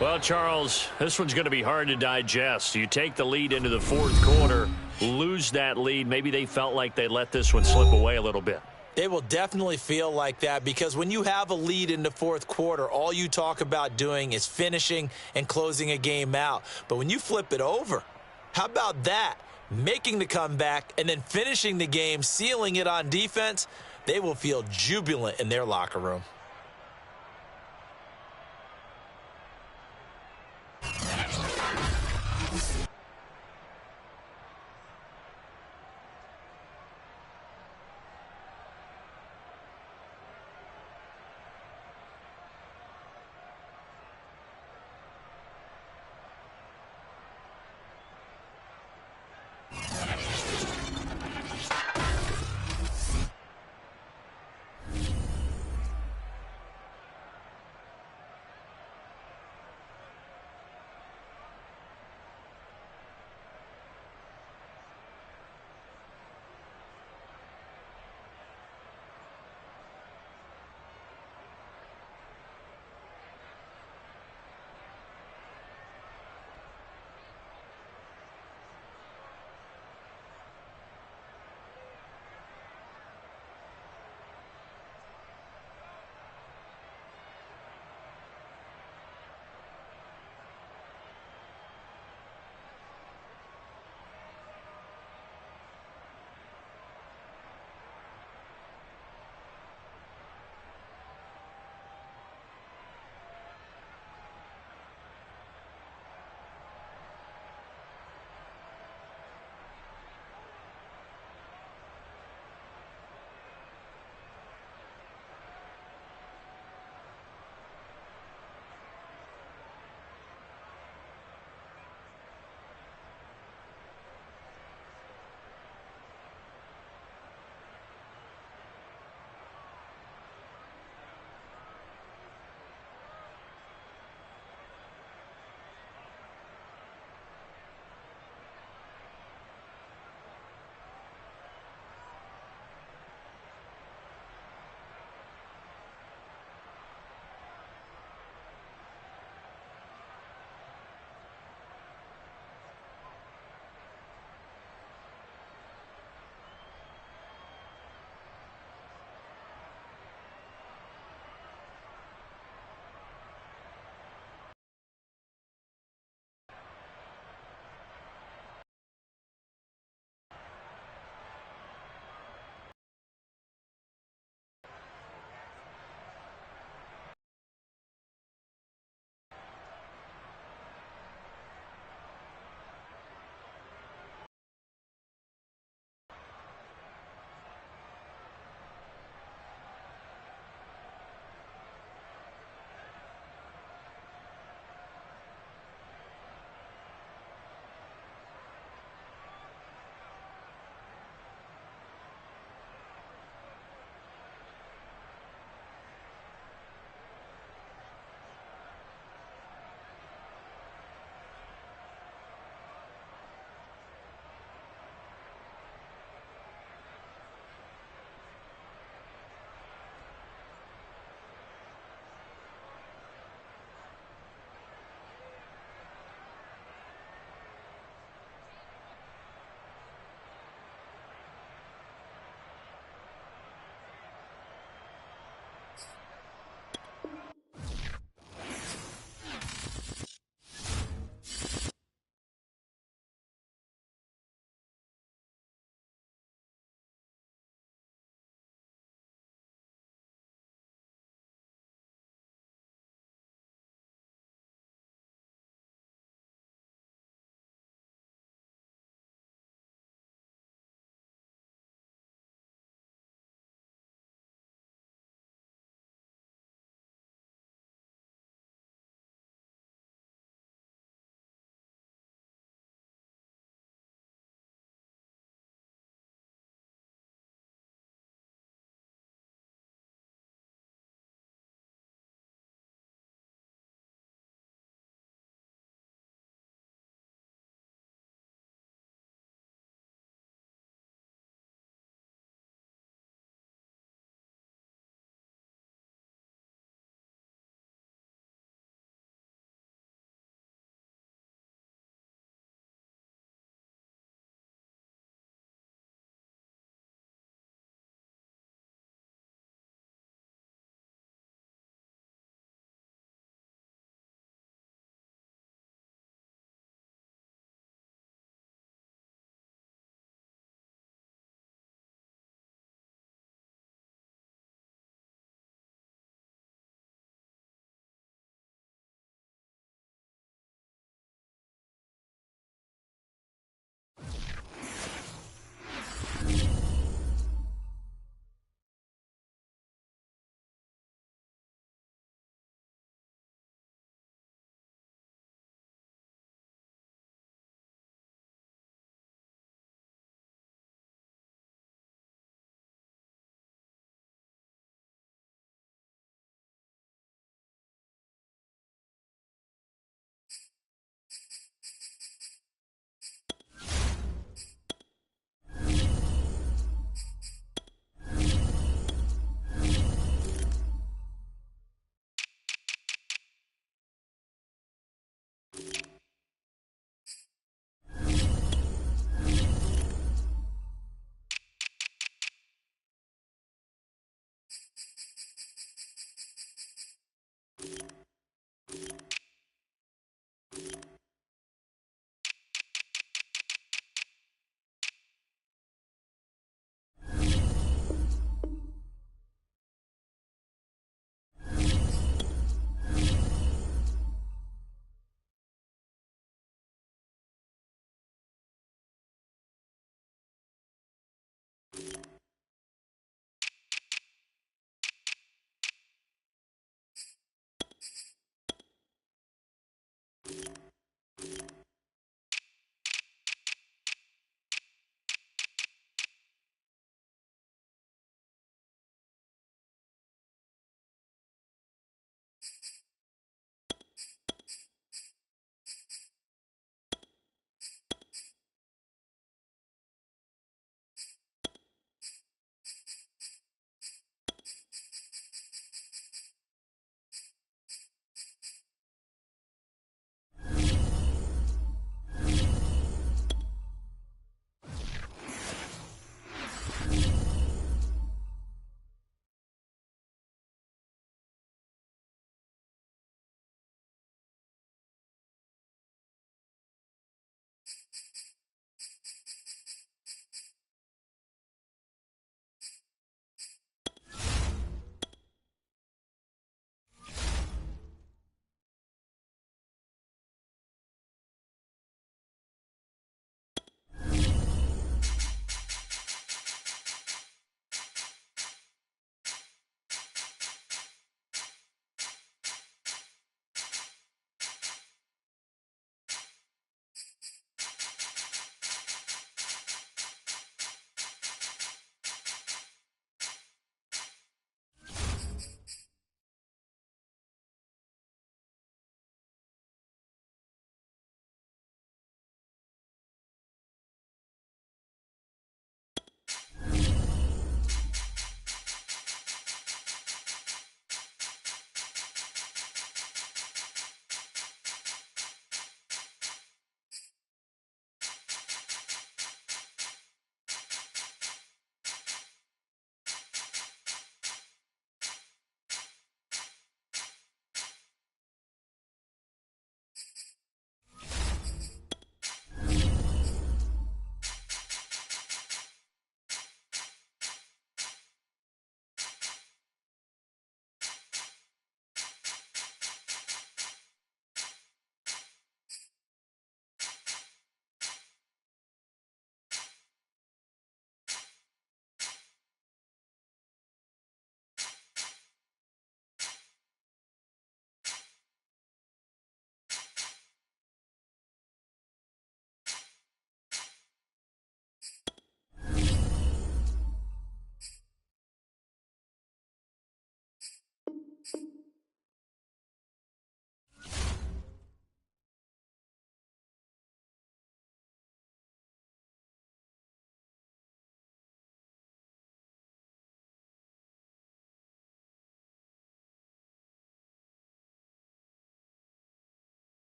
Well, Charles, this one's going to be hard to digest. You take the lead into the fourth quarter, lose that lead. Maybe they felt like they let this one slip away a little bit. They will definitely feel like that because when you have a lead in the fourth quarter, all you talk about doing is finishing and closing a game out. But when you flip it over, how about that? Making the comeback and then finishing the game, sealing it on defense, they will feel jubilant in their locker room.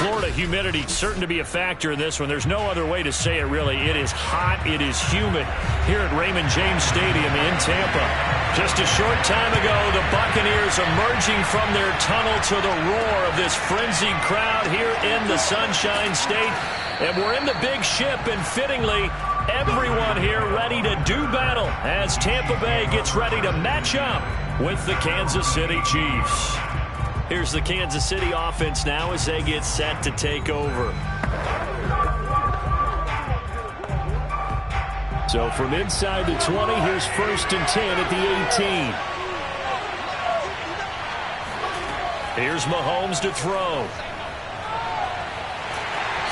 Florida humidity certain to be a factor in this one. There's no other way to say it, really. It is hot. It is humid here at Raymond James Stadium in Tampa. Just a short time ago, the Buccaneers emerging from their tunnel to the roar of this frenzied crowd here in the Sunshine State. And we're in the big ship, and fittingly, everyone here ready to do battle as Tampa Bay gets ready to match up with the Kansas City Chiefs. Here's the Kansas City offense now as they get set to take over. So from inside the 20, here's 1st and 10 at the 18. Here's Mahomes to throw.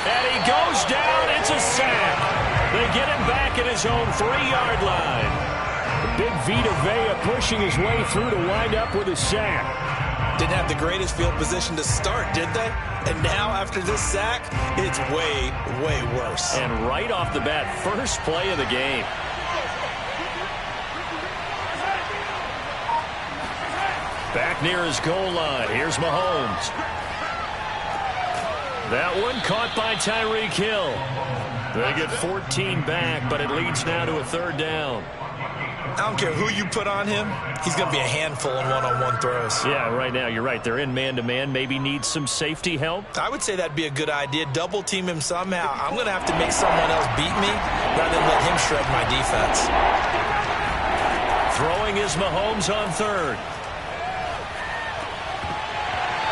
And he goes down. It's a sack. They get him back at his own 3-yard line. Big Vita Vea pushing his way through to wind up with a sack. Didn't have the greatest field position to start, did they? And now, after this sack, it's way, way worse. And right off the bat, first play of the game. Back near his goal line. Here's Mahomes. That one caught by Tyreek Hill. They get 14 back, but it leads now to a 3rd down. I don't care who you put on him. He's going to be a handful in one-on-one throws. Yeah, right now, you're right. They're in man-to-man. Maybe need some safety help. I would say that'd be a good idea. Double team him somehow. I'm going to have to make someone else beat me rather than let him shred my defense. Throwing is Mahomes on 3rd.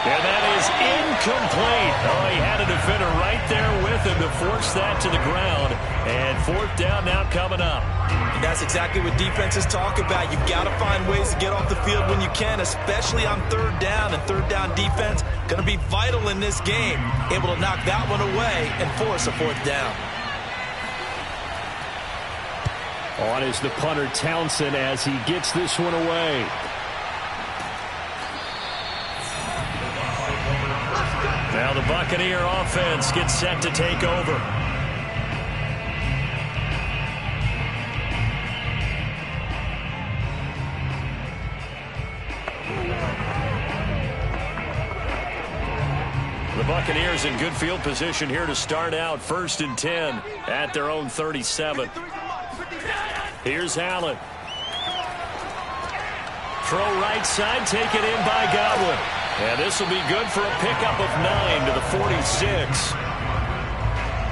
And that is incomplete. Oh, he had a defender right there with him to force that to the ground. And 4th down now coming up. And that's exactly what defenses talk about. You've got to find ways to get off the field when you can, especially on 3rd down. And 3rd down defense going to be vital in this game. Able to knock that one away and force a 4th down. On is the punter Townsend as he gets this one away. Now the Buccaneer offense gets set to take over. The Buccaneers in good field position here to start out. 1st and 10 at their own 37. Here's Allen. Throw right side, taken in by Godwin. And this will be good for a pickup of 9 to the 46.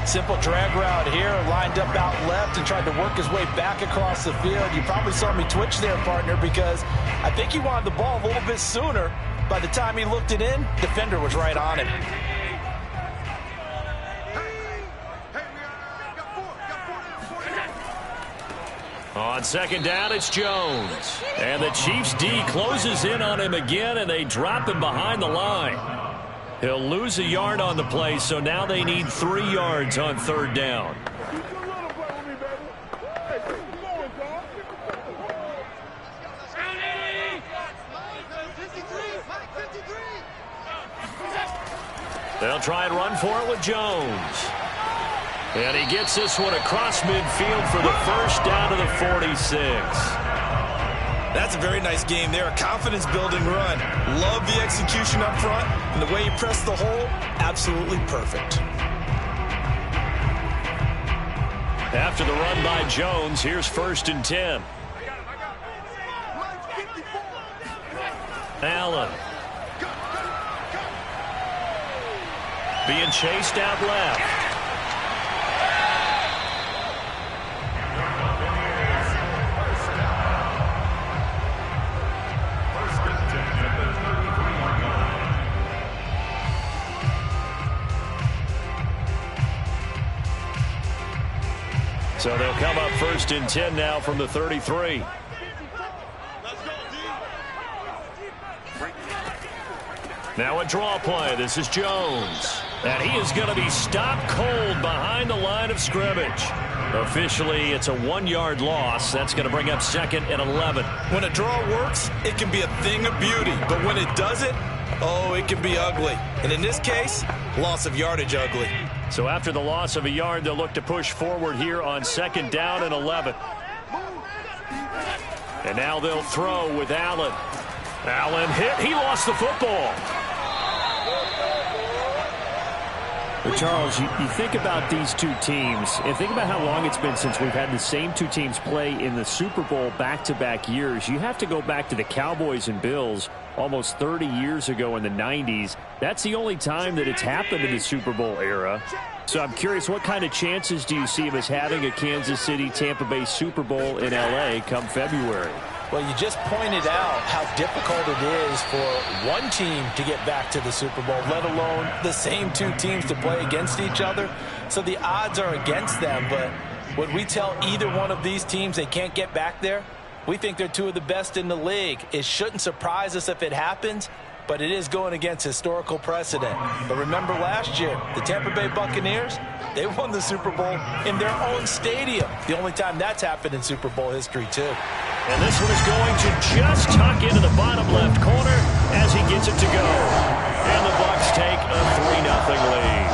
Simple drag route here, lined up out left and tried to work his way back across the field. You probably saw me twitch there, partner, because I think he wanted the ball a little bit sooner. By the time he looked it in, defender was right on it. On 2nd down, it's Jones. And the Chiefs D closes in on him again, and they drop him behind the line. He'll lose a yard on the play, so now they need 3 yards on 3rd down. They'll try and run for it with Jones. And he gets this one across midfield for the 1st down to the 46. That's a very nice game there. A confidence-building run. Love the execution up front. And the way he pressed the hole, absolutely perfect. After the run by Jones, here's 1st and 10. Allen. Being chased out left. So they'll come up 1st and 10 now from the 33. Now a draw play. This is Jones. And he is going to be stopped cold behind the line of scrimmage. Officially, it's a 1-yard loss. That's going to bring up 2nd and 11. When a draw works, it can be a thing of beauty. But when it doesn't, oh, it can be ugly. And in this case, loss of yardage ugly. So after the loss of a yard, they'll look to push forward here on 2nd down and 11. And now they'll throw with Allen. Allen hit. He lost the football. Well, Charles, you think about these two teams and think about how long it's been since we've had the same two teams play in the Super Bowl back-to-back years. You have to go back to the Cowboys and Bills almost 30 years ago in the 90s. That's the only time that it's happened in the Super Bowl era. So I'm curious, what kind of chances do you see of us having a Kansas City-Tampa Bay Super Bowl in L.A. come February? Well, you just pointed out how difficult it is for one team to get back to the Super Bowl, let alone the same two teams to play against each other. So the odds are against them, but would we tell either one of these teams they can't get back there? We think they're two of the best in the league. It shouldn't surprise us if it happens, but it is going against historical precedent. But remember last year, the Tampa Bay Buccaneers, they won the Super Bowl in their own stadium. The only time that's happened in Super Bowl history, too. And this one is going to just tuck into the bottom left corner as he gets it to go. And the Bucs take a 3-0 lead.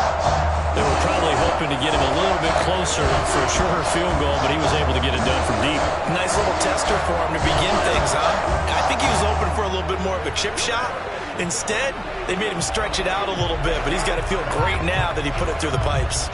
They were probably hoping to get him a little bit closer for a shorter field goal, but he was able to get it done from deep. Nice little tester for him to begin things, huh? I think he was open for a little bit more of a chip shot. Instead, they made him stretch it out a little bit, but he's got to feel great now that he put it through the pipes.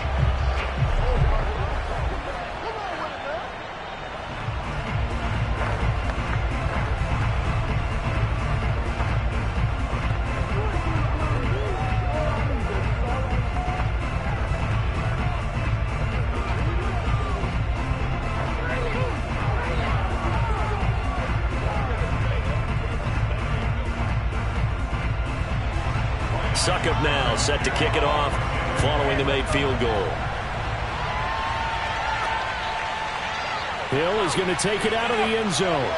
Succop now set to kick it off following the made field goal. Hill is going to take it out of the end zone.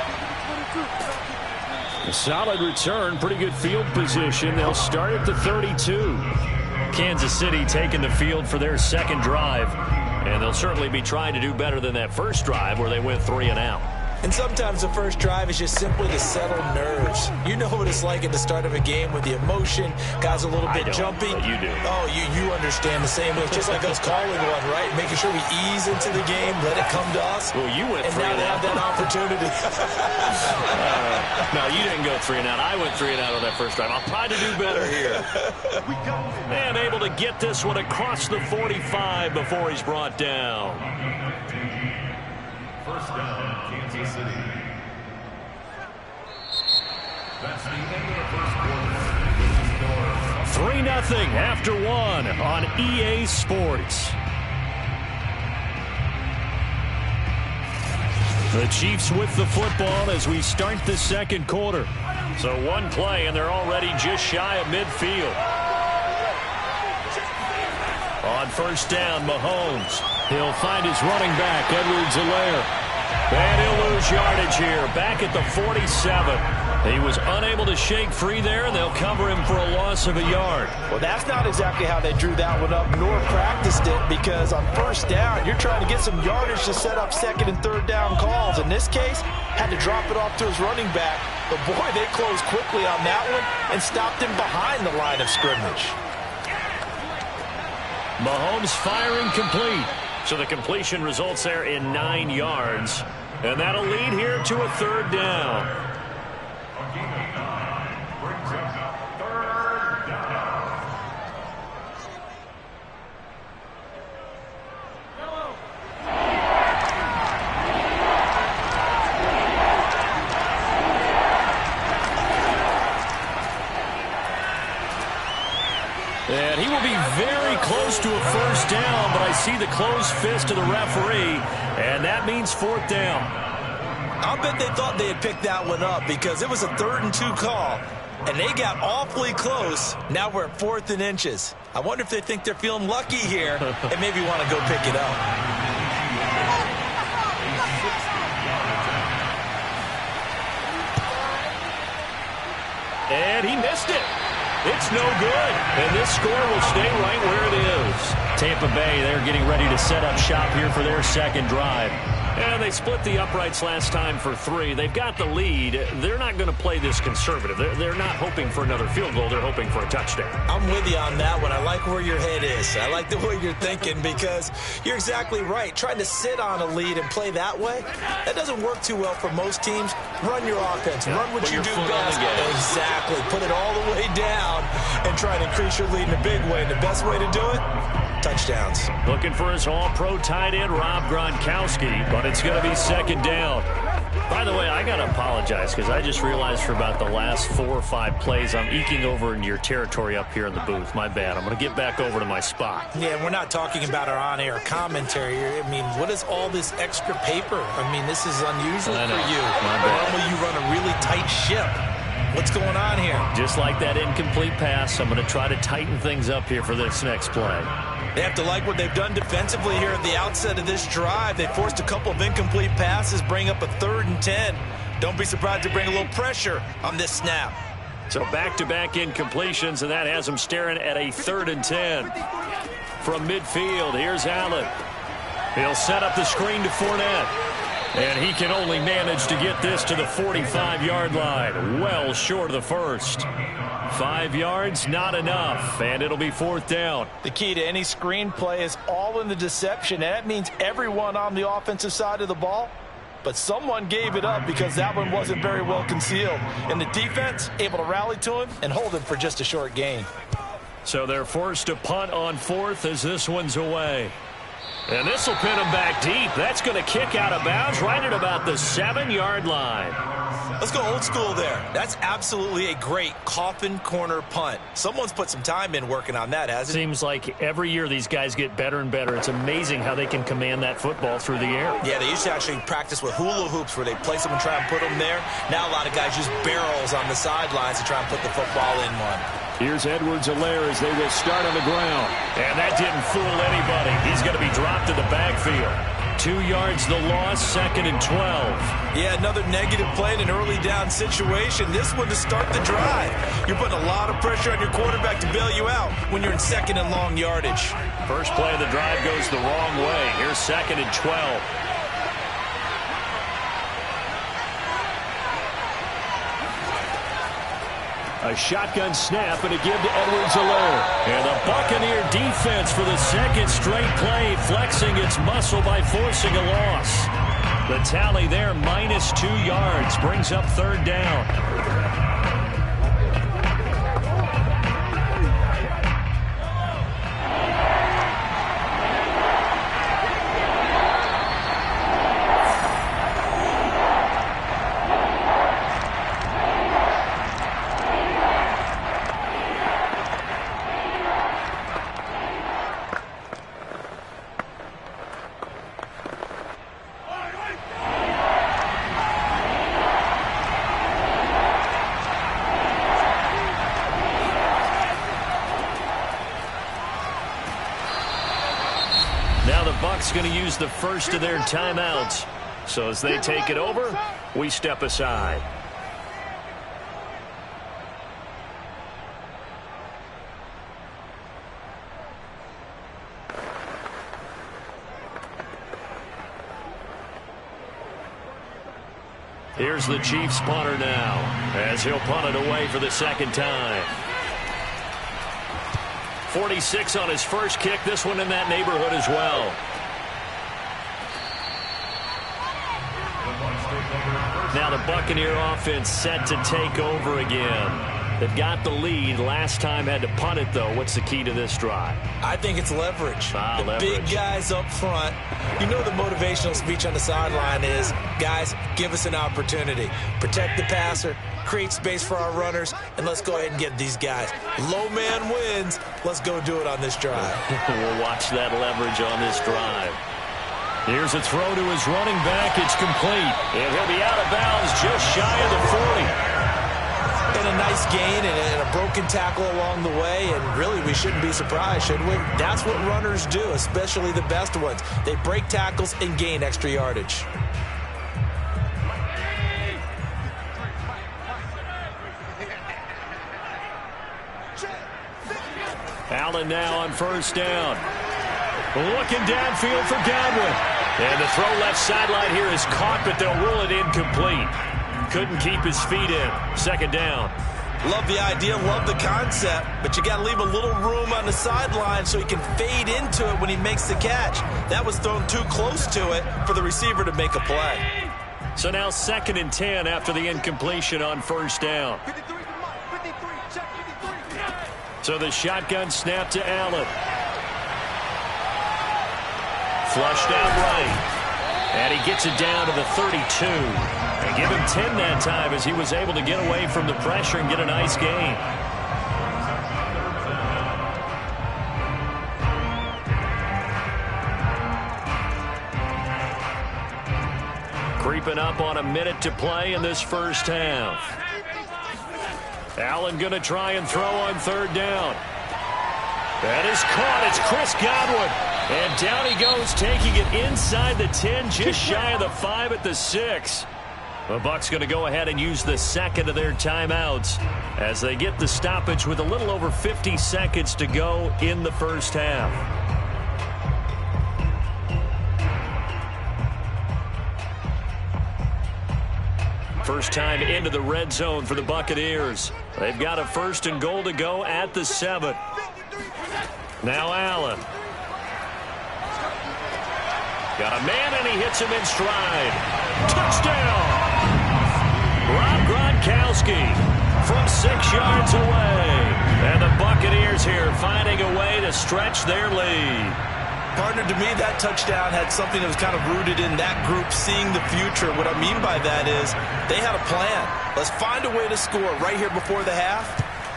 A solid return, pretty good field position. They'll start at the 32. Kansas City taking the field for their second drive, and they'll certainly be trying to do better than that first drive where they went 3 and out. And sometimes the first drive is just simply to settle nerves. You know what it's like at the start of a game with the emotion, guys a little bit jumpy. You do. Oh, you understand the same way. It's just like us calling one, right? Making sure we ease into the game, let it come to us. Well, you went 3 and and now they have that opportunity. No, you didn't go 3 and out. I went 3 and out on that first drive. I'll try to do better here. And able to get this one across the 45 before he's brought down. First down, Kansas City. That's the end of the first quarter. 3-0 after 1 on EA Sports. The Chiefs with the football as we start the second quarter. So one play and they're already just shy of midfield. On first down, Mahomes. He'll find his running back, Edwards-Helaire. And he'll lose yardage here, back at the 47. He was unable to shake free there, and they'll cover him for a loss of a yard. Well, that's not exactly how they drew that one up, nor practiced it, because on first down, you're trying to get some yardage to set up second and third down calls. In this case, had to drop it off to his running back. But, boy, they closed quickly on that one and stopped him behind the line of scrimmage. Mahomes firing complete. So the completion results there in 9 yards. And that'll lead here to a third down. Brings up third down. And he will be very close to a first down, but I see the closed fist of the referee, and that means fourth down. I'll bet they thought they had picked that one up because it was a 3rd and 2 call, and they got awfully close. Now we're at 4th and inches. I wonder if they think they're feeling lucky here and maybe want to go pick it up. And he missed it. It's no good. And this score will stay right where it is. Tampa Bay, they're getting ready to set up shop here for their second drive. And they split the uprights last time for 3. They've got the lead. They're not going to play this conservative. They're not hoping for another field goal. They're hoping for a touchdown. I'm with you on that one. I like where your head is. I like the way you're thinking because you're exactly right. Trying to sit on a lead and play that way, that doesn't work too well for most teams. Run your offense. Run what you do best. Exactly. Put it all the way down and try to increase your lead in a big way. And the best way to do it? Touchdowns. Looking for his all-pro tight end, Rob Gronkowski, but it's going to be second down. By the way, I got to apologize because I just realized for about the last 4 or 5 plays, I'm eking over into your territory up here in the booth. My bad. I'm going to get back over to my spot. Yeah, we're not talking about our on-air commentary here. I mean, what is all this extra paper? I mean, this is unusual for you. Normally you run a really tight ship. What's going on here? Just like that incomplete pass, I'm going to try to tighten things up here for this next play. They have to like what they've done defensively here at the outset of this drive. They forced a couple of incomplete passes, bring up a 3rd and 10. Don't be surprised to bring a little pressure on this snap. So back-to-back incompletions, and that has them staring at a 3rd and 10. From midfield, here's Allen. He'll set up the screen to Fournette. And he can only manage to get this to the 45-yard line. Well short of the first. 5 yards, not enough, and it'll be 4th down. The key to any screen play is all in the deception, and that means everyone on the offensive side of the ball. But someone gave it up because that one wasn't very well concealed. And the defense able to rally to him and hold him for just a short gain. So they're forced to punt on 4th as this one's away. And this will pin him back deep. That's going to kick out of bounds right at about the 7-yard line. Let's go old school there. That's absolutely a great coffin corner punt. Someone's put some time in working on that, hasn't it? Seems like every year these guys get better and better. It's amazing how they can command that football through the air. Yeah, they used to actually practice with hula hoops where they place them and try and put them there. Now a lot of guys use barrels on the sidelines to try and put the football in one. Here's Edwards-Helaire as they will start on the ground. And that didn't fool anybody. He's going to be dropped in the backfield. 2 yards the loss, 2nd and 12. Yeah, another negative play in an early down situation. This one to start the drive. You're putting a lot of pressure on your quarterback to bail you out when you're in 2nd and long yardage. First play of the drive goes the wrong way. Here's 2nd and 12. A shotgun snap and a give to Edwards-Helaire. And the Buccaneer defense for the 2nd straight play, flexing its muscle by forcing a loss. The tally there, minus 2 yards, brings up 3rd down. Going to use the first of their timeouts. So as they take it over, we step aside. Here's the Chiefs punter now as he'll punt it away for the 2nd time. 46 on his first kick. This one in that neighborhood as well. Now the Buccaneer offense set to take over again. They've got the lead. Last time had to punt it, though. What's the key to this drive? I think it's leverage. Leverage. Big guys up front. You know the motivational speech on the sideline is, guys, give us an opportunity. Protect the passer, create space for our runners, and let's go ahead and get these guys. Low man wins. Let's go do it on this drive. We'll watch that leverage on this drive. Here's a throw to his running back. It's complete. And he'll be out of bounds just shy of the 40. And a nice gain and a broken tackle along the way. And really, we shouldn't be surprised, should we? That's what runners do, especially the best ones. They break tackles and gain extra yardage. Allen now on 1st down. Looking downfield for Godwin. And the throw left sideline here is caught, but they'll rule it incomplete. Couldn't keep his feet in. Second down. Love the idea, love the concept, but you got to leave a little room on the sideline so he can fade into it when he makes the catch. That was thrown too close to it for the receiver to make a play. So now 2nd and 10 after the incompletion on first down. 53, check 53. So the shotgun snap to Allen. Flushed out right. And he gets it down to the 32. And give him 10 that time as he was able to get away from the pressure and get a nice gain. Creeping up on a minute to play in this first half. Allen going to try and throw on 3rd down. That is caught. It's Chris Godwin. And down he goes, taking it inside the 10, just shy of the 5 at the 6. The Bucs going to go ahead and use the second of their timeouts as they get the stoppage with a little over 50 seconds to go in the first half. First time into the red zone for the Buccaneers. They've got a 1st and goal to go at the 7. Now Allen. Got a man and he hits him in stride. Touchdown! Rob Gronkowski from 6 yards away. And the Buccaneers here finding a way to stretch their lead. Partner, to me, that touchdown had something that was kind of rooted in that group seeing the future. What I mean by that is they had a plan. Let's find a way to score right here before the half.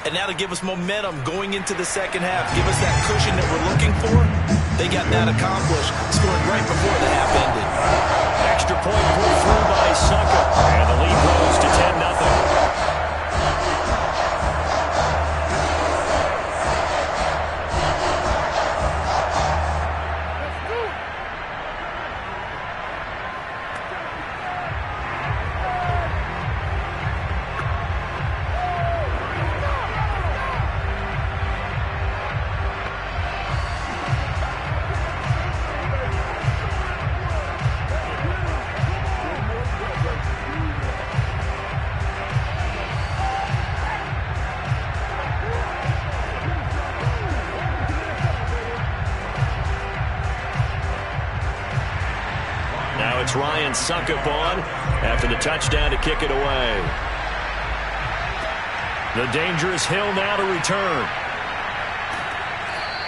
And now to give us momentum going into the second half. Give us that cushion that we're looking for. They got that accomplished, scoring right before the half ended. Extra point put through by Sucker. And the lead grows to 10-0. Ryan Suckup on after the touchdown to kick it away. The dangerous Hill now to return.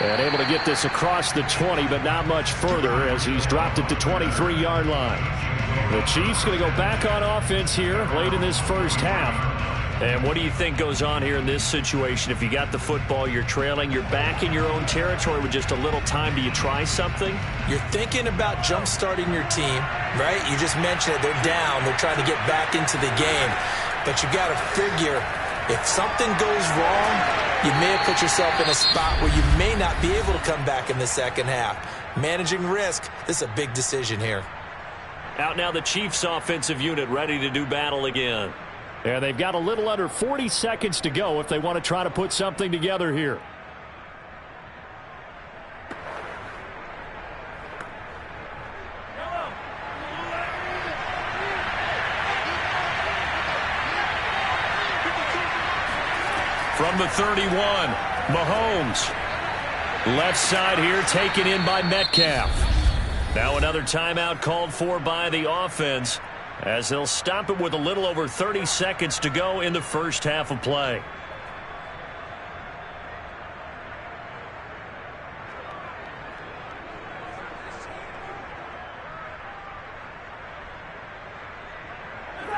And able to get this across the 20, but not much further as he's dropped it to 23-yard line. The Chiefs going to go back on offense here late in this first half. And what do you think goes on here in this situation? If you got the football, you're trailing, you're back in your own territory with just a little time. Do you try something? You're thinking about jump-starting your team, right? You just mentioned it. They're down. They're trying to get back into the game. But you got to figure if something goes wrong, you may have put yourself in a spot where you may not be able to come back in the second half. Managing risk, this is a big decision here. Out now the Chiefs offensive unit ready to do battle again. And they've got a little under 40 seconds to go if they want to try to put something together here. From the 31, Mahomes. Left side here taken in by Metcalf. Now another timeout called for by the offense, as they'll stop it with a little over 30 seconds to go in the first half of play.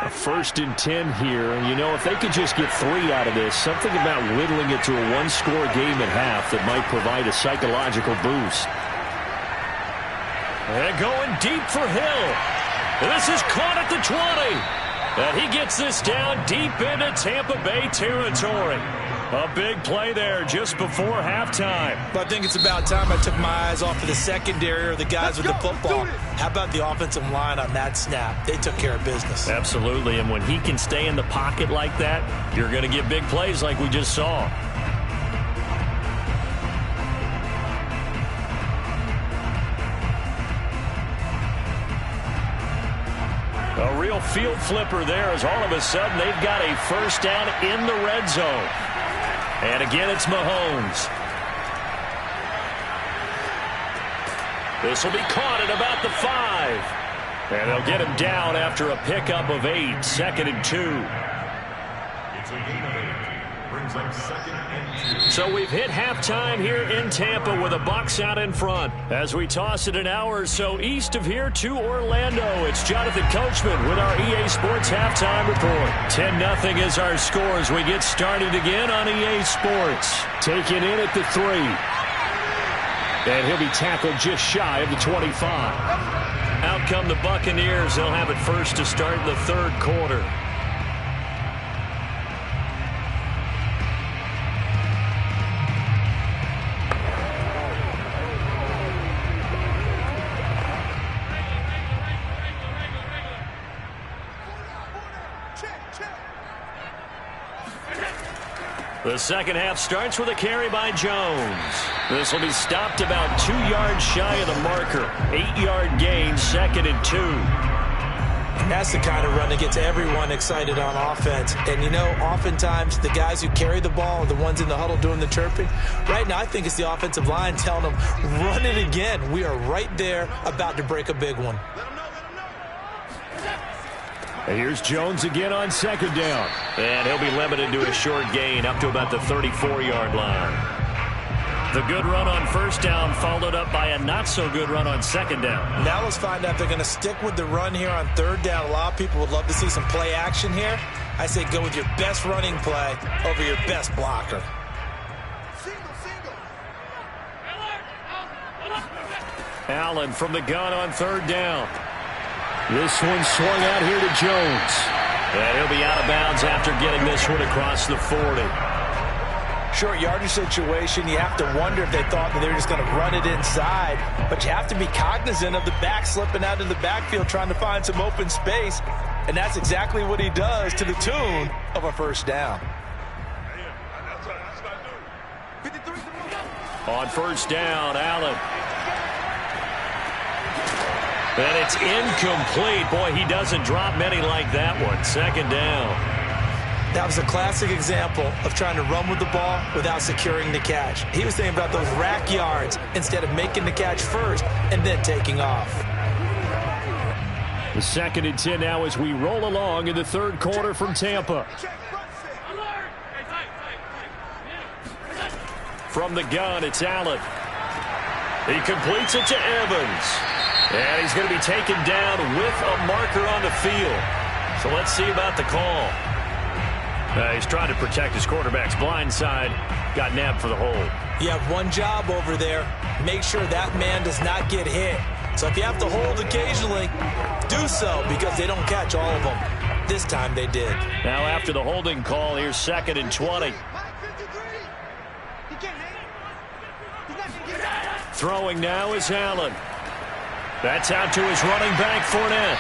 A 1st and 10 here. And, you know, if they could just get 3 out of this, something about whittling it to a one-score game at half that might provide a psychological boost. And going deep for Hill. This is caught at the 20. And he gets this down deep into Tampa Bay territory. A big play there just before halftime. But I think it's about time I took my eyes off of the secondary or the guys with the football. How about the offensive line on that snap? They took care of business. Absolutely, and when he can stay in the pocket like that, you're going to get big plays like we just saw. A real field flipper there as all of a sudden they've got a first down in the red zone. And again, it's Mahomes. This will be caught at about the 5. And they'll get him down after a pickup of 8, 2nd and 2. It's a gain of 8. Brings up 2nd and 2. So we've hit halftime here in Tampa with a Bucs out in front. As we toss it an hour or so east of here to Orlando, it's Jonathan Coachman with our EA Sports Halftime Report. 10-0 is our score as we get started again on EA Sports. Taken in at the 3. And he'll be tackled just shy of the 25. Out come the Buccaneers. They'll have it first to start the third quarter. The second half starts with a carry by Jones. This will be stopped about 2 yards shy of the marker. 8-yard gain, 2nd and 2. That's the kind of run that gets everyone excited on offense. And, you know, oftentimes the guys who carry the ball are the ones in the huddle doing the chirping. Right now, I think it's the offensive line telling them, run it again. We are right there about to break a big one. And here's Jones again on 2nd down. And he'll be limited to a short gain up to about the 34-yard line. The good run on first down followed up by a not-so-good run on 2nd down. Now let's find out if they're going to stick with the run here on 3rd down. A lot of people would love to see some play action here. I say go with your best running play over your best blocker. Allen from the gun on 3rd down. This one swung out here to Jones. And he'll be out of bounds after getting this one across the 40. Short yardage situation, you have to wonder if they thought that they were just going to run it inside. But you have to be cognizant of the back slipping out of the backfield trying to find some open space. And that's exactly what he does to the tune of a first down. On first down, Allen. And it's incomplete. Boy, he doesn't drop many like that one. 2nd down. That was a classic example of trying to run with the ball without securing the catch. He was thinking about those rack yards instead of making the catch first and then taking off. The 2nd and 10 now as we roll along in the third quarter from Tampa. From the gun, it's Allen. He completes it to Evans. And he's going to be taken down with a marker on the field. So let's see about the call. He's trying to protect his quarterback's blind side. Got nabbed for the hold. You have one job over there. Make sure that man does not get hit. So if you have to hold occasionally, do so because they don't catch all of them. This time they did. Now after the holding call, here's 2nd and 20. Throwing now is Allen. That's out to his running back, Fournette.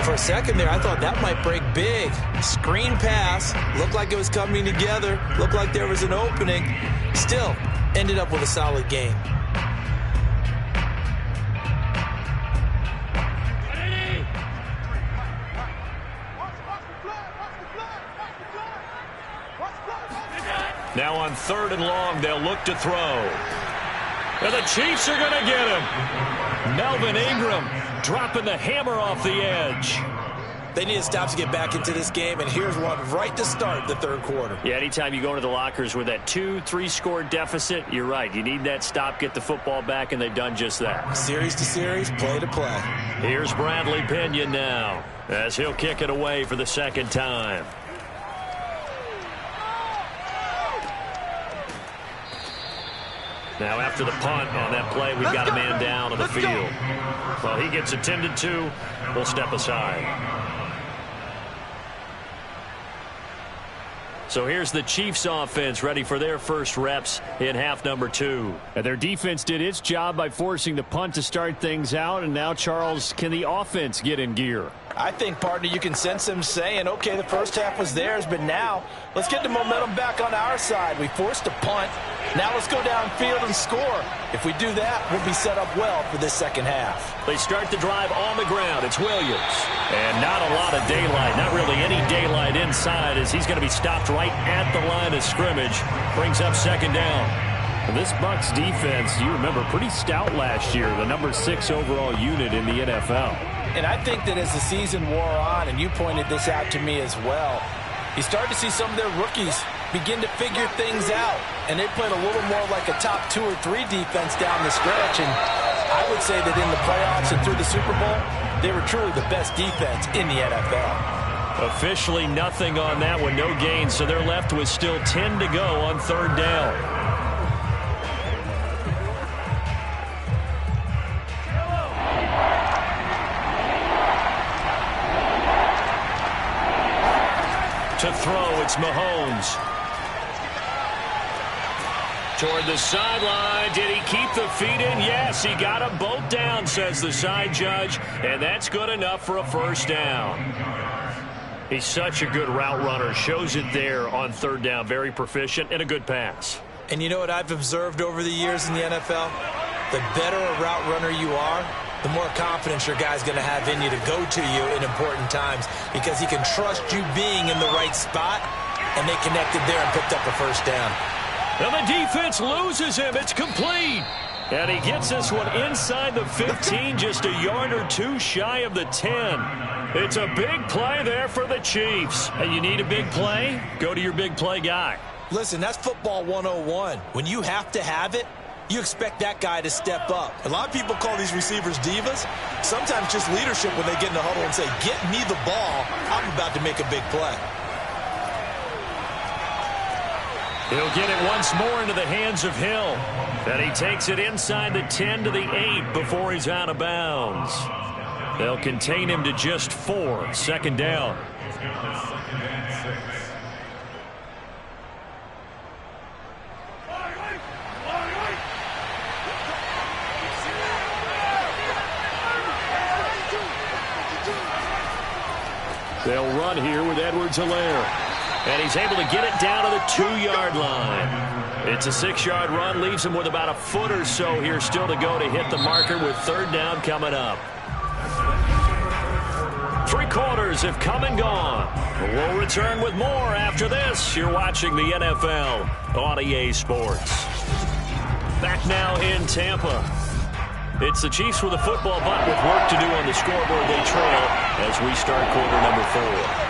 For a second there, I thought that might break big. Screen pass. Looked like it was coming together. Looked like there was an opening. Still, ended up with a solid game. Now on 3rd and long, they'll look to throw. And the Chiefs are going to get him. Melvin Ingram dropping the hammer off the edge. They need to stop to get back into this game, and here's one right to start the third quarter. Yeah, anytime you go into the lockers with that 2-3 score deficit, you're right. You need that stop, get the football back, and they've done just that. Series to series, play to play. Here's Bradley Pinion now as he'll kick it away for the 2nd time. Now after the punt on that play, we've got a man down on the field. Well, he gets attended to. We'll step aside. So here's the Chiefs offense ready for their first reps in half number 2. And their defense did its job by forcing the punt to start things out. And now, Charles, can the offense get in gear? I think, partner, you can sense them saying, okay, the first half was theirs, but now let's get the momentum back on our side. We forced a punt. Now let's go downfield and score. If we do that, we'll be set up well for this second half. They start the drive on the ground. It's Williams. And not a lot of daylight, not really any daylight inside, as he's going to be stopped right at the line of scrimmage. Brings up second down. This Bucs defense, you remember, pretty stout last year, the number 6 overall unit in the NFL. And I think that as the season wore on, and you pointed this out to me as well, you started to see some of their rookies begin to figure things out. And they played a little more like a top 2 or 3 defense down the stretch. And I would say that in the playoffs and through the Super Bowl, they were truly the best defense in the NFL. Officially nothing on that one, no gain, so they're left with still 10 to go on third down. To throw, it's Mahomes. Toward the sideline. Did he keep the feet in? Yes, he got them both down, says the side judge. And that's good enough for a first down. He's such a good route runner. Shows it there on third down. Very proficient and a good pass. And you know what I've observed over the years in the NFL? The better a route runner you are, the more confidence your guy's going to have in you to go to you in important times, because he can trust you being in the right spot, and they connected there and picked up a first down. And the defense loses him. It's complete. And he gets this one inside the 15, just a yard or two shy of the 10. It's a big play there for the Chiefs. And you need a big play? Go to your big play guy. Listen, that's football 101. When you have to have it, you expect that guy to step up. A lot of people call these receivers divas. Sometimes just leadership when they get in the huddle and say, get me the ball. I'm about to make a big play. He'll get it once more into the hands of Hill. And he takes it inside the 10 to the 8 before he's out of bounds. They'll contain him to just 4. Second down. They'll run here with Edwards-Helaire. And he's able to get it down to the 2-yard line. It's a 6-yard run, leaves him with about a foot or so here still to go to hit the marker with third down coming up. 3 quarters have come and gone. We'll return with more after this. You're watching the NFL on EA Sports. Back now in Tampa. It's the Chiefs with a football, but with work to do on the scoreboard. They trail as we start quarter number 4.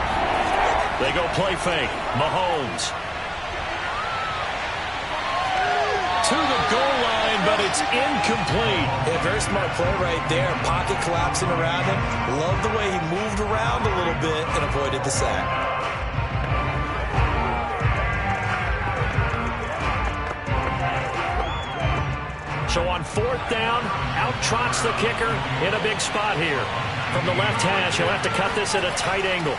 They go play fake. Mahomes. To the goal line, but it's incomplete. Yeah, very smart play right there. Pocket collapsing around him. Love the way he moved around a little bit and avoided the sack. So on fourth down, out trots the kicker in a big spot here. From the left hash, he'll have to cut this at a tight angle.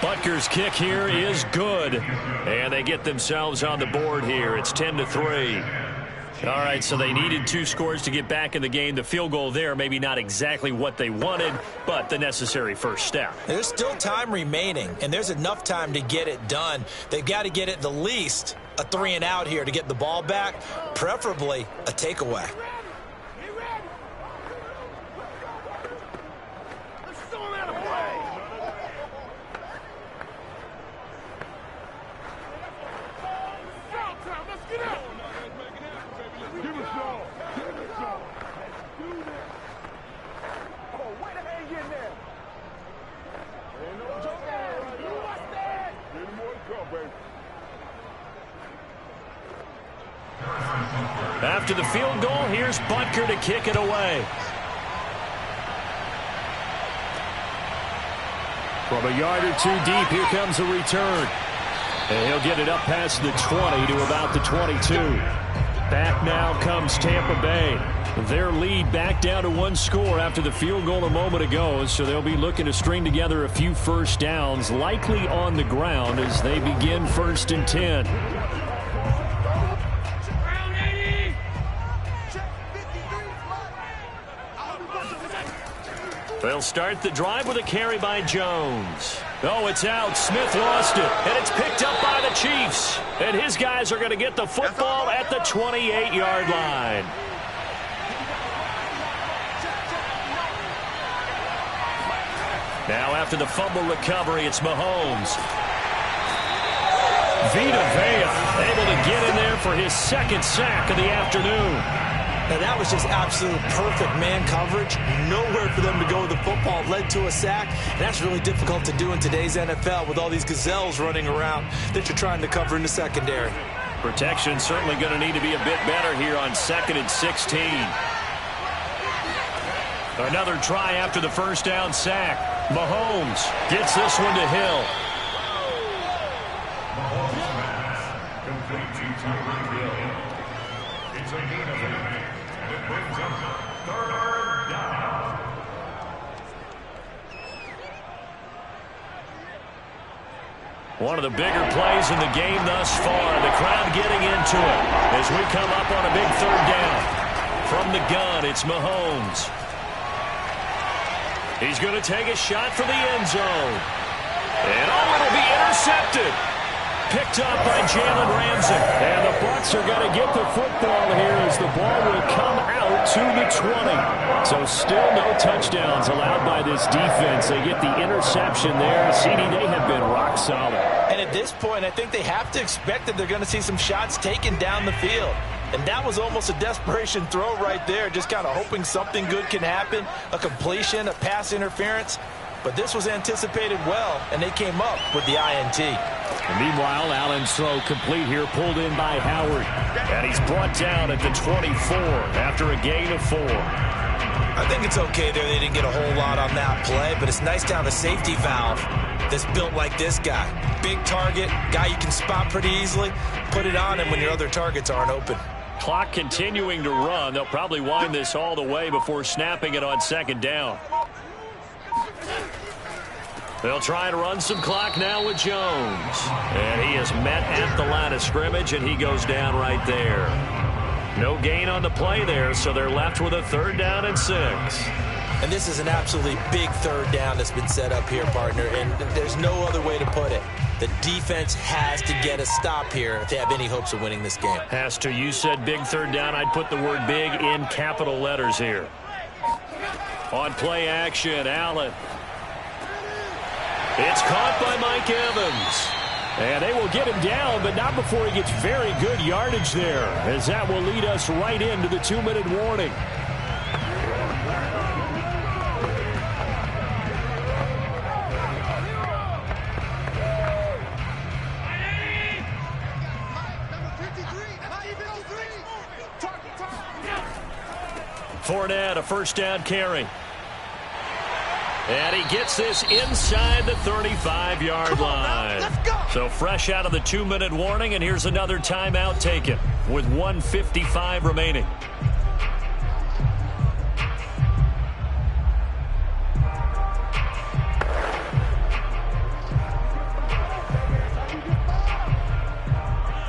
Butker's kick here is good. And they get themselves on the board here. It's 10-3. All right, so they needed 2 scores to get back in the game. The field goal there, maybe not exactly what they wanted, but the necessary first step. There's still time remaining, and there's enough time to get it done. They've got to get it the least a 3-and-out here to get the ball back, preferably a takeaway. After the field goal, here's Butker to kick it away. From a yard or 2 deep, here comes a return. And he'll get it up past the 20 to about the 22. Back now comes Tampa Bay. Their lead back down to 1 score after the field goal a moment ago, so they'll be looking to string together a few first downs, likely on the ground as they begin 1st and 10. They'll start the drive with a carry by Jones. Oh, it's out. Smith lost it. And it's picked up by the Chiefs. And his guys are going to get the football at the 28-yard line. Now after the fumble recovery, it's Mahomes. Vita Vea able to get in there for his second sack of the afternoon. Now that was just absolute perfect man coverage. Nowhere for them to go with the football. Led to a sack. And that's really difficult to do in today's NFL with all these gazelles running around that you're trying to cover in the secondary. Protection certainly going to need to be a bit better here on 2nd and 16. Another try after the first down sack. Mahomes gets this one to Hill. Complete to Tyreek Hill. It's a gain of 8, and it brings up 3rd down. One of the bigger plays in the game thus far. The crowd getting into it as we come up on a big 3rd down. From the gun, it's Mahomes. He's going to take a shot for the end zone. And it'll be intercepted. Picked up by Jalen Ramsey. And the Bucs are going to get the football here as the ball will come out to the 20. So still no touchdowns allowed by this defense. They get the interception there. CD, they have been rock solid. And at this point, I think they have to expect that they're going to see some shots taken down the field. And that was almost a desperation throw right there, just kind of hoping something good can happen, a completion, a pass interference. But this was anticipated well, and they came up with the INT. And meanwhile, Allen's throw complete here, pulled in by Howard. And he's brought down at the 24 after a gain of 4. I think it's okay there. They didn't get a whole lot on that play, but it's nice to have a safety valve that's built like this guy. Big target, guy you can spot pretty easily. Put it on him when your other targets aren't open. Clock continuing to run. They'll probably wind this all the way before snapping it on 2nd down. They'll try to run some clock now with Jones. And he is met at the line of scrimmage, and he goes down right there. No gain on the play there, so they're left with a 3rd down and 6. And this is an absolutely big 3rd down that's been set up here, partner, and there's no other way to put it. The defense has to get a stop here if they have any hopes of winning this game. Has to. You said big 3rd down. I'd put the word big in capital letters here. On play action, Allen. It's caught by Mike Evans. And they will get him down, but not before he gets very good yardage there, as that will lead us right into the 2-minute warning. Fournette, a 1st down carry. And he gets this inside the 35-yard line. Let's go. So fresh out of the 2-minute warning, and here's another timeout taken with 1:55 remaining.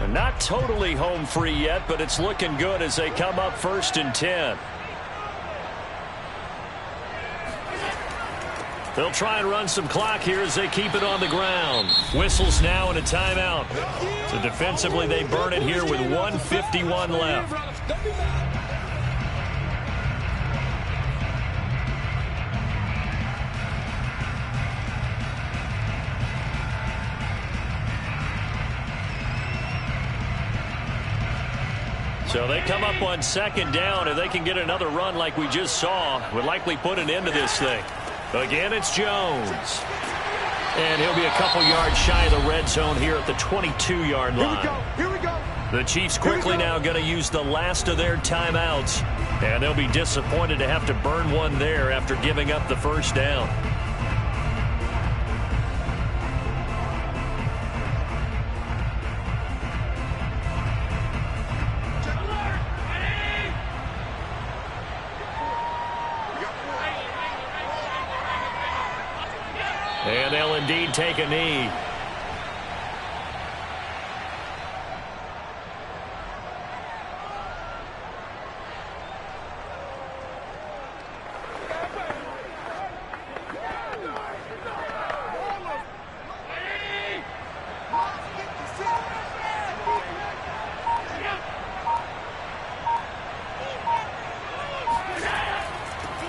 And not totally home free yet, but it's looking good as they come up 1st and 10. They'll try and run some clock here as they keep it on the ground. Whistles now and a timeout. So defensively, they burn it here with 1:51 left. So they come up on 2nd down. If they can get another run like we just saw, would likely put an end to this thing. Again, it's Jones. And he'll be a couple yards shy of the red zone here at the 22-yard line. Here we go. The Chiefs quickly now going to use the last of their timeouts. And they'll be disappointed to have to burn one there after giving up the 1st down. And they'll indeed take a knee.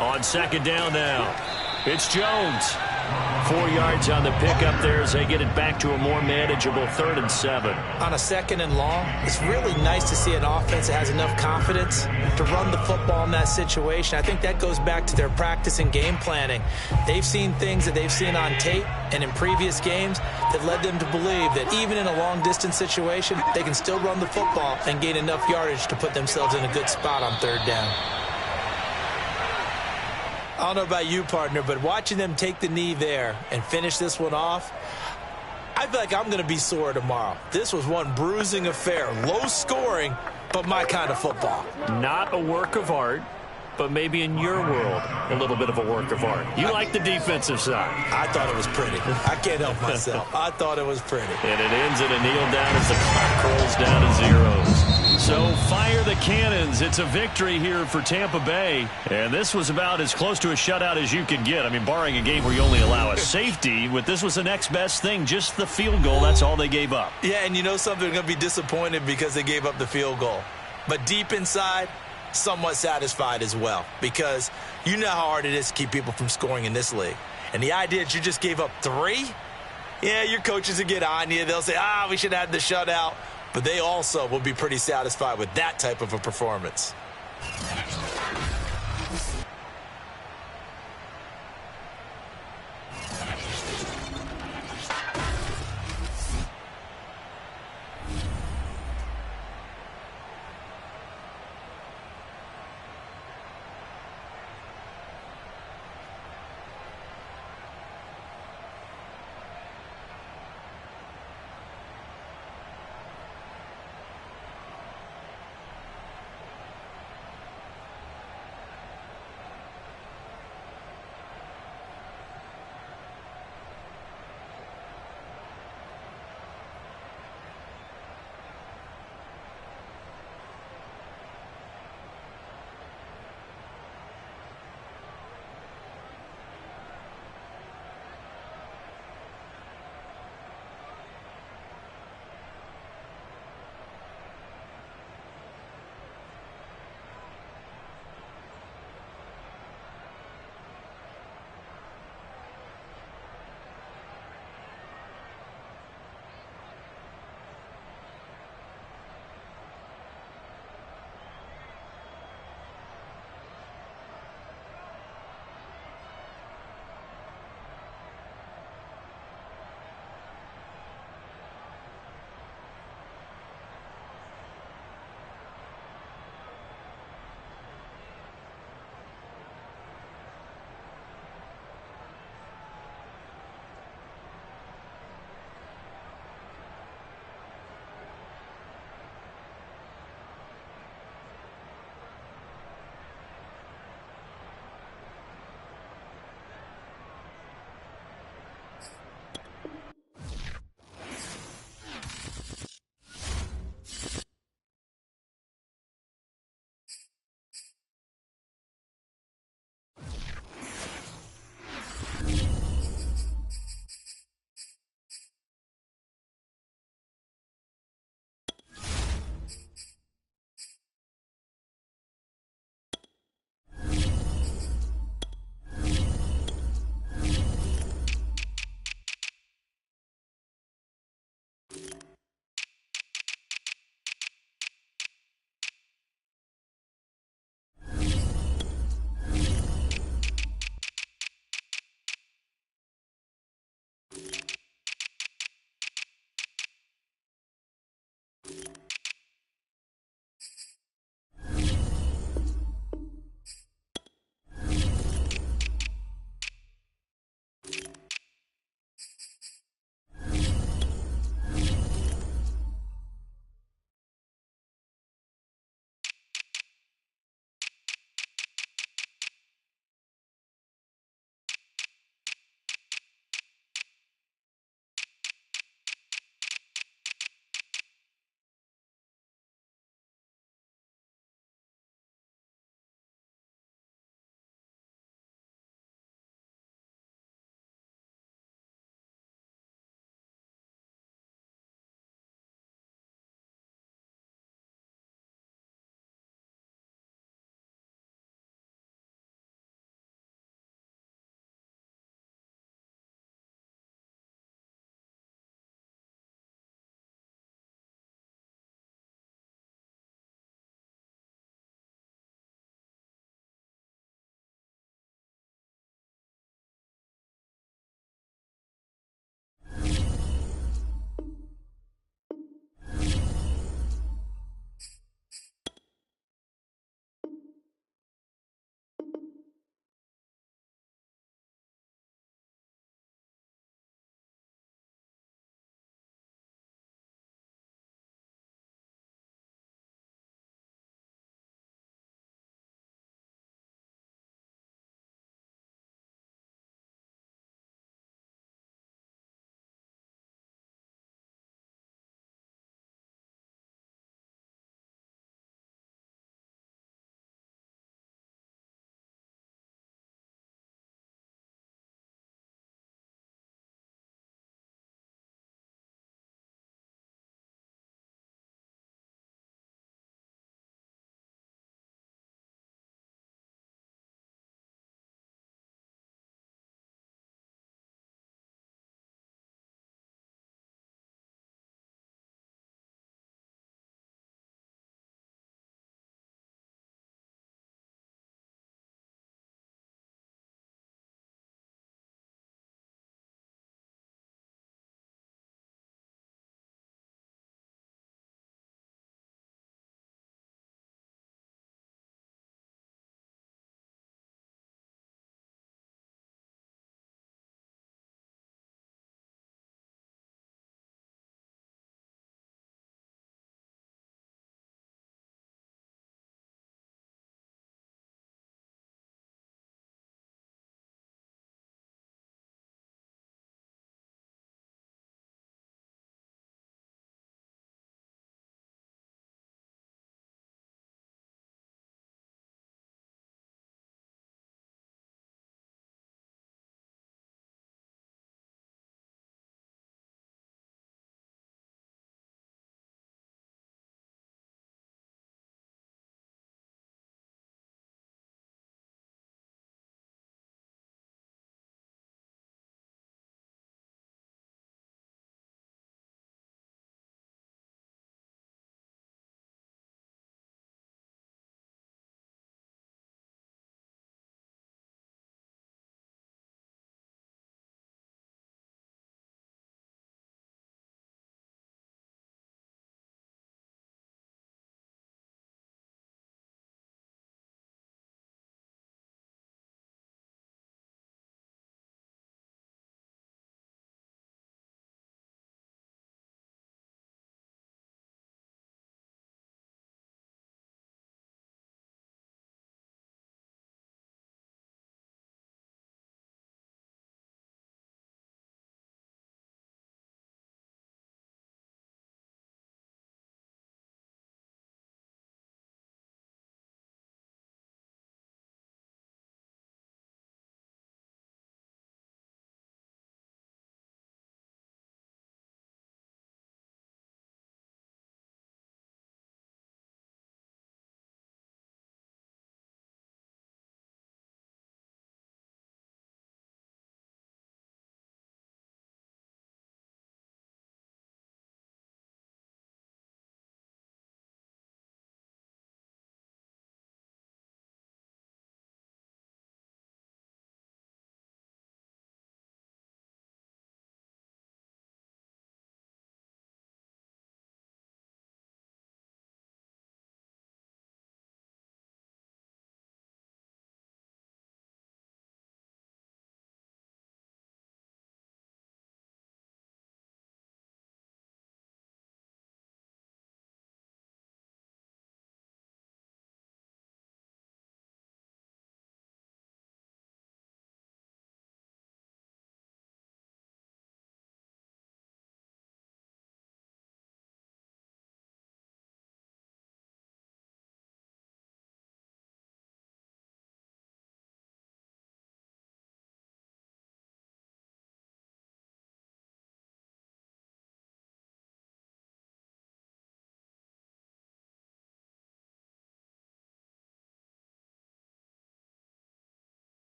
On second down now, it's Jones. 4 yards on the pickup there as they get it back to a more manageable 3rd and 7. On a 2nd and long, it's really nice to see an offense that has enough confidence to run the football in that situation. I think that goes back to their practice and game planning. They've seen things that they've seen on tape and in previous games that led them to believe that even in a long-distance situation, they can still run the football and gain enough yardage to put themselves in a good spot on 3rd down. I don't know about you, partner, but watching them take the knee there and finish this one off, I feel like I'm going to be sore tomorrow. This was one bruising affair. Low scoring, but my kind of football. Not a work of art, but maybe in your world, a little bit of a work of art. You like the defensive side. I thought it was pretty. I can't help myself. I thought it was pretty. And it ends in a kneel down as the clock rolls down to zeros. So fire the cannons. It's a victory here for Tampa Bay. And this was about as close to a shutout as you can get. I mean, barring a game where you only allow a safety, this was the next best thing, just the field goal. That's all they gave up. Yeah, and you know something, they're going to be disappointed because they gave up the field goal. But deep inside, somewhat satisfied as well, because you know how hard it is to keep people from scoring in this league. And the idea that you just gave up 3, yeah, your coaches will get on you. They'll say, we should have had the shutout. But they also will be pretty satisfied with that type of a performance.